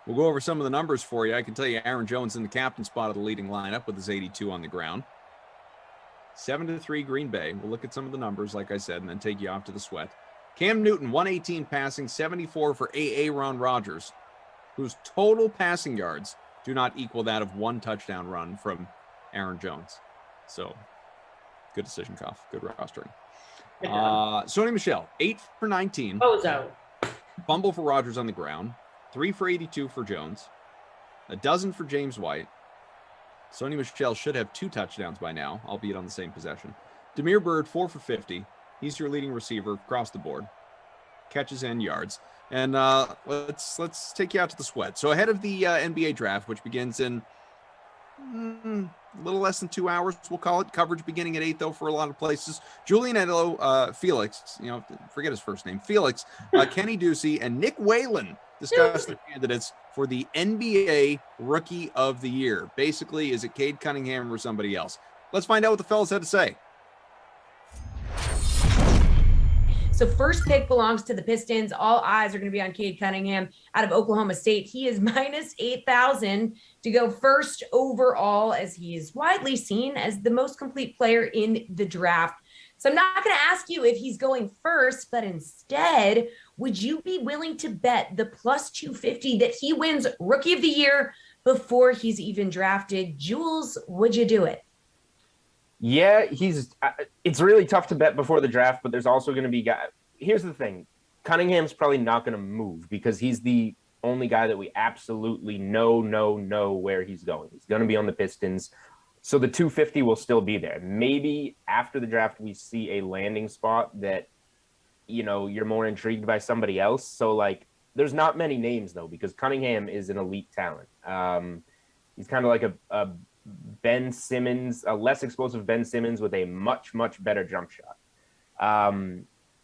We'll go over some of the numbers for you. I can tell you Aaron Jones in the captain spot of the leading lineup with his 82 on the ground. 7-3 Green Bay. We'll look at some of the numbers, like I said, and then take you off to the sweat. Cam Newton, 118 passing, 74 for Aaron Rodgers, whose total passing yards do not equal that of one touchdown run from Aaron Jones. So, good decision, Koff. Good rostering. Sony Michel, 8 for 19. Bozo. Fumble for Rodgers on the ground. 3 for 82 for Jones. A dozen for James White. Sony Michel should have 2 touchdowns by now, albeit on the same possession. Damiere Byrd, 4 for 50. He's your leading receiver across the board. Catches and yards. And let's take you out to the sweat. So ahead of the NBA draft, which begins in a little less than 2 hours, we'll call it. Coverage beginning at 8, though, for a lot of places. Julian Edelman, Felix, forget his first name, Felix, Kenny Ducey, and Nick Whalen discuss the candidates for the NBA Rookie of the Year. Basically, is it Cade Cunningham or somebody else? Let's find out what the fellas had to say. So first pick belongs to the Pistons. All eyes are going to be on Cade Cunningham out of Oklahoma State. He is minus 8,000 to go first overall, as he is widely seen as the most complete player in the draft. So I'm not going to ask you if he's going first, but instead, would you be willing to bet the plus 250 that he wins Rookie of the Year before he's even drafted? Jules, would you do it? Yeah, it's really tough to bet before the draft, but there's also going to be guys. Here's the thing. Cunningham's probably not going to move because he's the only guy that we absolutely know where he's going. He's going to be on the Pistons. So the 250 will still be there. Maybe after the draft, we see a landing spot that, you're more intrigued by somebody else. So there's not many names though, because Cunningham is an elite talent. He's kind of like a Ben Simmons, a less explosive Ben Simmons with a much better jump shot.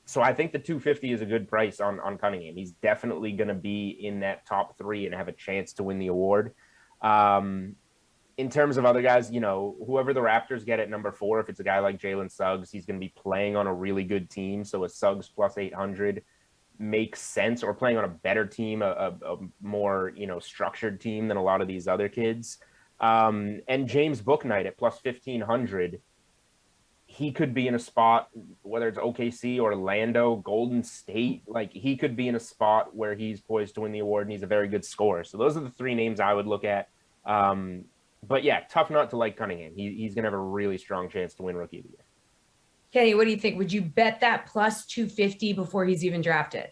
So I think the 250 is a good price on Cunningham. He's definitely going to be in that top 3 and have a chance to win the award. In terms of other guys, whoever the Raptors get at number 4, if it's a guy like Jalen Suggs, he's going to be playing on a really good team. So a Suggs plus 800 makes sense, or playing on a better team, a more, structured team than a lot of these other kids. And James Bouknight at plus 1,500, he could be in a spot, whether it's OKC, Orlando, Golden State, he could be in a spot where he's poised to win the award, and he's a very good scorer. So those are the 3 names I would look at. But yeah, tough not to like Cunningham. He's going to have a really strong chance to win Rookie of the Year. Kenny, what do you think? Would you bet that plus 250 before he's even drafted?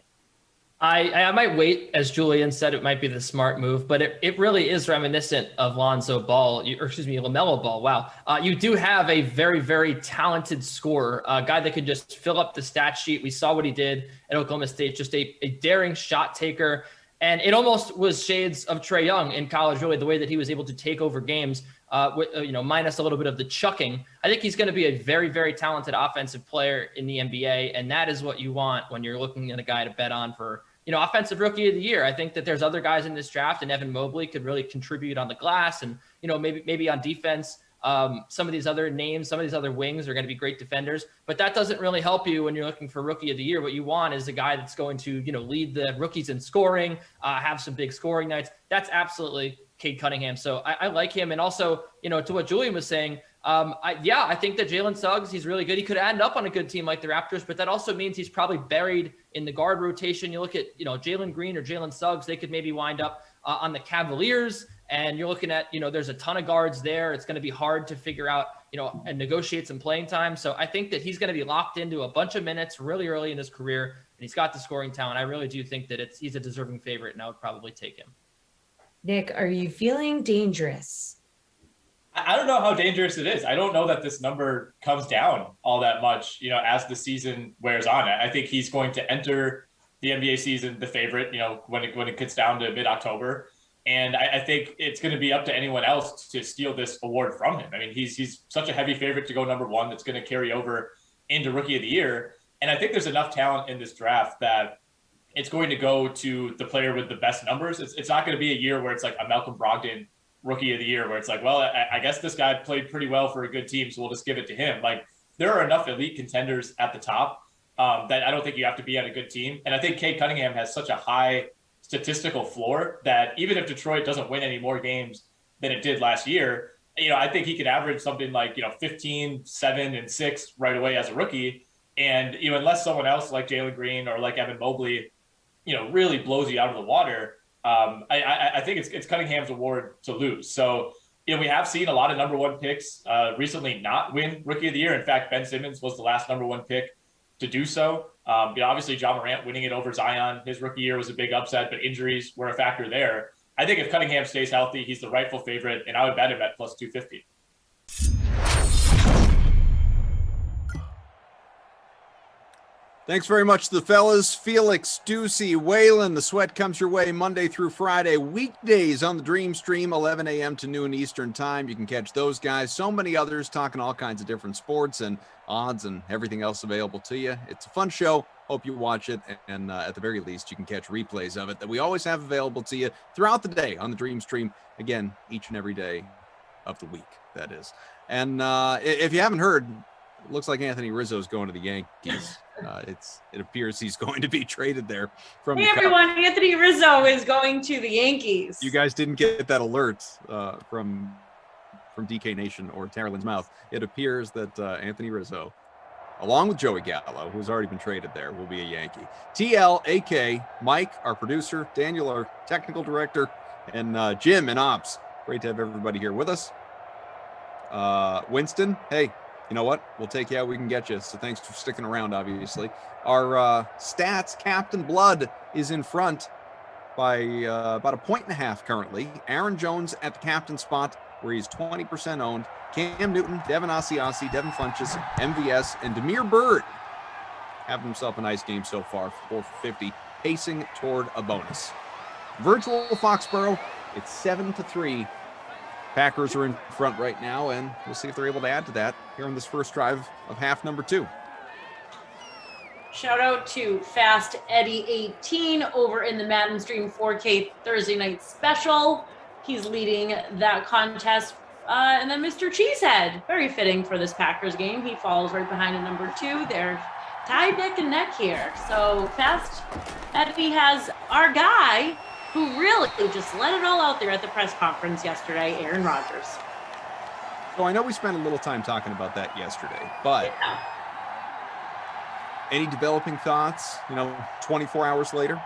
I might wait, as Julian said, it might be the smart move, but it really is reminiscent of LaMelo Ball. Wow. You do have a very, very talented scorer, a guy that could just fill up the stat sheet. We saw what he did at Oklahoma State, just a daring shot taker. And it almost was shades of Trae Young in college, really, the way that he was able to take over games, minus a little bit of the chucking. I think he's going to be a very, very talented offensive player in the NBA, and that is what you want when you're looking at a guy to bet on for, offensive Rookie of the Year. I think that there's other guys in this draft, and Evan Mobley could really contribute on the glass, and maybe on defense. Some of these other names, some of these other wings are going to be great defenders, but that doesn't really help you when you're looking for Rookie of the Year. What you want is a guy that's going to, lead the rookies in scoring, have some big scoring nights. That's absolutely Cade Cunningham. So I like him. And also, to what Julian was saying, I think that Jalen Suggs, he's really good. He could end up on a good team like the Raptors, but that also means he's probably buried in the guard rotation. You look at, Jalen Green or Jalen Suggs, they could maybe wind up on the Cavaliers. And you're looking at, there's a ton of guards there. It's going to be hard to figure out, and negotiate some playing time. So I think that he's going to be locked into a bunch of minutes really early in his career, and he's got the scoring talent. I really do think that he's a deserving favorite, and I would probably take him. Nick, are you feeling dangerous? I don't know how dangerous it is. I don't know that this number comes down all that much, as the season wears on. I think he's going to enter the NBA season the favorite, when it gets down to mid-October. And I think it's going to be up to anyone else to steal this award from him. I mean, he's such a heavy favorite to go number 1 that's going to carry over into Rookie of the Year. And I think there's enough talent in this draft that it's going to go to the player with the best numbers. It's not going to be a year where it's like a Malcolm Brogdon Rookie of the Year, where it's like, well, I guess this guy played pretty well for a good team, so we'll just give it to him. There are enough elite contenders at the top that I don't think you have to be on a good team. And I think Cade Cunningham has such a high statistical floor that even if Detroit doesn't win any more games than it did last year, I think he could average something like, 15, 7, and 6 right away as a rookie. And, unless someone else like Jalen Green or like Evan Mobley, really blows you out of the water, I think it's Cunningham's award to lose. So, we have seen a lot of number one picks recently not win Rookie of the Year. In fact, Ben Simmons was the last number one pick to do so. Obviously, John Morant winning it over Zion, his rookie year was a big upset, but injuries were a factor there. I think if Cunningham stays healthy, he's the rightful favorite, and I would bet him at plus 250. Thanks very much to the fellas. Felix, Ducey, Waylon. The Sweat comes your way Monday through Friday, weekdays on the Dream Stream, 11 a.m. to noon Eastern time. You can catch those guys, so many others talking all kinds of different sports and odds and everything else available to you. It's a fun show. Hope you watch it. And at the very least, you can catch replays of it that we always have available to you throughout the day on the Dream Stream. Again, each and every day of the week, that is. And if you haven't heard, it looks like Anthony Rizzo is going to the Yankees. It appears he's going to be traded there from. Hey everyone, Anthony Rizzo is going to the Yankees. You guys didn't get that alert from DK Nation or Terrell's mouth. It appears that Anthony Rizzo, along with Joey Gallo, who's already been traded there, will be a Yankee. TL, AK, Mike, our producer, Daniel, our technical director, and Jim and Ops. Great to have everybody here with us. Winston, hey. You know what? We'll take you out. We can get you. So thanks for sticking around, obviously. Our stats, Captain Blood is in front by about 1.5 points currently. Aaron Jones at the captain spot where he's 20% owned. Cam Newton, Devin Asiasi, Devin Funchess, MVS, and Damiere Byrd having himself a nice game so far, 4 for 50, pacing toward a bonus. Virtual Foxborough, it's 7-3. Packers are in front right now, and we'll see if they're able to add to that here on this first drive of half number 2. Shout out to Fast Eddie 18 over in the Madden Stream 4K Thursday night special. He's leading that contest. And then Mr. Cheesehead, very fitting for this Packers game. He falls right behind at number 2. They're tied neck and neck here. So Fast Eddie has our guy who really just let it all out there at the press conference yesterday, Aaron Rodgers. So I know we spent a little time talking about that yesterday, but any developing thoughts, 24 hours later?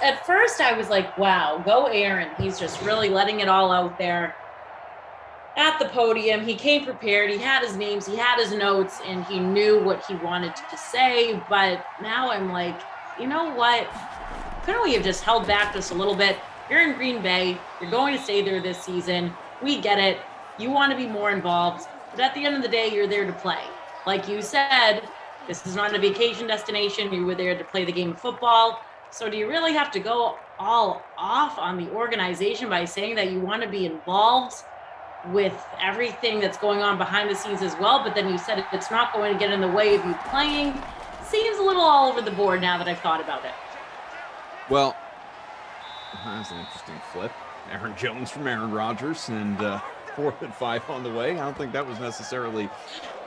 At first I was like, wow, go Aaron. He's just really letting it all out there at the podium. He came prepared. He had his names, he had his notes, and he knew what he wanted to say. But now I'm like, you know what? Couldn't we have just held back just a little bit? You're in Green Bay. You're going to stay there this season. We get it. You want to be more involved. But at the end of the day, you're there to play. Like you said, this is not a vacation destination. You were there to play the game of football. So do you really have to go all off on the organization by saying that you want to be involved with everything that's going on behind the scenes as well? But then you said it's not going to get in the way of you playing. Seems a little all over the board now that I've thought about it. Well, that's an interesting flip. Aaron Jones from Aaron Rodgers, and 4th and 5 on the way. I don't think that was necessarily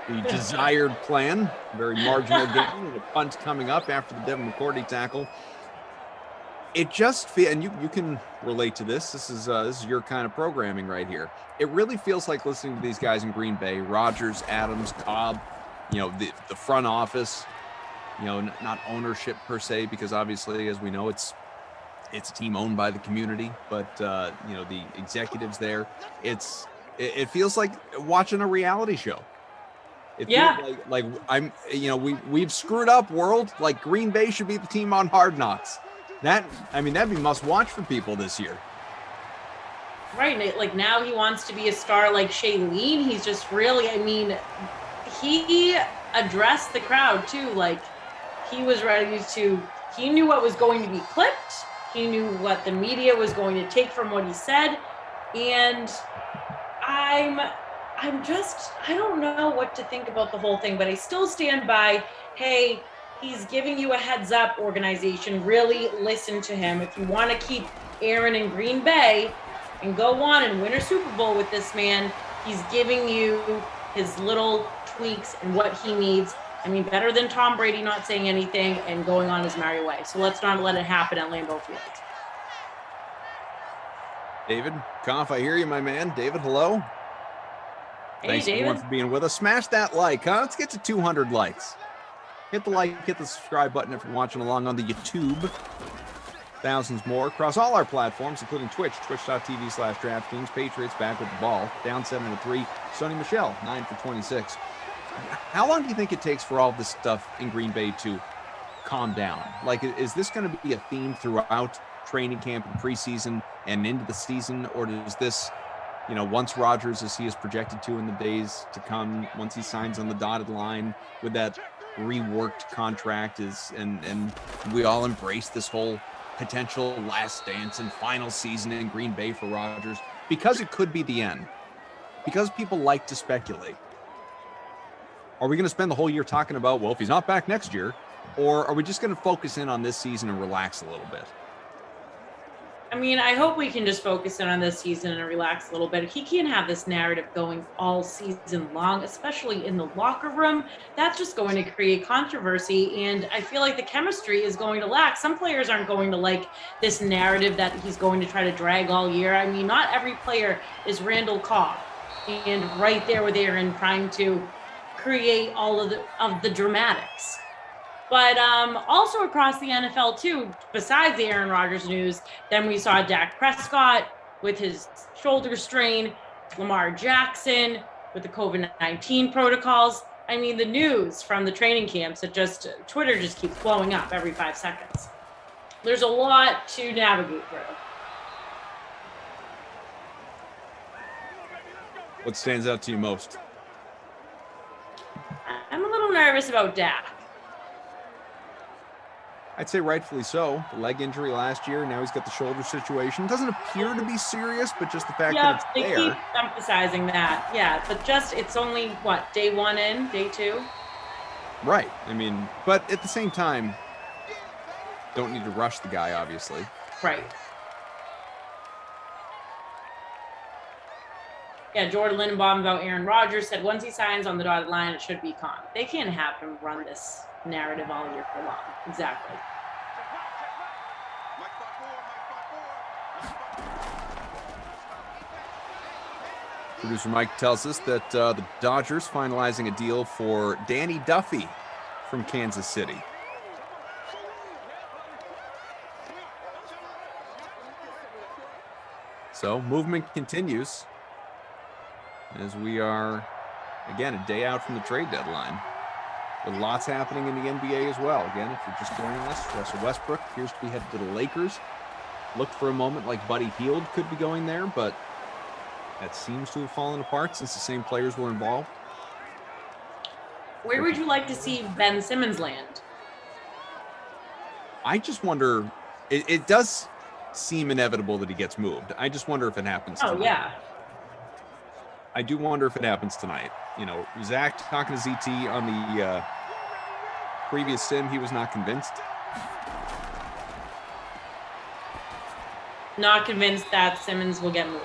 the desired plan. Very marginal game with a punt coming up after the Devin McCourty tackle. It just feels, and you can relate to this. This is your kind of programming right here. It really feels like listening to these guys in Green Bay: Rodgers, Adams, Cobb. The front office. Not ownership per se, because obviously, as we know, it's a team owned by the community, but the executives there, it feels like watching a reality show. It feels like I'm, we've screwed up, world. Like Green Bay should be the team on Hard Knocks. That'd be must watch for people this year. Right, like now he wants to be a star like Shailene. He's just really, he addressed the crowd too. Like he was ready to, he knew what was going to be clipped. He knew what the media was going to take from what he said. And I don't know what to think about the whole thing, but I still stand by, hey, he's giving you a heads up, organization. Really listen to him. If you want to keep Aaron in Green Bay and go on and win a Super Bowl with this man, he's giving you his little tweaks and what he needs. I mean, better than Tom Brady not saying anything and going on his merry way. So let's not let it happen at Lambeau Field. David Koff, I hear you, my man. David, hello. Hey, Thanks David. everyone for being with us. Smash that like, huh? Let's get to 200 likes. Hit the like, hit the subscribe button if you're watching along on the YouTube. Thousands more across all our platforms, including Twitch, twitch.tv/DraftKings. Patriots back with the ball, down 7-3. Sonny Michel, 9 for 26. How long do you think it takes for all this stuff in Green Bay to calm down? Like, is this going to be a theme throughout training camp and preseason and into the season? Or does this, once Rodgers, as he is projected to in the days to come, once he signs on the dotted line with that reworked contract and we all embrace this whole potential last dance and final season in Green Bay for Rodgers, because it could be the end, because people like to speculate? Are we going to spend the whole year talking about, well, if he's not back next year, or are we just going to focus in on this season and relax a little bit? I mean, I hope we can just focus in on this season and relax a little bit. He can't have this narrative going all season long, especially in the locker room. That's just going to create controversy, and I feel like the chemistry is going to lack. Some players aren't going to like this narrative that he's going to try to drag all year. I mean, not every player is Randall Cobb and right there with Aaron trying to create all of the dramatics. But also across the NFL too, besides the Aaron Rodgers news, then we saw Dak Prescott with his shoulder strain, Lamar Jackson with the COVID-19 protocols. I mean, the news from the training camps, Twitter just keeps blowing up every 5 seconds. There's a lot to navigate through. What stands out to you most? I'm a little nervous about Dak. I'd say rightfully so. The leg injury last year, now he's got the shoulder situation. Doesn't appear to be serious, but just the fact that it's they there. keep emphasizing that. Yeah, but it's only, day 1 in, day 2? Right. I mean, but at the same time, don't need to rush the guy, obviously. Right. Yeah, Jordan Lindenbaum about Aaron Rodgers said once he signs on the dotted line, it should be calm. They can't have him run this narrative all year for long. Exactly. Producer Mike tells us that the Dodgers finalizing a deal for Danny Duffy from Kansas City. So movement continues as we are, again, a day out from the trade deadline. With lots happening in the NBA as well. Again, if you're just joining us, Russell Westbrook appears to be headed to the Lakers. Looked for a moment like Buddy Hield could be going there, but that seems to have fallen apart since the same players were involved. Where would you like to see Ben Simmons land? I just wonder, it does seem inevitable that he gets moved. I just wonder if it happens tonight. Oh, yeah. I do wonder if it happens tonight. Zach talking to ZT on the previous sim, he was not convinced. Not convinced that Simmons will get moved.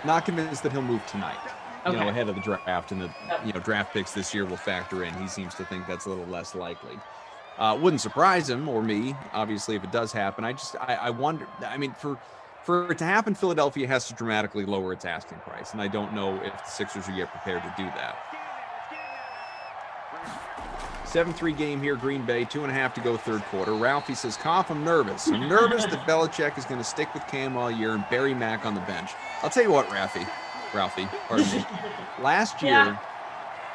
Not convinced that he'll move tonight. Okay. Ahead of the draft, and the draft picks this year will factor in. He seems to think that's a little less likely. Wouldn't surprise him or me, obviously, if it does happen. I wonder. I mean, for it to happen, Philadelphia has to dramatically lower its asking price, and I don't know if the Sixers are yet prepared to do that. 7-3 game here, Green Bay, 2.5 to go third quarter. Ralphie says, Koff, I'm nervous. I'm nervous that Belichick is going to stick with Cam all year and bury Mac on the bench. I'll tell you what, Ralphie, pardon me. Last year,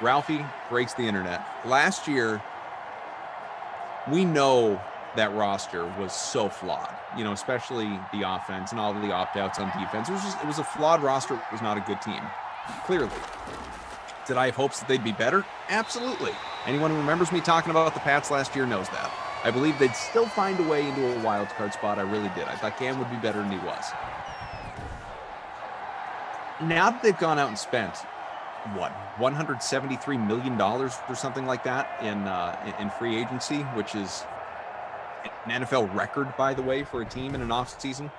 Ralphie breaks the internet. Last year, we know that roster was so flawed, especially the offense and all of the opt-outs on defense. It was a flawed roster. It was not a good team, clearly. Did I have hopes that they'd be better? Absolutely. Anyone who remembers me talking about the Pats last year knows that. I believe they'd still find a way into a wild card spot. I really did. I thought Cam would be better than he was. Now that they've gone out and spent, $173 million or something like that in free agency, which is an NFL record, by the way, for a team in an offseason.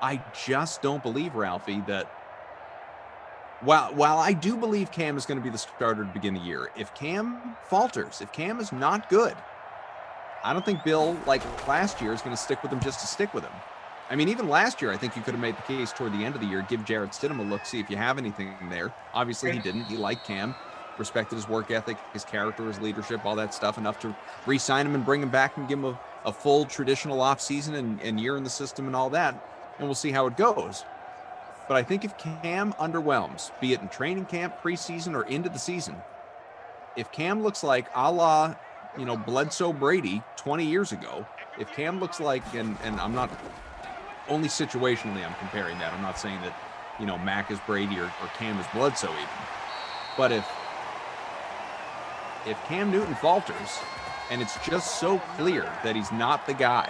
I just don't believe, Ralphie, that while I do believe Cam is going to be the starter to begin the year, if Cam falters, if Cam is not good, I don't think Bill, like last year, is going to stick with him just to stick with him. I mean, even last year, I think you could have made the case toward the end of the year, give Jarrett Stidham a look, see if you have anything there. Obviously, he didn't. He liked Cam, respected his work ethic, his character, his leadership, all that stuff, enough to re-sign him and bring him back and give him a full traditional offseason and year in the system and all that, and we'll see how it goes. But I think if Cam underwhelms, be it in training camp, preseason, or into the season, if Cam looks like a la, Bledsoe Brady 20 years ago, if Cam looks like, and I'm not, only situationally I'm comparing that. I'm not saying that, Mac is Brady or Cam is Bledsoe even. But if Cam Newton falters and it's just so clear that he's not the guy,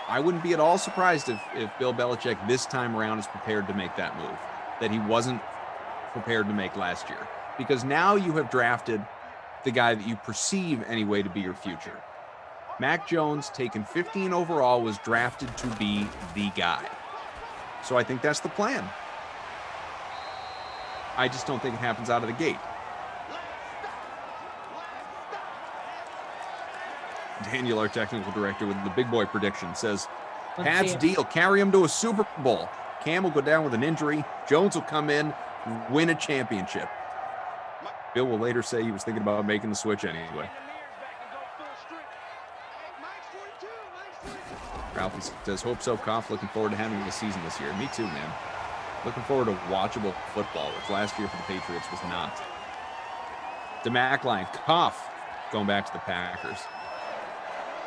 I wouldn't be at all surprised if Bill Belichick this time around is prepared to make that move that he wasn't prepared to make last year. Because now you have drafted the guy that you perceive anyway to be your future. Mac Jones, taken 15 overall, was drafted to be the guy. So I think that's the plan. I just don't think it happens out of the gate. Daniel, our technical director with the big boy prediction, says, Pat's deal, carry him to a Super Bowl. Cam will go down with an injury. Jones will come in, win a championship. Bill will later say he was thinking about making the switch anyway. Ralphie says, hope so, Koff. Looking forward to having the season this year. Me too, man. Looking forward to watchable football, which last year for the Patriots was not. DeMac line, Koff, going back to the Packers.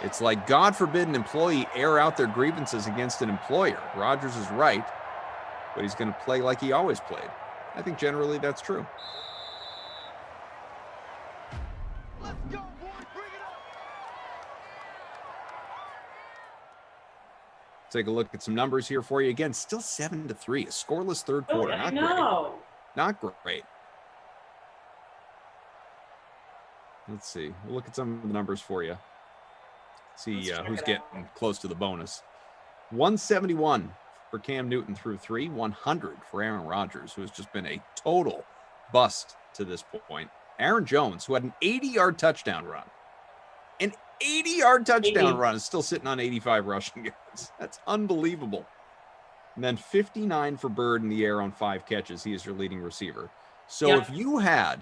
It's like, God forbid an employee air out their grievances against an employer. Rodgers is right, but he's going to play like he always played. I think generally that's true. Let's go, boy. Bring it up. Take a look at some numbers here for you. Again, still 7-3, a scoreless third quarter. I know. Not great. Let's see. We'll look at some of the numbers for you. See who's getting close to the bonus. 171 for Cam Newton through 3, 100 for Aaron Rodgers, who has just been a total bust to this point. Aaron Jones, who had an 80-yard touchdown run. An 80-yard touchdown run is still sitting on 85 rushing yards. That's unbelievable. And then 59 for Bird in the air on 5 catches. He is your leading receiver. So if you had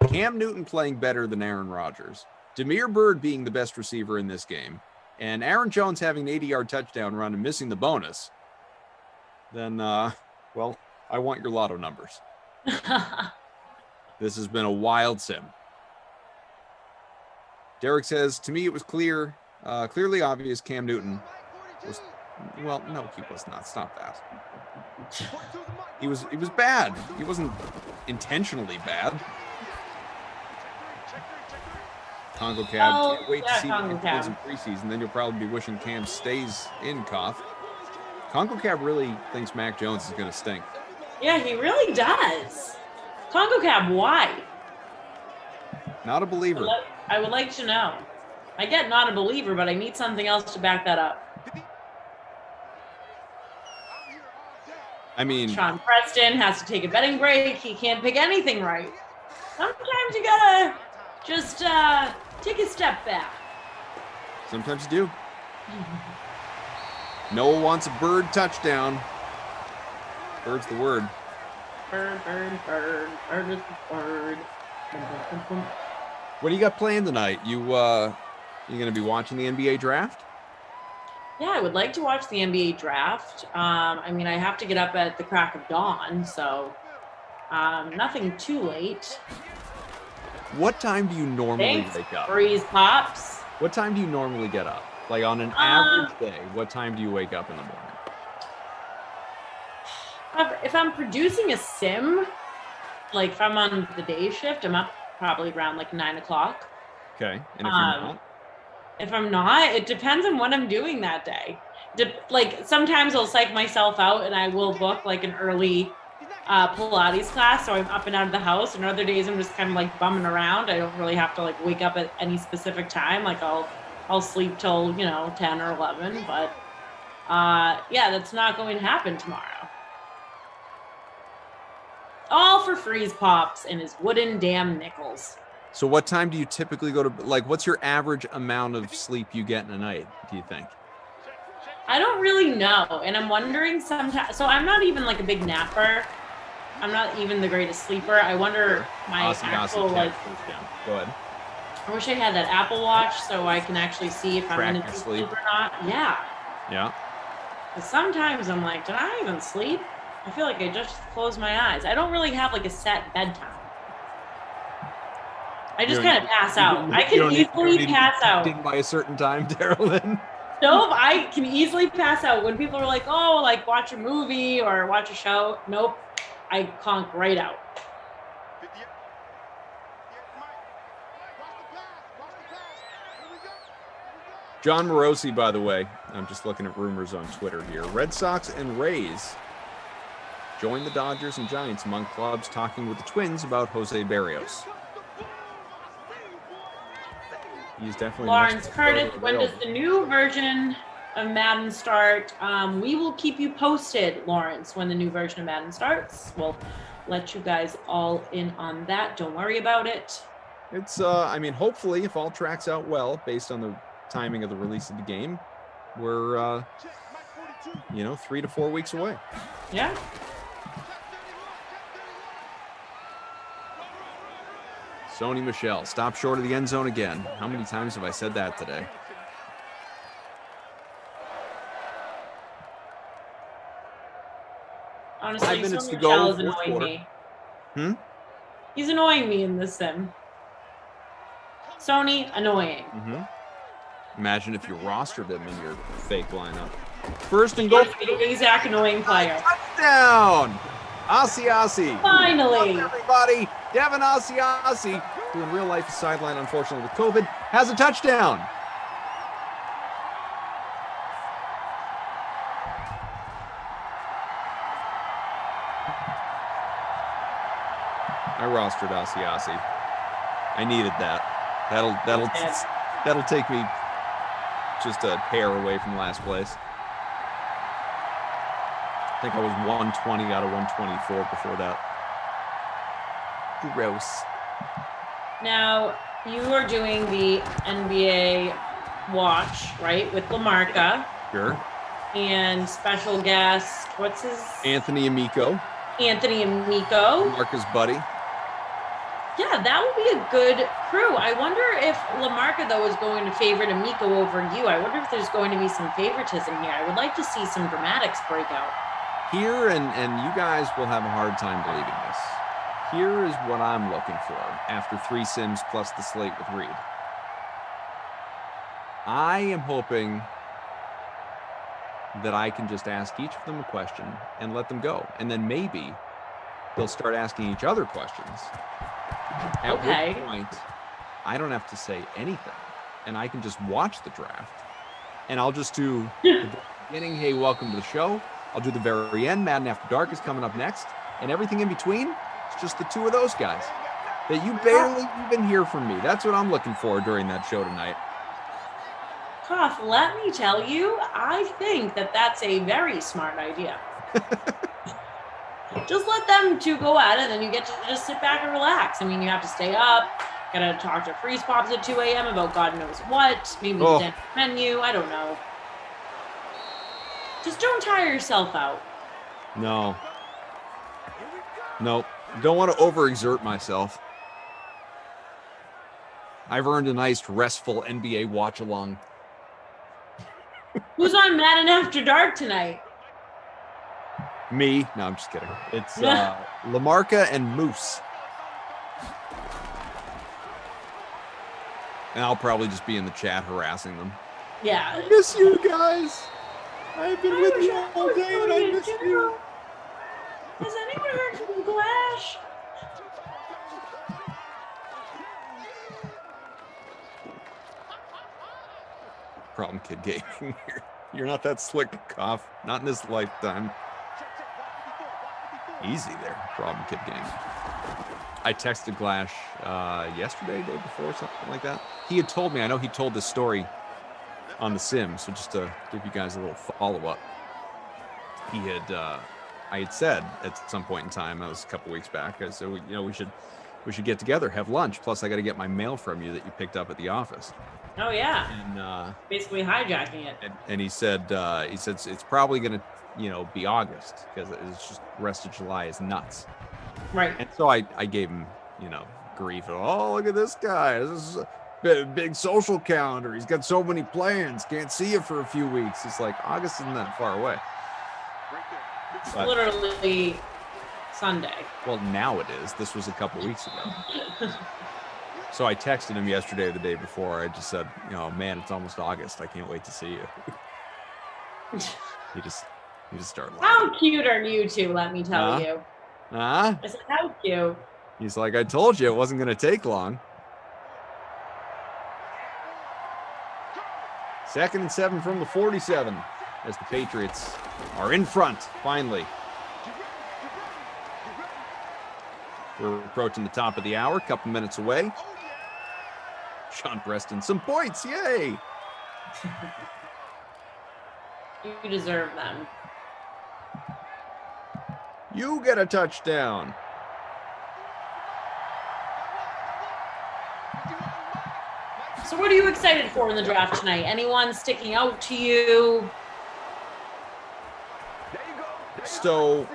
Cam Newton playing better than Aaron Rodgers, Damiere Byrd being the best receiver in this game, and Aaron Jones having an 80-yard touchdown run and missing the bonus, then, well, I want your lotto numbers. This has been a wild sim. Derek says, to me, it was clearly obvious Cam Newton was, well, no, he was not. Stop that. He was bad. He wasn't intentionally bad. Congo Cab, can't wait to see what he does in preseason. Then you'll probably be wishing Cam stays in, Koff. Congo Cab really thinks Mac Jones is going to stink. Yeah, he really does. Congo Cab, why? Not a believer. I would like to know. I get not a believer, but I need something else to back that up. I mean, Sean Preston has to take a betting break. He can't pick anything right. Sometimes you gotta just take a step back. Sometimes you do. Noah wants a Bird touchdown. Bird's the word. Bird is the word. What do you got planned tonight? You going to be watching the NBA draft? Yeah, I would like to watch the NBA draft. I mean, I have to get up at the crack of dawn, so nothing too late. What time do you normally wake up? Freeze pops. What time do you normally get up? Like on an average day, what time do you wake up in the morning? If I'm producing a sim, like if I'm on the day shift, I'm up probably around like 9 o'clock. Okay. And if you're not? If I'm not, it depends on what I'm doing that day. Like sometimes I'll psych myself out and I will book like an early Pilates class, so I'm up and out of the house, and other days I'm just kind of like bumming around. I don't really have to like wake up at any specific time. Like I'll sleep till 10 or 11, but yeah, that's not going to happen tomorrow. all for freeze pops and his wooden damn nickels. So what time do you typically go to, like, what's your average amount of sleep you get in a night, do you think? I don't really know. And I'm wondering sometimes, so I'm not even like a big napper. I'm not even the greatest sleeper. I wonder my actual, like, go ahead. I wish I had that Apple Watch so I can actually see if I'm going to sleep or not. Yeah. Yeah. But sometimes I'm like, did I even sleep? I feel like I just closed my eyes. I don't really have like a set bedtime. I just kind of pass out. I can easily pass out. By a certain time, Darylyn. Nope, I can easily pass out. When people are like, oh, like watch a movie or watch a show. Nope, I conk right out. John Morosi, by the way, I'm just looking at rumors on Twitter here. Red Sox and Rays join the Dodgers and Giants among clubs talking with the Twins about Jose Barrios. He's definitely Lawrence Curtis, when does the new version of Madden start? We will keep you posted, Lawrence, when the new version of Madden starts. We'll let you guys all in on that. Don't worry about it. It's, I mean, hopefully, if all tracks out well, based on the timing of the release of the game, we're, 3 to 4 weeks away. Yeah. Sony Michel, stop short of the end zone again. How many times have I said that today? Honestly, 5 minutes Sony to go, Michel is fourth annoying quarter. me. He's annoying me in this sim. Sony, annoying. Imagine if you rostered him in your fake lineup. First and goal. Exact annoying player. Touchdown! Asiasi. Finally. Everybody, Devin Asiasi, who in real life is sidelined, unfortunately, with COVID, has a touchdown. I rostered Asiasi. I needed that. That'll take me just a hair away from last place. I think I was 120 out of 124 before that. Gross. Now, you are doing the NBA watch, right, with LaMarca. Sure. And special guest, what's his? Anthony Amico. Marcus Buddy. Yeah, that would be a good crew. I wonder if LaMarca, though, is going to favorite Amico over you. I wonder if there's going to be some favoritism here. I would like to see some dramatics break out. Here, and you guys will have a hard time believing this. Here is what I'm looking for after 3 sims plus the slate with Reed. I am hoping that I can just ask each of them a question and let them go. And then maybe they'll start asking each other questions. At which point, I don't have to say anything. And I can just watch the draft. And I'll just do the beginning, hey, welcome to the show. I'll do the very end. Madden After Dark is coming up next. And everything in between, it's just the 2 of those guys that you barely even hear from me. That's what I'm looking for during that show tonight. Koff, let me tell you, I think that that's a very smart idea. Just let them 2 go at it, and then you get to just sit back and relax. I mean, you have to stay up. Gotta talk to Freeze Pops at 2 a.m. about God knows what. Maybe the menu. I don't know. Just don't tire yourself out. No. Nope. Don't want to overexert myself. I've earned a nice, restful NBA watch-along. Who's on Madden After Dark tonight? Me? No, I'm just kidding. It's LaMarca and Moose. And I'll probably just be in the chat harassing them. Yeah. I miss you guys. I've been with you all day and I miss you. Has anyone heard from Glash? Problem Kid Gaming. You're not that slick, Koff. Not in this lifetime. Easy there, Problem Kid Gaming. I texted Glash yesterday, day before, something like that. He had told me, I know he told this story on the sim, so just to give you guys a little follow-up. He had, I had said at some point in time, that was a couple weeks back, I said, we should get together, have lunch. Plus, I got to get my mail from you that you picked up at the office. Oh yeah. And basically hijacking it. and he said it's probably going to be August because it's just rest of July is nuts. Right. And so I gave him grief. Oh, look at this guy. This is a big social calendar. He's got so many plans. Can't see you for a few weeks. It's like August isn't that far away. It's literally Sunday. Well, now it is. This was a couple weeks ago. So I texted him yesterday or the day before. I just said, man, it's almost August. I can't wait to see you. He just started laughing. How cute are you two, let me tell you. I said, how cute. He's like, I told you it wasn't going to take long. 2nd and 7 from the 47 as the Patriots are in front, finally. We're approaching the top of the hour, a couple minutes away. Sean Preston, some points, yay! You deserve them. You get a touchdown. So what are you excited for in the draft tonight? Anyone sticking out to you? So,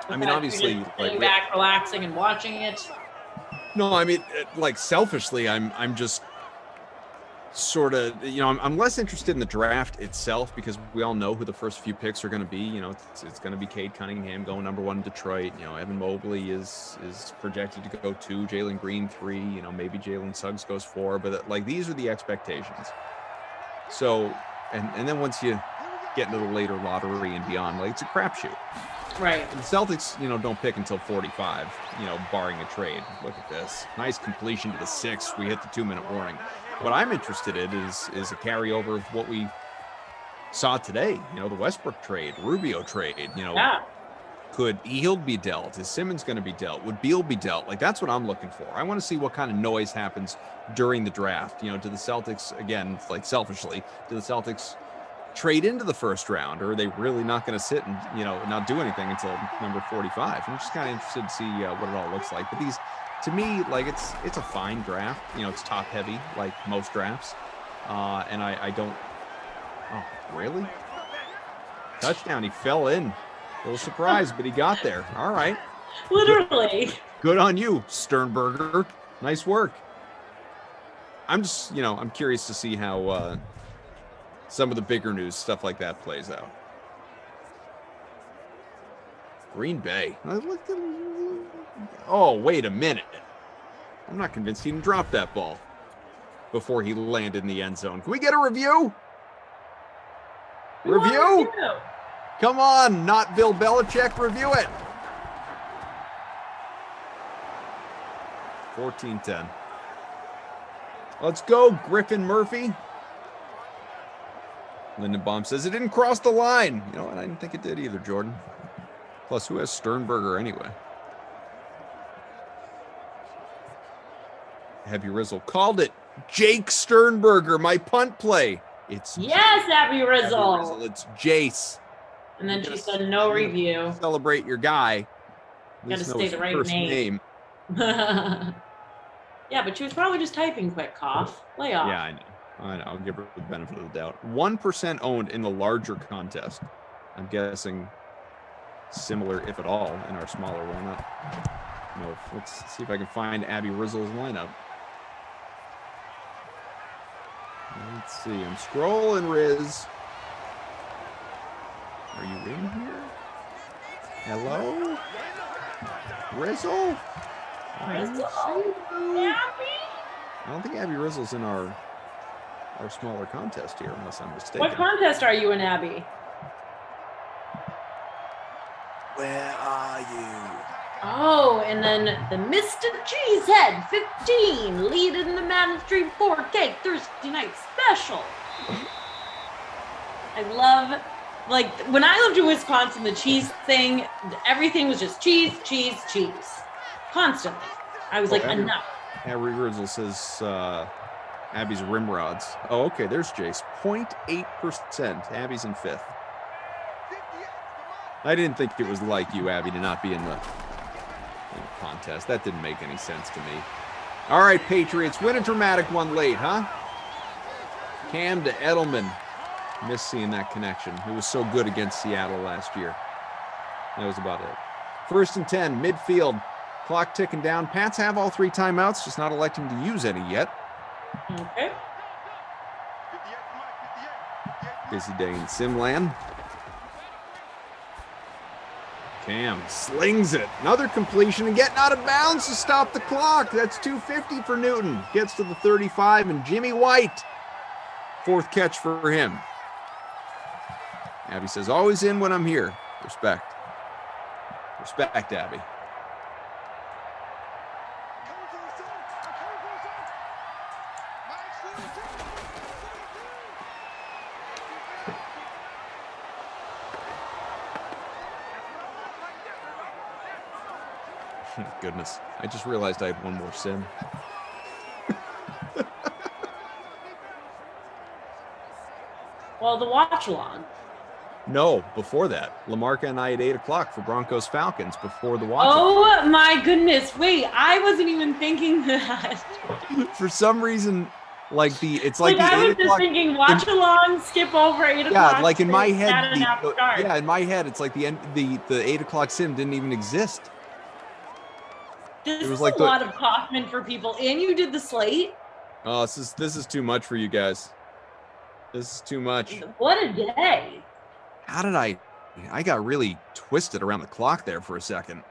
I mean, obviously, you're just sitting back, relaxing, and watching it. No, I mean, selfishly, I'm just sort of, I'm less interested in the draft itself because we all know who the first few picks are going to be. It's going to be Cade Cunningham going number 1 in Detroit. Evan Mobley is projected to go 2, Jalen Green 3. Maybe Jalen Suggs goes 4. But these are the expectations. So, and then once you get into the later lottery and beyond, it's a crapshoot. Right. The Celtics, don't pick until 45, barring a trade. Look at this. Nice completion to the 6th. We hit the 2-minute warning. What I'm interested in is a carryover of what we saw today. The Westbrook trade, Rubio trade. Could Hield be dealt? Is Simmons going to be dealt? Would Beal be dealt? That's what I'm looking for. I want to see what kind of noise happens during the draft. Do the Celtics, again, selfishly, do the Celtics trade into the first round, or are they really not going to sit and not do anything until number 45? I'm just kind of interested to see what it all looks like. But these, to me, it's a fine draft. It's top heavy like most drafts, and I don't. Oh, really? Touchdown! He fell in. A little surprised, but he got there. All right. Literally. Good on you, Sternberger. Nice work. I'm just, I'm curious to see how some of the bigger news, stuff like that, plays out. Green Bay. Oh, wait a minute. I'm not convinced he didn't drop that ball before he landed in the end zone. Can we get a review? Review? Come on, not Bill Belichick. Review it. 14-10. Let's go, Griffin Murphy. Lindenbaum says it didn't cross the line. You know what? I didn't think it did either, Jordan. Plus, who has Sternberger anyway? Abby Rizzle called it. Jake Sternberger, my punt play. It's yes, Abby Rizzle. It's Jace. And then she said no review. Celebrate your guy. Got to say the right name. Yeah, but she was probably just typing quick, cough. Lay off. Yeah, I know. I'll give her the benefit of the doubt. 1% owned in the larger contest. I'm guessing similar, if at all, in our smaller one. No, let's see if I can find Abby Rizzle's lineup. Let's see. I'm scrolling, Riz. Are you in here? Hello? Rizzle? Rizzle? I don't think Abby Rizzle's in our smaller contest here, unless I'm mistaken. What contest are you in, Abby? Where are you? Oh, and then the Mr. Cheesehead 15 leading the Madden Stream 4K Thursday night special. I love, when I lived in Wisconsin, the cheese thing, everything was just cheese, cheese, cheese. Constantly. I was enough. Abby Rizzle says Abby's rim rods. Oh, okay, there's Jace. 0.8%. Abby's in 5th. I didn't think it was like you, Abby, to not be in the contest. That didn't make any sense to me. All right, Patriots, win a dramatic one late, huh? Cam to Edelman. Missed seeing that connection. It was so good against Seattle last year. That was about it. 1st and 10, midfield. Clock ticking down. Pats have all 3 timeouts, just not electing to use any yet. Okay. Busy day in Simland. Cam slings it. Another completion and getting out of bounds to stop the clock. That's 250 for Newton. Gets to the 35 and Jimmy White. 4th catch for him. Abby says, always in when I'm here. Respect. Respect, Abby. Goodness. I just realized I had one more sim. Well, the watch along. No, before that. Lamarca and I at 8 o'clock for Broncos Falcons before the watch. Oh my goodness. Wait, I wasn't even thinking that. For some reason, it's like the I 8 was just o'clock. thinking watch along, skip over 8 o'clock. Yeah, like in my head, start. in my head, it's like the 8 o'clock sim didn't even exist. This It was is like a lot of Kaufman for people. And you did the slate? Oh, this is too much for you guys. This is too much. What a day. How did I got really twisted around the clock there for a second.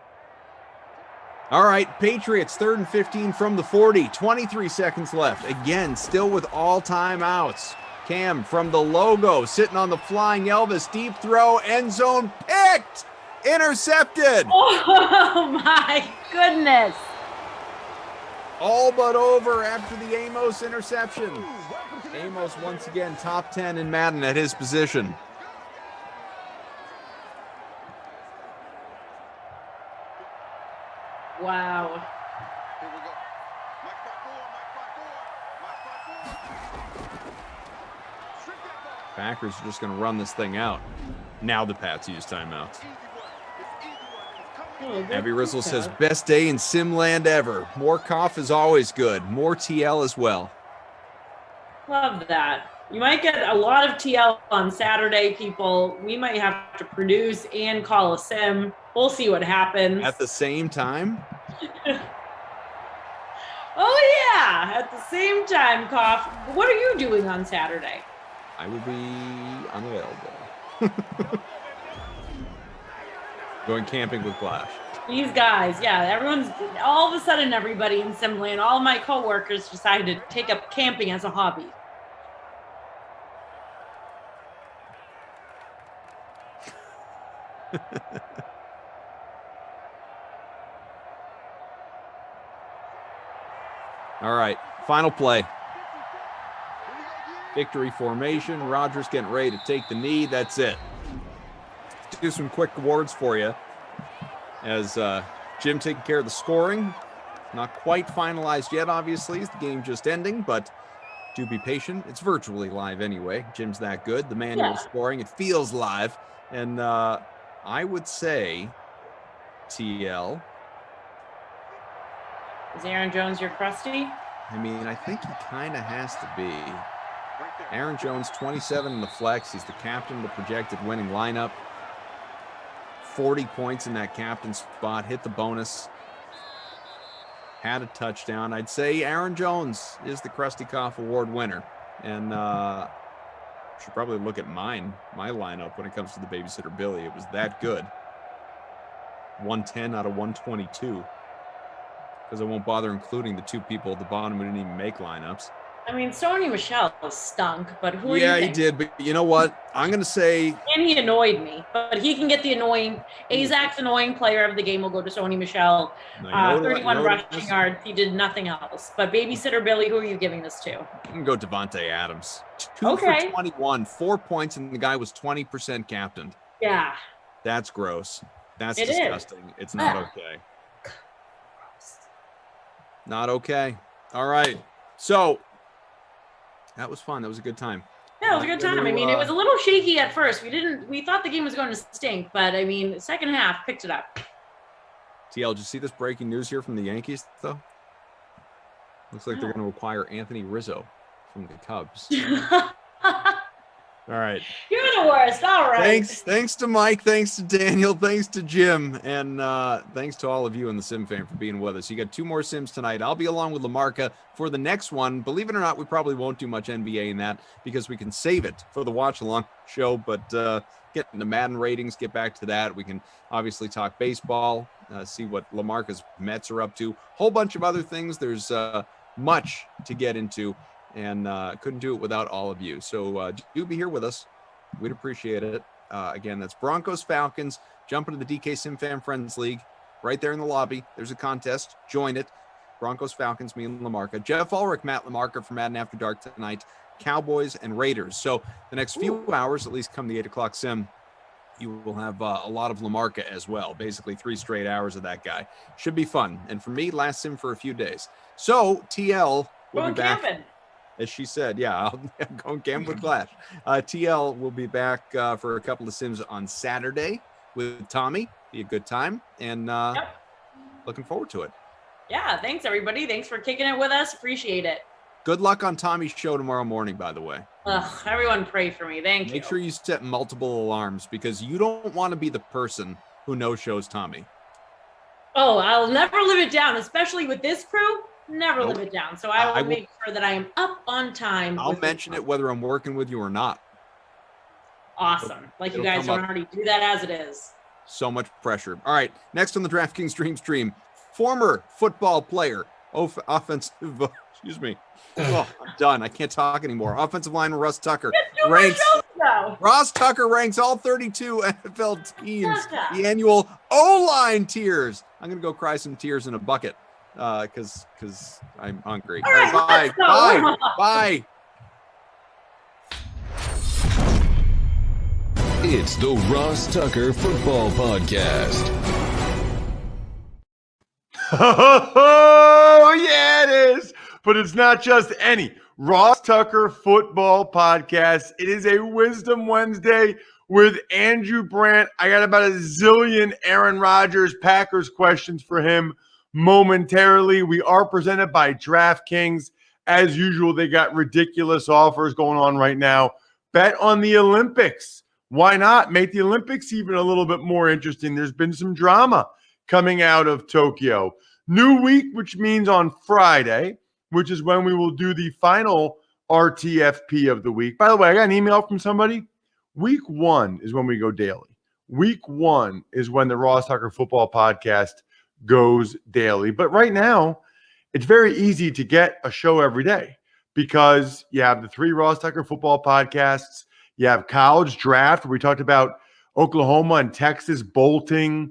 All right, Patriots, 3rd and 15 from the 40. 23 seconds left. Again, still with all timeouts. Cam from the logo, sitting on the flying Elvis. Deep throw, end zone picked. Intercepted. Oh my goodness. All but over after the Amos interception. Amos once again top 10 in Madden at his position. Wow. Packers are just going to run this thing out. Now the Pats use timeouts. Abby Rizzle says, best day in Simland ever. More cough is always good. More TL as well. Love that. You might get a lot of TL on Saturday, people. We might have to produce and call a sim. We'll see what happens. At the same time? Oh, yeah. At the same time, Cough. What are you doing on Saturday? I will be unavailable. Going camping with Glash. These guys, yeah, everyone's all of a sudden, everybody in Simland, all of my coworkers decided to take up camping as a hobby. All right, final play. Victory formation. Rodgers getting ready to take the knee. That's it. Let's do some quick awards for you. As Jim taking care of the scoring. Not quite finalized yet, obviously. Is the game just ending, but do be patient. It's virtually live anyway. Jim's that good. The manual scoring, it feels live. And I would say, TL. Is Aaron Jones your crusty? I mean, I think he kind of has to be. Aaron Jones, 27 in the flex. He's the captain of the projected winning lineup. 40 points in that captain spot. Hit the bonus. Had a touchdown. I'd say Aaron Jones is the Krusty Koff Award winner. And should probably look at my lineup when it comes to the Babysitter Billy. It was that good. 110 out of 122. Because I won't bother including the 2 people at the bottom who didn't even make lineups. I mean, Sony Michel stunk, but who are you? Yeah, he did. But you know what? I'm going to say. And he annoyed me, but he can get the annoying. Azak's annoying player of the game will go to Sony Michel. 31 rushing yards. He did nothing else. But Babysitter Billy, who are you giving this to? You can go Devontae Adams. 2 for 21, 4 points, and the guy was 20% captained. Yeah. That's gross. That's disgusting. It's not okay. Not okay. All right. So that was fun. That was a good time. Yeah, it was a good time. I mean, it was a little shaky at first. We thought the game was going to stink, but I mean, second half picked it up. TL, did you see this breaking news here from the Yankees, though? Looks like they're going to acquire Anthony Rizzo from the Cubs. All right. You're the worst. All right. Thanks to Mike. Thanks to Daniel. Thanks to Jim. And thanks to all of you in the Sim Fan for being with us. You got 2 more Sims tonight. I'll be along with Lamarca for the next one. Believe it or not, we probably won't do much NBA in that because we can save it for the watch-along show. But get into Madden ratings, get back to that. We can obviously talk baseball, see what Lamarca's Mets are up to. Whole bunch of other things. There's much to get into. And couldn't do it without all of you. So do be here with us. We'd appreciate it. Again, that's Broncos Falcons. Jump into the DK Sim Fan Friends League right there in the lobby. There's a contest. Join it. Broncos Falcons, me and Lamarca. Jeff Ulrich, Matt Lamarca for Madden After Dark tonight. Cowboys and Raiders. So the next few hours, at least come the 8 o'clock Sim, you will have a lot of Lamarca as well. Basically 3 straight hours of that guy. Should be fun. And for me, last Sim for a few days. So TL will be back. Camping. As she said, yeah, I'm going camp with Clash. TL will be back for a couple of Sims on Saturday with Tommy. Be a good time. And looking forward to it. Yeah, thanks, everybody. Thanks for kicking it with us. Appreciate it. Good luck on Tommy's show tomorrow morning, by the way. Everyone pray for me. Thank you. Make sure you set multiple alarms because you don't want to be the person who no-shows Tommy. Oh, I'll never live it down, especially with this crew. Never live it down. So I will make sure that I am up on time. I'll mention it whether I'm working with you or not. Awesome. Like you guys don't already do that as it is. So much pressure. All right. Next on the DraftKings Dream Stream, former football player, offensive, excuse me. Oh, I'm done. I can't talk anymore. Offensive lineman Russ Tucker ranks. Ross Tucker ranks all 32 NFL teams. The annual O-line tiers. I'm going to go cry some tears in a bucket. Because I'm hungry. All right, bye. It's the Ross Tucker Football Podcast. Oh, yeah, it is. But it's not just any Ross Tucker Football Podcast. It is a Wisdom Wednesday with Andrew Brandt. I got about a zillion Aaron Rodgers Packers questions for him momentarily. We are presented by DraftKings. As usual, they got ridiculous offers going on right now. Bet on the Olympics. Why not make the Olympics even a little bit more interesting? There's been some drama coming out of Tokyo. New week, which means on Friday, which is when we will do the final RTFP of the week. By the way, I got an email from somebody. Week 1 is when we go daily. Week 1 is when the Ross Tucker Football Podcast goes daily. But right now, it's very easy to get a show every day because you have the 3 Ross Tucker Football Podcasts. You have College Draft, where we talked about Oklahoma and Texas bolting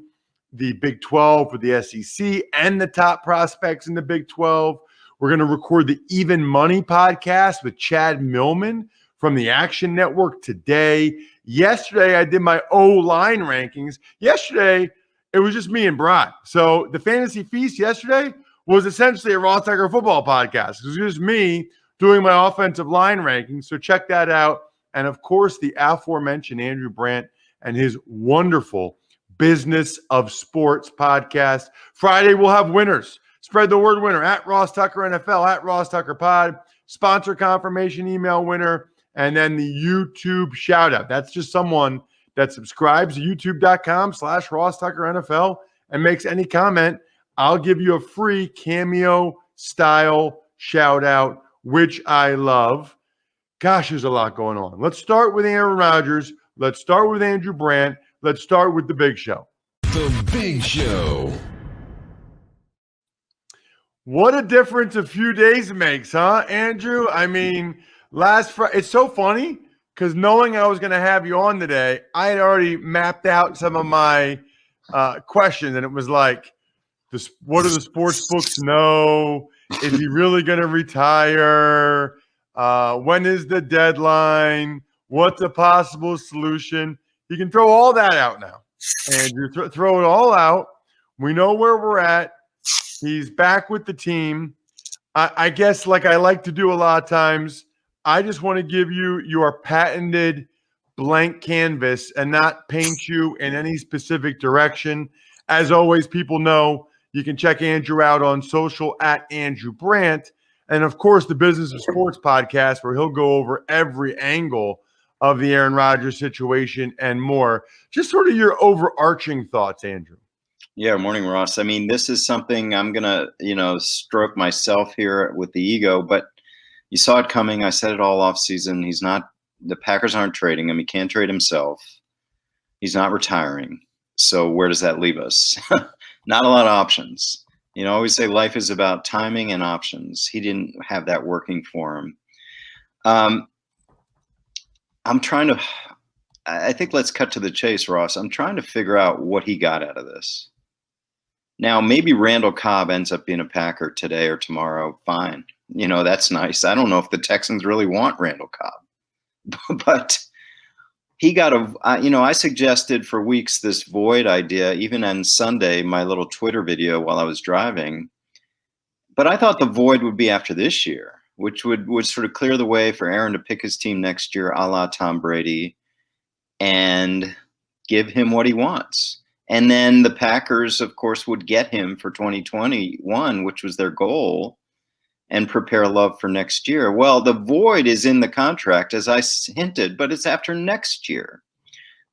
the Big 12 for the SEC and the top prospects in the Big 12. We're going to record the Even Money podcast with Chad Millman from the Action Network today. Yesterday, I did my O-line rankings. Yesterday, it was just me and Brian. So the Fantasy Feast yesterday was essentially a Ross Tucker Football Podcast. It was just me doing my offensive line rankings. So check that out. And, of course, the aforementioned Andrew Brandt and his wonderful Business of Sports podcast. Friday, we'll have winners. Spread the word winner at Ross Tucker NFL, at Ross Tucker Pod. Sponsor confirmation email winner. And then the YouTube shout out. That's just someone that subscribes to youtube.com/Ross Tucker NFL and makes any comment. I'll give you a free Cameo style shout out, which I love. Gosh, there's a lot going on. Let's start with Aaron Rodgers. Let's start with Andrew Brandt. Let's start with the Big Show. The Big Show. What a difference a few days makes, huh, Andrew? I mean, last Friday, it's so funny because knowing I was going to have you on today, I had already mapped out some of my questions, and it was like, what do the sports books know? Is he really going to retire? When is the deadline? What's a possible solution? You can throw all that out now. And you throw it all out. We know where we're at. He's back with the team. I guess like I like to do a lot of times, I just want to give you your patented blank canvas and not paint you in any specific direction. As always, people know you can check Andrew out on social at Andrew Brandt. And of course, the Business of Sports podcast, where he'll go over every angle of the Aaron Rodgers situation and more. Just sort of your overarching thoughts, Andrew. Yeah, morning, Ross. I mean, this is something I'm going to, stroke myself here with the ego, but you saw it coming. I said it all off season. The Packers aren't trading him. He can't trade himself. He's not retiring. So where does that leave us? Not a lot of options. I always say life is about timing and options. He didn't have that working for him. I think let's cut to the chase, Ross. I'm trying to figure out what he got out of this. Now, maybe Randall Cobb ends up being a Packer today or tomorrow. Fine. That's nice. I don't know if the Texans really want Randall Cobb. But he got I suggested for weeks this void idea, even on Sunday, my little Twitter video while I was driving. But I thought the void would be after this year, which would sort of clear the way for Aaron to pick his team next year, a la Tom Brady, and give him what he wants. And then the Packers, of course, would get him for 2021, which was their goal, and prepare love for next year. Well, the void is in the contract, as I hinted, but it's after next year.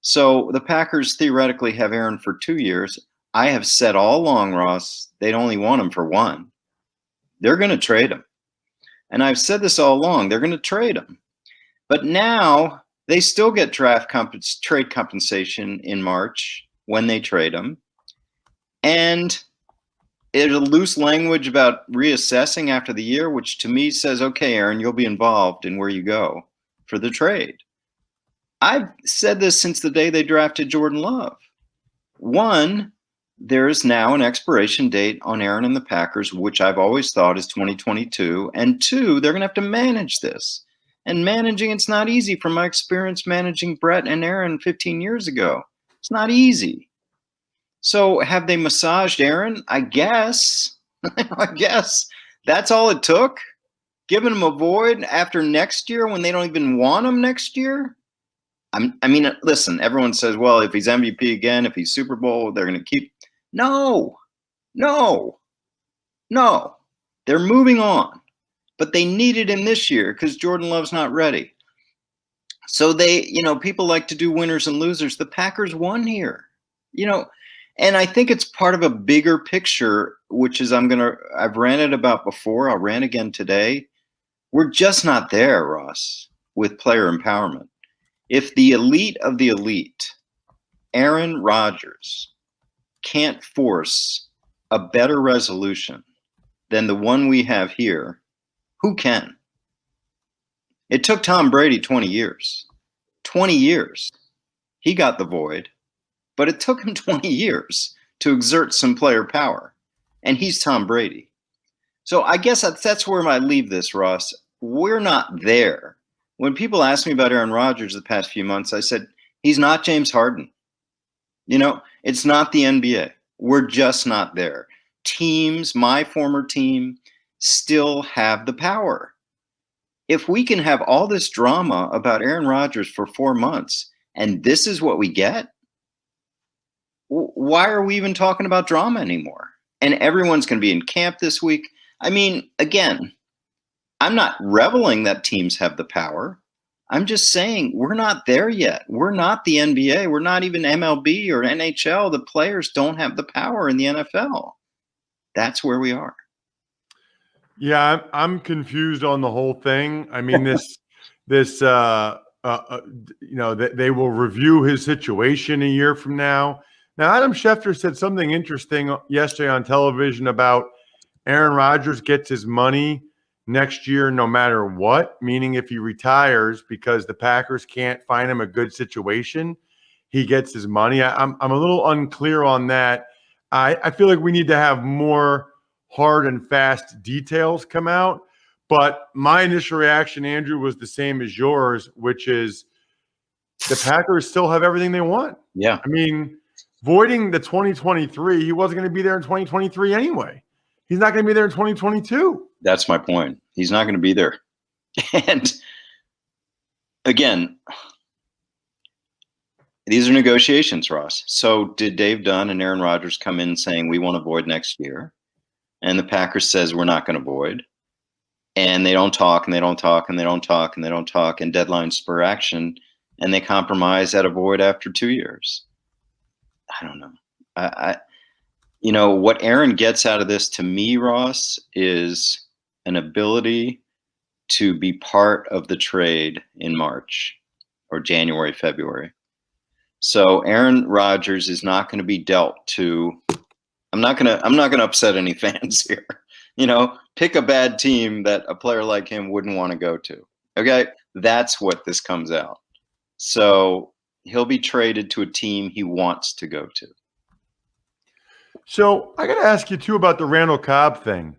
So the Packers theoretically have Aaron for 2 years. I have said all along, Ross, they'd only want him for 1. They're going to trade him. And I've said this all along, they're going to trade him. But now they still get trade compensation in March when they trade him. And it's a loose language about reassessing after the year, which to me says, okay, Aaron, you'll be involved in where you go for the trade. I've said this since the day they drafted Jordan Love. 1, there's now an expiration date on Aaron and the Packers, which I've always thought is 2022. And 2, they're going to have to manage this. And managing, it's not easy from my experience managing Brett and Aaron 15 years ago. It's not easy. So have they massaged Aaron? I guess. I guess that's all it took. Giving him a void after next year when they don't even want him next year. I mean, listen, everyone says, well, if he's MVP again, if he's Super Bowl, they're going to keep. No. They're moving on. But they needed him this year because Jordan Love's not ready. So they, people like to do winners and losers. The Packers won here, and I think it's part of a bigger picture, which is I've ranted about before. I'll rant again today. We're just not there, Ross, with player empowerment. If the elite of the elite, Aaron Rodgers, can't force a better resolution than the one we have here, who can? It took Tom Brady 20 years. 20 years. He got the void, but it took him 20 years to exert some player power. And he's Tom Brady. So I guess that's where I leave this, Ross. We're not there. When people ask me about Aaron Rodgers the past few months, I said, he's not James Harden. It's not the NBA. We're just not there. Teams, my former team, still have the power. If we can have all this drama about Aaron Rodgers for 4 months and this is what we get, why are we even talking about drama anymore? And everyone's going to be in camp this week. I mean, again, I'm not reveling that teams have the power. I'm just saying we're not there yet. We're not the NBA. We're not even MLB or NHL. The players don't have the power in the NFL. That's where we are. Yeah, I'm confused on the whole thing. I mean, they will review his situation a year from now. Now, Adam Schefter said something interesting yesterday on television about Aaron Rodgers gets his money next year no matter what, meaning if he retires because the Packers can't find him a good situation, he gets his money. I'm a little unclear on that. I feel like we need to have more hard and fast details come out. But my initial reaction, Andrew, was the same as yours, which is the Packers still have everything they want. Yeah. I mean, voiding the 2023, he wasn't going to be there in 2023 anyway. He's not going to be there in 2022. That's my point. He's not going to be there. And again, these are negotiations, Ross. So did Dave Dunn and Aaron Rodgers come in saying we want to void next year? And the Packers says we're not going to void. And they don't talk and they don't talk and they don't talk and they don't talk, and deadlines spur action, and they compromise at a void after 2 years. I don't know. What Aaron gets out of this to me, Ross, is an ability to be part of the trade in March or January, February. So Aaron Rodgers is not going to be dealt to. I'm not going to upset any fans here. Pick a bad team that a player like him wouldn't want to go to. Okay? That's what this comes out. So he'll be traded to a team he wants to go to. So I got to ask you, too, about the Randall Cobb thing,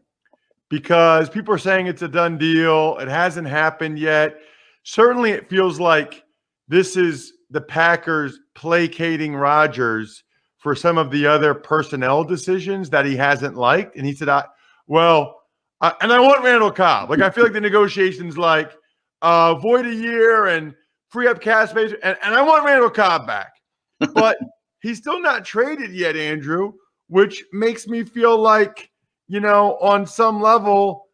because people are saying it's a done deal. It hasn't happened yet. Certainly it feels like this is the Packers placating Rodgers for some of the other personnel decisions that he hasn't liked. And he said, I want Randall Cobb. Like, I feel like the negotiations like void a year and free up cap space, and I want Randall Cobb back. But he's still not traded yet, Andrew, which makes me feel like, on some level,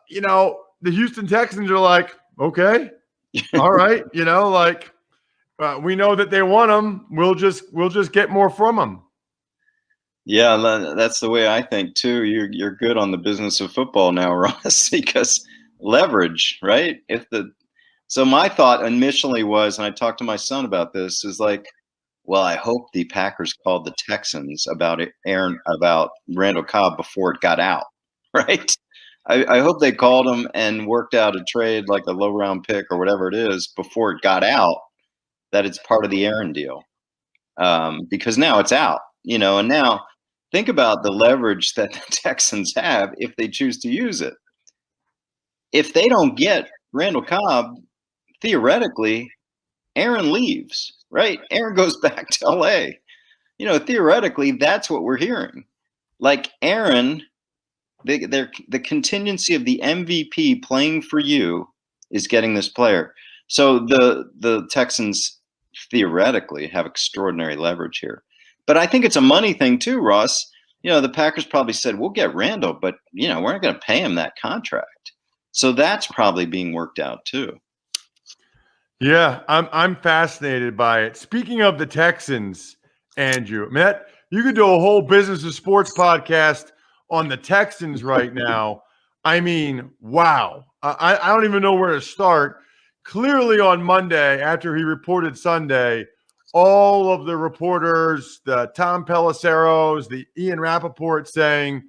the Houston Texans are like, okay, all right, we know that they want him. We'll just get more from him. Yeah, that's the way I think too. You're good on the business of football now, Ross, because leverage, right? So my thought initially was, and I talked to my son about this, is like, well, I hope the Packers called the Texans about Randall Cobb before it got out, right? I hope they called him and worked out a trade, like a low round pick or whatever it is, before it got out, that it's part of the Aaron deal. Because now it's out, and now think about the leverage that the Texans have if they choose to use it. If they don't get Randall Cobb, theoretically, Aaron leaves, right? Aaron goes back to LA. Theoretically, that's what we're hearing. Like Aaron, the contingency of the MVP playing for you is getting this player. So the Texans theoretically have extraordinary leverage here. But I think it's a money thing too, Ross. The Packers probably said, we'll get Randall, but, we're not going to pay him that contract. So that's probably being worked out too. Yeah, I'm fascinated by it. Speaking of the Texans, Andrew, Matt, you could do a whole business of sports podcast on the Texans right now. I mean, wow. I don't even know where to start. Clearly on Monday, after he reported Sunday, all of the reporters, the Tom Pelisseros, the Ian Rappaport saying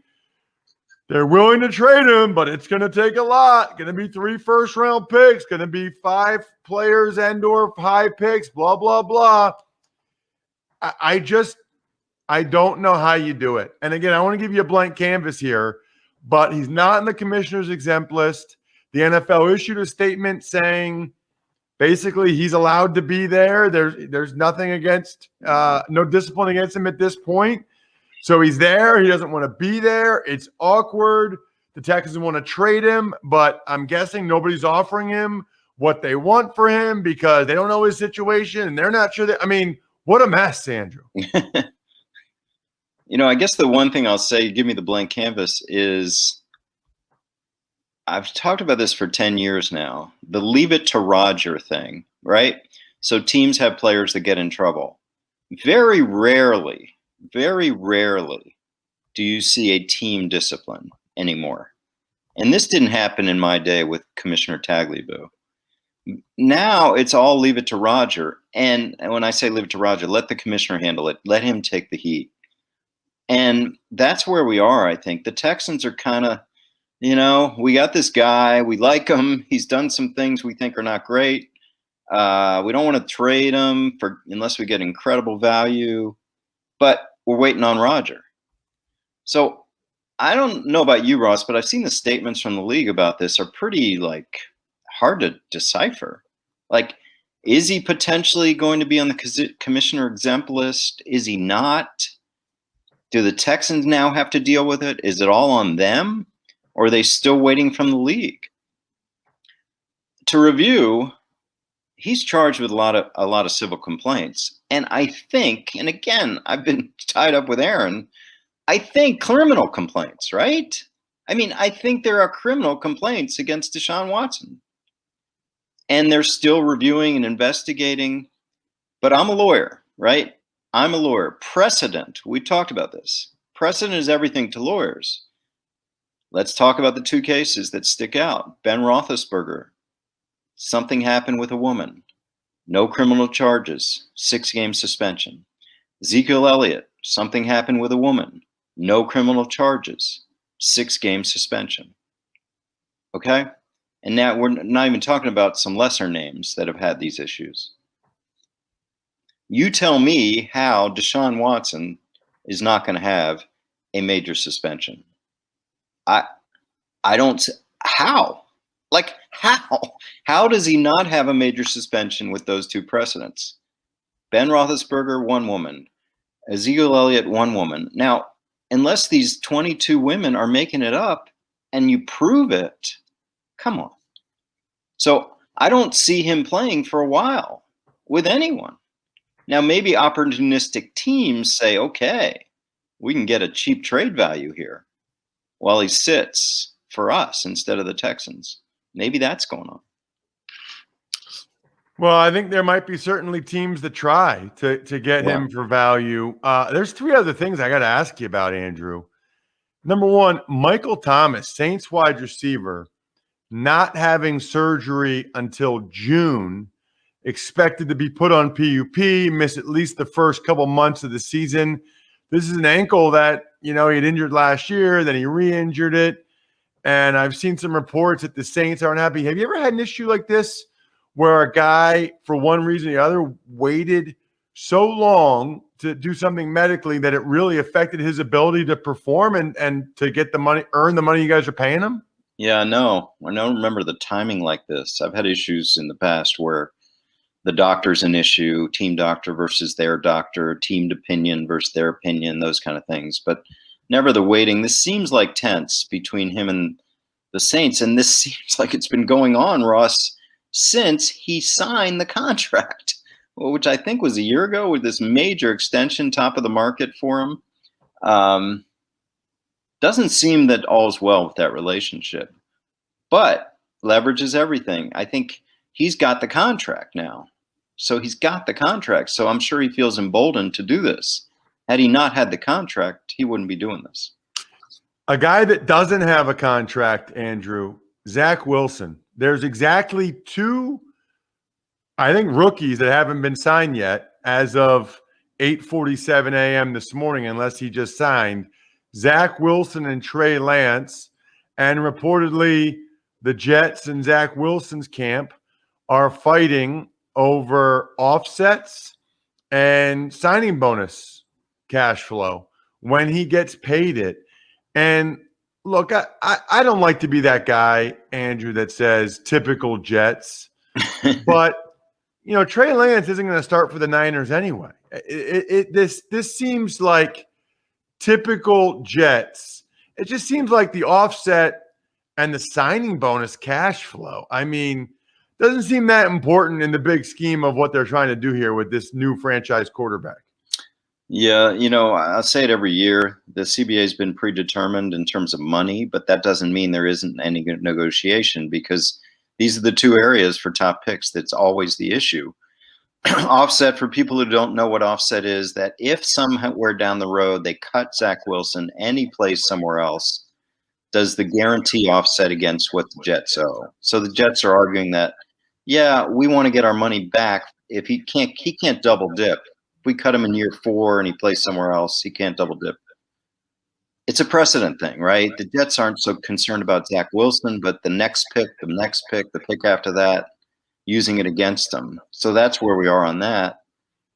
they're willing to trade him, but it's going to take a lot. Going to be 3 first-round picks, going to be 5 players and/or high picks, blah, blah, blah. I don't know how you do it. And again, I want to give you a blank canvas here, but he's not in the commissioner's exempt list. The NFL issued a statement saying basically he's allowed to be there. There's nothing against, no discipline against him at this point. So he's there. He doesn't want to be there. It's awkward. The Texans want to trade him, but I'm guessing nobody's offering him what they want for him because they don't know his situation and they're not sure that. I mean, what a mess, Andrew. I guess the one thing I'll say, give me the blank canvas, is I've talked about this for 10 years now, the leave it to Roger thing, right? So teams have players that get in trouble. Very rarely do you see a team discipline anymore. And this didn't happen in my day with Commissioner Tagliabue. Now it's all leave it to Roger. And when I say leave it to Roger, let the commissioner handle it. Let him take the heat. And that's where we are, I think. The Texans are kind of, we got this guy. We like him. He's done some things we think are not great. We don't want to trade him unless we get incredible value. But we're waiting on Roger. So I don't know about you, Ross, but I've seen the statements from the league about this are pretty hard to decipher. Is he potentially going to be on the commissioner exempt list? Is he not? Do the Texans now have to deal with it? Is it all on them? Or are they still waiting from the league? To review, he's charged with a lot of civil complaints. And I think, and again, I've been tied up with Aaron, I think criminal complaints, right? I mean, I think there are criminal complaints against Deshaun Watson. And they're still reviewing and investigating. But I'm a lawyer, right? I'm a lawyer. Precedent. We talked about this. Precedent is everything to lawyers. Let's talk about the two cases that stick out. Ben Roethlisberger. Something happened with a woman. No criminal charges. 6-game suspension. Ezekiel Elliott. Something happened with a woman. No criminal charges. 6-game suspension. Okay? And now we're not even talking about some lesser names that have had these issues. You tell me how Deshaun Watson is not going to have a major suspension. I don't, how? Like, how? How does he not have a major suspension with those two precedents? Ben Roethlisberger, one woman. Ezekiel Elliott, one woman. Now, unless these 22 women are making it up and you prove it, come on. So I don't see him playing for a while with anyone. Now, maybe opportunistic teams say, okay, we can get a cheap trade value here while he sits for us instead of the Texans. Maybe that's going on. Well, I think there might be certainly teams that try to get him for value. There's 3 other things I got to ask you about, Andrew. Number one, Michael Thomas, Saints wide receiver, not having surgery until June, expected to be put on PUP, miss at least the first couple months of the season. This is an ankle that, he had injured last year, then he re-injured it. And I've seen some reports that the Saints aren't happy. Have you ever had an issue like this where a guy, for one reason or the other, waited so long to do something medically that it really affected his ability to perform and to get the money, earn the money you guys are paying him? Yeah, no, I don't remember the timing like this. I've had issues in the past where the doctor's an issue, team doctor versus their doctor, team opinion versus their opinion, those kind of things. But never the waiting. This seems like tense between him and the Saints. And this seems like it's been going on, Ross, since he signed the contract, which I think was a year ago, with this major extension, top of the market for him. Doesn't seem that all's well with that relationship. But leverage is everything. I think he's got the contract now. So he's got the contract. So I'm sure he feels emboldened to do this. Had he not had the contract, he wouldn't be doing this. A guy that doesn't have a contract, Andrew, Zach Wilson. There's exactly 2, I think, rookies that haven't been signed yet as of 8:47 a.m. this morning, unless he just signed. Zach Wilson and Trey Lance. And reportedly, the Jets and Zach Wilson's camp are fighting over offsets and signing bonus cash flow when he gets paid it. And look, I don't like to be that guy, Andrew, that says typical Jets. But, Trey Lance isn't going to start for the Niners anyway. This seems like typical Jets. It just seems like the offset and the signing bonus cash flow, I mean, doesn't seem that important in the big scheme of what they're trying to do here with this new franchise quarterback. Yeah, I say it every year. The CBA has been predetermined in terms of money, but that doesn't mean there isn't any negotiation, because these are the 2 areas for top picks that's always the issue. Offset, for people who don't know what offset is, that if somewhere down the road they cut Zach Wilson and he plays somewhere else, does the guarantee offset against what the Jets owe? So the Jets are arguing that, yeah, we want to get our money back. If he can't double dip. If we cut him in year 4 and he plays somewhere else, he can't double dip. It's a precedent thing, right? The Jets aren't so concerned about Zach Wilson, but the next pick, the pick after that, using it against them. So that's where we are on that.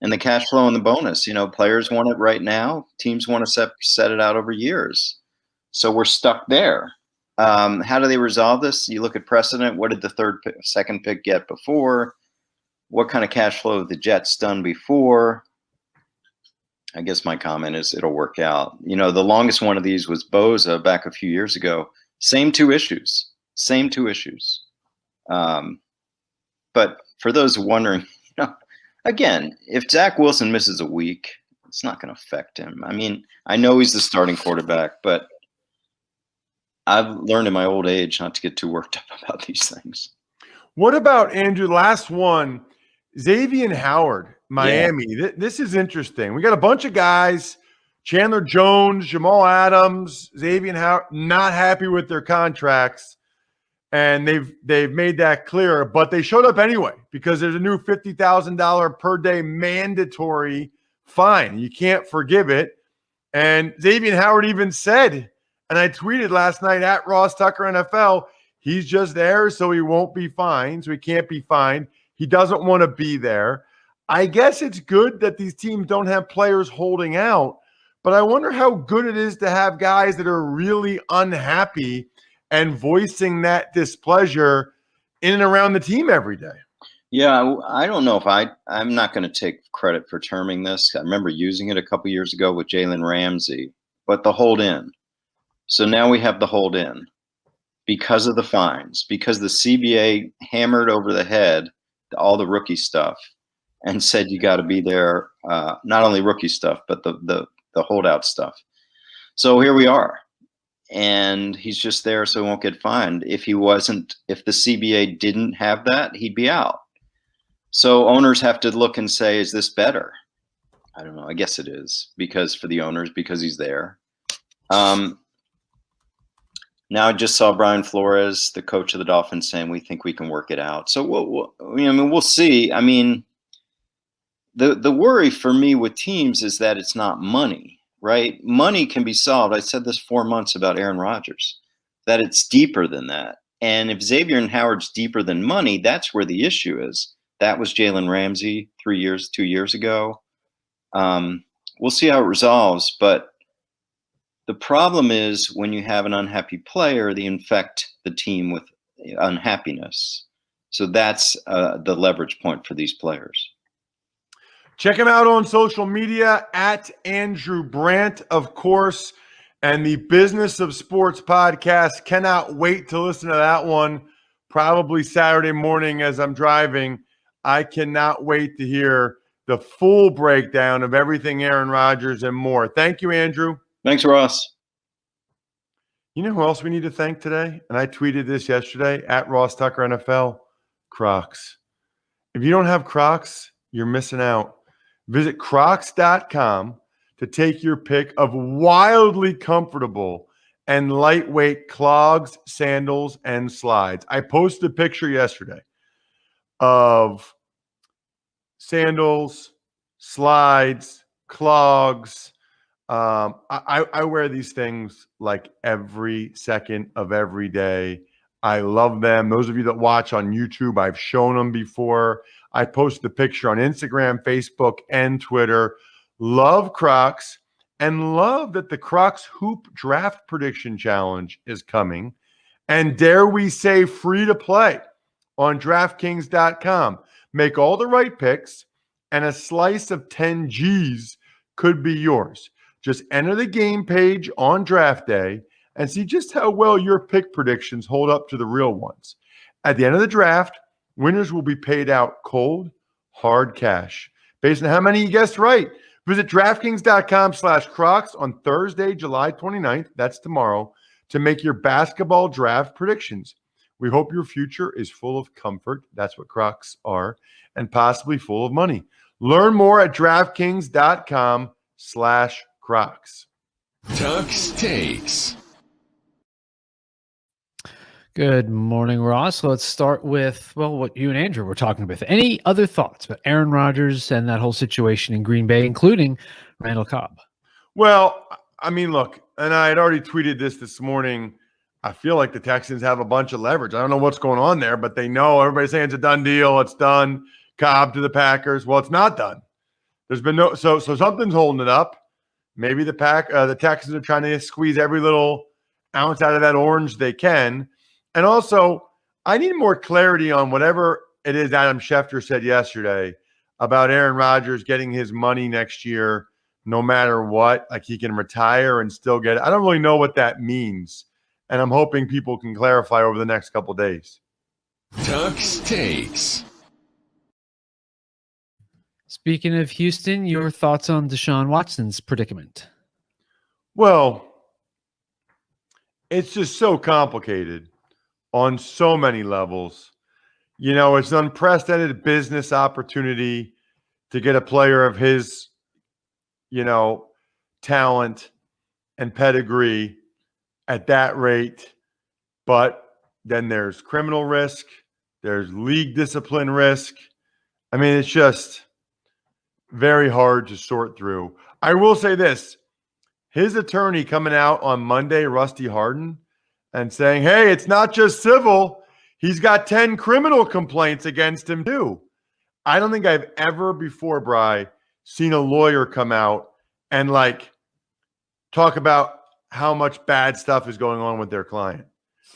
And the cash flow and the bonus, players want it right now. Teams want to set it out over years. So we're stuck there. How do they resolve this? You look at precedent. What did the second pick get before? What kind of cash flow have the Jets done before? I guess my comment is it'll work out. The longest one of these was Boza back a few years ago. Same two issues. But for those wondering, again, if Zach Wilson misses a week, it's not going to affect him. I mean, I know he's the starting quarterback, but I've learned in my old age not to get too worked up about these things. What about, Andrew, last one, Xavien Howard, Miami. Yeah. This is interesting. We got a bunch of guys, Chandler Jones, Jamal Adams, Xavien Howard, not happy with their contracts, and they've made that clear, but they showed up anyway because there's a new $50,000 per day mandatory fine. You can't forgive it. And Xavien Howard even said, and I tweeted last night at Ross Tucker NFL, he's just there so he won't be fined, so he can't be fined. He doesn't want to be there. I guess it's good that these teams don't have players holding out, but I wonder how good it is to have guys that are really unhappy and voicing that displeasure in and around the team every day. Yeah, I don't know if I'm not going to take credit for terming this. I remember using it a couple years ago with Jalen Ramsey, but the hold in. So now we have the hold in because of the fines, because the CBA hammered over the head all the rookie stuff and said you got to be there, not only rookie stuff, but the holdout stuff. So here we are. And he's just there so he won't get fined. If the CBA didn't have that, he'd be out. So owners have to look and say, is this better? I don't know. I guess it is because for the owners, because he's there. Now I just saw Brian Flores, the coach of the Dolphins, saying we think we can work it out. So we'll see. I mean, the worry for me with teams is that it's not money, right? Money can be solved. I said this 4 months about Aaron Rodgers, that it's deeper than that. And if Xavien Howard's deeper than money, that's where the issue is. That was Jalen Ramsey 2 years ago. We'll see how it resolves, but the problem is when you have an unhappy player, they infect the team with unhappiness. So that's the leverage point for these players. Check him out on social media at Andrew Brandt, of course, and the Business of Sports podcast. Cannot wait to listen to that one, probably Saturday morning as I'm driving. I cannot wait to hear the full breakdown of everything Aaron Rodgers and more. Thank you, Andrew. Thanks, Ross. You know who else we need to thank today? And I tweeted this yesterday at Ross Tucker NFL. Crocs. If you don't have Crocs, you're missing out. Visit crocs.com to take your pick of wildly comfortable and lightweight clogs, sandals, and slides. I posted a picture yesterday of sandals, slides, clogs. I wear these things like every second of every day. I love them. Those of you that watch on YouTube, I've shown them before. I posted a picture on Instagram, Facebook, and Twitter. Love Crocs and love that the Crocs Hoop Draft Prediction Challenge is coming. And dare we say free to play on DraftKings.com. Make all the right picks and a slice of 10 G's could be yours. Just enter the game page on draft day and see just how well your pick predictions hold up to the real ones. At the end of the draft, winners will be paid out cold, hard cash based on how many you guessed right. Visit DraftKings.com/Crocs on Thursday, July 29th, that's tomorrow, to make your basketball draft predictions. We hope your future is full of comfort, that's what Crocs are, and possibly full of money. Learn more at DraftKings.com/Crocs. Tuck's Takes. Good morning, Ross. Let's start with, what you and Andrew were talking about. Any other thoughts about Aaron Rodgers and that whole situation in Green Bay, including Randall Cobb? Well, I mean, look, and I had already tweeted this morning. I feel like the Texans have a bunch of leverage. I don't know what's going on there, but they know everybody's saying it's a done deal. It's done. Cobb to the Packers. Well, it's not done. There's been no, so something's holding it up. Maybe the Texans are trying to squeeze every little ounce out of that orange they can. And also, I need more clarity on whatever it is Adam Schefter said yesterday about Aaron Rodgers getting his money next year, no matter what. Like he can retire and still get it. I don't really know what that means. And I'm hoping people can clarify over the next couple of days. Tuck's Takes. Speaking of Houston, your thoughts on Deshaun Watson's predicament? Well, it's just so complicated on so many levels. You know, it's an unprecedented business opportunity to get a player of his, you know, talent and pedigree at that rate. But then there's criminal risk, there's league discipline risk. I mean, it's just very hard to sort through. I will say this. His attorney coming out on Monday, Rusty Hardin, and saying, hey, it's not just civil. He's got 10 criminal complaints against him too. I don't think I've ever before, Bri, seen a lawyer come out and like talk about how much bad stuff is going on with their client.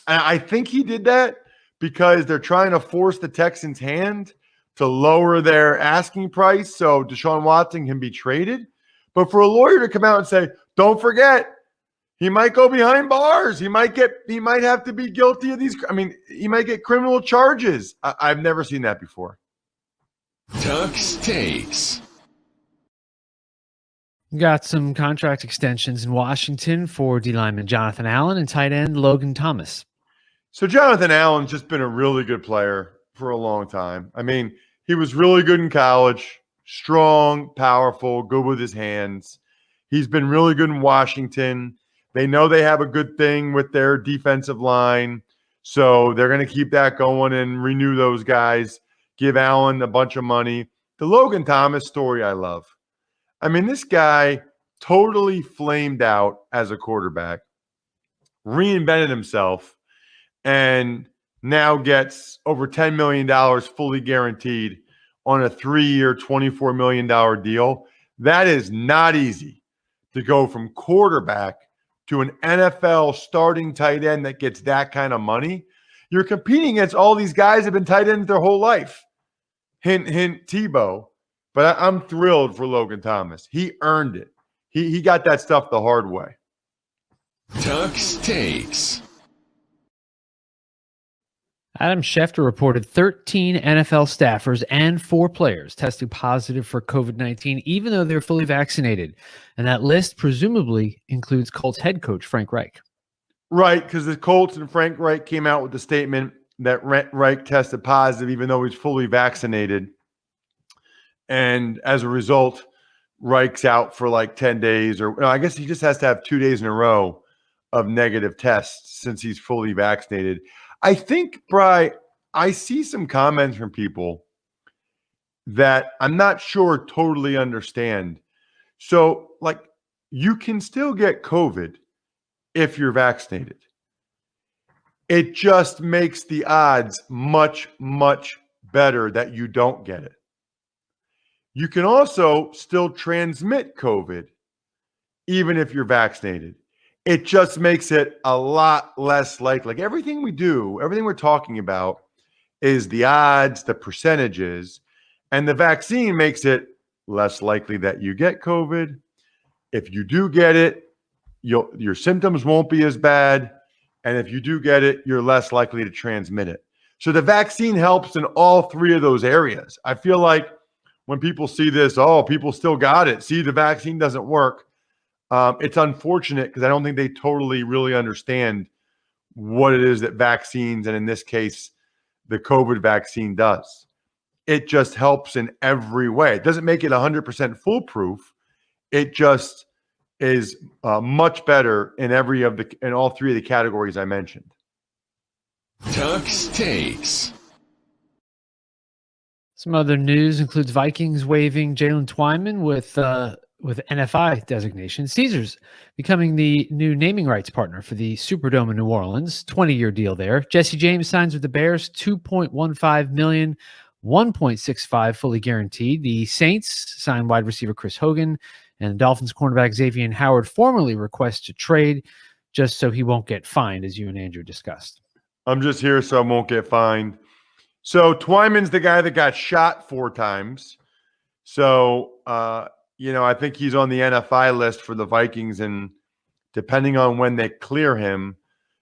And I think he did that because they're trying to force the Texans' hand to lower their asking price so Deshaun Watson can be traded. But for a lawyer to come out and say, don't forget, he might go behind bars. He might have to be guilty of these. I mean, he might get criminal charges. I've never seen that before. Tux takes. Got some contract extensions in Washington for D lineman Jonathan Allen and tight end Logan Thomas. So Jonathan Allen's just been a really good player for a long time. I mean, he was really good in college, strong, powerful, good with his hands. He's been really good in Washington. They know they have a good thing with their defensive line, so they're going to keep that going and renew those guys, give Allen a bunch of money. The Logan Thomas story I love. I mean, this guy totally flamed out as a quarterback, reinvented himself, and now gets over $10 million fully guaranteed on a 3-year, $24 million deal. That is not easy to go from quarterback to an NFL starting tight end that gets that kind of money. You're competing against all these guys that have been tight ends their whole life. Hint, hint, Tebow. But I'm thrilled for Logan Thomas. He earned it. He got that stuff the hard way. Tux takes. Adam Schefter reported 13 NFL staffers and 4 players tested positive for COVID-19, even though they're fully vaccinated. And that list presumably includes Colts head coach Frank Reich. Right, because the Colts and Frank Reich came out with the statement that Reich tested positive, even though he's fully vaccinated. And as a result, Reich's out for like 10 days, or no, I guess he just has to have 2 days in a row of negative tests since he's fully vaccinated. I think, Bri, I see some comments from people that I'm not sure totally understand. So, like, you can still get COVID if you're vaccinated. It just makes the odds much, much better that you don't get it. You can also still transmit COVID even if you're vaccinated. It just makes it a lot less likely. Like everything we do, everything we're talking about is the odds, the percentages, and the vaccine makes it less likely that you get COVID. If you do get it, your symptoms won't be as bad. And if you do get it, you're less likely to transmit it. So the vaccine helps in all 3 of those areas. I feel like when people see this, oh, people still got it. See, the vaccine doesn't work. It's unfortunate because I don't think they totally really understand what it is that vaccines, and in this case, the COVID vaccine does. It just helps in every way. It doesn't make it 100% foolproof. It just is much better in all 3 of the categories I mentioned. Tux takes. Some other news includes Vikings waiving Jalen Twyman with NFI designation. Caesars becoming the new naming rights partner for the Superdome in New Orleans. 20-year deal there. Jesse James signs with the Bears, $2.15 million, $1.65 fully guaranteed. The Saints signed wide receiver Chris Hogan, and the Dolphins cornerback Xavien Howard formally requests to trade just so he won't get fined, as you and Andrew discussed. I'm just here so I won't get fined. So Twyman's the guy that got shot 4 times. So, I think he's on the NFI list for the Vikings, and depending on when they clear him,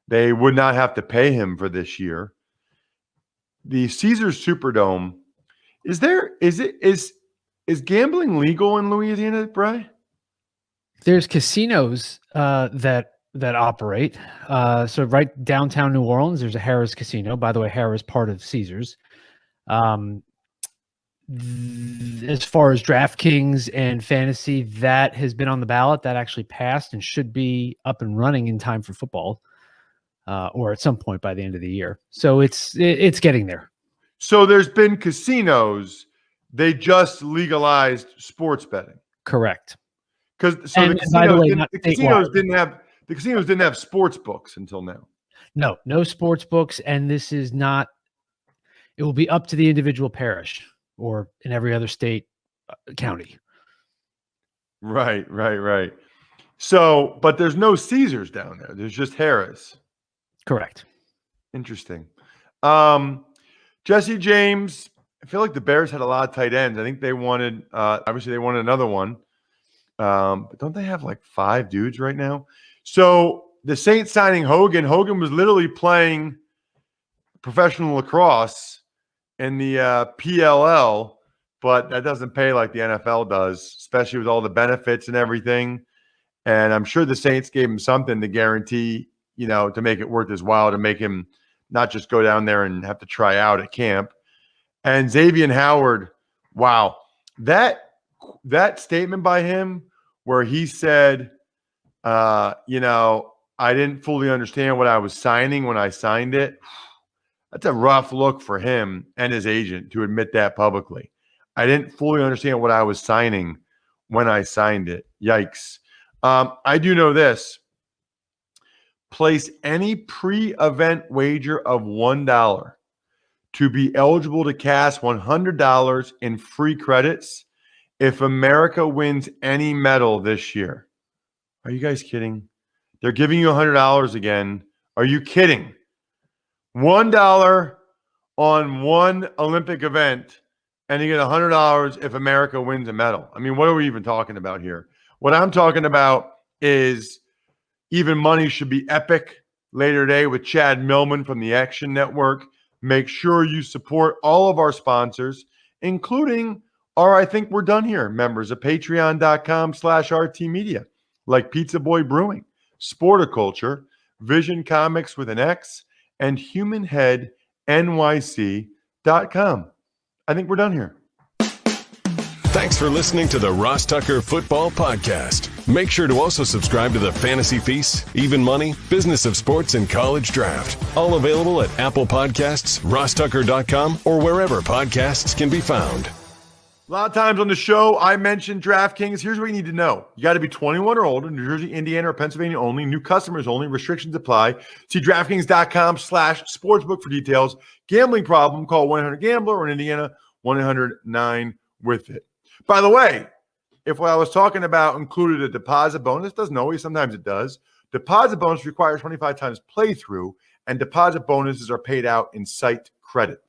they would not have to pay him for this year. The Caesars Superdome, is Is gambling legal in Louisiana, Bry? There's casinos that operate. So right downtown New Orleans, there's a Harris Casino. By the way, Harris part of Caesars. As far as DraftKings and fantasy, that has been on the ballot. That actually passed and should be up and running in time for football, or at some point by the end of the year. So it's getting there. So there's been casinos. They just legalized sports betting. Correct. Because the casinos didn't have sports books until now. No sports books, and this is not. It will be up to the individual parish or in every other state, county. Right. So, but there's no Caesars down there. There's just Harris. Correct. Interesting. Jesse James. I feel like the Bears had a lot of tight ends. I think they wanted, obviously they wanted another one. But don't they have like 5 dudes right now? So the Saints signing Hogan. Hogan was literally playing professional lacrosse in the PLL, but that doesn't pay like the NFL does, especially with all the benefits and everything. And I'm sure the Saints gave him something to guarantee, to make it worth his while, to make him not just go down there and have to try out at camp. And Xavien Howard, wow, that statement by him where he said, I didn't fully understand what I was signing when I signed it. That's a rough look for him and his agent to admit that publicly. I didn't fully understand what I was signing when I signed it. Yikes. I do know this. Place any pre-event wager of $1 to be eligible to cash $100 in free credits if America wins any medal this year. Are you guys kidding? They're giving you $100 again. Are you kidding? $1 on one Olympic event, and you get $100 if America wins a medal. I mean, what are we even talking about here? What I'm talking about is even money should be epic later today with Chad Millman from the Action Network. Make sure you support all of our sponsors, including our I Think We're Done Here members of patreon.com/RTmedia, like Pizza Boy Brewing, Sporticulture, Vision Comics with an X, and HumanHeadNYC.com. I think we're done here. Thanks for listening to the Ross Tucker Football Podcast. Make sure to also subscribe to the Fantasy Feast, Even Money, Business of Sports, and College Draft. All available at Apple Podcasts, RossTucker.com, or wherever podcasts can be found. A lot of times on the show, I mentioned DraftKings. Here's what you need to know. You got to be 21 or older, New Jersey, Indiana, or Pennsylvania only. New customers only. Restrictions apply. See DraftKings.com/sportsbook for details. Gambling problem, call 1-800-GAMBLER, or in Indiana, 1-800-9-WITH-IT. By the way, if what I was talking about included a deposit bonus, doesn't always, sometimes it does. Deposit bonus requires 25 times playthrough, and deposit bonuses are paid out in site credit.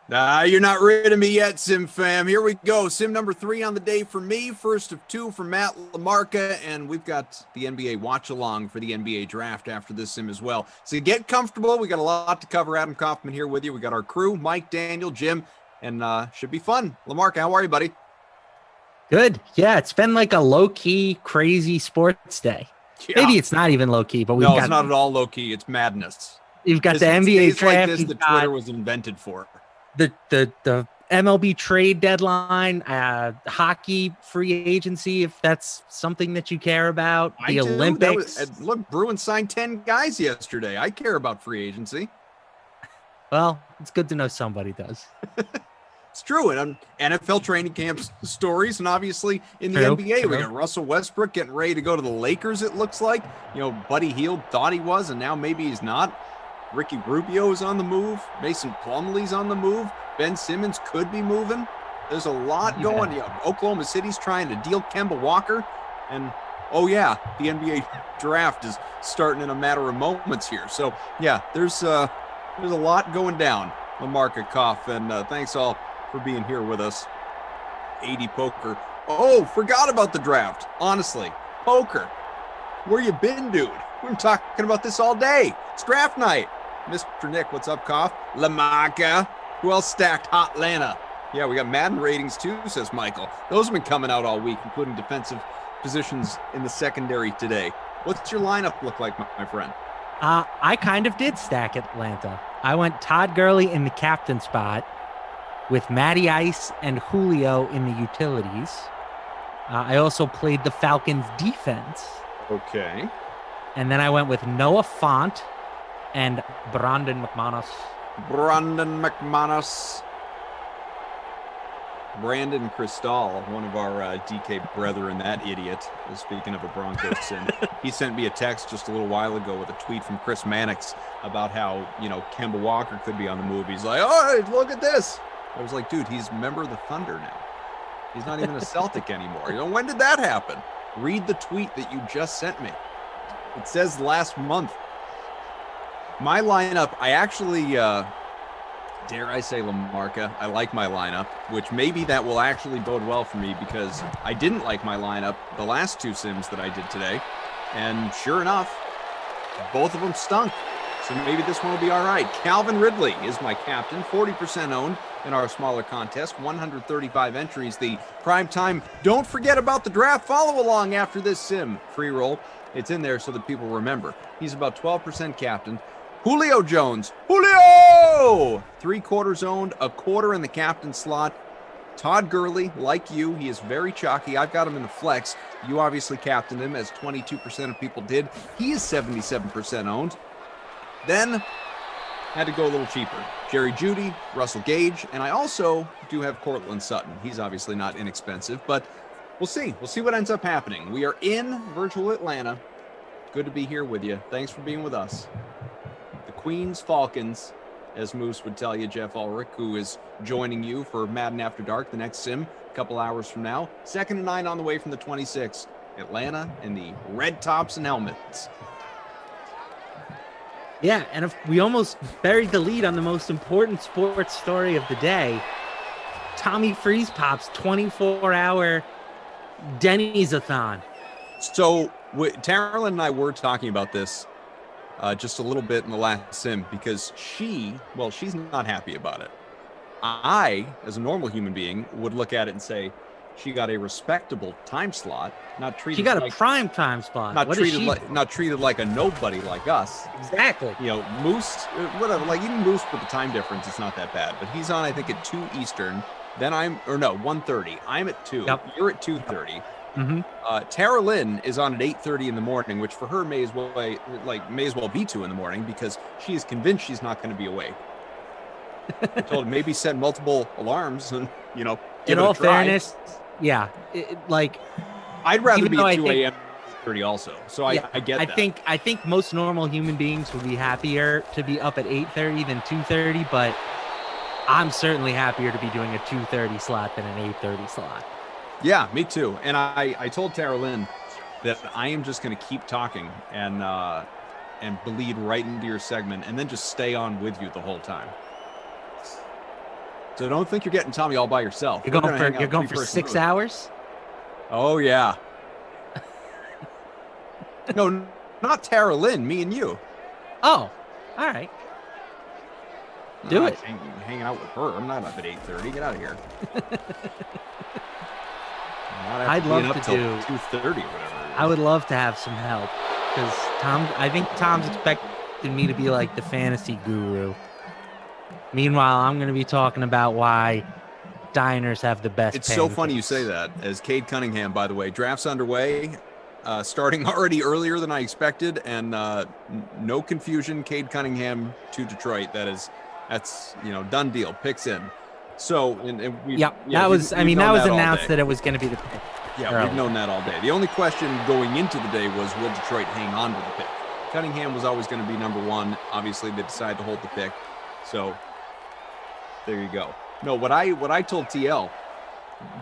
You're not rid of me yet, Sim fam. Here we go. Sim number 3 on the day for me. First of 2 from Matt LaMarca. And we've got the NBA watch along for the NBA draft after this sim as well. So get comfortable. We got a lot to cover. Adam Kaufman here with you. We got our crew, Mike, Daniel, Jim, and should be fun. LaMarca, how are you, buddy? Good. Yeah, it's been like a low-key, crazy sports day. Yeah. Maybe it's not even low-key, but No, it's not at all low-key. It's madness. You've got This the is NBA days like draft. this you've that got Twitter was invented for. the MLB trade deadline, hockey free agency, if that's something that you care about. The I do. Olympics. Look, Bruins signed 10 guys yesterday. I care about free agency. Well, it's good to know somebody does. It's true. And NFL training camp stories, and obviously in the True, NBA, we true. got Russell Westbrook getting ready to go to the Lakers, it looks like. You know, Buddy Hield thought he was, and now maybe he's not. Ricky Rubio is on the move. Mason Plumlee's on the move. Ben Simmons could be moving. There's a lot going. Yeah, Oklahoma City's trying to deal Kemba Walker. And, oh, yeah, the NBA draft is starting in a matter of moments here. So, yeah, there's a lot going down. LaMarca Koff, and thanks all for being here with us. 80 Poker. Oh, forgot about the draft. Honestly, Poker, where you been, dude? We've been talking about this all day. It's draft night. Mr. Nick, what's up, Koff? LaMarca. Who else stacked Hot Atlanta? Yeah, we got Madden ratings too, says Michael. Those have been coming out all week, including defensive positions in the secondary today. What's your lineup look like, my friend? I kind of did stack Atlanta. I went Todd Gurley in the captain spot with Matty Ice and Julio in the utilities. I also played the Falcons defense. Okay. And then I went with Noah Fant and Brandon McManus. Brandon Cristal, one of our DK brethren, that idiot, speaking of a Broncos sin, he sent me a text just a little while ago with a tweet from Chris Mannix about how, you know, Kemba Walker could be on the move. He's like, oh, look at this. I was like, dude, he's a member of the Thunder now. He's not even a Celtic anymore. You know, when did that happen? Read the tweet that you just sent me. It says last month. My lineup, I actually, dare I say, LaMarca, I like my lineup, which maybe that will actually bode well for me because I didn't like my lineup the last 2 sims that I did today. And sure enough, both of them stunk. So maybe this one will be all right. Calvin Ridley is my captain, 40% owned in our smaller contest, 135 entries. The prime time, don't forget about the draft follow along after this sim free roll. It's in there so that people remember. He's about 12% captain. Julio Jones, Julio! 3/4 owned, a quarter in the captain slot. Todd Gurley, like you, he is very chalky. I've got him in the flex. You obviously captained him, as 22% of people did. He is 77% owned. Then, had to go a little cheaper. Jerry Jeudy, Russell Gage, and I also do have Cortland Sutton. He's obviously not inexpensive, but we'll see. We'll see what ends up happening. We are in virtual Atlanta. Good to be here with you. Thanks for being with us. The Queens Falcons, as Moose would tell you, Jeff Ulrich, who is joining you for Madden After Dark, the next sim, a couple hours from now. 2nd and 9 on the way from the 26. Atlanta in the red tops and helmets. Yeah, and if we almost buried the lead on the most important sports story of the day. Tommy Freeze Pop's 24-hour Denny's-a-thon. So Taryn and I were talking about this just a little bit in the last sim because she's not happy about it. I, as a normal human being, would look at it and say, she got a respectable time slot, not treated. She got like a prime time spot. Not treated like a nobody like us. Exactly. You know, Moose, whatever. Like even Moose with the time difference, it's not that bad. But he's on, I think, at 2 Eastern. Then 1:30. I'm at 2. Yep. You're at 2:30. Mm-hmm. Tara Lynn is on at 8:30 in the morning, which for her may as well be 2 in the morning because she is convinced she's not going to be awake. I told her maybe set multiple alarms and give in it all a try. fairness, yeah, I'd rather even be though at I 2 think- a.m. 30 also. So I get that. I think most normal human beings would be happier to be up at 8:30 than 2:30, but I'm certainly happier to be doing a 2:30 slot than an 8:30 slot. Yeah, me too. And I told Tara Lynn that I am just going to keep talking and bleed right into your segment and then just stay on with you the whole time. So don't think you're getting Tommy all by yourself. You're going for 6 hours? Oh yeah. No, not Tara Lynn, me and you. Oh, all right. Do it. Hanging out with her. I'm not up at 8:30. Get out of here. I'd love to do 2:30 or whatever. I would love to have some help because I think Tom's expecting me to be like the fantasy guru. Meanwhile, I'm going to be talking about why diners have the best. It's so funny you say that. As Cade Cunningham, by the way, draft's underway, starting already earlier than I expected, and no confusion. Cade Cunningham to Detroit. That's done deal. Picks in. So that was announced that it was going to be the pick. Yeah, we've known that all day. The only question going into the day was, will Detroit hang on to the pick? Cunningham was always going to be number one. Obviously, they decided to hold the pick. So there you go. No, what I told TL,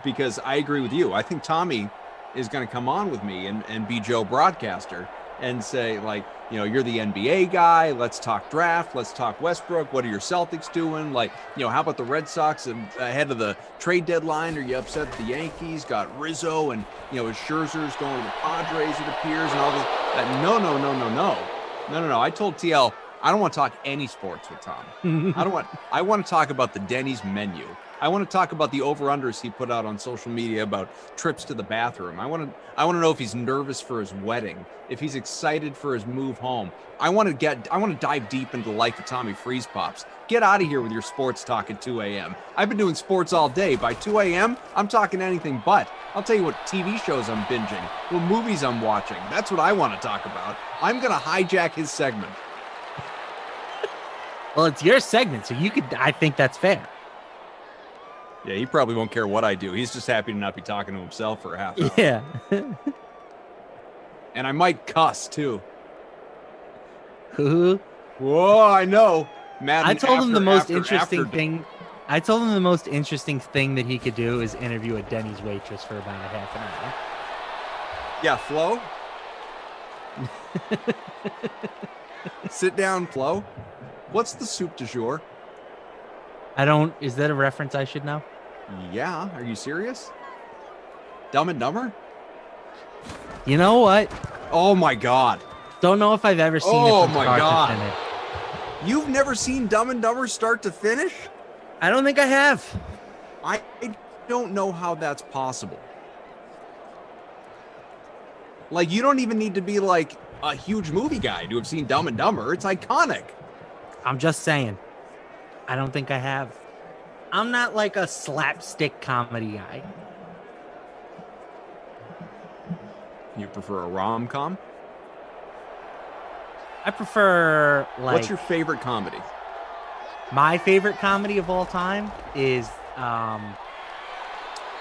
because I agree with you. I think Tommy is going to come on with me and be Joe Broadcaster and say, like, you're the NBA guy. Let's talk draft. Let's talk Westbrook. What are your Celtics doing? Like, how about the Red Sox ahead of the trade deadline? Are you upset the Yankees got Rizzo and, is Scherzer's going to the Padres, it appears, and all this? No. I told TL, I don't want to talk any sports with Tom. I want to talk about the Denny's menu. I want to talk about the over-unders he put out on social media about trips to the bathroom. I want to know if he's nervous for his wedding, if he's excited for his move home. I want to dive deep into the life of Tommy Freeze Pops. Get out of here with your sports talk at 2 a.m. I've been doing sports all day. By 2 a.m., I'm talking anything but. I'll tell you what TV shows I'm binging, what movies I'm watching. That's what I want to talk about. I'm going to hijack his segment. Well, it's your segment, so I think that's fair. Yeah, he probably won't care what I do. He's just happy to not be talking to himself for a half hour. Yeah. And I might cuss, too. Who? Whoa, I know. Madden I told him the most interesting thing. I told him the most interesting thing that he could do is interview a Denny's waitress for about a half an hour. Yeah, Flo? Sit down, Flo. What's the soup du jour? Is that a reference I should know? Yeah, are you serious? Dumb and Dumber? You know what? Oh my God. Don't know if I've ever seen it from start to finish. You've never seen Dumb and Dumber start to finish? I don't think I have. I don't know how that's possible. Like, you don't even need to be like a huge movie guy to have seen Dumb and Dumber. It's iconic. I'm just saying. I don't think I have. I'm not like a slapstick comedy guy. You prefer a rom-com? I prefer like. What's your favorite comedy? My favorite comedy of all time is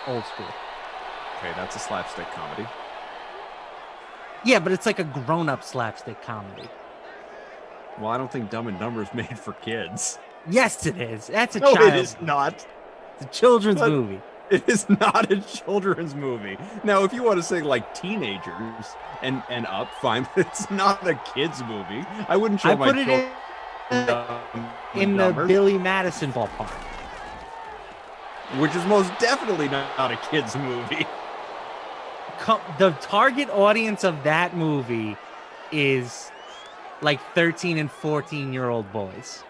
Old School. Okay, that's a slapstick comedy. Yeah, but it's like a grown-up slapstick comedy. Well, I don't think Dumb and Dumber is made for kids. Yes, it is. That's a No, child. it is not. It's a children's movie. It is not a children's movie. Now, if you want to say like teenagers and up, fine, but it's not a kids movie. I wouldn't show my children in the Billy Madison ballpark, which is most definitely not a kids movie. The target audience of that movie is like 13 and 14-year-old boys.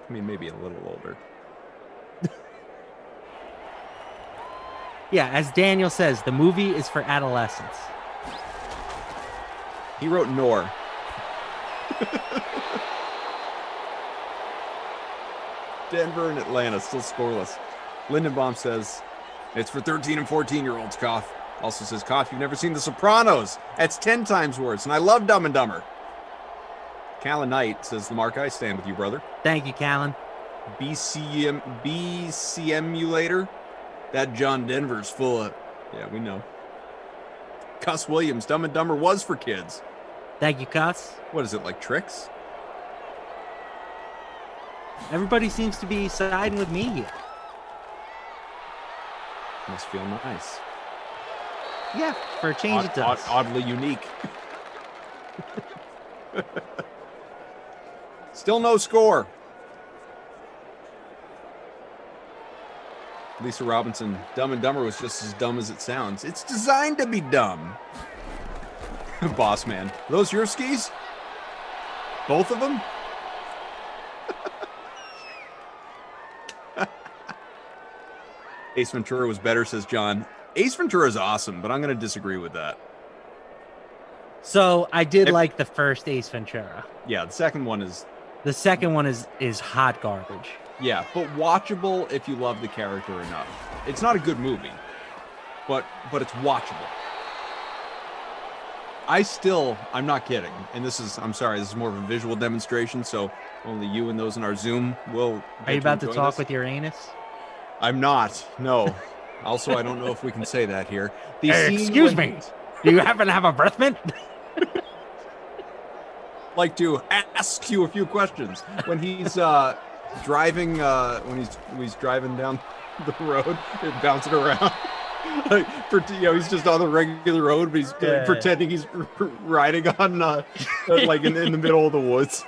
I mean, maybe a little older. Yeah, as Daniel says, the movie is for adolescents. He wrote Nor. Denver and Atlanta still scoreless. Lindenbaum says it's for 13 and 14-year-olds, Koff. Also says, Koff, you've never seen The Sopranos. That's 10 times worse, and I love Dumb and Dumber. Callan Knight says, Lamarck, I stand with you, brother. Thank you, Callan. BCMulator. That John Denver's full of... Yeah, we know. Cuss Williams, Dumb and Dumber was for kids. Thank you, Cuss. What is it, like Tricks? Everybody seems to be siding with me here. Must feel nice. Yeah, for a change it does. Oddly unique. Still no score. Lisa Robinson, Dumb and Dumber was just as dumb as it sounds. It's designed to be dumb. Boss man. Are those your skis? Both of them? Ace Ventura was better, says John. Ace Ventura is awesome, but I'm going to disagree with that. So I did like the first Ace Ventura. Yeah, the second one is... The second one is hot garbage. Yeah, but watchable if you love the character enough. It's not a good movie, but it's watchable. I'm not kidding. And I'm sorry, this is more of a visual demonstration, so only you and those in our Zoom will... Are you about to talk with your anus? I'm not, no. Also, I don't know if we can say that here. Excuse me. Do you happen to have a breath mint? Like to ask you a few questions. When he's driving, when he's driving down the road, bouncing around. He's just on the regular road, but he's pretending he's riding on, like in the middle of the woods.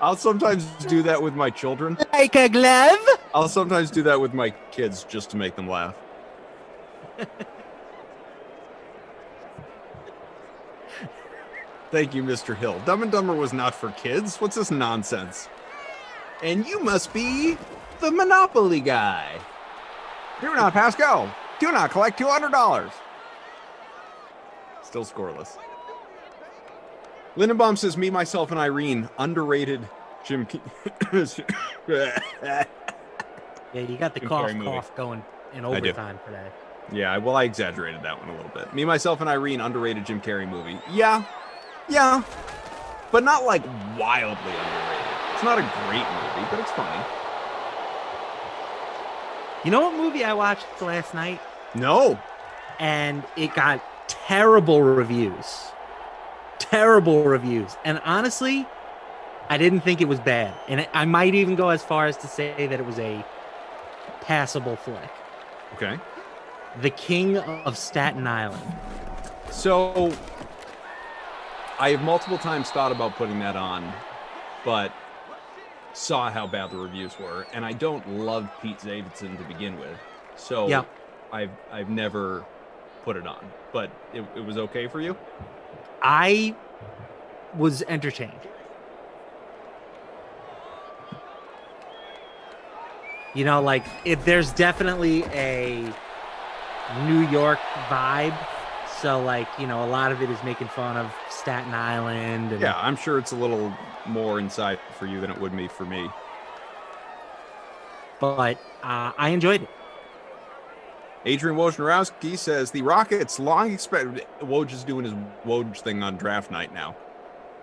I'll sometimes do that with my children. Like a glove? I'll sometimes do that with my kids just to make them laugh. Thank you, Mr. Hill. Dumb and Dumber was not for kids. What's this nonsense? And you must be the Monopoly guy. Do not pass go. Do not collect $200. Still scoreless. Lindenbaum says, me, myself, and Irene, underrated Jim. Yeah, you got the cough going in overtime today. Yeah, well, I exaggerated that one a little bit. Me, myself, and Irene, underrated Jim Carrey movie. Yeah, but not like wildly underrated. It's not a great movie, but it's funny. You know what movie I watched last night? No. And it got terrible reviews. Terrible reviews. And honestly, I didn't think it was bad. And I might even go as far as to say that it was a passable flick. Okay. The King of Staten Island. So, I have multiple times thought about putting that on, but saw how bad the reviews were, and I don't love Pete Davidson to begin with. So, yeah. I've never put it on. But it was okay for you? I was entertained. You know, like, there's definitely a New York vibe. So, like, you know, a lot of it is making fun of Staten Island. And, yeah, I'm sure it's a little more inside for you than it would be for me. But I enjoyed it. Adrian Wojnarowski says, the Rockets long expected... Woj is doing his Woj thing on draft night now.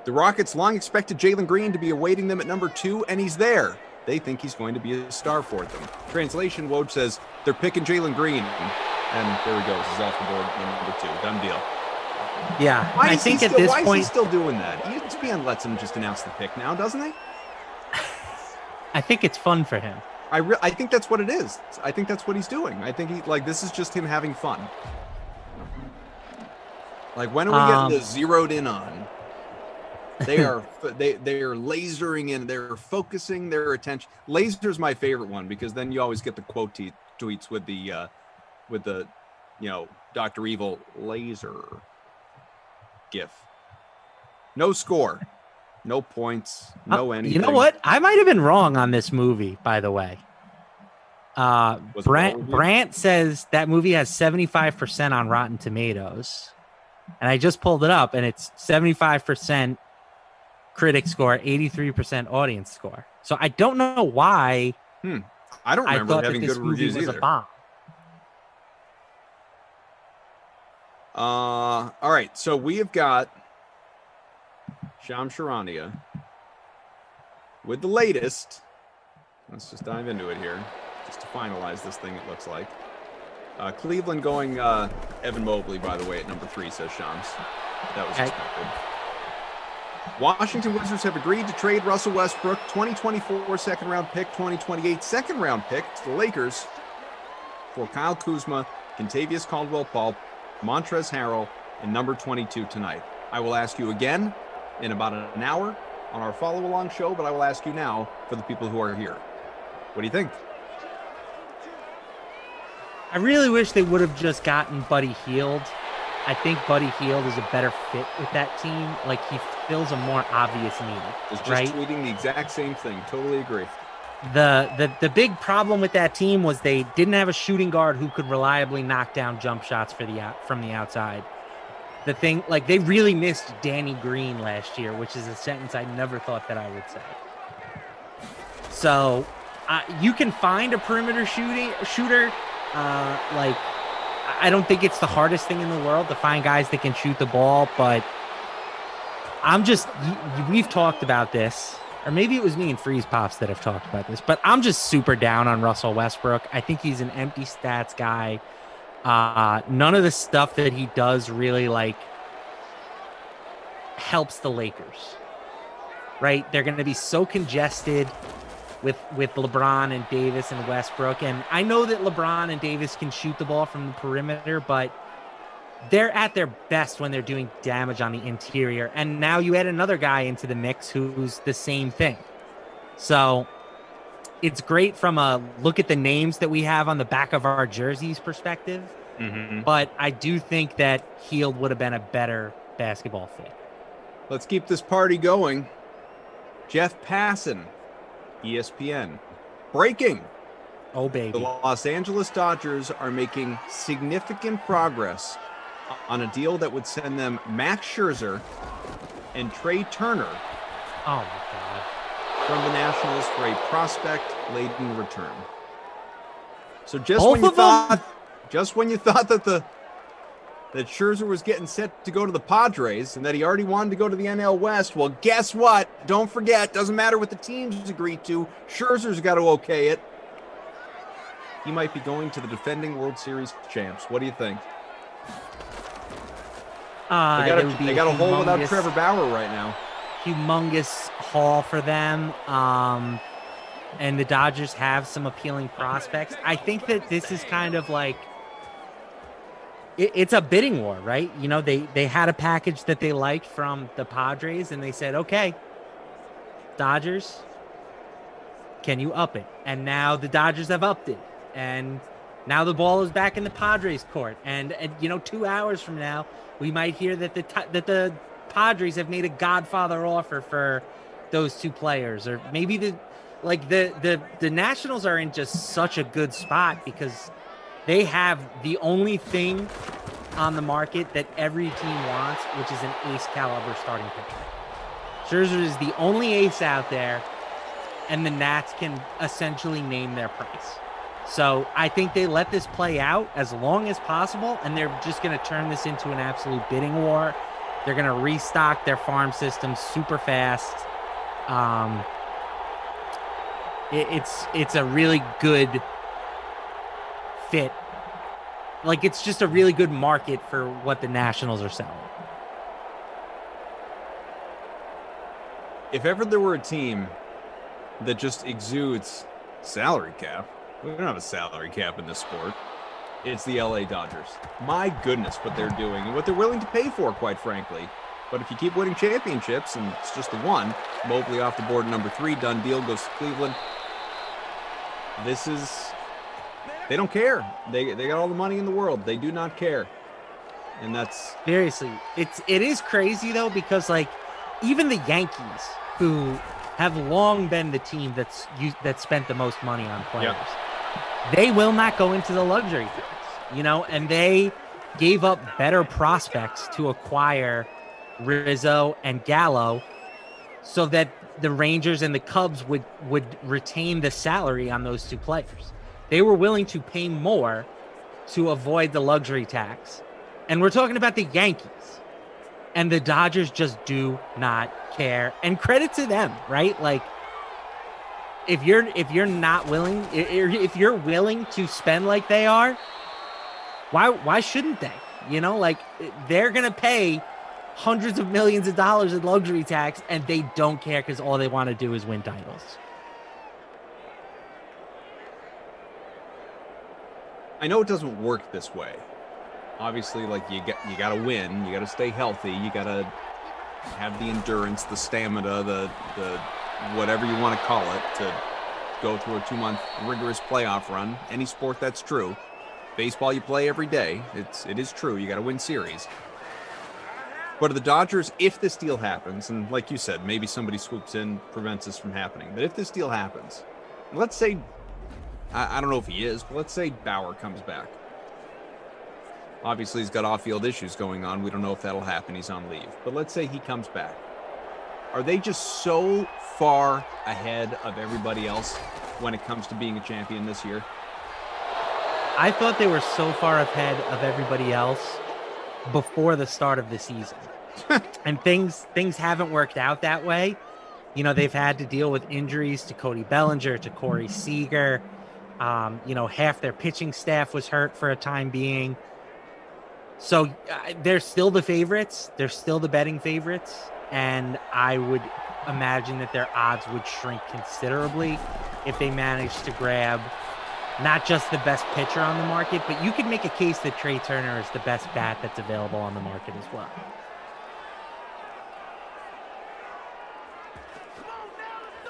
The Rockets long expected Jalen Green to be awaiting them at number 2, and he's there. They think he's going to be a star for them. Translation, Woj says, they're picking Jalen Green. And there he goes. He's off the board at number 2. Done deal. Yeah, I think at this point... Why is he still doing that? ESPN lets him just announce the pick now, doesn't he? I think it's fun for him. I think that's what it is. I think that's what he's doing. I think this is just him having fun. Like, when are we getting this zeroed in on? They are lasering in. They're focusing their attention. Laser's my favorite one because then you always get the quote tweets with the Dr. Evil laser gif. No score, no points, no anything. You know what? I might have been wrong on this movie, by the way. Brant says that movie has 75% on Rotten Tomatoes. And I just pulled it up, and it's 75% critic score, 83% audience score. So I don't know why. I don't remember having good reviews either. All right, so we have got Shams Charania with the latest. Let's just dive into it here, just to finalize this thing. It looks like Cleveland going Evan Mobley, by the way, at number 3, says Shams. That was expected. Washington Wizards have agreed to trade Russell Westbrook, 2024 second-round pick, 2028 second-round pick to the Lakers for Kyle Kuzma, Kentavious Caldwell-Pope, Montrezl Harrell, and number 22 tonight. I will ask you again in about an hour on our follow-along show, but I will ask you now for the people who are here. What do you think? I really wish they would have just gotten Buddy Hield. I think Buddy Hield is a better fit with that team. Like, he fills a more obvious need. Was just right? tweeting the exact same thing. Totally agree. The big problem with that team was they didn't have a shooting guard who could reliably knock down jump shots from the outside. The thing, like, they really missed Danny Green last year, which is a sentence I never thought that I would say. So you can find a perimeter shooter. Like, I don't think it's the hardest thing in the world to find guys that can shoot the ball, but we've talked about this, or maybe it was me and Freeze Pops that have talked about this, but I'm just super down on Russell Westbrook. I think he's an empty stats guy. None of the stuff that he does really, like, helps the Lakers, right? They're going to be so congested with LeBron and Davis and Westbrook. And I know that LeBron and Davis can shoot the ball from the perimeter, but they're at their best when they're doing damage on the interior. And now you add another guy into the mix who's the same thing. So it's great from a look at the names that we have on the back of our jerseys perspective. Mm-hmm. But I do think that Hield would have been a better basketball fit. Let's keep this party going. Jeff Passan, ESPN. Breaking. Oh, baby. The Los Angeles Dodgers are making significant progress on a deal that would send them Max Scherzer and Trey Turner. Oh, my God. From the Nationals for a prospect-laden return. So Both when you thought that Scherzer was getting set to go to the Padres and that he already wanted to go to the NL West, well, guess what? Don't forget, doesn't matter what the teams agreed to. Scherzer's got to okay it. He might be going to the defending World Series champs. What do you think? They got a hole without Trevor Bauer right now. Humongous haul for them. And the Dodgers have some appealing prospects. I think that this is kind of like, it's a bidding war, right? You know, they had a package that they liked from the Padres, and they said, okay, Dodgers, can you up it? And now the Dodgers have upped it. And now the ball is back in the Padres court. And 2 hours from now, we might hear that the Padres have made a Godfather offer for those two players. Or maybe the Nationals are in just such a good spot because they have the only thing on the market that every team wants, which is an ace caliber starting pitcher. Scherzer is the only ace out there, and the Nats can essentially name their price. So I think they let this play out as long as possible, and they're just going to turn this into an absolute bidding war. They're going to restock their farm system super fast. It's a really good fit. Like, it's just a really good market for what the Nationals are selling. If ever there were a team that just exudes salary cap, we don't have a salary cap in this sport, it's the LA Dodgers. My goodness, what they're doing and what they're willing to pay for, quite frankly. But if you keep winning championships, and it's just the one, Mobley off the board, number 3, done deal, goes to Cleveland. They don't care. They got all the money in the world. They do not care. And that's seriously, it is crazy though, because like even the Yankees, who have long been the team that spent the most money on players, they will not go into the luxury tax, and they gave up better prospects to acquire Rizzo and Gallo so that the Rangers and the Cubs would retain the salary on those two players. They were willing to pay more to avoid the luxury tax. And we're talking about the Yankees. And the Dodgers just do not care. And credit to them, right? Like, if you're not willing, if you're willing to spend like they are, why shouldn't they? Like, they're going to pay hundreds of millions of dollars in luxury tax, and they don't care because all they want to do is win titles. I know it doesn't work this way. Obviously, like, you got to win, you got to stay healthy, you got to have the endurance, the stamina, the whatever you want to call it, to go through a 2-month rigorous playoff run. Any sport, that's true. baseball you play every day. It is true. You got to win series. But the Dodgers, if this deal happens, and like you said, maybe somebody swoops in, prevents this from happening. But if this deal happens, let's say, I don't know if he is, but let's say Bauer comes back. Obviously, he's got off-field issues going on. We don't know if that'll happen. He's on leave. But let's say he comes back. Are they just so far ahead of everybody else when it comes to being a champion this year? I thought they were so far ahead of everybody else before the start of the season. And things haven't worked out that way. You know, they've had to deal with injuries to Cody Bellinger, to Corey Seager. You know, half their pitching staff was hurt for a time being. So they're still the favorites. They're still the betting favorites. And I would imagine that their odds would shrink considerably if they managed to grab not just the best pitcher on the market, but you could make a case that Trey Turner is the best bat that's available on the market as well.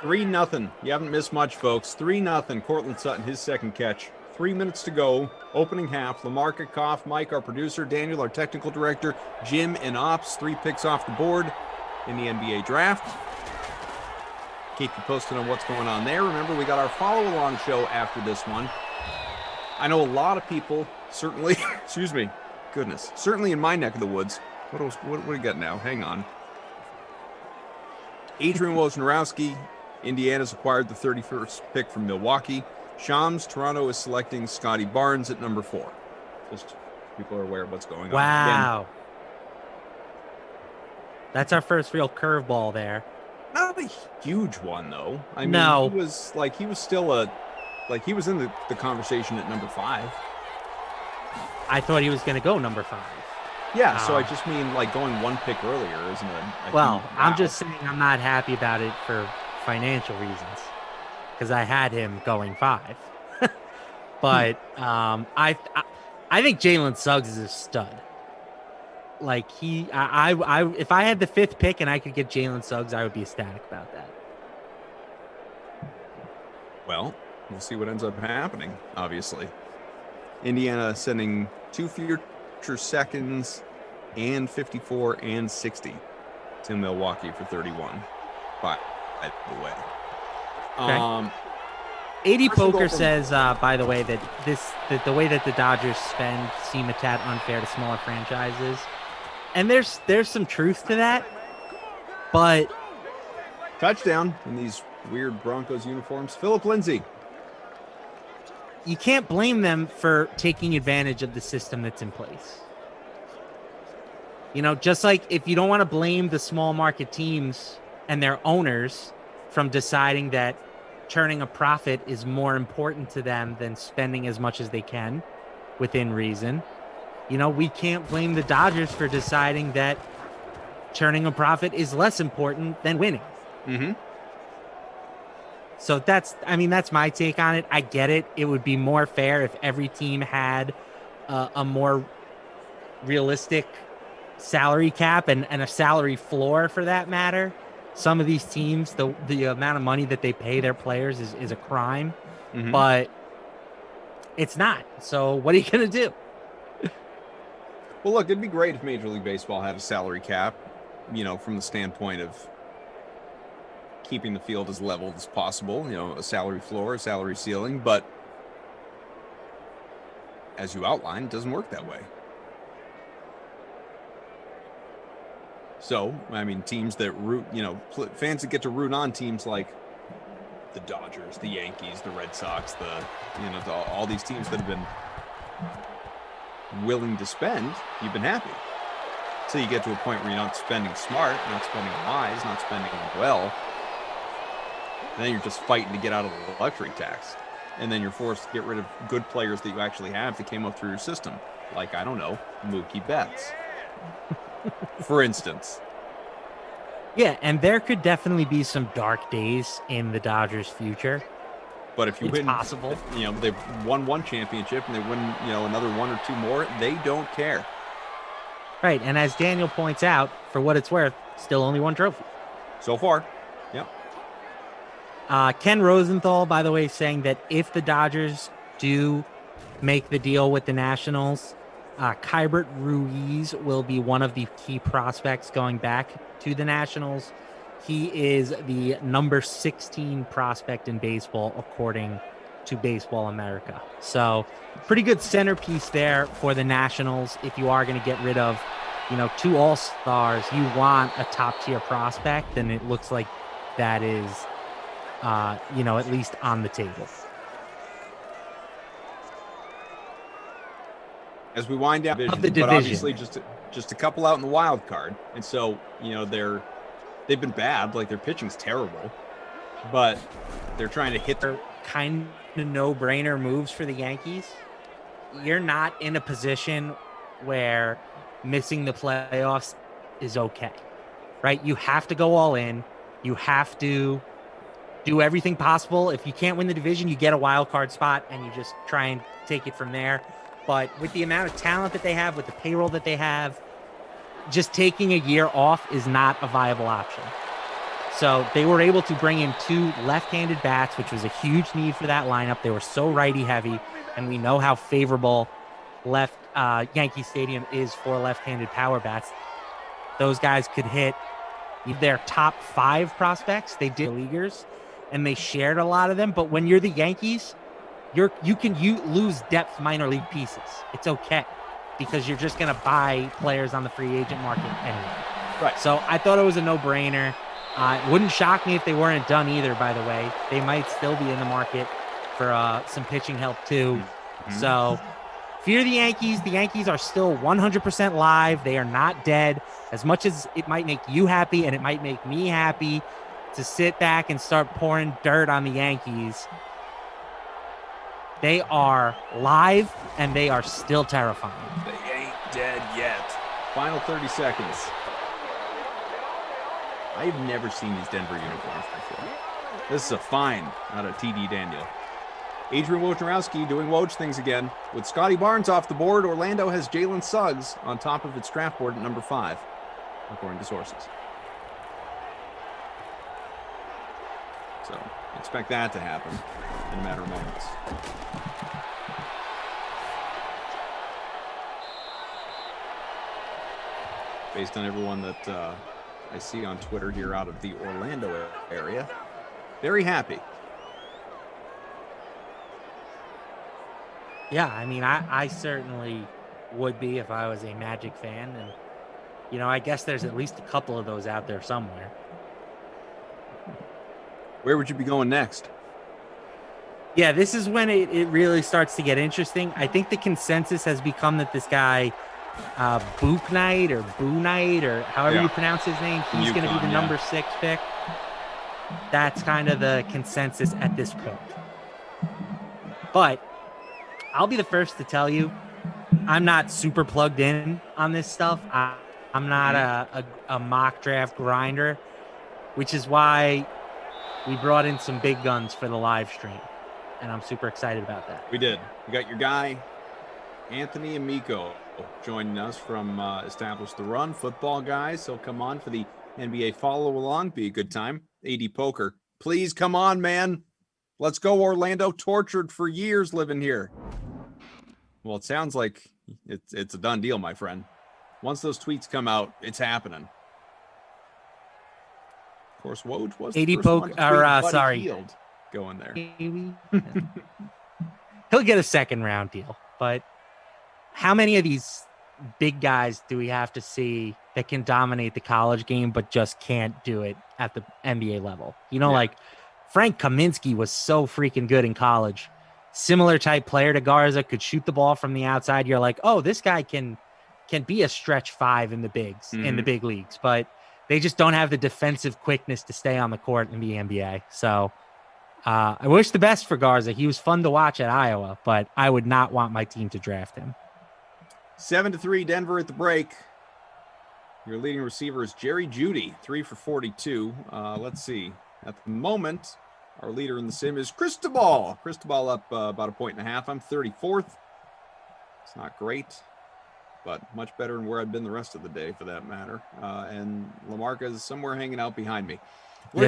Three nothing. You haven't missed much, folks. 3-0. Cortland Sutton, his second catch. 3 minutes to go. Opening half. Lamarca, Koff, Mike, our producer, Daniel, our technical director, Jim in ops. 3 picks off the board in the NBA draft. Keep you posted on what's going on there. Remember, we got our follow-along show after this one. I know a lot of people, certainly, excuse me, goodness, certainly in my neck of the woods. What do we got now? Hang on. Adrian Wojnarowski, Indiana's acquired the 31st pick from Milwaukee. Shams, Toronto is selecting Scotty Barnes at number 4. Just so people are aware of what's going on. Wow. Again, that's our first real curveball there. not a huge one, though. I mean, No. he was still he was in the conversation at number 5. I thought he was going to go number 5. Yeah, so I just mean like going one pick earlier isn't a Well, huge I'm wow. just saying I'm not happy about it for financial reasons because I had him going 5. But I think Jalen Suggs is a stud. Like I if I had the 5th pick and I could get Jalen Suggs, I would be ecstatic about that. Well, we'll see what ends up happening, obviously. Indiana sending 2 future seconds and 54 and 60 to Milwaukee for 31. By the way. Okay. 80 Poker says, by the way, that the way that the Dodgers spend seem a tad unfair to smaller franchises. And there's some truth to that. But touchdown in these weird Broncos uniforms. Philip Lindsay. You can't blame them for taking advantage of the system that's in place. You know, just like if you don't want to blame the small market teams and their owners from deciding that turning a profit is more important to them than spending as much as they can within reason. You know, we can't blame the Dodgers for deciding that turning a profit is less important than winning. Mm-hmm. So that's my take on it. I get it. It would be more fair if every team had a more realistic salary cap and a salary floor for that matter. Some of these teams, the amount of money that they pay their players is a crime, but it's not. So what are you going to do? Well, look, it'd be great if Major League Baseball had a salary cap, you know, from the standpoint of keeping the field as level as possible, you know, a salary floor, a salary ceiling, but as you outlined, it doesn't work that way. So, I mean, teams that root, you know, fans that get to root on teams like the Dodgers, the Yankees, the Red Sox, all these teams that have been willing to spend, you've been happy. So you get to a point where you're not spending smart, not spending wise, not spending well. And then you're just fighting to get out of the luxury tax. And then you're forced to get rid of good players that you actually have that came up through your system. Like, I don't know, Mookie Betts. For instance. Yeah, and there could definitely be some dark days in the Dodgers' future. But if you it's win, possible. You know, they've won one championship and they win, you know, another 1 or 2 more, they don't care. Right, and as Daniel points out, for what it's worth, still only 1 trophy. So far, yeah. Ken Rosenthal, by the way, saying that if the Dodgers do make the deal with the Nationals. Kybert Ruiz will be one of the key prospects going back to the Nationals. He is the number 16 prospect in baseball, according to Baseball America. So pretty good centerpiece there for the Nationals. If you are going to get rid of, 2 all-stars, you want a top-tier prospect, and it looks like that is, at least on the table. As we wind down Of the but division. obviously just a couple out in the wild card. And so, they've been bad, like their pitching's terrible, but they're trying to hit their kind of no-brainer moves for the Yankees. You're not in a position where missing the playoffs is okay, right? You have to go all in. You have to do everything possible. If you can't win the division, you get a wild card spot and you just try and take it from there. But with the amount of talent that they have, with the payroll that they have, just taking a year off is not a viable option. So they were able to bring in 2 left-handed bats, which was a huge need for that lineup. They were so righty heavy, and we know how favorable Yankee Stadium is for left-handed power bats. Those guys could hit their top 5 prospects. They did leaguers, and they shared a lot of them. But when you're the Yankees, you lose depth minor league pieces. It's okay, because you're just going to buy players on the free agent market anyway. Right. So I thought it was a no-brainer. It wouldn't shock me if they weren't done either, by the way. They might still be in the market for some pitching help too. Mm-hmm. So if you're the Yankees are still 100% live. They are not dead. As much as it might make you happy and it might make me happy to sit back and start pouring dirt on the Yankees, they are live and they are still terrifying. They ain't dead yet. Final 30 seconds. I've never seen these Denver uniforms before. This is a find out of TD Daniel. Adrian Wojnarowski doing Woj things again. With Scotty Barnes off the board, Orlando has Jalen Suggs on top of its draft board at number 5, according to sources. So expect that to happen in a matter of moments. Based on everyone that I see on Twitter here out of the Orlando area, very happy. Yeah, I mean, I certainly would be if I was a Magic fan. And, I guess there's at least a couple of those out there somewhere. Where would you be going next? Yeah, this is when it really starts to get interesting. I think the consensus has become that this guy, Book Knight or Boo Knight or however you pronounce his name, he's going to be the number 6 pick. That's kind of the consensus at this point. But I'll be the first to tell you, I'm not super plugged in on this stuff. I'm not a mock draft grinder, which is why we brought in some big guns for the live stream. And I'm super excited about that. We did. We got your guy, Anthony Amico, joining us from Establish the Run, football guys. He'll come on for the NBA follow along. Be a good time. AD Poker, please come on, man. Let's go, Orlando. Tortured for years living here. Well, it sounds like it's a done deal, my friend. Once those tweets come out, it's happening. Of course, Woj was AD Poker, sorry, Hield going there. He'll get a second round deal, but how many of these big guys do we have to see that can dominate the college game but just can't do it at the NBA level? Like Frank Kaminsky was so freaking good in college. Similar type player to Garza, could shoot the ball from the outside. You're like, oh, this guy can be a stretch 5 in the bigs, in the big leagues, but they just don't have the defensive quickness to stay on the court in the NBA. So I wish the best for Garza. He was fun to watch at Iowa, but I would not want my team to draft him. 7-3 Denver at the break. Your leading receiver is Jerry Jeudy, 3 for 42. Let's see. At the moment, our leader in the sim is Cristobal. Cristobal up about 1.5 points. I'm 34th. It's not great, but much better than where I've been the rest of the day, for that matter. And Lamarca is somewhere hanging out behind me. We're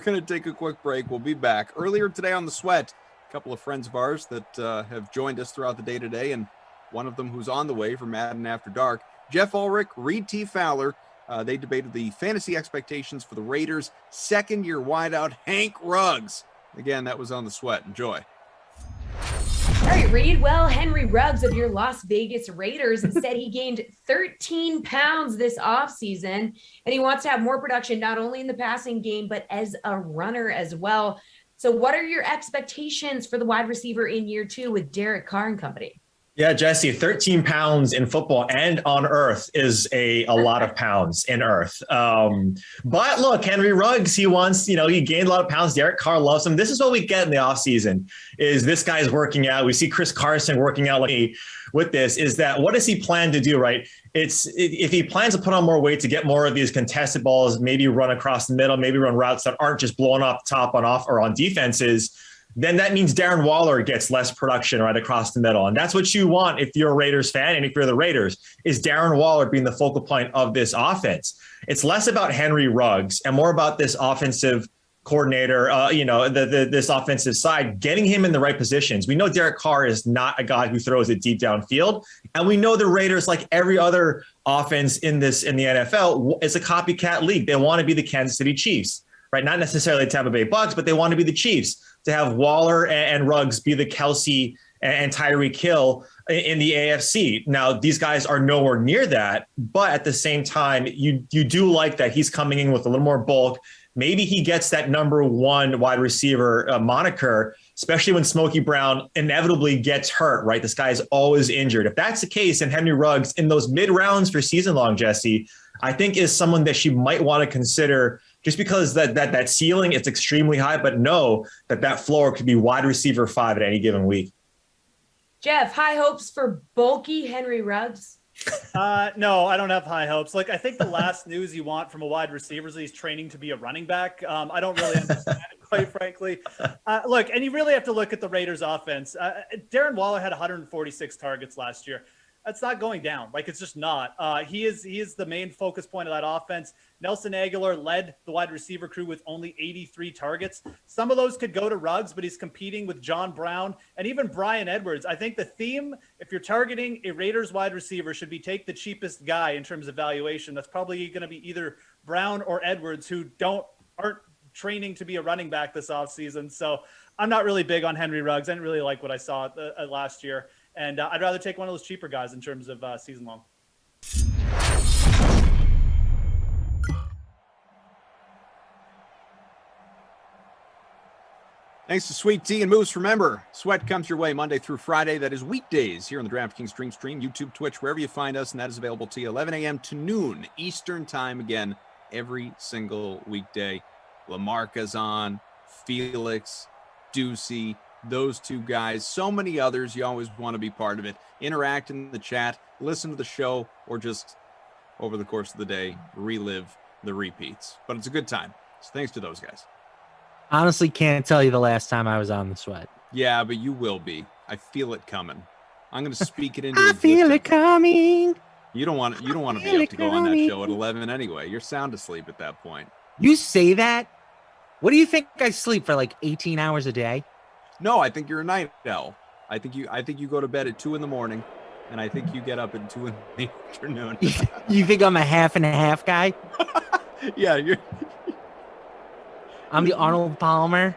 gonna take a quick break. We'll be back. Earlier today on The Sweat, couple of friends of ours that have joined us throughout the day today, and one of them who's on the way for Madden After Dark. Jeff Ulrich, Reed T. Fowler. They debated the fantasy expectations for the Raiders' second-year wideout, Hank Ruggs. Again, that was on the Sweat. Enjoy. All right, Reed. Well, Henry Ruggs of your Las Vegas Raiders said he gained 13 pounds this offseason, and he wants to have more production, not only in the passing game, but as a runner as well. So what are your expectations for the wide receiver in year 2 with Derek Carr and company? Yeah, Jesse, 13 pounds in football and on earth is a lot of pounds in earth. But look, Henry Ruggs, he gained a lot of pounds. Derek Carr loves him. This is what we get in the offseason is this guy's working out. We see Chris Carson working out with this. Is that what does he plan to do, right? If he plans to put on more weight to get more of these contested balls, maybe run across the middle, maybe run routes that aren't just blowing off the top on defenses, then that means Darren Waller gets less production right across the middle. And that's what you want if you're a Raiders fan and if you're the Raiders, is Darren Waller being the focal point of this offense. It's less about Henry Ruggs and more about this offensive coordinator, this offensive side, getting him in the right positions. We know Derek Carr is not a guy who throws it deep downfield. And we know the Raiders, like every other offense in the NFL, is a copycat league. They want to be the Kansas City Chiefs, right? Not necessarily the Tampa Bay Bucks, but they want to be the Chiefs. To have Waller and Ruggs be the Kelsey and Tyreek Hill in the AFC. Now, these guys are nowhere near that, but at the same time, you do like that he's coming in with a little more bulk. Maybe he gets that number 1 wide receiver moniker, especially when Smokey Brown inevitably gets hurt, right? This guy is always injured. If that's the case, and Henry Ruggs in those mid rounds for season long, Jesse, I think is someone that she might want to consider just because that ceiling is extremely high, but know that floor could be wide receiver 5 at any given week. Jeff, high hopes for bulky Henry Ruggs? No, I don't have high hopes. Like, I think the last news you want from a wide receiver is he's training to be a running back. I don't really understand it, quite frankly. Look, and you really have to look at the Raiders offense. Darren Waller had 146 targets last year. That's not going down. Like, it's just not. He is the main focus point of that offense. Nelson Aguilar led the wide receiver crew with only 83 targets. Some of those could go to Ruggs, but he's competing with John Brown and even Bryan Edwards. I think the theme, if you're targeting a Raiders wide receiver, should be take the cheapest guy in terms of valuation. That's probably going to be either Brown or Edwards, who aren't training to be a running back this offseason. So I'm not really big on Henry Ruggs. I didn't really like what I saw last year. And I'd rather take one of those cheaper guys in terms of season long. Thanks to Sweet Tea and Moose. Remember, Sweat comes your way Monday through Friday. That is weekdays here on the DraftKings Dream Stream, YouTube, Twitch, wherever you find us. And that is available to you 11 a.m. to noon Eastern time, again, every single weekday. LaMarca's on, Felix, Ducey, those 2 guys, so many others. You always want to be part of it. Interact in the chat, listen to the show, or just over the course of the day, relive the repeats. But it's a good time. So thanks to those guys. Honestly, can't tell you the last time I was on the Sweat. Yeah, but you will be. I feel it coming. I'm going to speak it into I feel it coming. You don't want to be up to go on that show at 11 anyway. You're sound asleep at that point. You say that? What do you think? I sleep for like 18 hours a day? No, I think you're a night owl. I think you go to bed at 2 a.m, and I think you get up at 2 p.m. You think I'm a half and a half guy? Yeah, I'm the Arnold Palmer.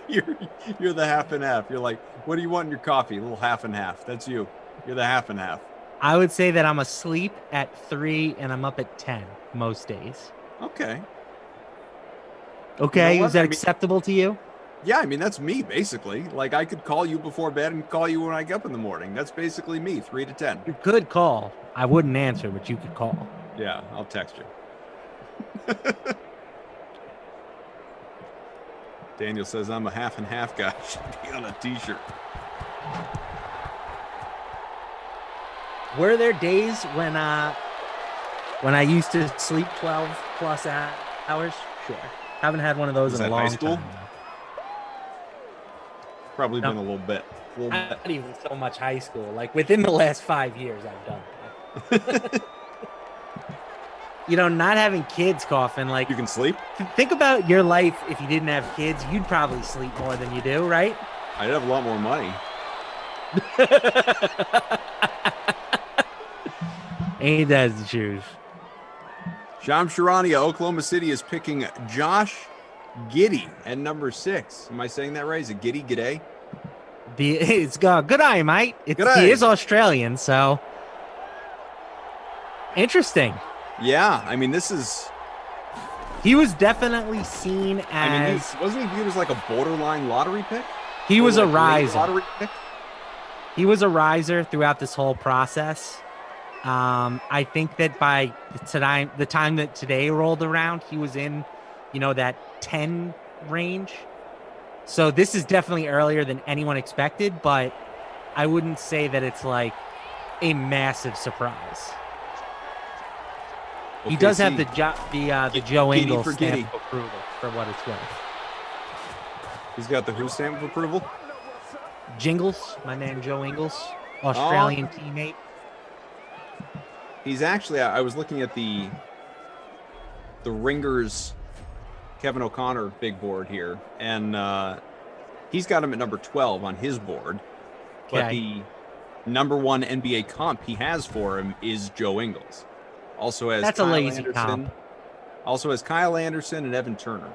You're the half and half. You're like, what do you want in your coffee? A little half and half. That's you. You're the half and half. I would say that I'm asleep at 3 and I'm up at 10 most days. Okay. Okay, is that acceptable to you? Yeah, I mean, that's me, basically. Like, I could call you before bed and call you when I get up in the morning. That's basically me, 3 to 10. You could call. I wouldn't answer, but you could call. Yeah, I'll text you. Daniel says I'm a half and half guy. Should be on a t-shirt. Were there days when I used to sleep 12 plus hours? Sure. Haven't had one of those in a long time. Probably been a little bit. Not even so much high school. Like within the last 5 years, I've done it. Not having kids, Coffin, like you can sleep. Think about your life if you didn't have kids. You'd probably sleep more than you do, right? I'd have a lot more money. Ain't that the truth? Sham Sharania, Oklahoma City is picking Josh Giddey at number 6. Am I saying that right? Is it Giddey? G'day? It's good eye, mate. He is Australian, so interesting. Yeah, I mean, this is. He was definitely seen as. I mean, wasn't he viewed as like a borderline lottery pick? He was a like riser. Lottery pick? He was a riser throughout this whole process. I think that by the time that today rolled around, he was in, that 10 range. So this is definitely earlier than anyone expected, but I wouldn't say that it's like a massive surprise. Okay, he does have the Joe Ingles stamp Giddey. of approval for what it's worth. He's got the who stamp of approval? Jingles, my man Joe Ingles, Australian teammate. He's actually, I was looking at the Ringers Kevin O'Connor big board here, and he's got him at number 12 on his board. But the number 1 NBA comp he has for him is Joe Ingles. Also has That's Kyle a lazy Anderson. comp. Also has Kyle Anderson and Evan Turner.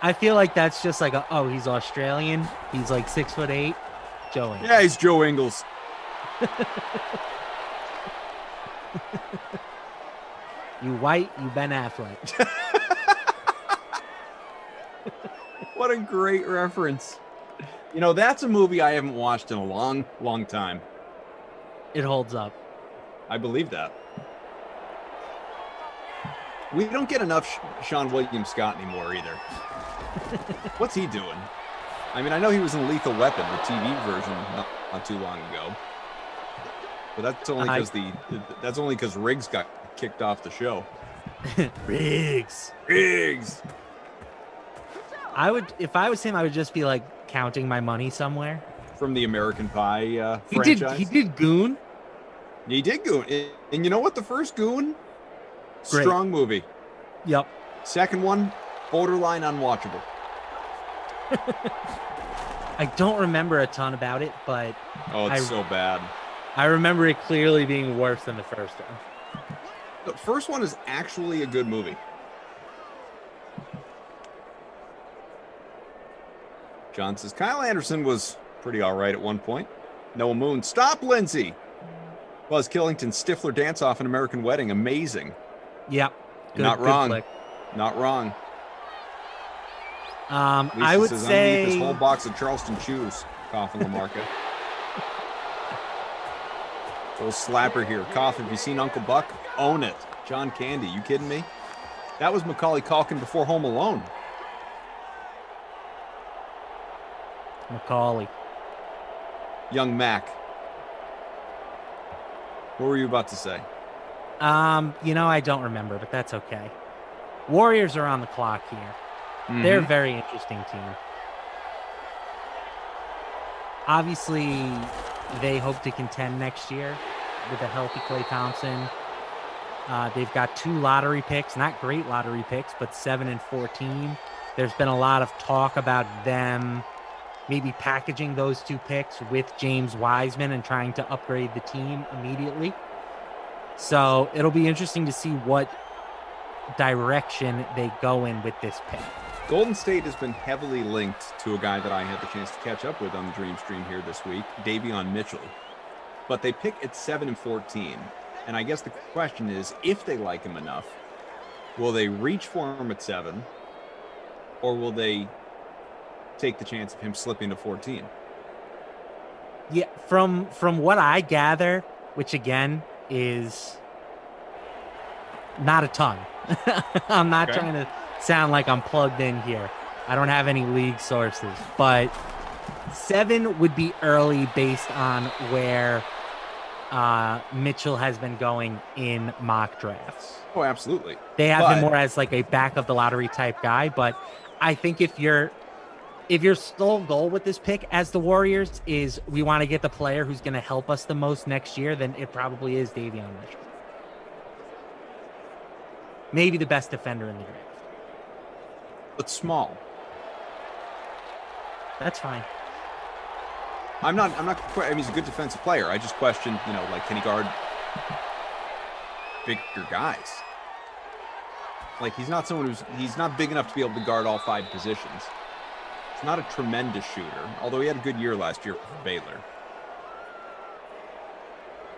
I feel like that's just like he's Australian. He's like 6'8". Joe Ingles. Yeah, he's Joe Ingles. You white, you Ben Affleck. What a great reference. That's a movie I haven't watched in a long, long time. It holds up. I believe that. We don't get enough Sean William Scott anymore either. What's he doing? I mean, I know he was in Lethal Weapon, the TV version, not too long ago. But that's only because Riggs got kicked off the show. Riggs. If I was him, I would just be like counting my money somewhere. From the American Pie franchise. He did Goon. He did Goon. And you know what? The first Goon, Great. Strong movie. Yep. Second one, borderline unwatchable. I don't remember a ton about it, but it's so bad. I remember it clearly being worse than the first one. The first one is actually a good movie. John says Kyle Anderson was pretty all right at one point. Noah Moon, stop Lindsay. Buzz Killington, Stifler dance off an American Wedding, amazing. Yep. Not wrong. Not wrong. I would says, say this whole box of Charleston Chews. Cough in Lamarca. Little slapper here. Cough, have you seen Uncle Buck? Own it. John Candy, you kidding me? That was Macaulay Culkin before Home Alone. Macaulay. Young Mac. What were you about to say? I don't remember, but that's okay. Warriors are on the clock here. Mm-hmm. They're a very interesting team. Obviously, they hope to contend next year with a healthy Klay Thompson. They've got 2 lottery picks, not great lottery picks, but 7 and 14. There's been a lot of talk about them maybe packaging those 2 picks with James Wiseman and trying to upgrade the team immediately. So it'll be interesting to see what direction they go in with this pick. Golden State has been heavily linked to a guy that I had the chance to catch up with on the Dream Stream here this week, Davion Mitchell. But they pick at 7 and 14. And I guess the question is, if they like him enough, will they reach for him at 7? Or will they take the chance of him slipping to 14? Yeah, from what I gather, which again is not a ton. I'm not trying to sound like I'm plugged in here. I don't have any league sources, but 7 would be early based on where Mitchell has been going in mock drafts. Oh, absolutely. They have him more as like a back of the lottery type guy, but I think if your sole goal with this pick as the Warriors is we want to get the player who's going to help us the most next year, then it probably is Davion Mitchell. Maybe the best defender in the draft. But small. That's fine. I'm not quite, I mean, he's a good defensive player. I just question, like, can he guard bigger guys? Like, he's not big enough to be able to guard all 5 positions. He's not a tremendous shooter, although he had a good year last year for Baylor.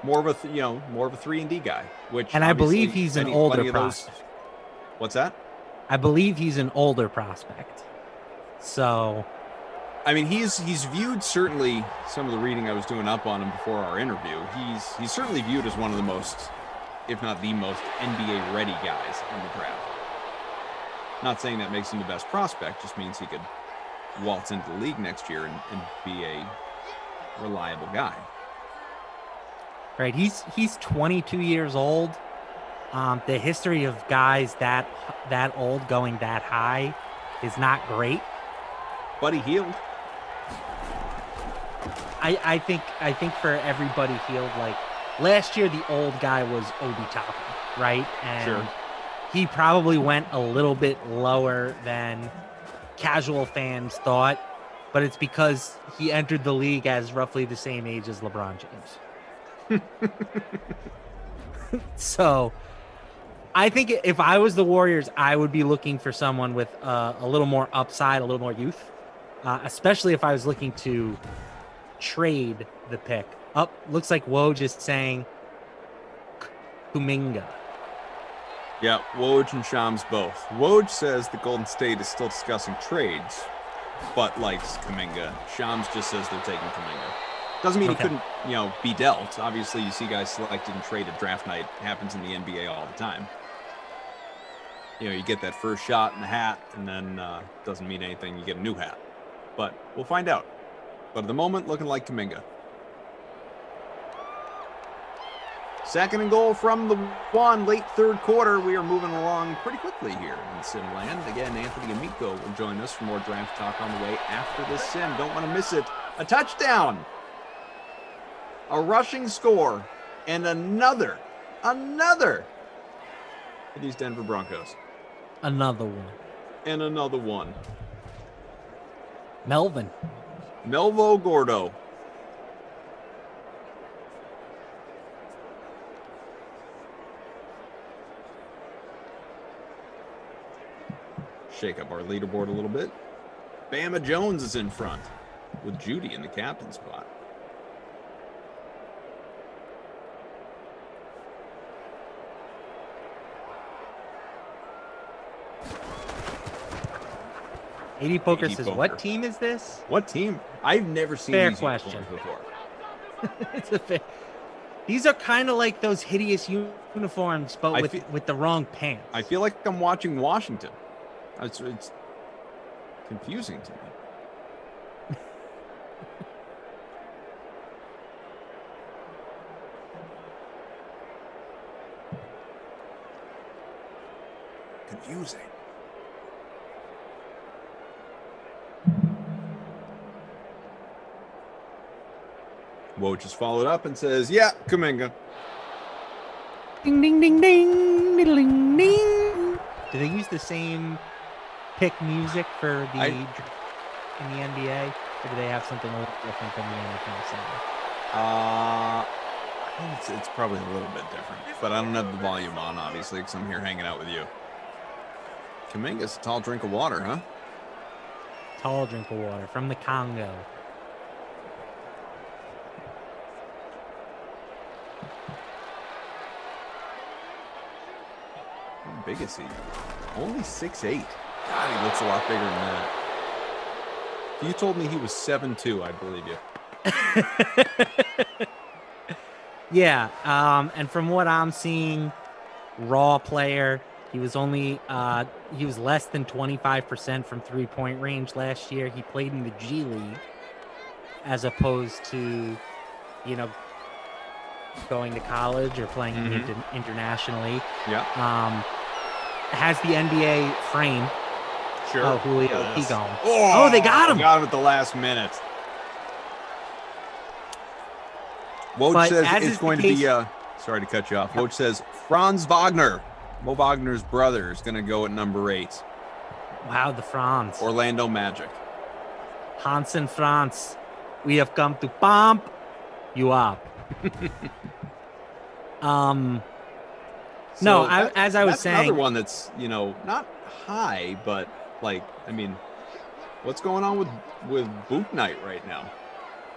More of a 3-and-D guy, and I believe he's an older prospect. What's that? I believe he's an older prospect. So, I mean, he's viewed, certainly some of the reading I was doing up on him before our interview. He's certainly viewed as one of the most, if not the most, NBA ready guys in the draft. Not saying that makes him the best prospect, just means he could waltz into the league next year and be a reliable guy. Right, he's 22 years old. The history of guys that old going that high is not great. But he healed. I think for everybody healed, like last year the old guy was Obi Toppin, right? And sure. He probably went a little bit lower than casual fans thought, but it's because he entered the league as roughly the same age as LeBron James. So I think if I was the Warriors, I would be looking for someone with a little more upside, a little more youth, especially if I was looking to trade the pick. Looks like Woj is saying Kuminga. Yeah, Woj and Shams both. Woj says the Golden State is still discussing trades, but likes Kuminga. Shams just says they're taking Kuminga. Doesn't mean he couldn't, be dealt. Obviously, you see guys selected and traded draft night. It happens in the NBA all the time. You get that first shot in the hat, and then doesn't mean anything. You get a new hat. But we'll find out. But at the moment, looking like Kuminga. 2nd and goal from the 1, late 3rd quarter. We are moving along pretty quickly here in Simland. Again, Anthony Amico will join us for more draft talk on the way after this sim. Don't want to miss it. A touchdown. A rushing score, and another for these Denver Broncos. Another one. And another one. Melvo Gordo. Shake up our leaderboard a little bit. Bama Jones is in front with Judy in the captain spot. AD Poker says, what team is this? What team? I've never seen fair these question before. It's a fair. These are kind of like those hideous uniforms, but with the wrong pants. I feel like I'm watching Washington. It's confusing to me. Confusing. Woj just followed up and says, yeah, Kuminga. Ding, ding, ding, ding, ding, ding. Do they use the same pick music for in the NBA? Or do they have something a little different than the NFL side? I think it's probably a little bit different. But I don't have the volume on, obviously, because I'm here hanging out with you. Kuminga's a tall drink of water, huh? Tall drink of water from the Congo. How big is he? Only 6'8". God, he looks a lot bigger than that. If you told me he was 7'2", I'd believe you. Yeah, and from what I'm seeing, raw player, he was only he was less than 25% from 3-point range last year. He played in the G League as opposed to, going to college or playing internationally. Yeah. Has the NBA frame. Sure. Oh, Julio, he gone. Oh, they got him. Got him at the last minute. Woj says it's going to be, sorry to cut you off. Woj says Franz Wagner, Mo Wagner's brother, is going to go at number 8. Wow, the Franz. Orlando Magic. Hans and Franz, we have come to pump you up. No, as I was that's saying, another one that's, not high, but what's going on with Boot Night right now?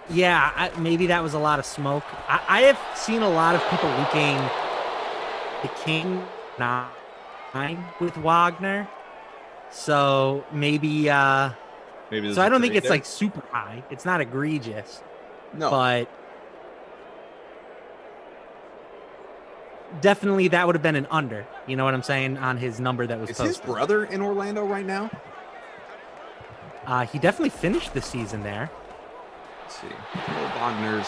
yeah, maybe that was a lot of smoke. I have seen a lot of people leaking the King 9 with Wagner. So maybe so I don't think it's like super high. It's not egregious. No. But definitely that would have been an under. You know what I'm saying? On his number that was Is posted. his brother in Orlando right now? He definitely finished the season there. Let's see. Wagner's.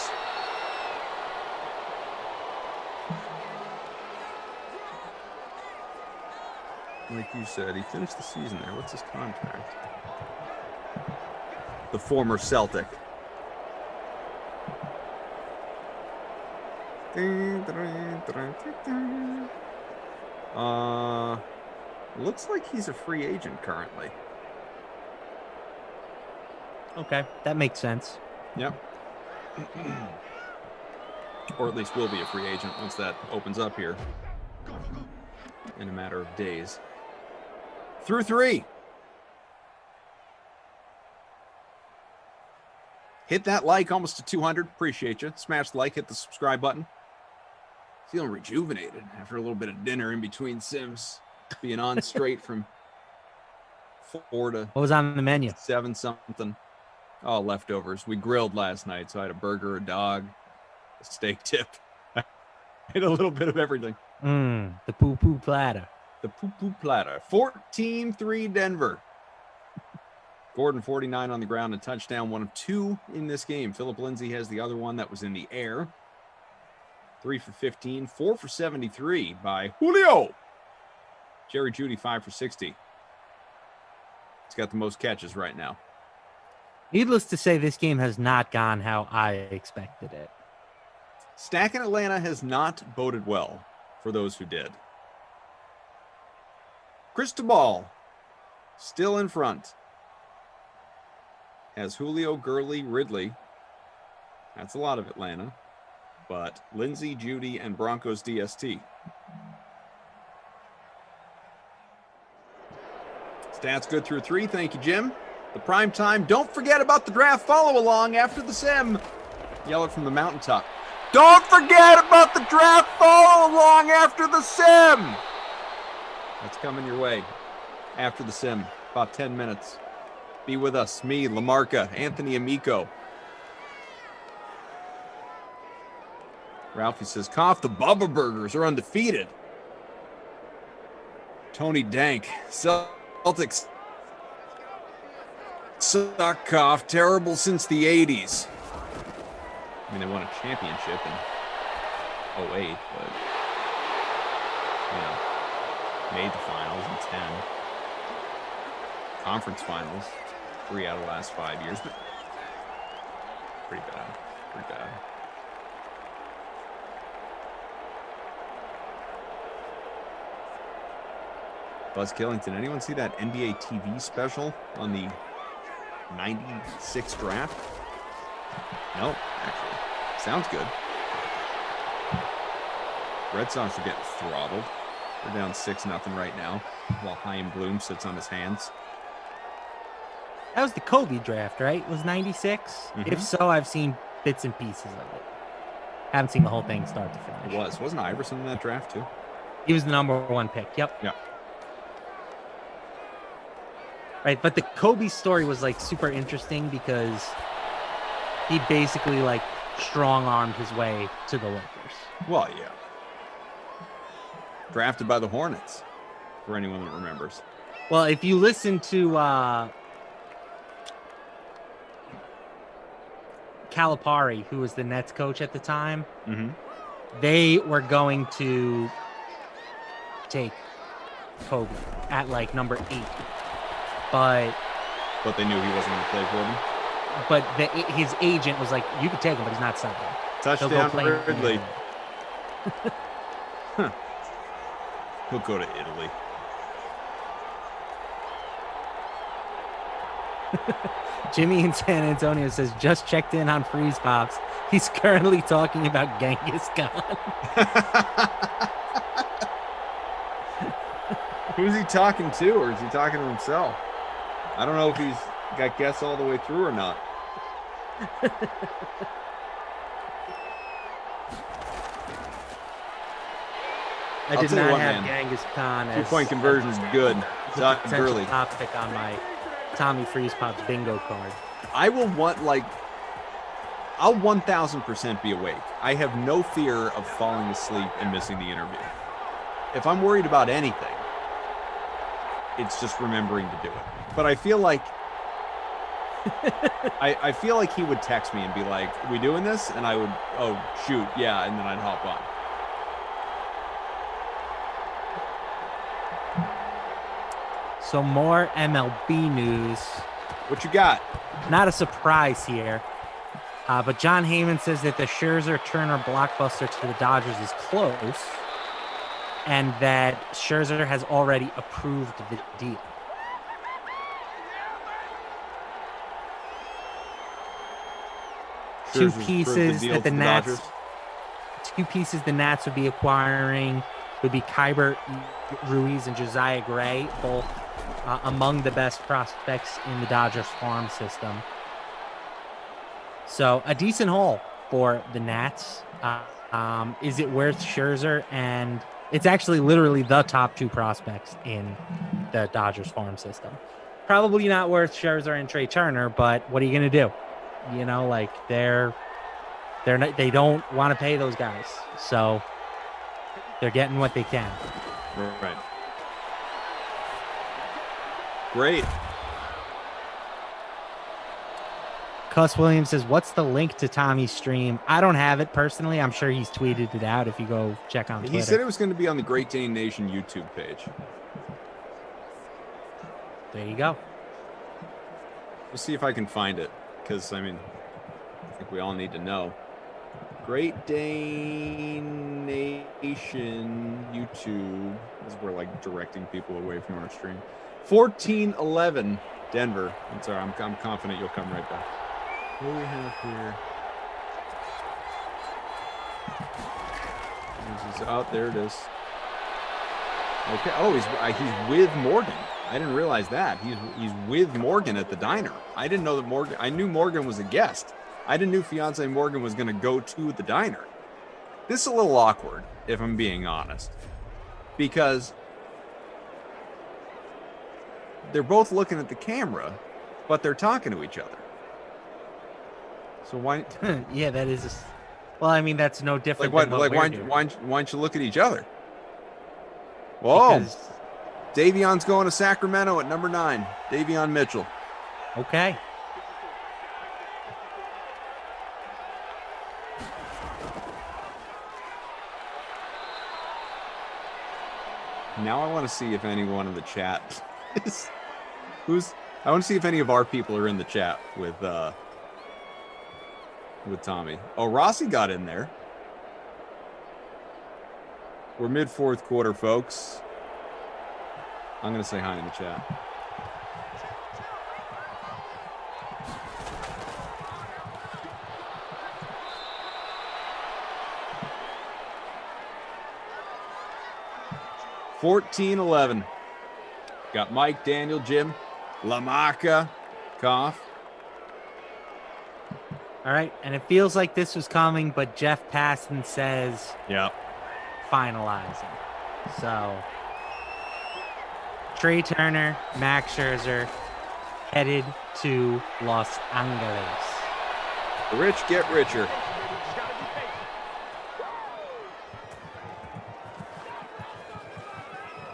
Like you said, he finished the season there. What's his contract? The former Celtic. Looks like he's a free agent currently. Okay, that makes sense. Yep. Or at least will be a free agent once that opens up here in a matter of days. Through 3. Hit that like almost to 200. Appreciate you. Smash the like, hit the subscribe button. Feeling rejuvenated after a little bit of dinner in between sims. Being on straight from 4 to what was on the menu? 7 something. Oh, leftovers. We grilled last night, so I had a burger, a dog, a steak tip. I had a little bit of everything. The poo-poo platter. The poo-poo platter. 14-3 Denver. Gordon 49 on the ground, a touchdown, 1 of 2 in this game. Philip Lindsay has the other one that was in the air. 3 for 15, 4 for 73 by Julio. Jerry Jeudy 5 for 60. He's got the most catches right now. Needless to say, this game has not gone how I expected it. Stacking Atlanta has not boded well for those who did. Cristobal still in front. Has Julio, Gurley, Ridley. That's a lot of Atlanta. But Lindsey, Jeudy, and Broncos DST. Stats good through 3. Thank you, Jim. The prime time. Don't forget about the draft follow along after the sim. Yell it from the mountaintop. Don't forget about the draft follow along after the sim. That's coming your way after the sim. About 10 minutes. Be with us. Me, Lamarca, Anthony Amico. Ralphie says, cough, the Bubba Burgers are undefeated. Tony Dank, Celtics suck, cough, terrible since the 80s. I mean, they won a championship in 08, but, made the finals in 10. Conference finals, 3 out of the last 5 years, but pretty bad, pretty bad. Buzz Killington, anyone see that NBA TV special on the 96 draft? No, actually. Sounds good. Red Sox are getting throttled. They're down 6-0 right now, while Chaim Bloom sits on his hands. That was the Kobe draft, right? It was 96? Mm-hmm. If so, I've seen bits and pieces of it. Haven't seen the whole thing start to finish. It was. Wasn't Iverson in that draft, too? He was the number 1 pick. Yep. Yeah. Right, but the Kobe story was like super interesting because he basically like strong-armed his way to the Lakers. Well, yeah. Drafted by the Hornets, for anyone that remembers. Well, if you listen to Calipari, who was the Nets coach at the time, they were going to take Kobe at like number 8. But they knew he wasn't going to play for them. But his agent was like, you can take him, but he's not signed. Touchdown for Ridley. Huh. He'll go to Italy. Jimmy in San Antonio says, just checked in on Freeze Pops. He's currently talking about Genghis Khan. Who's he talking to, or is he talking to himself? I don't know if he's got guests all the way through or not. I did not have Genghis Khan as 2-point conversion is good. Todd Gurley. Top pick on my Tommy Freeze Pops bingo card. I will I'll 1000% be awake. I have no fear of falling asleep and missing the interview. If I'm worried about anything, it's just remembering to do it. But I feel like I feel like he would text me and be like, "Are we doing this?" And I would, "Oh shoot, yeah," and then I'd hop on. So more MLB news. What you got? Not a surprise here. But John Heyman says that the Scherzer-Turner blockbuster to the Dodgers is close, and that Scherzer has already approved the deal. Two pieces that the Nats would be acquiring would be Kyber Ruiz and Josiah Gray, both among the best prospects in the Dodgers farm system. So a decent haul for the Nats. Is it worth Scherzer? And it's actually literally the top two prospects in the Dodgers farm system. Probably not worth Scherzer and Trey Turner, but what are you going to do? You know, like they don't want to pay those guys. So they're getting what they can. Right. Great. Cuss Williams says, what's the link to Tommy's stream? I don't have it personally. I'm sure he's tweeted it out if you go check on Twitter. He said it was going to be on the Great Dane Nation YouTube page. There you go. We'll see if I can find it, because, I mean, I think we all need to know. Great Dane Nation YouTube. This is where, like, directing people away from our stream. 1411 Denver. I'm sorry, I'm confident you'll come right back. What do we have here? Oh, there it is. Okay. Oh, he's with Morgan. I didn't realize that. He's with Morgan at the diner. I didn't know that Morgan. I knew Morgan was a guest. I didn't know fiance Morgan was going to go to the diner. This is a little awkward, if I'm being honest, because they're both looking at the camera, but they're talking to each other. So why? Yeah, that is. Well, I mean, that's no different. Why don't you look at each other? Whoa! Because Davion's going to Sacramento at number 9. Davion Mitchell. Okay. Now I want to see if anyone in the chat I want to see if any of our people are in the chat with Tommy. Oh, Rossi got in there. We're mid-4th quarter, folks. I'm going to say hi in the chat. $14-11. Got Mike, Daniel, Jim, Lamaka, Koff. All right, and it feels like this was coming, but Jeff Passan says, "Yep, finalizing." So, Trey Turner, Max Scherzer, headed to Los Angeles. The rich get richer.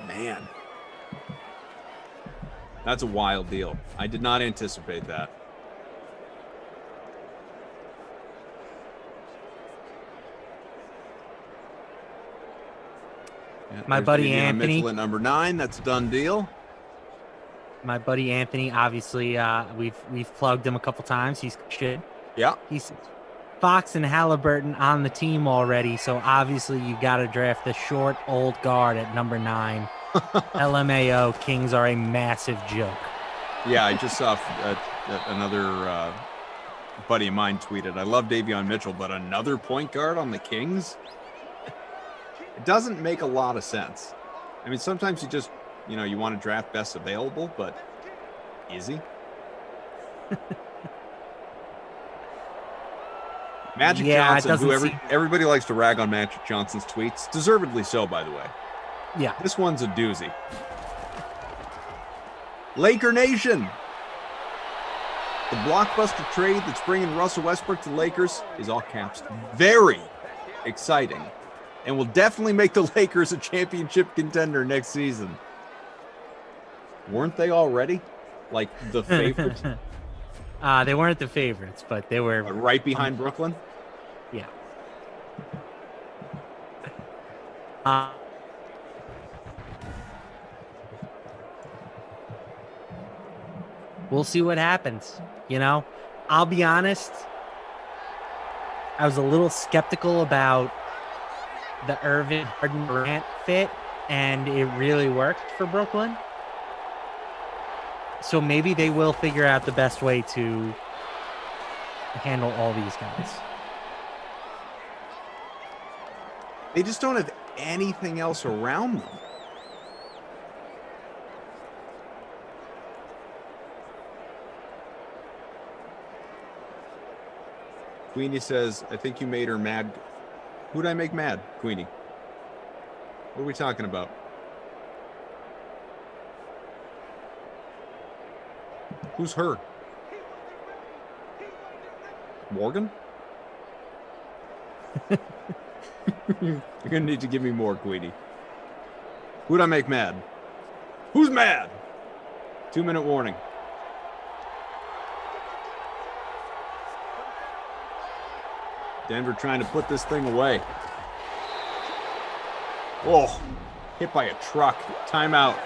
Man, that's a wild deal. I did not anticipate that. Yeah, my buddy Anthony Mitchell at number 9. That's a done deal. My buddy Anthony, obviously, we've plugged him a couple times. He's good. Yeah. He's Fox and Halliburton on the team already, so obviously you got to draft the short old guard at number 9. LMAO Kings are a massive joke. Yeah, I just saw another buddy of mine tweeted, I love Davion Mitchell, but another point guard on the Kings? It doesn't make a lot of sense. I mean, sometimes you just, you want to draft best available, but is he? Magic Johnson, who everybody likes to rag on Magic Johnson's tweets, deservedly so, by the way. Yeah. This one's a doozy. Laker Nation. The blockbuster trade that's bringing Russell Westbrook to the Lakers is all caps. Very exciting. And will definitely make the Lakers a championship contender next season. Weren't they already? Like the favorites? They weren't the favorites, but they were right behind Brooklyn. Yeah. We'll see what happens. I'll be honest. I was a little skeptical about the Irving Harden Durant fit, and it really worked for Brooklyn. So maybe they will figure out the best way to handle all these guys. They just don't have anything else around them. Queenie says, I think you made her mad. Who'd I make mad, Queenie? What are we talking about? Who's her? Morgan? You're going to need to give me more, Queenie. Who'd I make mad? Who's mad? 2-minute warning. Denver trying to put this thing away. Oh, hit by a truck. Timeout.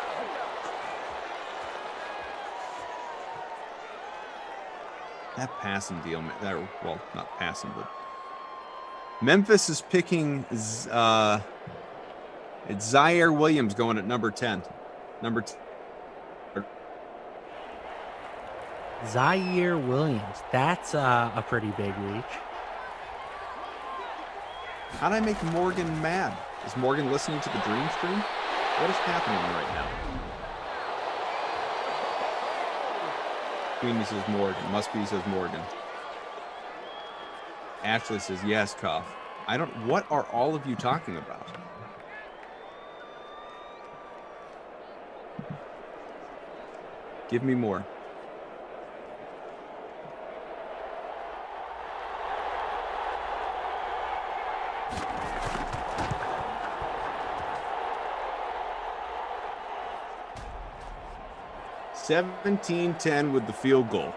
That passing deal, well, not passing, but Memphis is picking it's Zaire Williams going at number 10. Zaire Williams. That's a pretty big reach. How'd I make Morgan mad? Is Morgan listening to the Dream Stream? What is happening right now? Queenie says Morgan. Must be says Morgan. Ashley says yes, Cuff. What are all of you talking about? Give me more. $17-10 with the field goal.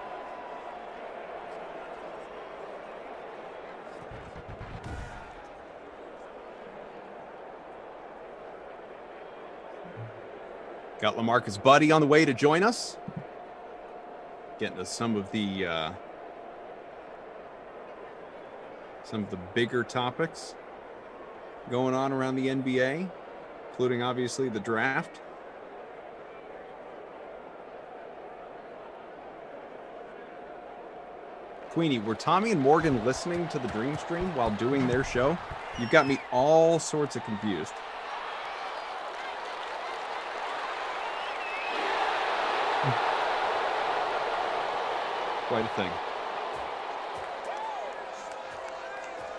Got LaMarcus Buddy on the way to join us. Getting to some of the bigger topics going on around the NBA, including obviously the draft. Queenie, were Tommy and Morgan listening to the Dream Stream while doing their show? You've got me all sorts of confused. Quite a thing.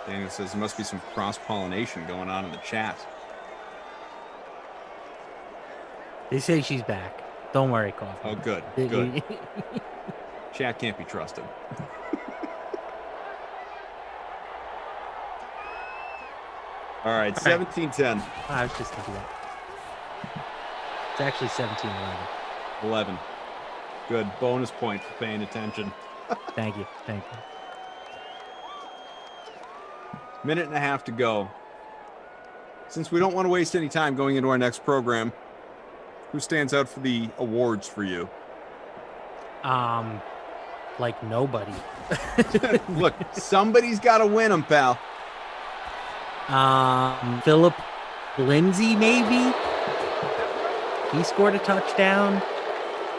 Daniel says there must be some cross-pollination going on in the chat. They say she's back. Don't worry, Coffee. Oh, good. Good. Chat can't be trusted. All right, 17-10. I was just thinking that. It's actually 17-11. 11. Good. Bonus point for paying attention. Thank you. Thank you. Minute and a half to go. Since we don't want to waste any time going into our next program, who stands out for the awards for you? Like nobody. Look, somebody's got to win them, pal. Philip Lindsay, maybe? He scored a touchdown.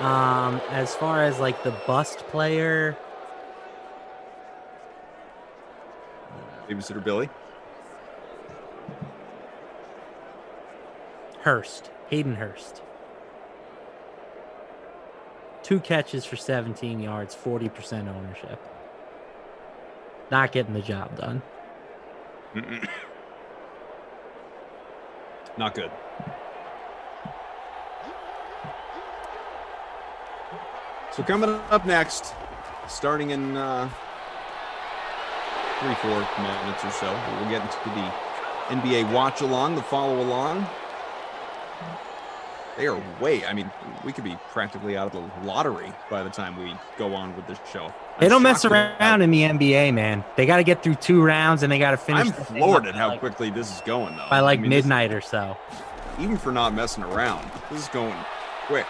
As far as like the bust player, Babysitter Billy. Hayden Hurst. 2 catches for 17 yards, 40% ownership. Not getting the job done. Not good. So coming up next, starting in 3-4 minutes or so, we'll get into the NBA watch along, the follow along. They are we could be practically out of the lottery by the time we go on with this show. They don't mess around in the NBA, man. They got to get through 2 rounds and they got to finish. I'm floored at how quickly this is going, though. By midnight or so. Even for not messing around, this is going quick.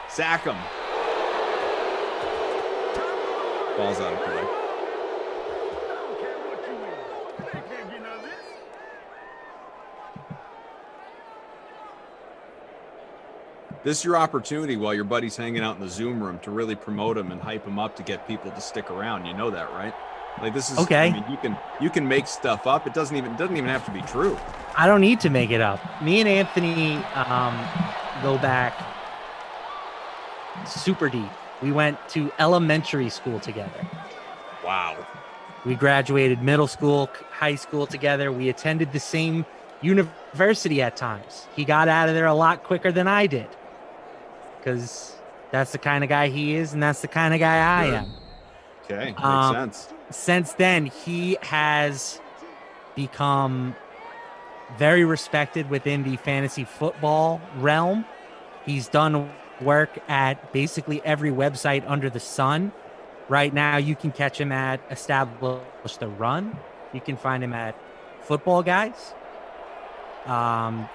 Sack him. Ball's out of play. This is your opportunity while your buddy's hanging out in the Zoom room to really promote him and hype him up to get people to stick around. You know that, right? Like this is okay. You can make stuff up. It doesn't even have to be true. I don't need to make it up. Me and Anthony go back super deep. We went to elementary school together. Wow. We graduated middle school, high school together. We attended the same university at times. He got out of there a lot quicker than I did because that's the kind of guy he is and that's the kind of guy I am. Okay, makes sense. Since then, he has become very respected within the fantasy football realm. He's done work at basically every website under the sun. Right now, you can catch him at Establish the Run. You can find him at Football Guys.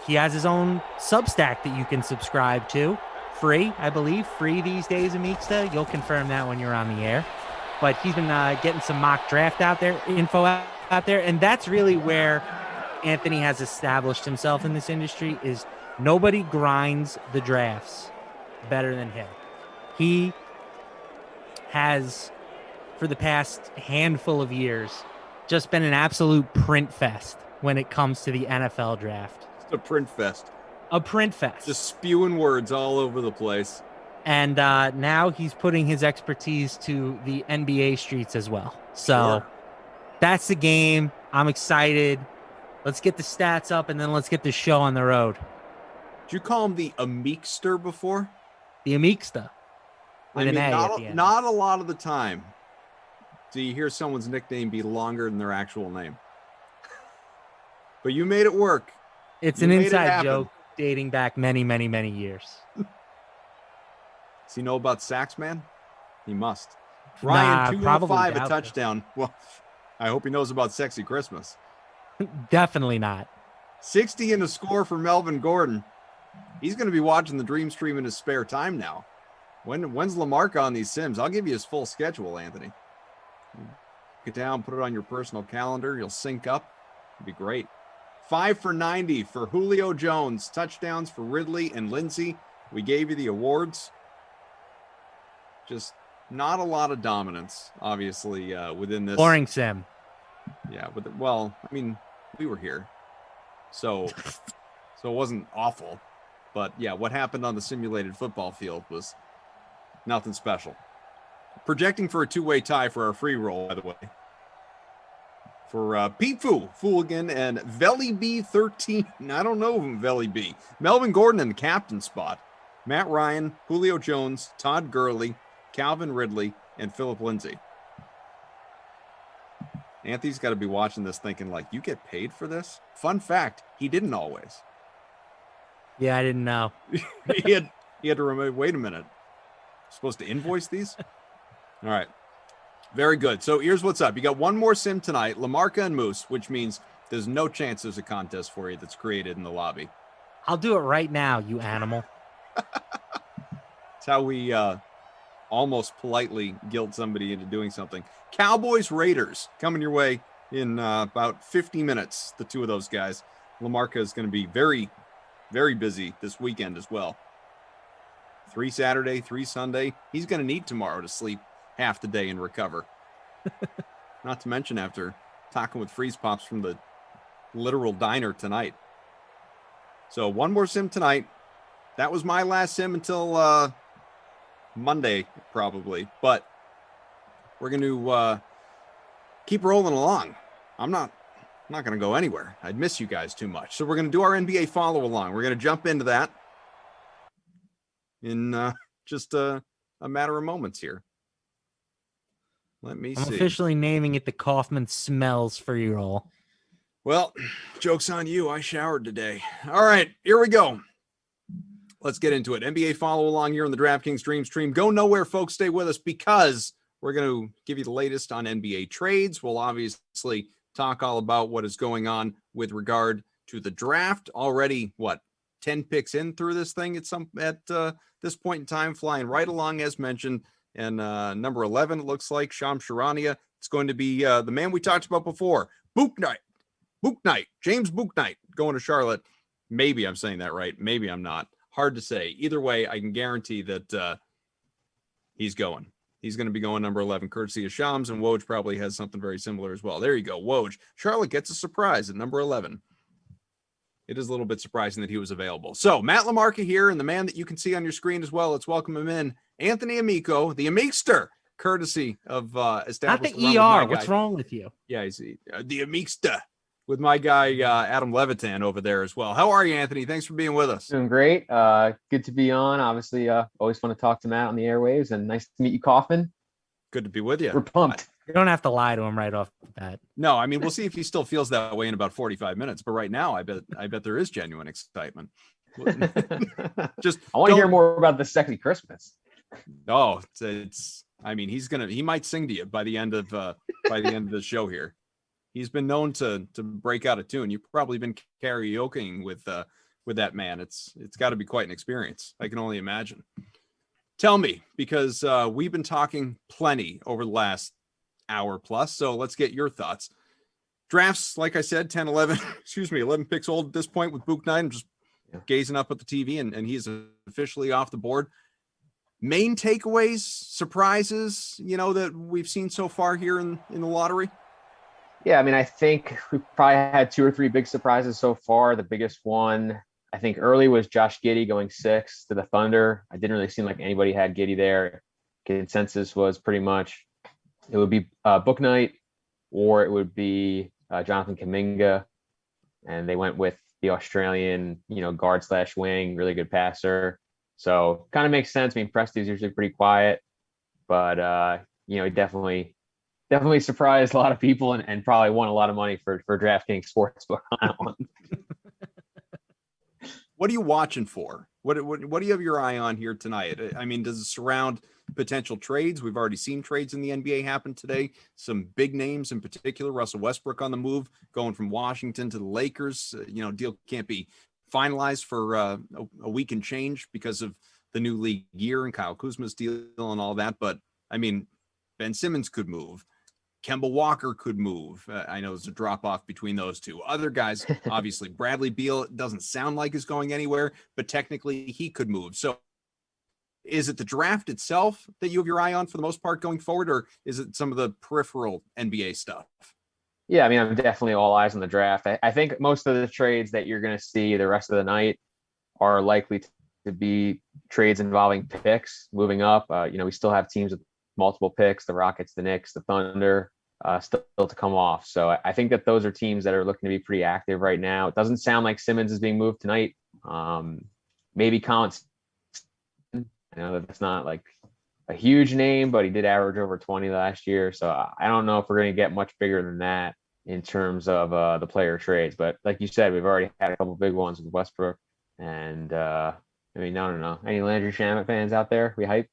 He has his own Substack that you can subscribe to. Free, I believe. Free these days, Amixta. You'll confirm that when you're on the air. But he's been getting some mock draft info out there. And that's really where Anthony has established himself in this industry is nobody grinds the drafts better than him. He has, for the past handful of years, just been an absolute print fest when it comes to the NFL draft. It's a print fest. A print fest. Just spewing words all over the place. And now he's putting his expertise to the NBA streets as well. So that's the game. I'm excited. Let's get the stats up and then let's get the show on the road. Did you call him the Amixter before? The Amixta. With an A at the end. Not a lot of the time do you hear someone's nickname be longer than their actual name. But you made it work. It's an inside joke dating back many, many, many years. Does he know about sacks, man? He must. Ryan, 205, a touchdown. Well, I hope he knows about Sexy Christmas. Definitely not. 60 in a score for Melvin Gordon. He's going to be watching the Dream Stream in his spare time now. When's Lamarca on these Sims? I'll give you his full schedule, Anthony. Get down, put it on your personal calendar. You'll sync up. It'd be great. 5 for 90 for Julio Jones. Touchdowns for Ridley and Lindsey. We gave you the awards. Just not a lot of dominance, obviously, within this. Boring sim. Yeah, but we were here. So it wasn't awful. But yeah, what happened on the simulated football field was nothing special. Projecting for a 2-way tie for our free roll, by the way. For Pete Fooligan and Veli B13. I don't know Veli B. Melvin Gordon in the captain spot. Matt Ryan, Julio Jones, Todd Gurley, Calvin Ridley, and Philip Lindsay. Anthony's got to be watching this thinking, like, you get paid for this? Fun fact, he didn't always. Yeah, I didn't know. he had to remember, wait a minute. Supposed to invoice these? All right. Very good. So here's what's up. You got one more sim tonight, Lamarca and Moose, which means there's no chance there's a contest for you that's created in the lobby. I'll do it right now, you animal. It's how we almost politely guilt somebody into doing something. Cowboys Raiders coming your way in about 50 minutes, the two of those guys. Lamarca is going to be very, very busy this weekend as well. 3 Saturday, 3 Sunday. He's going to need tomorrow to sleep half the day and recover. Not to mention after talking with Freeze Pops from the literal diner tonight. So one more sim tonight. That was my last sim until Monday, probably. But we're going to keep rolling along. I'm not going to go anywhere. I'd miss you guys too much. So we're going to do our NBA follow along. We're going to jump into that in just a matter of moments here. Let me see. I'm officially naming it the Kaufman Smells for you all. Well, joke's on you. I showered today. All right, here we go. Let's get into it. NBA follow along here on the DraftKings Dream Stream. Go nowhere, folks. Stay with us because we're going to give you the latest on NBA trades. We'll obviously talk all about what is going on with regard to the draft. Already, 10 picks in through this thing at this point in time, flying right along as mentioned. And number 11, it looks like Shams Charania. It's going to be the man we talked about before, Bouknight, James Bouknight, going to Charlotte. Maybe I'm saying that right. Maybe I'm not. Hard to say. Either way, I can guarantee that he's going. He's going to be going number 11, courtesy of Shams, and Woj probably has something very similar as well. There you go, Woj. Charlotte gets a surprise at number 11. It is a little bit surprising that he was available. So, Matt LaMarca here, and the man that you can see on your screen as well. Let's welcome him in. Anthony Amico, the Amicster, courtesy of established. Not the ER. What's wrong with you? Yeah, he's the Amicster with my guy Adam Levitan over there as well. How are you, Anthony? Thanks for being with us. Doing great. Good to be on. Obviously, always fun to talk to Matt on the airwaves, and nice to meet you, Kaufman. Good to be with you. We're pumped. You don't have to lie to him right off the bat. No, I mean, we'll see if he still feels that way in about 45 minutes. But right now, I bet there is genuine excitement. Just I want to hear more about the sexy Christmas. Oh, he might sing to you by the end of the show here. He's been known to break out a tune. You've probably been karaokeing with that man. It's got to be quite an experience. I can only imagine. Tell me, because we've been talking plenty over the last hour plus. So let's get your thoughts. Drafts, like I said, 10, 11, 11 picks old at this point with Bouknight. I'm just gazing up at the TV and he's officially off the board. Main takeaways, surprises, that we've seen so far here in the lottery? Yeah, I mean, I think we probably had 2 or 3 big surprises so far. The biggest one, I think, early was Josh Giddey going 6 to the Thunder. I didn't really seem like anybody had Giddey there. Consensus was pretty much it would be Bouknight or it would be Jonathan Kuminga. And they went with the Australian, guard / wing, really good passer. So kind of makes sense. I mean, Presti's usually pretty quiet, but he definitely surprised a lot of people and probably won a lot of money for DraftKings Sportsbook on that one. What are you watching for? What do you have your eye on here tonight? I mean, does it surround potential trades? We've already seen trades in the NBA happen today. Some big names in particular, Russell Westbrook on the move, going from Washington to the Lakers. Deal can't be finalized for a week and change because of the new league year and Kyle Kuzma's deal and all that. But I mean, Ben Simmons could move. Kemba Walker could move. I know there's a drop off between those two. Other guys, obviously, Bradley Beal doesn't sound like is going anywhere, but technically he could move. So is it the draft itself that you have your eye on for the most part going forward, or is it some of the peripheral NBA stuff? Yeah, I mean, I'm definitely all eyes on the draft. I think most of the trades that you're going to see the rest of the night are likely to be trades involving picks moving up. We still have teams with multiple picks, the Rockets, the Knicks, the Thunder, still to come off. So I think that those are teams that are looking to be pretty active right now. It doesn't sound like Simmons is being moved tonight. Maybe Colin. I know that's not like a huge name, but he did average over 20 last year. So I don't know if we're going to get much bigger than that in terms of the player trades. But like you said, we've already had a couple big ones with Westbrook. And I don't know. Any Landry Shamet fans out there? We hype?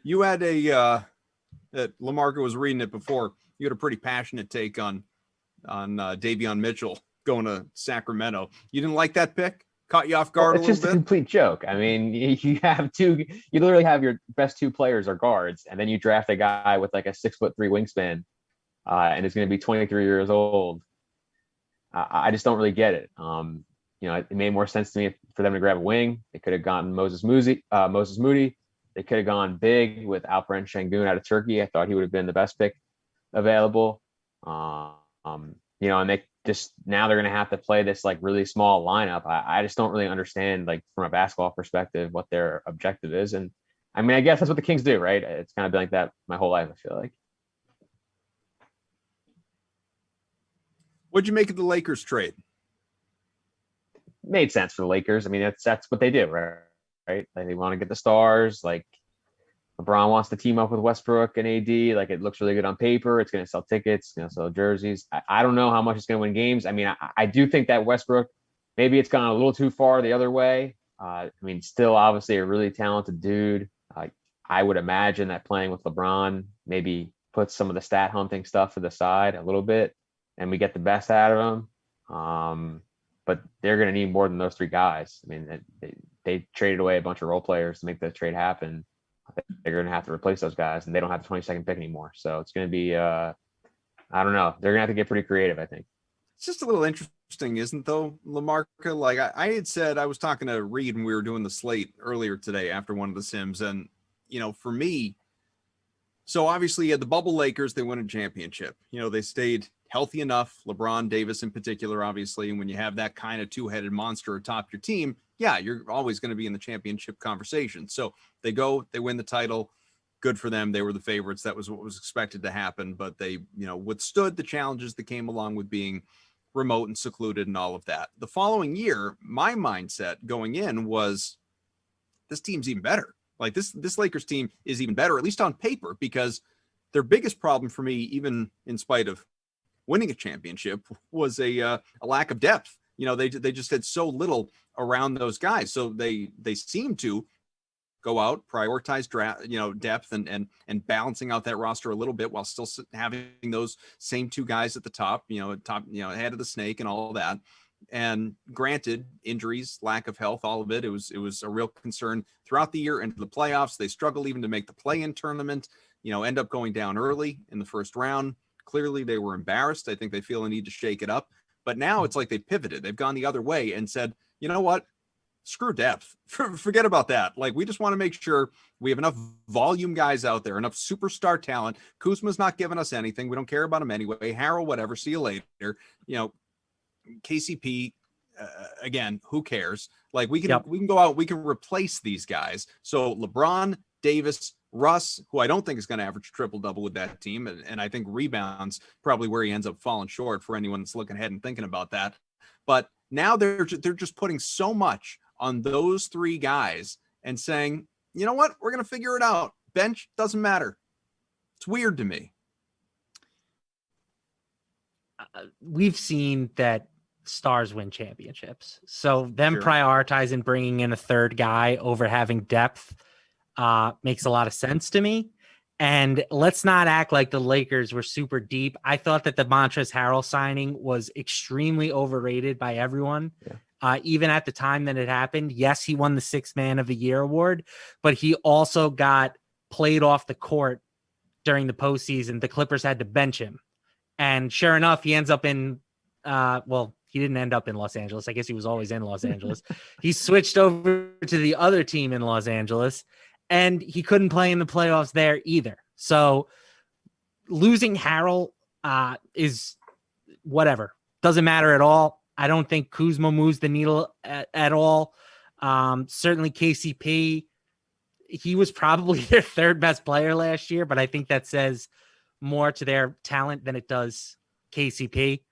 You had that LaMarca was reading it before. You had a pretty passionate take on Davion Mitchell going to Sacramento. You didn't like that pick? Caught you off guard a little bit? It's just a complete joke. I mean, you literally have your best 2 players are guards, and then you draft a guy with like a 6'3" wingspan, and is going to be 23 years old. I just don't really get it. it made more sense to me for them to grab a wing. They could have gotten Moses Moody. They could have gone big with Alperen Şengün out of Turkey. I thought he would have been the best pick available. And they just, now they're going to have to play this like really small lineup. I just don't really understand, like, from a basketball perspective, what their objective is. And I mean, I guess that's what the Kings do, right? It's kind of been like that my whole life, I feel like. What'd you make of the Lakers trade? Made sense for the Lakers. I mean, that's what they do, right? Like, they want to get the stars. Like, LeBron wants to team up with Westbrook and AD. Like, it looks really good on paper. It's going to sell tickets, sell jerseys. I don't know how much it's going to win games. I mean, I do think that Westbrook, maybe it's gone a little too far the other way. I mean, still obviously a really talented dude. I would imagine that playing with LeBron maybe puts some of the stat hunting stuff to the side a little bit, and we get the best out of him. But they're going to need more than those three guys. I mean, they traded away a bunch of role players to make the trade happen. They're going to have to replace those guys, and they don't have the 22nd pick anymore. So it's going to be, I don't know. They're going to have to get pretty creative, I think. It's just a little interesting, isn't though, LaMarca? Like I had said, I was talking to Reed when we were doing the slate earlier today after one of the Sims. And, for me, so obviously you had the bubble Lakers, they won a championship. They stayed healthy enough, LeBron, Davis in particular, obviously. And when you have that kind of two-headed monster atop your team, yeah, you're always going to be in the championship conversation. So they win the title. Good for them. They were the favorites. That was what was expected to happen. But they, withstood the challenges that came along with being remote and secluded and all of that. The following year, my mindset going in was, this team's even better. Like this Lakers team is even better, at least on paper, because their biggest problem for me, even in spite of winning a championship, was a lack of depth. They just had so little around those guys. So they seem to go out, prioritize depth and balancing out that roster a little bit while still having those same two guys at the top, head of the snake and all of that. And granted, injuries, lack of health, all of it, it was a real concern throughout the year into the playoffs. They struggled even to make the play-in tournament, end up going down early in the first round. Clearly they were embarrassed. I think they feel a need to shake it up. But now it's like they pivoted. They've gone the other way and said, you know what? Screw depth. Forget about that. Like, we just want to make sure we have enough volume guys out there, enough superstar talent. Kuzma's not giving us anything. We don't care about him anyway. Harrell, whatever. See you later. KCP, again, who cares? Like, we can go out. We can replace these guys. So LeBron, Davis, Russ, who I don't think is going to average triple-double with that team, and I think rebounds probably where he ends up falling short for anyone that's looking ahead and thinking about that. But now they're just putting so much on those three guys and saying, you know what, we're going to figure it out. Bench doesn't matter. It's weird to me. We've seen that stars win championships. So them prioritizing bringing in a third guy over having depth makes a lot of sense to me. And let's not act like the Lakers were super deep. I thought that the Montrezl Harrell signing was extremely overrated by everyone. Even at the time that it happened. Yes, he won the Sixth Man of the Year award, but he also got played off the court during the postseason. The Clippers had to bench him. And sure enough, he ends up in, he didn't end up in Los Angeles. I guess he was always in Los Angeles. He switched over to the other team in Los Angeles, and he couldn't play in the playoffs there either. So losing Harrell is whatever. Doesn't matter at all. I don't think Kuzma moves the needle at all. Certainly KCP, he was probably their third best player last year, but I think that says more to their talent than it does KCP.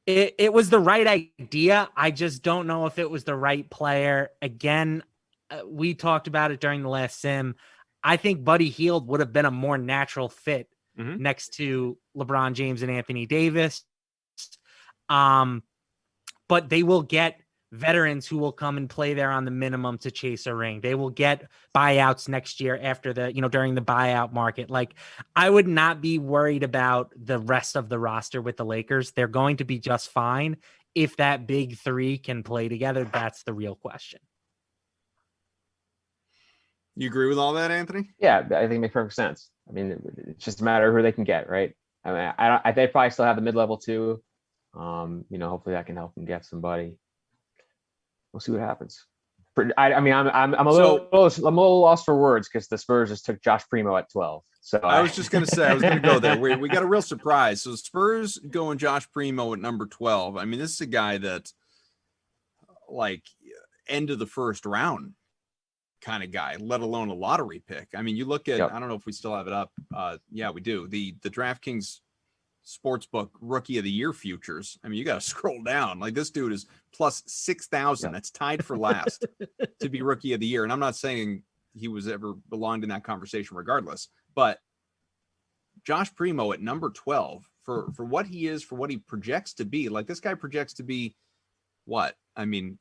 It was the right idea. I just don't know if it was the right player. Again, we talked about it during the last sim. I think Buddy Hield would have been a more natural fit next to LeBron James and Anthony Davis. But they will get veterans who will come and play there on the minimum to chase a ring. They will get buyouts next year after during the buyout market. Like, I would not be worried about the rest of the roster with the Lakers. They're going to be just fine. If that big three can play together, that's the real question. You agree with all that, Anthony? Yeah, I think it makes perfect sense. I mean, it's just a matter of who they can get, right? I mean, they probably still have the mid-level too. Hopefully that can help them get somebody. we'll see what happens. I mean, I'm a little lost for words because the Spurs just took Josh Primo at 12. So I was just going to say, I was going to go there. We got a real surprise. So Spurs going Josh Primo at number 12. I mean, this is a guy that, like, end of the first round kind of guy, let alone a lottery pick. I mean, you look at, I don't know if we still have it up. Yeah, we do. The DraftKings Sportsbook Rookie of the Year futures. I mean, you got to scroll down. Like, this dude is plus 6,000. That's tied for last to be Rookie of the Year. And I'm not saying he was ever belonged in that conversation regardless, but Josh Primo at number 12 for what he is, for what he projects to be. Like, this guy projects to be what? I mean,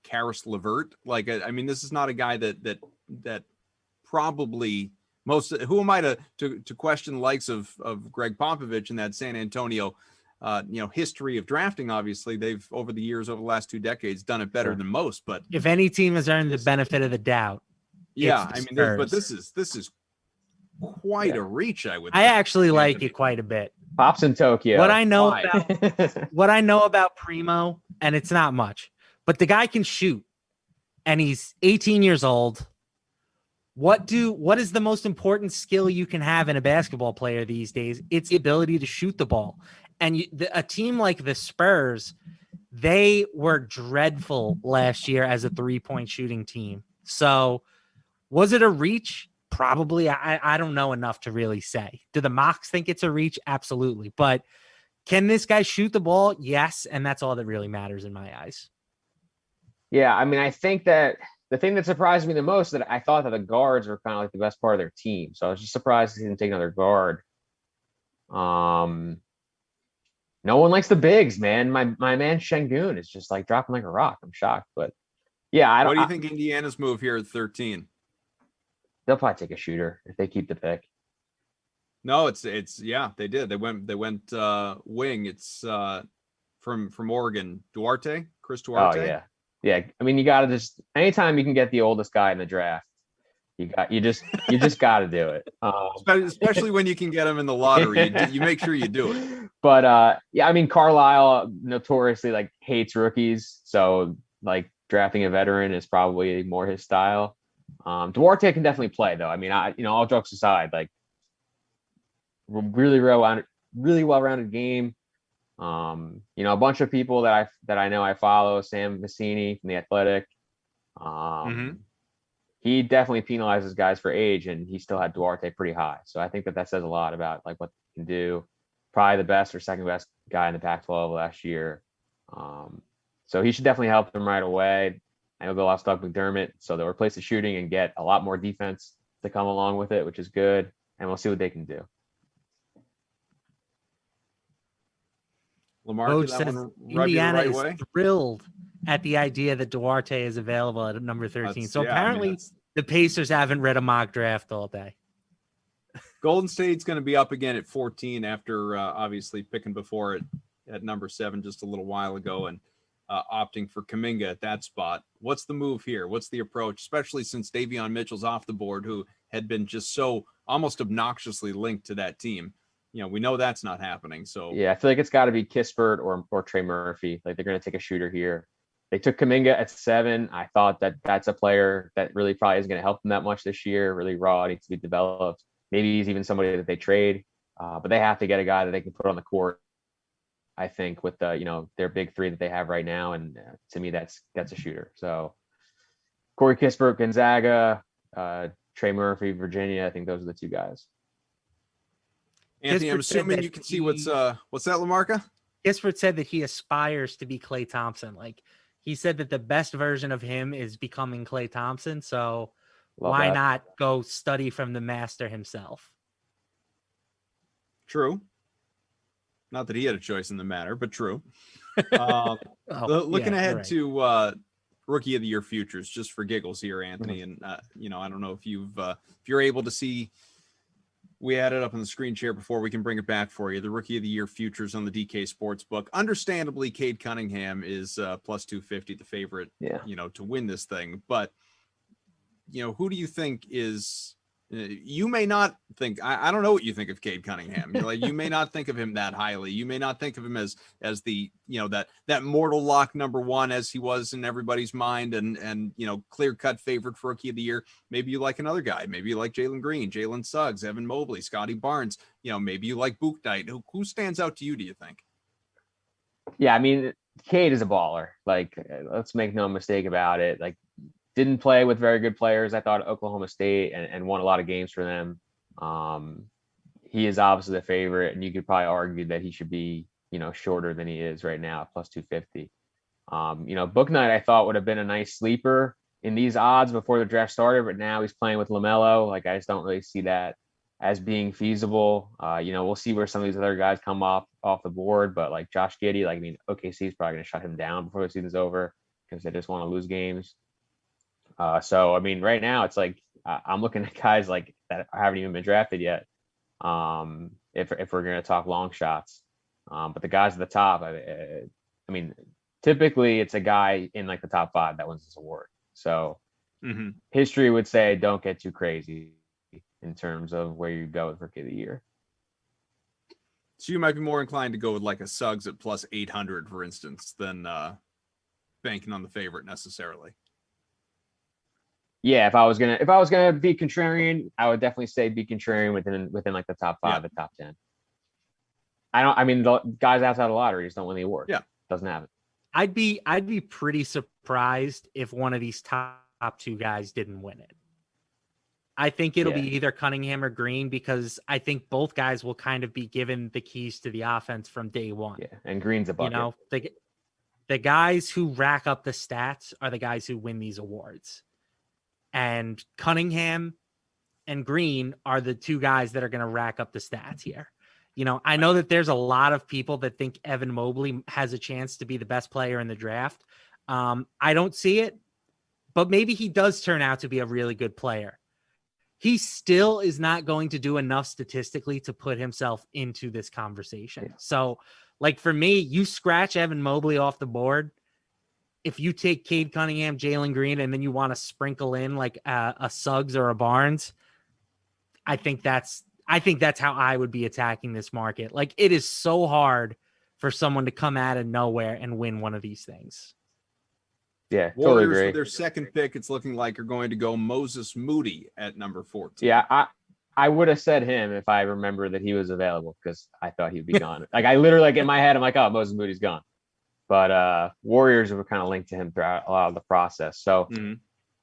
Karis LeVert. Like, I mean, this is not a guy that probably who am I to question the likes of Greg Popovich and that San Antonio, history of drafting. Obviously, they've over the last 2 decades done it better than most. But if any team has earned the benefit of the doubt, yeah, I mean, but this is quite a reach. I actually like it quite a bit. Pops in Tokyo. What I know about Primo, and it's not much, but the guy can shoot, and he's 18 years old. What is the most important skill you can have in a basketball player these days? It's the ability to shoot the ball. And a team like the Spurs, they were dreadful last year as a 3-point shooting team. So was it a reach? Probably. I don't know enough to really say. Do the mocks think it's a reach? Absolutely. But can this guy shoot the ball? Yes. And that's all that really matters in my eyes. Yeah. I mean, I think that the thing that surprised me the most is that I thought that the guards were kind of like the best part of their team. So I was just surprised he didn't take another guard. No one likes the bigs, man. My man Şengün is just like dropping like a rock. I'm shocked. But yeah, what do you think Indiana's move here at 13? They'll probably take a shooter if they keep the pick. No, it's they did. They went wing. It's from Oregon, Chris Duarte. Oh yeah. Yeah, I mean, you got to just anytime you can get the oldest guy in the draft, you just got to do it. Especially when you can get him in the lottery, you make sure you do it. But yeah, I mean, Carlisle notoriously like hates rookies, so like drafting a veteran is probably more his style. Duarte can definitely play though. I mean, all jokes aside, like really well-rounded game. A bunch of people that I know I follow, Sam Vecini from The Athletic. He definitely penalizes guys for age, and he still had Duarte pretty high. So I think that says a lot about like what he can do. Probably the best or second best guy in the Pac-12 last year. So he should definitely help them right away. I know they lost Doug McDermott, so they'll replace the shooting and get a lot more defense to come along with it, which is good. And we'll see what they can do. Lamar, Coach says Indiana is thrilled at the idea that Duarte is available at number 13. Apparently the Pacers haven't read a mock draft all day. Golden State's going to be up again at 14 after obviously picking before it at number 7 just a little while ago and opting for Kuminga at that spot. What's the move here? What's the approach, especially since Davion Mitchell's off the board, who had been just so almost obnoxiously linked to that team? We know that's not happening. So yeah, I feel like it's got to be Kispert or Trey Murphy. Like they're going to take a shooter here. They took Kuminga at 7. I thought that's a player that really probably isn't going to help them that much this year. Really raw, needs to be developed. Maybe he's even somebody that they trade, but they have to get a guy that they can put on the court. I think with the their big 3 that they have right now, and to me that's a shooter. So Corey Kispert, Gonzaga, Trey Murphy, Virginia. I think those are the 2 guys. Anthony, I'm assuming you can see what's that, Lamarca? Kispert said that he aspires to be Klay Thompson. Like he said that the best version of him is becoming Klay Thompson. So why not go study from the master himself? True. Not that he had a choice in the matter, but true. Looking ahead to Rookie of the Year futures, just for giggles here, Anthony, and I don't know if you're able to see. We had it up on the screen share before. We can bring it back for you. The Rookie of the Year futures on the DK Sportsbook. Understandably, Cade Cunningham is plus 250, the favorite, to win this thing. But, who do you think is You may not think, I don't know what you think of Cade Cunningham. You may not think of him that highly. You may not think of him as the, that mortal lock number one as he was in everybody's mind and clear cut favorite for Rookie of the Year. Maybe you like another guy. Maybe you like Jalen Green, Jalen Suggs, Evan Mobley, Scotty Barnes. Maybe you like Book Knight. Who stands out to you, do you think? Yeah, I mean, Cade is a baller. Like, let's make no mistake about it. Like, didn't play with very good players, I thought, at Oklahoma State, and won a lot of games for them. He is obviously the favorite, and you could probably argue that he should be, shorter than he is right now, plus 250. Book Knight, I thought, would have been a nice sleeper in these odds before the draft started, but now he's playing with LaMelo. Like, I just don't really see that as being feasible. We'll see where some of these other guys come off the board, but like Josh Giddey, OKC is probably going to shut him down before the season's over because they just want to lose games. So, I mean, right now it's like I'm looking at guys like that haven't even been drafted yet. If we're going to talk long shots, but the guys at the top, I mean, typically it's a guy in like the top 5 that wins this award. So history would say don't get too crazy in terms of where you go with Rookie of the Year. So you might be more inclined to go with like a Suggs at plus 800, for instance, than banking on the favorite necessarily. Yeah, if I was gonna be contrarian, I would definitely say be contrarian within like the top 5, the top 10. The guys outside the lottery just don't win the award. Yeah, doesn't have it. I'd be pretty surprised if one of these top 2 guys didn't win it. I think it'll be either Cunningham or Green because I think both guys will kind of be given the keys to the offense from day one. Yeah, and Green's a bucket. The guys who rack up the stats are the guys who win these awards. And Cunningham and Green are the 2 guys that are going to rack up the stats here. I know that there's a lot of people that think Evan Mobley has a chance to be the best player in the draft. I don't see it, but maybe he does turn out to be a really good player. He still is not going to do enough statistically to put himself into this conversation. Yeah. So, like for me, you scratch Evan Mobley off the board. If you take Cade Cunningham, Jalen Green, and then you want to sprinkle in like a Suggs or a Barnes, I think that's how I would be attacking this market. Like, it is so hard for someone to come out of nowhere and win one of these things. Yeah, Warriors totally agree. For their second pick, it's looking like are going to go Moses Moody at number 14. Yeah, I would have said him if I remember that he was available because I thought he'd be gone. Like, I literally, like, in my head, I'm like, oh, Moses Moody's gone. But Warriors were kind of linked to him throughout a lot of the process. So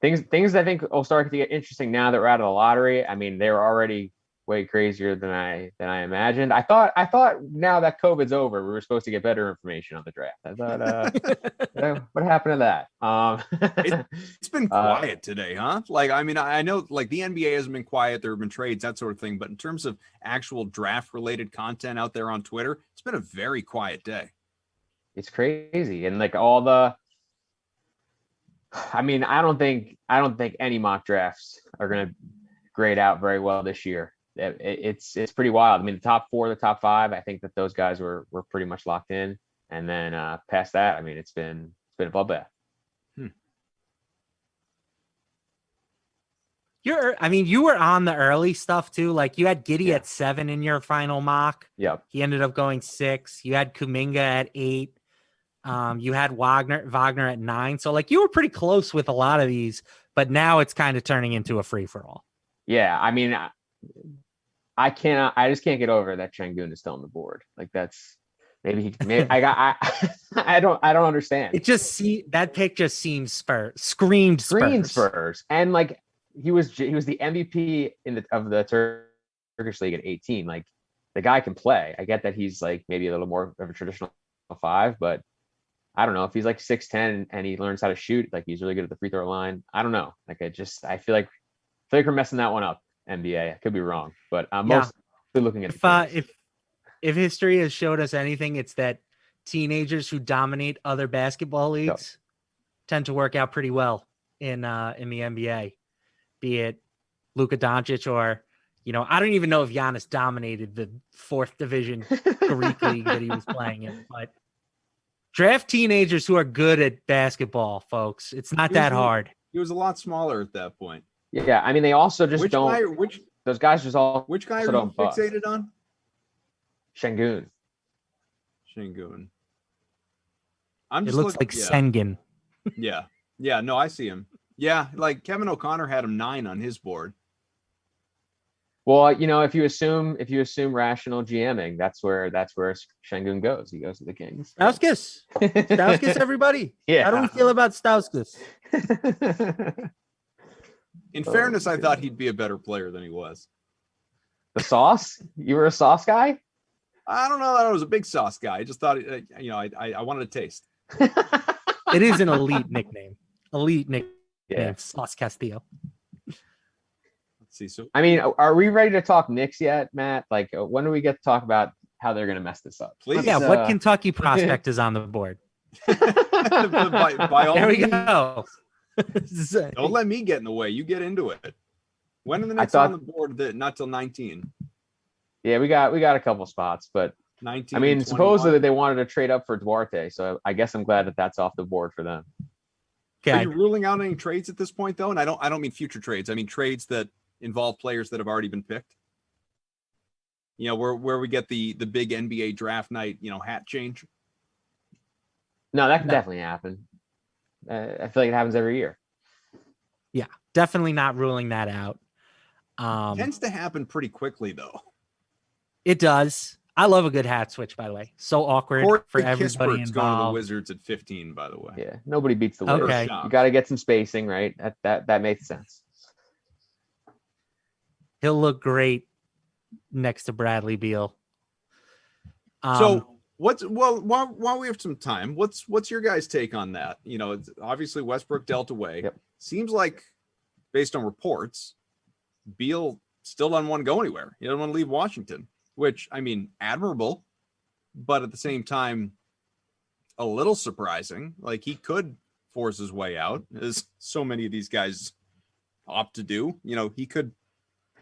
things I think will start to get interesting now that we're out of the lottery. I mean, they were already way crazier than I imagined. I thought now that COVID's over, we were supposed to get better information on the draft. I thought, what happened to that? It's been quiet today, huh? Like, I mean, I know like the NBA hasn't been quiet. There have been trades, that sort of thing. But in terms of actual draft related content out there on Twitter, it's been a very quiet day. It's crazy. And like all the, I mean, I don't think any mock drafts are going to grade out very well this year. It's pretty wild. I mean, the top 4, the top 5, I think that those guys were pretty much locked in. And then past that, I mean, it's been a bloodbath. You were on the early stuff too. Like, you had Giddey at 7 in your final mock. Yep. He ended up going 6. You had Kuminga at 8. You had Wagner at 9. So like, you were pretty close with a lot of these, but now it's kind of turning into a free for all. Yeah. I mean, I just can't get over that Şengün is still on the board. Like, that's maybe I don't understand. That pick just seems screamed Spurs. And like, he was the MVP of the Turkish league at 18. Like, the guy can play. I get that he's like maybe a little more of a traditional 5, but I don't know if he's like 6'10" and he learns how to shoot. Like, he's really good at the free throw line. I don't know. Like, I feel like we're messing that one up. NBA. I could be wrong, but I'm mostly looking at if history has showed us anything, it's that teenagers who dominate other basketball leagues tend to work out pretty well in the NBA. Be it Luka Doncic or, I don't even know if Giannis dominated the 4th division Greek league that he was playing in, but draft teenagers who are good at basketball, folks. It's not that hard. He was a lot smaller at that point. Yeah, I mean, they also just Which don't. guy? Those guys just all. Which guy also are you don't bust. fixated on? Şengün. I'm It just looks looking, like Sengun. Yeah. No, I see him. Yeah, like Kevin O'Connor had him 9 on his board. Well, you know, if you assume rational GMing, that's where Şengün goes. He goes to the Kings. Stauskas, everybody. Yeah. How do we feel about Stauskas? In fairness, I thought he'd be a better player than he was. The sauce? You were a sauce guy? I don't know that I was a big sauce guy. I just thought, I wanted a taste. It is an elite nickname. Yeah. Sauce Castillo. Let's see. So I mean, are we ready to talk Knicks yet, Matt? Like, when do we get to talk about how they're going to mess this up? Please. Yeah, what Kentucky prospect is on the board? by all There we means. go. Don't let me get in the way. You get into it. When are the Knicks on the board? Not till 19. Yeah, we got a couple spots, but 19. I mean, 21. supposedly they wanted to trade up for Duarte, so I guess I'm glad that that's off the board for them. Are you ruling out any trades at this point, though? And I don't mean future trades. I mean trades that involve players that have already been picked. You know, where we get the big NBA draft night, hat change. No, that can definitely happen. I feel like it happens every year. Yeah, definitely not ruling that out. Tends to happen pretty quickly, though. It does. I love a good hat switch, by the way. So awkward for everybody Kispert's going to the involved. Wizards at 15, by the way. Yeah, nobody beats the Wizards. Okay. You got to get some spacing, right? That makes sense. He'll look great next to Bradley Beal. So while we have some time, what's your guys' take on that? You know, it's obviously Westbrook dealt away. Yep. Seems like, based on reports, Beal still doesn't want to go anywhere. He doesn't want to leave Washington, which, I mean, admirable, but at the same time, a little surprising. Like, he could force his way out, as so many of these guys opt to do. You know, he could,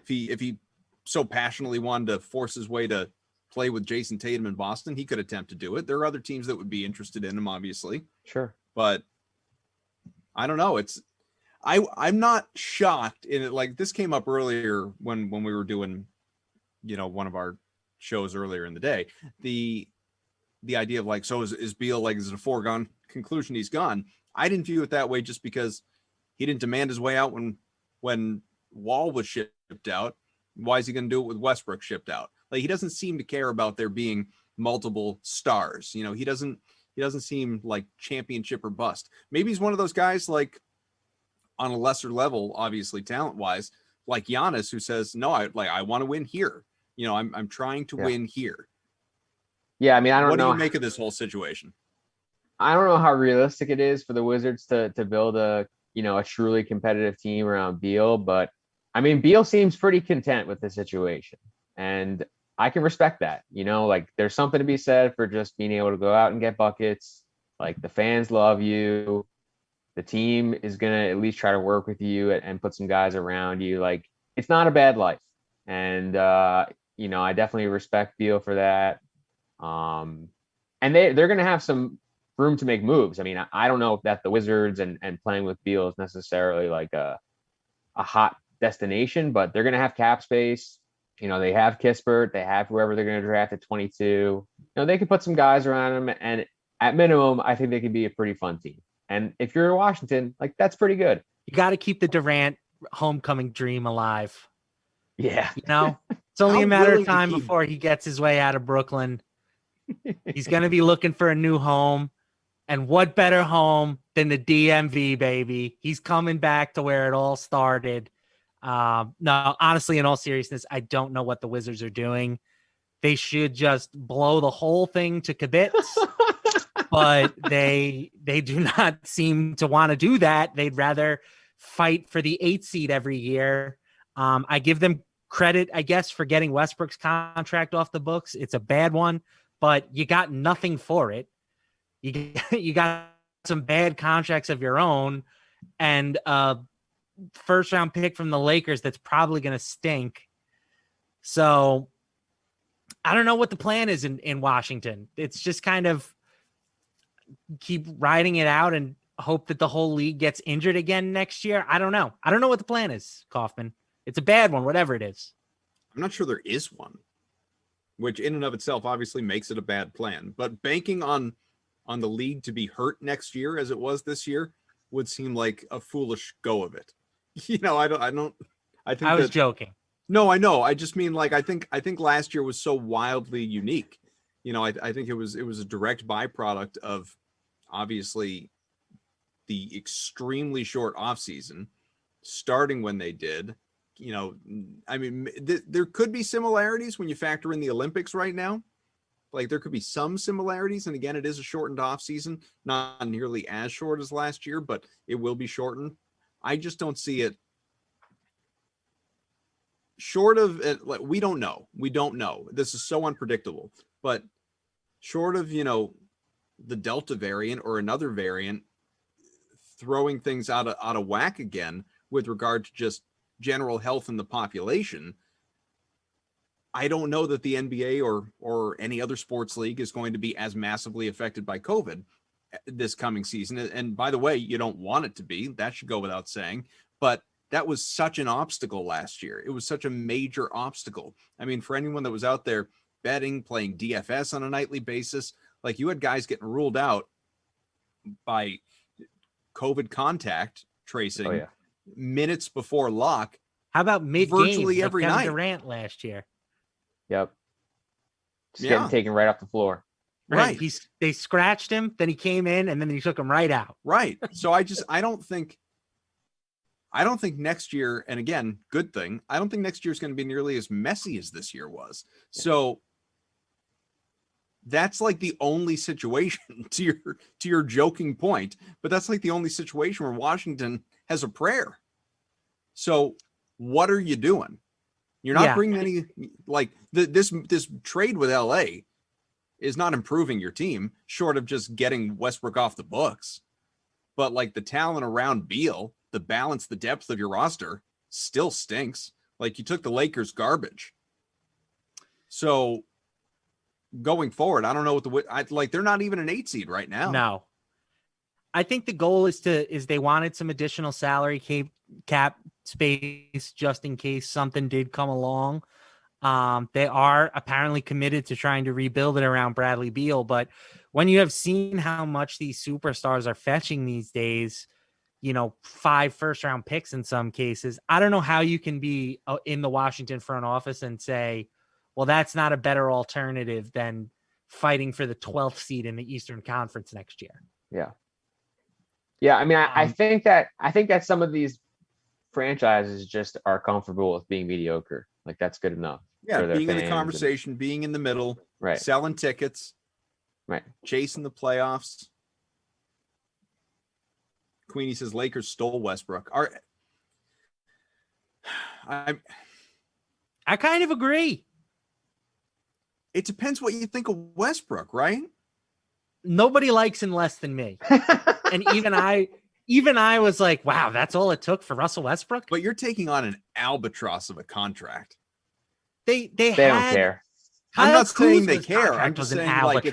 if he so passionately wanted to force his way to play with Jason Tatum in Boston, he could attempt to do it. There are other teams that would be interested in him, obviously. Sure. But I don't know. I'm not shocked in it. Like, this came up earlier when we were doing, one of our shows earlier in the day, the idea of like, so is Beal, like, is it a foregone conclusion he's gone? I didn't view it that way, just because he didn't demand his way out when Wall was shipped out. Why is he going to do it with Westbrook shipped out? Like, he doesn't seem to care about there being multiple stars. He doesn't seem like championship or bust. Maybe he's one of those guys, like, on a lesser level, obviously talent wise, like Giannis, who says, no, I want to win here. I'm trying to win here. Yeah. I mean, I don't know. What do you make of this whole situation? I don't know how realistic it is for the Wizards to build a truly competitive team around Beal, but I mean, Beal seems pretty content with the situation, and I can respect that. Like, there's something to be said for just being able to go out and get buckets. Like, the fans love you. The team is going to at least try to work with you and put some guys around you. Like, it's not a bad life. And, I definitely respect Beal for that. And they're going to have some room to make moves. I mean, I don't know if that the Wizards and playing with Beal is necessarily like a hot destination, but they're going to have cap space. They have Kispert, they have whoever they're going to draft at 22. They can put some guys around them, and at minimum, I think they can be a pretty fun team. And if you're in Washington, like, that's pretty good. You got to keep the Durant homecoming dream alive. Yeah. It's only a matter of time before he gets his way out of Brooklyn. He's going to be looking for a new home. And what better home than the DMV, baby? He's coming back to where it all started. No, honestly, in all seriousness, I don't know what the Wizards are doing. They should just blow the whole thing to kibitz. But they do not seem to want to do that. They'd rather fight for the 8th seed every year. I give them credit, I guess, for getting Westbrook's contract off the books. It's a bad one, but you got nothing for it. You got some bad contracts of your own, and a first round pick from the Lakers that's probably going to stink. So I don't know what the plan is in Washington. It's just kind of keep riding it out and hope that the whole league gets injured again next year. I don't know. I don't know what the plan is, Kaufman. It's a bad one, whatever it is. I'm not sure there is one, which in and of itself obviously makes it a bad plan. But banking on the league to be hurt next year as it was this year would seem like a foolish go of it. You know, I think I was joking. No, I know. I just mean, like, I think last year was so wildly unique. You know, I think it was a direct byproduct of obviously the extremely short offseason, starting when they did. You know, I mean, there could be similarities when you factor in the Olympics right now. Like, there could be some similarities. And again, it is a shortened offseason, not nearly as short as last year, but it will be shortened. I just don't see it. Short of it, like, we don't know. This is so unpredictable. But short of, you know, the Delta variant or another variant throwing things out of whack again with regard to just general health in the population, I don't know that the NBA or any other sports league is going to be as massively affected by COVID this coming season. And by the way, you don't want it to be. That should go without saying. But that was such an obstacle last year. It was such a major obstacle. I mean, for anyone that was out there betting, playing DFS on a nightly basis, like, you had guys getting ruled out by COVID contact tracing minutes before lock. How about mid-game? Virtually every Kevin night. Durant last year. Yep. Just getting taken right off the floor. Right. They scratched him, then he came in, and then he took him right out. Right. So I don't think next year, and again, good thing, I don't think next year is going to be nearly as messy as this year was. So that's like the only situation, to your joking point, but that's like the only situation where Washington has a prayer. So what are you doing? You're not bringing any, like, this trade with LA is not improving your team, short of just getting Westbrook off the books. But, like, the talent around Beal, the balance, the depth of your roster still stinks. Like, you took the Lakers garbage. So going forward, I don't know what they're not even an 8 seed right now. No. I think the goal is they wanted some additional salary cap space just in case something did come along. They are apparently committed to trying to rebuild it around Bradley Beal, but when you have seen how much these superstars are fetching these days, you know, 5 first-round picks in some cases, I don't know how you can be in the Washington front office and say, well, that's not a better alternative than fighting for the 12th seed in the Eastern Conference next year. Yeah. Yeah. I mean, I think that some of these franchises just are comfortable with being mediocre. Like, that's good enough. Yeah. Being in the conversation, being in the middle, right. Selling tickets, right. Chasing the playoffs. Queenie says Lakers stole Westbrook. I kind of agree. It depends what you think of Westbrook, right? Nobody likes him less than me. And even I was like, wow, that's all it took for Russell Westbrook. But you're taking on an albatross of a contract. They don't care. I'm not saying they care. I'm just just saying, like,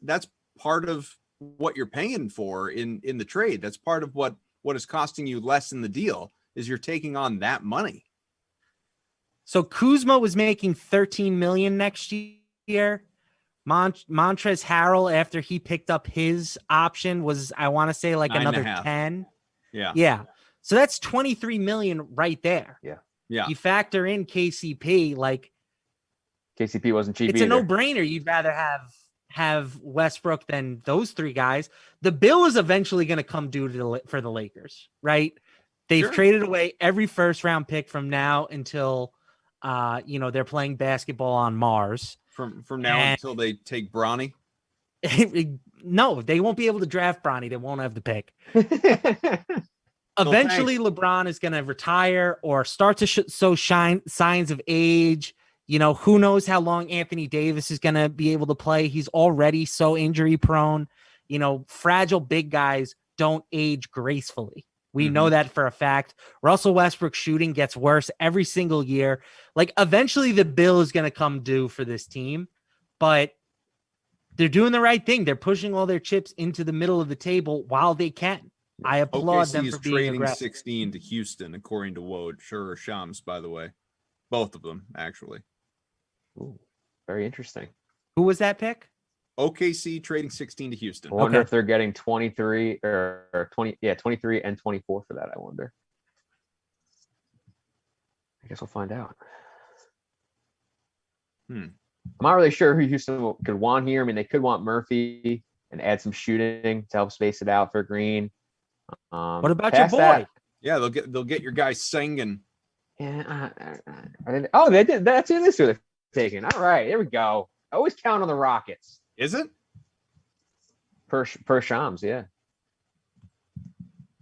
that's part of what you're paying for in the trade. That's part of what is costing you less in the deal, is you're taking on that money. So Kuzma was making $13 million next year. Montrezl Harrell, after he picked up his option, was, I want to say, like 9.5. 10. Yeah. So that's $23 million right there. Yeah. You factor in KCP, like, KCP wasn't cheap. It's either. a no-brainer. You'd rather have Westbrook than those 3 guys. The bill is eventually going to come due for the Lakers, right? They've traded away every first-round pick from now until they're playing basketball on Mars. From now until they take Bronny? No, they won't be able to draft Bronny. They won't have the pick. Eventually, LeBron is going to retire or start to show signs of age. You know, who knows how long Anthony Davis is going to be able to play. He's already so injury prone. You know, fragile big guys don't age gracefully. We know that for a fact. Russell Westbrook shooting gets worse every single year. Like, eventually the bill is going to come due for this team, but They're doing the right thing. They're pushing all their chips into the middle of the table while they can. I applaud OKC them is for being trading aggressive. 16 to Houston, according to Woj or Shams, by the way. Both of them, actually. Ooh, very interesting. Who was that pick? OKC trading 16 to Houston. I wonder if they're getting 23 or 20. Yeah, 23 and 24 for that. I wonder. I guess we'll find out. I'm not really sure who Houston could want here. I mean, they could want Murphy and add some shooting to help space it out for Green. What about your boy? Yeah, they'll get your guy Sengun. Yeah. Oh, they did. That's who they're taking. All right, here we go. Always count on the Rockets. Is it? Per Shams, yeah.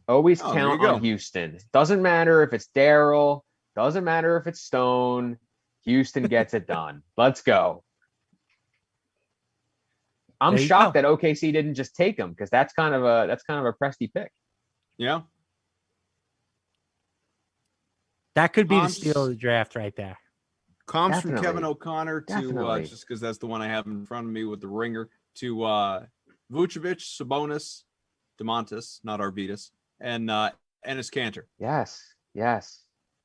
Always Oh, count there you on go. Houston. Doesn't matter if it's Daryl. Doesn't matter if it's Stone. Houston gets it done. Let's go. I'm There you shocked go. that OKC didn't just take him because that's kind of a Presty pick. Yeah. That could be the Comps- steal of the draft right there. Comps from Definitely. Kevin O'Connor to Definitely. just because that's the one I have in front of me with the ringer to Vucevic, Sabonis, DeMontis, not Arvidas, and Enes Kanter. Yes.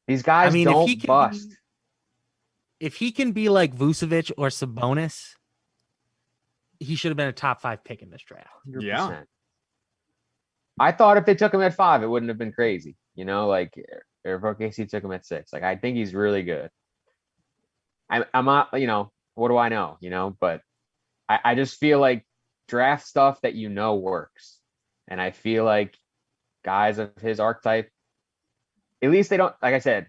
These guys don't bust. If he can be like Vucevic or Sabonis, he should have been a top 5 pick in this draft. 100%. I thought if they took him at 5, it wouldn't have been crazy. You know, like if OKC took him at 6. Like I think he's really good. I'm not, what do I know? But I just feel like draft stuff that works. And I feel like guys of his archetype, at least they don't, like I said,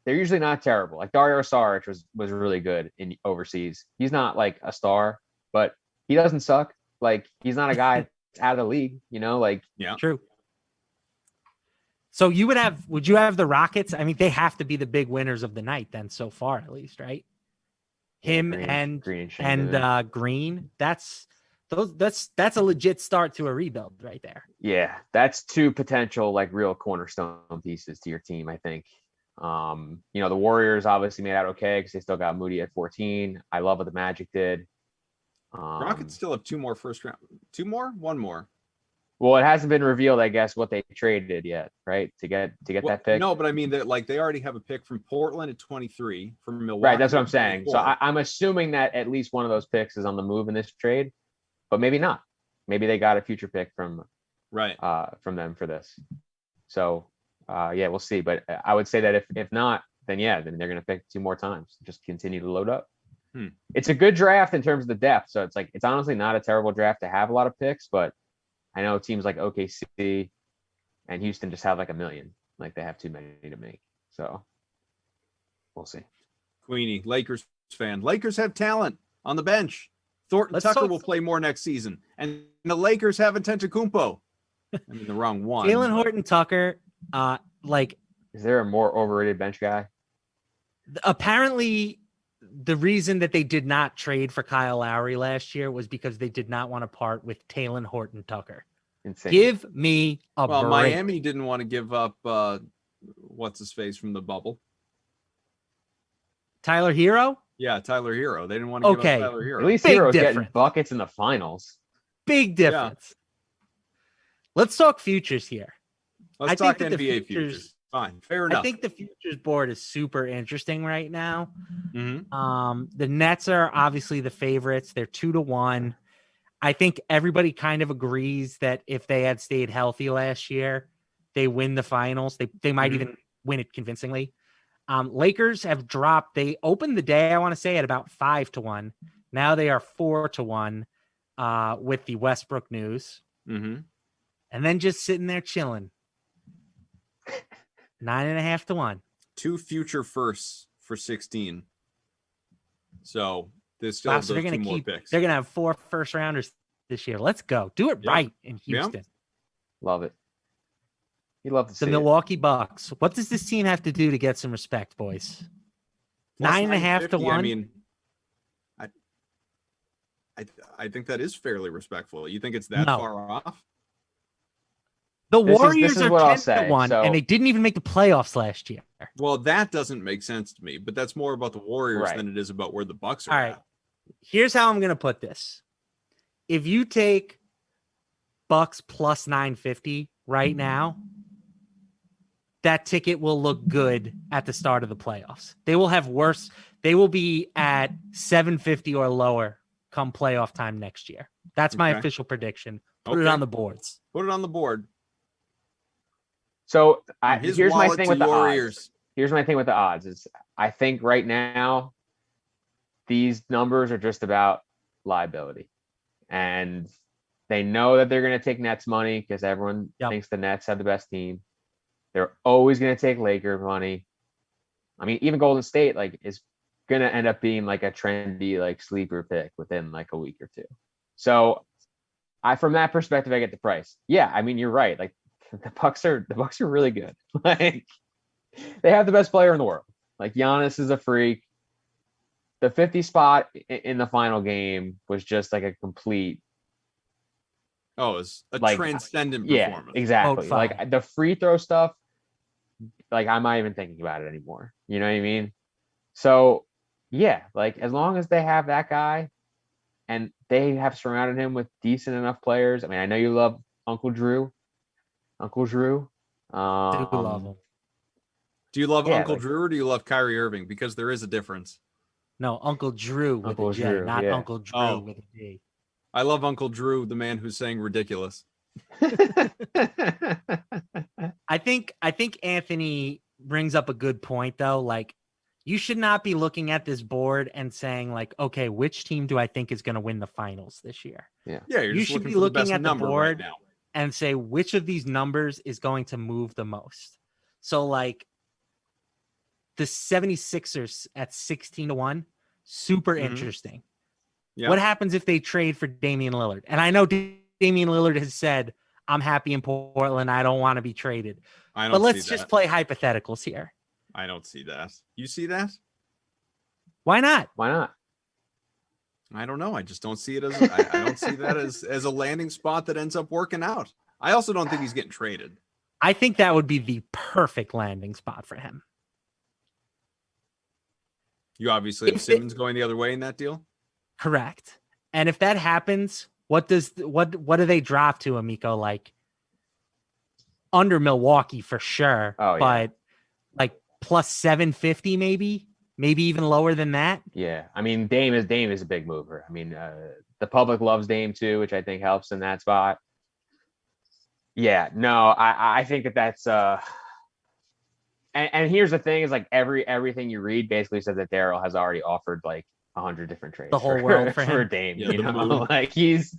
they're usually not terrible. Like Dario Saric was really good in overseas. He's not like a star, but he doesn't suck. Like he's not a guy that's out of the league, Yeah. True. So would you have the Rockets? I mean, they have to be the big winners of the night then so far, at least, right? Him Green and Shengun. Green. That's a legit start to a rebuild right there. Yeah, that's 2 potential like real cornerstone pieces to your team, I think. The Warriors obviously made out okay because they still got Moody at 14. I love what the Magic did. Rockets still have 2 more first round. 2 more? 1 more. Well, it hasn't been revealed, I guess, what they traded yet, right? To get that pick. No, but I mean that they already have a pick from Portland at 23, from Milwaukee. Right, that's what I'm at saying. So 24. I'm assuming that at least one of those picks is on the move in this trade, but maybe not. Maybe they got a future pick from them for this. So yeah, we'll see. But I would say that if not, then they're going to pick 2 more times. Just continue to load up. It's a good draft in terms of the depth. So it's honestly not a terrible draft to have a lot of picks, but I know teams like OKC and Houston just have like a million. Like they have too many to make. So we'll see. Queenie, Lakers fan. Lakers have talent on the bench. Thornton Tucker will play more next season. And the Lakers have Antetokounmpo. I mean, the wrong one. Jalen Horton Tucker, is there a more overrated bench guy? Apparently, the reason that they did not trade for Kyle Lowry last year was because they did not want to part with Jalen Horton Tucker. Insane. Give me a break. Miami didn't want to give up what's his face from the bubble. Tyler Hero? Yeah, Tyler Hero. They didn't want to give up Tyler Hero. At least Hero's getting buckets in the finals. Big difference. Let's talk futures here. Let's talk NBA futures. Fine. Fair enough. I think the futures board is super interesting right now. Mm-hmm. The Nets are obviously the favorites. They're 2-1. I think everybody kind of agrees that if they had stayed healthy last year, they win the finals. They might even win it convincingly. Lakers have dropped. They opened the day, I want to say, at about 5-1. Now they are 4-1 with the Westbrook news. Mm-hmm. And then just sitting there chilling. 9.5-1. 2 future firsts for 16. So there's still Wow, those so they're 2 gonna more keep. picks. They're gonna have 4 first rounders this year. Let's go. Do it right in Houston. Love it. You love to see The Milwaukee Bucks. What does this team have to do to get some respect, boys? Plus 9.5-1. I mean, I think that is fairly respectful. You think it's that No. far off? The This Warriors is are what I'll 10-1, say. and they didn't even make the playoffs last year. Well, that doesn't make sense to me, but that's more about the Warriors Right. than it is about where the Bucks are All right. at. Here's how I'm going to put this. if you take Bucks plus 950 right now, that ticket will look good at the start of the playoffs. They will have worse. They will be at 750 or lower come playoff time next year. That's my official prediction. Put it on the boards. Put it on the board. So here's my thing with the odds. Here's my thing with the odds is I think right now these numbers are just about liability, and they know that they're going to take Nets money because everyone thinks the Nets have the best team. They're always going to take Laker money. I mean, even Golden State is going to end up being like a trendy sleeper pick within like a week or two. So from that perspective, I get the price. Yeah, I mean, you're right. Like the Bucks are really good. Like they have the best player in the world. Like Giannis is a freak. The 50 spot in the final game was just like a complete. Oh, it's a transcendent performance. Yeah, exactly. Like the free throw stuff, like I'm not even thinking about it anymore. You know what I mean? So yeah, like as long as they have that guy and they have surrounded him with decent enough players. I mean, I know you love Uncle Drew. Do love him. Do you love Uncle Drew or do you love Kyrie Irving? Because there is a difference. No, Uncle Drew with a J, not Uncle Drew with a D. I love Uncle Drew, the man who's saying ridiculous. I think Anthony brings up a good point though. Like you should not be looking at this board and saying like, okay, which team do I think is going to win the finals this year? Yeah. Yeah. You should be looking at the board right now and say which of these numbers is going to move the most. So like the 76ers at 16-1, super interesting. Yeah. What happens if they trade for Damian Lillard? And I know Damian Lillard has said, I'm happy in Portland. I don't want to be traded. But let's just play hypotheticals here. I don't see that. You see that? Why not? Why not? I don't know. I just don't see it as I don't see that as a landing spot that ends up working out. I also don't think he's getting traded. I think that would be the perfect landing spot for him. You obviously have Simmons going the other way in that deal? Correct. And if that happens, what do they drop to, Amico? Like under Milwaukee for sure. Oh, yeah. But like plus 750 maybe even lower than that. Yeah. I mean, Dame is a big mover. I mean, the public loves Dame too, which I think helps in that spot. Yeah, no, I think that's and here's the thing is like everything you read basically says that Daryl has already offered like 100 different trades. The whole world for him. Dame, you know, like he's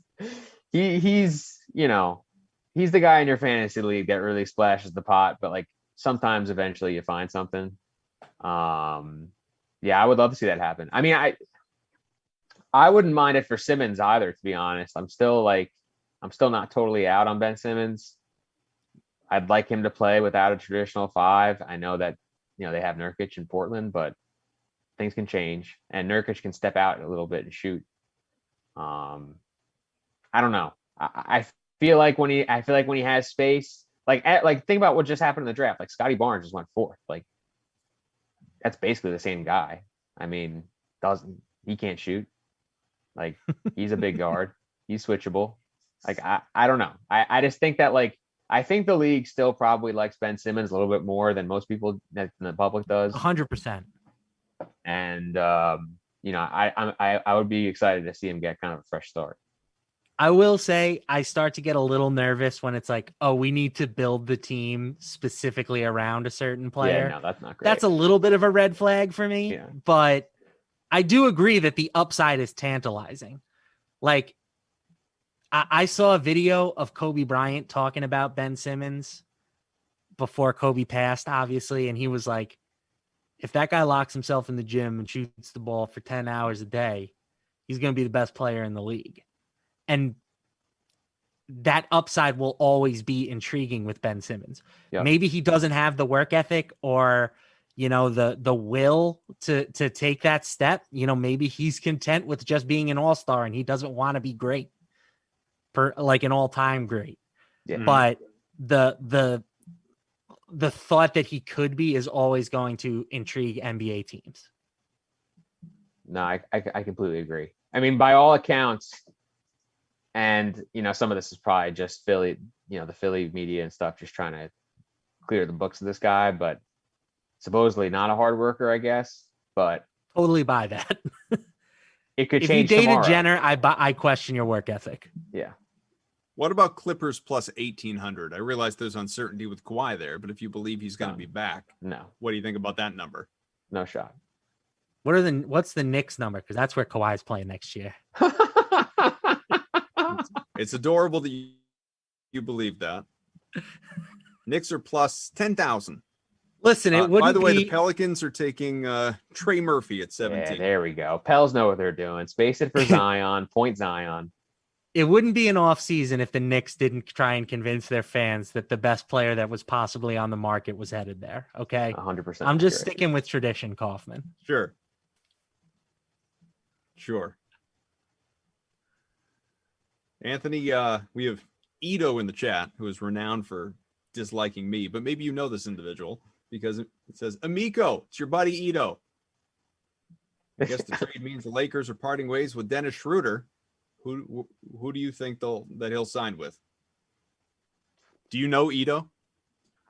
you know, he's the guy in your fantasy league that really splashes the pot, but like sometimes eventually you find something. Yeah, I would love to see that happen. I mean, I wouldn't mind it for Simmons either, to be honest. I'm still not totally out on Ben Simmons. I'd like him to play without a traditional five. I know that, you know, they have Nurkic in Portland, but things can change and Nurkic can step out a little bit and shoot. I don't know. I feel like when he has space, like think about what just happened in the draft. Like Scotty Barnes just went fourth. Like that's basically the same guy. I mean, he can't shoot. Like he's a big guard. He's switchable. Like I don't know. I just think that like I think the league still probably likes Ben Simmons a little bit more than most people in the public does. 100%. And you know, I would be excited to see him get kind of a fresh start. I will say I start to get a little nervous when it's like, oh, we need to build the team specifically around a certain player. Yeah, no, that's not great. That's a little bit of a red flag for me. Yeah. But I do agree that the upside is tantalizing. Like I saw a video of Kobe Bryant talking about Ben Simmons before Kobe passed, obviously. And he was like, if that guy locks himself in the gym and shoots the ball for 10 hours a day, he's going to be the best player in the league. And that upside will always be intriguing with Ben Simmons. Yep. Maybe he doesn't have the work ethic or, you know, the will to take that step. You know, maybe he's content with just being an all-star and he doesn't want to be great. Like an all-time great. Yeah. But the thought that he could be is always going to intrigue NBA teams. No, I completely agree. I mean, by all accounts, And, some of this is probably just Philly, the Philly media and stuff just trying to clear the books of this guy, but supposedly not a hard worker, I guess. But totally buy that. It could if change you dated tomorrow. Jenner, I question your work ethic. Yeah. What about Clippers plus 1,800? I realize there's uncertainty with Kawhi there, but if you believe he's going to be back, no. What do you think about that number? No shot. What's the Knicks number? Because that's where Kawhi's playing next year. It's adorable that you believe that. Knicks are plus 10,000. Listen, it wouldn't by the way, be... the Pelicans are taking Trey Murphy at 17. Yeah, there we go. Pels know what they're doing. Space it for Zion. Point Zion. It wouldn't be an off season if the Knicks didn't try and convince their fans that the best player that was possibly on the market was headed there. Okay, 100%. I'm just sticking with tradition, Kaufman. Sure. Anthony, we have Ito in the chat, who is renowned for disliking me, but maybe you know this individual because it says, Amico, it's your buddy Ito. I guess the trade means the Lakers are parting ways with Dennis Schroeder. Who do you think that he'll sign with? Do you know Ito?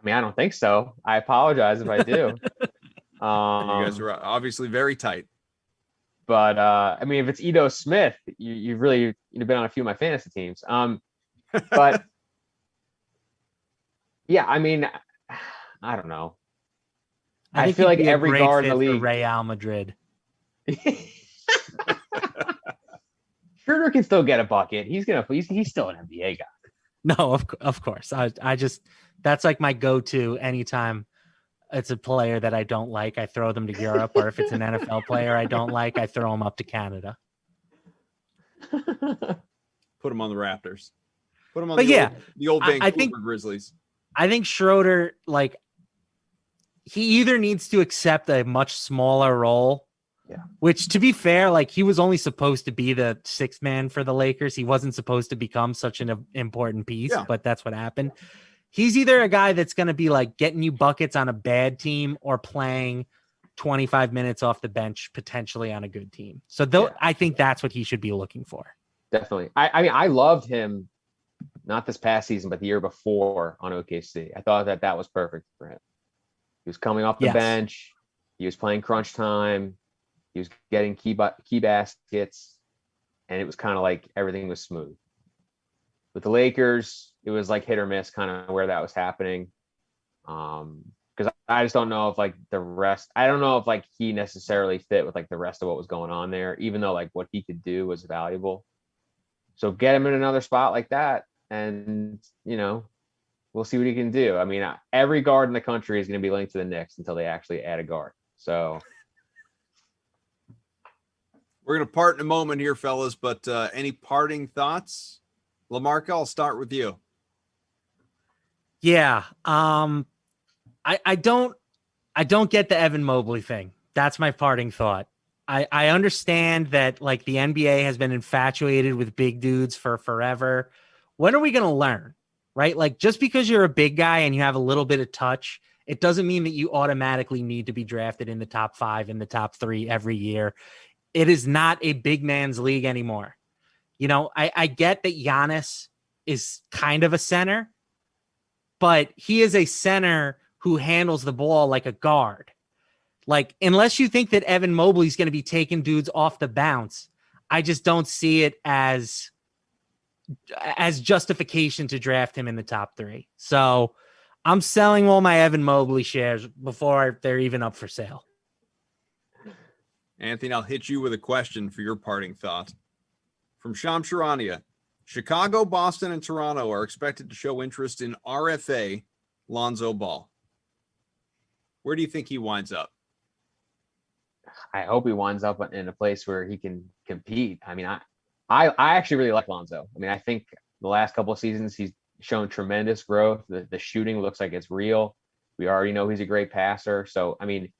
I mean, I don't think so. I apologize if I do. You guys are obviously very tight. But I mean, if it's Ito Smith, you've really been on a few of my fantasy teams. But yeah, I mean, I don't know. I feel like every guard in the league. Real Madrid. Schroeder can still get a bucket. He's still an NBA guy. No, of course. I just that's like my go-to anytime it's a player that I don't like. I throw them to Europe, or if it's an NFL player I don't like, I throw them up to Canada. Put him on the Raptors. Put him on the old Vancouver Grizzlies. I think Schroeder, he either needs to accept a much smaller role. Yeah. Which, to be fair, he was only supposed to be the sixth man for the Lakers. He wasn't supposed to become such an important piece, but that's what happened. He's either a guy that's going to be getting you buckets on a bad team or playing 25 minutes off the bench, potentially on a good team. So I think that's what he should be looking for. Definitely. I mean, I loved him, not this past season, but the year before on OKC. I thought that was perfect for him. He was coming off the bench. He was playing crunch time. He was getting key baskets, and it was kind of everything was smooth. With the Lakers, it was hit or miss, kind of where that was happening. Because I just don't know if the rest. I don't know if he necessarily fit with the rest of what was going on there, even though what he could do was valuable. So get him in another spot like that, and we'll see what he can do. I mean, every guard in the country is going to be linked to the Knicks until they actually add a guard. So. We're going to part in a moment here, fellas, but any parting thoughts? LaMarca, I'll start with you. Yeah. I don't get the Evan Mobley thing. That's my parting thought. I understand that the NBA has been infatuated with big dudes for forever. When are we going to learn? Right? Just because you're a big guy and you have a little bit of touch, it doesn't mean that you automatically need to be drafted in the top 5, in the top 3 every year. It is not a big man's league anymore. I get that Giannis is kind of a center, but he is a center who handles the ball like a guard. Unless you think that Evan Mobley is going to be taking dudes off the bounce, I just don't see it as justification to draft him in the top 3. So I'm selling all my Evan Mobley shares before they're even up for sale. Anthony, I'll hit you with a question for your parting thought. From Sham Sharania, Chicago, Boston, and Toronto are expected to show interest in RFA Lonzo Ball. Where do you think he winds up? I hope he winds up in a place where he can compete. I mean, I actually really like Lonzo. I mean, I think the last couple of seasons he's shown tremendous growth. The shooting looks like it's real. We already know he's a great passer. So, I mean,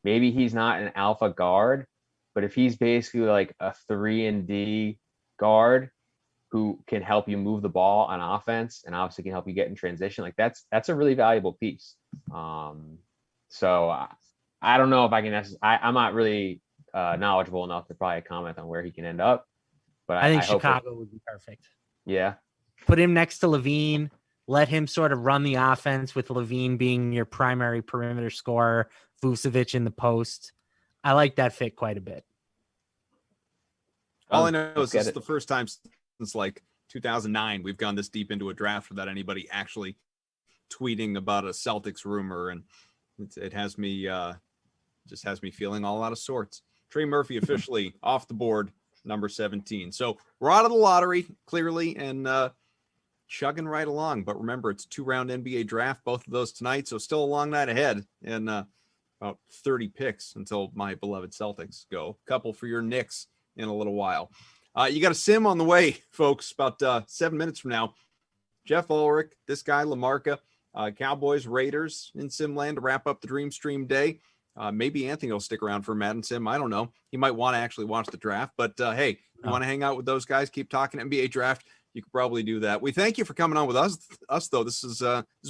maybe he's not an alpha guard, but if he's basically a 3-and-D guard who can help you move the ball on offense and obviously can help you get in transition, that's a really valuable piece. So I don't know if I can. I'm not really knowledgeable enough to probably comment on where he can end up, but I think Chicago would be perfect. Yeah. Put him next to Levine. Let him sort of run the offense with Levine being your primary perimeter scorer, Vucevic in the post. I like that fit quite a bit. All I know is this is the first time since like 2009 we've gone this deep into a draft without anybody actually tweeting about a Celtics rumor, and it has me just has me feeling all out of sorts. Trey Murphy officially off the board, number 17. So we're out of the lottery clearly, and chugging right along. But remember, it's a 2-round NBA draft, both of those tonight, so still a long night ahead, and about 30 picks until my beloved Celtics go. Couple for your Knicks in a little while. You got a sim on the way, folks, about 7 minutes from now. Jeff Ulrich, this guy, Lamarca, Cowboys, Raiders in Simland to wrap up the Dream Stream day. Maybe Anthony will stick around for Madden Sim. I don't know. He might want to actually watch the draft. But, hey, you want to hang out with those guys, keep talking NBA draft, you could probably do that. We thank you for coming on with us though. This has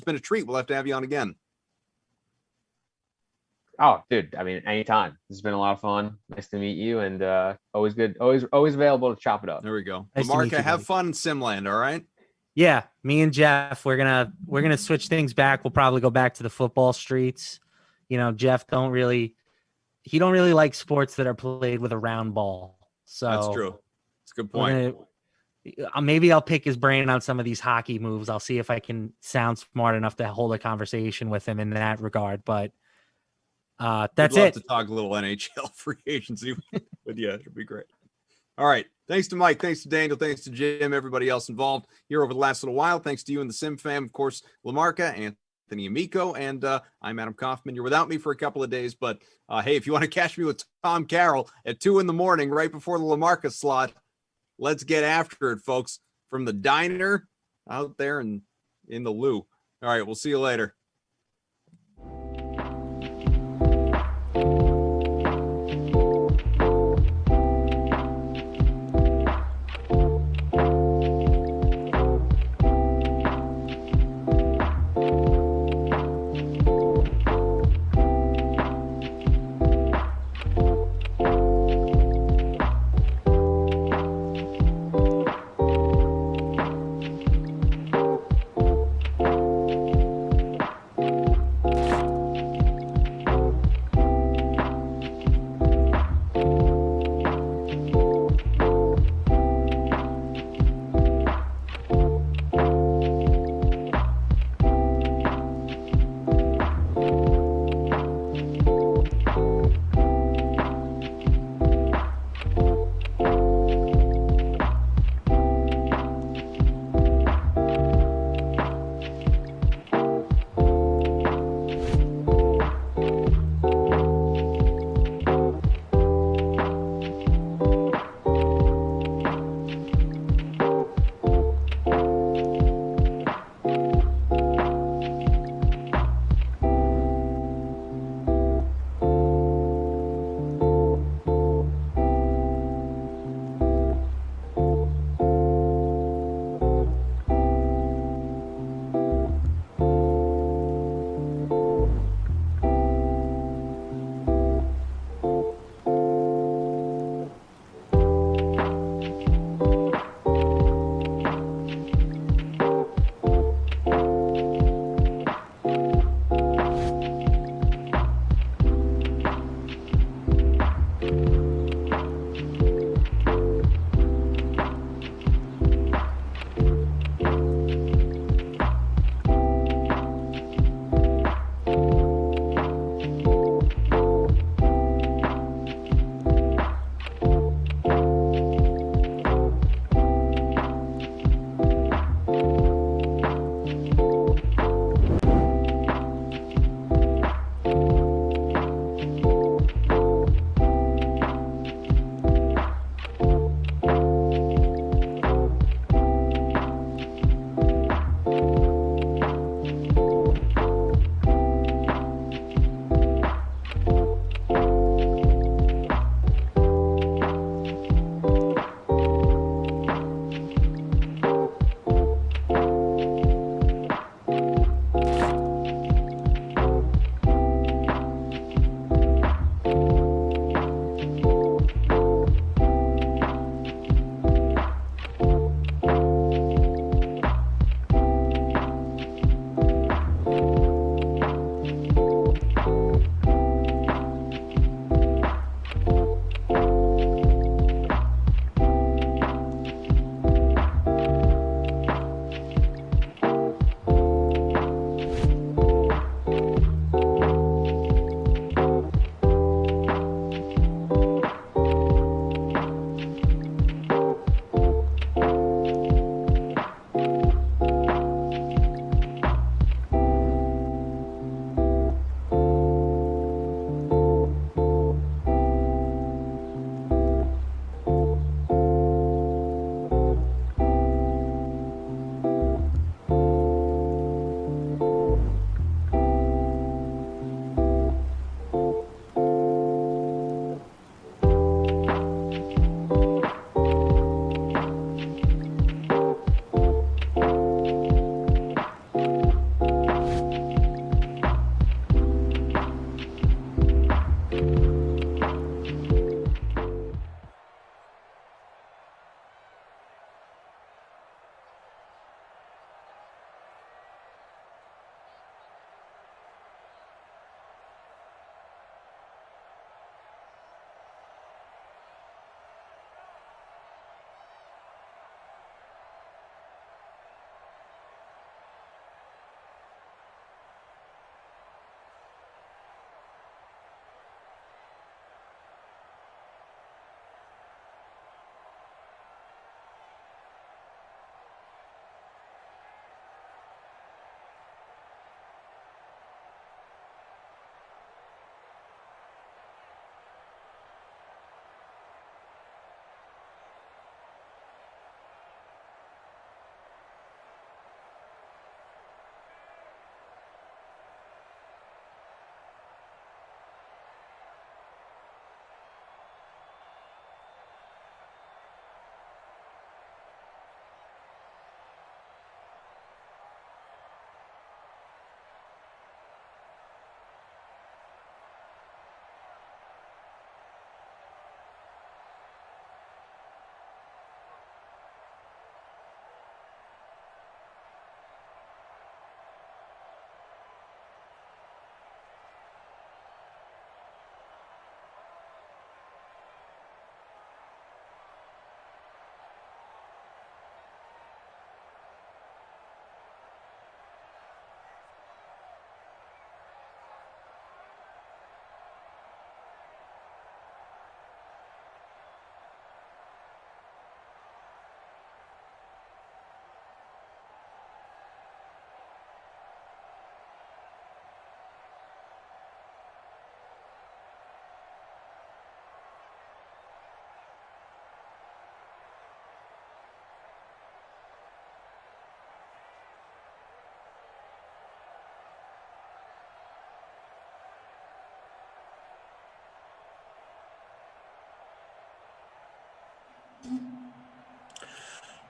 been a treat. We'll have to have you on again. Oh, dude. I mean, anytime. This has been a lot of fun. Nice to meet you, and always good. Always available to chop it up. There we go. Nice to Lamarca, meet you, have buddy. fun in Simland, all right? Yeah, me and Jeff, we're gonna switch things back. We'll probably go back to the football streets. You know, Jeff don't really like sports that are played with a round ball. So That's true. It's a good point. Maybe I'll pick his brain on some of these hockey moves. I'll see if I can sound smart enough to hold a conversation with him in that regard. But that's We'd love it. to talk a little NHL free agency with you. It'd be great. All right. Thanks to Mike. Thanks to Daniel. Thanks to Jim. Everybody else involved here over the last little while. Thanks to you and the Sim fam. Of course, Lamarca, Anthony Amico, and I'm Adam Kaufman. You're without me for a couple of days, but hey, if you want to catch me with Tom Carroll at 2 a.m, right before the Lamarca slot, let's get after it, folks. From the diner out there in the loo. All right. We'll see you later.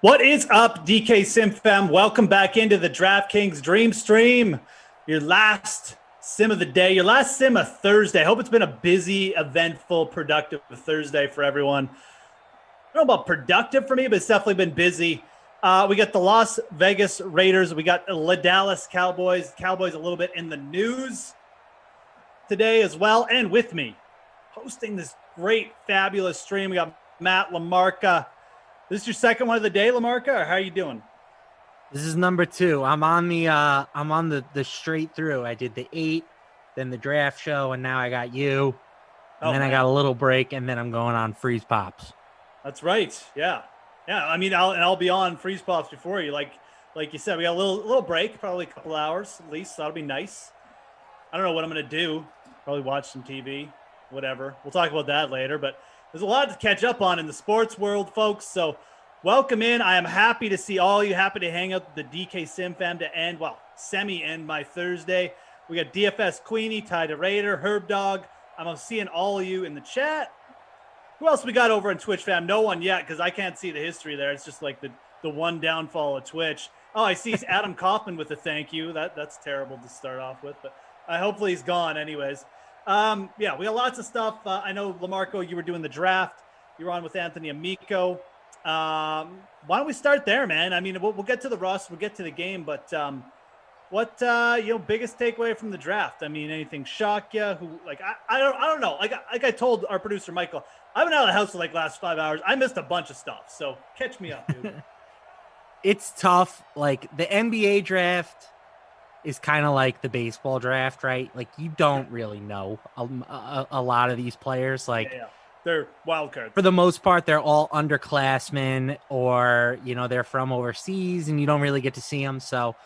What is up, DK Sim fam? Welcome back into the DraftKings Dream Stream. Your last sim of the day, your last sim of Thursday. I hope it's been a busy, eventful, productive Thursday for everyone. I don't know about productive for me, but it's definitely been busy. We got the Las Vegas Raiders. We got the Dallas Cowboys. Cowboys a little bit in the news today as well. And with me, hosting this great, fabulous stream, we got Matt LaMarca. This is your second one of the day, LaMarca, or how are you doing? This is number 2. I'm on the straight through. I did the 8, then the draft show, and now I got you. And then I got a little break, and then I'm going on Freeze Pops. That's right. Yeah. Yeah. I mean, I'll be on Freeze Pops before you. Like you said, we got a little break, probably a couple hours at least. So that'll be nice. I don't know what I'm going to do. Probably watch some TV, whatever. We'll talk about that later, but there's a lot to catch up on in the sports world, folks. So welcome in. I am happy to see all you. Happy to hang out with the DK Sim fam to end, semi-end my Thursday. We got DFS Queenie, Ty the Raider, Herb Dog. I'm seeing all of you in the chat. Who else we got over on Twitch fam? No one yet, because I can't see the history there. It's just like the one downfall of Twitch. Oh, I see Adam Kaufman with a thank you. That's terrible to start off with, but hopefully he's gone anyways. Yeah, we got lots of stuff. I know, LaMarco, you were doing the draft. You were on with Anthony Amico. Why don't we start there, man? I mean, we'll get to the roster, we'll get to the game, but what biggest takeaway from the draft? I mean, anything shock you? I don't know. Like I told our producer Michael, I've been out of the house for like last 5 hours. I missed a bunch of stuff, so catch me up, dude. It's tough. Like the NBA draft is kind of like the baseball draft, right? Like you don't really know a lot of these players. Like they're wild cards. For the most part, they're all underclassmen, or they're from overseas, and you don't really get to see them. So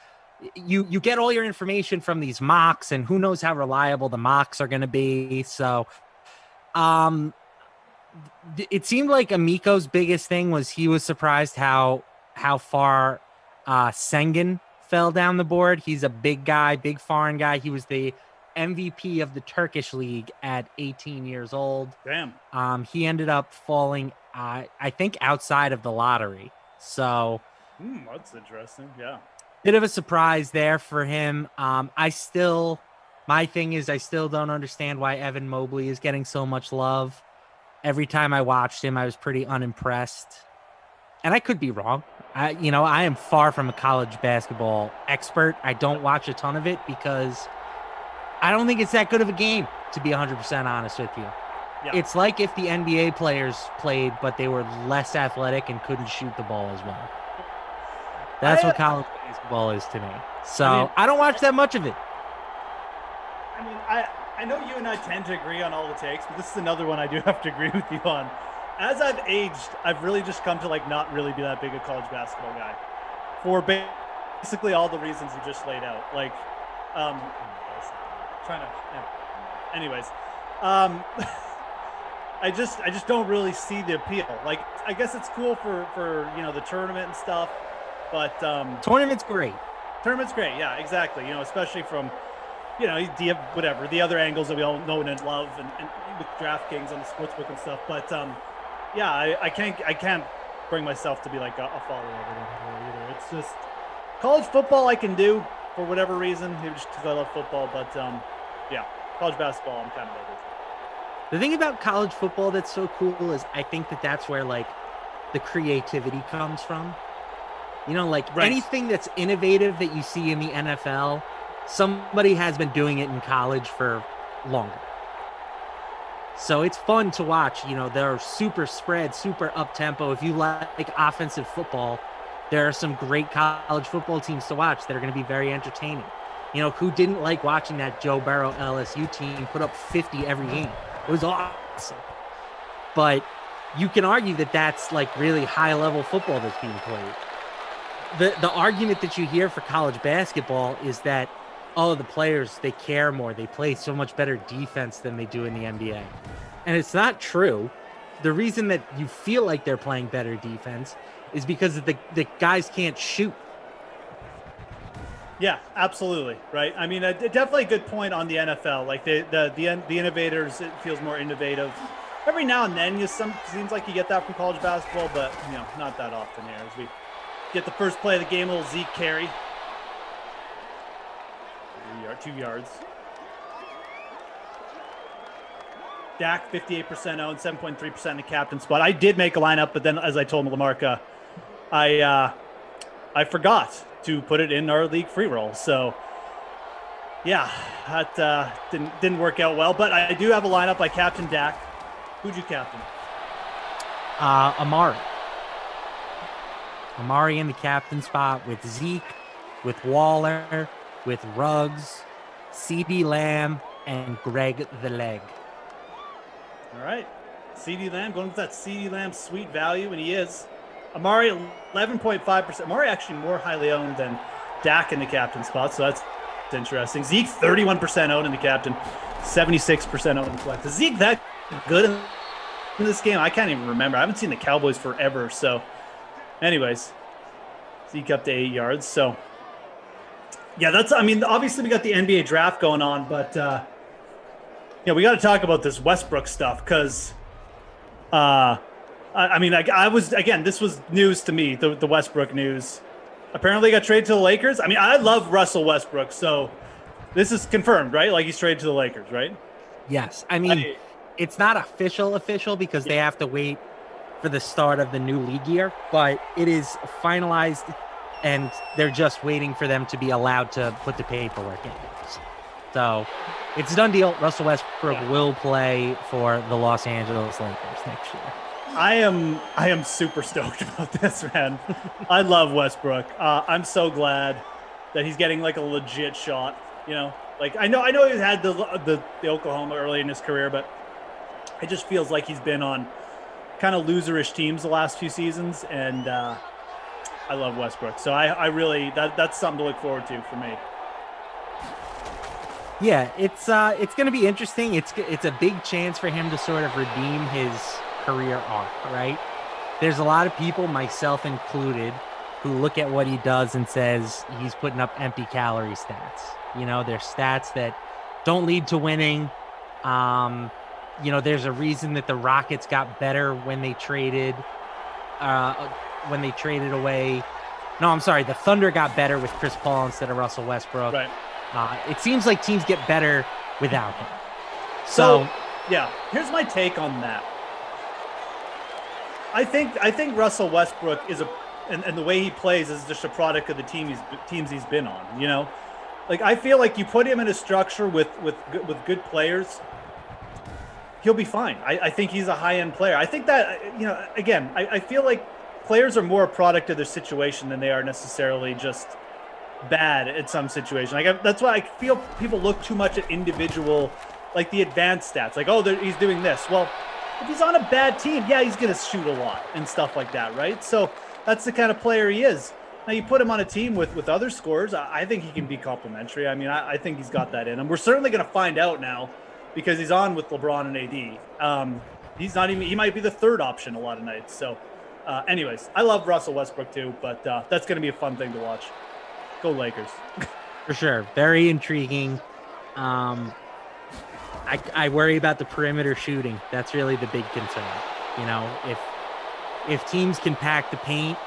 you get all your information from these mocks, and who knows how reliable the mocks are going to be. So it seemed like Amico's biggest thing was he was surprised how far Sengun fell down the board. He's a big guy, big foreign guy. He was the MVP of the Turkish league at 18 years old. Damn. He ended up falling, I think, outside of the lottery. So that's interesting. Yeah. Bit of a surprise there for him. My thing is I still don't understand why Evan Mobley is getting so much love. Every time I watched him, I was pretty unimpressed. And I could be wrong. I am far from a college basketball expert. I don't watch a ton of it because I don't think it's that good of a game, to be 100% honest with you. Yeah. It's like if the NBA players played, but they were less athletic and couldn't shoot the ball as well. That's what college basketball is to me. So I don't watch that much of it. I mean, I know you and I tend to agree on all the takes, but this is another one I do have to agree with you on. As I've aged, I've really just come to not really be that big a college basketball guy for basically all the reasons you just laid out. Anyways, I just don't really see the appeal. I guess it's cool for the tournament and stuff, but tournament's great. Tournament's great, yeah, exactly. Especially from the other angles that we all know and love, and with DraftKings on the sportsbook and stuff. But I can't bring myself to be like a follower of it either. It's just college football I can do for whatever reason, maybe just because I love football. But college basketball I'm kind of over. The thing about college football that's so cool is I think that's where the creativity comes from. Anything that's innovative that you see in the NFL, somebody has been doing it in college for longer. So it's fun to watch. They're super spread, super up-tempo. If you like offensive football, there are some great college football teams to watch that are going to be very entertaining. Who didn't like watching that Joe Burrow LSU team put up 50 every game? It was awesome. But you can argue that that's really high-level football that's being played. The argument that you hear for college basketball is that, the players, they care more. They play so much better defense than they do in the NBA. And it's not true. The reason that you feel like they're playing better defense is because the guys can't shoot. Yeah, absolutely. Right. I mean, definitely a good point on the NFL. The innovators, it feels more innovative. every now and then, seems like you get that from college basketball, but not that often here. As we get the first play of the game, a little Zeke carry, 2 yards. Dak 58% owned, 7.3% in the captain spot. I did make a lineup, but then as I told Lamarca, I forgot to put it in our league free roll. So yeah, that didn't work out well. But I do have a lineup. I captain Dak. Who'd you captain? Amari. Amari in the captain spot with Zeke, with Waller, with Ruggs, CeeDee Lamb, and Greg the Leg. All right. CeeDee Lamb, going with that CeeDee Lamb sweet value, and he is. Amari, 11.5%. Amari actually more highly owned than Dak in the captain spot, so that's interesting. Zeke, 31% owned in the captain, 76% owned in the flex. Is Zeke that good in this game? I can't even remember. I haven't seen the Cowboys forever, so anyways, Zeke up to 8 yards. So yeah, obviously we got the NBA draft going on, but we got to talk about this Westbrook stuff because, this was news to me, the Westbrook news. Apparently got traded to the Lakers. I mean, I love Russell Westbrook, so this is confirmed, right? Like he's traded to the Lakers, right? Yes. I mean, it's not official because they have to wait for the start of the new league year, but it is finalized and they're just waiting for them to be allowed to put the paperwork in. So it's a done deal. Russell Westbrook will play for the Los Angeles Lakers next year. I am super stoked about this, man. I love Westbrook. I'm so glad that he's getting like a legit shot. Like I know he had the Oklahoma early in his career, but it just feels like he's been on kind of loserish teams the last few seasons, and I love Westbrook. So I really that's something to look forward to for me. Yeah, it's going to be interesting. It's a big chance for him to sort of redeem his career arc, right? There's a lot of people, myself included, who look at what he does and says he's putting up empty calorie stats. They're stats that don't lead to winning. There's a reason that the Rockets got better when they traded away. No, I'm sorry. The Thunder got better with Chris Paul instead of Russell Westbrook. Right. It seems like teams get better without him. So yeah, here's my take on that. I think Russell Westbrook is and the way he plays is just a product of the teams he's been on. Like I feel like you put him in a structure with good players, he'll be fine. I think he's a high-end player. I think that again, I feel like players are more a product of their situation than they are necessarily just bad at some situation. Like that's why I feel people look too much at individual, like the advanced stats. Like, he's doing this. Well, if he's on a bad team, yeah, he's going to shoot a lot and stuff like that, right? So that's the kind of player he is. Now you put him on a team with other scorers, I think he can be complimentary. I mean, I think he's got that in him. We're certainly going to find out now because he's on with LeBron and AD. He might be the third option a lot of nights. So anyways, I love Russell Westbrook too, but that's going to be a fun thing to watch. Go Lakers. For sure. Very intriguing. I worry about the perimeter shooting. That's really the big concern. If teams can pack the paint,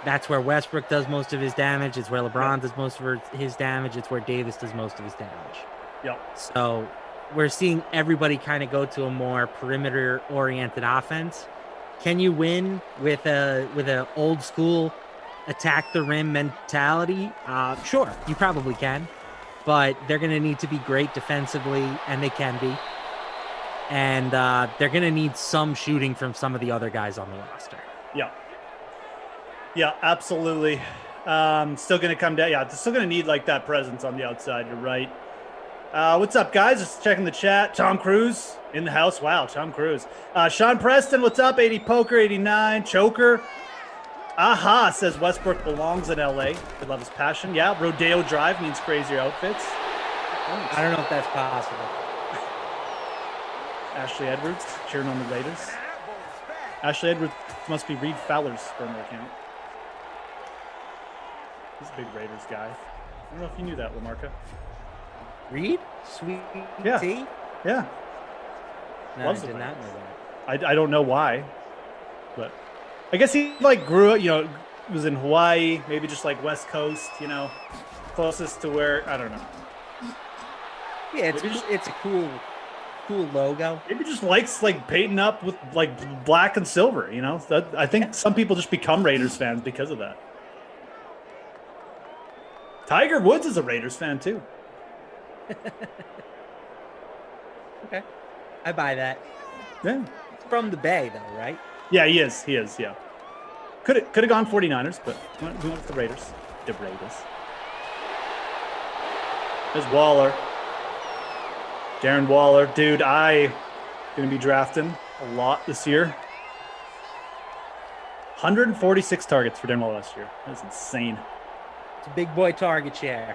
that's where Westbrook does most of his damage. It's where LeBron does most of his damage. It's where Davis does most of his damage. Yep. So we're seeing everybody kind of go to a more perimeter-oriented offense. Can you win with a old school attack the rim mentality? Sure, you probably can, but they're going to need to be great defensively, and they can be. And they're going to need some shooting from some of the other guys on the roster. Yeah, absolutely. Still going to come down. Yeah, it's still going to need like that presence on the outside. You're right. What's up, guys? Just checking the chat. Tom Cruise in the house. Wow, Tom Cruise. Sean Preston, what's up? 80 Poker, 89. Choker. Aha, says Westbrook belongs in LA. I love his passion. Yeah, Rodeo Drive means crazier outfits. Thanks. I don't know if that's possible. Ashley Edwards cheering on the Raiders. Ashley Edwards must be Reed Fowler's burner account. He's a big Raiders guy. I don't know if you knew that, Lamarca. Reed? Sweet Yeah. tea? Yeah. Loves I the did not Bengals. know that. I don't know why, but I guess he like grew up, was in Hawaii, maybe just like West Coast, closest to where, I don't know. Yeah, it's a cool logo. Maybe just likes like painting up with like black and silver, That I think some people just become Raiders fans because of that. Tiger Woods is a Raiders fan too. Okay. I buy that. Yeah. It's from the Bay though, right? Yeah, he is, yeah. Could have gone 49ers, but we went with the Raiders. The Raiders. There's Waller. Darren Waller. Dude, I going to be drafting a lot this year. 146 targets for Darren Waller last year. That's insane. It's a big boy target share.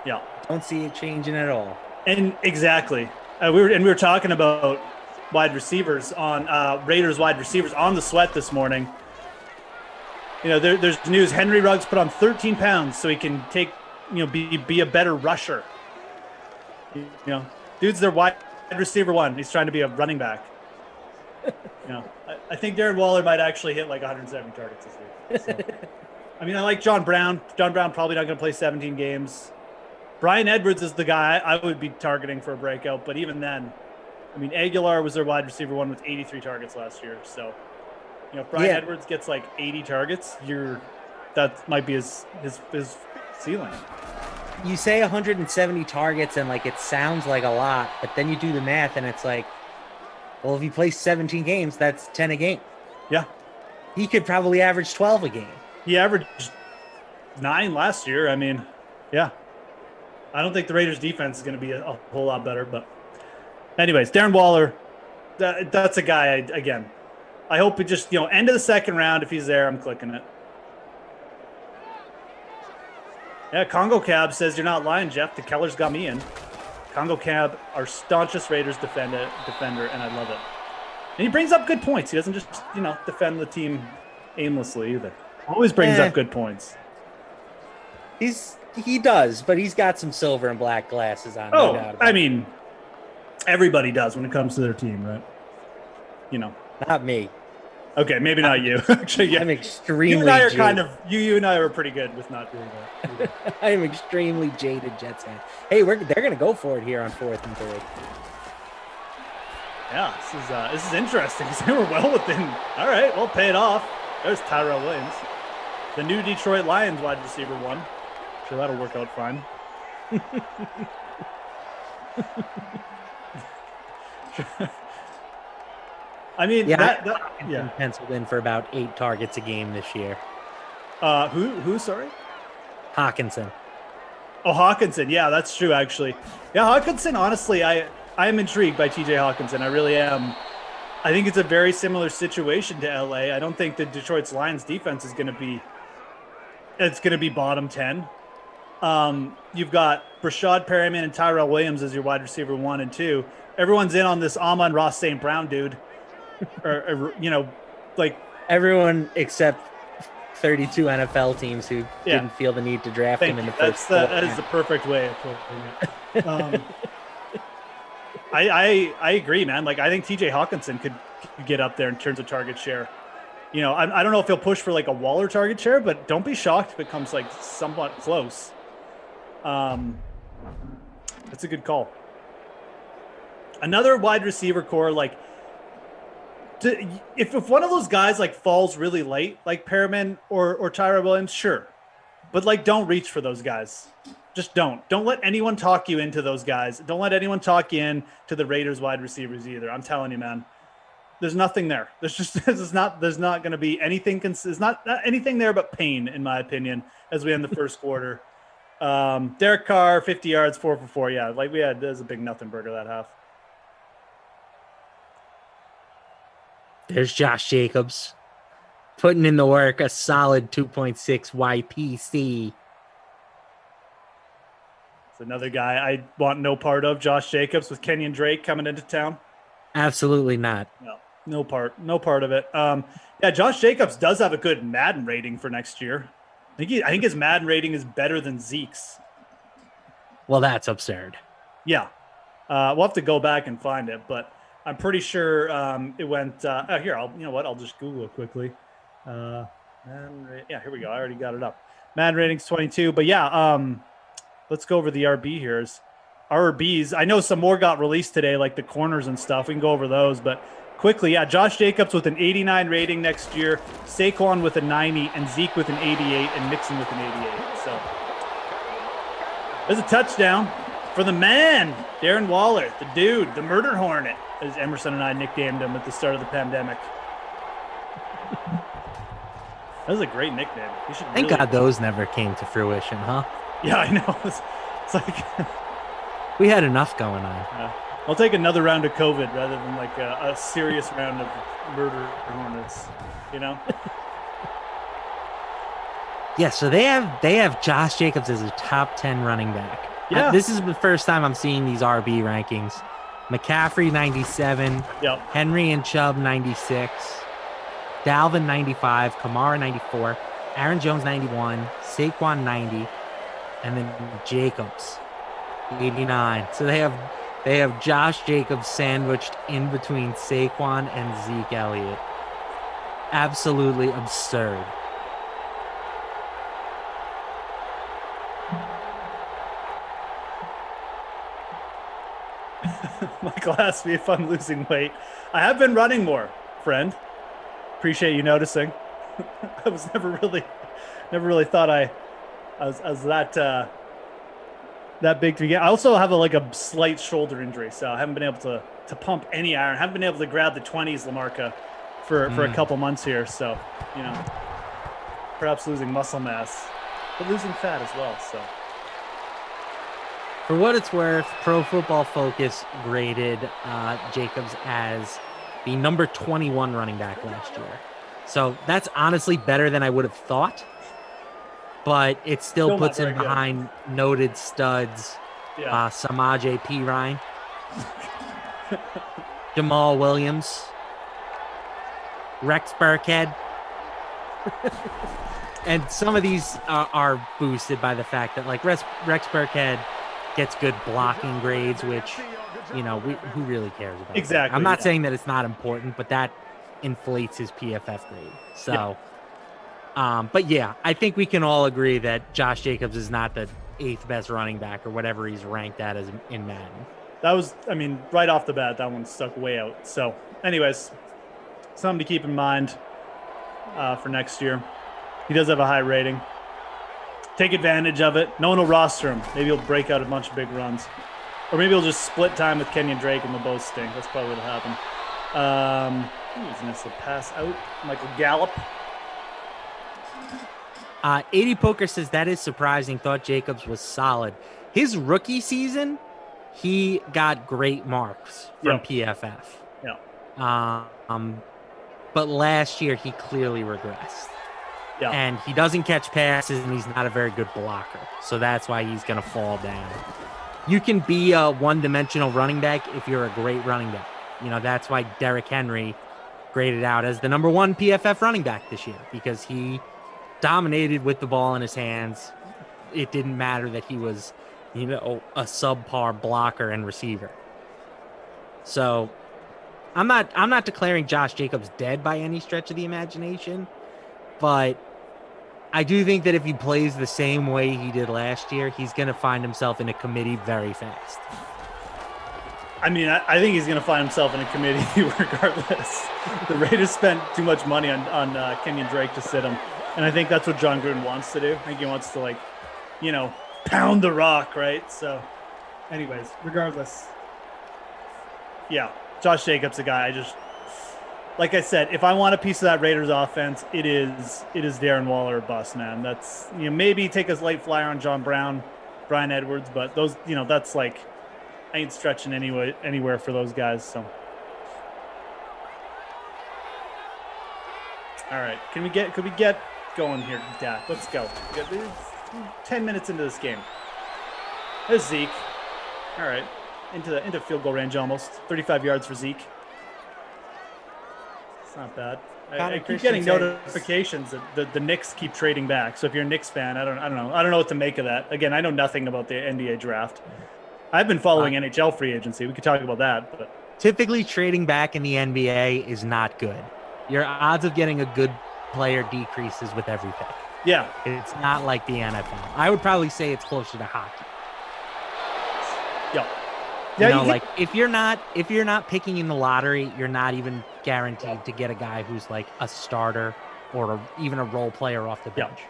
Yeah. Don't see it changing at all. And exactly. We were talking about wide receivers on Raiders wide receivers on the sweat this morning. There's news. Henry Ruggs put on 13 pounds so he can take, be a better rusher. Dude's their wide receiver one. He's trying to be a running back. I think Darren Waller might actually hit like 170 targets this week. So. I like John Brown. John Brown probably not going to play 17 games. Brian Edwards is the guy I would be targeting for a breakout, but even then, Aguilar was their wide receiver one with 83 targets last year. So, if Brian Edwards gets like 80 targets, that might be his ceiling. You say 170 targets and like it sounds like a lot, but then you do the math and it's like, well, if he plays 17 games, that's 10 a game. Yeah. He could probably average 12 a game. He averaged 9 last year. Yeah. I don't think the Raiders defense is going to be a whole lot better, but anyways, Darren Waller, that's a guy, I hope he just, end of the second round. If he's there, I'm clicking it. Yeah, Congo Cab says, you're not lying, Jeff. The Keller's got me in. Congo Cab, our staunchest Raiders defender, and I love it. And he brings up good points. He doesn't just, defend the team aimlessly either. Always brings up good points. He does, but he's got some silver and black glasses on. No doubt about it. Everybody does when it comes to their team, right? Not me. Okay, maybe not you. Actually, yeah. I'm extremely. You and I are jaded. you and I are pretty good with not doing that. I am extremely jaded Jets fan. Hey, they're going to go for it here on 4th and 3rd. Yeah, this is interesting. They were well within. All right, well, pay it off. There's Tyrell Williams, the new Detroit Lions wide receiver one. Sure, that'll work out fine. Penciled in for about 8 targets a game this year. Who? Sorry, Hawkinson. Oh, Hawkinson. Yeah, that's true. Actually, yeah, Hawkinson. Honestly, I am intrigued by T.J. Hawkinson. I really am. I think it's a very similar situation to LA. I don't think the Detroit's Lions defense is going to be. It's going to be bottom 10. You've got Brashad Perryman and Tyrell Williams as your wide receiver 1 and 2. Everyone's in on this Amon-Ra St. Brown dude. Everyone except 32 NFL teams who didn't feel the need to draft him in the first. That is the perfect way of putting it. I agree, man. I think TJ Hawkinson could get up there in terms of target share. I don't know if he'll push for a Waller target share, but don't be shocked if it comes somewhat close. That's a good call. Another wide receiver core, if one of those guys falls really late, like Perriman or Tyrell Williams, sure, but don't reach for those guys. Just don't let anyone talk you into those guys. Don't let anyone talk you in to the Raiders wide receivers either. I'm telling you, man. There's nothing there. There's not going to be anything. There's not anything there but pain, in my opinion, as we end the first quarter. Derek Carr, 50 yards, 4 for 4. Yeah, there's a big nothing burger that half. There's Josh Jacobs putting in the work, a solid 2.6 YPC. It's another guy I want no part of, Josh Jacobs, with Kenyon Drake coming into town. Absolutely not. No part of it. Josh Jacobs does have a good Madden rating for next year. I think his Madden rating is better than Zeke's. Well, that's absurd. Yeah. We'll have to go back and find it, but I'm pretty sure it went. Here, I'll just Google it quickly. Yeah, here we go. I already got it up. Madden ratings 22. But yeah, let's go over the RB here. RBs. I know some more got released today, like the corners and stuff. We can go over those, but quickly, yeah, Josh Jacobs with an 89 rating next year, Saquon with a 90, and Zeke with an 88, and Mixon with an 88. So there's a touchdown for the man, Darren Waller, the dude, the murder hornet, as Emerson and I nicknamed him at the start of the pandemic. That was a great nickname. Thank God those never came to fruition, huh? Yeah, I know. It's like we had enough going on. Yeah. I'll take another round of COVID rather than like a serious round of murder hornets, you know? Yeah, so they have Josh Jacobs as a top 10 running back. Yeah. This is the first time I'm seeing these RB rankings. McCaffrey 97, yep. Henry and Chubb 96, Dalvin 95, Kamara 94, Aaron Jones 91, Saquon 90, and then Jacobs 89. So they have Josh Jacobs sandwiched in between Saquon and Zeke Elliott. Absolutely absurd. Michael asked me if I'm losing weight. I have been running more, friend. Appreciate you noticing. I was never really thought I was that big to begin. I also have a slight shoulder injury, so I haven't been able to pump any iron. I haven't been able to grab the 20s Lamarca for a couple months here. So, perhaps losing muscle mass, but losing fat as well. So. For what it's worth, Pro Football Focus graded Jacobs as the number 21 running back last year. So that's honestly better than I would have thought, but it still puts him behind noted studs, Samaje P. Ryan, Jamal Williams, Rex Burkhead. And some of these are boosted by the fact that Rex Burkhead gets good blocking grades, which, who really cares about exactly? That? I'm not saying that it's not important, but that inflates his PFF grade. So, but yeah, I think we can all agree that Josh Jacobs is not the 8th best running back or whatever he's ranked at as in Madden. That was, right off the bat, that one stuck way out. So, anyways, something to keep in mind for next year. He does have a high rating. Take advantage of it. No one will roster him. Maybe he'll break out a bunch of big runs. Or maybe he'll just split time with Kenyon Drake and they'll both stink. That's probably what'll happen. Who's this? A pass out? Michael Gallup. 80 Poker says that is surprising. Thought Jacobs was solid. His rookie season, he got great marks from PFF. Yeah. But last year he clearly regressed. Yeah. And he doesn't catch passes, and he's not a very good blocker. So that's why he's going to fall down. You can be a one-dimensional running back if you're a great running back. That's why Derrick Henry graded out as the number 1 PFF running back this year, because he dominated with the ball in his hands. It didn't matter that he was, a subpar blocker and receiver. So I'm not declaring Josh Jacobs dead by any stretch of the imagination, but I do think that if he plays the same way he did last year, he's going to find himself in a committee very fast. I think he's going to find himself in a committee regardless. The Raiders spent too much money on Kenyon Drake to sit him, and I think that's what John Gruden wants to do. I think he wants to, pound the rock, right? So, anyways, regardless. Yeah, Josh Jacobs, a guy like I said, if I want a piece of that Raiders offense, it is Darren Waller or bust, man. That's, maybe take a late flyer on John Brown, Bryan Edwards, but those, that's I ain't stretching anywhere for those guys. So, all right, could we get going here, Dak? Let's go. 10 minutes into this game. There's Zeke. All right, into field goal range almost. 35 yards for Zeke. It's not bad. I keep getting notifications that the Knicks keep trading back. So if you're a Knicks fan, I don't know. I don't know what to make of that. Again, I know nothing about the NBA draft. I've been following NHL free agency. We could talk about that, but Typically, trading back in the NBA is not good. Your odds of getting a good player decreases with every pick. Yeah. It's not like the NFL. I would probably say it's closer to hockey. Yeah. Like if you're not picking in the lottery, you're not even guaranteed to get a guy who's like a starter or even a role player off the bench.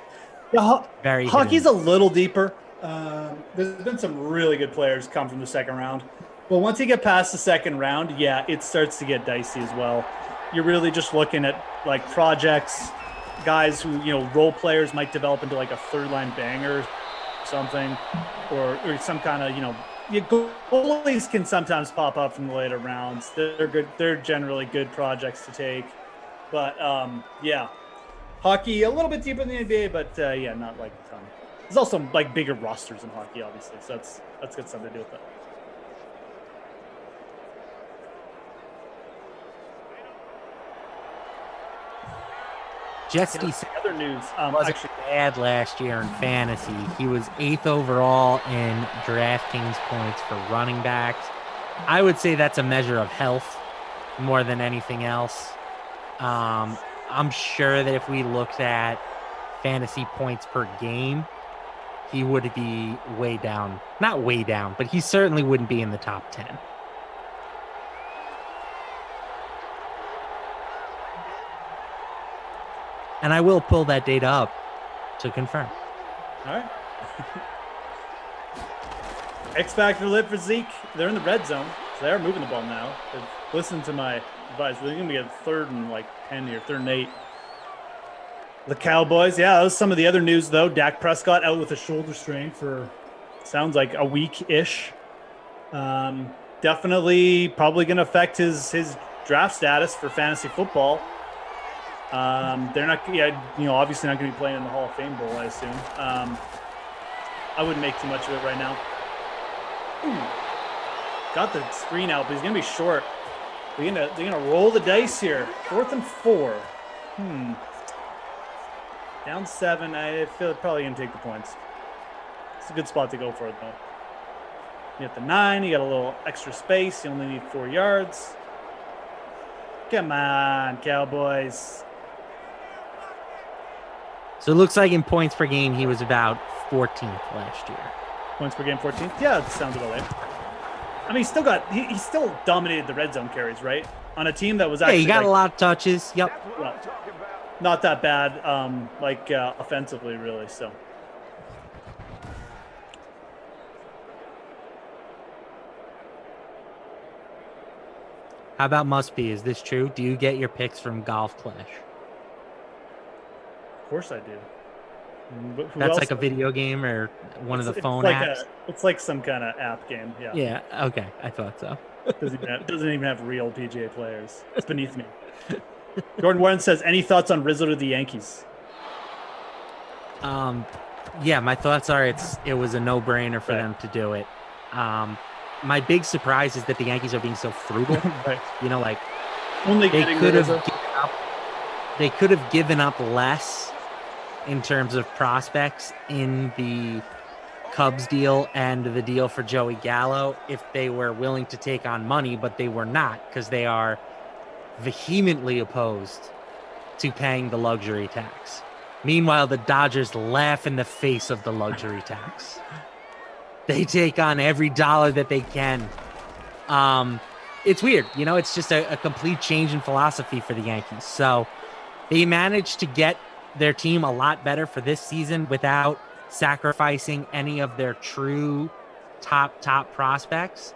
Yeah. Very hockey's a little deeper. There's been some really good players come from the second round. Well, once you get past the second round, yeah, it starts to get dicey as well. You're really just looking at like projects, guys who, role players might develop into like a third line banger or something, or some kind of, goalies can sometimes pop up from the later rounds. They're good. They're generally good projects to take. But yeah, hockey a little bit deeper than the NBA, but yeah, not like a ton. There's also like bigger rosters in hockey, obviously, so that's got something to do with that. Jesse other news was actually bad last year in fantasy. He was 8th overall in DraftKings points for running backs. I would say that's a measure of health more than anything else. I'm sure that if we looked at fantasy points per game, he would be way down. Not way down, but he certainly wouldn't be in the top 10. And I will pull that data up to confirm. All right. X Factor lit for Zeke. They're in the red zone, so they're moving the ball now. Listen to my advice. They're going to be a 3rd and 10 here, 3rd and 8. The Cowboys, yeah, that was some of the other news, though. Dak Prescott out with a shoulder strain for, sounds like a week-ish. Definitely probably going to affect his draft status for fantasy football. They're not, obviously not going to be playing in the Hall of Fame Bowl, I assume. I wouldn't make too much of it right now. Ooh. Got the screen out, but he's going to be short. They're gonna roll the dice here. 4th and 4. Down 7. I feel probably going to take the points. It's a good spot to go for it, though. You got the 9. You got a little extra space. You only need 4 yards. Come on, Cowboys. So it looks like in points per game, he was about 14th last year. Points per game, 14th? Yeah, that sounds about right. I mean, he still dominated the red zone carries, right? On a team that was actually... Yeah, he got a lot of touches. Yep. Not that bad, offensively, really, so... How about must be? Is this true? Do you get your picks from Golf Clash? Of course I do. That's like a video game or one of the phone apps? It's like some kind of app game, yeah. Yeah, okay. I thought so. Doesn't even have real PGA players. It's beneath me. Jordan Warren says, any thoughts on Rizzo to the Yankees? Yeah, my thoughts are it was a no-brainer for them to do it. My big surprise is that the Yankees are being so frugal. Right. Only they could have given up less in terms of prospects in the Cubs deal and the deal for Joey Gallo if they were willing to take on money, but they were not because they are vehemently opposed to paying the luxury tax. Meanwhile, the Dodgers laugh in the face of the luxury tax. They take on every dollar that they can. It's weird. It's just a complete change in philosophy for the Yankees. So they managed to get their team a lot better for this season without sacrificing any of their true top prospects.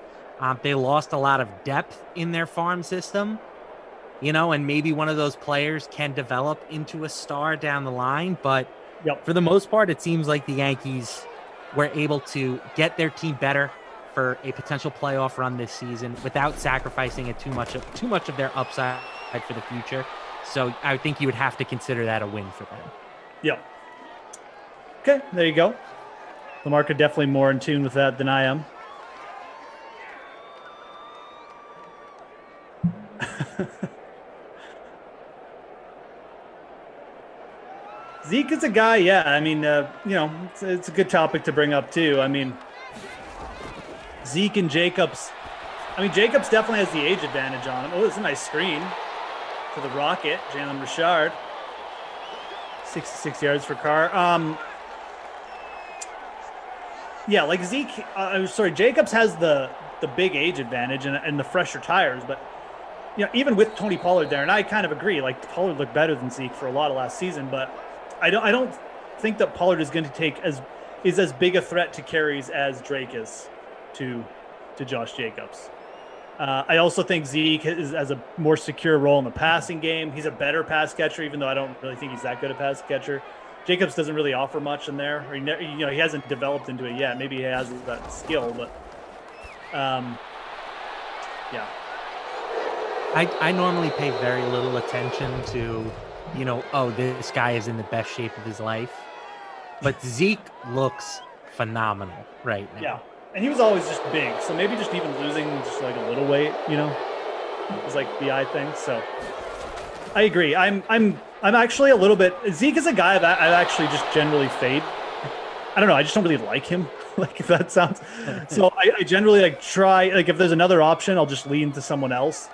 They lost a lot of depth in their farm system, and maybe one of those players can develop into a star down the line. But for the most part, it seems like the Yankees were able to get their team better for a potential playoff run this season without sacrificing too much of their upside for the future. So I think you would have to consider that a win for them. Yeah. Okay, there you go. Lamar could definitely more in tune with that than I am. Zeke is a guy, yeah. I mean, it's a good topic to bring up too. I mean, Zeke and Jacobs I mean, Jacobs definitely has the age advantage on him. Oh, it's a nice screen to the Rocket, Jalen Richard. 66 yards for Carr. Yeah, like Zeke, Jacobs has the big age advantage and the fresher tires, but even with Tony Pollard there, and I kind of agree, like Pollard looked better than Zeke for a lot of last season, but I don't think that Pollard is going to take as big a threat to carries as Drake is to Josh Jacobs. I also think Zeke has a more secure role in the passing game. He's a better pass catcher, even though I don't really think he's that good a pass catcher. Jacobs doesn't really offer much in there, or he hasn't developed into it yet. Maybe he has that skill, but yeah. I normally pay very little attention to, this guy is in the best shape of his life. But Zeke looks phenomenal right now. Yeah. And he was always just big. So maybe just even losing just like a little weight, is like the eye thing. So I agree. I'm actually a little bit, Zeke is a guy that I actually just generally fade. I don't know. I just don't really like him. Like if that sounds, so I generally try, if there's another option, I'll just lean to someone else.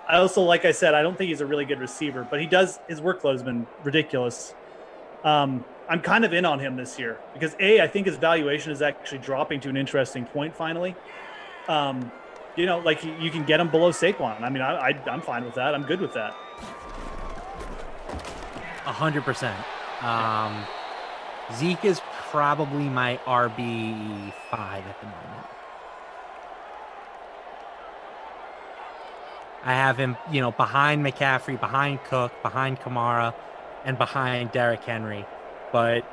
I also, like I said, I don't think he's a really good receiver, but his workload has been ridiculous. I'm kind of in on him this year because I think his valuation is actually dropping to an interesting point finally. You can get him below Saquon. I mean, I'm fine with that. I'm good with that. 100%. Zeke is probably my RB5 at the moment. I have him, behind McCaffrey, behind Cook, behind Kamara, and behind Derrick Henry. But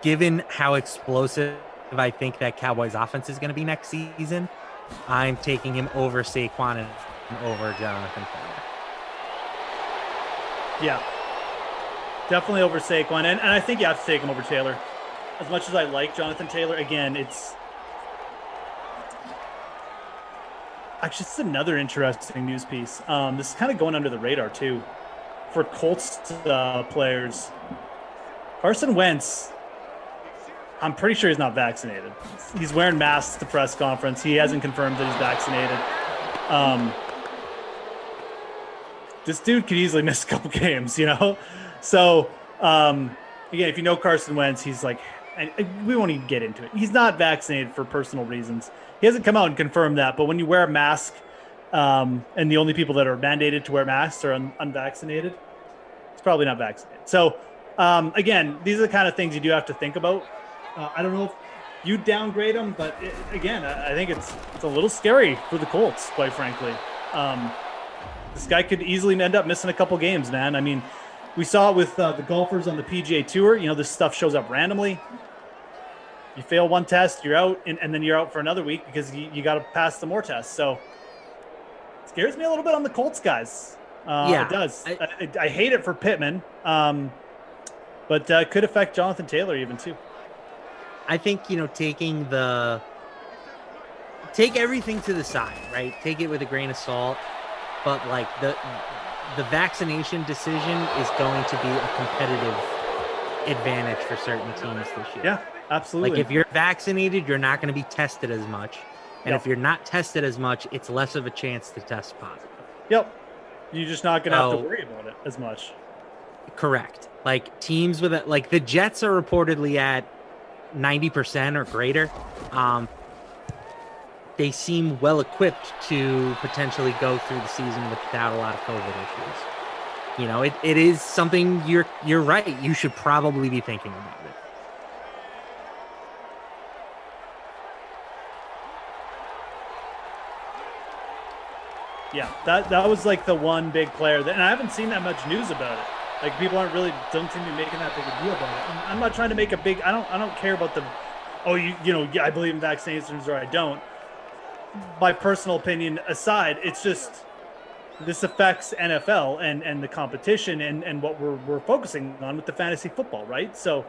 given how explosive I think that Cowboys offense is going to be next season, I'm taking him over Saquon and over Jonathan Taylor. Yeah, definitely over Saquon. And I think you have to take him over Taylor. As much as I like Jonathan Taylor, again, it's actually it's another interesting news piece. This is kind of going under the radar too for Colts players. Carson Wentz, I'm pretty sure he's not vaccinated. He's wearing masks at the press conference. He hasn't confirmed that he's vaccinated. This dude could easily miss a couple games, So, again, if you know Carson Wentz, he's like, and we won't even get into it. He's not vaccinated for personal reasons. He hasn't come out and confirmed that, but when you wear a mask, and the only people that are mandated to wear masks are unvaccinated, it's probably not vaccinated. So, again, these are the kind of things you do have to think about. I don't know if you downgrade him, but I think it's a little scary for the Colts, quite frankly. This guy could easily end up missing a couple games, man. I mean, we saw it with the golfers on the PGA Tour. This stuff shows up randomly. You fail one test, you're out, and then you're out for another week because you got to pass some more tests. So it scares me a little bit on the Colts guys. It does. I hate it for Pittman, but it could affect Jonathan Taylor even too. I think, take everything to the side, right? Take it with a grain of salt. But the vaccination decision is going to be a competitive advantage for certain teams this year. Yeah, absolutely. Like if you're vaccinated, you're not going to be tested as much. And if you're not tested as much, it's less of a chance to test positive. Yep. You're just not going to have to worry about it as much. Correct. Like teams with it, like the Jets are reportedly at 90% or greater. They seem well equipped to potentially go through the season without a lot of COVID issues. It is something you're right. You should probably be thinking about it. Yeah, that was like the one big player and I haven't seen that much news about it. Like people don't seem to be making that big a deal about it. And I'm not trying to make a big. I don't care about the. I believe in vaccinations or I don't. My personal opinion aside, it's just this affects NFL and the competition and what we're focusing on with the fantasy football, right? So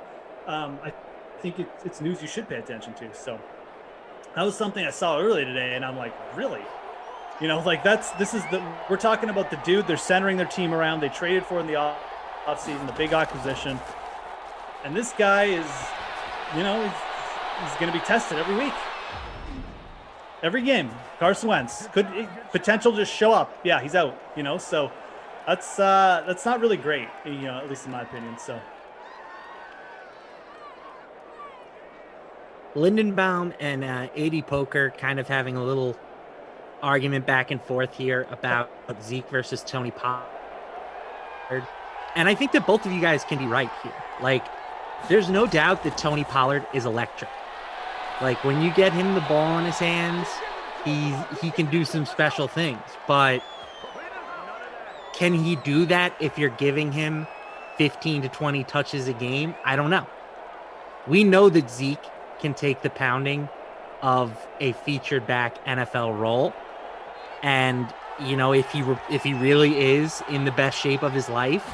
I think it's news you should pay attention to. So that was something I saw earlier today, and I'm like, really? We're talking about the dude they're centering their team around. They traded for in the offseason, the big acquisition, and this guy is, he's going to be tested every week. Every game, Carson Wentz could potential just show up. Yeah, he's out. So that's not really great. At least in my opinion. So Lindenbaum and AD Poker kind of having a little argument back and forth here about Zeke versus Tony Pollard. And I think that both of you guys can be right here. Like, there's no doubt that Tony Pollard is electric. Like, when you get him the ball in his hands, he can do some special things. But can he do that if you're giving him 15 to 20 touches a game? I don't know. We know that Zeke can take the pounding of a featured back NFL role. And, if he really is in the best shape of his life,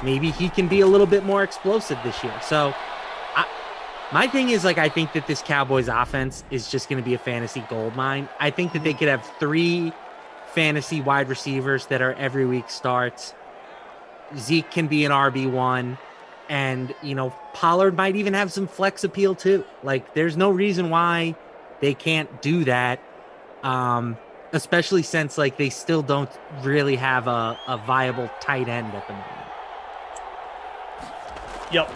maybe he can be a little bit more explosive this year. So my thing is, I think that this Cowboys offense is just going to be a fantasy goldmine. I think that they could have 3 fantasy wide receivers that are every week starts. Zeke can be an RB1. And, Pollard might even have some flex appeal too. There's no reason why they can't do that. Especially since, they still don't really have a viable tight end at the moment. Yep,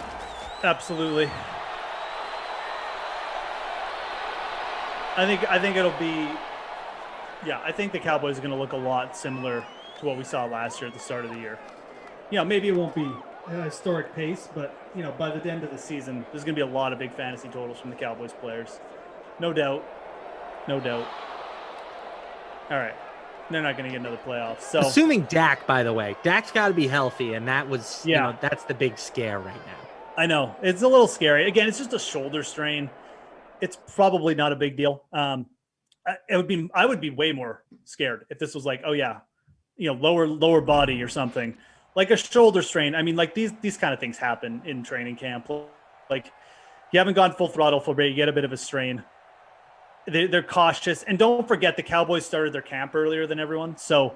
absolutely. I think it'll be, I think the Cowboys are going to look a lot similar to what we saw last year at the start of the year. Maybe it won't be a historic pace, but, by the end of the season, there's going to be a lot of big fantasy totals from the Cowboys players. No doubt. All right. They're not going to get another playoff. So assuming Dak, by the way, Dak's got to be healthy, and that was, that's the big scare right now. I know. It's a little scary. Again, it's just a shoulder strain. It's probably not a big deal. I would be way more scared if this was lower body or something, like a shoulder strain. I mean, these kind of things happen in training camp. You haven't gone full throttle for you get a bit of a strain. They're cautious, and don't forget the Cowboys started their camp earlier than everyone. So,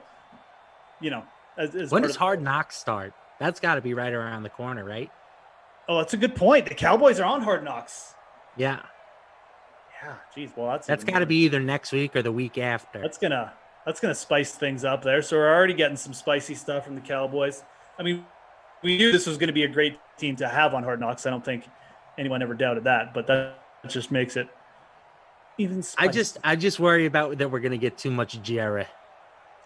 when does Hard Knocks start? That's got to be right around the corner, right? Oh, that's a good point. The Cowboys are on Hard Knocks. Yeah. Geez. Well, that's got to be either next week or the week after. That's gonna spice things up there. So we're already getting some spicy stuff from the Cowboys. I mean, we knew this was going to be a great team to have on Hard Knocks. I don't think anyone ever doubted that, but that just makes it even spicy. I just worry about that we're going to get too much Jerry.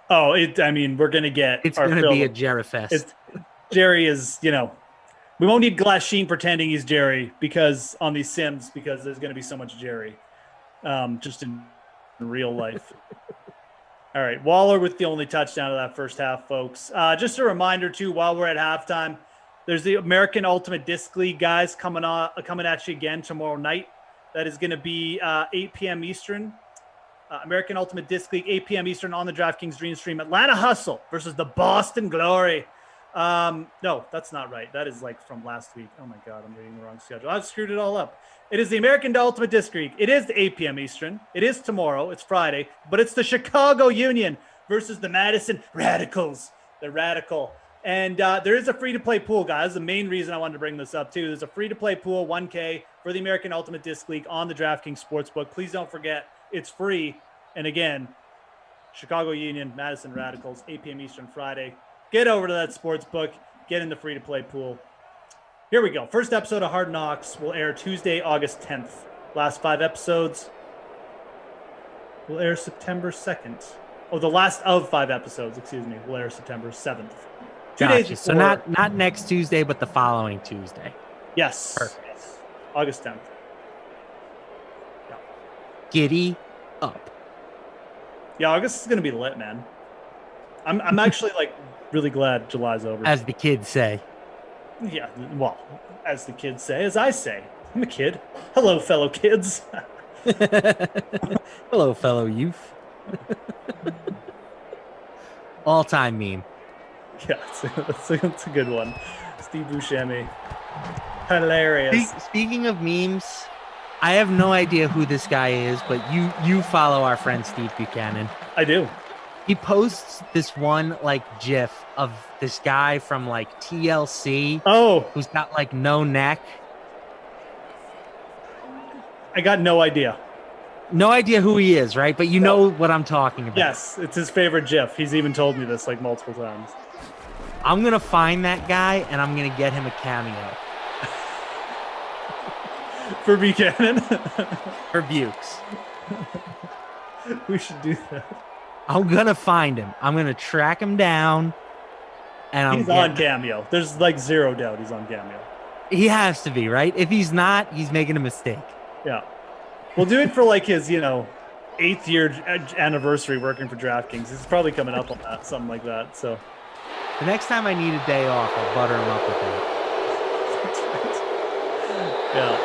Oh, we're going to get. It's going to be a Jerry fest. Jerry is, we won't need Glass Sheen pretending he's Jerry because on these Sims, because there's going to be so much Jerry, just in real life. All right, Waller with the only touchdown of that first half, folks. Just a reminder too, while we're at halftime, there's the American Ultimate Disc League guys coming at you again tomorrow night. That is going to be 8 p.m. Eastern. American Ultimate Disc League, 8 p.m. Eastern on the DraftKings Dream Stream. Atlanta Hustle versus the Boston Glory. No, that's not right. That is from last week. Oh my God, I'm reading the wrong schedule. I've screwed it all up. It is the American Ultimate Disc League. It is 8 p.m. Eastern. It is tomorrow. It's Friday, but it's the Chicago Union versus the Madison Radicals. They're radical. And there is a free-to-play pool, guys. The main reason I wanted to bring this up, too. There's a free-to-play pool, 1K, for the American Ultimate Disc League on the DraftKings Sportsbook. Please don't forget, it's free. And again, Chicago Union, Madison Radicals, 8 p.m. Eastern Friday. Get over to that sportsbook. Get in the free-to-play pool. Here we go. First episode of Hard Knocks will air Tuesday, August 10th. Last 5 episodes will air September 2nd. Oh, the last of 5 episodes, will air September 7th. 2 days Gotcha. So before. not next Tuesday, but the following Tuesday. Yes. Perfect. Yes. August 10th. Yeah. Giddy up. Yeah, August is going to be lit, man. I'm actually really glad July's over. As the kids say. Yeah, well, as the kids say, as I say. I'm a kid. Hello, fellow kids. Hello, fellow youth. All-time meme. Yeah, it's a good one. Steve Buscemi. Hilarious. Speaking of memes, I have no idea who this guy is, but you follow our friend Steve Buchanan. I do. He posts this one GIF of this guy from TLC. Oh, who's got no neck. I got no idea. No idea who he is, right? But you know what I'm talking about. Yes, it's his favorite GIF. He's even told me this like multiple times. I'm going to find that guy, and I'm going to get him a cameo. For Buchanan? For Buchs. We should do that. I'm going to find him. I'm going to track him down. And he's on Cameo. There's like zero doubt he's on Cameo. He has to be, right? If he's not, he's making a mistake. Yeah. We'll do it for like his, 8th year anniversary working for DraftKings. It's probably coming up on that, something like that. So the next time I need a day off, I'll butter him up with that. Yeah.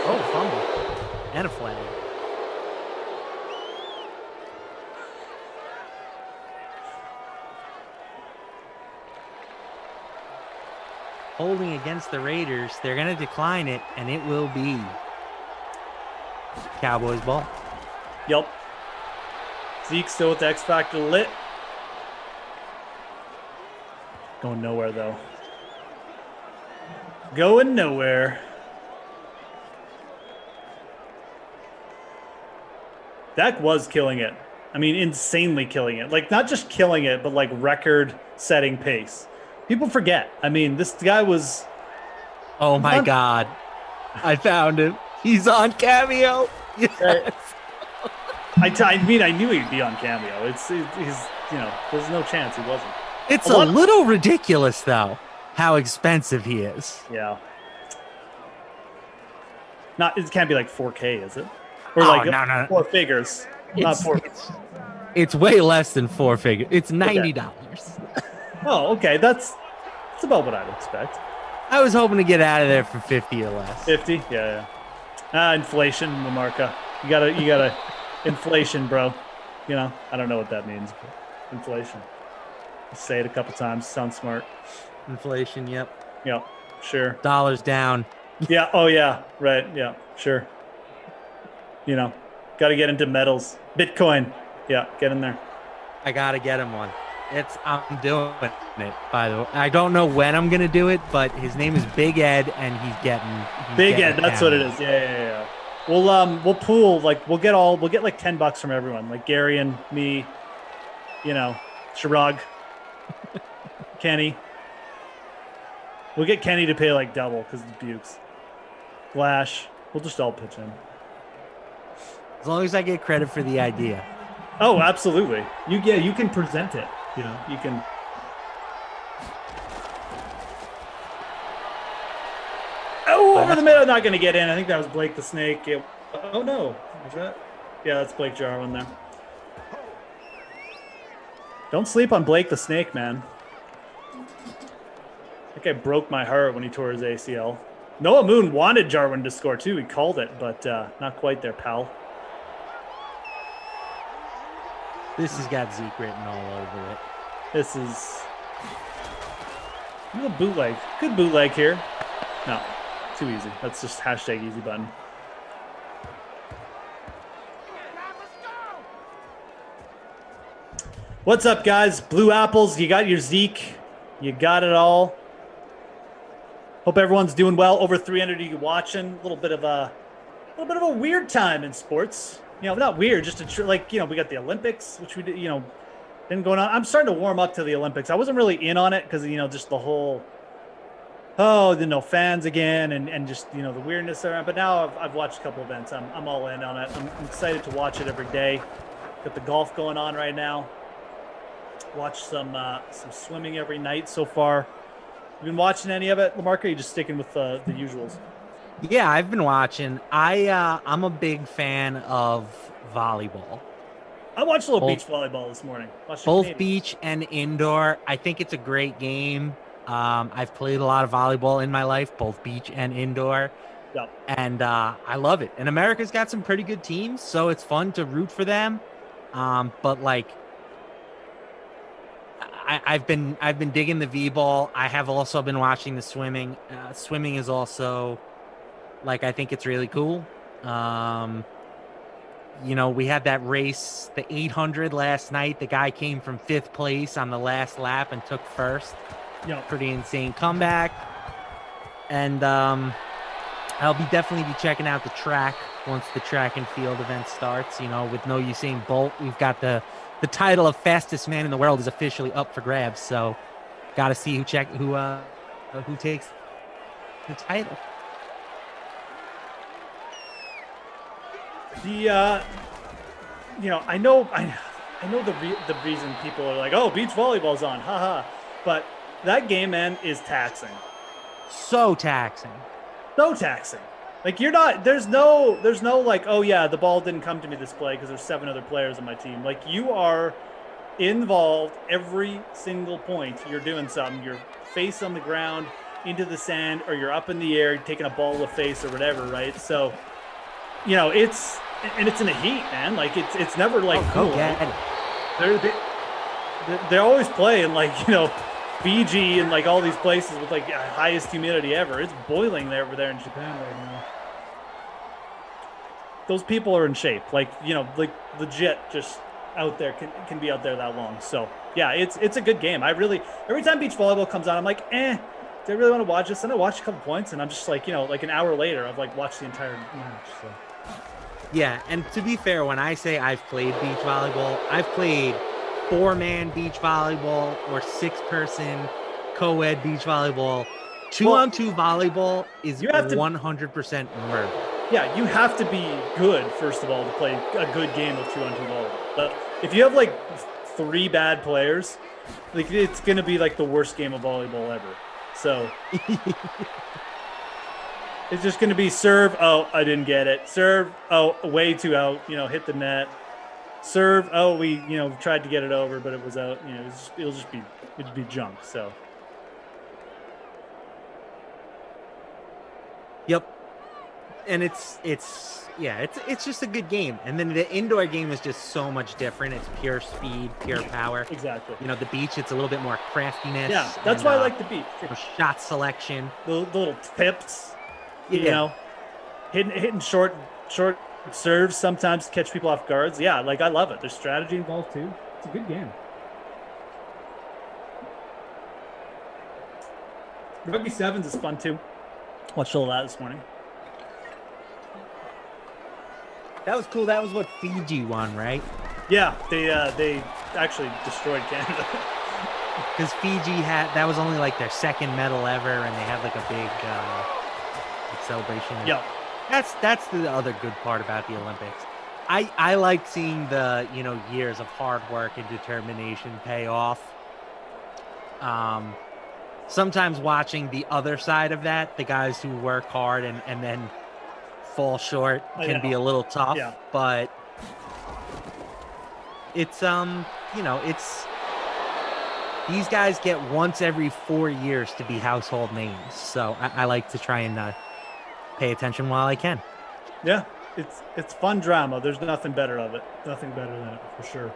Oh, fumble. And a flag. Holding against the Raiders. They're going to decline it, and it will be Cowboys ball. Yep. Zeke still with the X Factor lit. Going nowhere, though. Going nowhere. Dak was killing it. I mean, insanely killing it. Like, not just killing it, but like record-setting pace. People forget. I mean, this guy was... Oh, my God. I found him. He's on Cameo. Yes. I mean, I knew he'd be on Cameo. He's there's no chance he wasn't. It's a little ridiculous, though, how expensive he is. Yeah. It can't be like 4K, is it? Or like no. 4 figures. Not 4. It's way less than 4 figures. It's $90. Okay. Oh, okay. That's about what I'd expect. I was hoping to get out of there for 50 or less. 50? Yeah. Inflation, Lamarca. You gotta inflation, bro. I don't know what that means, but inflation. Say it a couple times. Sounds smart. Inflation, yep. Yep, sure. Dollars down. Yeah, oh yeah, right, yeah, sure. Got to get into metals. Bitcoin. Yeah, get in there. I got to get him one. I'm doing it, by the way. I don't know when I'm going to do it, but his name is Big Ed, and he's getting Big Ed, that's what it is. Yeah. We'll pool, like, we'll get like $10 from everyone, like Gary and me, Shirag, Kenny. We'll get Kenny to pay like double because it's Buchs. Flash. We'll just all pitch in. As long as I get credit for the idea. Oh, absolutely. You can present it. You can. Oh, over the middle, not going to get in. I think that was Blake the Snake. Yeah. Oh no, is that? Yeah, that's Blake Jarwin there. Don't sleep on Blake the Snake, man. That guy broke my heart when he tore his ACL. Noah Moon wanted Jarwin to score too. He called it, but not quite there, pal. This has got Zeke written all over it. This is a little bootleg. Good bootleg here. No, too easy. That's just hashtag easy button. What's up, guys? Blue Apples, you got your Zeke. You got it all. Hope everyone's doing well. Over 300 of you watching. A little bit of a weird time in sports. Not weird, just we got the Olympics, which we did, been going on. I'm starting to warm up to the Olympics. I wasn't really in on it because, just the whole, no fans again and just, the weirdness around. But now I've watched a couple events. I'm all in on it. I'm excited to watch it every day. Got the golf going on right now. Watch some swimming every night so far. You been watching any of it, Lamarca? Or are you just sticking with the usuals? Yeah, I've been watching. I'm a big fan of volleyball. I watched a little beach volleyball this morning. Both beach and indoor. I think it's a great game. I've played a lot of volleyball in my life, both beach and indoor. Yep. And I love it. And America's got some pretty good teams, so it's fun to root for them. But I've been digging the V-ball. I have also been watching the swimming. Swimming is also, I think it's really cool. We had that race, the 800 last night. The guy came from 5th place on the last lap and took first. Pretty insane comeback. And I'll definitely be checking out the track once the track and field event starts. You know, with no Usain Bolt, we've got the title of fastest man in the world is officially up for grabs. So, got to see who takes the title. I know the reason people are like, oh, beach volleyball's on, haha. But that game, man, is taxing. So taxing. Like there's no like, oh yeah, the ball didn't come to me this play because there's 7 other players on my team. Like, you are involved every single point. You're doing something. You're face on the ground into the sand, or you're up in the air taking a ball to the face or whatever, right? So, it's in the heat, man. Like, it's never like cool. They're always playing like, Fiji and like all these places with like highest humidity ever. It's boiling over there in Japan right now. Those people are in shape, like legit, just out there can be out there that long. So yeah, it's a good game. Every time beach volleyball comes on, I'm like, do I really want to watch this? And I watch a couple points, and I'm just like, like an hour later, I've like watched the entire match. So. Yeah, and to be fair, when I say I've played beach volleyball, I've played 4-man beach volleyball or 6-person co-ed beach volleyball. 2-on-2 volleyball is 100% murder. Yeah, you have to be good, first of all, to play a good game of 2-on-2 volleyball. But if you have like 3 bad players, like, it's going to be like the worst game of volleyball ever. So it's just going to be serve, oh, I didn't get it. Serve, oh, way too out, hit the net. Serve, oh, we, tried to get it over, but it was out. It'll just be junk. So. Yep. And it's just a good game. And then the indoor game is just so much different. It's pure speed, pure power. Exactly. The beach, it's a little bit more craftiness. Yeah, that's why I like the beach. Shot selection. The little tips, hitting short serves sometimes to catch people off guards. Yeah, like, I love it. There's strategy involved too. It's a good game. Rugby Sevens is fun too. Watched all that this morning. That was cool. That was what Fiji won, right? Yeah, they actually destroyed Canada. Because Fiji that was only like their 2nd medal ever, and they had like a big celebration. Yeah. That's the other good part about the Olympics. I like seeing the years of hard work and determination pay off. Sometimes watching the other side of that, the guys who work hard and then fall short, can be a little tough. Yeah. But it's these guys get once every 4 years to be household names. So I like to try and pay attention while I can. Yeah, it's fun drama. There's nothing better of it. Nothing better than it, for sure.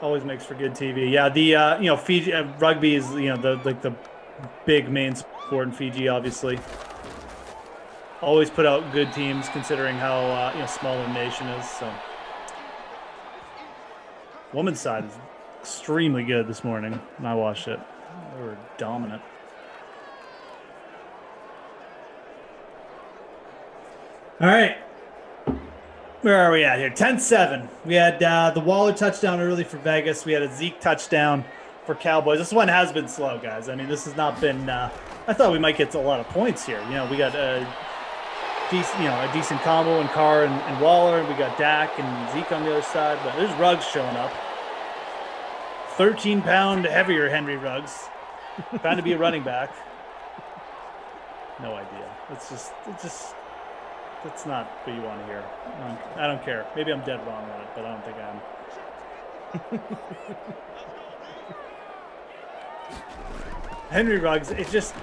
Always makes for good TV. Yeah, the Fiji rugby is the big main sport in Fiji. Obviously, always put out good teams considering how small the nation is. So, women's side is extremely good this morning. And I watched it. They were dominant. All right. Where are we at here? 10-7. We had the Waller touchdown early for Vegas. We had a Zeke touchdown for Cowboys. This one has been slow, guys. I mean, this has not been I thought we might get a lot of points here. We got a decent combo in Carr and Waller, and we got Dak and Zeke on the other side, but there's Ruggs showing up. 13-pound heavier Henry Ruggs. Trying to be a running back. No idea. It's just that's not what you want to hear. I don't care. Maybe I'm dead wrong on it, but I don't think I am. Henry Ruggs, it's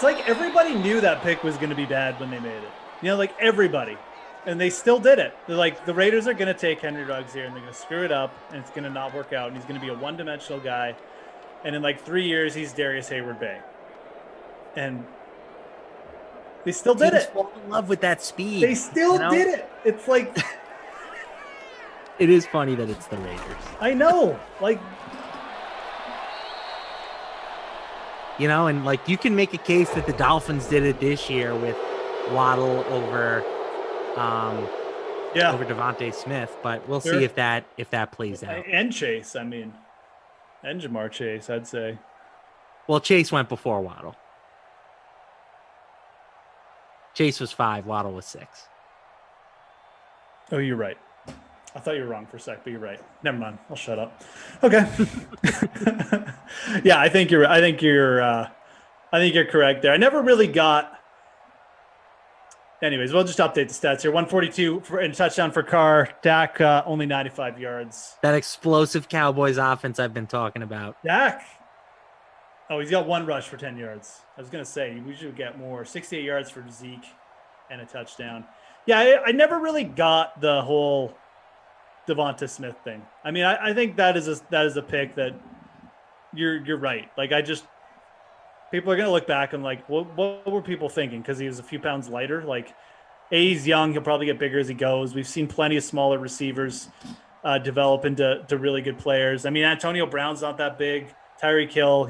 like everybody knew that pick was going to be bad when they made it. Like everybody. And they still did it. They're like, the Raiders are going to take Henry Ruggs here, and they're going to screw it up, and it's going to not work out, and he's going to be a one-dimensional guy. And in like 3 years, he's Darius Hayward-Bay. And they still did it. Fall in love with that speed. They still did it. It's like it is funny that it's the Raiders. I know. Like And like you can make a case that the Dolphins did it this year with Waddle over over Devontae Smith, but we'll see if that plays out. And Chase, and Jamar Chase, I'd say. Well, Chase went before Waddle. Chase was 5, Waddle was 6. Oh, you're right. I thought you were wrong for a sec, but you're right. Never mind. I'll shut up. Okay. Yeah, I think you're correct there. I never really got. Anyways, we'll just update the stats here. 142 and touchdown for Carr. Dak only 95 yards. That explosive Cowboys offense I've been talking about. Dak. Oh, he's got 1 rush for 10 yards. I was going to say, we should get more. 68 yards for Zeke and a touchdown. Yeah, I never really got the whole Devonta Smith thing. I mean, I think that is a pick that you're right. Like, people are going to look back and like, what were people thinking? Because he was a few pounds lighter. Like, he's young. He'll probably get bigger as he goes. We've seen plenty of smaller receivers develop into really good players. I mean, Antonio Brown's not that big. Tyreek Hill,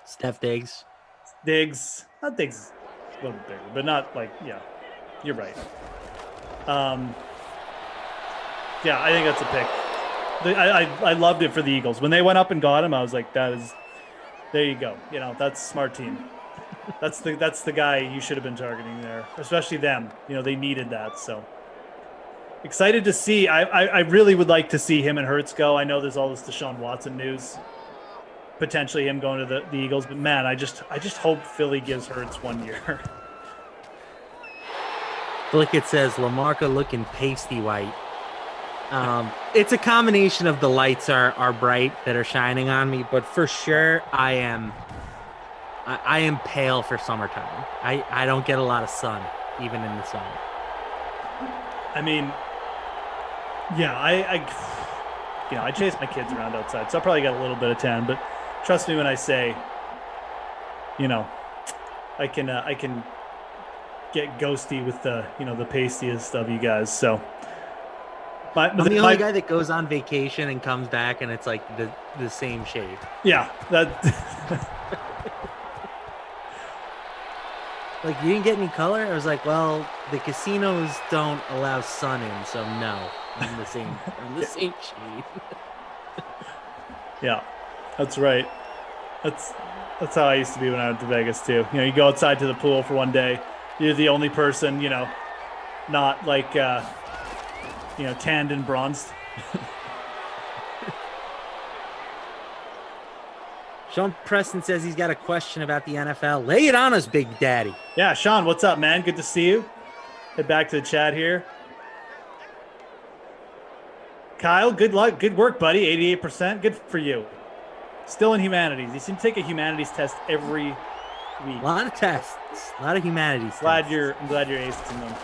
Steph Diggs. Not Diggs, a little bit bigger, but not like, yeah, you're right. Yeah, I think that's a pick. I loved it for the Eagles. When they went up and got him, I was like, there you go. That's a smart team. That's the guy you should have been targeting there, especially them. They needed that. So excited to see. I really would like to see him and Hurts go. I know there's all this Deshaun Watson news, potentially him going to the Eagles, but man, I just hope Philly gives Hurts 1 year. Blickett says LaMarca looking pasty white. It's a combination of the lights are bright that are shining on me, but for sure I am pale for summertime. I don't get a lot of sun even in the summer. I mean, yeah, I chase my kids around outside, so I'll probably get a little bit of tan, but trust me when I say, I can get ghosty with the pastiest of you guys. So I'm the only guy that goes on vacation and comes back and it's like the same shade. Yeah, that. Like, you didn't get any color? I was like, well, the casinos don't allow sun in, so no, I'm the same shade. Yeah, that's right. That's how I used to be when I went to Vegas too. You go outside to the pool for one day. You're the only person, not like, tanned and bronzed. Sean Preston says he's got a question about the NFL. Lay it on us, Big Daddy. Yeah, Sean, what's up, man? Good to see you. Head back to the chat here. Kyle, good luck. Good work, buddy. 88%. Good for you. Still in humanities. You seem to take a humanities test every week. A lot of tests. A lot of humanities I'm glad you're acing them.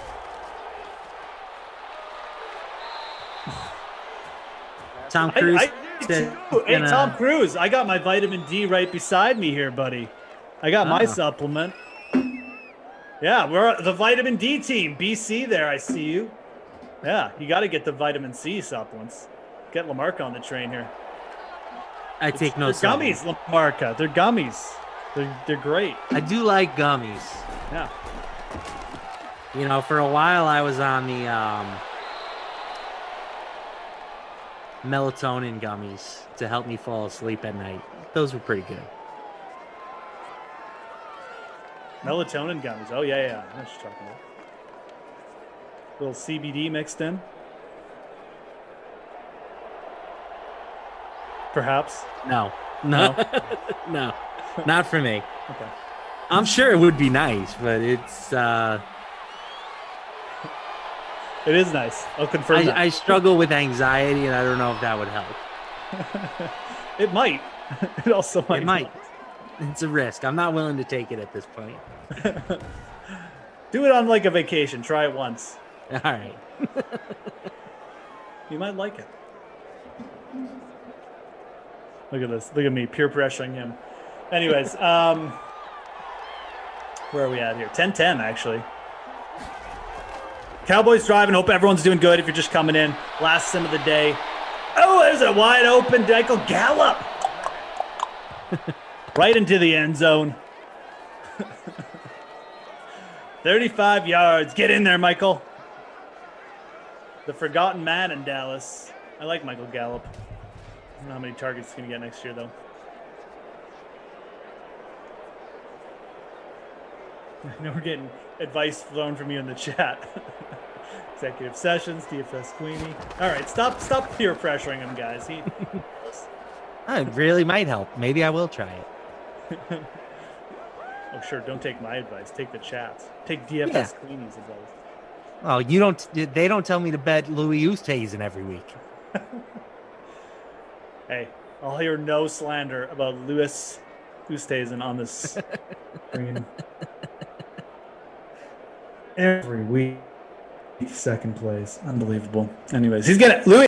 Tom Cruise. Hey, Tom Cruise, I got my vitamin D right beside me here, buddy. I got my supplement. Yeah, we're the vitamin D team. BC there, I see you. Yeah, you got to get the vitamin C supplements. Get LaMarca on the train here. I take no supplements. Gummies, LaMarca. They're gummies. They're great. I do like gummies. Yeah. For a while I was on the melatonin gummies to help me fall asleep at night. Those were pretty good. Melatonin gummies. Oh, yeah. I know what you're talking about. A little CBD mixed in. Perhaps. No. No, not for me. Okay. I'm sure it would be nice, but it's it is nice. I'll confirm that. I struggle with anxiety, and I don't know if that would help. It might. It also might. It might. It's a risk. I'm not willing to take it at this point. Do it on like a vacation. Try it once. All right. You might like it. Look at this. Look at me peer pressuring him. Anyways, where are we at here? 10-10, actually. Cowboys driving. Hope everyone's doing good. If you're just coming in, last sim of the day. Oh, there's a wide open Michael Gallup. right into the end zone. 35 yards. Get in there, Michael. The forgotten man in Dallas. I like Michael Gallup. I don't know how many targets he's going to get next year, though. I know we're getting advice thrown from you in the chat. Executive Sessions, DFS Queenie. All right, stop peer pressuring him, guys. It really might help. Maybe I will try it. Oh, sure. Don't take my advice. Take the chat's. Take DFS Queenie's advice. Oh, they don't tell me to bet Louis Oosthuizen every week. Hey, I'll hear no slander about Louis Oosthuizen on this screen. Every week, second place. Unbelievable. Anyways, he's gonna Louis.